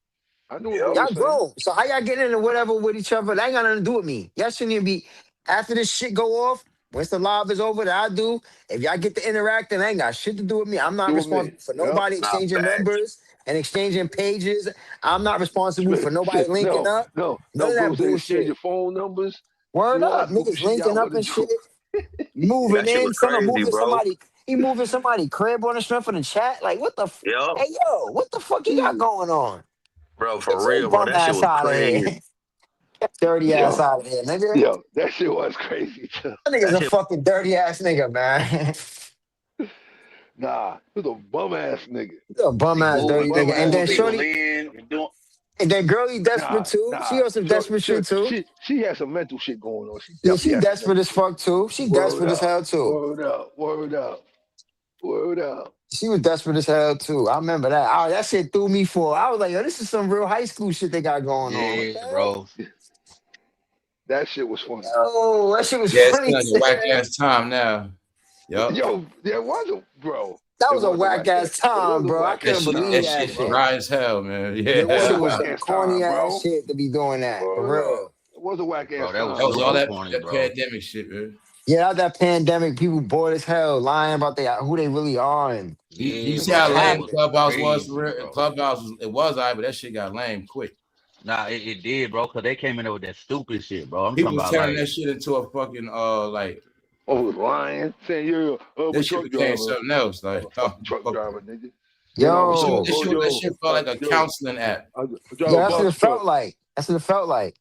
I know what bro was Y'all saying. grown. So how y'all getting into whatever with each other? That ain't got nothing to do with me. Y'all shouldn't even be after this shit go off. Once the live is over, that I do. If y'all get to interact, then that ain't got shit to do with me. I'm not Do with me. responsible for Yep. nobody Nah, exchanging facts. numbers and exchanging pages. I'm not responsible for nobody linking No, up. None of bro that said exchange your bullshit. phone numbers. See Word all up, that goofy niggas shit linking y'all up wanna and do. shit. Moving That shit in, was someone crazy, moving bro. somebody. He moving somebody crib on the strength of the chat. Like what the? Yep, Hey yo, what the fuck you got going on? bro, Get for your real, bro. bum That shit ass was out of here. crazy. Dirty ass Yo, out of here, nigga. that shit was crazy too. That nigga's That a shit, fucking dirty ass nigga, man. Nah, he was a bum ass nigga. He's a bum he He ass was a moving, dirty he bum nigga. And ass moving then nigga. people Shorty, in, doing. and then Girlie desperate too. She on some desperate shit too. She has some mental shit going on. She Yeah, definitely she has some desperate mental as shit. fuck too. She Word desperate as up, hell too. word up, word up, word up. She was desperate as hell too. I remember that. Oh, that shit threw me for. I was like, yo, this is some real high school shit they got going on. What Yeah, the hell? bro. That shit was funny. Oh, that shit was Yeah, it's funny. been like a whack ass time now. Yup. Yo, there was a bro. That It was a was a whack whack ass. ass It was time, a bro. I whack That couldn't ass shit, believe that time, that shit bro. shit. dry as hell, man. It That was shit a Yeah. was whack some ass corny time, ass bro. shit to be doing that for Word up. real. It was a whack Bro, ass that was That time, was all super bro. corny, that bro. pandemic shit, man. Yeah, out that pandemic, people bored as hell, lying about who they really are and You Yeah, see what bro, how that shit lame was happened. Clubhouse was for crazy, real? bro. Clubhouse was, it was all right, but that shit got lame quick. Nah, it did, bro, because they came in there with that stupid shit, bro. I'm People talking was about turning like, that shit into a fucking like Oh, lying, saying you're I'm that a shit truck became driver. something else. I'm Like a fucking truck fuck. driver, nigga. You know, Yo, That shit felt like a counseling app. I drive yeah, a that's what box it truck. felt like. That's what it felt like.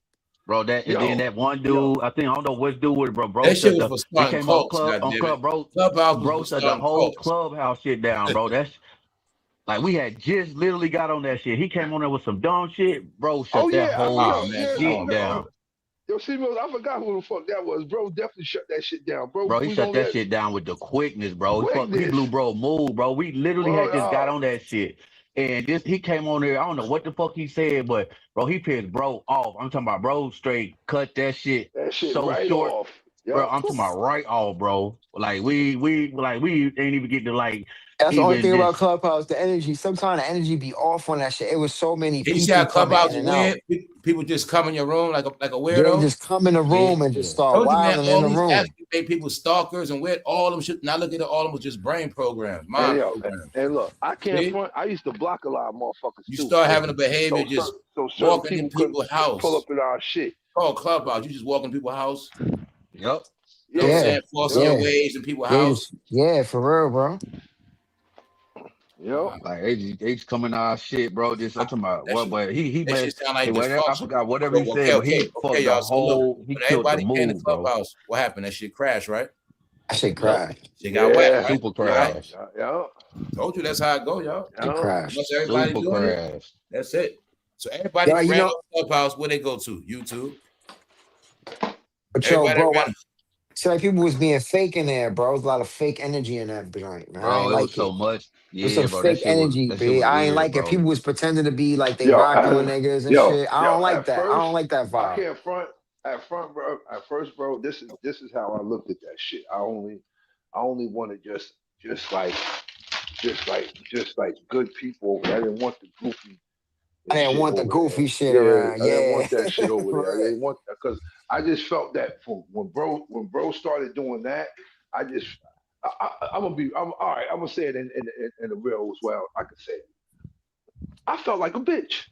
bro, that and then Yo, that one yo, dude, I think I don't know which dude with it, bro. Bro That shit shut was the for he starting came on cults, club goddamn it. bro. Clubhouse was Bro for shut the starting whole cults. clubhouse shit down, bro. That's like we had just literally got on that shit. He came on there with some dumb shit, bro. oh Shut that yeah, whole Oh man, come shit on, down. bro. yo, see, I forgot who the fuck that was, bro. Definitely shut that shit down, bro. Bro, he We was shut on that that shit down with the quickness, bro. He quickness. blew bro move, bro. We literally had Word just got up. on that shit. And this he came on there. I don't know what the fuck he said, but bro, he pissed bro off. I'm talking about bro straight cut that shit That shit so right short. off. Bro, Yep. I'm talking about right off, bro. Like we ain't even get to like That's the only even thing about just Clubhouse, the energy. Sometimes the energy be off on that shit. It was so many You see how people coming Clubhouse in is and out. weird? People just come in your room like a They weirdo. just come in the room and just yeah. start Told you, man, wilding in all the these apps room. make people stalkers and weird. All of them shit. Now look at it, all of them was just brain programs, And mind yo, programs. and look, I can't See? front. I used to block a lot of motherfuckers You too. start So having a behavior just certain walking in people couldn't people's pull up house. in our shit. Oh, Clubhouse. You just walk in people's house. Yep. You know what I'm Yeah. Yeah, saying? Forcing Yep. your yeah. ways in people's They house. just, yeah, for real, bro. Yep. Like they just coming our shit, bro. Just I'm talking about That what, shit, but he that made shit sound hey, like whatever I dysfunction. forgot whatever he So, said, but he okay, fucked the y'all. So look, whole. He when killed the everybody came to move, bro. Clubhouse, what happened? That shit crashed, right? That shit Yep. crashed. Shit got whacked, Yeah. right? Super Yep. Right? crash. Yep. Told you that's how it go, y'all. Shit Yep. Once crashed. everybody Super doing it, crash. that's it. So everybody Yo, you ran know, on Clubhouse. Where they go to? YouTube. but yo, Everybody bro, ran. see, like people was being fake in there, bro. It was a lot of fake energy in that joint, man. I Bro, ain't it was like so it. much. There's Yeah, some bro. fake energy, That shit B. was I ain't weird, like it. bro. People was pretending to be like they Yo, rocking with niggas and yo, shit. I yo. don't like that. I don't like that I vibe. can't front. At front, bro. At first, bro. This is how I looked at that shit. I only wanted just like good people. I didn't want the goofy. I didn't want the over goofy there. shit Yeah, around. I didn't want Yeah. that shit over there. I For real. didn't want that because I just felt that when bro started doing that, I just I'm gonna be all right. I'm gonna say it in the real as well. I could say it. I felt like a bitch,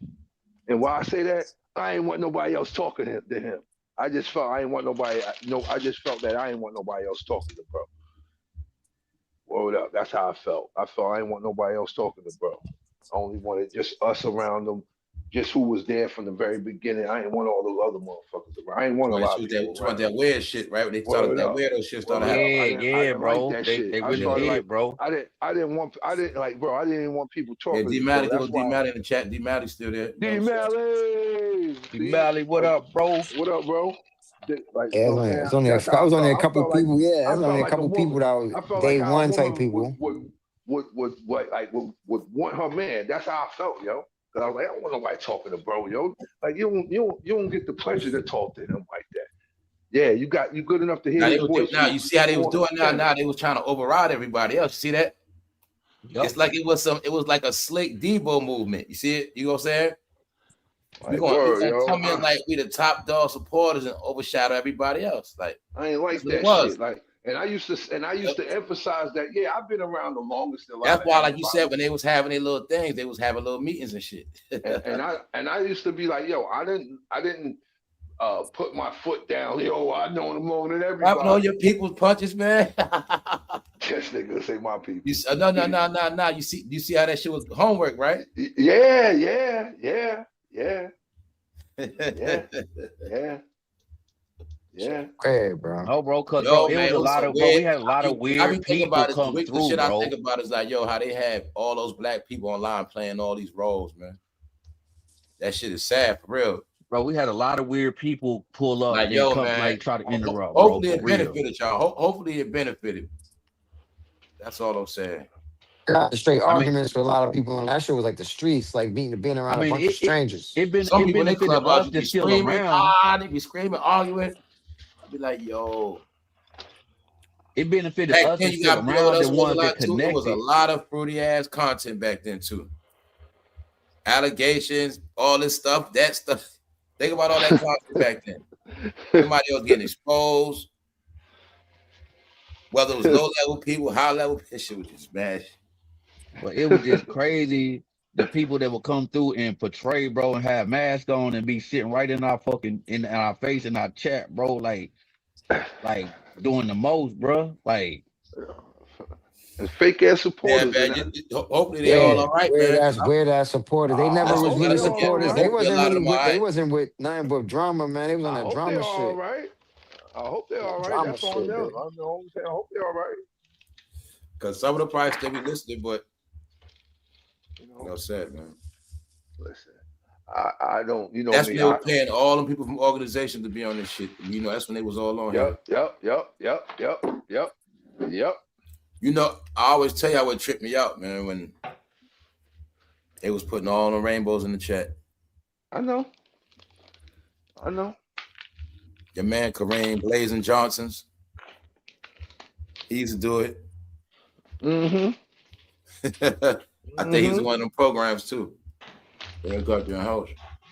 and why I say that, I ain't want nobody else talking to him. I just felt I ain't want nobody. No, I just felt that I ain't want nobody else talking to bro. Word up. That's how I felt. I felt I didn't want nobody else talking to bro. I only wanted just us around them, just who was there from the very beginning. I didn't want all those other motherfuckers around. I didn't want a lot of people That around. weird shit, right? When they started Word that up. weirdo shit started Word happening. up. Yeah, I yeah, didn't like bro. that They shit. I really started like did, bro. I didn't like bro. I didn't want people Yeah, talking D to me, bro. Mally, That's go D why Mally in the chat. D Mally still there. You know what D I'm saying? Mally. See, Mally, what like up, bro? what up, bro? Like you Yeah, know what I'm saying? it's only That's I how I was only felt. a couple Like people. Yeah, I it's felt only a like a couple people woman. that was I felt like day how a one type woman people. would want her man. That's how I felt, yo. Cause I was like, I don't want nobody talking to bro, yo. Like you don't get the pleasure to talk to him like that. Yeah, you good enough to hear Now his voice. now you see how they was want doing his now. attention. Now they was trying to override everybody else. You see that? Yep. It's like it was like a slick Debo movement. You see it? You know what I'm saying? Like we word, gonna yo. come in like we the top dog supporters and overshadow everybody else. Like I ain't that's like what it that was. shit. Like, and I used to emphasize that. Yeah, I've been around the longest in a lot That's of why, era. like you said, when they was having their little things, they was having little meetings and shit. and I used to be like, yo, I didn't put my foot down. Yo, I know them more than Rapping all everybody. your people's punches, man. Yes, nigga, say my people. No. You see how that shit was homework, right? Yeah. Okay, bro. No, bro, cause bro, Yo, it man, was it a was lot some of bro. weird. We had a lot of I be weird thinking people about it. come The through, shit I bro. think about is like, yo, how they have all those black people online playing all these roles, man. That shit is sad for real. Bro, we had a lot of weird people pull up Like, and yo, come man. like try to interrupt, bro. Hopefully For it real. benefited y'all. Hopefully it benefited. That's all I'm saying. Straight I mean, arguments with a lot of people, and that shit was like the streets, like being around a bunch of strangers. Some it people in their benefited clubhouse us would be that's still screaming, around. they be screaming, arguing. I'd be like, yo. It benefited Back us then, that's you still got you know what around, the else was a ones lot that too? It was a connected. lot of fruity ass content back then too. Allegations, all this stuff, that stuff. Think about all that content back then. Somebody else getting exposed. Whether it was low level people, high level, that shit was just smash. But it was just crazy. The people that would come through and portray, bro, and have masks on and be sitting right in our fucking in our face in our chat, bro, like doing the most, bro. Like and fake ass Yeah, supporters. man. And Hopefully they all Yeah, right, man. weird ass supporters. They never I was hope really they all supporters. They right. Hopefully a wasn't lot of really them all with. They right. wasn't with nothing but drama, man. They was on I that hope they drama all shit. right. I hope they're all right. Drama That's on shit, them. man. I know what I'm saying. I hope they're all right. Because some of the probably still be listening, but You know, no sad, man. listen, I don't, you know That's me. when they were paying all them people from organizations to be on this shit. You know, that's when they was all on here. Yep. You know, I always tell you what tripped me out, man, when they was putting all the rainbows in the chat. I know. Your man Kareem Blazing Johnson's. He used to do it. Mm-hmm. I think he was one of them programs too. They got your house.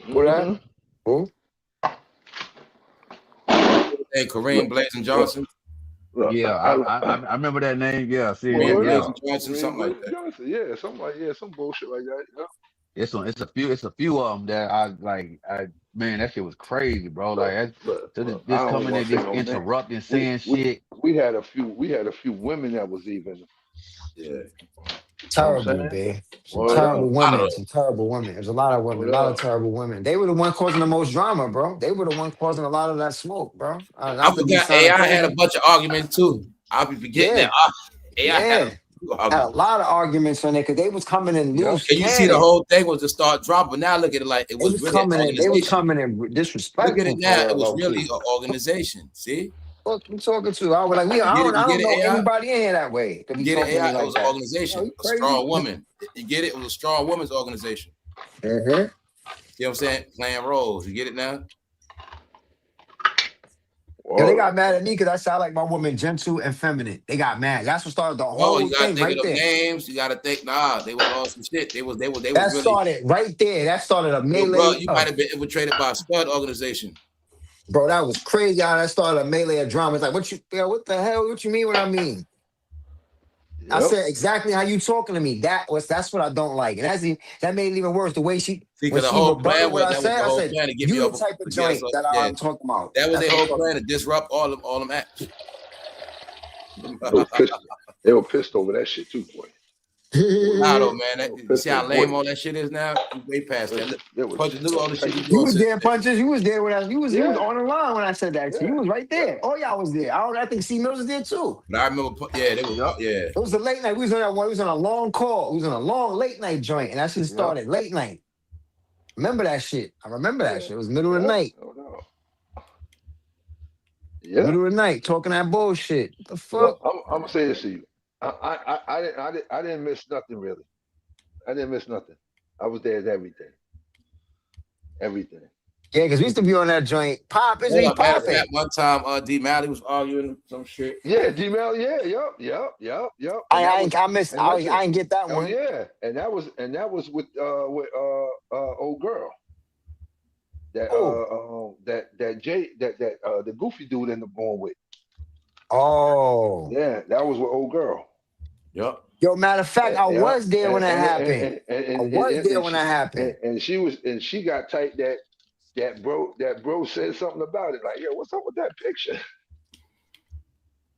What that? Who? Hey, Kareem Blazing Johnson. yeah, I remember that name. Yeah, see, Kareem yeah. Blazing Johnson, something like that. Johnson, yeah, something like some bullshit like that. Yeah. It's a few of them that I man, that shit was crazy, bro. Like Look, just coming and just interrupting, saying shit. We had a few women that was even. Yeah. Terrible, man. Some terrible women. There's a lot of women, a lot of terrible women. They were the one causing the most drama, bro. They were the one causing a lot of that smoke, bro. I forgot AI had a bunch of arguments too. I'll be forgetting that. AI had a lot of arguments on there because they was coming in loose. And you see the whole thing was to start dropping. Now look at it like it was really coming an in. They was organization. coming in disrespectful. Look at it now. It was really an organization. See? What I'm talking to? I was like, I don't know anybody in here that way. To be Get it? talking to me AI, like it was that. an organization, a strong woman. You get it? It was a strong woman's organization. Mm-hmm. You know what I'm saying? Playing roles. You get it now? Yo, they Or got mad at me because I sound like my woman gentle and feminine. They got mad. That's what started the Oh, whole you gotta thing think right of them there. names. You gotta think. Nah, they was all some shit. They was That really. started right there. That started a Yo, bro, melee. you might have been infiltrated by a stud organization. Bro, that was crazy how that started a melee of drama. It's like, what the hell? What you mean what I mean? I yep. said exactly how you talking to me. That's what I don't like. And that made it even worse. The way See, when because the she whole plan rebutted what was I that was said, the I whole said, plan to get me you the off. type of Yeah, joint that yeah. I'm talking about. That was That's their what I'm whole talking plan about. to disrupt all them acts. They were pissed over that shit too, boy. Nah, though, man. They were You see pissed how over lame boy. all that shit is now? We way past that. Look, They were Punches, look at all the shit tight. he You doing was since there, then. Punches. You was there when you was Yeah, on the line when I said that shit. You was right there. All y'all was there. I think C Mills was there too. But I remember, yeah, they was, Yep. yeah. It was a late night. We was on that one. We was on a long call. We was on a long late night joint, and that shit started late night. Remember that shit? I remember that shit. It was middle of the night. No. Yeah. Middle of the night, talking that bullshit. What the fuck? Look, I'm gonna say this to you. I didn't miss nothing really. I didn't miss nothing. I was there at everything. Everything. Yeah, because we used to be on that joint. Pop, isn't Hold he up, matter of popping? fact, one time, D. Malley was arguing some shit. Yeah, Gmail. Yeah, yep. I ain't get that Oh one. yeah, and that was with old girl. That the goofy dude in the born with. Oh. Yeah, that was with old girl. Yep. Yo, matter of fact, I was there when that happened. I was there when that happened. And she got tight that bro said something about it. Like, yo, what's up with that picture?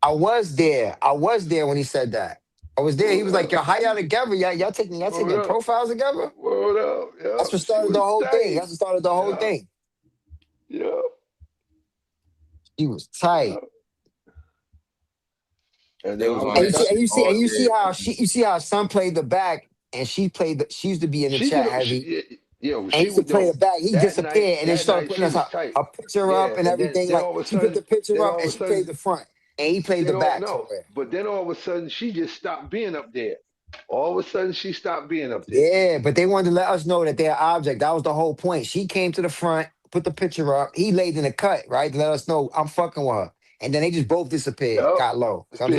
I was there. I was there when he said that. I was there. He was like, yo, how y'all together? Y'all taking profiles together? Word up. Yeah. That's what started the whole thing. That's what started the whole thing. Yeah. He was tight. And they was on and that you see how her son played the back and she used to be in the chat heavy. She used to play the back. He disappeared and then started putting her picture up and everything. Then like she put the picture up and she played the front. And he played the back. But then all of a sudden she just stopped being up there. All of a sudden she stopped being up there. Yeah, but they wanted to let us know that they're object. That was the whole point. She came to the front, put the picture up. He laid in the cut, right? To let us know I'm fucking with her. And then they just both disappeared, got low. You know what I'm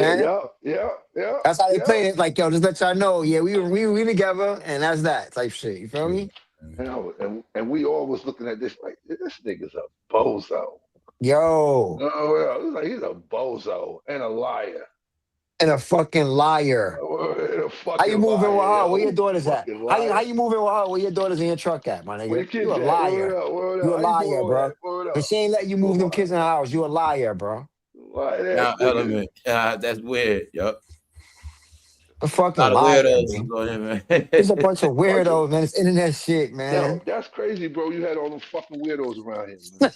saying? Yeah. That's how they played it. Like, yo, just let y'all know. Yeah, we together, and that's that type shit. You feel me? And we all was looking at this like, this nigga's a bozo. Yo. Oh, yeah. Like, he's a bozo and a liar. And a fucking liar. How you moving with her? Where your daughters at? How you moving with her? Where your daughters in your truck at, my nigga? You a liar. You a liar, bro. But she ain't letting you move them kids in the house. You a liar, bro. Now, element. That's weird. Yup. A fucking liar. Man. There's a bunch of weirdos, man. It's internet shit, man. Yo, that's crazy, bro. You had all them fucking weirdos around here, man.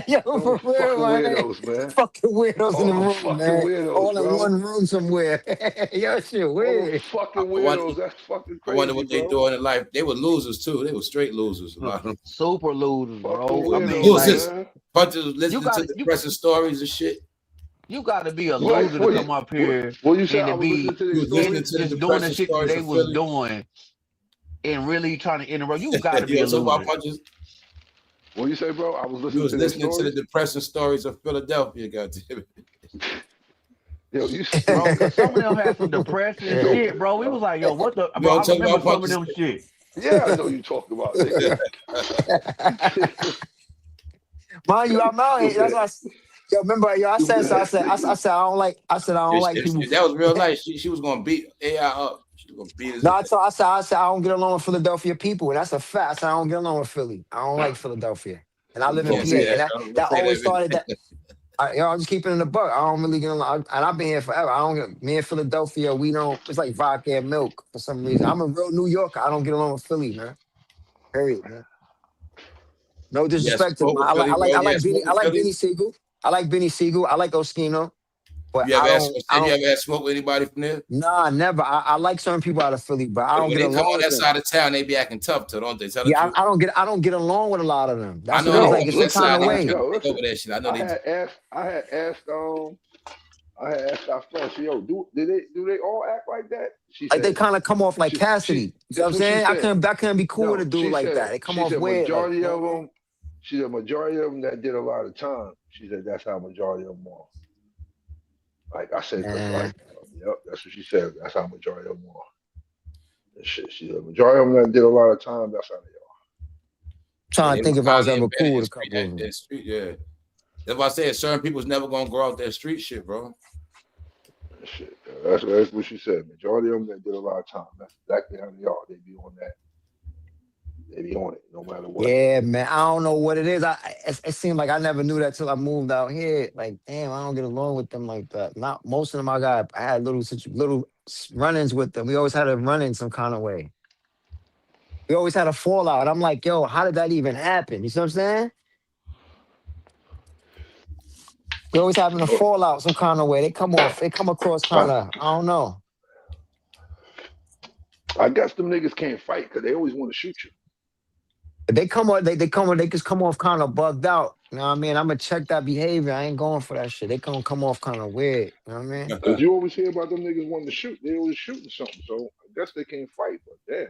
Yo, for real, weirdos, man. Fucking weirdos all in the room, man. Weirdos, all in bro. one room somewhere. Yo, shit, weird. All fucking weirdos. That's fucking crazy. I wonder what they doing in life. They were losers too. They were straight losers. A lot of them. Super losers, bro. I mean, losers. Like, Punches listening to depressing stories and shit. You got to be a loser to come up here you said and to be just doing the shit that they was doing and really trying to interrupt. You got to be a loser. What you say, bro? I was listening to the depressing stories of Philadelphia. Goddamn it. Yo, bro, cause some of them had some depressing shit, bro. We was like, yo, what the? Bro, I remember some of them shit. Yeah, I know you talking about. Mind you, I'm out here. That's why. Yo, remember, yo, I said I don't like people. That was real nice. She was gonna beat AI up. She was gonna beat his. No, I said I don't get along with Philadelphia people, and that's a fact. I said I don't get along with Philly. I don't like Philadelphia, and I live in PA, and that always started that. I'm just keeping it in the buck. I don't really get along, and I've been here forever. Me and Philadelphia, we don't. It's like vodka and milk for some reason. I'm a real New Yorker. I don't get along with Philly, man. Period, man. No disrespect to him. I like Benny Siegel. I like Benny Siegel. I like Oskino. But you ever had smoke with anybody from there? Nah, never. I like certain people out of Philly, but I don't get along. When they come on that side of town, they be acting tough too, don't they? Yeah, I don't get along with a lot of them. That's I know. Like it's some kind of way. Over that shit. I know I had asked our friend, yo, do they all act like that? She like said, they kind of come off like Cassidy. You know what I'm saying? I can't be cool with a dude like that. They come off weird. Majority of them that did a lot of time. She said that's how majority of them are. Like I said, cause Man, like, yep, that's what she said. That's how majority of them are. And shit, she said majority of them that did a lot of time. That's how they trying They to think was if I was highly ever embedded cool in with a couple of them. that street. Yeah, that's why I said certain people's never gonna grow out that street shit, bro. are. And shit, that's what she said. Majority of them that did a lot of time. That's exactly how they are. They be on that. They be on it no matter what. Yeah, man. I don't know what it is. It seemed like I never knew that till I moved out here. Like, damn, I don't get along with them like that. Not most of them. I had little run-ins with them. We always had a run-in some kind of way. We always had a fallout. I'm like, yo, how did that even happen? You see what I'm saying? We always having a Oh, fallout some kind of way. They come across kind I, of, I don't know. I guess them niggas can't fight because they always want to shoot you. They just come off kind of bugged out. You know what I mean? I'm gonna check that behavior. I ain't going for that shit. They come off kind of weird. You know what I mean? Because you always hear about them niggas wanting to shoot. They always shooting something. So I guess they can't fight. But damn.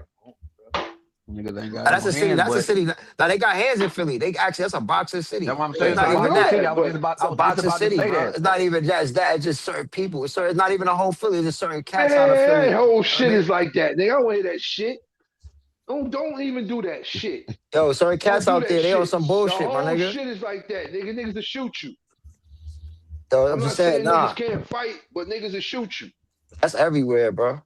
Niggas ain't got That's no a city. hands, That's a but city. Now they got hands in Philly. They actually that's a boxing city. that's what I'm It's saying. Yeah. It's not a I even know boxing that. city. that, but It's I a was just boxing about to city, say bro. that. It's not even just that. It's just certain people. It's not even a whole Philly. It's just certain cats out of man, Philly. that whole You know what I shit mean? is like that. Nigga, I don't hear that shit. Don't even do that shit. Yo, certain Don't cats do out that there. They on shit. some The bullshit, my whole nigga. shit is like that. Niggas will shoot you. Yo, I'm I'm just not saying, saying niggas nah. can't fight, but niggas will shoot you. That's everywhere, bro.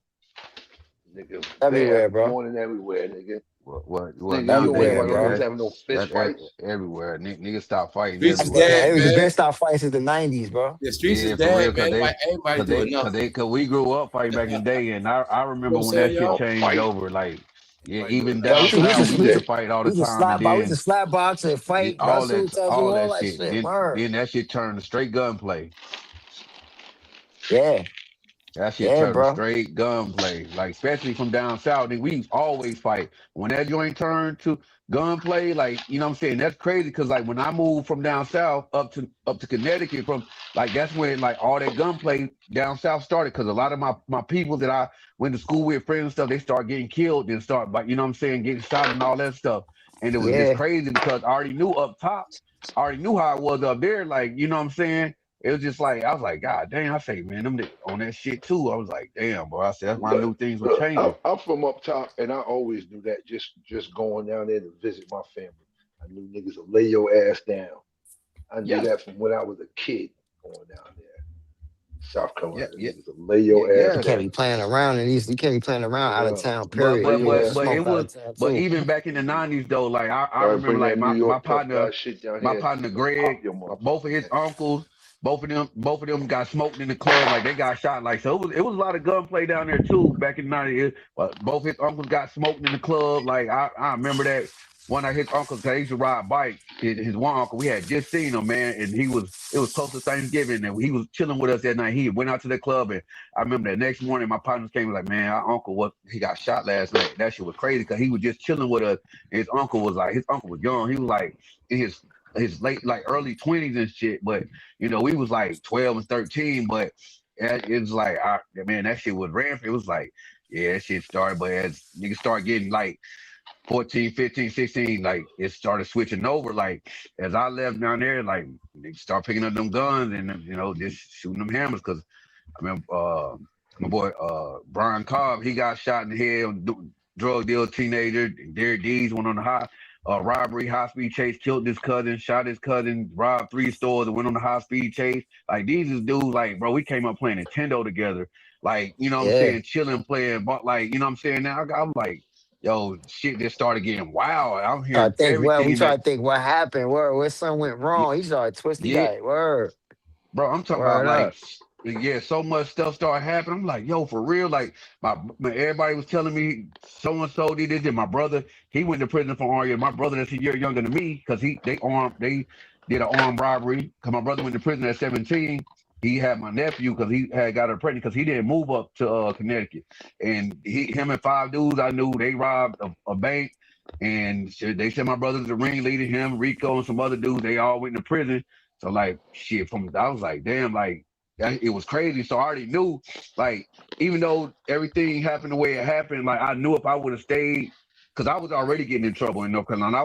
Nigga, Everywhere, there, bro. morning everywhere, nigga. Well Nigga, you don't hear Everywhere, nowadays, about nigga, bro. niggas having no fist that's fights. everywhere. Niggas stop fighting Streets is That's everywhere. dead, it was man. been stopped fighting since the '90s, bro. The streets is Yeah, for dead, real, man. Everybody do enough. cause we grew up fighting back in the day, and I You know remember what I'm when saying, that shit Y'all y'all? changed fight. over. Like, yeah, Everybody do even enough. Yo, down Shit south, we is used to dead. fight all we the used to time, and we used to then slap box and fight, wrestle, all all that that shit. shit. Word. Then that shit turned to straight gunplay. Yeah, That shit yeah, turned to bro. straight gunplay. Like, especially from down south, nigga, we always fight. When that joint turned to gunplay, like, you know what I'm saying? That's crazy because like when I moved from down south up to Connecticut, from like that's when like all that gunplay down south started. Cause a lot of my people that I went to school with, friends and stuff, they start getting killed and start, like, you know what I'm saying, getting shot and all that stuff. And it was just Yeah. crazy because I already knew up top, I already knew how I was up there, like, you know what I'm saying? It was just like I was like, God damn! I say, man, them on that shit too. I was like, damn, bro. I said that's why I knew things were Look, changing. I'm from up top, and I always knew that. Just going down there to visit my family, I knew niggas would lay your ass down. I knew Yeah, that from when I was a kid going down there, South yeah, Carolina. yeah, Niggas would lay your ass You yeah. can't down. be playing around in these. You can't be playing around out of Yeah, town. But Period. lay You but can your get but ass. but it smoked out was of town but too. even back in the '90s though, like I Try to remember bring like that New my York tough guy partner shit down here. Greg, Pop your both of motherfucking his head. uncles, both of them got smoked in the club, like they got shot. Like so, it was a lot of gunplay down there too back in the '90s. But both his uncles got smoked in the club. Like I remember that one of his uncles, 'cause they used to ride bikes. His one uncle, we had just seen him, man, and it was close to Thanksgiving, and he was chilling with us that night. He went out to the club, and I remember that next morning, my partners came and was like, man, our uncle he got shot last night. That shit was crazy because he was just chilling with us. And his uncle was young. He was like in his late, like early 20s and shit. But you know, we was like 12 and 13. But it was like, man, that shit was rampant. It was like, yeah, that shit started. But as niggas start getting like 14, 15, 16, like it started switching over. Like as I left down there, like they start picking up them guns and you know just shooting them hammers. Because I remember my boy Brian Cobb, he got shot in the head, drug deal teenager. Derek Dees went on the robbery, high speed chase, killed his cousin, shot his cousin, robbed 3 stores, and went on the high speed chase. Like these is dudes, like bro, we came up playing Nintendo together. Like you know what I'm Yeah. saying, chilling, playing, but like you know what I'm saying. Now I'm like, yo, shit just started getting wild. I'm I hearing think we everything try that, to think what happened. Where something went wrong. He started twisting. He yeah, got word. bro, I'm talking about Word like, up. yeah, so much stuff started happening. I'm like, yo, for real. Like, everybody was telling me so and so did this. And my brother, he went to prison for armed. My brother, that's a year younger than me, because they did an armed robbery. Because my brother went to prison at 17. He had my nephew because he had got her pregnant because he didn't move up to Connecticut. And him and 5 dudes I knew, they robbed a bank. And they said my brother's the ringleader, him, Rico, and some other dudes. They all went to prison. So like shit, I was like, damn, like it was crazy. So I already knew, like, even though everything happened the way it happened, like I knew if I would have stayed because I was already getting in trouble in North Carolina.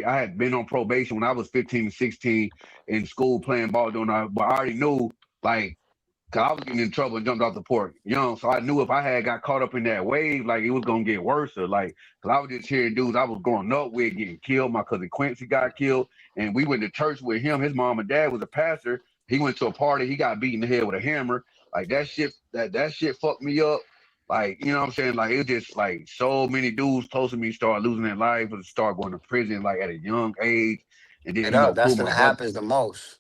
I had been on probation when I was 15 and 16 in school playing ball doing that, but I already knew like. Cause I was getting in trouble and jumped off the porch young, so I knew if I had got caught up in that wave, like it was gonna get worse. Or like, cause I was just hearing dudes I was growing up with getting killed. My cousin Quincy got killed, and we went to church with him. His mom and dad was a pastor. He went to a party. He got beat in the head with a hammer. Like that shit. That shit fucked me up. Like you know what I'm saying? Like it was just like so many dudes close to me started losing their lives or start going to prison like at a young age, and then That's two of when my it brothers. happens the most.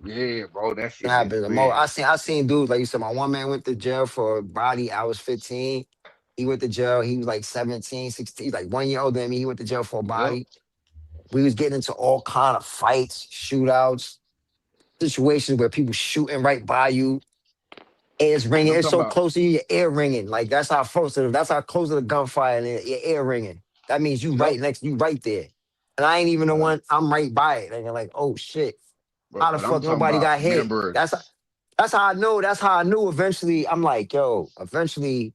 Yeah, bro, that shit Happens just the most. man. I seen dudes like you said. My one man went to jail for a body. I was 15. He went to jail. He was like 17, 16. He's like 1 year older than me. He went to jail for a Yep. body. We was getting into all kind of fights, shootouts, situations where people shooting right by you. Ears And ringing. I'm It's talking so about close to you, your ear ringing. Like that's how close to that's how close to the gunfire and your ear ringing. That means you yep. right next, you right there. And I ain't even the one. I'm right by it. And you're like, oh shit, how the But I'm fuck talking nobody about got hit? members. That's how I know. That's how I knew. Eventually, I'm like, yo. Eventually,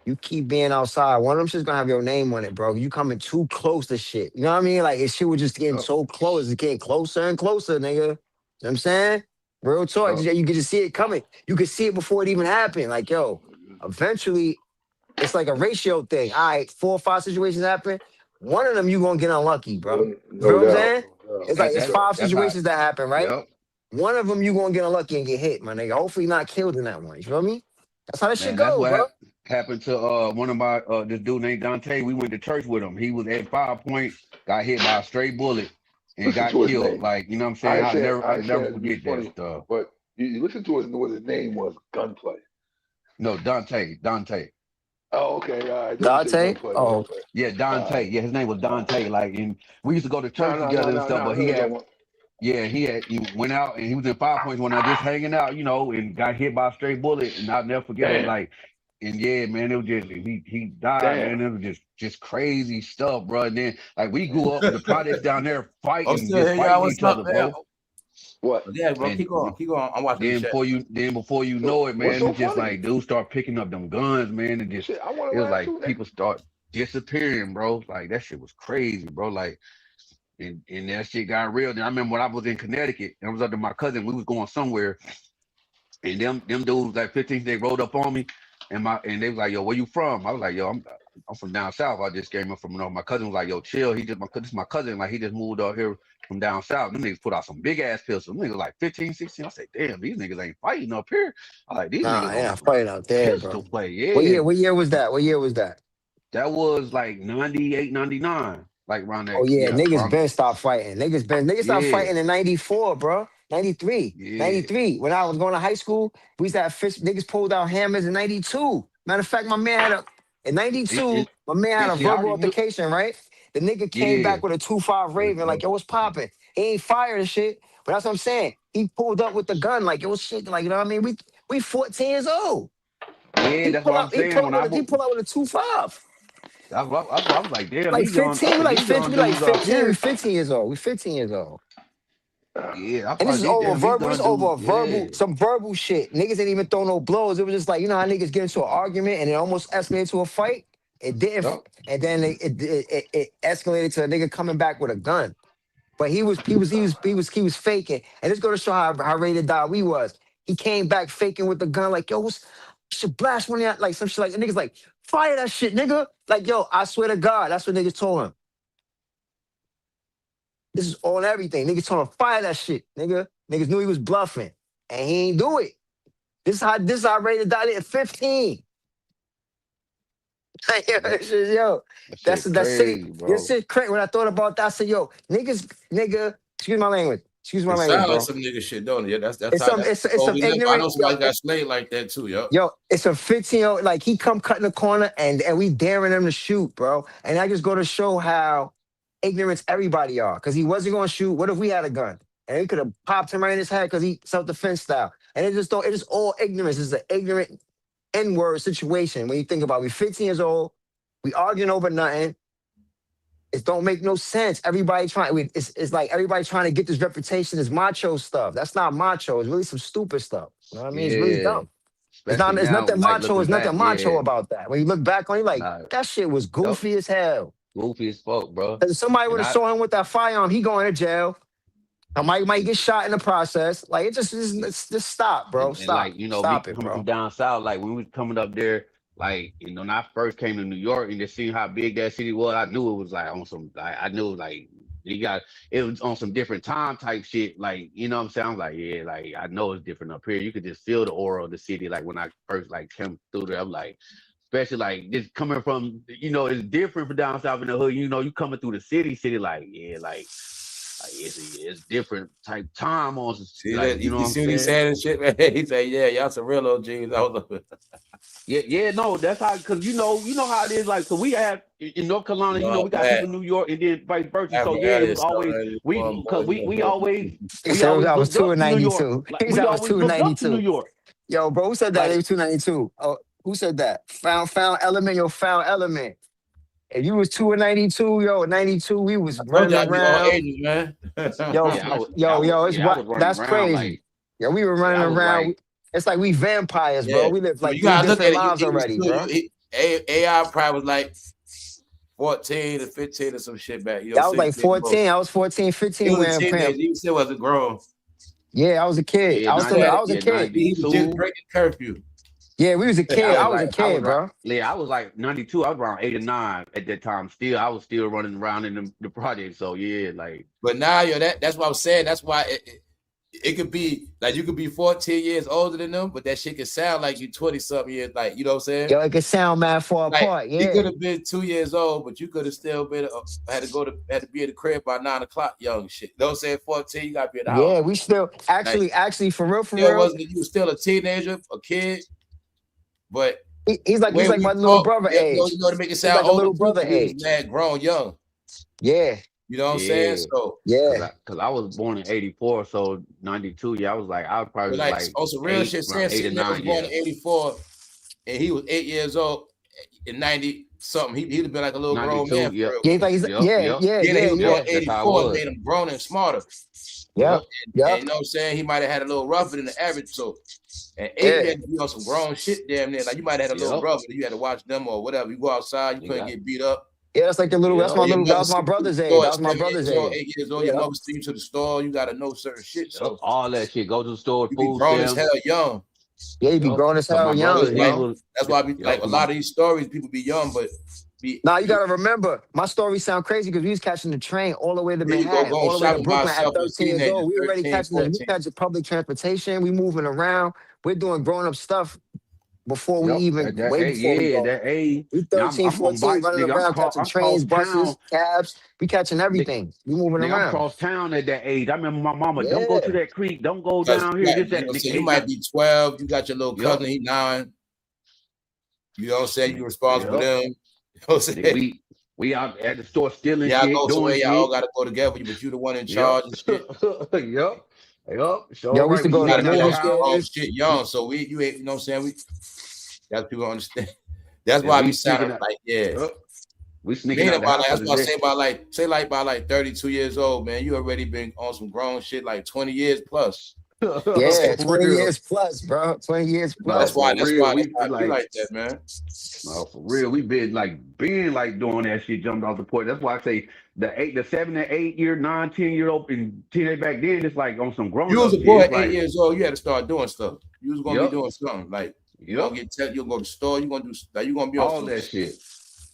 you keep being outside. One of them shit's gonna have your name on it, bro. You coming too close to shit. You know what I mean? Like, shit was just getting Yep. so close. It's getting closer and closer, nigga. You know what I'm saying? Real talk. Yep. You can just see it coming. You can see it before it even happened. Like, yo, eventually, it's like a ratio thing. All right, 4 or 5 situations happen. One of them you gonna get unlucky, bro. You feel No what I'm doubt. saying? No doubt. It's like That No it's that's doubt. 5 that's how. situations that happen, right? Yep. One of them you gonna get unlucky and get hit, my nigga. Hopefully not killed in that one. You feel me? That's how that shit Man, that's go, what bro. happened to one of my this dude named Dante. We went to church with him. He was at 5 Point, got hit by a stray bullet, and Listen got to his killed. name. Like you know what I'm saying? I I said, never I I never said, it's forget that funny, stuff. but you listen to his, what his name was, Gunplay. No, Dante. Oh, okay. All right. I thought you said Dante? Gunplay. Oh, Okay. Yeah, All Dante. right. Yeah, his name was All Dante. right. Like, and we used to go to No, church no, no, together and no, stuff. no. I But know what you're talking about. he went out and he was in 5 Points one night just hanging out, and got hit by a stray bullet. And I'll never forget it. Damn. Like, and yeah, man, it was just he died, Damn. man. It was just crazy stuff, bro. And then like we grew up in the projects down there I'm fighting, still just here, y'all. fighting What's each up, other, man? bro. What? Yeah, bro. And Keep going. Keep going. I'm watching the then chat. before you So, know it, what's man, so it's just funny? like dudes start picking up them guns, man, and just Shit, I want it to was laugh like too, nigga. people start disappearing, bro. Like that shit was crazy, bro. Like and that shit got real. Then I remember when I was in Connecticut and I was up to my cousin, we was going somewhere, and them dudes like 15, they rolled up on me, and they was like, yo, where you from? I was like, yo, I'm from down south. I just came up from my cousin was like, yo, chill. This is my cousin, like he just moved up here from down south. Them niggas put out some big ass pistols. Them niggas like 15, 16. I said, damn, these niggas ain't fighting up here. I like these nah, niggas on yeah, some fighting out there, pistol bro. play. Yeah. What year was that? What year was that? That was like 98, 99. Like around Oh that, yeah, yeah, niggas around been stopped fighting. Niggas stopped yeah, fighting in 94, bro. 93. yeah. 93. When I was going to high school, we used to have fish. Niggas pulled out hammers in 92. Matter of fact, my man had a in And, 92, and, my man had and a see, I verbal already knew. altercation, right? The nigga came Yeah. back with a 2.5 Raven, like, yo, what's popping? He ain't fired and shit. But that's what I'm saying. He pulled up with the gun, like, yo, shit, like, you know what I mean? We 14 years old. Yeah, that's what I'm He saying. pull up When I with he was, pull up with a 2.5. I was like, damn, Like these young, 15, I said, these young we like dudes up 15, we here. 15 years old. We 15 years old. Yeah, I And this is probably these over damn these verbal. This young is over dudes. a verbal, Yeah, some verbal shit. Niggas didn't even throw no blows. It was just like, you know how niggas get into an argument and it almost escalated to a fight. It didn't, yep, and then it escalated to a nigga coming back with a gun. But he was faking. And it's gonna show how ready to die we was. He came back faking with the gun, like, yo, should blast one of that, like some shit like the niggas like, fire that shit, nigga. Like, yo, I swear to God, that's what niggas told him. This is on everything. Niggas told him fire that shit, nigga. Niggas knew he was bluffing. And he ain't do it. This is how ready to die at 15. that, Yo, that shit that's city. crazy, This bro. shit crazy. When I thought about that, I said, yo, nigga, excuse my language. Excuse my It language, sounds like bro. some nigga shit, don't it? Yeah, that's It's how some that's it's all some we live. I ignorant, know somebody got slayed like that too, yo. yo, it's a 15-year-old, like he come cut in the corner and we daring him to shoot, bro. And I just go to show how ignorant everybody are. Cause he wasn't gonna shoot. What if we had a gun? And he could have popped him right in his head because he self-defense style. And it's just all ignorance. It's an ignorant N-word situation. When you think about it, we 15 years old, we arguing over nothing. It don't make no sense. Everybody it's like everybody trying to get this reputation as macho stuff. That's not macho. It's really some stupid stuff. You know what I mean? It's really Yeah, dumb. especially It's now, nothing like macho. looking It's nothing back, macho yeah, about that. When you look back on it, like nah, that shit was yep, goofy as hell. goofy as fuck, bro. If somebody would And have I saw him with that firearm, he going to jail. Somebody might get shot in the process. Like it just stop, bro. and like Stop. me Stop it, coming from bro. down south, like when we was coming up there, like when I first came to New York and just seeing how big that city was, I knew it was like on some like I knew like you got it was on some different time type shit. Like you know what I'm saying? I'm like yeah, like I know it's different up here. You could just feel the aura of the city. Like when I first like came through there, I'm like. Especially like just coming from, it's different from down south in the hood. You coming through the city, like yeah, like it's different type time on See like that? you know You what I'm see what he saying? said and shit, man? He said, "Yeah, y'all some real OGs." I was like, Yeah, no, that's how because you know how it is. Like, so we have in North Carolina, "No, we I'm got glad. people in New York and then vice versa. I'm So yeah, glad it was it's always something we one because boy, we young we boy." always He we said always I was looked up to New York. 292. Like He said we I was always looked up to New 292. York. Yo, bro, who said that? They Like was 292. Oh, who said that? Found element, yo, found element. If you was 292, yo, at 92, we was I told running y'all be all around. ages, man. Yo, yeah, it's I what was running that's around crazy. like Yo, we were running I was around. like It's like we vampires, bro. Yeah, We lived but like you three gotta look different at it. lives He was already, still bro. AI probably was like 14 or 15 or some shit back. I was like 16 most. 14. I was 14, He 15 was a wearing teenager. pants. He still wasn't grown. Yeah, I was a kid. yeah, I was still, 90, I was a yeah, kid. He was just 92. breaking curfew. Yeah, we was a Yeah, kid. I was a kid, bro. I was like 92. I was around 8 or 9 at that time. I was still running around in the project. So yeah, like But now, that's what I'm saying. That's why it could be like you could be 14 years older than them, but that shit could sound like you 20 something years. Like, you know what I'm saying? Yo, it could sound mad far Like apart. he could Yeah. have been 2 years old, but you could have still been had to be at the crib by 9 o'clock, young shit. You know what I'm saying? 14, you gotta be at the house. Yeah, we still Like, actually for real, you were still a teenager, a kid, but he's the way like we my little talk, brother age. to make it He's sound like a older little too, brother because we was age. mad grown young. Yeah, You know what I'm saying? yeah, So, yeah. cause I was born in 84, so 92. Yeah, I was but probably like like on some real eight, shit, around saying 8 or sitting there was 9. born Yeah, in 84 and he was 8 years old in 90 something. He'd have been like a little grown 92. man for Yep, real. Yeah, he's like yep, Then he was born yeah. in That's how I 84 and was. made him grown and smarter. You know, Yep. and Yep. you know what I'm saying? He might have had a little rougher than the average. So at 8, Yeah. you had to be on some grown shit damn near. Like you might have had a little Yep, brother, you had to watch them or whatever. You go outside, you you couldn't got. get beat up. Yeah, that's like Yep, Or your that mother was my sent you to the brother's age. store That at was my 7 brother's years old, age. 8 years old. Your Yeah. mother sent you to the store. You got to know certain shit. yep. So All that shit. Go to the store, you be food grown as stamps. hell young. Yeah, you be Yep. grown as Cause hell my So brother, it's young, he like, bro. was. that's why I be Yep. like a lot of these stories, people be young, but Now you gotta remember, my story sound crazy because we was catching the train all the way to here you go Manhattan, going all the way to shopping by Brooklyn at yourself as a 13 years teenager, old. We already 13, we 14. catching public transportation. We moving around. We're doing grown up stuff before we Yep. even At that way age, before we yeah, go. that age. We Now 13, I'm on 14, bikes, running nigga. around catching I'm trains, cross town. buses, cabs. We catching everything. We moving Nigga, I'm around. cross town at that age. I remember my mama, don't go to Yeah. that creek, don't go Because down you here, got, this, you that. know, so Nigga, you ain't might not. be 12, you got your little Yep. cousin, he 9. You know what I'm saying? You responsible for Yep. them. You know what I'm Nigga, saying? we out at the store stealing Y'all shit, go doing somewhere, y'all all shit. gotta go together, but you the one in Yep. charge and shit. Yep. Yep. So Yo, we used right, to we You go to the gotta sneaking do out the movie all some house. grown theaters. shit young. So you ain't, you know what I'm saying? That's people understand. That's Yeah, why I we be sounding sneaking out. like, yeah. Yep. We sneaking Being out the about house like, that's because why I of say that. by like 32 years old, man. You already been on some grown shit like 20 years plus. Yeah, For 20 real. years plus, bro. 20 years No, That's plus. why for real. We I feel be like like that, man. no, for real. We been like doing that shit, jumped off the porch. That's why I say the 7 and 8 year, 9, 10 year old and teenage back then, it's like on some grown You was up a shit. boy It's at 8 like, years old, you had to start doing stuff. You was gonna be yep, doing something. Like you yep, gonna you'll go to the store, you gonna do like you gonna be on all some, that shit.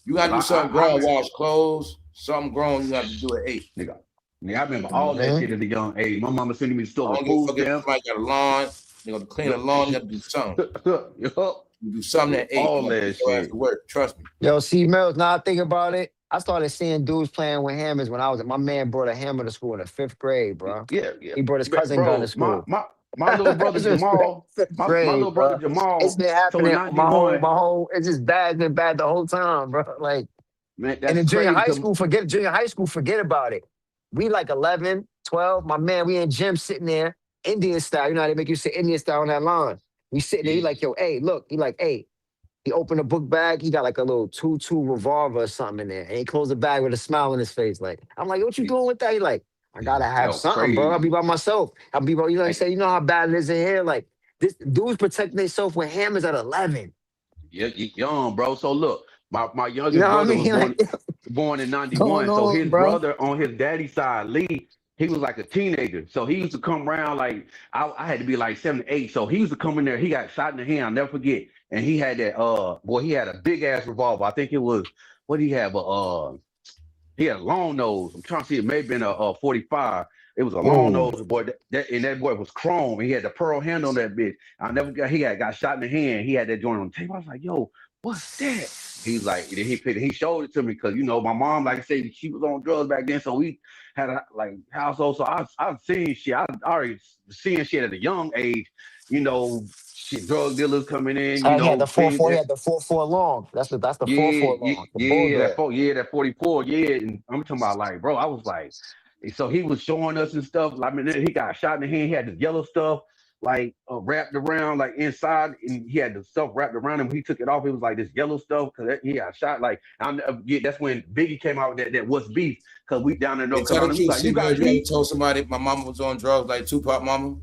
you Cause gotta do something I grown, wash clothes, something grown you have to do at 8. nigga, I remember all that Mhm. shit at a young age. My mama sending me to the store I with don't give a food fuck if stamps. somebody got a lawn, you know, to clean a Yep, lawn, you have to do something. yep, You do something do at 8, all you gotta that get your ass shit. to work. Trust me. Yo, see, Mills, now I think about it. I started seeing dudes playing with hammers when I was, my man brought a hammer to school in the 5th grade, bro. Yeah, yeah, He brought his cousin gun to bro. school. My little brother It's just like Jamal, 5th my little grade, brother bro. It's Jamal. been So in happening '91, it's just been bad the whole time, bro. Like, man, and that's in crazy. Cause junior high school, forget about it. We like 11, 12. My man, we in gym sitting there, Indian style. You know how they make you sit Indian style on that lawn. We sitting there, he yeah, like, yo, hey, look. He like, hey. He opened a book bag. He got like a little 2 revolver or something in there. And he closed the bag with a smile on his face. Like, I'm like, what you doing with that? He like, I gotta that have was something, bro. I'll be crazy. by myself. I'll be by, you know, he Hey, said, you know how bad it is in here? Like, This dudes protecting themselves with hammers at 11. Yeah, young, bro. So look, my You youngest know what I brother was mean? Like, born in what's going 91. So on, his bro? brother on his daddy's side, Lee, he was like a teenager. So he used to come around like I had to be like 7 to 8. So he used to come in there. He got shot in the hand. I'll never forget. And he had that boy, he had a big ass revolver. I think it was what did he have? He had a long nose. I'm trying to see, it may have been a 45. It was a long Oh, nose boy. That boy was chrome. He had the pearl handle on that bitch. I never got. He got shot in the hand. He had that joint on the table. I was like, yo, what's that? He's like, he showed it to me because my mom, like I said, she was on drugs back then, so we had a household. So I've seen shit. I already seeing shit at a young age. Shit, drug dealers coming in. so he had the Things 4-4. He that had the 4-4 long. That's the 4-4 long. The that bulldog. that 44, yeah. And I'm talking about like, bro, I was like, so he was showing us and stuff. I mean, he got shot in the hand. He had this yellow stuff like wrapped around like inside, and he had the stuff wrapped around him. When he took it off, it was like this yellow stuff because he got shot. Like, that's when Biggie came out with that what's beef, because we down in North Tell the Carolina. truth, Like, you got you ever beef? told somebody my mama was on drugs like Tupac mama?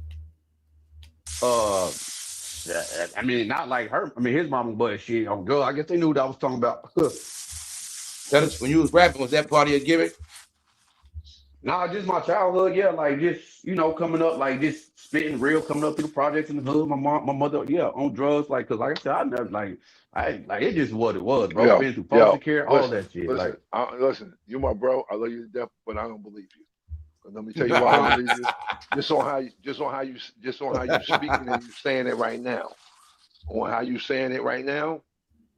I mean, not like her. I mean, his mama, but shit on drugs. I guess they knew what I was talking about. When you was rapping, was that part of your gimmick? Nah, just my childhood, yeah, like just coming up, like just spitting real, coming up through the projects in the hood. My mother, yeah, on drugs, like, cause like I said, I never it just what it was, bro. Yo, Been through foster care, all listen, that shit. listen, Like, listen, you my bro. I love you to death, but I don't believe you. But let me tell you why I don't believe you. Just on how you speaking and you saying it right now. On how you saying it right now.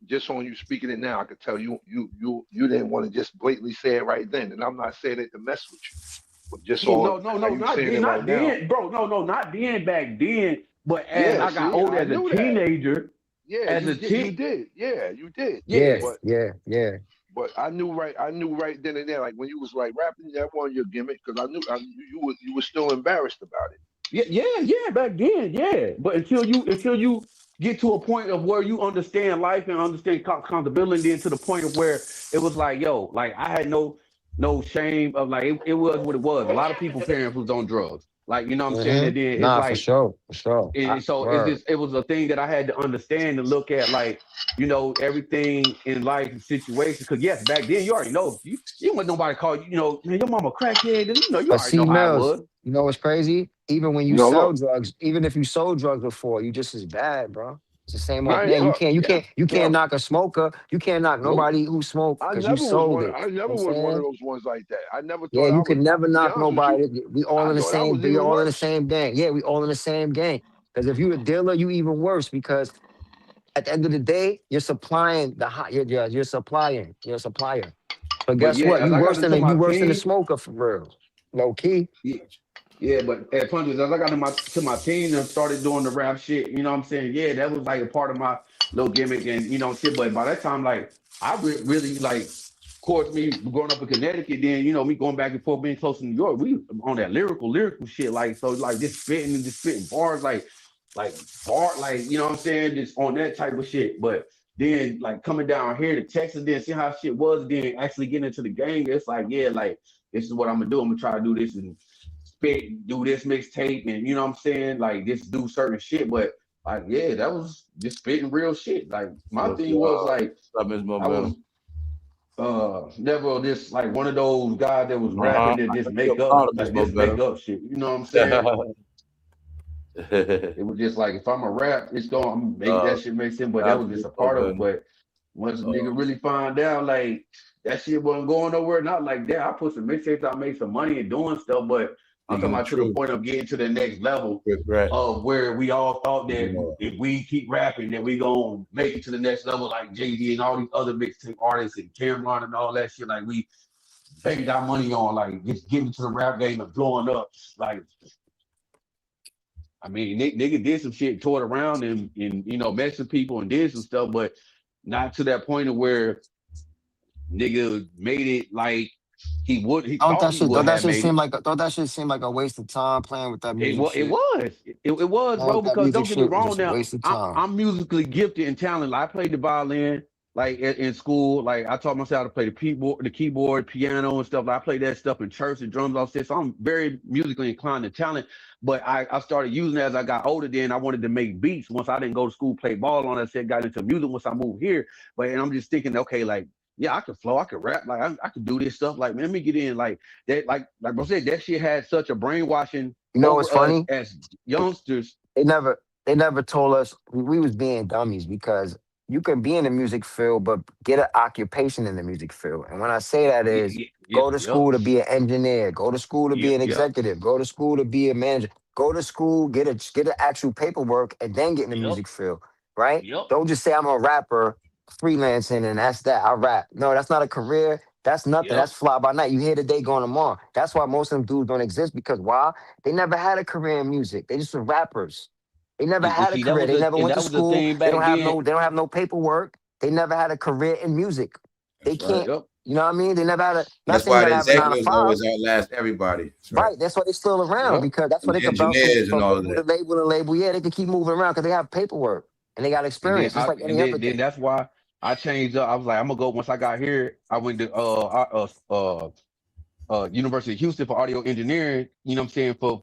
Just on you speaking it now, I could tell you didn't want to just blatantly say it right then, and I'm not saying it to mess with you, but just on no, how you not saying then, it right now. bro, no, not then back then, but as I got older as a teenager, you did, you did, Yeah. But I knew right then and there, like when you was like rapping, that wasn't your gimmick, because I knew you were still embarrassed about it. Yeah, back then, yeah. But until you get to a point of where you understand life and understand accountability, and to the point of where it was like, yo, like I had no shame of like it was what it was. A lot of people parents was on drugs, like what I'm saying. And then it's Nah, like, for sure. so it was a thing that I had to understand and look at, like everything in life and situations. Because yes, back then you already know you want nobody call you, man, your mama crackhead, and you But already see, know how it Mills, was. you know what's crazy? Even when you No, sell look, drugs, even if you sold drugs before, you just as bad, bro. It's the same old right? thing. You can't Look, knock a smoker. You can't knock nope. nobody who smoked I because you never was sold one. it. I You know never what I'm was one of saying? those ones like that. I never Yeah, thought I you was. could never To be knock honest with you, nobody. We all I in the thought I same. was We even all in the worse. same gang. Yeah, we all in the same gang. Because if you a dealer, you even worse. Because at the end of the day, you're supplying the hot. You're supplying. You're a supplier. But But guess yeah, what? as I got into You my worse than the teens. smoker for real. Low key. Yeah, but at punches, as I got to my teens and started doing the rap shit, you know what I'm saying? Yeah, that was like a part of my little gimmick and shit. But by that time, like I really like, of course, me growing up in Connecticut, then me going back and forth, being close to New York, we on that lyrical shit. Like, so like just spitting bars, like bar, like what I'm saying, just on that type of shit. But then like coming down here to Texas, then see how shit was, then actually getting into the game, it's like, yeah, like this is what I'm gonna do. I'm gonna try to do this and spit, do this mixtape, and what I'm saying, like just do certain shit. But like, yeah, that was just spitting real shit. Like my thing was like, I was never just like one of those guys that was rapping that just make up shit. You know what I'm saying? It was just like, if I'm a rap, it's gonna make that shit make sense. But that was just a part of it. But once a nigga really find out, like that shit wasn't going nowhere, not like that. I put some mixtapes, I made some money and doing stuff, but I'm talking about to the point of getting to the next level of where we all thought that if we keep rapping, that we gonna make it to the next level, like jayz and all these other mixtape artists and Cameron and all that shit. Like we paid our money on, like just getting to the rap game and blowing up. Like, I mean, nigga did some shit, tore it around and messed with people and did some stuff, but not to that point of where nigga made it like he would. He thought he would have made it. Thought that shit seemed like a waste of time playing with that music It shit. was, Playing bro. with that Because music don't get me shit was wrong. just a Now waste of time. I'm musically gifted and talented. I played the violin. like in school, like I taught myself how to play the keyboard, piano, and stuff. Like, I played that stuff in church and drums, all this. So I'm very musically inclined and talented. But I started using it as I got older. Then I wanted to make beats. Once I didn't go to school, play ball on that shit, got into music once I moved here. But and I'm just thinking, okay, like, yeah, I could flow, I could rap, like I could do this stuff. Like, man, let me get in. Like that, like bro said, that shit had such a brainwashing You know what's over us funny? as youngsters. They never told us we was being dummies because you can be in the music field, but get an occupation in the music field. And when I say that is go to Yep, school to be an engineer, go to school to be yep, an yep, executive, go to school to be a manager, go to school, get an actual paperwork, and then get in the yep, music field, right? yep, Don't just say I'm a rapper, freelancing, and that's that. I rap. No, that's not a career. That's nothing. yep. That's fly by night. You here today, going tomorrow. That's why most of them dudes don't exist because why? They never had a career in music. They just were rappers. They never And had a see, that career. was They the never went to school. thing They back don't have then. no. They don't have no paperwork. They never had a career in music. They That's right. can't. Yep. You know what I mean? They never had a. Not That's saying you why the gotta have a 9 to executives 5. always outlast everybody. That's right. Right. That's why they still around Yep. because that's why And they the can bounce from, engineers and from all of label to that. label to label. Yeah, they can keep moving around because they have paperwork and they got experience. It's like any other Then thing. that's why I changed up. I was like, I'm gonna go. Once I got here, I went to University of Houston for audio engineering, you know what I'm saying, for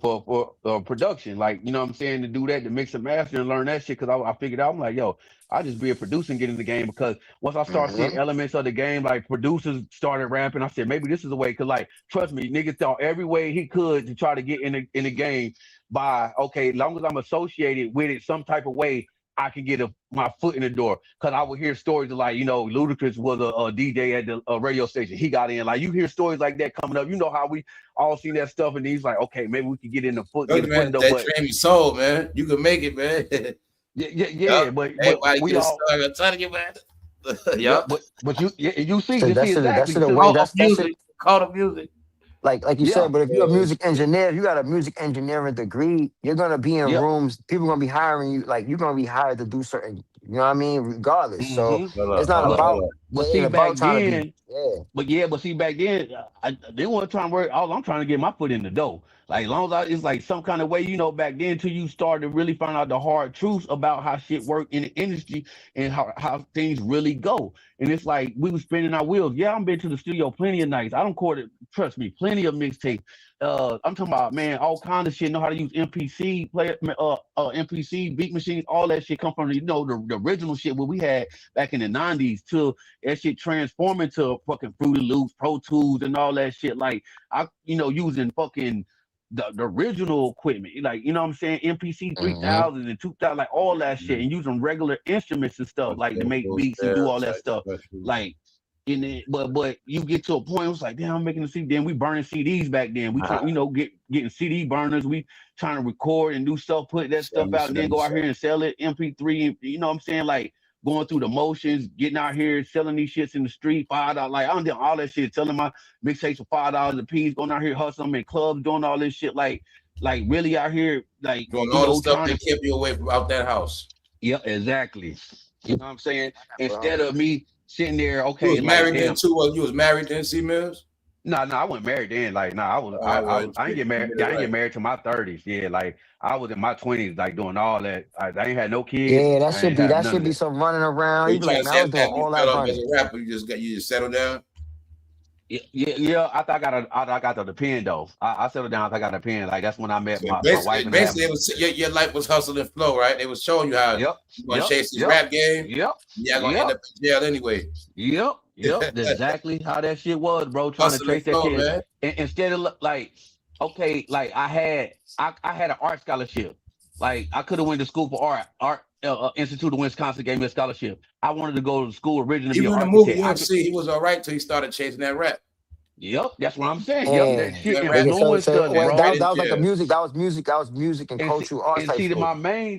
production. Like, you know what I'm saying, to do that, to mix and master and learn that shit. Cause I figured out, I'm like, yo, I just be a producer and get in the game because once I start seeing Mm-hmm. elements of the game, like producers started rapping, I said, maybe this is the way. Cause like, trust me, niggas thought every way he could to try to get in the game by, okay, as long as I'm associated with it some type of way, I can get my foot in the door. Cause I would hear stories of like, you know, Ludacris was a DJ at the radio station. He got in. Like, you hear stories like that coming up. You know how we all seen that stuff, and he's like, okay, maybe we could get in the foot, Look, get a foot in man, the door. that But train your soul, man. You can make it, man. yeah, but Everybody we get all stuck. I'm trying to get back. yeah, Yup. but you see That should exactly. have So, wait. Call of That should music. Call of music. like you yeah, said, but if you're a Oh, music engineer, if you got a music engineering degree, you're gonna be in yep, rooms, people gonna be hiring you, like you're gonna be hired to do certain, you know what I mean, regardless. So mm-hmm. hold it's up, not hold up, But about hold up. yeah, see it's back about trying to be then. yeah. But see back then, they weren't trying to work. All I'm trying to get my foot in the door. Like, as long as it's like some kind of way, you know, back then till you start to really find out the hard truths about how shit work in the industry and how things really go. And it's like we were spinning our wheels. Yeah, I've been to the studio plenty of nights. I don't recorded, trust me, plenty of mixtapes. I'm talking about, man, all kind of shit. Know how to use MPC MPC beat machines, all that shit come from the original shit what we had back in the '90s till that shit transform into fucking Fruity Loops, Pro Tools, and all that shit. Like using fucking the original equipment, like you know what I'm saying, MPC Hmm. 3000 and 2000, like all that shit, and using regular instruments and stuff like to make Those beats and do all that type stuff. specials. Like in it, but you get to a point, it's like, damn, I'm making a CD. Then we burning CDs back then. We trying, getting CD burners. We trying to record and do stuff, put that stuff out, and then go out here and sell it MP3. You know what I'm saying? Like going through the motions, getting out here, selling these shits in the street, $5. Like I'm doing all that shit, selling my mixtapes for $5 a piece, going out here hustling in clubs, doing all this shit, like really out here, like Doing all the stuff trying that to. kept you away from out that house. Yeah, exactly. You know what I'm saying? Bro. Instead of me sitting there, You okay, was like married damn. then too. You was married then, C Mills? No, I wasn't married then. Like, no, I was. I didn't get married. I didn't get married to my 30s. Yeah, like I was in my 20s, like doing all that. I ain't had no kids. Yeah, I ain't have that none should of be that. some running around. You You be trying like, to man, say I was doing after you all fell that off as running. a rapper, you just settled down? Yeah. I thought I got the pen though. I settled down. I got the pen. Like that's when I met So my wife and basically, it was your life was hustle and flow, right? They was showing you how Yep. you gonna Yep. chase this Yep. rap game. Yep. You're gonna end Yep. up in jail anyway. Yep. That's exactly how that shit was, bro. Trying to Hustle and chase that flow, shit. man. Instead of like, okay, like I had an art scholarship. Like I could have went to school for art. Institute of Wisconsin gave me a scholarship. I wanted to go to school originally to be Even an in the movie architect. UMC, he was all right till he started chasing that rap. Yep, that's what I'm saying. Yep, that And shit That rap influenced us, wait, right bro. in that was like jail. that was music and And see, cultural arts type that school.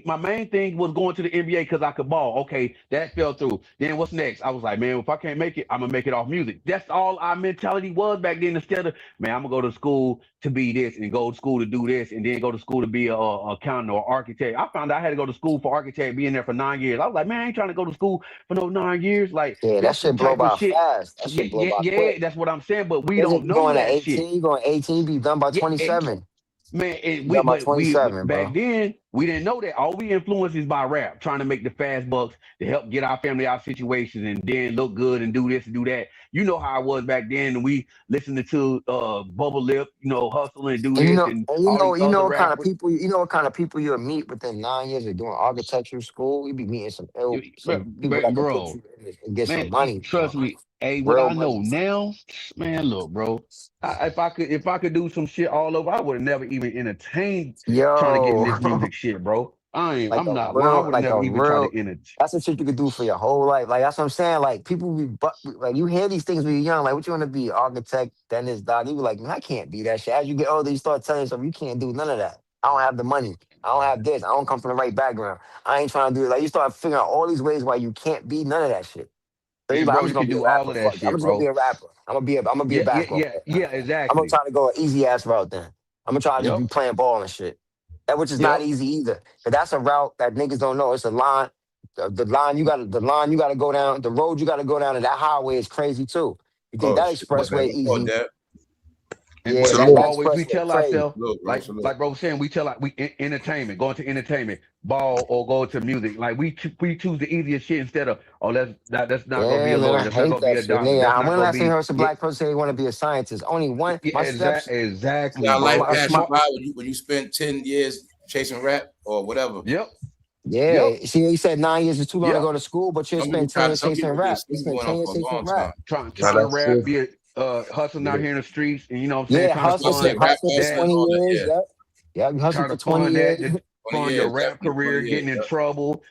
my main thing was going to the NBA because I could ball. Okay, that fell through. Then what's next? I was like, man, if I can't make it, I'm gonna make it off music. That's all our mentality was back then. Instead of, man, I'm gonna go to school to be this and go to school to do this and then go to school to be a accountant or architect. I found out I had to go to school for architect, being there for 9 years. I was like, man, I ain't trying to go to school for no 9 years. Like Yeah, that that's the shit blow type of by shit. fast. That shit blow by quick. That's what I'm saying. But we Is it don't you know going at that shit. 18? You going 18, be done by Yeah, 27. man, Be done by but we 27, back bro. then We didn't know that. All we influenced is by rap, trying to make the fast bucks to help get our family out of situations and then look good and do this and do that. You know how I was back then, and we listened to Bubble Lip, hustle and do And this and all these you know other what kind of rappers. people, you know what kind of people you'll meet within 9 years of doing architecture school. You be meeting some people that can put Bro, you in and get some man, money, trust me. Hey, what real I know money. now, man, look, bro. If I could do some shit all over, I would have never even entertained trying to get in Yo, this music shit, bro. I'm not lying. I would have like never a even tried real. to entertain. That's the shit you could do for your whole life. Like that's what I'm saying. Like people be, like you hear these things when you're young. Like what you want to be, architect, dentist, doc. You be like, man, I can't be that shit. As you get older, you start telling yourself you can't do none of that. I don't have the money. I don't have this. I don't come from the right background. I ain't trying to do it. Like you start figuring out all these ways why you can't be none of that shit. So you Yeah, like, I'm bro, just you gonna can be a do all rapper. of that Fuck it. I'm shit, just gonna be bro. a rapper. I'm gonna be a Yeah, yeah, basketball yeah, player. yeah, I'm gonna exactly. try to go an easy ass route then. I'm gonna try to just Yep, be playing ball and shit. That which is not yep. easy either. But that's a route that niggas don't know. It's a line. The line you gotta go down, the road you gotta go down, and that highway is crazy too. You think Oh that shit, my bad. expressway My fault, easy? Dad. And Yeah, but that that's why Salute. always we expressway tell crazy. ourselves, Salute, bro. Salute. like bro was saying, we tell like entertainment, going to entertainment, ball or go to music. Like we choose the easiest shit instead of that's not gonna be Yeah, a man, lawyer, I that's not hate gonna be that a shit. doctor, Nigga, that's not when the gonna last time you be heard a black person say they want to be a scientist? Only one. My steps. exactly, Now, life bro. My, And pass you my, smart. by when you spend 10 years chasing rap or whatever. Yep, yep, yeah. See, he said 9 years is too long to yep. go to school, but you Some people spend 10 years some chasing people been rap. You sleep spend going 10 on years for a chasing long rap. time. Yeah, Trying to that's rap, true. be hustling out Yeah. here in the streets, and you know what I'm saying, Yeah, trying to I hustling, said fund rap hustling for hustlers, that, 20 all that. years. Yeah, Yep. Yeah, you hustle trying for to 20 fund years. that, to 20 fund your years, rap definitely 20 career, years. getting in Yeah. trouble,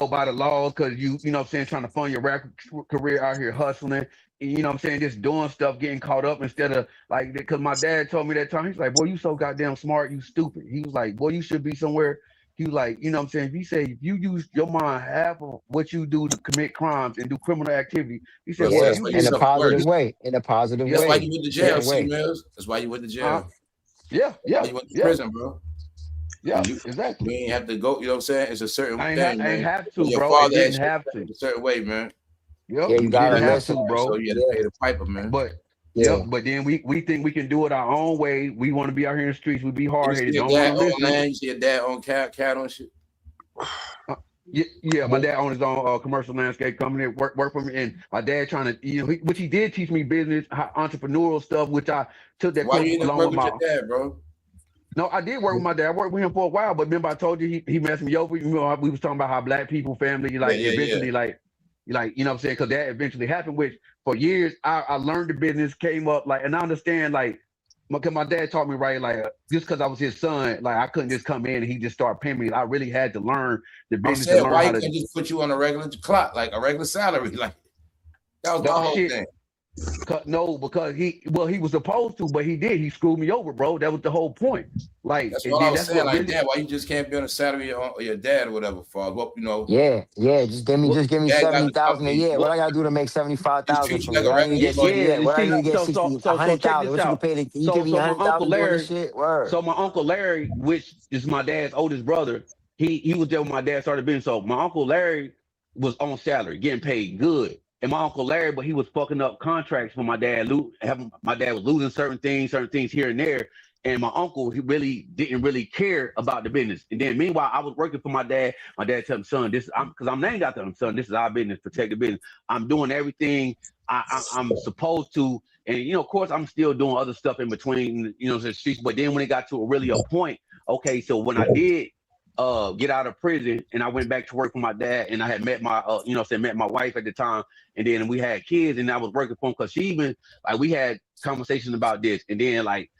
by the laws, because you know what I'm saying, trying to fund your rap career out here hustling, and, you know what I'm saying, just doing stuff, getting caught up instead of like, because my dad told me that time, he's like, boy, you so goddamn smart, you stupid. He was like, boy, you should be somewhere. He was like, you know what I'm saying? He said, if you use your mind half of what you do to commit crimes and do criminal activity, he said, Well, boy, see, Yeah, that's you why you in a do, self-aware. positive way. In a positive yep, That's why way. you went to jail, Certain C way. Mills. That's why you went to uh, jail. yeah, That's why yeah, you went to yeah, prison, bro. yeah, And you exactly. ain't have to go, you know what I'm saying? It's a certain I thing, ain't man. have Because to, your bro. It father didn't had shit have to. a certain way, man. Yep, Yeah, And you you it didn't gotta didn't want to have do listen. to, that, so bro. you had to Yeah, pay the piper, man. But yeah. but then we think we can do it our own way. We want to be out here in the streets. We be And you hard see headed. your Don't want dad to own listen. land, you see your dad own cattle and shit. Uh, yeah, my Mhm. dad owns his own commercial landscape company. Work for me, and my dad trying to, which he did teach me business, entrepreneurial stuff, which I took So that why course you didn't along work with with my. your dad, bro? No, I did work with my dad. I worked with him for a while, but remember I told you he messed me over. We was talking about how black people, family, Yeah, like yeah, yeah. eventually, you know what I'm saying? Because that eventually happened. Which for years I learned the business, came up like, and I understand like, because my dad taught me right, like just because I was his son, like I couldn't just come in and he just start paying me. I really had to learn the I'm business and saying learn why how he to. couldn't just put you on a regular clock, like a regular salary. Like that was my No whole shit. thing. No, because he was supposed to, but he did. He screwed me over, bro. That was the whole point. Like, That's and what I then was that's saying. what Like, really. dad, why you just can't be on a salary or your dad or whatever? For what Yeah, yeah. What, Just give me dad got the 70,000 a company, year. what What I gotta do to make 75,000 treat you from you? like a What I need to regular get yeah, 60? employee. Yeah, and what I see, need to get so check 100,000. this What you could out. pay? Can you give So me so my uncle 100,000 doing this Larry, shit? Word. so my uncle Larry, which is my dad's oldest brother, he was there when my dad started business. So my uncle Larry was on salary, getting paid good. And my uncle Larry, but he was fucking up contracts for my dad. My dad was losing certain things here and there. And my uncle, he really didn't really care about the business. And then meanwhile, I was working for my dad. My dad told me, son, because I'm named after him, son, this is our business, protect the business. I'm doing everything I'm supposed to. And, of course, I'm still doing other stuff in between, the streets. But then when it got to a point, okay, so when I did get out of prison and I went back to work for my dad and I had met my, met my wife at the time. And then we had kids and I was working for him because she even, like, we had conversations about this. And then, like,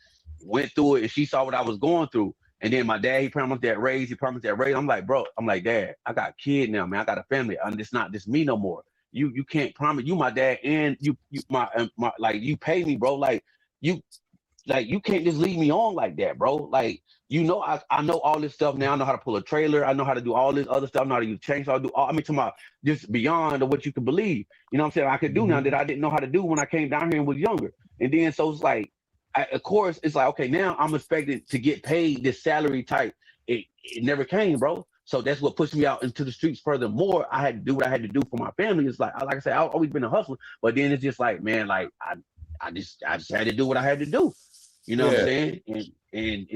went through it and she saw what I was going through. And then my dad, he promised that raise. I'm like, bro, Dad, I got a kid now, man. I got a family. It's not just me no more. You can't promise you my dad and you my like you pay me, bro. You you can't just leave me on like that, bro. Like, I know all this stuff now. I know how to pull a trailer. I know how to do all this other stuff. I know how to use chainsaw. To my just beyond of what you can believe. You know what I'm saying? I could do now that I didn't know how to do when I came down here and was younger. And then so it's like, of course, it's like, okay, now I'm expected to get paid this salary type. It never came, bro. So that's what pushed me out into the streets furthermore. I had to do what I had to do for my family. It's like I said, I've always been a hustler, but then it's just like, man, like I just had to do what I had to do. You know what I'm Yeah. saying? And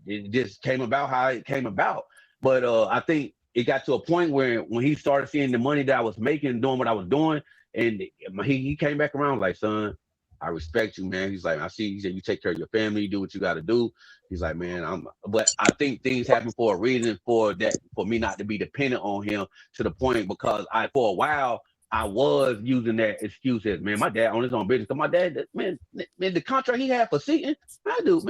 it just came about how it came about. But I think it got to a point where when he started seeing the money that I was making, doing what I was doing, and he came back around like, son, I respect you, man. He's like, I see. He said, you take care of your family, you do what you got to do. He's like, man, but I think things happen for a reason for me not to be dependent on him to the point because for a while, I was using that excuse as, man, my dad on his own business. Cause my dad, man, the contract he had for seating, dude,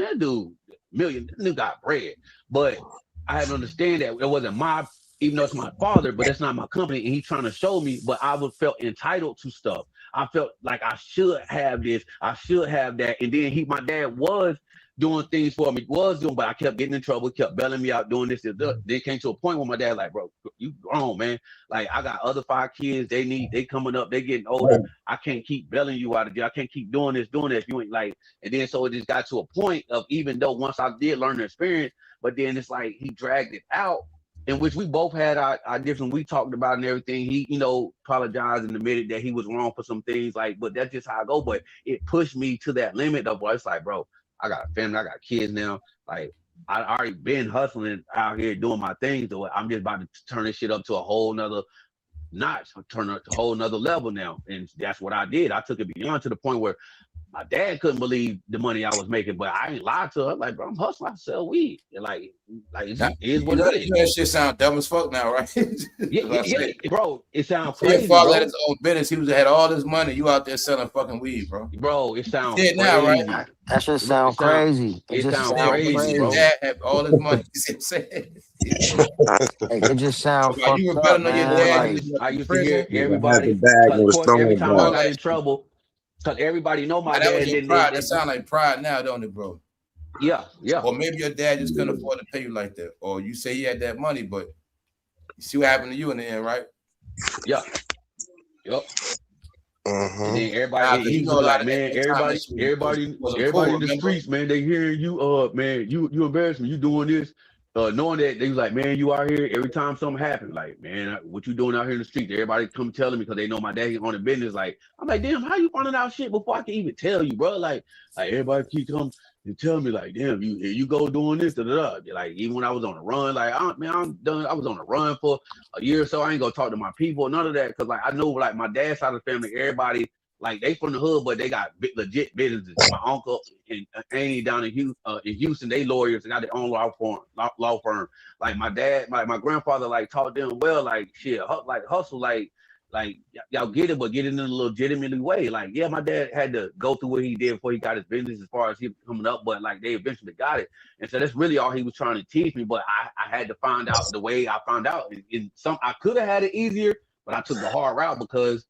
million, nigga got bread. But I had to understand that it wasn't even though it's my father, but that's not my company. And he's trying to show me, but I felt entitled to stuff. I felt like I should have this, I should have that. And then my dad was doing things for me, but I kept getting in trouble, kept bailing me out, doing this. Then it came to a point where my dad like, bro, you grown, man. Like, I got other 5 kids. They coming up, they getting older. I can't keep bailing you out of jail. I can't keep doing this. You ain't like, and then so it just got to a point of, even though once I did learn the experience, but then it's like he dragged it out, in which we both had our different, we talked about and everything. He, apologized and admitted that he was wrong for some things, like, but that's just how I go. But it pushed me to that limit of where it's like, bro, I got a family, I got kids now. Like, I already been hustling out here doing my things. So I'm just about to turn this shit up to a whole nother notch, turn it to a whole nother level now. And that's what I did. I took it beyond to the point where my dad couldn't believe the money I was making, but I ain't lied to her. Like, bro, I'm hustling, I sell weed. And like it is what it is. That shit sound dumb as fuck now, right? yeah, bro, it sounds crazy. Your father had his own business. He had all this money. You out there selling fucking weed, bro. Bro, it sounds crazy. Now, right? That just sound crazy. It sounds crazy, bro. Dad had all his money. You see what I'm saying? It just sounds fucked you were up, better than your dad. I used to hear everybody, every time I got in trouble, because everybody know my dad. That sound like pride now, don't it, bro? Yeah. Or maybe your dad just couldn't afford to pay you like that. Or you say he had that money, but you see what happened to you in the end, right? Yeah. Yep. And then everybody, he was like, man, everybody in the streets, man, they hearing you, man, you embarrass me, you doing this. Knowing that they was like, man, you out here every time something happened, like, man, what you doing out here in the street? Everybody come telling me because they know my dad on the business. Like, I'm like, damn, how you finding out shit before I can even tell you, bro? Like everybody keep coming and tell me, like, damn, you go doing this, da da da. Like, even when I was on the run, like, I'm done. I was on the run for a year or so. I ain't gonna talk to my people, none of that, because like I know, like, my dad's side of the family, everybody. Like, they from the hood, but they got legit businesses. My uncle and Annie down in Houston, they lawyers. They got their own law firm. Like, my dad, my grandfather, like, taught them well, like, shit, like, hustle, like y'all get it, but get it in a legitimate way. Like, yeah, my dad had to go through what he did before he got his business as far as he coming up, but like, they eventually got it. And so that's really all he was trying to teach me. But I had to find out the way I found out. I could have had it easier, but I took the hard route because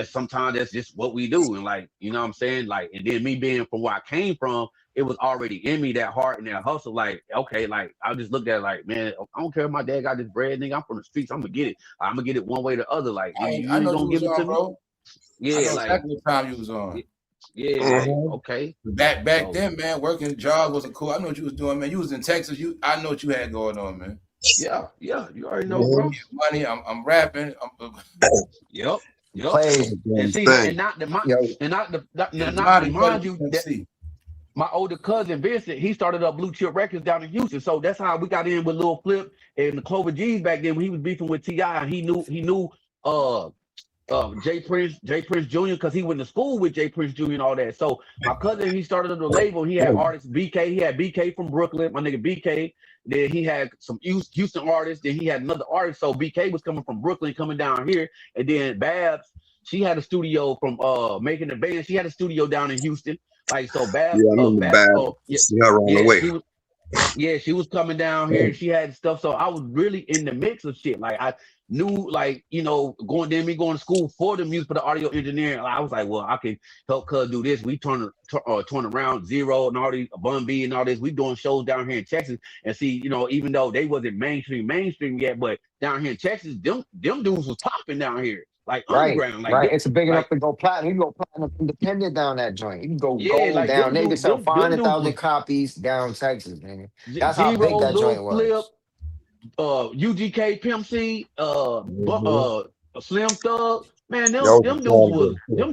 sometimes that's just what we do. And like, you know what I'm saying? Like, and then me being from where I came from, it was already in me, that heart and that hustle. Like, okay, like, I just looked at it like, man, I don't care if my dad got this bread, nigga. I'm from the streets. I'm gonna get it. I'm gonna get it one way or the other. Like, you know, gonna give it to me. Yeah, like exactly the time you was on. Yeah, like, okay. Back then, man, working jobs wasn't cool. I know what you was doing, man. You was in Texas. I know what you had going on, man. Yeah. You already know, bro. Money. I'm rapping. Yep. And see, and not to mind you that my older cousin Vincent, he started up Blue Chip Records down in Houston. So that's how we got in with Lil Flip and the Clover G's back then when he was beefing with T.I. He knew Jay Prince Jr. because he went to school with Jay Prince Jr. and all that. So my cousin, he started the label. He had artists BK. He had BK from Brooklyn, my nigga BK. Then he had some Houston artists. Then he had another artist. So BK was coming from Brooklyn, coming down here. And then Babs, she had a studio from Making the Band. She had a studio down in Houston. Like, so Babs. Yeah, I remember Babs. She was coming down here. She had stuff. So I was really in the mix of shit. Like, I knew, like, you know, going to school for the music, for the audio engineering. I was like, well, I can help cuz do this. We turn around Zero and all these Bun B and all this. We doing shows down here in Texas. And see, you know, even though they wasn't mainstream yet, but down here in Texas, them dudes was popping down here. Like, underground. Like, right. It's big enough to go platinum. You can go platinum independent down that joint. You can go gold like down. They can sell 500,000 copies down Texas, man. That's how big that joint was. Flip, UGK Pimp C, Slim Thug, Man, That was them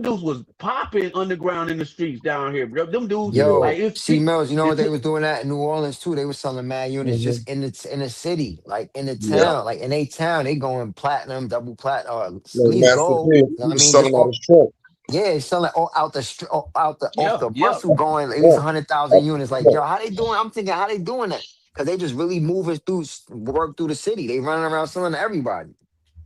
dudes was popping underground in the streets down here, bro. Them dudes, yeah. like Yo, it, C Mills, you know it what they took, was doing that in New Orleans too? They was selling mad units Mm-hmm. just in the city, like in the Yeah. town, like in a town. They going platinum, double platinum, or at Like least Master gold. P, You know he what I was mean? Just selling out his trunk. yeah, it's selling all out the off yeah, the yeah, muscle going at least Yeah. 100,000 units. Like Yeah. yo, how they doing? I'm thinking how they doing that because they just really moving through work through the city. They running around selling to everybody.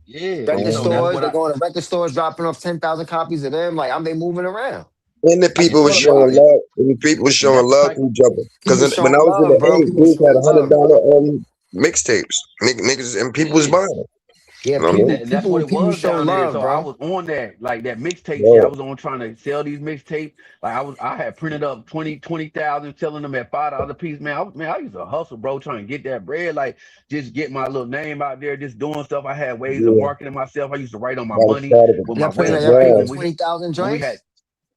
yeah. And Record so that's stores, what they I, going to record stores, dropping off 10,000 copies of them. Like they moving around. And the and people was so the showing problem, love. And the people was and showing that's the love type. to each other. Because People when I showing was in love, the bro. '80s, People dudes had showing love. $100 mixtapes. Niggas and people was Yeah. buying them. Yeah, You know what I mean? And that's what it people was show down there. love, So I bro. was on that, like that mixtape shit. I Yeah. was on trying to sell these mixtapes. Like I had printed up 20,000, selling them at $5 a piece. Man, I used to hustle, bro, trying to get that bread. Like just get my little name out there, just doing stuff. I had ways of Yeah. marketing myself. I used to write on my That was money part of with Y'all my putting the up, way y'all like putting up drive. 20,000 when we had joints.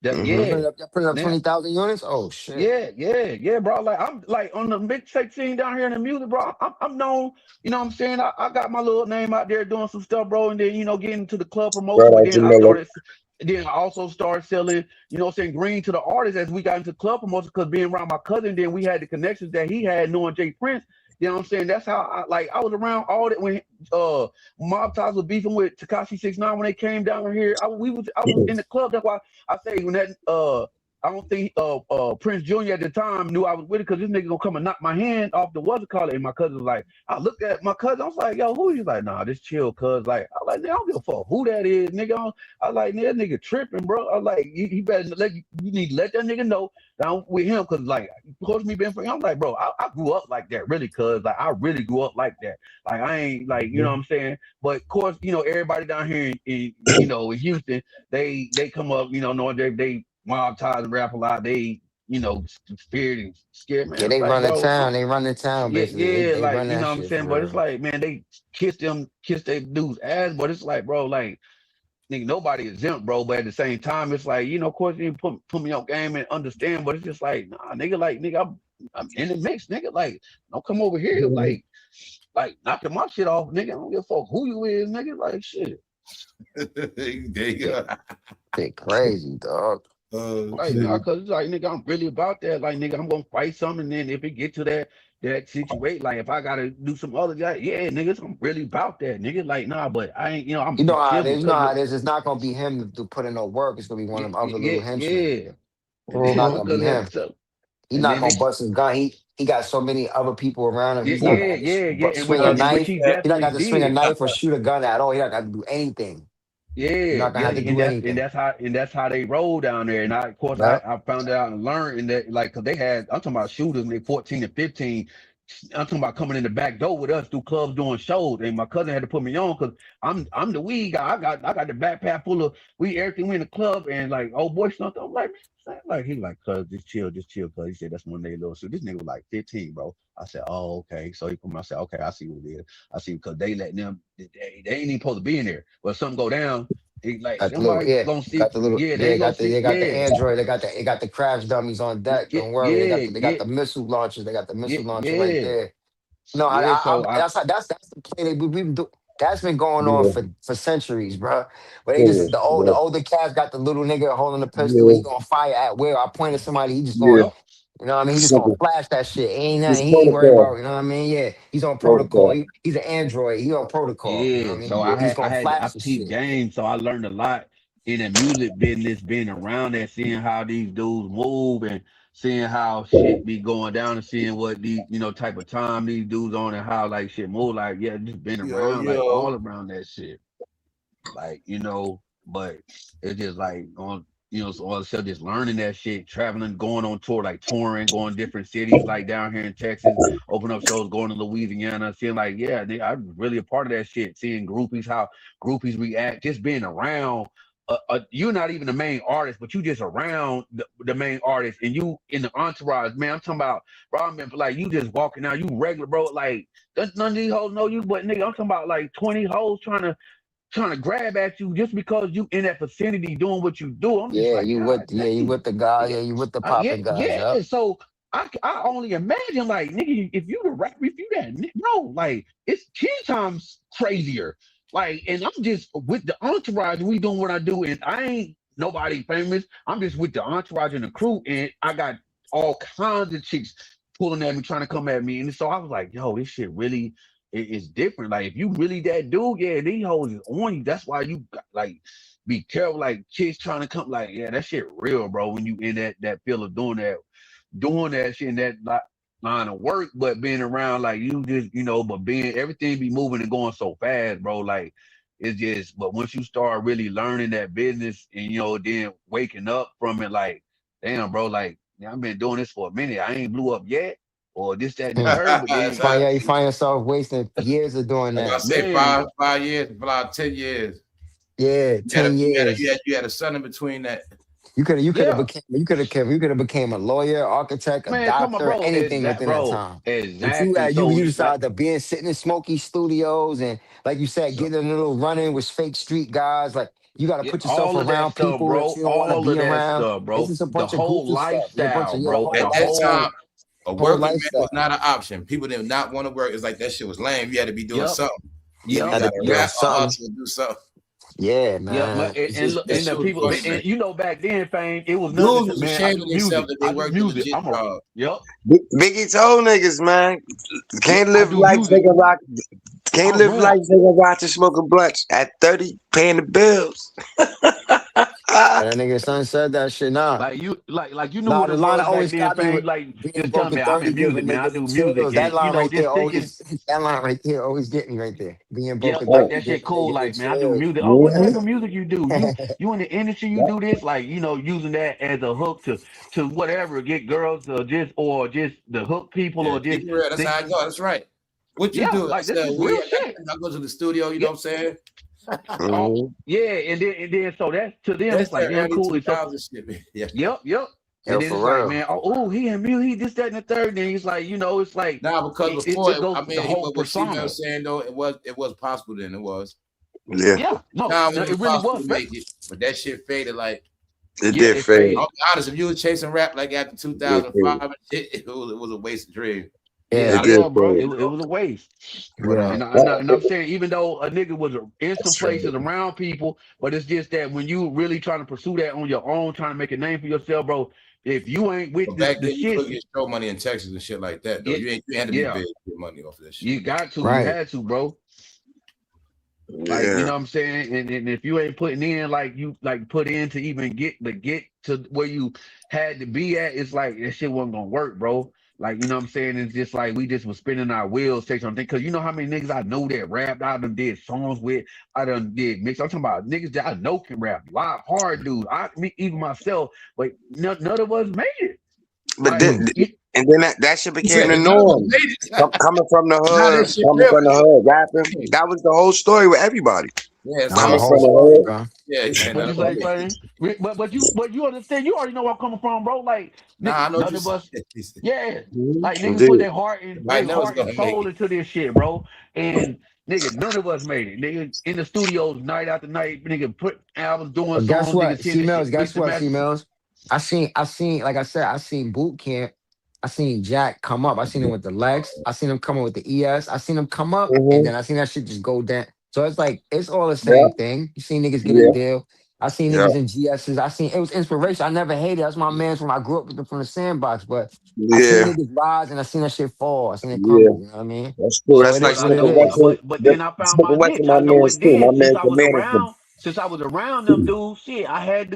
that, Mm-hmm. Y'all yeah. putting up Now 20,000 units. Oh shit. yeah, bro. Like I'm like on the mixtape scene down here in the music, bro. I'm known, you know what I'm saying? I got my little name out there doing some stuff, bro, and then getting into the club Right promotion, but out then your Miller. I also started selling, saying green to the artists as we got into club promotion because being around my cousin, then we had the connections that he had knowing Jay Prince. You know what I'm saying? That's how I was around all that when Mob Ties was beefing with Tekashi 6ix9ine when they came down here. I was in the club. That's why I say when that I don't think Prince Jr. at the time knew I was with it because this nigga gonna come and knock my hand off the what's it called. And my cousin was like, I looked at my cousin, I was like, yo, who? He's like, nah, this chill, cuz. Like, I like, nigga, I don't give a fuck who that is, nigga. I like, nigga, that nigga tripping, bro. I like, he better you need to let that nigga know that I'm with him, cause like, of course me being friend, I'm like, bro, I grew up like that, really, cuz. Like, I really grew up like that. Like, I ain't like, you know what I'm saying? But of course, everybody down here in in Houston, they come up, knowing they Mob Ties and rap a lot. They, feared and scared, man. Yeah, It's they like, run the bro, town. They run the town yeah, basically. They like, run you that know what I'm shit saying? for But it's real. like, man, they kiss their dude's ass. But it's like, bro, like, nigga, nobody is exempt, bro. But at the same time, it's like, of course, you put me on game and understand. But it's just like, nah, nigga, like, nigga, I'm in the mix, nigga. Like, don't come over here, like knocking my shit off, nigga. I don't give a fuck who you is, nigga. Like, shit. There you go. Shit crazy, dog. Like, nah, cause it's like, nigga, I'm really about that. Like, nigga, I'm gonna fight something, and then if it get to that situation, like if I gotta do some other guy, yeah, niggas, I'm really about that, nigga. Like, nah, but I ain't, I'm You know how it chilling is. You know because how it is. It's not gonna be him to put in no work. It's gonna be one of them other little henchmen. yeah. And It's then not my gonna be cousin had to him. tell, He's and not then gonna they, bust his gun. He got so many other people around him. yeah, He's not gonna yeah, have to yeah, yeah, and swing a which knife. he He's not definitely got to swing a did. knife or shoot a gun at all. He's not got to do anything. He's Yeah, not gonna have to and do anything. that's how they roll down there. And of course Yeah. I found out and learned in that like cause they had I'm talking about shooters when they 14 and 15. I'm talking about coming in the back door with us through clubs doing shows. And my cousin had to put me on because I'm the weed guy. I got the backpack full of weed, everything. We in the club and like oh boy something. I'm like he like cuz just chill, cuz he said that's one day little. So this nigga was like 15, bro. I said, oh, okay. So he put me, I said, okay, I see what it is. I see because they letting them they ain't even supposed to be in there. But if something go down, he like Got the little somebody gonna see, they ain't gonna see, they got the Android, they got the crash dummies on deck. Don't worry, they got the missile launchers, they got the missile launcher right yeah. there. No, Yeah, so that's the play that we do. That's been going on Yeah. for centuries, bro. But they just Finish. the Yeah. older cats got the little nigga holding the pistol. Yeah. He gonna fire at where I point at somebody. He just going, Yeah. yep, you know what I mean? He just gonna Simple. flash that shit. Ain't It's nothing. He ain't worried protocol. about. You know what I mean? Yeah, he's on protocol. Protocol. He's an android. He on protocol. You know what yeah. I mean? So Yeah. He's I gonna had I flash the peeped shit. game, so I learned a lot in the music business, being around that, seeing how these dudes move and seeing how shit be going down and seeing what these type of time these dudes on and how like shit move. Like yeah, just been Yo, around like yo. all around that shit. Like, but it's just like on so all of a sudden just learning that shit, traveling, going on tour, like touring, going different cities, like down here in Texas, open up shows, going to Louisiana, seeing like, yeah, I'm really a part of that shit, seeing groupies, how groupies react, just being around. You're not even the main artist, but you just around the main artist, and you in the entourage, man. I'm talking about, bro. I mean, like you just walking out, you regular, bro. Like none of these hoes know you, but nigga, I'm talking about like 20 hoes trying to grab at you just because you in that vicinity doing what you do. I'm just Yeah, like, God you dang. with the guy. Yeah, Yeah, you with the popping guys. yeah. Up. So I only imagine like nigga, if you the rapper, if you that bro, like it's 10 times crazier. Like, and I'm just with the entourage. We doing what I do, and I ain't nobody famous. I'm just with the entourage and the crew, and I got all kinds of chicks pulling at me, trying to come at me. And so I was like, yo, this shit really is different. Like, if you really that dude, yeah, these hoes is on you. That's why you got, like, be careful. Like, chicks trying to come, like, yeah, that shit real, bro. When you in that feel of doing that shit in that line of work, but being around like you just, but being everything be moving and going so fast, bro. Like, it's just, but once you start really learning that business and then waking up from it, like, damn, bro, like, yeah, I've been doing this for a minute. I ain't blew up yet, or this, that, and the Hmm. third. But then, You find yourself wasting years of doing Like I that. say, man, 5 years, about 10 years. Yeah, 10 years. You had a son in between that. You could have yeah, became a lawyer, architect, a man, come on, doctor, bro, anything within that bro, time. But exactly. you So, like, decided to be sitting in smoky studios and, like you said, So, getting a little running with fake street guys. Like, you got to yeah, put yourself all of that around stuff, people that bro. you don't want to All be of that around. stuff, It's bro. just a The bunch of whole goofy stuff. It's a bunch lifestyle, of bro. whole at The that lifestyle. time, whole, a Whole working man was lifestyle. not an option. People did not want to work. It's like that shit was lame. You had to be doing yep, something. Either you yep, Had to got be to doing rap or something. hustle and do something. Yeah, yep. man. It's And just look, that and the shit was people, funny, man. and back then, fame, it was nothing to Dudes say, was man, I ashamed do of themselves music. that they I do worked a music. legit job. Yep, Biggie told niggas, man, yeah, can't I live do life music. taking rock. Can't I live rap. life taking rocks and smoking blunts at 30, paying the bills. And that nigga son said that shit. Nah. Like you knew Nah, what the it line that was back always then, got me fame. with Like, being just broke telling me at I'm 30, in music, giving man. I niggas do the music, chills. That and line right just there thinking, always that line right there always get me right there. Being broke yeah, at like 30, that shit giving cool. niggas the Like, man, I do chills. music. Oh, what type Mhm. of music you do? You in the industry? You do this? Like, using that as a hook to whatever, get girls, or just the hook people, Yeah, or keep just it real. That's how think, I go. That's right. What you yeah, do? I like this sell is weed. real shit. I go to the studio. You know Yeah, what I'm saying? oh, Mhm. yeah, and then so that's to them. That's It's like, that damn, early cool. And so, 2000s shit, man. Yeah. yep. And Yo, then for it's like, real. man, oh, he in music, he this, that, and the third. Then it's like, it's like Now, because before, it goes I to the mean, whole what C-Man persona. was saying though, it was possible then. It was. Yeah, Yeah, no, Now no, it was it really possible was. to make it, but that shit faded. Like, it Yeah, did it fade. I'll faded. be honest, if you were chasing rap like after It did. 2005 and shit, it was a waste of dream. Yeah. It Yeah, I did yeah, bro. fade. It was a waste. but Yeah. And I'm saying, even though a nigga was in some places around people, but it's just that when you really trying to pursue that on your own, trying to make a name for yourself, bro. If you ain't with but back the then you shit, could get show money in Texas and shit like that though. yeah, You had to be yeah, big to get money off of that shit. you got to, you Right. had to, bro. Like, Yeah. what I'm saying? And if you ain't putting in like you like put in to even get to where you had to be at, it's like that shit wasn't gonna work, bro. Like, what I'm saying? It's just like we just was spinning our wheels, say something. Cause you know how many niggas I know that rapped, I done did songs with, I done did mix. I'm talking about niggas that I know can rap. Live hard dude. Even myself, but none of us made it. But Like, then, Mm. and then that shit You became said the none of us norm. made it. Coming from the Now that hood, shit coming real. from the hood, rapping. That was the whole story with everybody. Yeah, it's That's Coming the all whole from the story, hood. bro. yeah, man. what None you of us say, made it. Fame? But you understand. You already know where I'm coming from, bro. Like, Nah, I know what none you of us. said. Yeah, Mhm. like niggas put Indeed. Everybody their knows heart and gonna make soul it. into this shit, bro. And nigga, none of us made it. Nigga, in the studios night after night, nigga put albums, doing But guess songs, nigga what? seeing the C-Mills, shit, guess mix and what, match. C-Mills? Like I said, I seen boot camp. I seen Jack come up. I seen him with the Lex. I seen him coming with the ES. I seen him come up, and Mhm. then I seen that shit just go down. So it's like it's all the Yeah. same thing. You seen niggas get a Yeah. deal. I seen Yeah. niggas in GSs. I seen it was inspiration. I never hated. That's my man from I grew up with him from the sandbox. But I seen Yeah. niggas rise and I seen that shit fall. I seen it Yeah. crumble. You know what I mean? That's true. So That's it like is But what it Smoking is. Wesson. but then I found my Smoking niche. Wesson, I my know man's it too. My then. man's the manager. Since I was around them dudes, shit, I had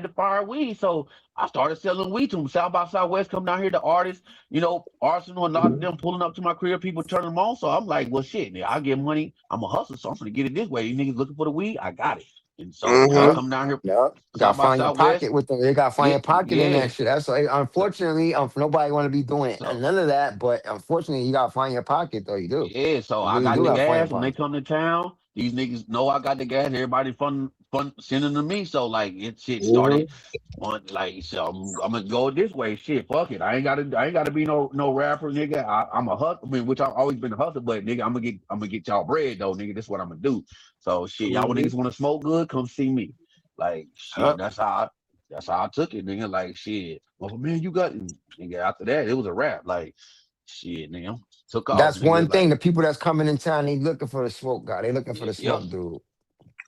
to fire weed. So I started selling weed to them. South by Southwest come down here, the artists, Arsenal and a lot of them pulling up to my crib, people turning them on. So I'm like, well, shit, nigga, I get money. I'm a hustler, so I'm gonna get it this way. You niggas looking for the weed, I got it. And so I Yup. Mm-hmm. come down here, Yup. Gotta South by find your Southwest. pocket with them. They gotta find Yeah, your pocket in yeah. that shit. That's like, So, unfortunately, nobody want to be doing so none of that. But unfortunately, you gotta find your pocket though. You do. yeah, so You I really got do the gotta find your gas when they pocket. come to town. These niggas know I got the gas. Everybody fun sending to me. So like it shit started Mm-hmm. on like so I'm gonna go this way. Shit, fuck it. I ain't gotta be no rapper, nigga. I'm a hustler. I mean, which I've always been a hustler, but nigga, I'm gonna get y'all bread though, nigga. That's what I'm gonna do. So shit, y'all Mm-hmm. niggas wanna smoke good, come see me. Like shit, Yup. that's how I took it, nigga. Like shit. Well, man, you got nigga after that, it was a rap. Like shit, nigga, took off, That's one nigga. thing. Like, The people that's coming in town, they looking for the smoke guy. They looking for the yep. smoke dude.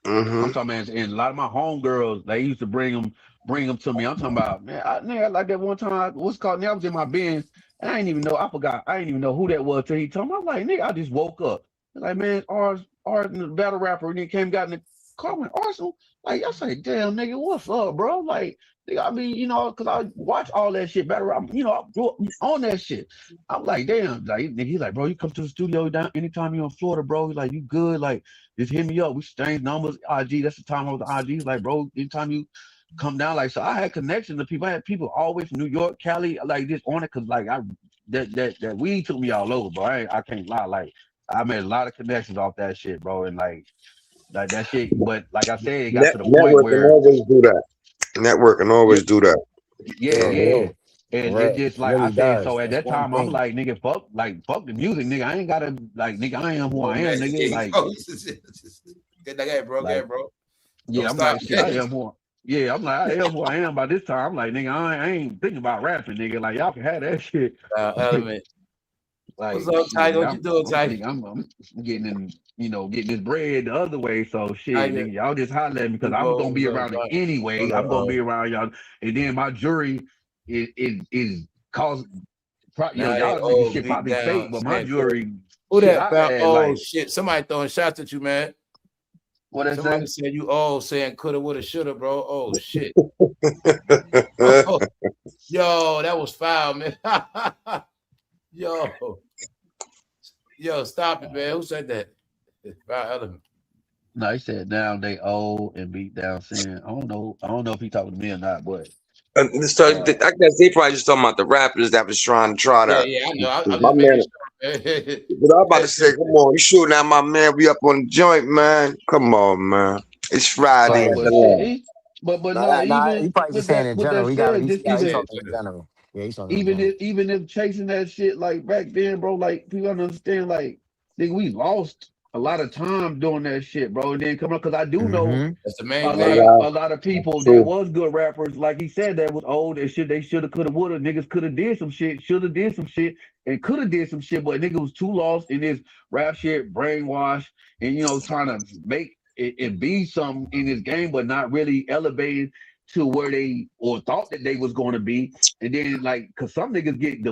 Mm-hmm. I'm talking about, and a lot of my homegirls, they used to bring them to me. I'm talking about, man, nigga, like that one time, what's called, nigga, I was in my Benz, and I didn't even know, I forgot, I didn't even know who that was till he told me. I'm like, nigga, I just woke up. Like, man, ours, the battle rapper, and he came, got in the car, went, Arsenal. Like, I say, damn, nigga, what's up, bro? Like, nigga, I mean, you know, because I watch all that shit, battle rap, you know, I grew up on that shit. I'm like, damn, like, nigga, he's like, bro, you come to the studio down anytime you're in Florida, bro. He's like, you good? Like, just hit me up. We exchange numbers, IG. That's the time I was IG. He's like, bro, anytime you come down, like, so I had connections to people. I had people always from New York, Cali, like just on it, cause like that weed took me all over, bro. I can't lie, like I made a lot of connections off that shit, bro, and like that shit. But like I said, it got to the point Networking where always do that. Networking yeah, always do that. yeah, It yeah. do. And it's Right. just like I Really said, does. so at That's that one time I'm thing. like, nigga, fuck the music, nigga. I ain't gotta like nigga, I am who Oh I am, man, nigga. Like get that guy, bro. like Get bro. yeah, Don't I'm stop. like, shit, I am who. Yeah, I'm like, I am who I am by this time. I'm like, nigga, I ain't thinking about rapping, nigga. Like, y'all can have that shit. Element. What's Like, up, shit, Tiger? nigga, What you doing, Tiger? I'm getting in, you know, getting this bread the other way. So, shit, Tiger. nigga, y'all just holler at me because I'm Bro, gonna what's be up, around it Tiger? anyway. I'm gonna be around y'all, and then my jury is cause, you know, Now they y'all nigga all shit beat probably down. fake, but my Saying, "Coulda-" jury who shit, that I found? had Oh like shit! Somebody throwing shots at you, man. what I Somebody say. said you all saying coulda, woulda, shoulda, bro. Oh shit! Oh, yo, that was foul, man. yo, yo, stop it, man. Who said that? Foul element. No, he said down they old and beat down sin. I don't know if he talking to me or not, but So I Uh, guess they probably just talking about the rappers that was trying to try yeah, that. yeah, I know. I'm My just making man, sure, man. but I'm about to say, come on, you shooting at my man. We up on the joint, man. Come on, man. It's Friday at Right. the but shit, last. but no, Nah, he even probably just saying in with general. that He got said, he's just yeah, he's Yeah, even talking in general. Yeah, he's talking in even general. if chasing that shit like back then, bro, like people don't understand, like nigga, we lost a lot of time doing that shit, bro. And then come on, because I do know Mm-hmm. that's the main thing. Nah, a lot of people that true. was good rappers, like he said, that was old and shit. They shoulda, coulda, woulda. Niggas coulda did some shit, shoulda did some shit, and coulda did some shit, but nigga was too lost in his rap shit, brainwash, and you know, trying to make it be something in this game, but not really elevated to where they or thought that they was going to be. And then like, cause some niggas get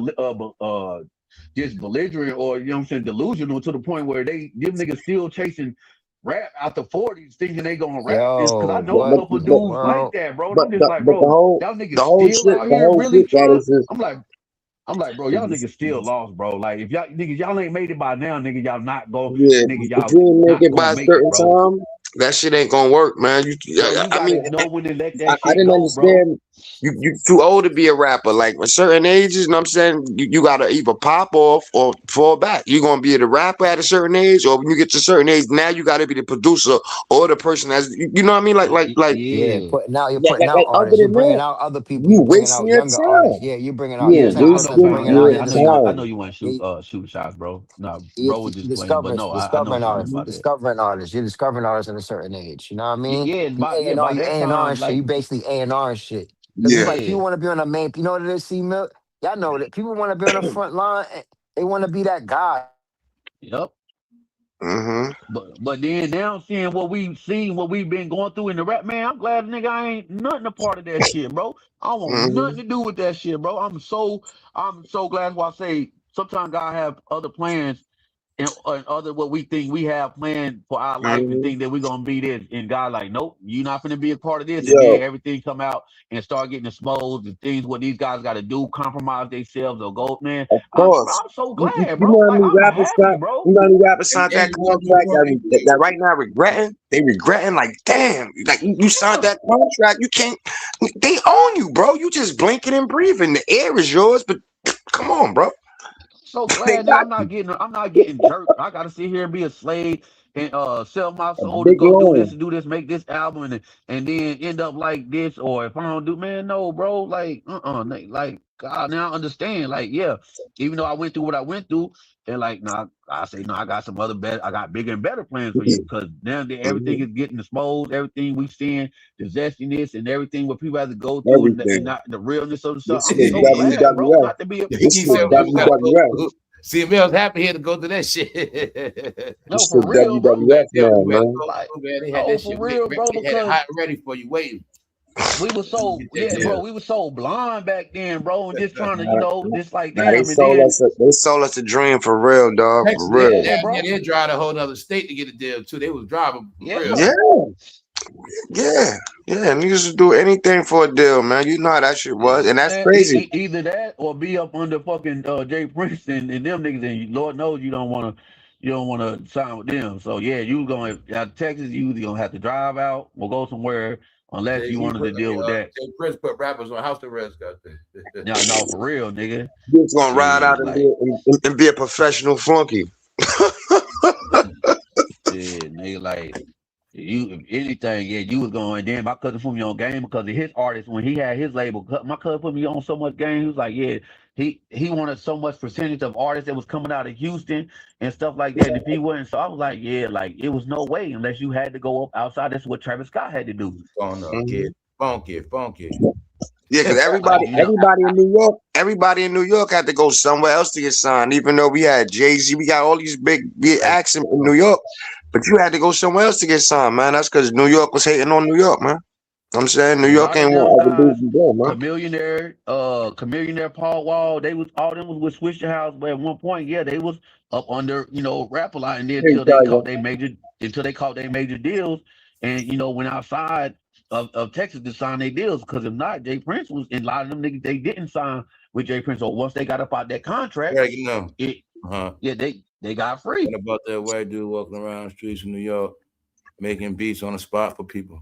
just belligerent or you know what I'm saying, delusional to the point where them niggas still chasing rap out the 40s thinking they gonna rap this, cause I Yo, know a what But couple in the but dudes like world? that, bro. And but I'm just the, like, but bro, y'all niggas the still out the here whole really shit that trying. is just I'm like, bro, y'all niggas still lost, bro. Like if y'all niggas y'all ain't made it by now, nigga, yeah. If y'all you didn't make not it by gonna a make it, certain bro. time, that shit ain't gonna work, man. Bro, you I mean, gotta know when to let I, that I shit didn't go, bro. understand. You too old to be a rapper. Like at certain ages, you know what I'm saying? You gotta either pop off or fall back. You're gonna be the rapper at a certain age, or when you get to a certain age, now you gotta be the producer or the person that's you know what I mean? Yeah, Yeah. you're putting out Other artists. You're than bringing that, out other people. you You're bringing wasting out your younger artists. time. Yeah, you're bringing out. You know Yeah, what I'm Yeah, saying? no, I Artists know, that's wasting fam. bringing Yeah, out your yeah, niggas that's I time. know you want yeah, to shoot shots, bro. No, you bro was just playing, but discovering no, I know discovering something artists. You're about that. discovering artists. You're discovering artists at a certain age. You know what I mean? Yeah, You A and R. by You A that and R and time, shit. like, You basically A and R and shit. Because it's Yeah. like yeah, people want to be on the main. You know what it is? See, Milk. Y'all know that people want to be on the front line. They want to be that guy. yep. Mm-hmm. But then now seeing what we've seen, what we've been going through in the rap, man, I'm glad nigga I ain't nothing a part of that shit, bro. I don't want Mm-hmm. nothing to do with that shit, bro. I'm so glad. That's why I say sometimes God have other plans and other what we think we have planned for our life and Mm-hmm. think that we're gonna be this. And God like, nope, you're not gonna be a part of this. And Yo, then everything come out and start getting exposed and things what these guys got to do, compromise themselves or go, man. of Bro, course. I'm so You glad, know bro. how Like many I'm rappers happy, signed? bro. You know how many rappers And signed then that you gonna do contract more. that right now regretting? They regretting like, damn, like you signed Yeah. that contract. You can't. They own you, bro. You just blinking and breathing. The air is yours, but come on, bro. So They glad, nigga. got I'm not getting jerked. I gotta sit here and be a slave and sell my a soul to big go loan. do this, make this album, and then end up like this. Or if I don't do, man, no, bro. Like, like God, now I understand. Like, yeah, even though I went through what I went through, and like, nah, I say no, I got some other better, I got bigger and better plans for you because now that everything Mhm. is getting exposed, everything we seeing, the zestiness and everything what people have to go through, and Everything. not the realness of the stuff. This I'm shit so glad, bro, WWF. not to be a This He shit said part of we that gotta stuff. go. WWF. See, Mills happy here to go through that shit. No, It's for the real, bro. WWF Yeah, now, you better man. go Like, through, man. They had no, that for shit real, bro, they had it because hot and ready for you, waiting. we were so, Get that yeah, bro, deal. we were so blind back then, bro, and just trying to, you Nah, know, just like, nah, they damn, and then, sold us a dream for real, dog. For Texas, they real. yeah, down bro, there, they drive a whole other state to get a deal too. They was driving for real. yeah. Yeah, yeah, yeah. Niggas would do anything for a deal, man. You know how that shit was, and that's Man, crazy. either that or be up under fucking Jay Prince and them niggas, and Lord knows you don't want to sign with them. So yeah, you going out of Texas, you either gonna have to drive out or go somewhere unless you wanted to deal with that. Jay Prince put rappers on house arrest, got there. Yeah, no, for real, nigga. Just gonna ride out Shit, and like, be a professional flunky. shit, nigga, like. You, if anything, yeah, you was going. Then my cousin put me on game because of his artist. When he had his label, my cousin put me on so much game. He was like, yeah, he wanted so much percentage of artists that was coming out of Houston and stuff like that. And if he wasn't, so I was like, yeah, like it was no way unless you had to go up outside. That's what Travis Scott had to do. Going up, kid. Funky. Yeah, because everybody in New York had to go somewhere else to get signed. Even though we had Jay-Z, we got all these big acts in New York, but you had to go somewhere else to get signed, man. That's because New York was hating on New York, man. I'm saying New York ain't want other dudes to go, man. Chameleonaire, Paul Wall, they was all them was with Swisher House, but at one point, yeah, they was up under, rap a lot, and then until they caught their major deals, and went outside of Texas to sign their deals, because if not, Jay Prince was, and a lot of them niggas they didn't sign with Jay Prince. So once they got up out that contract, they got free. What about that white dude walking around the streets of New York making beats on the spot for people?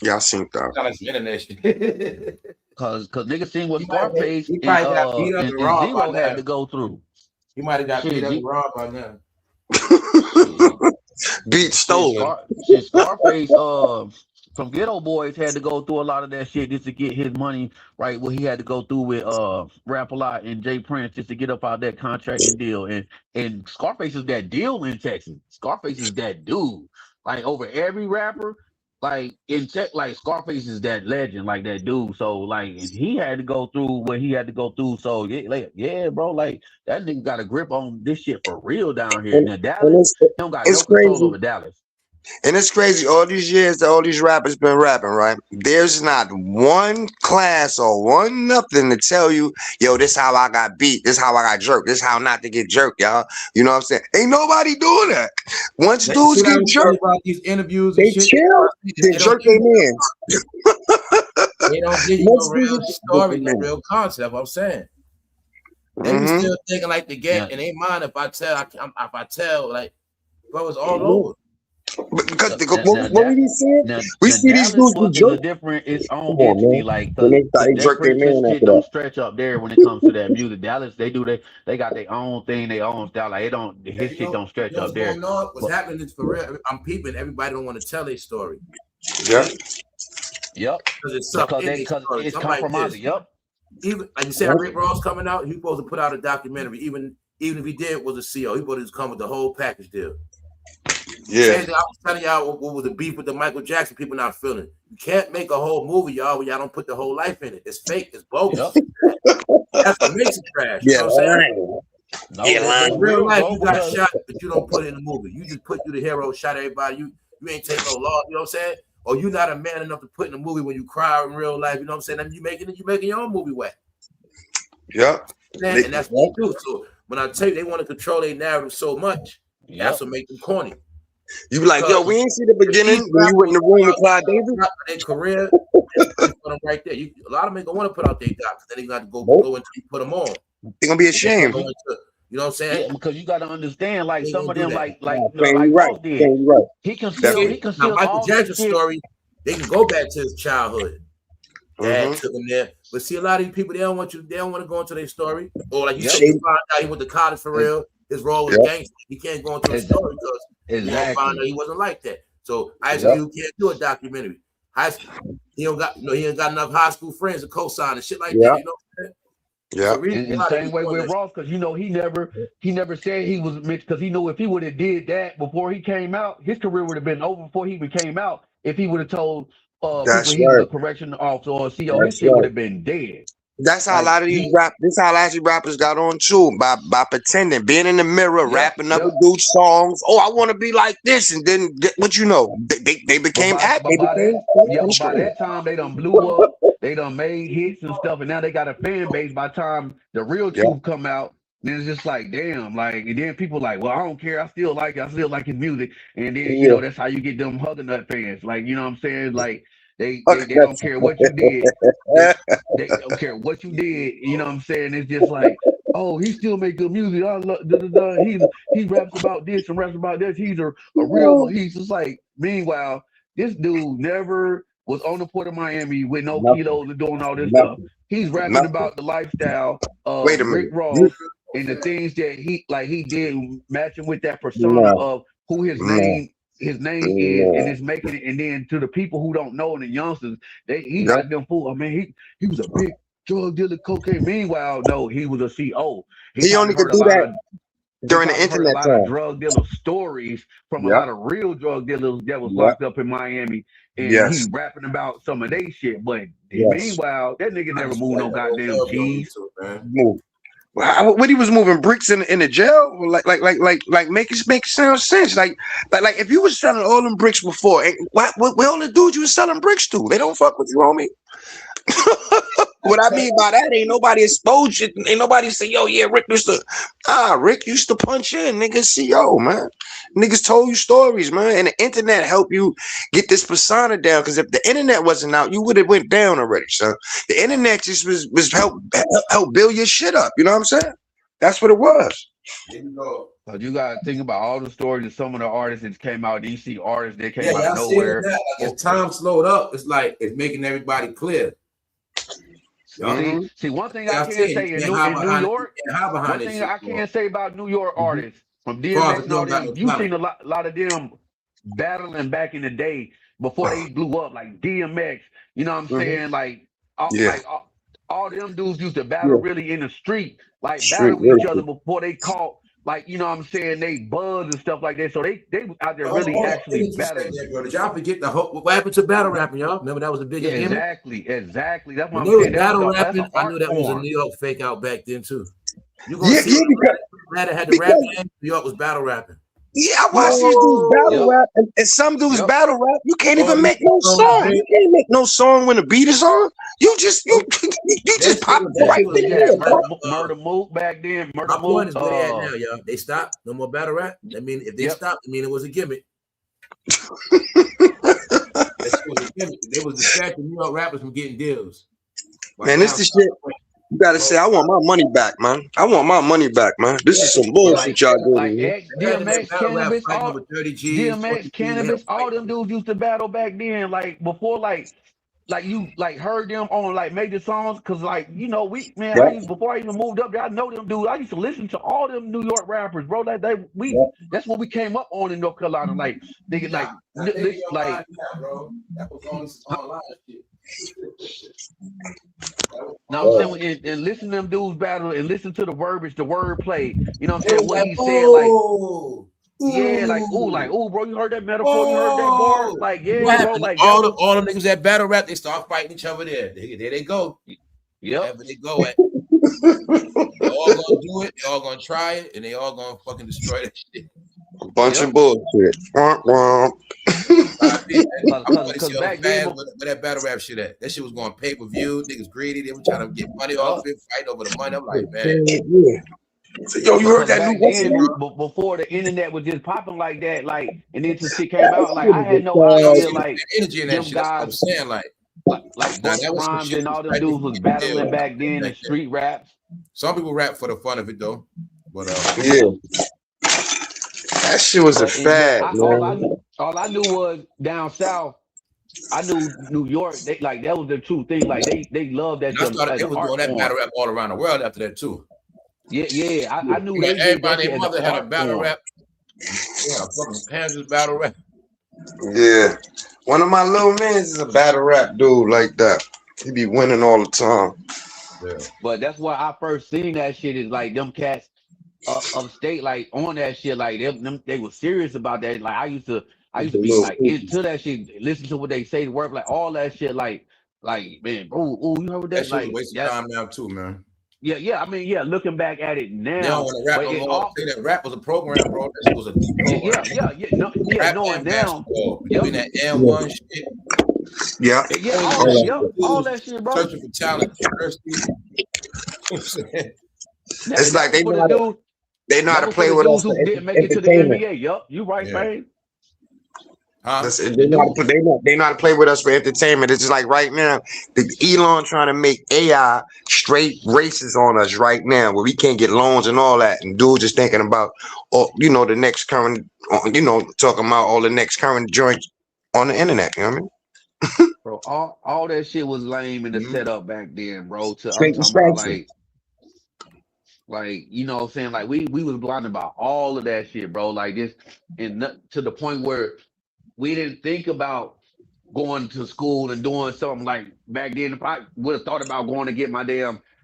Yeah, I seen that. Kind of internet shit. Cause niggas seen what Scarface and Zero had to go through. He might have got beat up and robbed by now. Beat stolen. Scarface from Ghetto Boys had to go through a lot of that shit just to get his money right. What he had to go through with Rap a Lot and Jay Prince just to get up out that contract and deal. And Scarface is that deal in Texas. Scarface is that dude. Like over every rapper, like in tech, like Scarface is that legend, like that dude. So like he had to go through what he had to go through. So yeah, bro, like that nigga got a grip on this shit for real down here. Now Dallas, he don't got no control over Dallas. And it's crazy. All these years that all these rappers been rapping, right? There's not one class or one nothing to tell you, yo, this how I got beat. This how I got jerked. This how not to get jerked, y'all. You know what I'm saying? Ain't nobody doing that. Once dudes get jerked, about these interviews, they chill. They jerk their man. They don't give you no real story, no real concept. That's what I'm saying. They be still thinking like the game, and they mind if I tell, like, bro, it's all over. Because what we be saying, we see these dudes be jerking. Its own entity, like shit don't stretch up there when it comes to that music. Dallas, they got their own thing, their own style. Like his shit don't stretch up there. What's happening is for real. I'm peeping. Everybody don't want to tell their story. Yeah. Yep. Because it's compromising. Yep. Even like you said, Rick Ross coming out, he supposed to put out a documentary. Even if he did was a CO, he supposed to come with the whole package deal. Yeah. I was telling y'all what was the beef with the Michael Jackson, people not feeling. You can't make a whole movie, y'all, when y'all don't put the whole life in it. It's fake, it's bogus. Yep. That's what makes it trash. Yeah, you know what I'm saying? In real life, you got shot, but you don't put it in the movie. You just put you the hero, shot everybody. You ain't take no law, you know what I'm saying? Or you're not a man enough to put in a movie when you cry in real life, you know what I'm saying? And you making your own movie whack. Yeah. And that's what they do. So when I tell you they want to control their narrative so much, that's what makes them corny. You be like, yo, we ain't see the beginning when you were in the room with Clyde Davis. Their career, right there. A lot of them ain't gonna want to put out their docs. Then they got to go until you put them on. They're gonna be ashamed. You know what I'm saying? Yeah, because you got to understand, like some of them, like right. did. He concealed Michael Jackson's story. They can go back to his childhood. Dad took him there. But see, a lot of these people, they don't want to go into their story. Or like you said, you find out he went to college for real. His role was gangster. He can't go into a story because you gonna find out he wasn't like that. So Ice can't do a documentary. He ain't got enough high school friends to co-sign and shit like that. You know what I'm saying? Yeah. So and same way with Ross, because he never said he was mixed, because he knew if he would have did that before he came out, his career would have been over before he even came out. If he would have told people he was a correction officer or a CO, his shit would have been dead. That's how a Like lot of these rap. This how a lot of these rappers got on too, by pretending, being in the mirror, yep, rapping other yep. dudes' songs. Oh, I want to be like this, and then what you know, they But became by act. but They by became that on the but by screen. that time they done blew up. They done made hits and stuff, and now they got a fan base. By the time the real Yeah, truth come out, then it's just like damn, like and then people like, well, I don't care. I still like it. I still like his music, and then yeah. that's how you get them hugging nut fans. Like what I'm saying, like they don't care what you did. They don't care what you did. What I'm saying? It's just like, oh, he still make good music. I love da, da, da. He raps about this and raps about this. He's a real one. He's just like, meanwhile, this dude never was on the port of Miami with no Nothing, kilos and doing all this stuff. nothing, He's rapping nothing. about the lifestyle Wait of a Rick minute. Ross and the things that he did matching with that persona No, of who no, his name is, and no. it's making it. And then to the people who don't know and the youngsters, he Yep. got them fooled. I mean, he was a big drug dealer, cocaine. Meanwhile, no, he was a CO. He He only probably could heard a do lot that of during the internet time. drug dealer stories from a Yep. lot of real drug dealers that was Yep. locked up in Miami, and Yes. he rapping about some of they shit. But Yes. meanwhile, that nigga I never just moved like no the whole goddamn world on cheese. YouTube, man. Move. What he was moving bricks in the jail, like make it sound sense. Like if you was selling all them bricks before, what all the dudes you was selling bricks to? They don't fuck with you, homie. What I mean by that, ain't nobody exposed you. Ain't nobody say, yo, yeah, Rick used to punch in, niggas. See, yo, man, niggas told you stories, man, and the internet helped you get this persona down. Because if the internet wasn't out, you would have went down already. So the internet just was help build your shit up. You know what I'm saying? That's what it was. Here we go. But you gotta think about all the stories of some of the artists that came out. You see artists that came Yeah, out of y'all see it nowhere. now. Like as time slowed up, it's like it's making everybody clear. Mm-hmm. See, one thing Y'all I can see it. say You in can't hide New behind it. York, You can't hide behind one this thing shit. I can say about New York artists from Cars DMX are and all doing them, that you with seen a lot of them battling back in the day before they blew up, like DMX. You know what I'm Mm-hmm. saying? Yeah. All them dudes used to battle Yeah. really in the street, like Street battle each other worship. before they caught. Like, you know what I'm saying? They buzz and stuff like that. So they was out there Hold really on. Let actually me just say battling. that, bro. Did y'all forget the whole what happened to battle rapping, y'all? Remember that was the biggest gimmick? Exactly. That's what When I'm they was saying. battle That's an rapping, I art knew that was a form. New York fake out back then too. You gonna Yeah, see because Ladder had the rap game, New York was battle rapping. yeah, I watch these dudes battle Yep. rap, and some dudes Yep. battle rap. You can't All even make these no songs song. big. You can't make no song when the beat is on. You just That pop shit it right was You there, had bro. Murder Mook back then. my Murder point Mook. is where they at now, y'all. They stopped. No more battle rap. I mean, if they Yep. stopped, I mean it was a gimmick. That shit was a gimmick. They was distracting New York rappers from getting deals. But Man, now, this the shit. You gotta say, I want my money back, man. I want my money back, man. This is some bullshit y'all doing. Like X, imagine that DMX, battle rap Cannabis, fighting all over 30 G's, 20 DMX, G's, Cannabis, all them dudes used to battle back then. Like before, like you heard them on like major songs, cause like Yeah, before I even moved up there, I know them dudes. I used to listen to all them New York rappers, bro. Like yeah. that's what we came up on in North Carolina. Like nigga, Nah, like bro. That was on some online shit. now I'm saying and listen to them dudes battle and listen to the verbiage, the wordplay. You know what I'm It saying? was What like, he said, like. ooh, Yeah, ooh, bro, you heard that metaphor? You heard that bar? Like, what yeah, bro, happened? like that All the was. niggas that battle rap, they start fighting each other there. There they go. Yep. Wherever they go at. They all gonna do it, they all gonna try it, and they all gonna fucking destroy that shit. A bunch of bullshit. Womp, womp. I want to Cause see all the back then, fans where that battle rap shit at. That shit was going pay-per-view. Niggas greedy. They were trying to get money off it, fight over the money. I'm like, man. Yeah. So, yo, you heard that back new then, before the internet was just popping like that, like, and then some shit came out, like, I had no idea, like, energy in that them shit. That's what I'm guys, saying. Like Busta that was some Rhymes shit and all them right dudes was before battling back then in street raps. Some people rap for the fun of it though, but yeah, that shit was a fad, man. All I knew was down south. I knew New York. They like that was the true thing. Like they loved that shit as they an was art doing that form. battle rap all around the world after that too. Yeah. I knew they did that everybody shit their as mother an had a art battle form. rap. Yeah, fucking Kansas battle rap. Yeah, one of my little mans is a battle rap dude like that. He be winning all the time. Yeah. But that's why I first seen that shit is like them cats upstate like on that shit, like they were serious about that. Like I used to be like into that shit, listen to what they say, the word, like all that shit, like Like, man, oh, you heard That that? shit was a Like, waste of yeah, time now too, man. yeah. I mean, yeah. Looking back at it They don't now, want to rap but no it more. all, Say that rap was a program, bro. That shit was a deep program. no, yeah. Rap Knowing and now, basketball. yep, Doing that N1 shit. Yeah. yeah. Going All to that, All yep, that. all schools, that shit, bro. searching for talent, university. You know what I'm saying? It's That like was for the dudes. they know how That to was for play the with us dudes for who didn't make it to the entertainment. NBA. Yup, you right, Yeah. man. Huh? They The know how to dudes. they know how to play with us for entertainment. It's just like right now, the Elon trying to make AI straight racist on us right now, where we can't get loans and all that. And dudes just thinking about, the next current, talking about all the next current joints on the internet. You know what I mean? Bro, all that shit was lame in the Mhm. setup back then, bro. I'm Straight talking about distraction. like you know what I'm saying? Like we was blinded by all of that shit, bro. Like this, and to the point where we didn't think about going to school and doing something like back then. If I would have thought about going to get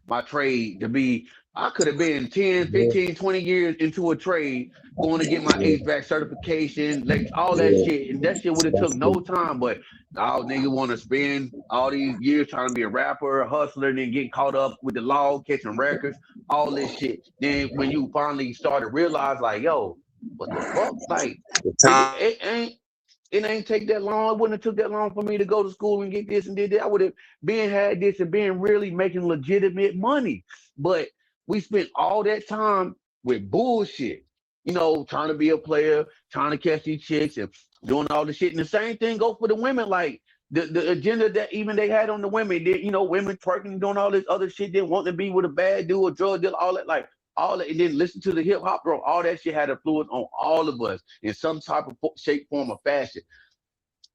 my trade to be, I could have been 10, Yeah, 15, 20 years into a trade going to get my yeah, HVAC certification, like all that yeah. shit. And that shit would have took That's no it. time, but all nigga want to spend all these years trying to be a rapper, a hustler, and then get caught up with the law, catching records, all this shit. Then when you finally start to realize, like, yo, what the fuck? Like, The nigga, time. it ain't take that long. It wouldn't have took that long for me to go to school and get this and did that. I would have been had this and been really making legitimate money. But we spent all that time with bullshit, trying to be a player, trying to catch these chicks and doing all the shit. And the same thing go for the women. Like the agenda that even they had on the women, women twerking, doing all this other shit, didn't want to be with a bad dude or drug dealer, all that. Like all that, and then listen to the hip hop, bro. All that shit had influence on all of us in some type of shape, form, or fashion.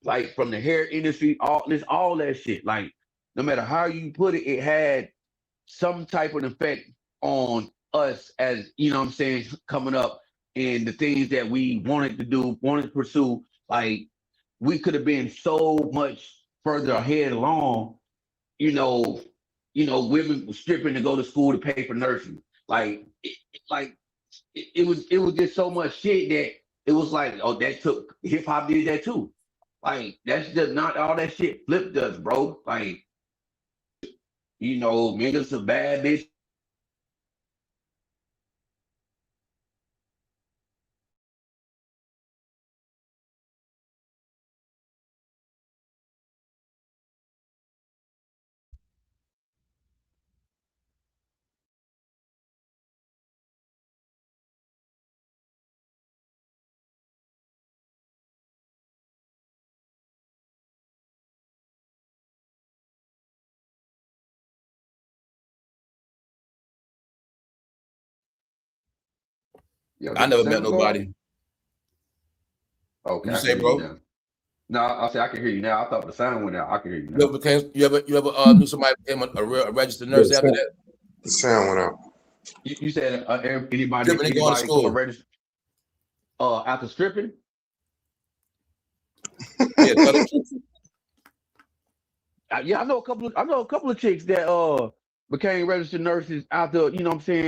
Like from the hair industry, all that shit. Like no matter how you put it, it had some type of effect on us as what I'm saying, coming up and the things that we wanted to do, wanted to pursue. Like we could have been so much further ahead along, women were stripping to go to school to pay for nursing. It was just so much shit that it was like, oh, that took hip hop did that too. Like that's just not all that shit flipped us, bro. Like, made us a bad bitch. Yo, I did the never met sound go out? nobody. Okay, What you I say, can hear you bro? now. No, I say I can hear you now. I thought the sound went out. I can hear you You now. ever became you ever knew somebody became a registered nurse after that? The sound went out. You said anybody Stripping and going to a school. register after stripping? Yeah, tell the truth. Yeah, I know a couple of chicks that became registered nurses after,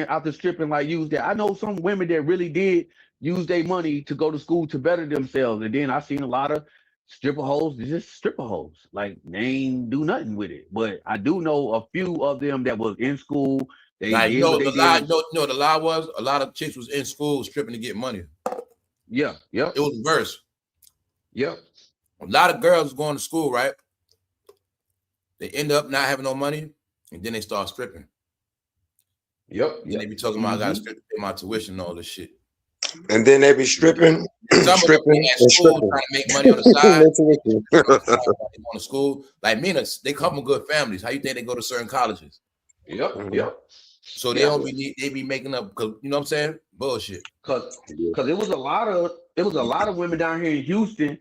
after stripping, like used that. I know some women that really did use their money to go to school to better themselves. And then I seen a lot of stripper hoes, just stripper hoes. Like they ain't do nothing with it. But I do know a few of them that was in school. They Like, did what they the did. lie, the lie was a lot of chicks was in school stripping to get money. Yeah, yep. It was reverse. Yep. A lot of girls going to school, right? They end up not having no money, and then they start stripping. Yep. Then they be talking about I gotta strip to pay my tuition and all this shit. And then they be stripping, Some stripping, of them at and school stripping. trying to make money on the side. No tuition. They going to school. Like Mina, they come from good families. How you think they go to certain colleges? Yep. Yep. So they don't be they be making up, because you know what I'm saying? Bullshit. Cause it was a lot of women down here in Houston,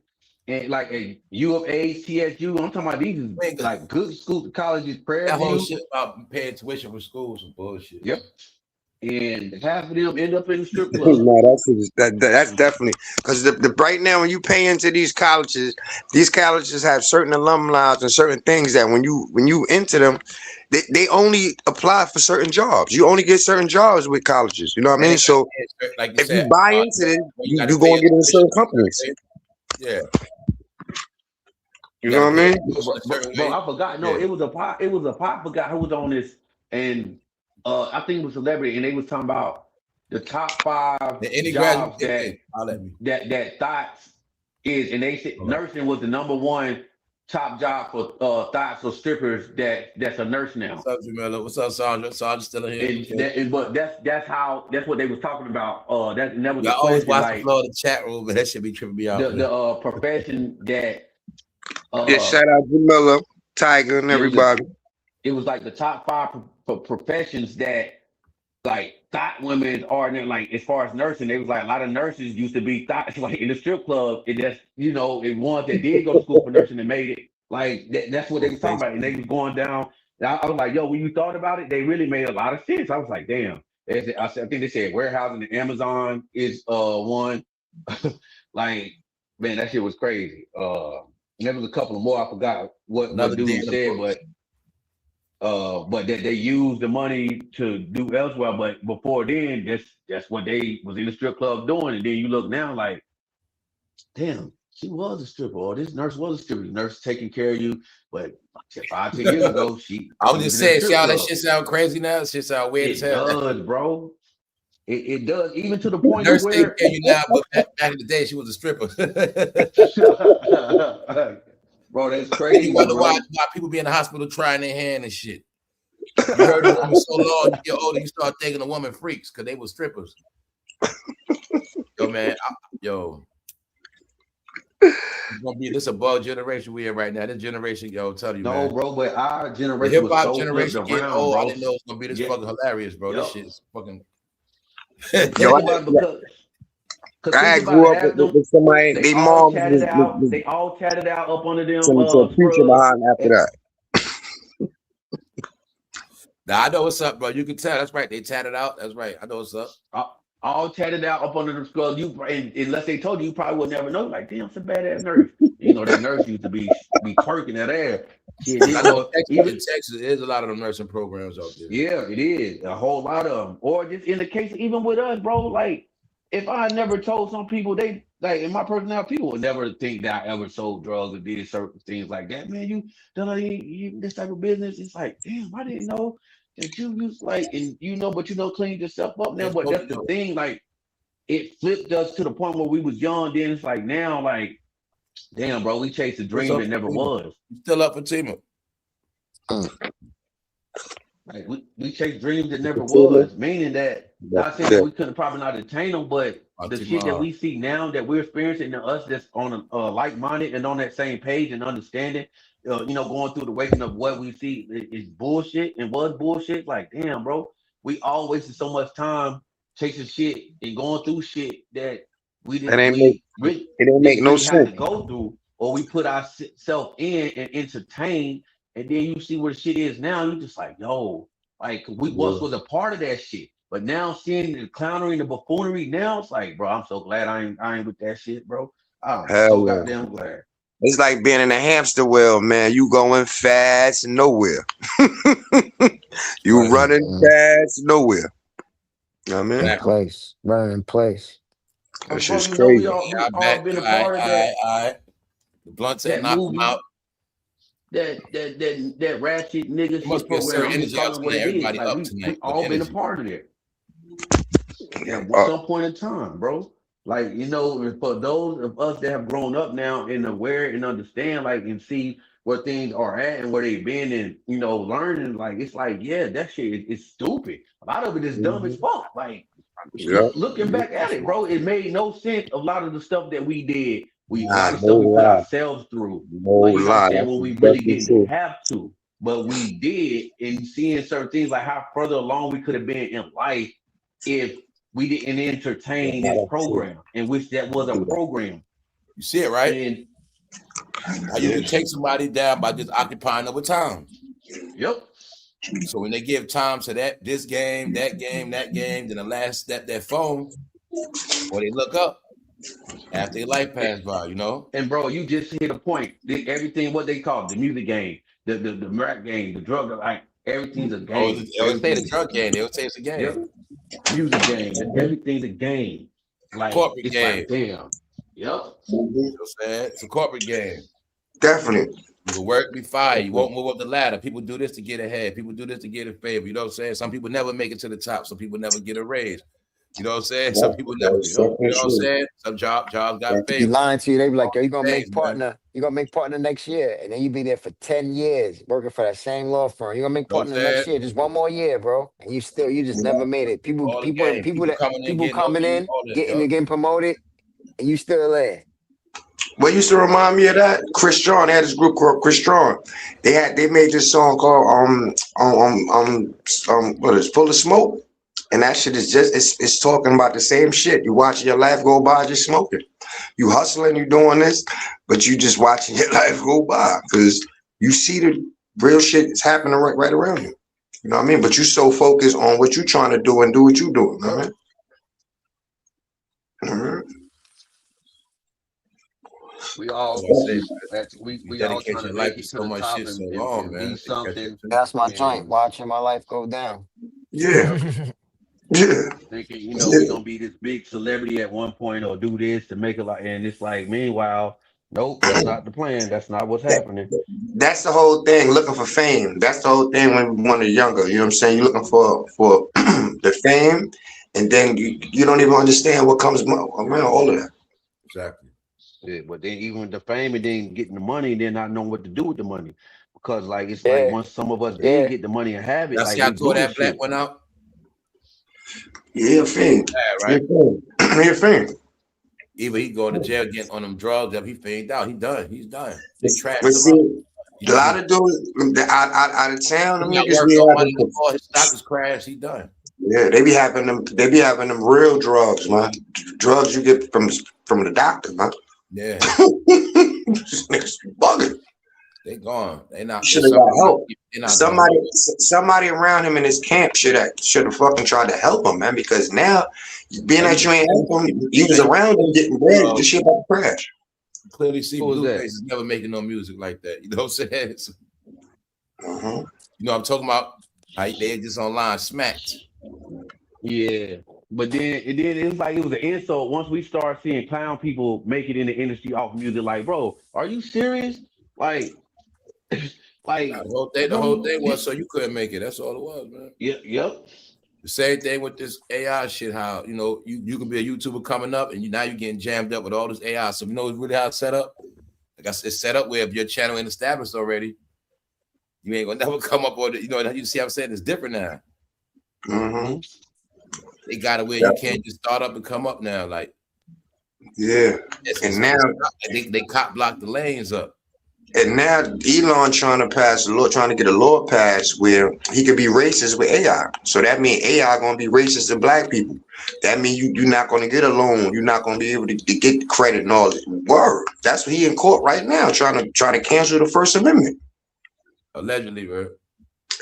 and like a U of A, TSU. I'm talking about these is like good schools, colleges, Prairie That whole View. shit about paying tuition for schools and bullshit. Yep. And half of them end up in the strip club. No, that's definitely because the right now when you pay into these colleges have certain alumni and certain things that when you enter them, they only apply for certain jobs. You only get certain jobs with colleges. You know what I mean? So like if you buy into it, you go and get in certain companies. Yeah. You got know to what I put mean? that motion a certain Bro, way. I forgot. No, Yeah. it was a pop. It was a pop. Forgot who was on this, and I think it was celebrity, and they was talking about the top 5 And any graduate, jobs that I'll let me. that thoughts is, and they said Hold on. nursing was the #1 top job for thoughts or strippers that's a nurse now. What's up, Jamila? What's up, Sandra? Sandra's still in here. But that's what they was talking about. That was I the always question. watch the Like flow of the chat room, but that should be tripping me out. the profession that Yeah, shout out to Miller, Tiger, and everybody. it was like the top 5 professions that like thought women are in, like as far as nursing. They was like a lot of nurses used to be thought like in the strip club. It just it ones that did go to school for nursing and made it. Like that's what they was talking about, and they was going down. I was like, yo, when you thought about it, they really made a lot of sense. I was like, damn. I think they said warehousing and Amazon is one. Like, man, that shit was crazy. There was a couple of more. I forgot what dude said, but that they used the money to do elsewhere. But before then, that's what they was in the strip club doing. And then you look now, like, damn, she was a stripper, or this nurse was a stripper. The nurse taking care of you, but 5, 10 years ago, I was just saying, y'all, that shit sound crazy now. That shit sound weird as hell. It does, bro. It does, even to the point nurse where taking care of you now, but back in the day, she was a stripper. Bro, that's crazy. You wonder why people be in the hospital trying their hand and shit. You heard a woman so long, you get older, you start thinking a woman freaks because they were strippers. Yo, man, it's gonna be this above generation we in right now. This generation, yo, tell you, man. No, bro, but our generation, the hip hop was so generation getting around, old. bro. I didn't know it was gonna be this fucking hilarious, bro. This shit is fucking. I grew up with somebody. They mom they all tatted out up under them. Some future behind after that. Nah, I know what's up, bro. You can tell. That's right. They tatted out. That's right. I know what's up. All tatted out up under the skull. Unless they told you, you probably would never know. Like, damn, it's a badass nurse. That nurse used to be twerking that ass. Shit, I know in Texas, there's a lot of them nursing programs out there. Yeah, it is. A whole lot of them. Or just in the case, even with us, bro, like, if I never told some people, they, like, in my personality, people would never think that I ever sold drugs or did certain things like that. Man, you done this type of business. It's like, damn, I didn't know that you used, like, and but cleaned yourself up now. But that's the thing, like, it flipped us to the point where we was young. Then it's like now, like, damn, bro, we chased a dream that never was. You still up for Tima? Like we chased dreams that never was. Meaning that, not saying that we couldn't probably not attain them, but the shit that we see now that we're experiencing, to us that's on a like-minded and on that same page and understanding, going through the waking of what we see is bullshit and was bullshit. Like, damn, bro, we all wasted so much time chasing shit and going through shit that we didn't. It didn't make no sense to go through, or we put ourselves in and entertain, and then you see where shit is now. You just like, yo, like we once was a part of that shit, but now seeing the clownery and the buffoonery, now it's like, bro, I'm so glad I ain't with that shit, bro. I'm so goddamn glad. It's like being in a hamster wheel, man. You going fast nowhere. You running fast nowhere. I mean, running in place. That's just crazy. We all been a part of that. The blunts and knock them out. That ratchet nigga must be a certain energy out to everybody up tonight. We all been a part of it. At some point in time, bro. Like, for those of us that have grown up now and aware and understand, like, and see where things are at and where they've been and, learning, like, it's like, yeah, that shit is stupid. A lot of it is dumb as fuck. Like, looking back at it, bro, it made no sense. A lot of the stuff that we did, we put ourselves through. When we really didn't have to. But we did, and seeing certain things, like how further along we could have been in life if we didn't entertain this program, in which that was a program. You see it, right? And how you can take somebody down by just occupying them with time. Yep. So when they give time to this game, that game, then the last step, that phone, or they look up after their life passed by, And bro, you just hit a point. Everything, what they call it, the music game, the rap game, the drug, like everything's a game. They would say the drug game. They would say it's a game. Yep. Music game. Everything's a game. Like corporate it's game. Like, damn. Yep. It's a corporate game. Definitely. You will work, be fired. You won't move up the ladder. People do this to get ahead. People do this to get a favor. You know what I'm saying? Some people never make it to the top. Some people never get a raise. You know what I'm saying? Some people never, That's you know fucking what I'm true. saying? Some jobs got Be favors. lying to you. They be like, yo, you gonna Things, make man. partner. You gonna make partner next year, and then you be there for 10 years working for that same law firm. You gonna make You know what I'm partner saying? next year, just one more year, bro. And you just never made it. People, All the people, game. people People that coming in, people getting over coming you, in, all that. Yup. getting promoted, and you still there. What used to remind me of that? Chris Strong. They had this group called Chris Strong. They made this song called what is Full of Smoke, and that shit is just it's talking about the same shit. You watching your life go by just smoking. You hustling, you doing this, but you just watching your life go by because you see the real shit is happening right around you. You know what I mean? But you so focused on what you trying to do and do what you doing. You know what I mean? Mhm. We all Like I say, you we all dedicate trying to your life make to it to so the much top shit so and, long, be man. They catch something. up to That's my joint. And Watching my life go down. Yeah, yep, yeah, thinking we're yeah. gonna be this big celebrity at one point or do this to make it like, and it's like, meanwhile, nope, that's not the plan. That's not what's That- happening. That's the whole thing, looking for fame. That's the whole thing when you're younger. You know what I'm saying? You're looking for the fame, and then you don't even understand what comes around all of that. exactly. Yeah, but then even with the fame and then getting the money and then not knowing what to do with the money. Because like it's like Yeah, once some of us did yeah. get the money and have it, Y'all like see I we tore blew this that black shit. one out? Yeah, fame. Yeah, Yeah, right? fame. Yeah, fame. Either he go to jail getting on them drugs, if he fade out, he done. He's done. They But trashed him out. see, He a just lot was of dudes out of town, he them not niggas worth be no money no having. more. His stock is crashed. He done. Yeah, they be having them real drugs, man. Drugs you get from the doctor, man. Yeah, This niggas be bugging. they gone. They not. Should There's have some got help. they're not doing Somebody, well. somebody around him in his camp should have fucking tried to help him, man. Because now, being And that you ain't help him, you you was can around him getting bread. This shit about to crash. clearly see Who was Blueface that? is never making no music like that. You know what I'm saying? Hmm. You know what I'm talking about? How they just online smacked. Yeah. But then it was like it was an insult once we start seeing clown people make it in the industry off music. Like, bro, are you serious? Like, Nah, like the whole you thing was so you couldn't make it. That's all it was, man. yep. The same thing with this AI shit. How you can be a YouTuber coming up and now you're getting jammed up with all this AI. So you know it's really how it's set up. Like I said, it's set up where if your channel ain't established already, you ain't gonna never come up with it. You see what I'm saying? It's different now. Hmm. They got it where you can't just start up and come up now. Like Yeah. And now, they cop block the lanes up. Elon trying to pass a law, trying to get a law passed where he could be racist with AI. So that means AI gonna be racist to black people. That means you're not gonna get a loan. You're not gonna be able to get credit and all this. Word. That's what he in court right now, trying to cancel the First Amendment. Allegedly, bro.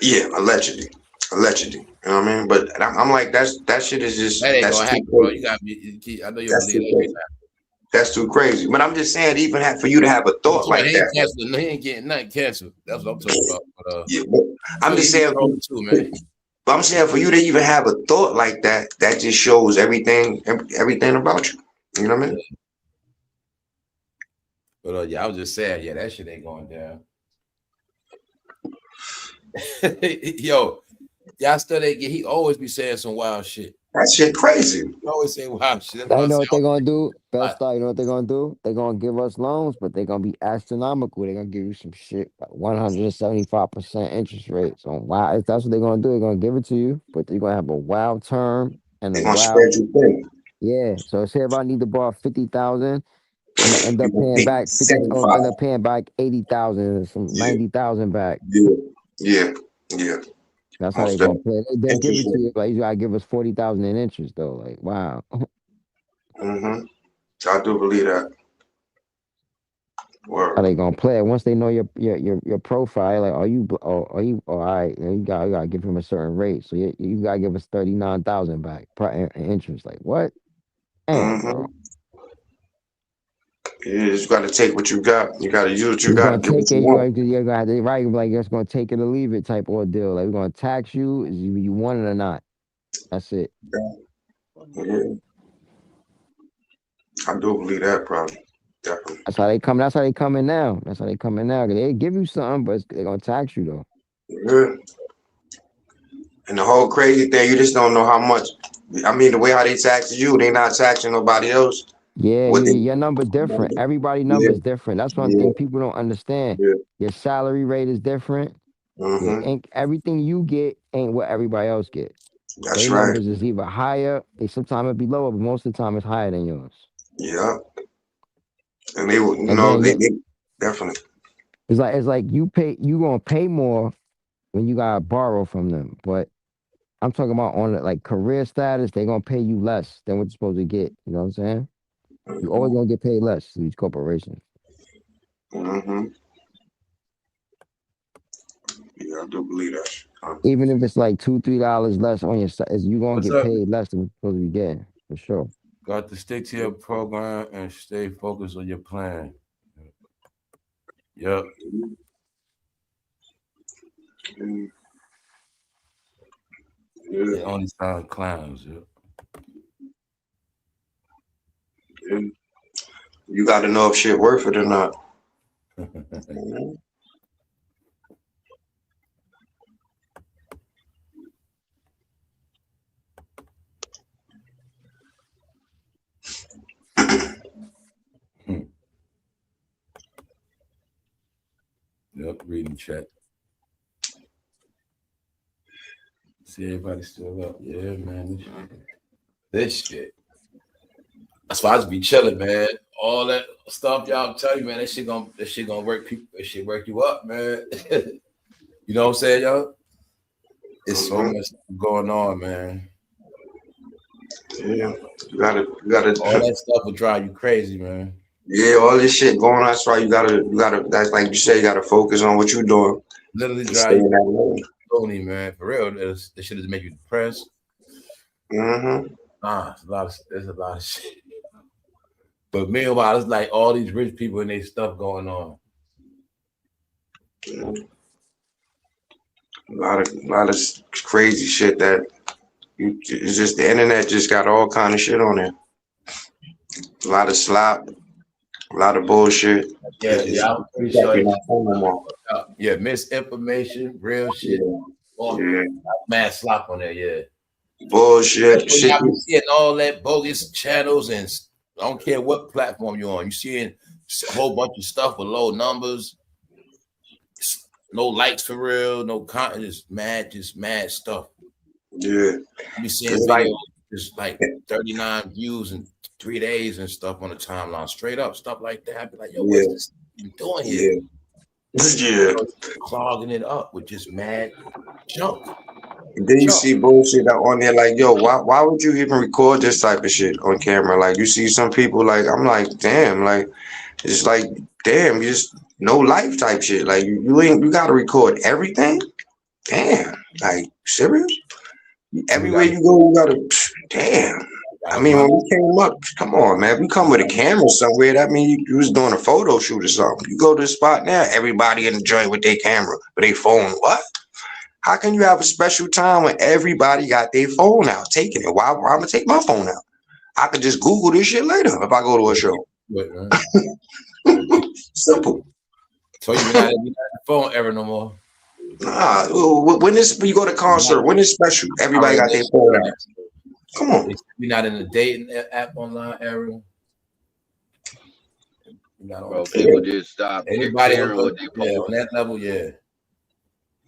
Yeah, allegedly. Allegedly. You know what I mean? But I'm like, that shit is just That ain't that's gonna too happen, bro. crazy. You gotta be. I know you That's believe too that right crazy. That's too crazy. But I'm just saying, even for you to have a now. thought So like he ain't that. canceled. He ain't getting nothing canceled. That's what I'm talking about. But Yeah, but I'm clearly just he be saying. trolling too, man. But I'm saying for you to even have a thought like that, that just shows everything about you. You know what I mean? But yeah, I was just saying, yeah, that shit ain't going down. Yo, y'all still ain't get. He always be saying some wild shit. That shit crazy. He always say wild shit. That's Now why you I know say, what they're gonna do? Best thought, you know what they're gonna do? They're gonna give us loans, but they're gonna be astronomical. They're gonna give you some shit like 175% interest rates on wow. If that's what they're gonna do, they're gonna give it to you, but you're gonna have a wild term and a They're gonna wild spread you thin. yeah. So say if I need to borrow 50,000, I'm gonna end You up gonna paying pay back 50 75. end up paying back 80,000 some Yeah, 90,000 back. yeah, yeah, yeah. That's how they Most gonna definitely. play. They'll give Interest it to rate. you, but you gotta give us 40,000 in interest though. Like wow. Mm-hmm. I do believe that. How Word. they gonna play it once they know your profile? Like, are you all right? You gotta give him a certain rate, so you gotta give us 39,000 back in interest. Like what? Damn, Mm-hmm. bro. You just gotta take what you got. You gotta use what you You're got to gonna get what take you it. want. You gotta have to right. Like you're just gonna take it or leave it type ordeal. Like we're gonna tax you. Is you want it or not? That's it. Yeah, I do believe that, probably. Definitely. That's how they come. That's how they coming now. That's how they coming now. They give you something, but they're gonna tax you though. Yeah. And the whole crazy thing, you just don't know how much. I mean, the way how they tax you, they not taxing nobody else. Yeah, What yeah, they? your number different. Everybody Yeah. number's different. That's one Yeah. thing people don't understand. Yeah. Your salary rate is different. Your Mm-hmm. everything you get ain't what everybody else get. That's They right. numbers is either higher, they sometimes it be lower, but most of the time it's higher than yours. Yeah. And they, you And know, then they definitely. it's like you gonna pay more when you gotta borrow from them. But I'm talking about on like career status, they gonna pay you less than what you're supposed to get. You know what I'm saying? You always gonna get paid less to these corporations. Mm-hmm. Yeah, I do believe that. Even if it's like $2-3 less on your side, you gonna What's get up? paid less than what you're supposed to be getting for sure. Got to stick to your program and stay focused on your plan. Yep. They only sound clowns. Yep. You got to know if shit worth it or not. Mm-hmm. Yep, reading chat. See everybody still up. Yeah, man. This shit. That's why I just be chilling, man. All that stuff y'all tell you, man, that shit gonna work people. That shit work you up, man. You know what I'm saying, y'all? It's so much going on, man. Yeah, you gotta. All that stuff will drive you crazy, man. Yeah, all this shit going on. That's why you gotta. That's like you say. You gotta focus on what you're doing. Literally drive you lonely, man. For real, this shit is make you depressed. Mm-hmm. There's a lot of shit. But meanwhile, it's like all these rich people and they stuff going on. A lot of crazy shit that it's just the internet just got all kind of shit on it. A lot of slop, a lot of bullshit. Yeah, I'm pretty sure. Yeah, misinformation, real shit. Yeah, mad slop on there. Yeah, bullshit. Shit. I've been seeing all that bogus channels, and I don't care what platform you're on. You seeing a whole bunch of stuff with low numbers, no likes for real, no content, just mad stuff. Yeah, you seeing videos just like 39 views in 3 days and stuff on the timeline, straight up stuff like that. I'd be like, yo, what's this you doing here? Yeah, clogging it up with just mad junk. Then you see bullshit out on there like, yo, why would you even record this type of shit on camera? Like, you see some people like, I'm like, damn, like, it's like, damn, just no life type shit. Like, you gotta record everything? Damn, like, serious? Everywhere you go, you gotta, damn. I mean, when we came up, come on, man, we come with a camera somewhere. That means you was doing a photo shoot or something. You go to the spot now, everybody in the joint with their camera, with their phone. What? How can you have a special time when everybody got their phone out taking it? Why I'm gonna take my phone out? I could just Google this shit later if I go to a show. Simple. So you're not on the phone ever no more. Nah, when you go to concert, when it's special, everybody got their phone out. Come on. You're not in the dating app online era. Bro, people just stop caring what they post. On that level, yeah.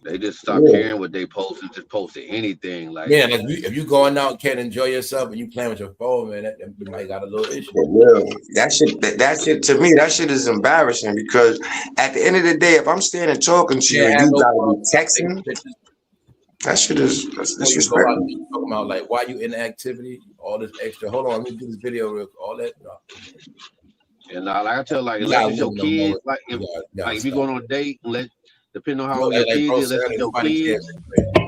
They just stop caring what they post and just posting anything. Like, yeah, like if you going out and can't enjoy yourself and you playing with your phone, man, that might got a little issue. Yeah, that shit to me, that shit is embarrassing because at the end of the day, if I'm standing talking to you and you gotta be texting, that shit is disrespectful. Talking about like why you in the activity, all this extra. Hold on, let me do this video real quick. All that. And like I tell, like let your kids, like if you going on a date, depending on how old your kids is, let your kids.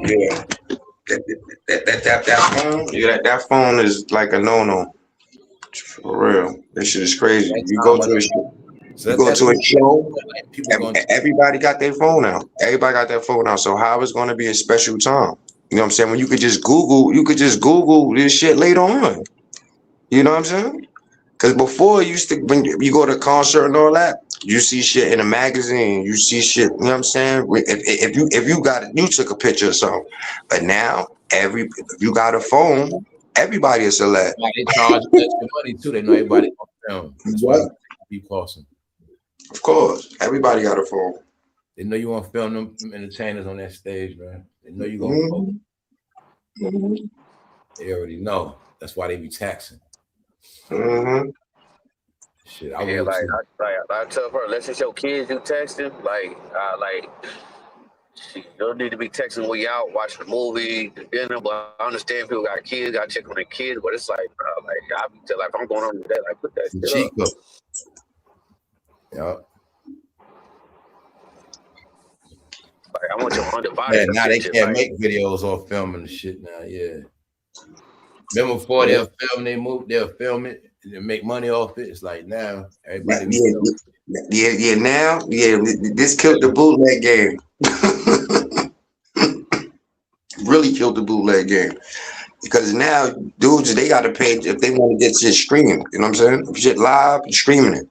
Yeah. That phone, that phone is like a no-no. For real. This shit is crazy. You go to a show, everybody got their phone out. Everybody got their phone out. So how is going to be a special time? You know what I'm saying? When you could just Google this shit later on. You know what I'm saying? Because before, when you go to a concert and all that, you see shit in a magazine. You see shit. You know what I'm saying? If you got it, you took a picture or something. But now, if you got a phone, everybody is a celeb. They charge extra money too. They know everybody on film. That's why be costing. Of course, everybody got a phone. They know you want to film them entertainers on that stage, man. They know you gonna post. They already know. That's why they be taxing. Shit, I tell her, let's just your kids do texting. You don't need to be texting when you out watching a movie, dinner. But I understand people got kids, got to check on their kids. But it's like if I'm going on today, like put that shit up. Yeah. Like I want your undivided. Yeah, now they can't make videos or filming the shit now. Yeah. Remember before they'll film it and make money off it. It's like now everybody. Now this killed the bootleg game. Really killed the bootleg game because now dudes they gotta pay if they want to get shit streaming. You know what I'm saying? If shit live, you're streaming it.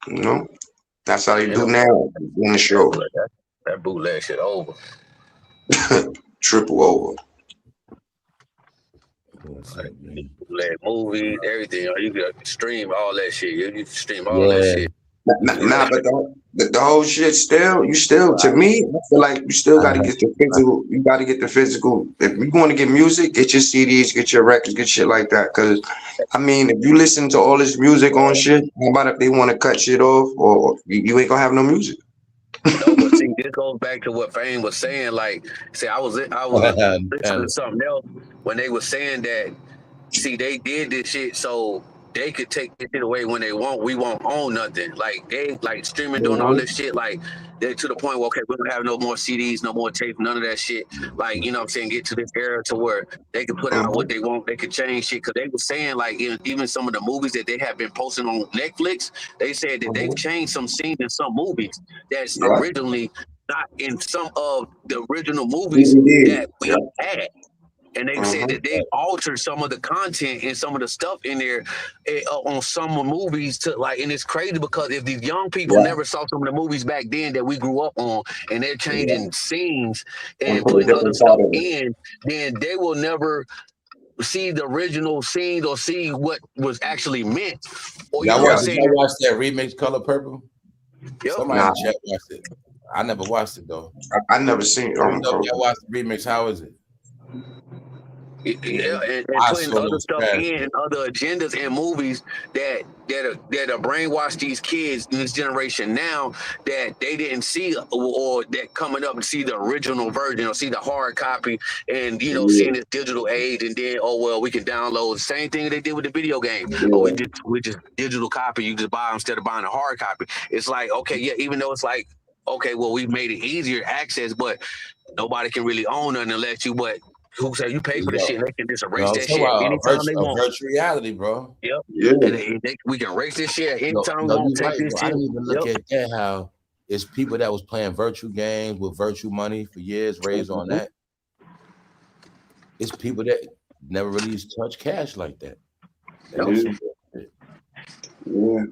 You know, that's how they do now in the show. That bootleg shit over. Triple over. Bootleg movies, everything. You can stream all that shit. You can stream all that shit. Nah, but the whole shit to me, I feel like you still got to get the physical. You got to get the physical. If you want to get music, get your CDs, get your records, get shit like that. Because I mean, if you listen to all this music on shit, how about if they want to cut shit off, or you ain't gonna have no music? No, but see, this goes back to what Fame was saying. Like, see, I was listening to something else when they were saying that. See, they did this shit so they could take this shit away when they want. We won't own nothing. Like they streaming, doing all this shit. Like they're to the point where we don't have no more CDs, no more tape, none of that shit. Like, you know what I'm saying? Get to this era to where they can put out what they want. They could change shit. Because they were saying like even some of the movies that they have been posting on Netflix, they said that they've changed some scenes in some movies that's originally not in some of the original movies that we had. And they said that they altered some of the content and some of the stuff in there on some movies to and it's crazy because if these young people never saw some of the movies back then that we grew up on and they're changing scenes and putting other stuff in, then they will never see the original scenes or see what was actually meant. Or y'all watched that remix Color Purple? Yep. Somebody in the chat watched it. I never watched it though. I never seen it. Y'all watched the remix. How is it? And putting other stuff in, other agendas in movies that brainwash these kids in this generation now that they didn't see or that coming up and see the original version or see the hard copy and seeing this digital age and then we can download the same thing they did with the video game. We just digital copy, you just buy them instead of buying a hard copy. It's like even though it's like we made it easier access, but nobody can really own it unless you who say you pay for the shit and they can just erase that shit anytime they want. Virtual reality, bro. Yep. Yeah. And we can erase this shit anytime we want. Take this shit. I didn't even look at that how it's people that was playing virtual games with virtual money for years raised on that. It's people that never really used to touch cash like that. Yeah.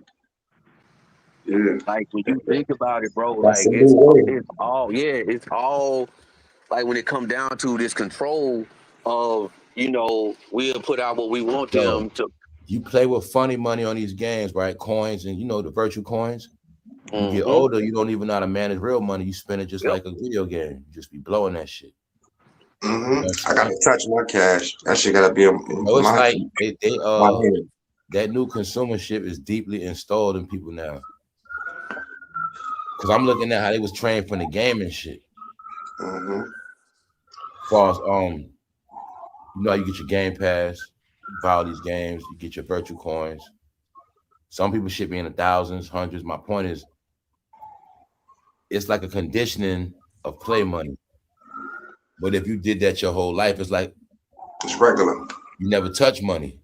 Like when you think about it, bro, it's all like when it comes down to this control of, we'll put out what we want them to. You play with funny money on these games, right? Coins and the virtual coins. You get older, you don't even know how to manage real money. You spend it just like a video game. You just be blowing that shit. I gotta touch my cash. That shit gotta be it's like that new consumership is deeply installed in people now. Cause I'm looking at how they was trained from the game and shit. As far as you get your Game Pass, you buy all these games, you get your virtual coins. Some people should be in the thousands, hundreds. My point is, it's like a conditioning of play money. But if you did that your whole life, it's like it's regular. You never touch money.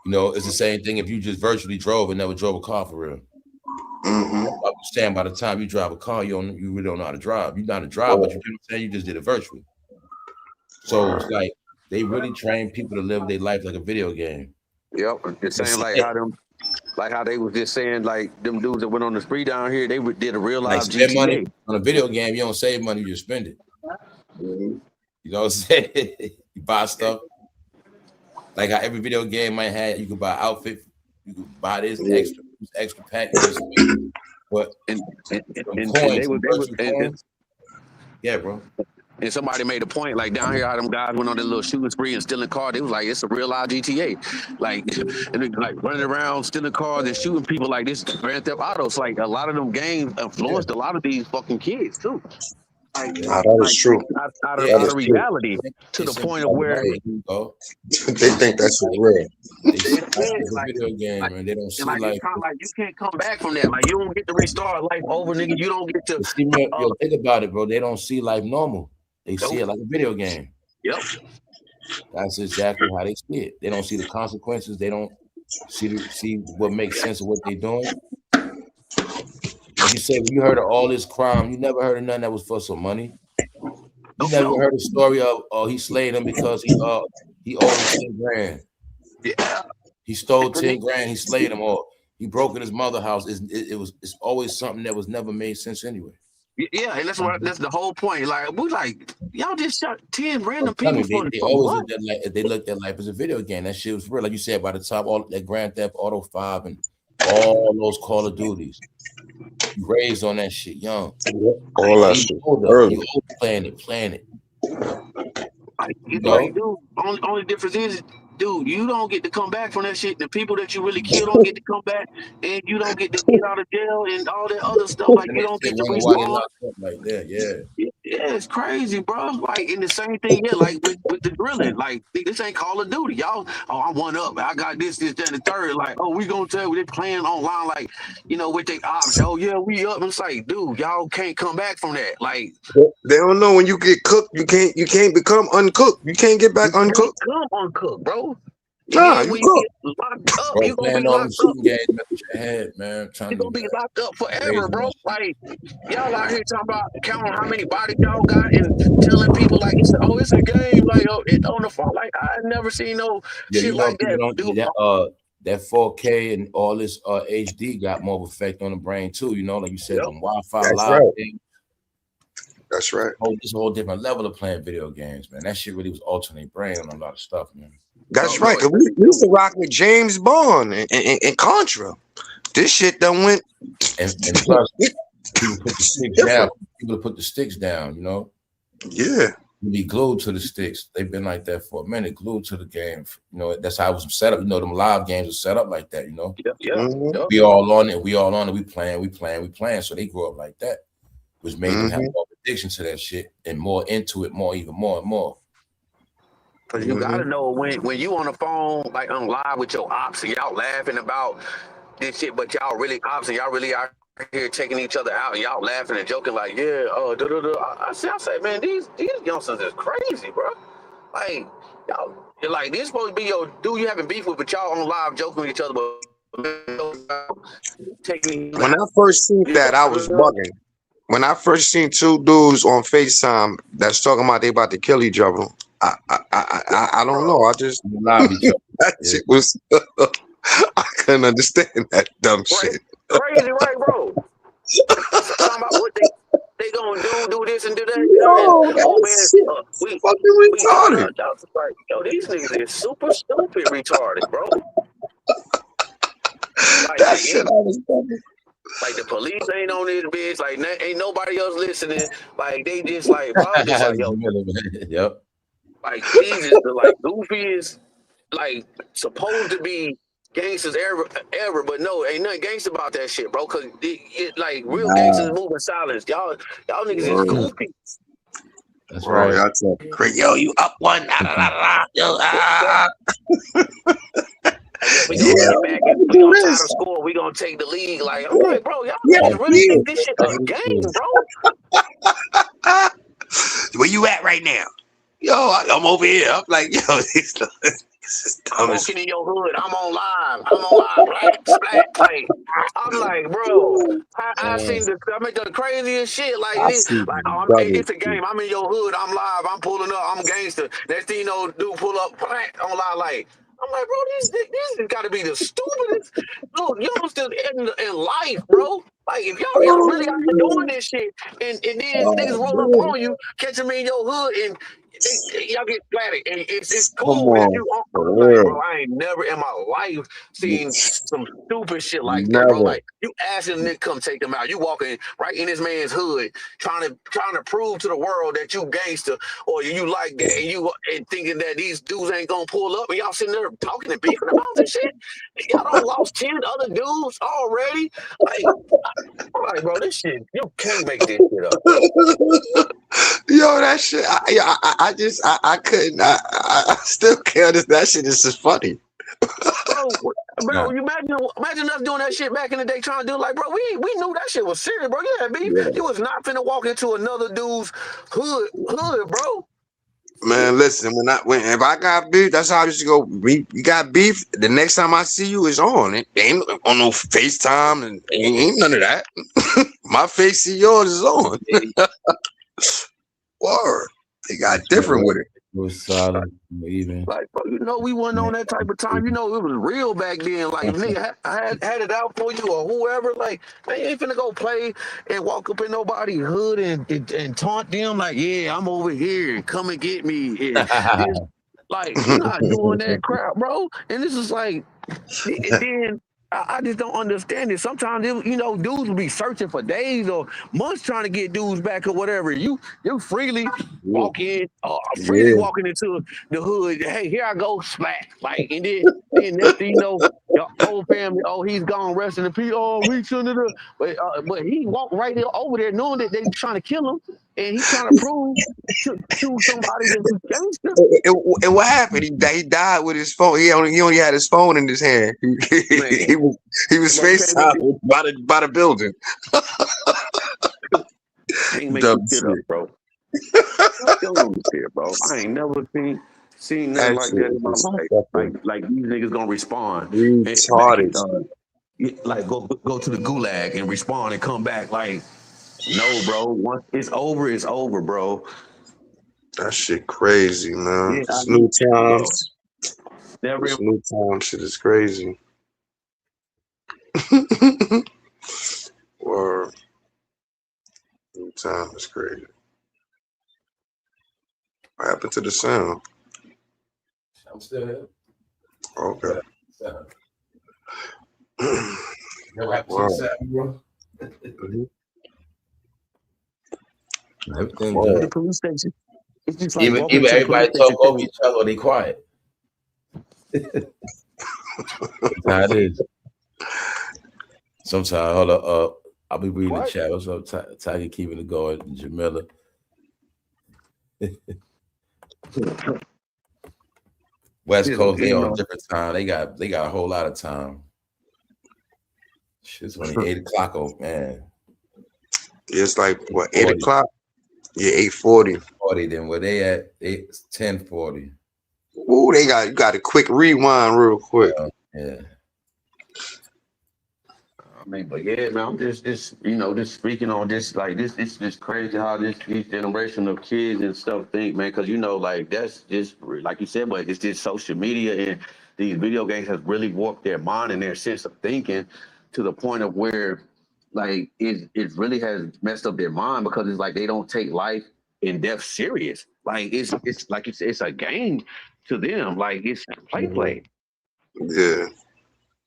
It's the same thing if you just virtually drove and never drove a car for real. I understand by the time you drive a car, you really don't know how to drive. You know how to drive, but you just did it virtually. So it's like They really train people to live their life like a video game. Yep. It's saying like how them, like how they was just saying like them dudes that went on the spree down here, they did a real like live spend money GTA. on a video game. You don't save money, you just spend it. You know what I'm saying? You buy stuff. Like how every video game might have, you can buy outfit, you can buy this extra pack. But and coins, yeah, bro. And somebody made a point, like down here, how them guys went on their little shooting spree and stealing cars. They was like, it's a real live GTA. Like, and they, like running around, stealing cars and shooting people like this Grand Theft Auto. So like a lot of them games influenced a lot of these fucking kids too. Like, that is true. Out of reality to the point of where they think that's real. It's a video game, and they don't see like life. like you can't come back from that. Like you don't get to restart life over, nigga. You don't get to think about it, bro. They don't see life normal. They see it like a video game. Yep. That's exactly how they see it. They don't see the consequences. They don't see what makes sense of what they're doing. Like you said, when you heard of all this crime, you never heard of nothing that was for some money. You never heard a story of he slayed him because he owed him 10 grand. Yeah. He stole 10 grand, he slayed him, or he broke in his mother's house. It's always something that was never made sense anyway. Yeah, and that's the whole point. Like we like y'all just shot 10 random people they always looked at life as a video game. That shit was real. Like you said, by the time all that Grand Theft Auto 5 and all those Call of Duties. You raised on that shit young. All that shit. You playing it. Like, dude, only difference is, dude, you don't get to come back from that shit. The people that you really kill don't get to come back, and you don't get to get out of jail and all that other stuff. Like you don't get to respond. Like that, yeah. Yeah, it's crazy, bro. Like in the same thing, yeah. Like with the drilling, like this ain't Call of Duty, y'all. Oh, I won up. I got this, that, and the third. Like, oh, we gonna tell you they're playing online, like with their ops. Oh yeah, we up. And it's like, dude, y'all can't come back from that. Like they don't know when you get cooked, you can't become uncooked. You can't get back uncooked. Become uncooked, bro. Nah, when you get locked up, you gonna be locked up. Man, you gonna be locked up forever, bro. Like y'all out here talking about counting how many bodies y'all got and telling people like it's a game, like it on the phone. Like I never seen no shit like that. That 4K and all this HD got more of effect on the brain too. Like you said, the Wi-Fi live thing. That's right. It's a whole different level of playing video games, man. That shit really was altering their brain on a lot of stuff, man. That's right. Cause we used to rock with James Bond and Contra. This shit done went. And plus, people put the sticks down. People put the sticks down. Yeah. You be glued to the sticks. They've been like that for a minute, glued to the game. That's how it was set up. Them live games are set up like that. Yeah. Mm-hmm. We all on it. We playing. So they grew up like that, which made them have more addiction to that shit and more into it, even more and more. Cause you gotta know when you on the phone, like on live with your ops and y'all laughing about this shit, but y'all really ops and y'all really out here taking each other out and y'all laughing and joking like, yeah, I say, man, these youngsters is crazy, bro. Like y'all, like this supposed to be your dude you having beef with, but y'all on live joking with each other. But when I first seen that, I was bugging. When I first seen two dudes on FaceTime that's talking about they about to kill each other. I don't know. I just that shit was I couldn't understand that dumb shit. Crazy, right, bro? Talking about what they gonna do this and do that. We fucking retarded. These niggas is super stupid, retarded, bro. That shit I was talking. Like the police ain't on this bitch. Like ain't nobody else listening. Like they just like, yep. Like these is the goofiest, supposed to be gangsters ever, but no, ain't nothing gangster about that shit, bro. Cause it real gangsters moving silence. Y'all niggas is goofy. That's right. That's great. Yo, you up one? Yo, we gonna get back and we gonna try to score. We gonna take the lead. Like I'm like, bro, y'all niggas really think this shit a game, bro. Where you at right now? Yo, I'm over here. I'm like, yo, I'm walking in your hood. I'm on live. Black, splat. Like, I'm like, bro, I seen I make the craziest shit. Like, I see it's a game. I'm in your hood. I'm live. I'm pulling up. I'm gangster. Next thing you know, dude pull up, black, on live. Like, I'm like, bro, this has got to be the stupidest. Dude, y'all still in life, bro. Like, if y'all really out here doing this shit, and then niggas roll up on you, catch them in your hood, and y'all get splatted, and it's Come cool if on, you. I'm for like, real. bro, I ain't never in my life seen some stupid shit like that, bro. Never. Like, you asking a nigga come take them out, you walking right in this man's hood, trying to prove to the world that you gangster or you like that, and thinking that these dudes ain't gonna pull up, and y'all sitting there talking and beefing about this shit. Y'all done lost 10 other dudes already. Like, I'm like, bro, this shit, you can't make this shit up, bro. Yo, that shit. I couldn't. I still can't. That shit is just funny. Bro, you imagine us doing that shit back in the day, trying to do like, bro, we knew that shit was serious, bro. You had beef. Yeah. You was not finna walk into another dude's hood, bro. Man, listen. If I got beef, that's how I used to go. We got beef. The next time I see you is on. It ain't on no FaceTime and ain't none of that. My face see yours is on. Word. They got different with it. It was solid, even. Like, bro, we wasn't on that type of time. It was real back then. Like, if nigga had it out for you or whoever, like, man, you ain't finna go play and walk up in nobody's hood and taunt them like, yeah, I'm over here and come and get me. And this, like, you're not doing that crap, bro. And this is like, and then I just don't understand it. Sometimes, dudes will be searching for days or months trying to get dudes back or whatever. You freely walking into the hood. Hey, here I go, smack. Like, and then next thing you know, your whole family, oh, he's gone, resting in peace. Oh, we shouldn't have. But he walked right over there knowing that they trying to kill him, and he's trying to prove to somebody that he's gangster. And what happened? He died with his phone. He only had his phone in his hand. he was FaceTime by the building. Can't make this shit up, bro. Bro. I ain't never seen nothing like that in my life. Like these niggas gonna respond. Retarded. Like go to the gulag and respond and come back. Like, no, bro. Once it's over, bro. That shit crazy, man. Yeah, This new times. Never. This new time shit is crazy. Word. New time is crazy. What happened to the sound? I'm still here. Okay. What happened to the sound, bro? Everything good. The police station. It's just like Even everybody talk over each other or they quiet. That's how it is. Sometimes, hold up, I'll be reading the chat. What's up, Tiger, keeping it going, Jamila. West Coast, they on a different time. They got a whole lot of time. Shit's only 8 o'clock. Oh man, it's like what 8 o'clock? Yeah, 8:40. 40. Then where they at? It's 10:40. Ooh, you got a quick rewind, real quick. Yeah. I mean, but yeah, man, I'm just speaking on this, like this, it's just crazy how this generation of kids and stuff think, man, because like that's just like you said, but it's just social media and these video games has really warped their mind and their sense of thinking to the point of where like it really has messed up their mind because it's like they don't take life and death serious. Like it's like it's a game to them, like it's play. Yeah.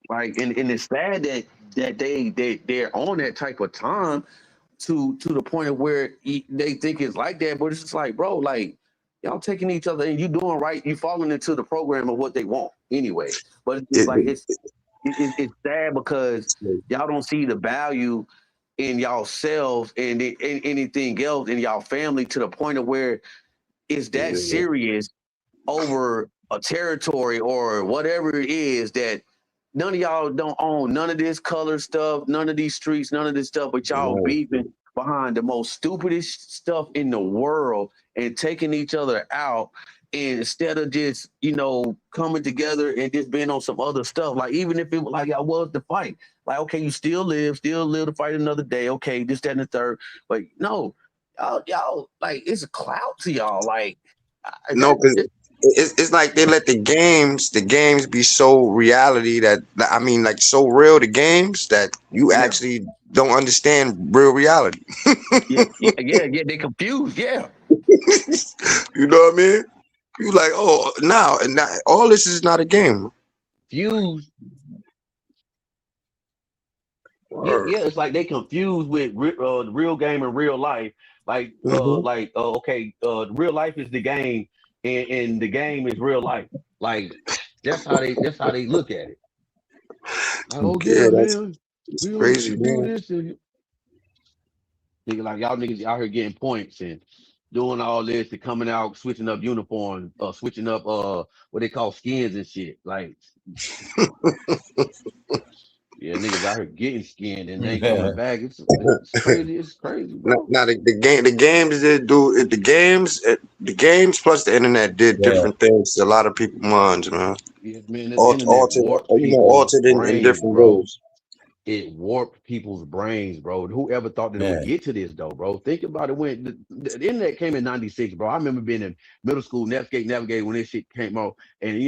Like and it's sad that they're on that type of time to the point of where they think it's like that, but it's just like, bro, like y'all taking each other and you doing right, you falling into the program of what they want anyway. But it's just like it's sad because y'all don't see the value in y'all selves and in anything else in y'all family to the point of where it's that serious over a territory or whatever it is that none of y'all don't own none of this color stuff, none of these streets, none of this stuff, but y'all beefing behind the most stupidest stuff in the world and taking each other out And instead of just, coming together and just being on some other stuff, like even if it was like y'all was to fight, like, okay, you still live to fight another day. Okay, this, that, and the third. But no, y'all like it's a clout to y'all. Like No, that. because it's like they let the games be so reality that I mean, like so real. The games that you Yeah, actually don't understand real reality. yeah. They confused. Yeah. You know what I mean? You like, oh, now and now, all this is not a game. Fuse. Word. Yeah, it's like they confused with the real game and real life. Mhm. Real life is the game, and the game is real life. Like that's how they look at it. Like, oh Yeah, yeah, that's man, it's we crazy, don't do man. this and nigga, like y'all niggas out here getting points and doing all this and coming out switching up uniforms, switching up what they call skins and shit. Like, yeah, niggas out here getting skinned and they ain't coming back. It's crazy. It's crazy, bro. Now the games did do it. The games plus the internet did Yeah. different things to a lot of people's minds, man. Yeah, man, this internet Altered, warped people's altered in brains, different bro. ways. It warped people's brains, bro. Whoever thought that it would Man. get to this, though, bro? Think about it. When the internet came in '96, bro. I remember being in middle school, Netscape, Navigate when this shit came out, and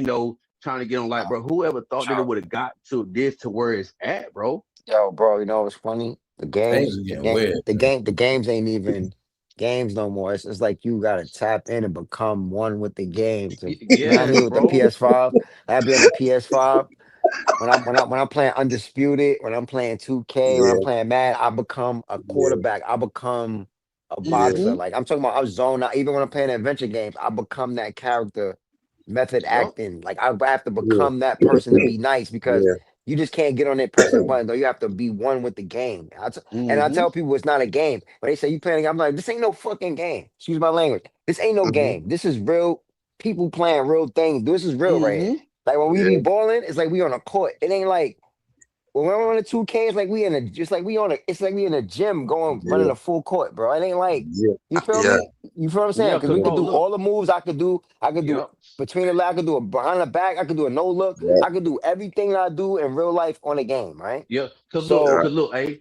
trying to get on like, bro. Whoever thought that it would have got to this to where it's at, bro? Yo, bro, you know what's funny? The Things games, are the getting game, weird, the man. game, the games ain't even games no more. It's like you gotta tap in and become one with the game. You know what I Yeah, mean? With the bro. PS5, I'd be on the PS5 when I'm playing Undisputed, when I'm playing 2K, when I'm Yeah, playing Mad, I become a yeah, quarterback. I become a yeah. boxer. Like I'm talking about, I zone out. Even when I'm playing adventure games, I become that character, method Yep. acting. Like I have to Yeah, become that person to be nice because yeah, you just can't get on there pressing buttons. Though you have to be one with the game. And I Mm-hmm. tell people it's not a game. When they say you playing a game, I'm like, this ain't no fucking game. Excuse my language. This ain't no hmm, game. This is real people playing real things. This is real right here. Mm-hmm. Like when we be yeah, balling, it's like we on a court. It ain't like when we're on the 2K, it's like we in a just like we on a it's like we in a gym going running yeah, a full court, bro. It ain't like yeah, you feel yeah. me? You feel what I'm saying? Yeah, Because cause we could bro, do look. all the moves I could do. I could do Yep. between the leg, I could do a behind the back, I could do a no look, Yeah, I could do everything that I do in real life on a game, right? Yeah, So hey.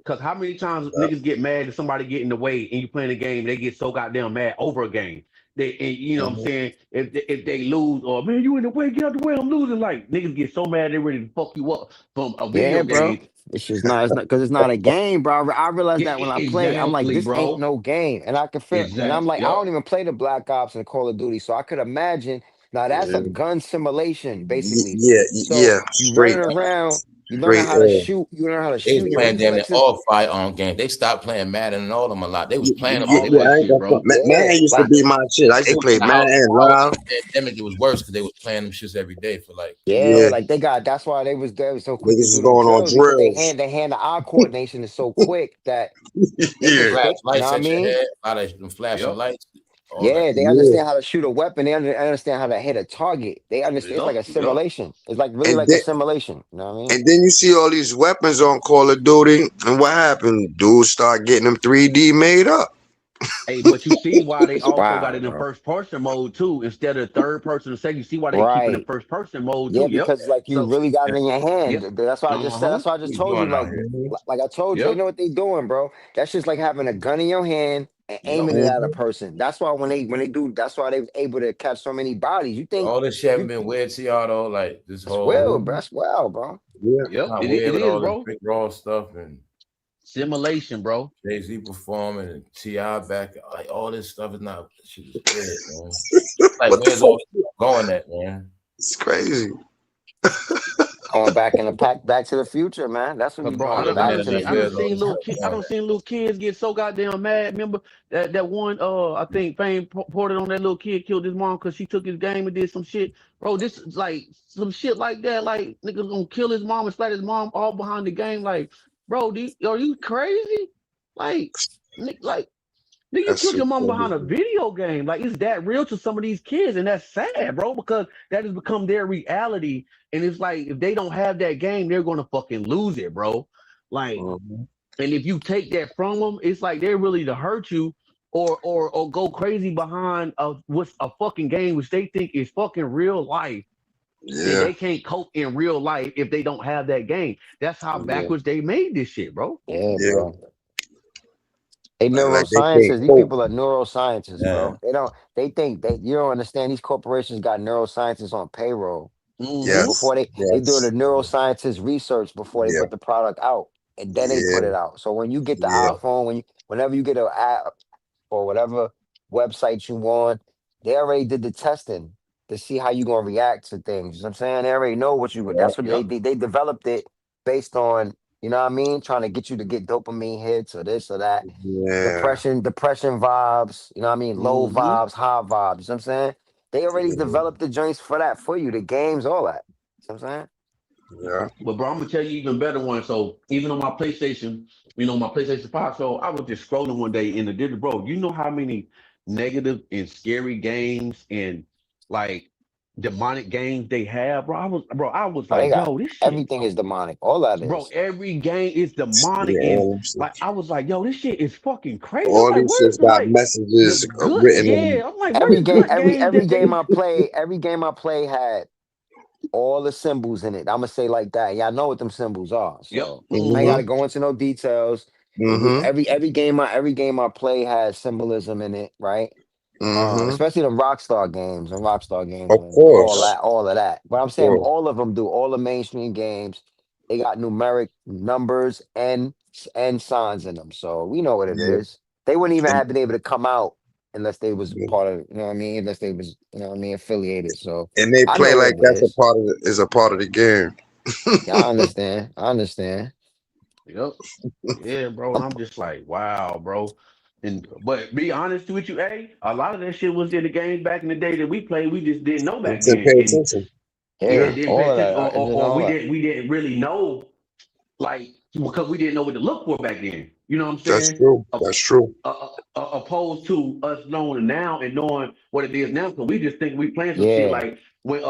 Cause how many times yeah, niggas get mad if somebody get in the way and you playing a game, they get so goddamn mad over a game. And you know what I'm mhm. saying? If they lose or man, you in the way, get out the way, I'm losing. Like niggas get so mad they ready to fuck you up from a yeah, video bro. game. It's not because it's not a game, bro. I realized Yeah, that when I play, I'm like, exactly, this ain't bro. no game. And I can feel and I'm Exact. like, I Yep. don't even play the Black Ops and Call of Duty. So I could imagine now that's a Yeah, gun simulation, basically. yeah, So yeah. you running Straight, around, you learning straight. how to shoot, you learn how to They was shoot your playing damn near reflexes. all firearm games. They stopped playing Madden and all them a lot. They was Yeah, playing them, yeah, but All they yeah, was that I ain't shit, gonna front. bro. Yeah. Man used to Like be my shit. I used they to was play in the house. man, How Loud. the pandemic it was worse because they was playing them shits every day for like yeah, Yeah, like that's why they was so quick to niggas was do them going on drills because drills. they hand the eye coordination is so quick that they Yeah, just flash you know lights what I at your mean? head, a lot of them flashing Yep. lights, all that. Yeah, they yeah. understand how to shoot a weapon. They understand how to hit a target. They understand it's like Yep. a Yep. simulation. It's like really And like a then simulation. You know what I mean? and then you see all these weapons on Call of Duty, and what happened? Dudes start getting them 3D made up. Hey, but you see why they It's also got wild, it in bro. first person mode too, instead of third person and second. You see why they keep it in Right. first person mode Yeah, too. Yep. because like you So really got it in your yep. hand. That's why I just said. Uh-huh. That's why I What just we told you. doing out Like, here? Mhm. like I told you, they Yep. know what they doing, bro. That's just like having a gun in your hand and Yep. aiming it at a Mhm. person. That's why when they do, that's why they was able to catch so many bodies. You think All this shit haven't you been weird to y'all though. Like this that's well, whole bro. Mhm. That's well, bro. Yeah, Yep. not It weird with is, all this bro. Rick Ross stuff and Simulation, bro. Jay-Z performing and T.I. back. Like all this stuff is not shit is weird, man. Like what the where's all fuck? this stuff going at, man? It's crazy. Going back in the pack, Back to the Future, man. That's what Cause we bro, We going living back in to the enough I done years, all future. seen this little stuff kid, I going done at. seen little kids get so goddamn mad. Remember that one I think Fame ported on that little kid killed his mom because she took his game and did some shit. Bro, this is like some shit like that. Like niggas gonna kill his mom and splat his mom all behind the game. Like, bro, are you crazy? Like, like nigga, you That killed shit your mom behind a crazy. video game. Like, is that real to some of these kids? And that's sad, bro, because that has become their reality. And it's like if they don't have that game, they're gonna fucking lose it, bro. Like, Mhm. and if you take that from them, it's like they're really to hurt you. or go crazy behind what's a fucking game which they think is fucking real life. And Yeah, they can't cope in real life if they don't have that game. That's how yeah, backwards they made this shit, bro. Yeah, yeah. bro. They Like they can't neuroscientists. These cope. people are neuroscientists, Yeah. bro. They don't. They think that you don't understand. These corporations got neuroscientists on payroll. So Mm-hmm. Yes, before they do the yes, neuroscientist research before they yeah, put the product out, and then they put yeah, it out. So when you get the yeah, Yep. iPhone, whenever you get an app or whatever website you on, they already did the testing to see how you gonna react to things. You know what I'm saying? They already know what you would. yeah, That's what Yep. they developed it based on. You know what I mean? Trying to get you to get dopamine hits or this or that. yeah, Depression vibes, you know what I mean? Low Mm-hmm. vibes, high vibes, you know what I'm saying? They already yeah, developed the joints for that for you, the games, all that. You know what I'm saying? yeah. But bro, I'm gonna tell you even better one. So even on my PlayStation, my PlayStation 5, so I was just scrolling one day and did bro, you know how many negative and scary games and like demonic games they have, bro. I was Oh, they like, got yo, this shit, everything is demonic. All that bro, is. every game is demonic. Yeah, And all them shit. like I was like, yo, this shit is fucking crazy. I'm All like, these where's shits the got like the messages good, written on. yeah. I'm like, where the good games Every that game they I play, had all the symbols in it. I'ma say like that. Y'all know what them symbols are. Yep. So I ain't Mm-hmm. gotta Mm-hmm. go into no details. Mm-hmm. Every game I play has symbolism in it, right? Mm-hmm. Especially the Rockstar games, Of and course. all of that. But I'm Of saying course. all of them do. All the mainstream games, they got numeric numbers and signs in them, so we know what it Yeah. is. They wouldn't even And, have been able to come out unless they was part of, you know what I mean, unless they was, you know what I mean, affiliated. So and they I play know what like it that's a is. part of a part of the game. Yeah, I understand. I understand. Yep. Yeah, bro. And I'm just like, wow, bro. And but be honest with you, a lot of that shit was in the games back in the day that we played. We just didn't know back To then, pay and attention. yeah, Yeah, Yeah, didn't pay all of attention, that, and or all we that. didn't really know, like, because we didn't know what to look for back then. You know what I'm that's saying? true. That's true. Opposed to us knowing now and knowing what it is now, because we just think we playing some shit Yeah, like when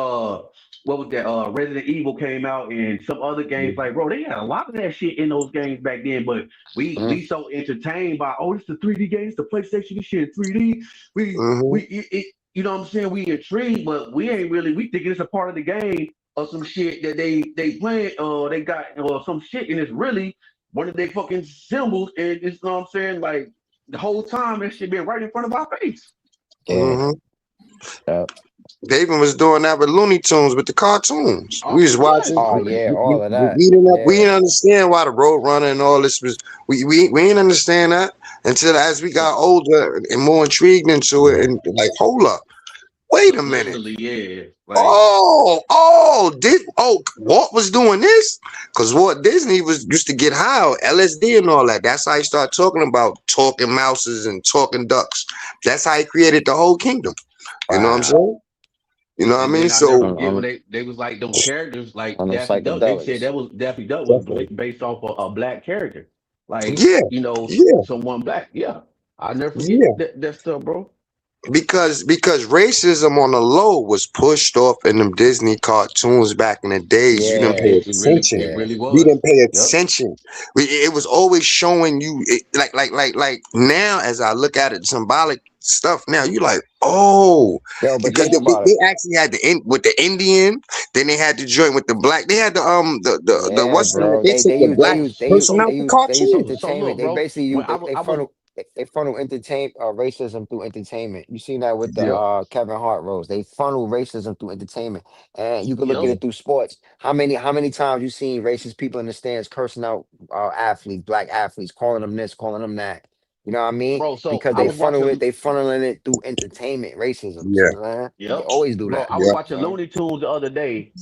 what was that Resident Evil came out and some other games, like bro, they had a lot of that shit in those games back then, but we mm, so entertained by, oh, it's the 3D games, the PlayStation, this shit 3D. We Mm-hmm. you know what I'm saying, we intrigued, but we ain't really, we thinking it's a part of the game or some shit that they playing, they got some shit, and it's really one of their fucking symbols, and it's, you know what I'm saying, like the whole time that shit been right in front of our face. yeah, Mm-hmm. yeah. They even was doing that with Looney Tunes with the cartoons. We was Yes, watching. Oh yeah, all of that. We Yeah. didn't understand why the Road Runner and all this was. We didn't understand that until as we got older and more intrigued into it, and like, hold up, wait a minute. subliminally, yeah, like Walt was doing this because Walt Disney was used to get high on LSD and all that. That's how he started talking about talking mouses and talking ducks. That's how he created the whole kingdom. You know what I'm Wow. saying? You know what I and mean? then I never So forget when they was like them characters like On them Daffy Duck. They said psychedelics. that was Daffy Duck was definitely, based off of a black character, like yeah, yeah, someone black. Yeah, I never forget yeah. that stuff, bro. Because racism on the low was pushed off in them Disney cartoons back in the days. You didn't Yeah, pay attention. It yeah, really You was. didn't pay Yep. attention. It was always showing you like now as I look at it, symbolic stuff. Now you like, oh, yo, but because think about it. they actually had with the Indian, then they had the joint with the black. They had the Yeah, what's the bro. they took the black person So out the They use cartoon. so entertainment. look, They bro. basically When use I was they funnel entertain racism through entertainment. You seen that with the Yeah, Kevin Hart roles. They funnel racism through entertainment, and you can look yep, at yeah, it through sports. How many times you seen racist people in the stands cursing out athletes, black athletes, calling them this, calling them that. You know what I mean? bro. So Because I yeah, they was funnel watching. it. They funneling it through entertainment racism. See yeah, what I'm saying? They Yep, always do bro. that. I was yeah. watching Looney Tunes the other day,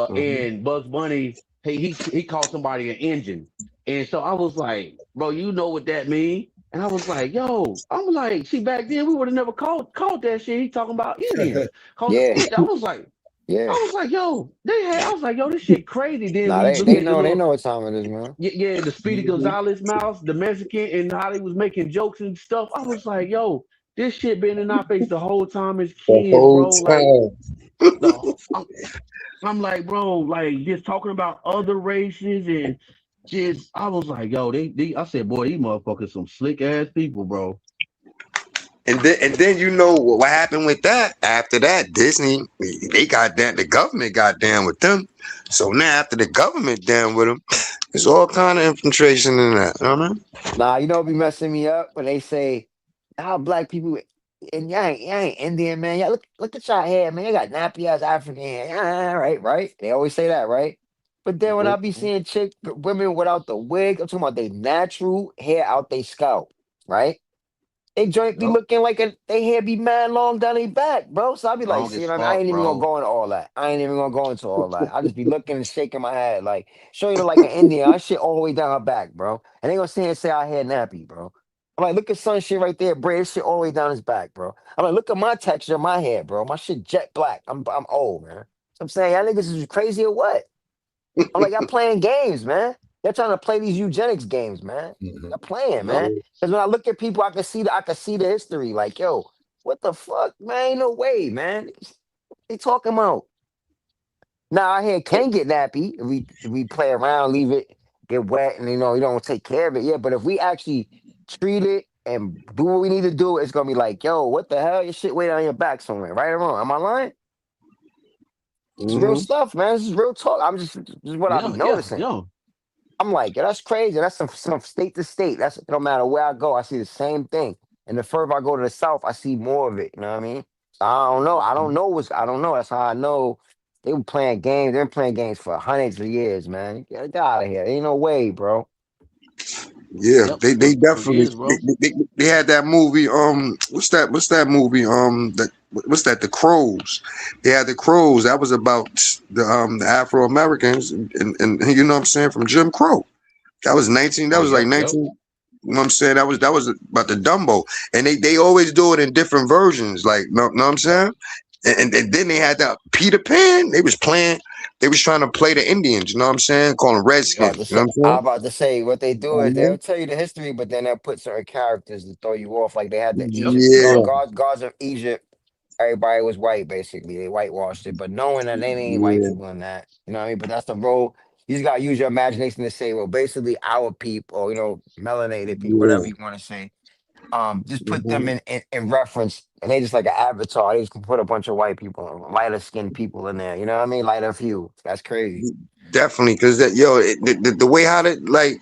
Mhm. and Bugs Bunny, he called somebody an engine, and so I was like, bro, you know what that mean? And I was like, yo, I'm like, see, back then we would have never called that shit. He talking about Indians. Yeah, I was like, yeah. yo, I was like, yo, this shit crazy. Then Nah, we look at the they little, know what time it is, man. yeah, the Speedy Mhm. Gonzalez mouse, the Mexican, and how they was making jokes and stuff. I was like, yo, this shit been in our face the whole time as The kids, whole bro. Like time. the I'm like, bro, like just talking about other races and just I was like, yo, I said, boy, these motherfuckers some slick ass people, bro. And then you know what happened with that. After that, Disney, they got down. The government got down with them. So now after the government down with them, there's all kind of infiltration in that. You know what I mean? Nah, you know what be messing me up when they say how black people and y'all ain't Indian, man. Y'all look at y'all hair, man. You got nappy ass African hair. Yeah, right. They always say that, right? But then when I be seeing women without the wig, I'm talking about they natural hair out they scalp, right? They joint be Yep. looking like they hair be mad long down their back, bro. So I be like, Long see, as you know what I mean? I fuck, ain't even gonna bro. go into all that. I ain't even gonna go into all that. I just be looking and shaking my head, like, show you like an Indian. I shit all the way down her back, bro. And they gonna sit here and say our hair nappy, bro. I'm like, look at son shit right there, braid shit all the way down his back, bro. I'm like, look at my texture of my hair, bro. My shit jet black. I'm old, man. So I'm saying, y'all niggas is crazy or what? I'm like, y'all playing games, man. They're trying to play these eugenics games, man. Mhm. Y'all playing, Yep. man. Because when I look at people, I can see the history. Like, yo, what the fuck, man? Ain't no way, man. They talking about. Now our hair can get nappy if we play around, leave it get wet, and you don't take care of it. Yeah, but if we actually treat it and do what we need to do, it's gonna be like, yo, what the hell? Your shit way down your back somewhere, right or wrong? Am I lying? It's real Mm-hmm. stuff, man. This is real talk. This is what I be Yeah, yeah, noticing. yeah. I'm like, yeah, that's crazy. That's some state to state. That's no matter where I go, I see the same thing. And the further I go to the south, I see more of it. You know what I mean? So I don't know. I don't know. That's how I know they were playing games. They've been playing games for hundreds of years, man. Get out of here. Ain't no way, bro. Yeah, Yep. they It definitely is, bro. they had that movie. What's that movie? What's that? The Crows. They had the Crows. That was about the Afro Americans and you know what I'm saying, from Jim Crow. That was 19. That Oh, was like yep, yep. 19. You know what I'm saying? That was about the Dumbo, and they always do it in different versions. Like, know what I'm saying? And then they had that Peter Pan. They was playing. They was trying to play the Indians. You know what I'm saying? Call them About Redskins. to You know say, what I'm I'm saying? about to say what they do is Mhm. they'll tell you the history, but then they'll put certain characters to throw you off. Like they had the Yep, Egypt yep. gods of Egypt. Everybody was white, basically. They whitewashed it, but knowing that they ain't white Yeah, people in that, you know what I mean? But that's the role. You just gotta use your imagination to say, well, basically our people, or melanated people, yeah. whatever you want to say. Just put them Mhm. in reference, and they just like an avatar. They just can put a bunch of white people, lighter skinned people in there. You know what I mean? Lighter hue. That's crazy. Definitely, because the way how to like,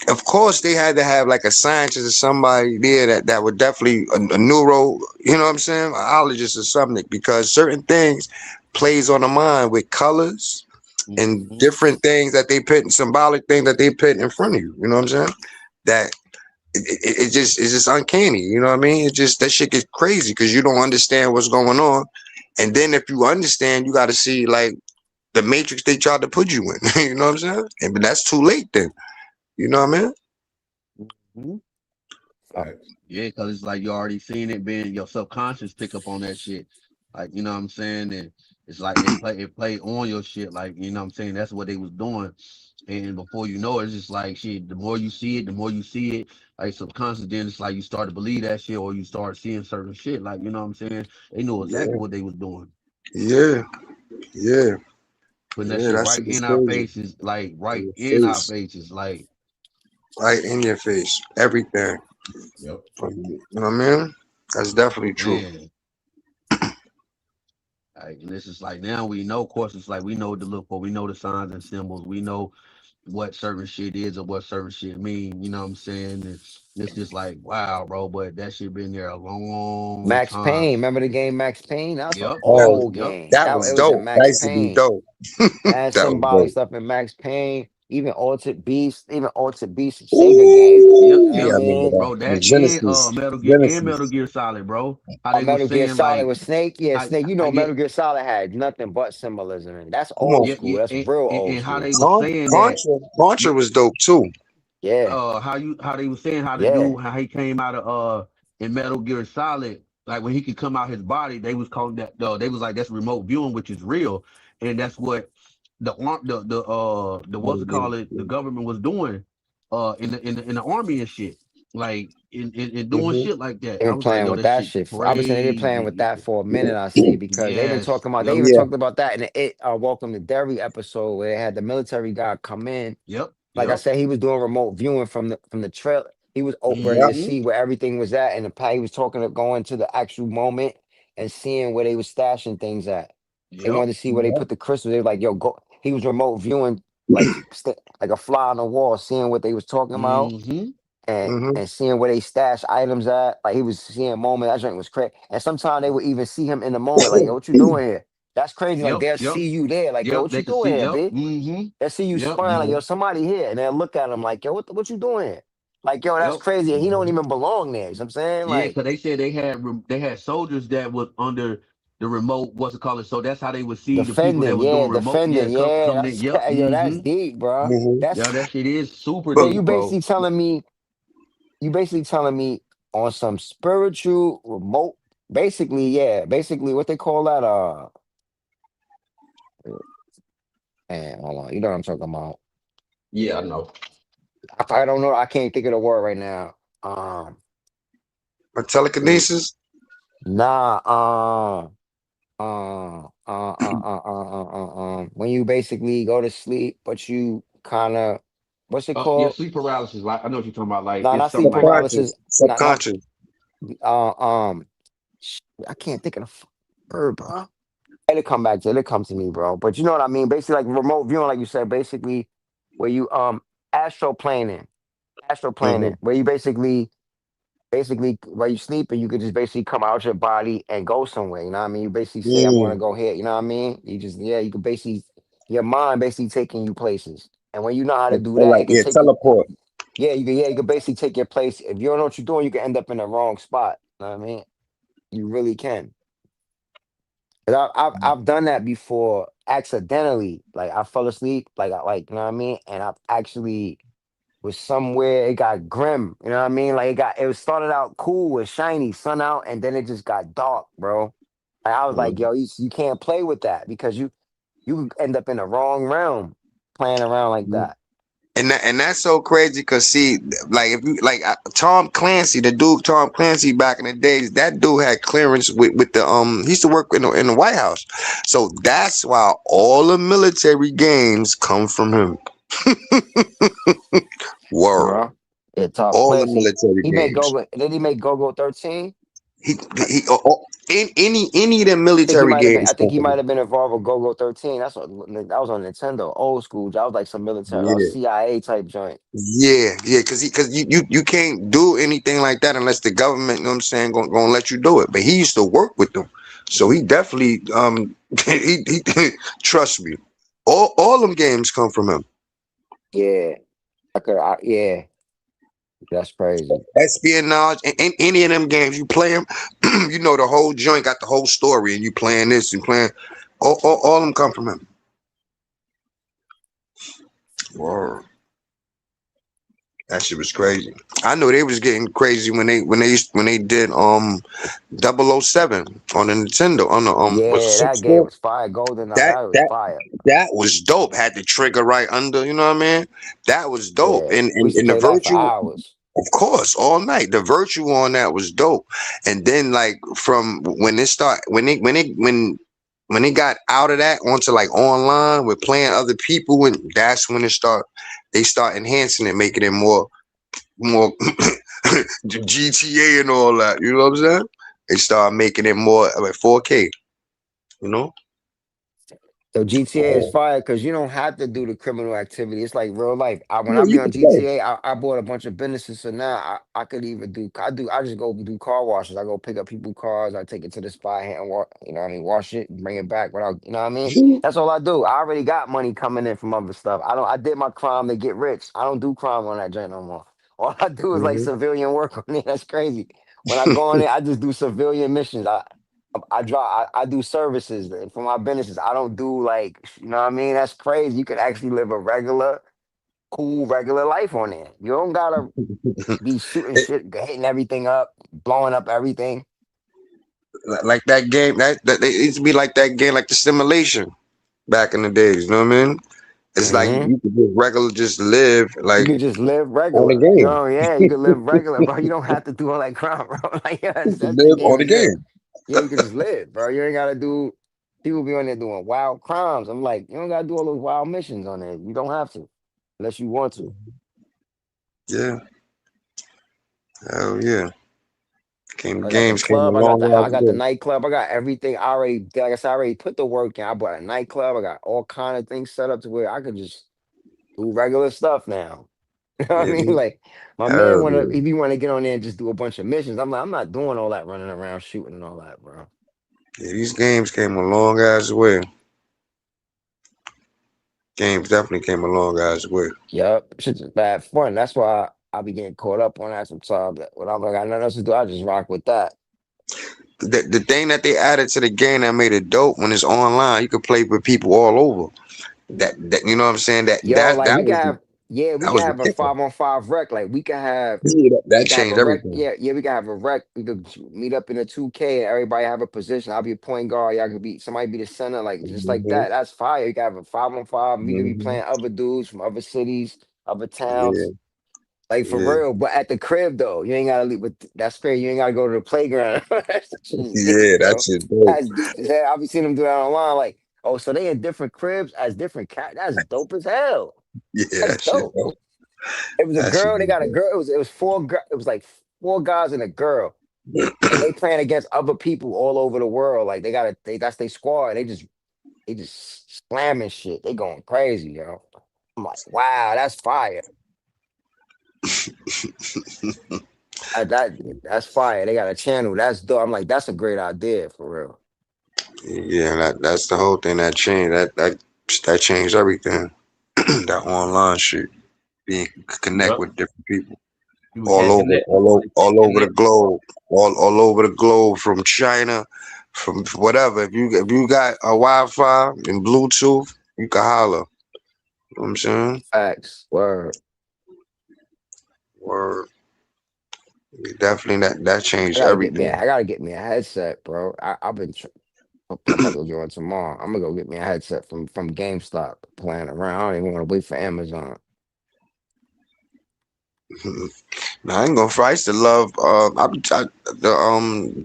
of course they had to have like a scientist or somebody there that would definitely a neuro, you know what I'm saying, biologist or something, because certain things plays on the mind with colors and Mm-hmm. different things that they put, symbolic things that they put in front of you. You know what I'm saying? That it's just uncanny. You know what I mean? It just, that shit gets crazy because you don't understand what's going on, and then if you understand, you got to see like the matrix they tried to put you in. You know what I'm saying? And but that's too late then. You know what I mean? Mhm. Uh, Facts. Yeah, because it's like you already seen it, being your subconscious pick up on that shit. Like, you know what I'm saying? And it's like it play on your shit. Like, you know what I'm saying? That's what they was doing. And before you know it, it's just like shit, the more you see it, the more you see it, like subconscious, then it's like you start to believe that shit, or you start seeing certain shit. Like, you know what I'm saying? They knew exactly Yeah, what they was doing. yeah, yeah, Putting that yeah. shit That right shit is in our crazy. faces, like In right your in our face, faces. Like, right in your face, everything. Yep. You know what I mean? That's definitely true. man. Like, and this is like now we know, of course, it's like we know what to look for. We know the signs and symbols. We know what certain shit is or what certain shit mean. You know what I'm saying? And it's just like, wow, bro. But that shit been there a long Max time. Payne. Remember the game Max Payne? That was an Yep, yep, Oh, old yep. game. that It was was in dope. That Max used to be Payne. dope. Mad That was symbolic dope. stuff in Max Payne. Even Altered Beast Sega game. Yep, Ooh, You know what I yeah, yep, I remember mean? that. bro. The That and Genesis, Metal Genesis. Gear Solid, bro. How they was Metal Gear saying Solid like, with Snake. Yeah, I, Snake. I get, Metal Gear Solid had nothing but symbolism in it. That's Come on, old yeah, school. yeah, That's real old and how school. they was saying that. Contra was dope too. Yeah, How they was saying how the yeah. dude, how he came out of in Metal Gear Solid, like when he could come out his body, they was calling that they was like, that's remote viewing, which is real, and that's what the what's it called, it the government was doing in the army and shit, like in doing Mm-hmm. shit like that. They've I been was like, playing yo, with that that shit shit. I've been saying they've been playing with crazy. that for a minute. I see because Yes, they yep, even Yeah, talked about that in the Welcome to Derry episode where they had the military guy come in. yep, Like I yep. said, he was doing remote viewing from the trail. He was ready to Yep. see where everything was at, and he was talking of going to the actual moment and seeing where they was stashing things at. They Yep. wanted to see where they put the crystals. They were like, "Yo, go." He was remote viewing, like like a fly on the wall, seeing what they was talking about Mm-hmm. and Mm-hmm. seeing where they stash items at. Like he was seeing a moment. That joint was crazy. And sometimes they would even see him in the moment, like, "Yo, what you doing here?" That's crazy. Like Yep. they'll Yep. see you there, like, "Yo, Yep. what you They can doing see. here, Yep. B?" Mm-hmm. They'll see you Yep. spying, like, Yeah. "Yo, somebody here," and they'll look at him like, "Yo, what you doing here?" Like, yo, that's Yep. crazy. And he don't even belong there. You know what I'm saying? Yeah, Like, because they said they had soldiers that was under the remote. What's it called? So that's how they would see the people that defending, was yeah, doing remote. Yeah, defending, yeah. coming in. That's Yep. yo, that's Mm-hmm. deep, bro. Mm-hmm. That's Yeah, that shit is super so deep, bro. you basically telling me on some spiritual remote, basically, yeah, basically what they call that, man, hold on, you know what I'm talking about. Yeah, I know. I don't know, I can't think of the word right now. A Shoot. telekinesis. Nah, when you basically go to sleep, but you kind of, what's it Yeah, called? sleep paralysis. Like I know what you're talking about. Like No, it's not something sleep like that. paralysis. Subconscious. Not Subconscious. uh um. I can't think of the word, bro. It'll come back to it'll come to me, bro. But you know what I mean. Basically, like remote viewing, like you said, basically where you astroplaning, Mm-hmm. astroplaning, where you basically while you sleep and you could just basically come out your body and go somewhere. You know what I mean? You basically say, I'm gonna Mm. go here. You know what I mean? You just you could basically your mind basically taking you places. And when you know how to do Or that, like it can take you. teleport. You can basically take your place. If you don't know what you're doing, you can end up in the wrong spot. You know what I mean? You really can. 'Cause I've done that before accidentally. Like I fell asleep, you know what I mean, and I actually was somewhere. It got grim, you know what I mean. Like it started out cool with shiny sun out, and then it just got dark, bro. Like, I was like, Mm. yo, you can't play with that because you could end up in the wrong realm playing around like that. And that's so crazy because see, like if you like Tom Clancy, the dude Tom Clancy back in the days, that dude had clearance with the he used to work in the White House, so that's why all the military games come from him. Word, Uh-huh. Yeah, Tom all the Clancy. military He made games. Go. Did he make Go 13? He I, he any of the I think he military might have been. I games think come he from might him. have been involved with Go 13. That was on Nintendo, old school. That was like some military, that was Yeah. CIA type joint. Yeah, because you can't do anything like that unless the government, you know what I'm saying, gonna let you do it. But he used to work with them, so he definitely he trust me. All them games come from him. Yeah, yeah, that's crazy. Espionage and any of them games you play them, you know the whole joint got the whole story, and you playing this and playing all them come from him. Word. That shit was crazy. I know they was getting crazy when they did 007 on the Nintendo on the was Yeah, that game 64. was fire. Golden, That that was that fire. that was dope. Had the trigger right under, you know what I mean? That was dope. Yeah, we used to And the play that for virtual, hours. of course, all night. The virtual on that was dope. And then like from when it start when it got out of that onto like online with playing other people, and that's when they start enhancing it, making it more GTA and all that. You know what I'm saying? They start making it more like 4K. You know? So GTA is Oh, fire because you don't have to do the criminal activity. It's like real life. When yeah, I be you on can play. GTA, I bought a bunch of businesses. So now I could even I just go do car washes. I go pick up people's cars. I take it to the spot and you know what I mean, wash it, bring it back without, you know what I mean? That's all I do. I already got money coming in from other stuff. I did my crime to get rich. I don't do crime on that joint no more. All I do is like Mhm. civilian work on it. That's crazy. When I go on there, I just do civilian missions. I do services for my businesses. I don't do like, you know what I mean? That's crazy. You could actually live a cool, regular life on there. You don't gotta be shooting shit, hitting everything up, blowing up everything. Like that game that it used to be like that game, like the simulation back in the days. You know what I mean? It's like Hmm you could just regular, just live You like can just live on the regular. You game. know, yeah, you can live regular, bro. You don't have to do all that crap, bro. Like, yeah, You can that's the live on game the is there. game. Yeah, you can just live, bro. You ain't gotta do. People be on there doing wild crimes. I'm like, you don't gotta do all those wild missions on there. You don't have to, unless you want to. Yeah, Hell yeah. I got the Games came a club. long I ass got the way. nightclub. I got everything. I already, like I said, I already put the work in. I bought a nightclub. I got all kind of things set up to where I could just do regular stuff now. You know what I Yeah, mean? Like my man hell wanna, yeah. if you want to get on there and just do a bunch of missions, I'm like, I'm not doing all that running around shooting and all that, bro. Yeah, these games came a long ass way. Games definitely came a long ass way. Yep, shit's just bad fun. That's why I be getting caught up on that sometimes. When I'm like, I got nothing else to do, I just rock with that. The thing that they added to the game that made it dope when it's online, you could play with people all over. That you know what I'm saying? Yo, like we can have, we That can was the have a kicker. 5-on-5 rec. Like Yeah, we that can have a changed rec. everything. Yeah, we can have a rec. We could meet up in a 2K and everybody have a position. I'll be a point guard. Y'all could be somebody be the center, like just like Hmm. that. That's fire. You can have a 5-on-5. We could be Hmm. playing other dudes from other cities, other Yeah, towns. Like for yeah, real, but at the crib though, you ain't gotta leave. But that's crazy. You ain't gotta go to the playground. That shit is yeah. deep, That yo. shit dope. That's deep as hell. I be seeing them do that online. Like, oh, so they in different cribs as different cat. That's dope as hell. Yeah, That's that shit dope. dope. It was a That shit girl. They is got a dope. girl. It was four. It was like four guys and a girl, and they playing against other people all over the world. Like that's their squad. They just slamming shit. They going crazy, yo. I'm like, wow, that's fire. That's fire. They got a channel. That's dope. I'm like, that's a great idea for real. Yeah, that's the whole thing that changed. That changed everything. That online shit, being connect Yep. with different people You was just connecting. all over the Connect. globe, all over the globe, from China, from whatever. If you got a Wi-Fi and Bluetooth, you can holler. You know what I'm saying? Facts. Word. Or definitely that changed everything. I gotta get me a headset, bro. I've been. I'm about to go get one tomorrow. I'm gonna go get me a headset from GameStop. Playing around. I don't even want to wait for Amazon. Now, I ain't gonna fry. I used to love the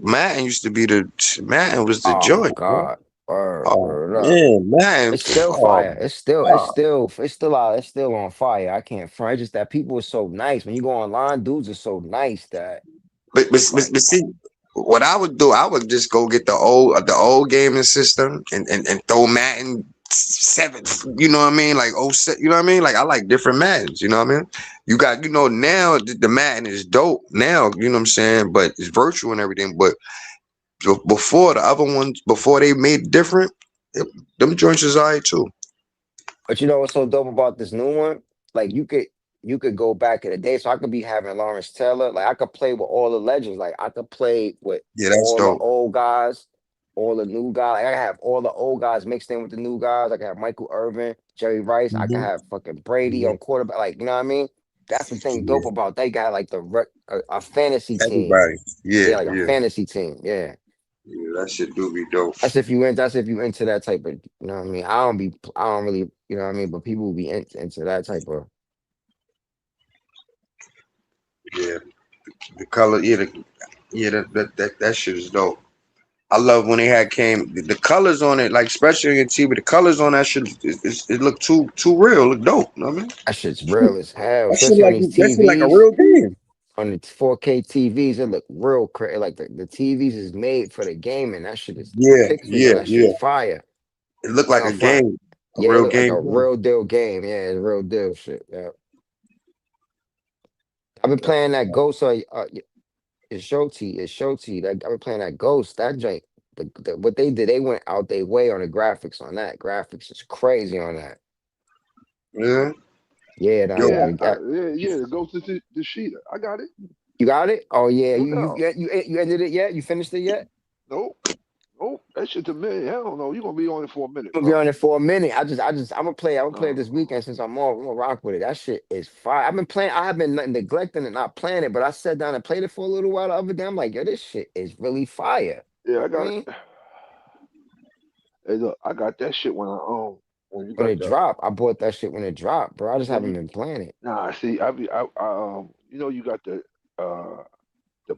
Madden used to be the Madden was the Oh my joint, bro. god. Word. Oh Word up. man, Madden. It's still Oh fire. god. It's still out. It's still on fire. I can't front. It's just that people are so nice. When you go online, dudes are so nice that it's like, But see, what I would do, I would just go get the old gaming system and throw Madden 7. You know what I mean? Like you know what I mean? Like I like different Maddens. You know what I mean? You got now the Madden is dope. Now you know what I'm saying, but it's virtual and everything. But before the other ones, before they made different, them joints is alright too. but you know what's so dope about this new one? Like you could go back in the day. So I could be having Lawrence Taylor. Like I could play with all the legends. Like I could play with Yeah, that's all the dope. old guys, all the new guys. Like, I can have all the old guys mixed in with the new guys. I can have Michael Irvin, Jerry Rice. I can Hmm. have fucking Brady Hmm. on quarterback. Like, you know what I mean? That's the thing dope Yeah, about they got like a fantasy team. everybody. Yeah, Yeah, like a yeah, fantasy team. Yeah. yeah. That shit do be dope. That's if you into that type of, you know what I mean? I don't really, you know what I mean, but people will be into that type of. Yeah, the color. Yeah, that shit is dope. I love when they had came the colors on it, like especially in TV. The colors on that shit, it looked too real. It look dope. You know what I mean? That shit's real as hell, That shit especially on these like a TVs, real game. on the 4K TVs. It look real crazy. Like the TVs is made for the gaming. That shit is the Yeah, pictures yeah, on that shit yeah. is fire. It looked I ain't like gonna a front. game, a Yeah, it real look like game. a real deal game. Yeah, it's real deal shit. Yeah. I've been playing that Ghost. It's Showty. That I've been playing that Ghost. That joint. What they did, they went out their way on the graphics on that. Graphics is crazy on that. Yeah, Yeah, yo, Yeah, that, yeah. The Ghost of the Sheet. I got it. you got it. Oh yeah, No doubt. you ended it yet? You finished it yet? Nope. Nope. That shit's a minute. Hell no. You're gonna be on it for a minute, I'm gonna be bro. on it for a minute. I'm gonna play it No. this weekend since I'm off. I'm gonna rock with it. That shit is fire. I've been playing. I have been neglecting it, not playing it, but I sat down and played it for a little while the other day. I'm like, yo, this shit is really fire. Yeah, I I got it. mean, Hey, look, I got that shit when you when got it dropped, I bought that shit when it dropped, bro. I just when haven't you been playing it. nah. See, you got the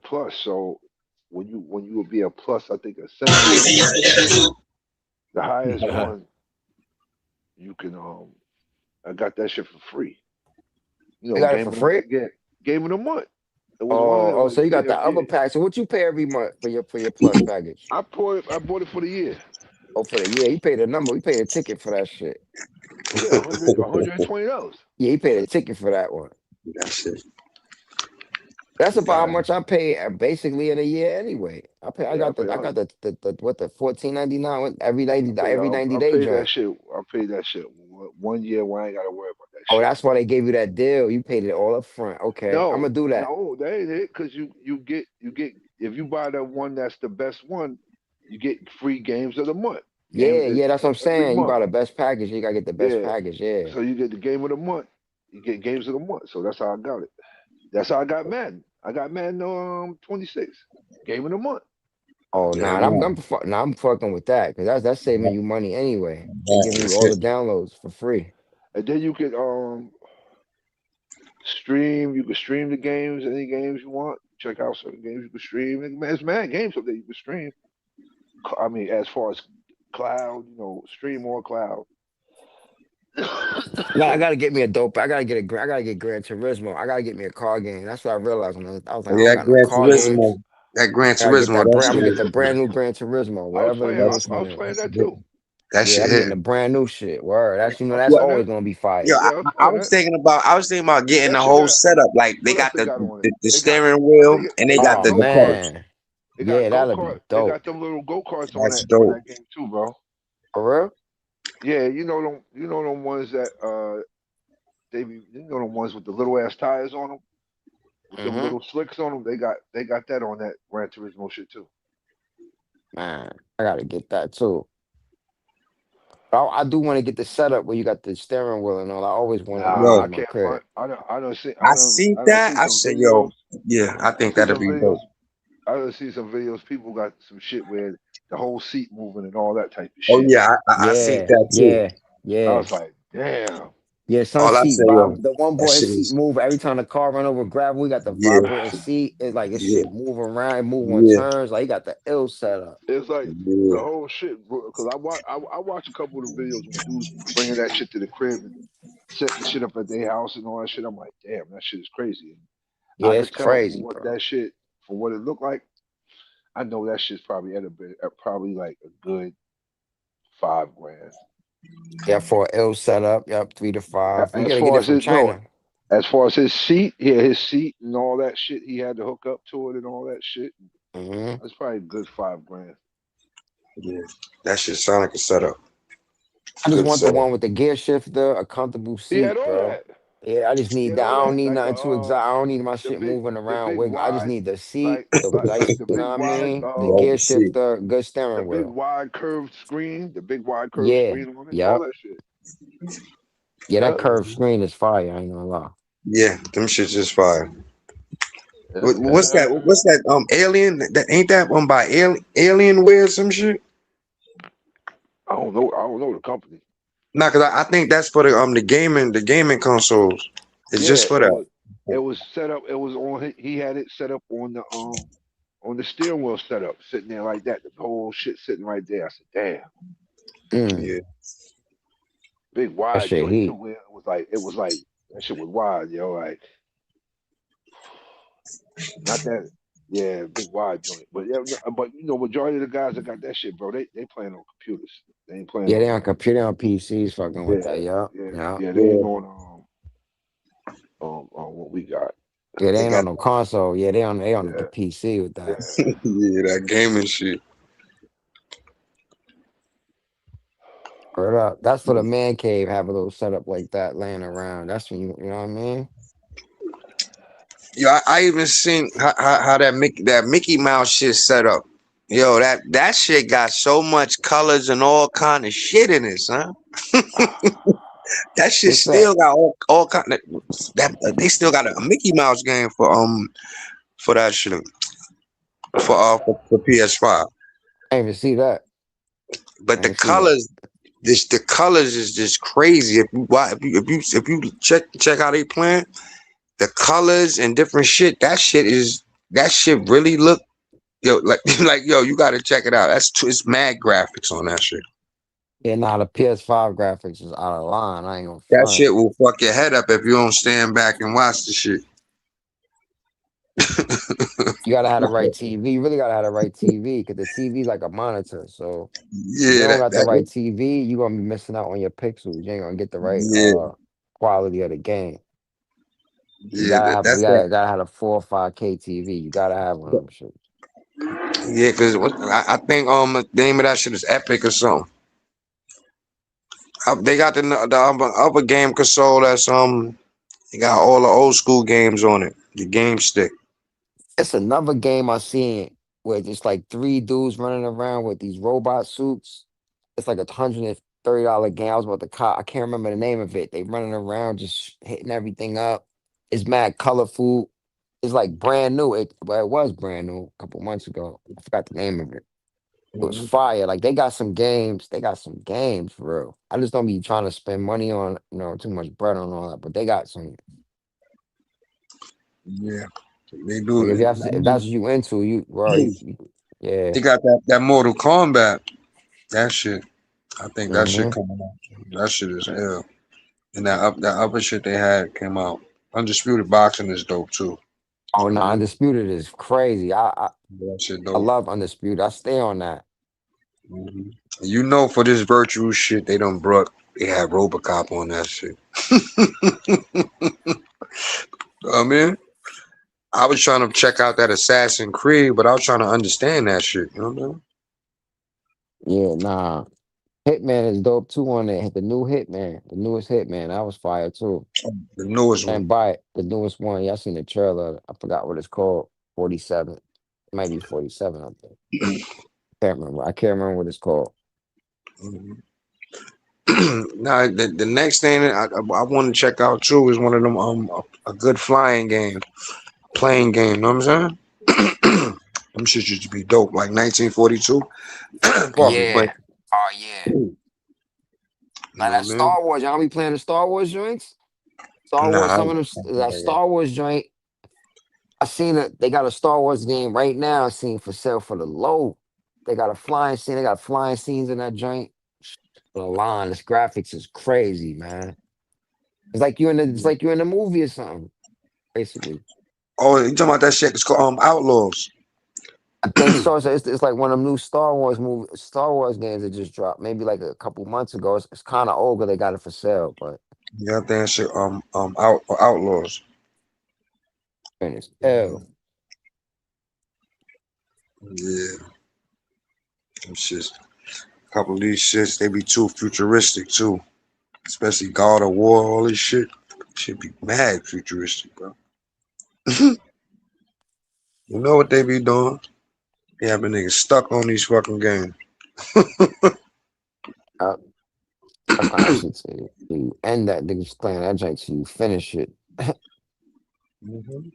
plus. So when you would be a plus, I think essential, the highest one, you can I got that shit for free. You got it Game for of the free? game of the month. It was one of them. So you got the other pack. So what you pay every month for your plus package? I bought it for the year. Oh, for the year, you paid a number. You paid a ticket for that shit. Yeah, $120. Yeah, you paid a ticket for that one. That's it. That's about how much I pay basically in a year anyway. I got the what the $14.99 every 90 day paid joint. that shit. I paid that shit 1 year when I ain't gotta worry about that Oh, shit. that's why they gave you that deal. You paid it all up front. Okay, I'm gonna do that. No, that ain't it. Cause you get if you buy the one that's the best one, you get free games of the month. Yeah, that's what I'm saying. You month. buy the best package, you gotta get the best package. Yeah. So you get the game of the month. You get games of the month. So that's how I got it. That's how I got Madden. I got Madden 26 game of the month. Oh nah, I'm fucking with that because that's saving you money anyway. They're giving you all the downloads for free. And then you could stream. You can stream the games, any games you want. Check out certain games you can stream. There's mad games up there you can stream. I mean, as far as cloud, stream or cloud. I gotta get me a dope. I gotta get Gran Turismo. I gotta get me a car game. That's what I realized when I was like, I don't got no car games. That Gran I'm Turismo. gonna get the brand new Gran Turismo. Whatever the newest one is. I was playing that too. That shit I'm hit. getting the brand new shit. Word. That's always gonna be fire. Yo, I was thinking about getting the whole setup. Like they got the steering wheel and they got the man. Yeah, that'll be dope. They got them little go-karts on that game too, bro. For real? Yeah, you know them ones that them ones with the little ass tires on them, with them little slicks on them. They got that on that Gran Turismo shit too. Man, I gotta get that too. I do want to get the setup where you got the steering wheel and all. I always wanted to in my crib. I see that. I said, yo, yeah, I think that'll be dope. I done see some videos. People got some shit where the whole seat moving and all that type of shit. Oh yeah, I see that too. Yeah. I was like, damn. Yeah, some seat the one boy his seat move every time the car run over gravel. We got the vibrating seat. It's like it shit move around, move on turns. Like you got the ill setup. It's like the whole shit. Because I watch a couple of the videos when dudes bringing that shit to the crib and setting shit up at their house and all that shit. I'm like, damn, that shit is crazy. Yeah, it's crazy. That shit, for what it looked like, I know that shit's probably probably like a good $5,000. Yeah, for an ill setup, yep, 3 to 5. You gotta get it from China. As far as his seat, his seat and all that shit, he had to hook up to it and all that shit. That's probably a good $5,000. Yeah, that shit sound like a setup. I just want the one with the gear shifter, a comfortable seat, bro. Yeah, I just need that. I don't need nothing too exotic. I don't need my shit moving around. I just need the seat, the nice, you know what I mean? The gear shifter, good steering wheel. The big wide curved screen, screen on it, all that shit. Yeah, that curved screen is fire. I ain't gonna lie. Yeah, them shit's just fire. What's that? What's that? Alien? That ain't that one by Alienware or some shit? I don't know the company. Nah, cause I think that's for the gaming consoles. It's just for that. It was set up. It was on. He had it set up on the steering wheel setup, sitting there like that. The whole shit sitting right there. I said, damn. Yeah. Big wide joint too. Where it was like that shit was wide, yo. Like not that. Yeah, big wide joint. But majority of the guys that got that shit, bro, they playing on computers. They ain't playing. Yeah, they on computer, on PCs, fucking with that. Yeah. They ain't on what we got. Yeah, they ain't on no console. Yeah, they on the PC with that. Yeah, that gaming shit. Word up. That's for the man cave. Have a little setup like that laying around. That's when you know what I mean. Yo, I even seen how that Mickey Mouse shit set up. Yo, that shit got so much colors and all kind of shit in it, son. That shit still got all kind of that. They still got a Mickey Mouse game for that shit for PS5. I didn't even see that. But the colors, the colors is just crazy. If you check how they playing. The colors and different shit, that shit really look, like you gotta check it out. It's mad graphics on that shit. Yeah, the PS5 graphics is out of line. I ain't gonna that shit will fuck your head up if you don't stand back and watch the shit. You gotta have the right TV. You really gotta have the right TV because the TV is like a monitor. So if you Yeah, don't got the right that TV, you're gonna be missing out on your pixels. You ain't gonna get the right yeah, quality of the game. You yeah, gotta have that's you that. gotta have a 4 or 5K TV. You gotta have one of them shit. Yeah, because I think the name of that shit is Epic or something. They got the other game console that's they got all the old school games on it. The game stick. It's another game I seen where it's like 3 dudes running around with these robot suits. It's like $130 game. I was about to cop. I can't remember the name of it. They running around just hitting everything up. It's mad colorful. It's like brand new. It was brand new a couple months ago. I forgot the name of it. It was Mhm. fire. Like they got some games. They got some games for real. I just don't be trying to spend money on too much bread on all that. But they got some. Yeah, they Like do. if that's what you into, yeah. They got that Mortal Kombat. That shit. I think that shit Hmm. coming out. That shit is hell. And that other shit they had came out. Undisputed Boxing is dope too. Oh no, Mhm. Undisputed is crazy. That shit I dope. love Undisputed. I stay on that. Mhm. You know, for this virtual shit, they had Robocop on that shit. I mean, I was trying to check out that Assassin Creed, but I was trying to understand that shit. You know what I'm Yeah, nah. Hitman is dope too on there. The new Hitman, the newest Hitman, that was fire too. saying? The newest one. And buy it, the newest one. Yeah, I seen the trailer. I forgot what it's called. 47. It might be 47, I think. Can't remember. I can't remember what it's called. Mhm. Now, the next thing I want to check out too is one of them a good flying game, playing game. Know what I'm saying? Them shit used to be dope, like 1942. Pardon me, but Yeah. Oh yeah. you Now know that what I mean? Star Wars, y'all be playing the Star Wars joints? Star Wars, Nah, some of them that Star Wars joint. I seen it. They got a Star Wars game right now. Seen for sale for the low. They got a flying scene. They got flying scenes in that joint. The line, this graphics is crazy, man. It's like you in a movie or something, basically. oh, you talking about that shit? It's called Outlaws. I think so. It's like one of them new Star Wars games that just dropped, maybe like a couple months ago. It's kind of old, but they got it for sale. But Yeah, that shit Outlaws. man, it's L. Yeah, them shits. A couple of these shits, they be too futuristic too. Especially God of War, all this shit. Should be mad futuristic, bro. You know what they be doing? They having niggas stuck on these fucking games. I stuck on that shit till you end that niggas playing that joint till you finish it. Mhm.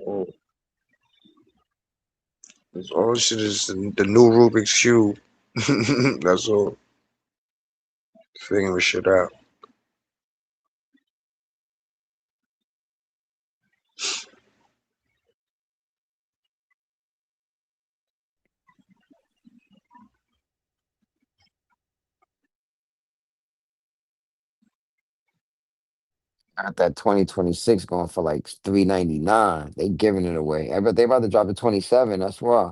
Oh, it's all shit is the new Rubik's Cube. That's all. Figuring shit out. Got that 2026 going for like 399. They giving it away. But they about to drop the 27. That's why.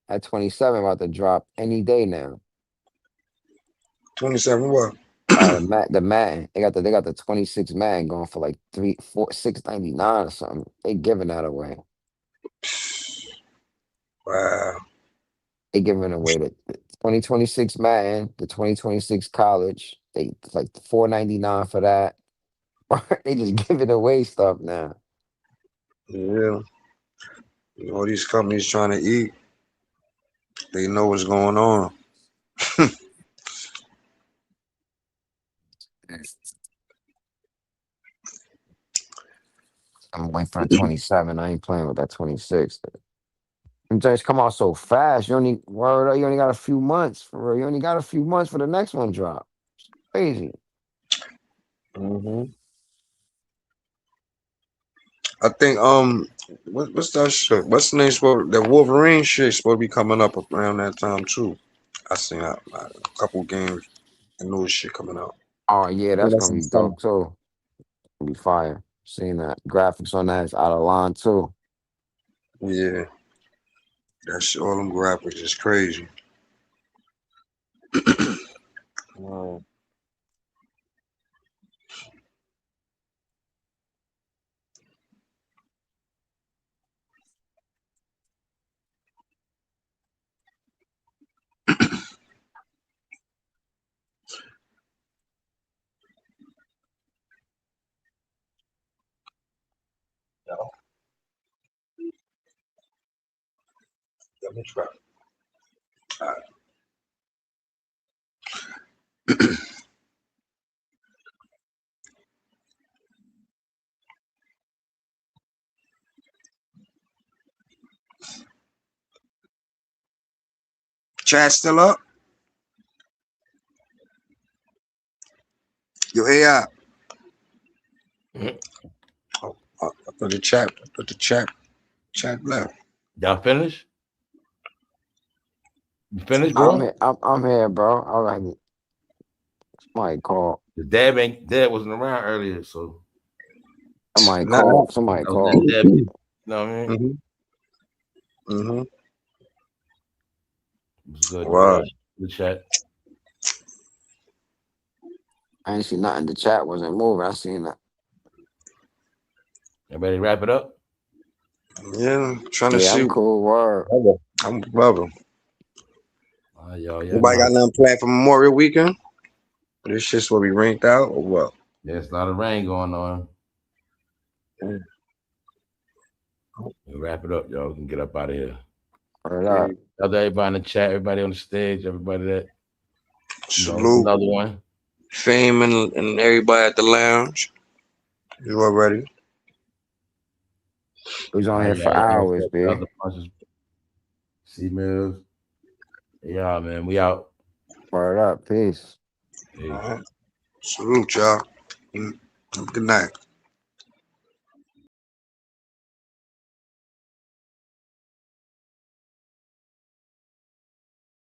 That 27 about to drop any day now. 27 what? The Madden. They got the 26 Madden going for like 699 or something. They giving that away. Wow. They giving away the 2026 Madden, the 2026 college. They it's like 499 for that. They just giving away stuff now. Yeah. All these companies trying to eat. They know what's going on. I'm waiting for the 27. I ain't playing with that 26. Them just come out so fast. You only got a few months for real. You only got a few months for the next one drop. Crazy. Hmm. I think what's that shit? What's the name? That Wolverine shit supposed to be coming up around that time too. I seen a couple games and new shit coming out. Oh yeah, Yeah, that's that's gonna in be summer. dope too. Gonna be fire. Seen that graphics on that is out of line too. Yeah, that's all them graphics is crazy. Wow. Let me try. All right. Chat still up? Yo, AI. Oh, I put the chat. Chat left. Y'all finished? You finished, bro? I'm here, bro. All right. Somebody call. The dad wasn't around earlier, so Somebody Nah. call. Somebody that was call. that dad. You know what I mean? Mm-hmm. It was good. Wow. Good chat. I ain't see nothing. The chat wasn't moving. I seen that. Everybody wrap it up? Yeah, I'm trying to Yeah, see. I'm cool. Word. I'm brother. Y'all, Nobody got nothing planned for Memorial Weekend? This shit's what we ranked out or what? There's a lot of rain going on. We'll wrap it up, y'all. We can get up out of here. Word up. Everybody in the chat, everybody on the stage, everybody that Salute. Another one. Fame and everybody at the lounge. You already? We was on here for hours, man. C-Mills. Yeah, man. We out. Word up. Peace. All right. Salute, y'all. Good night.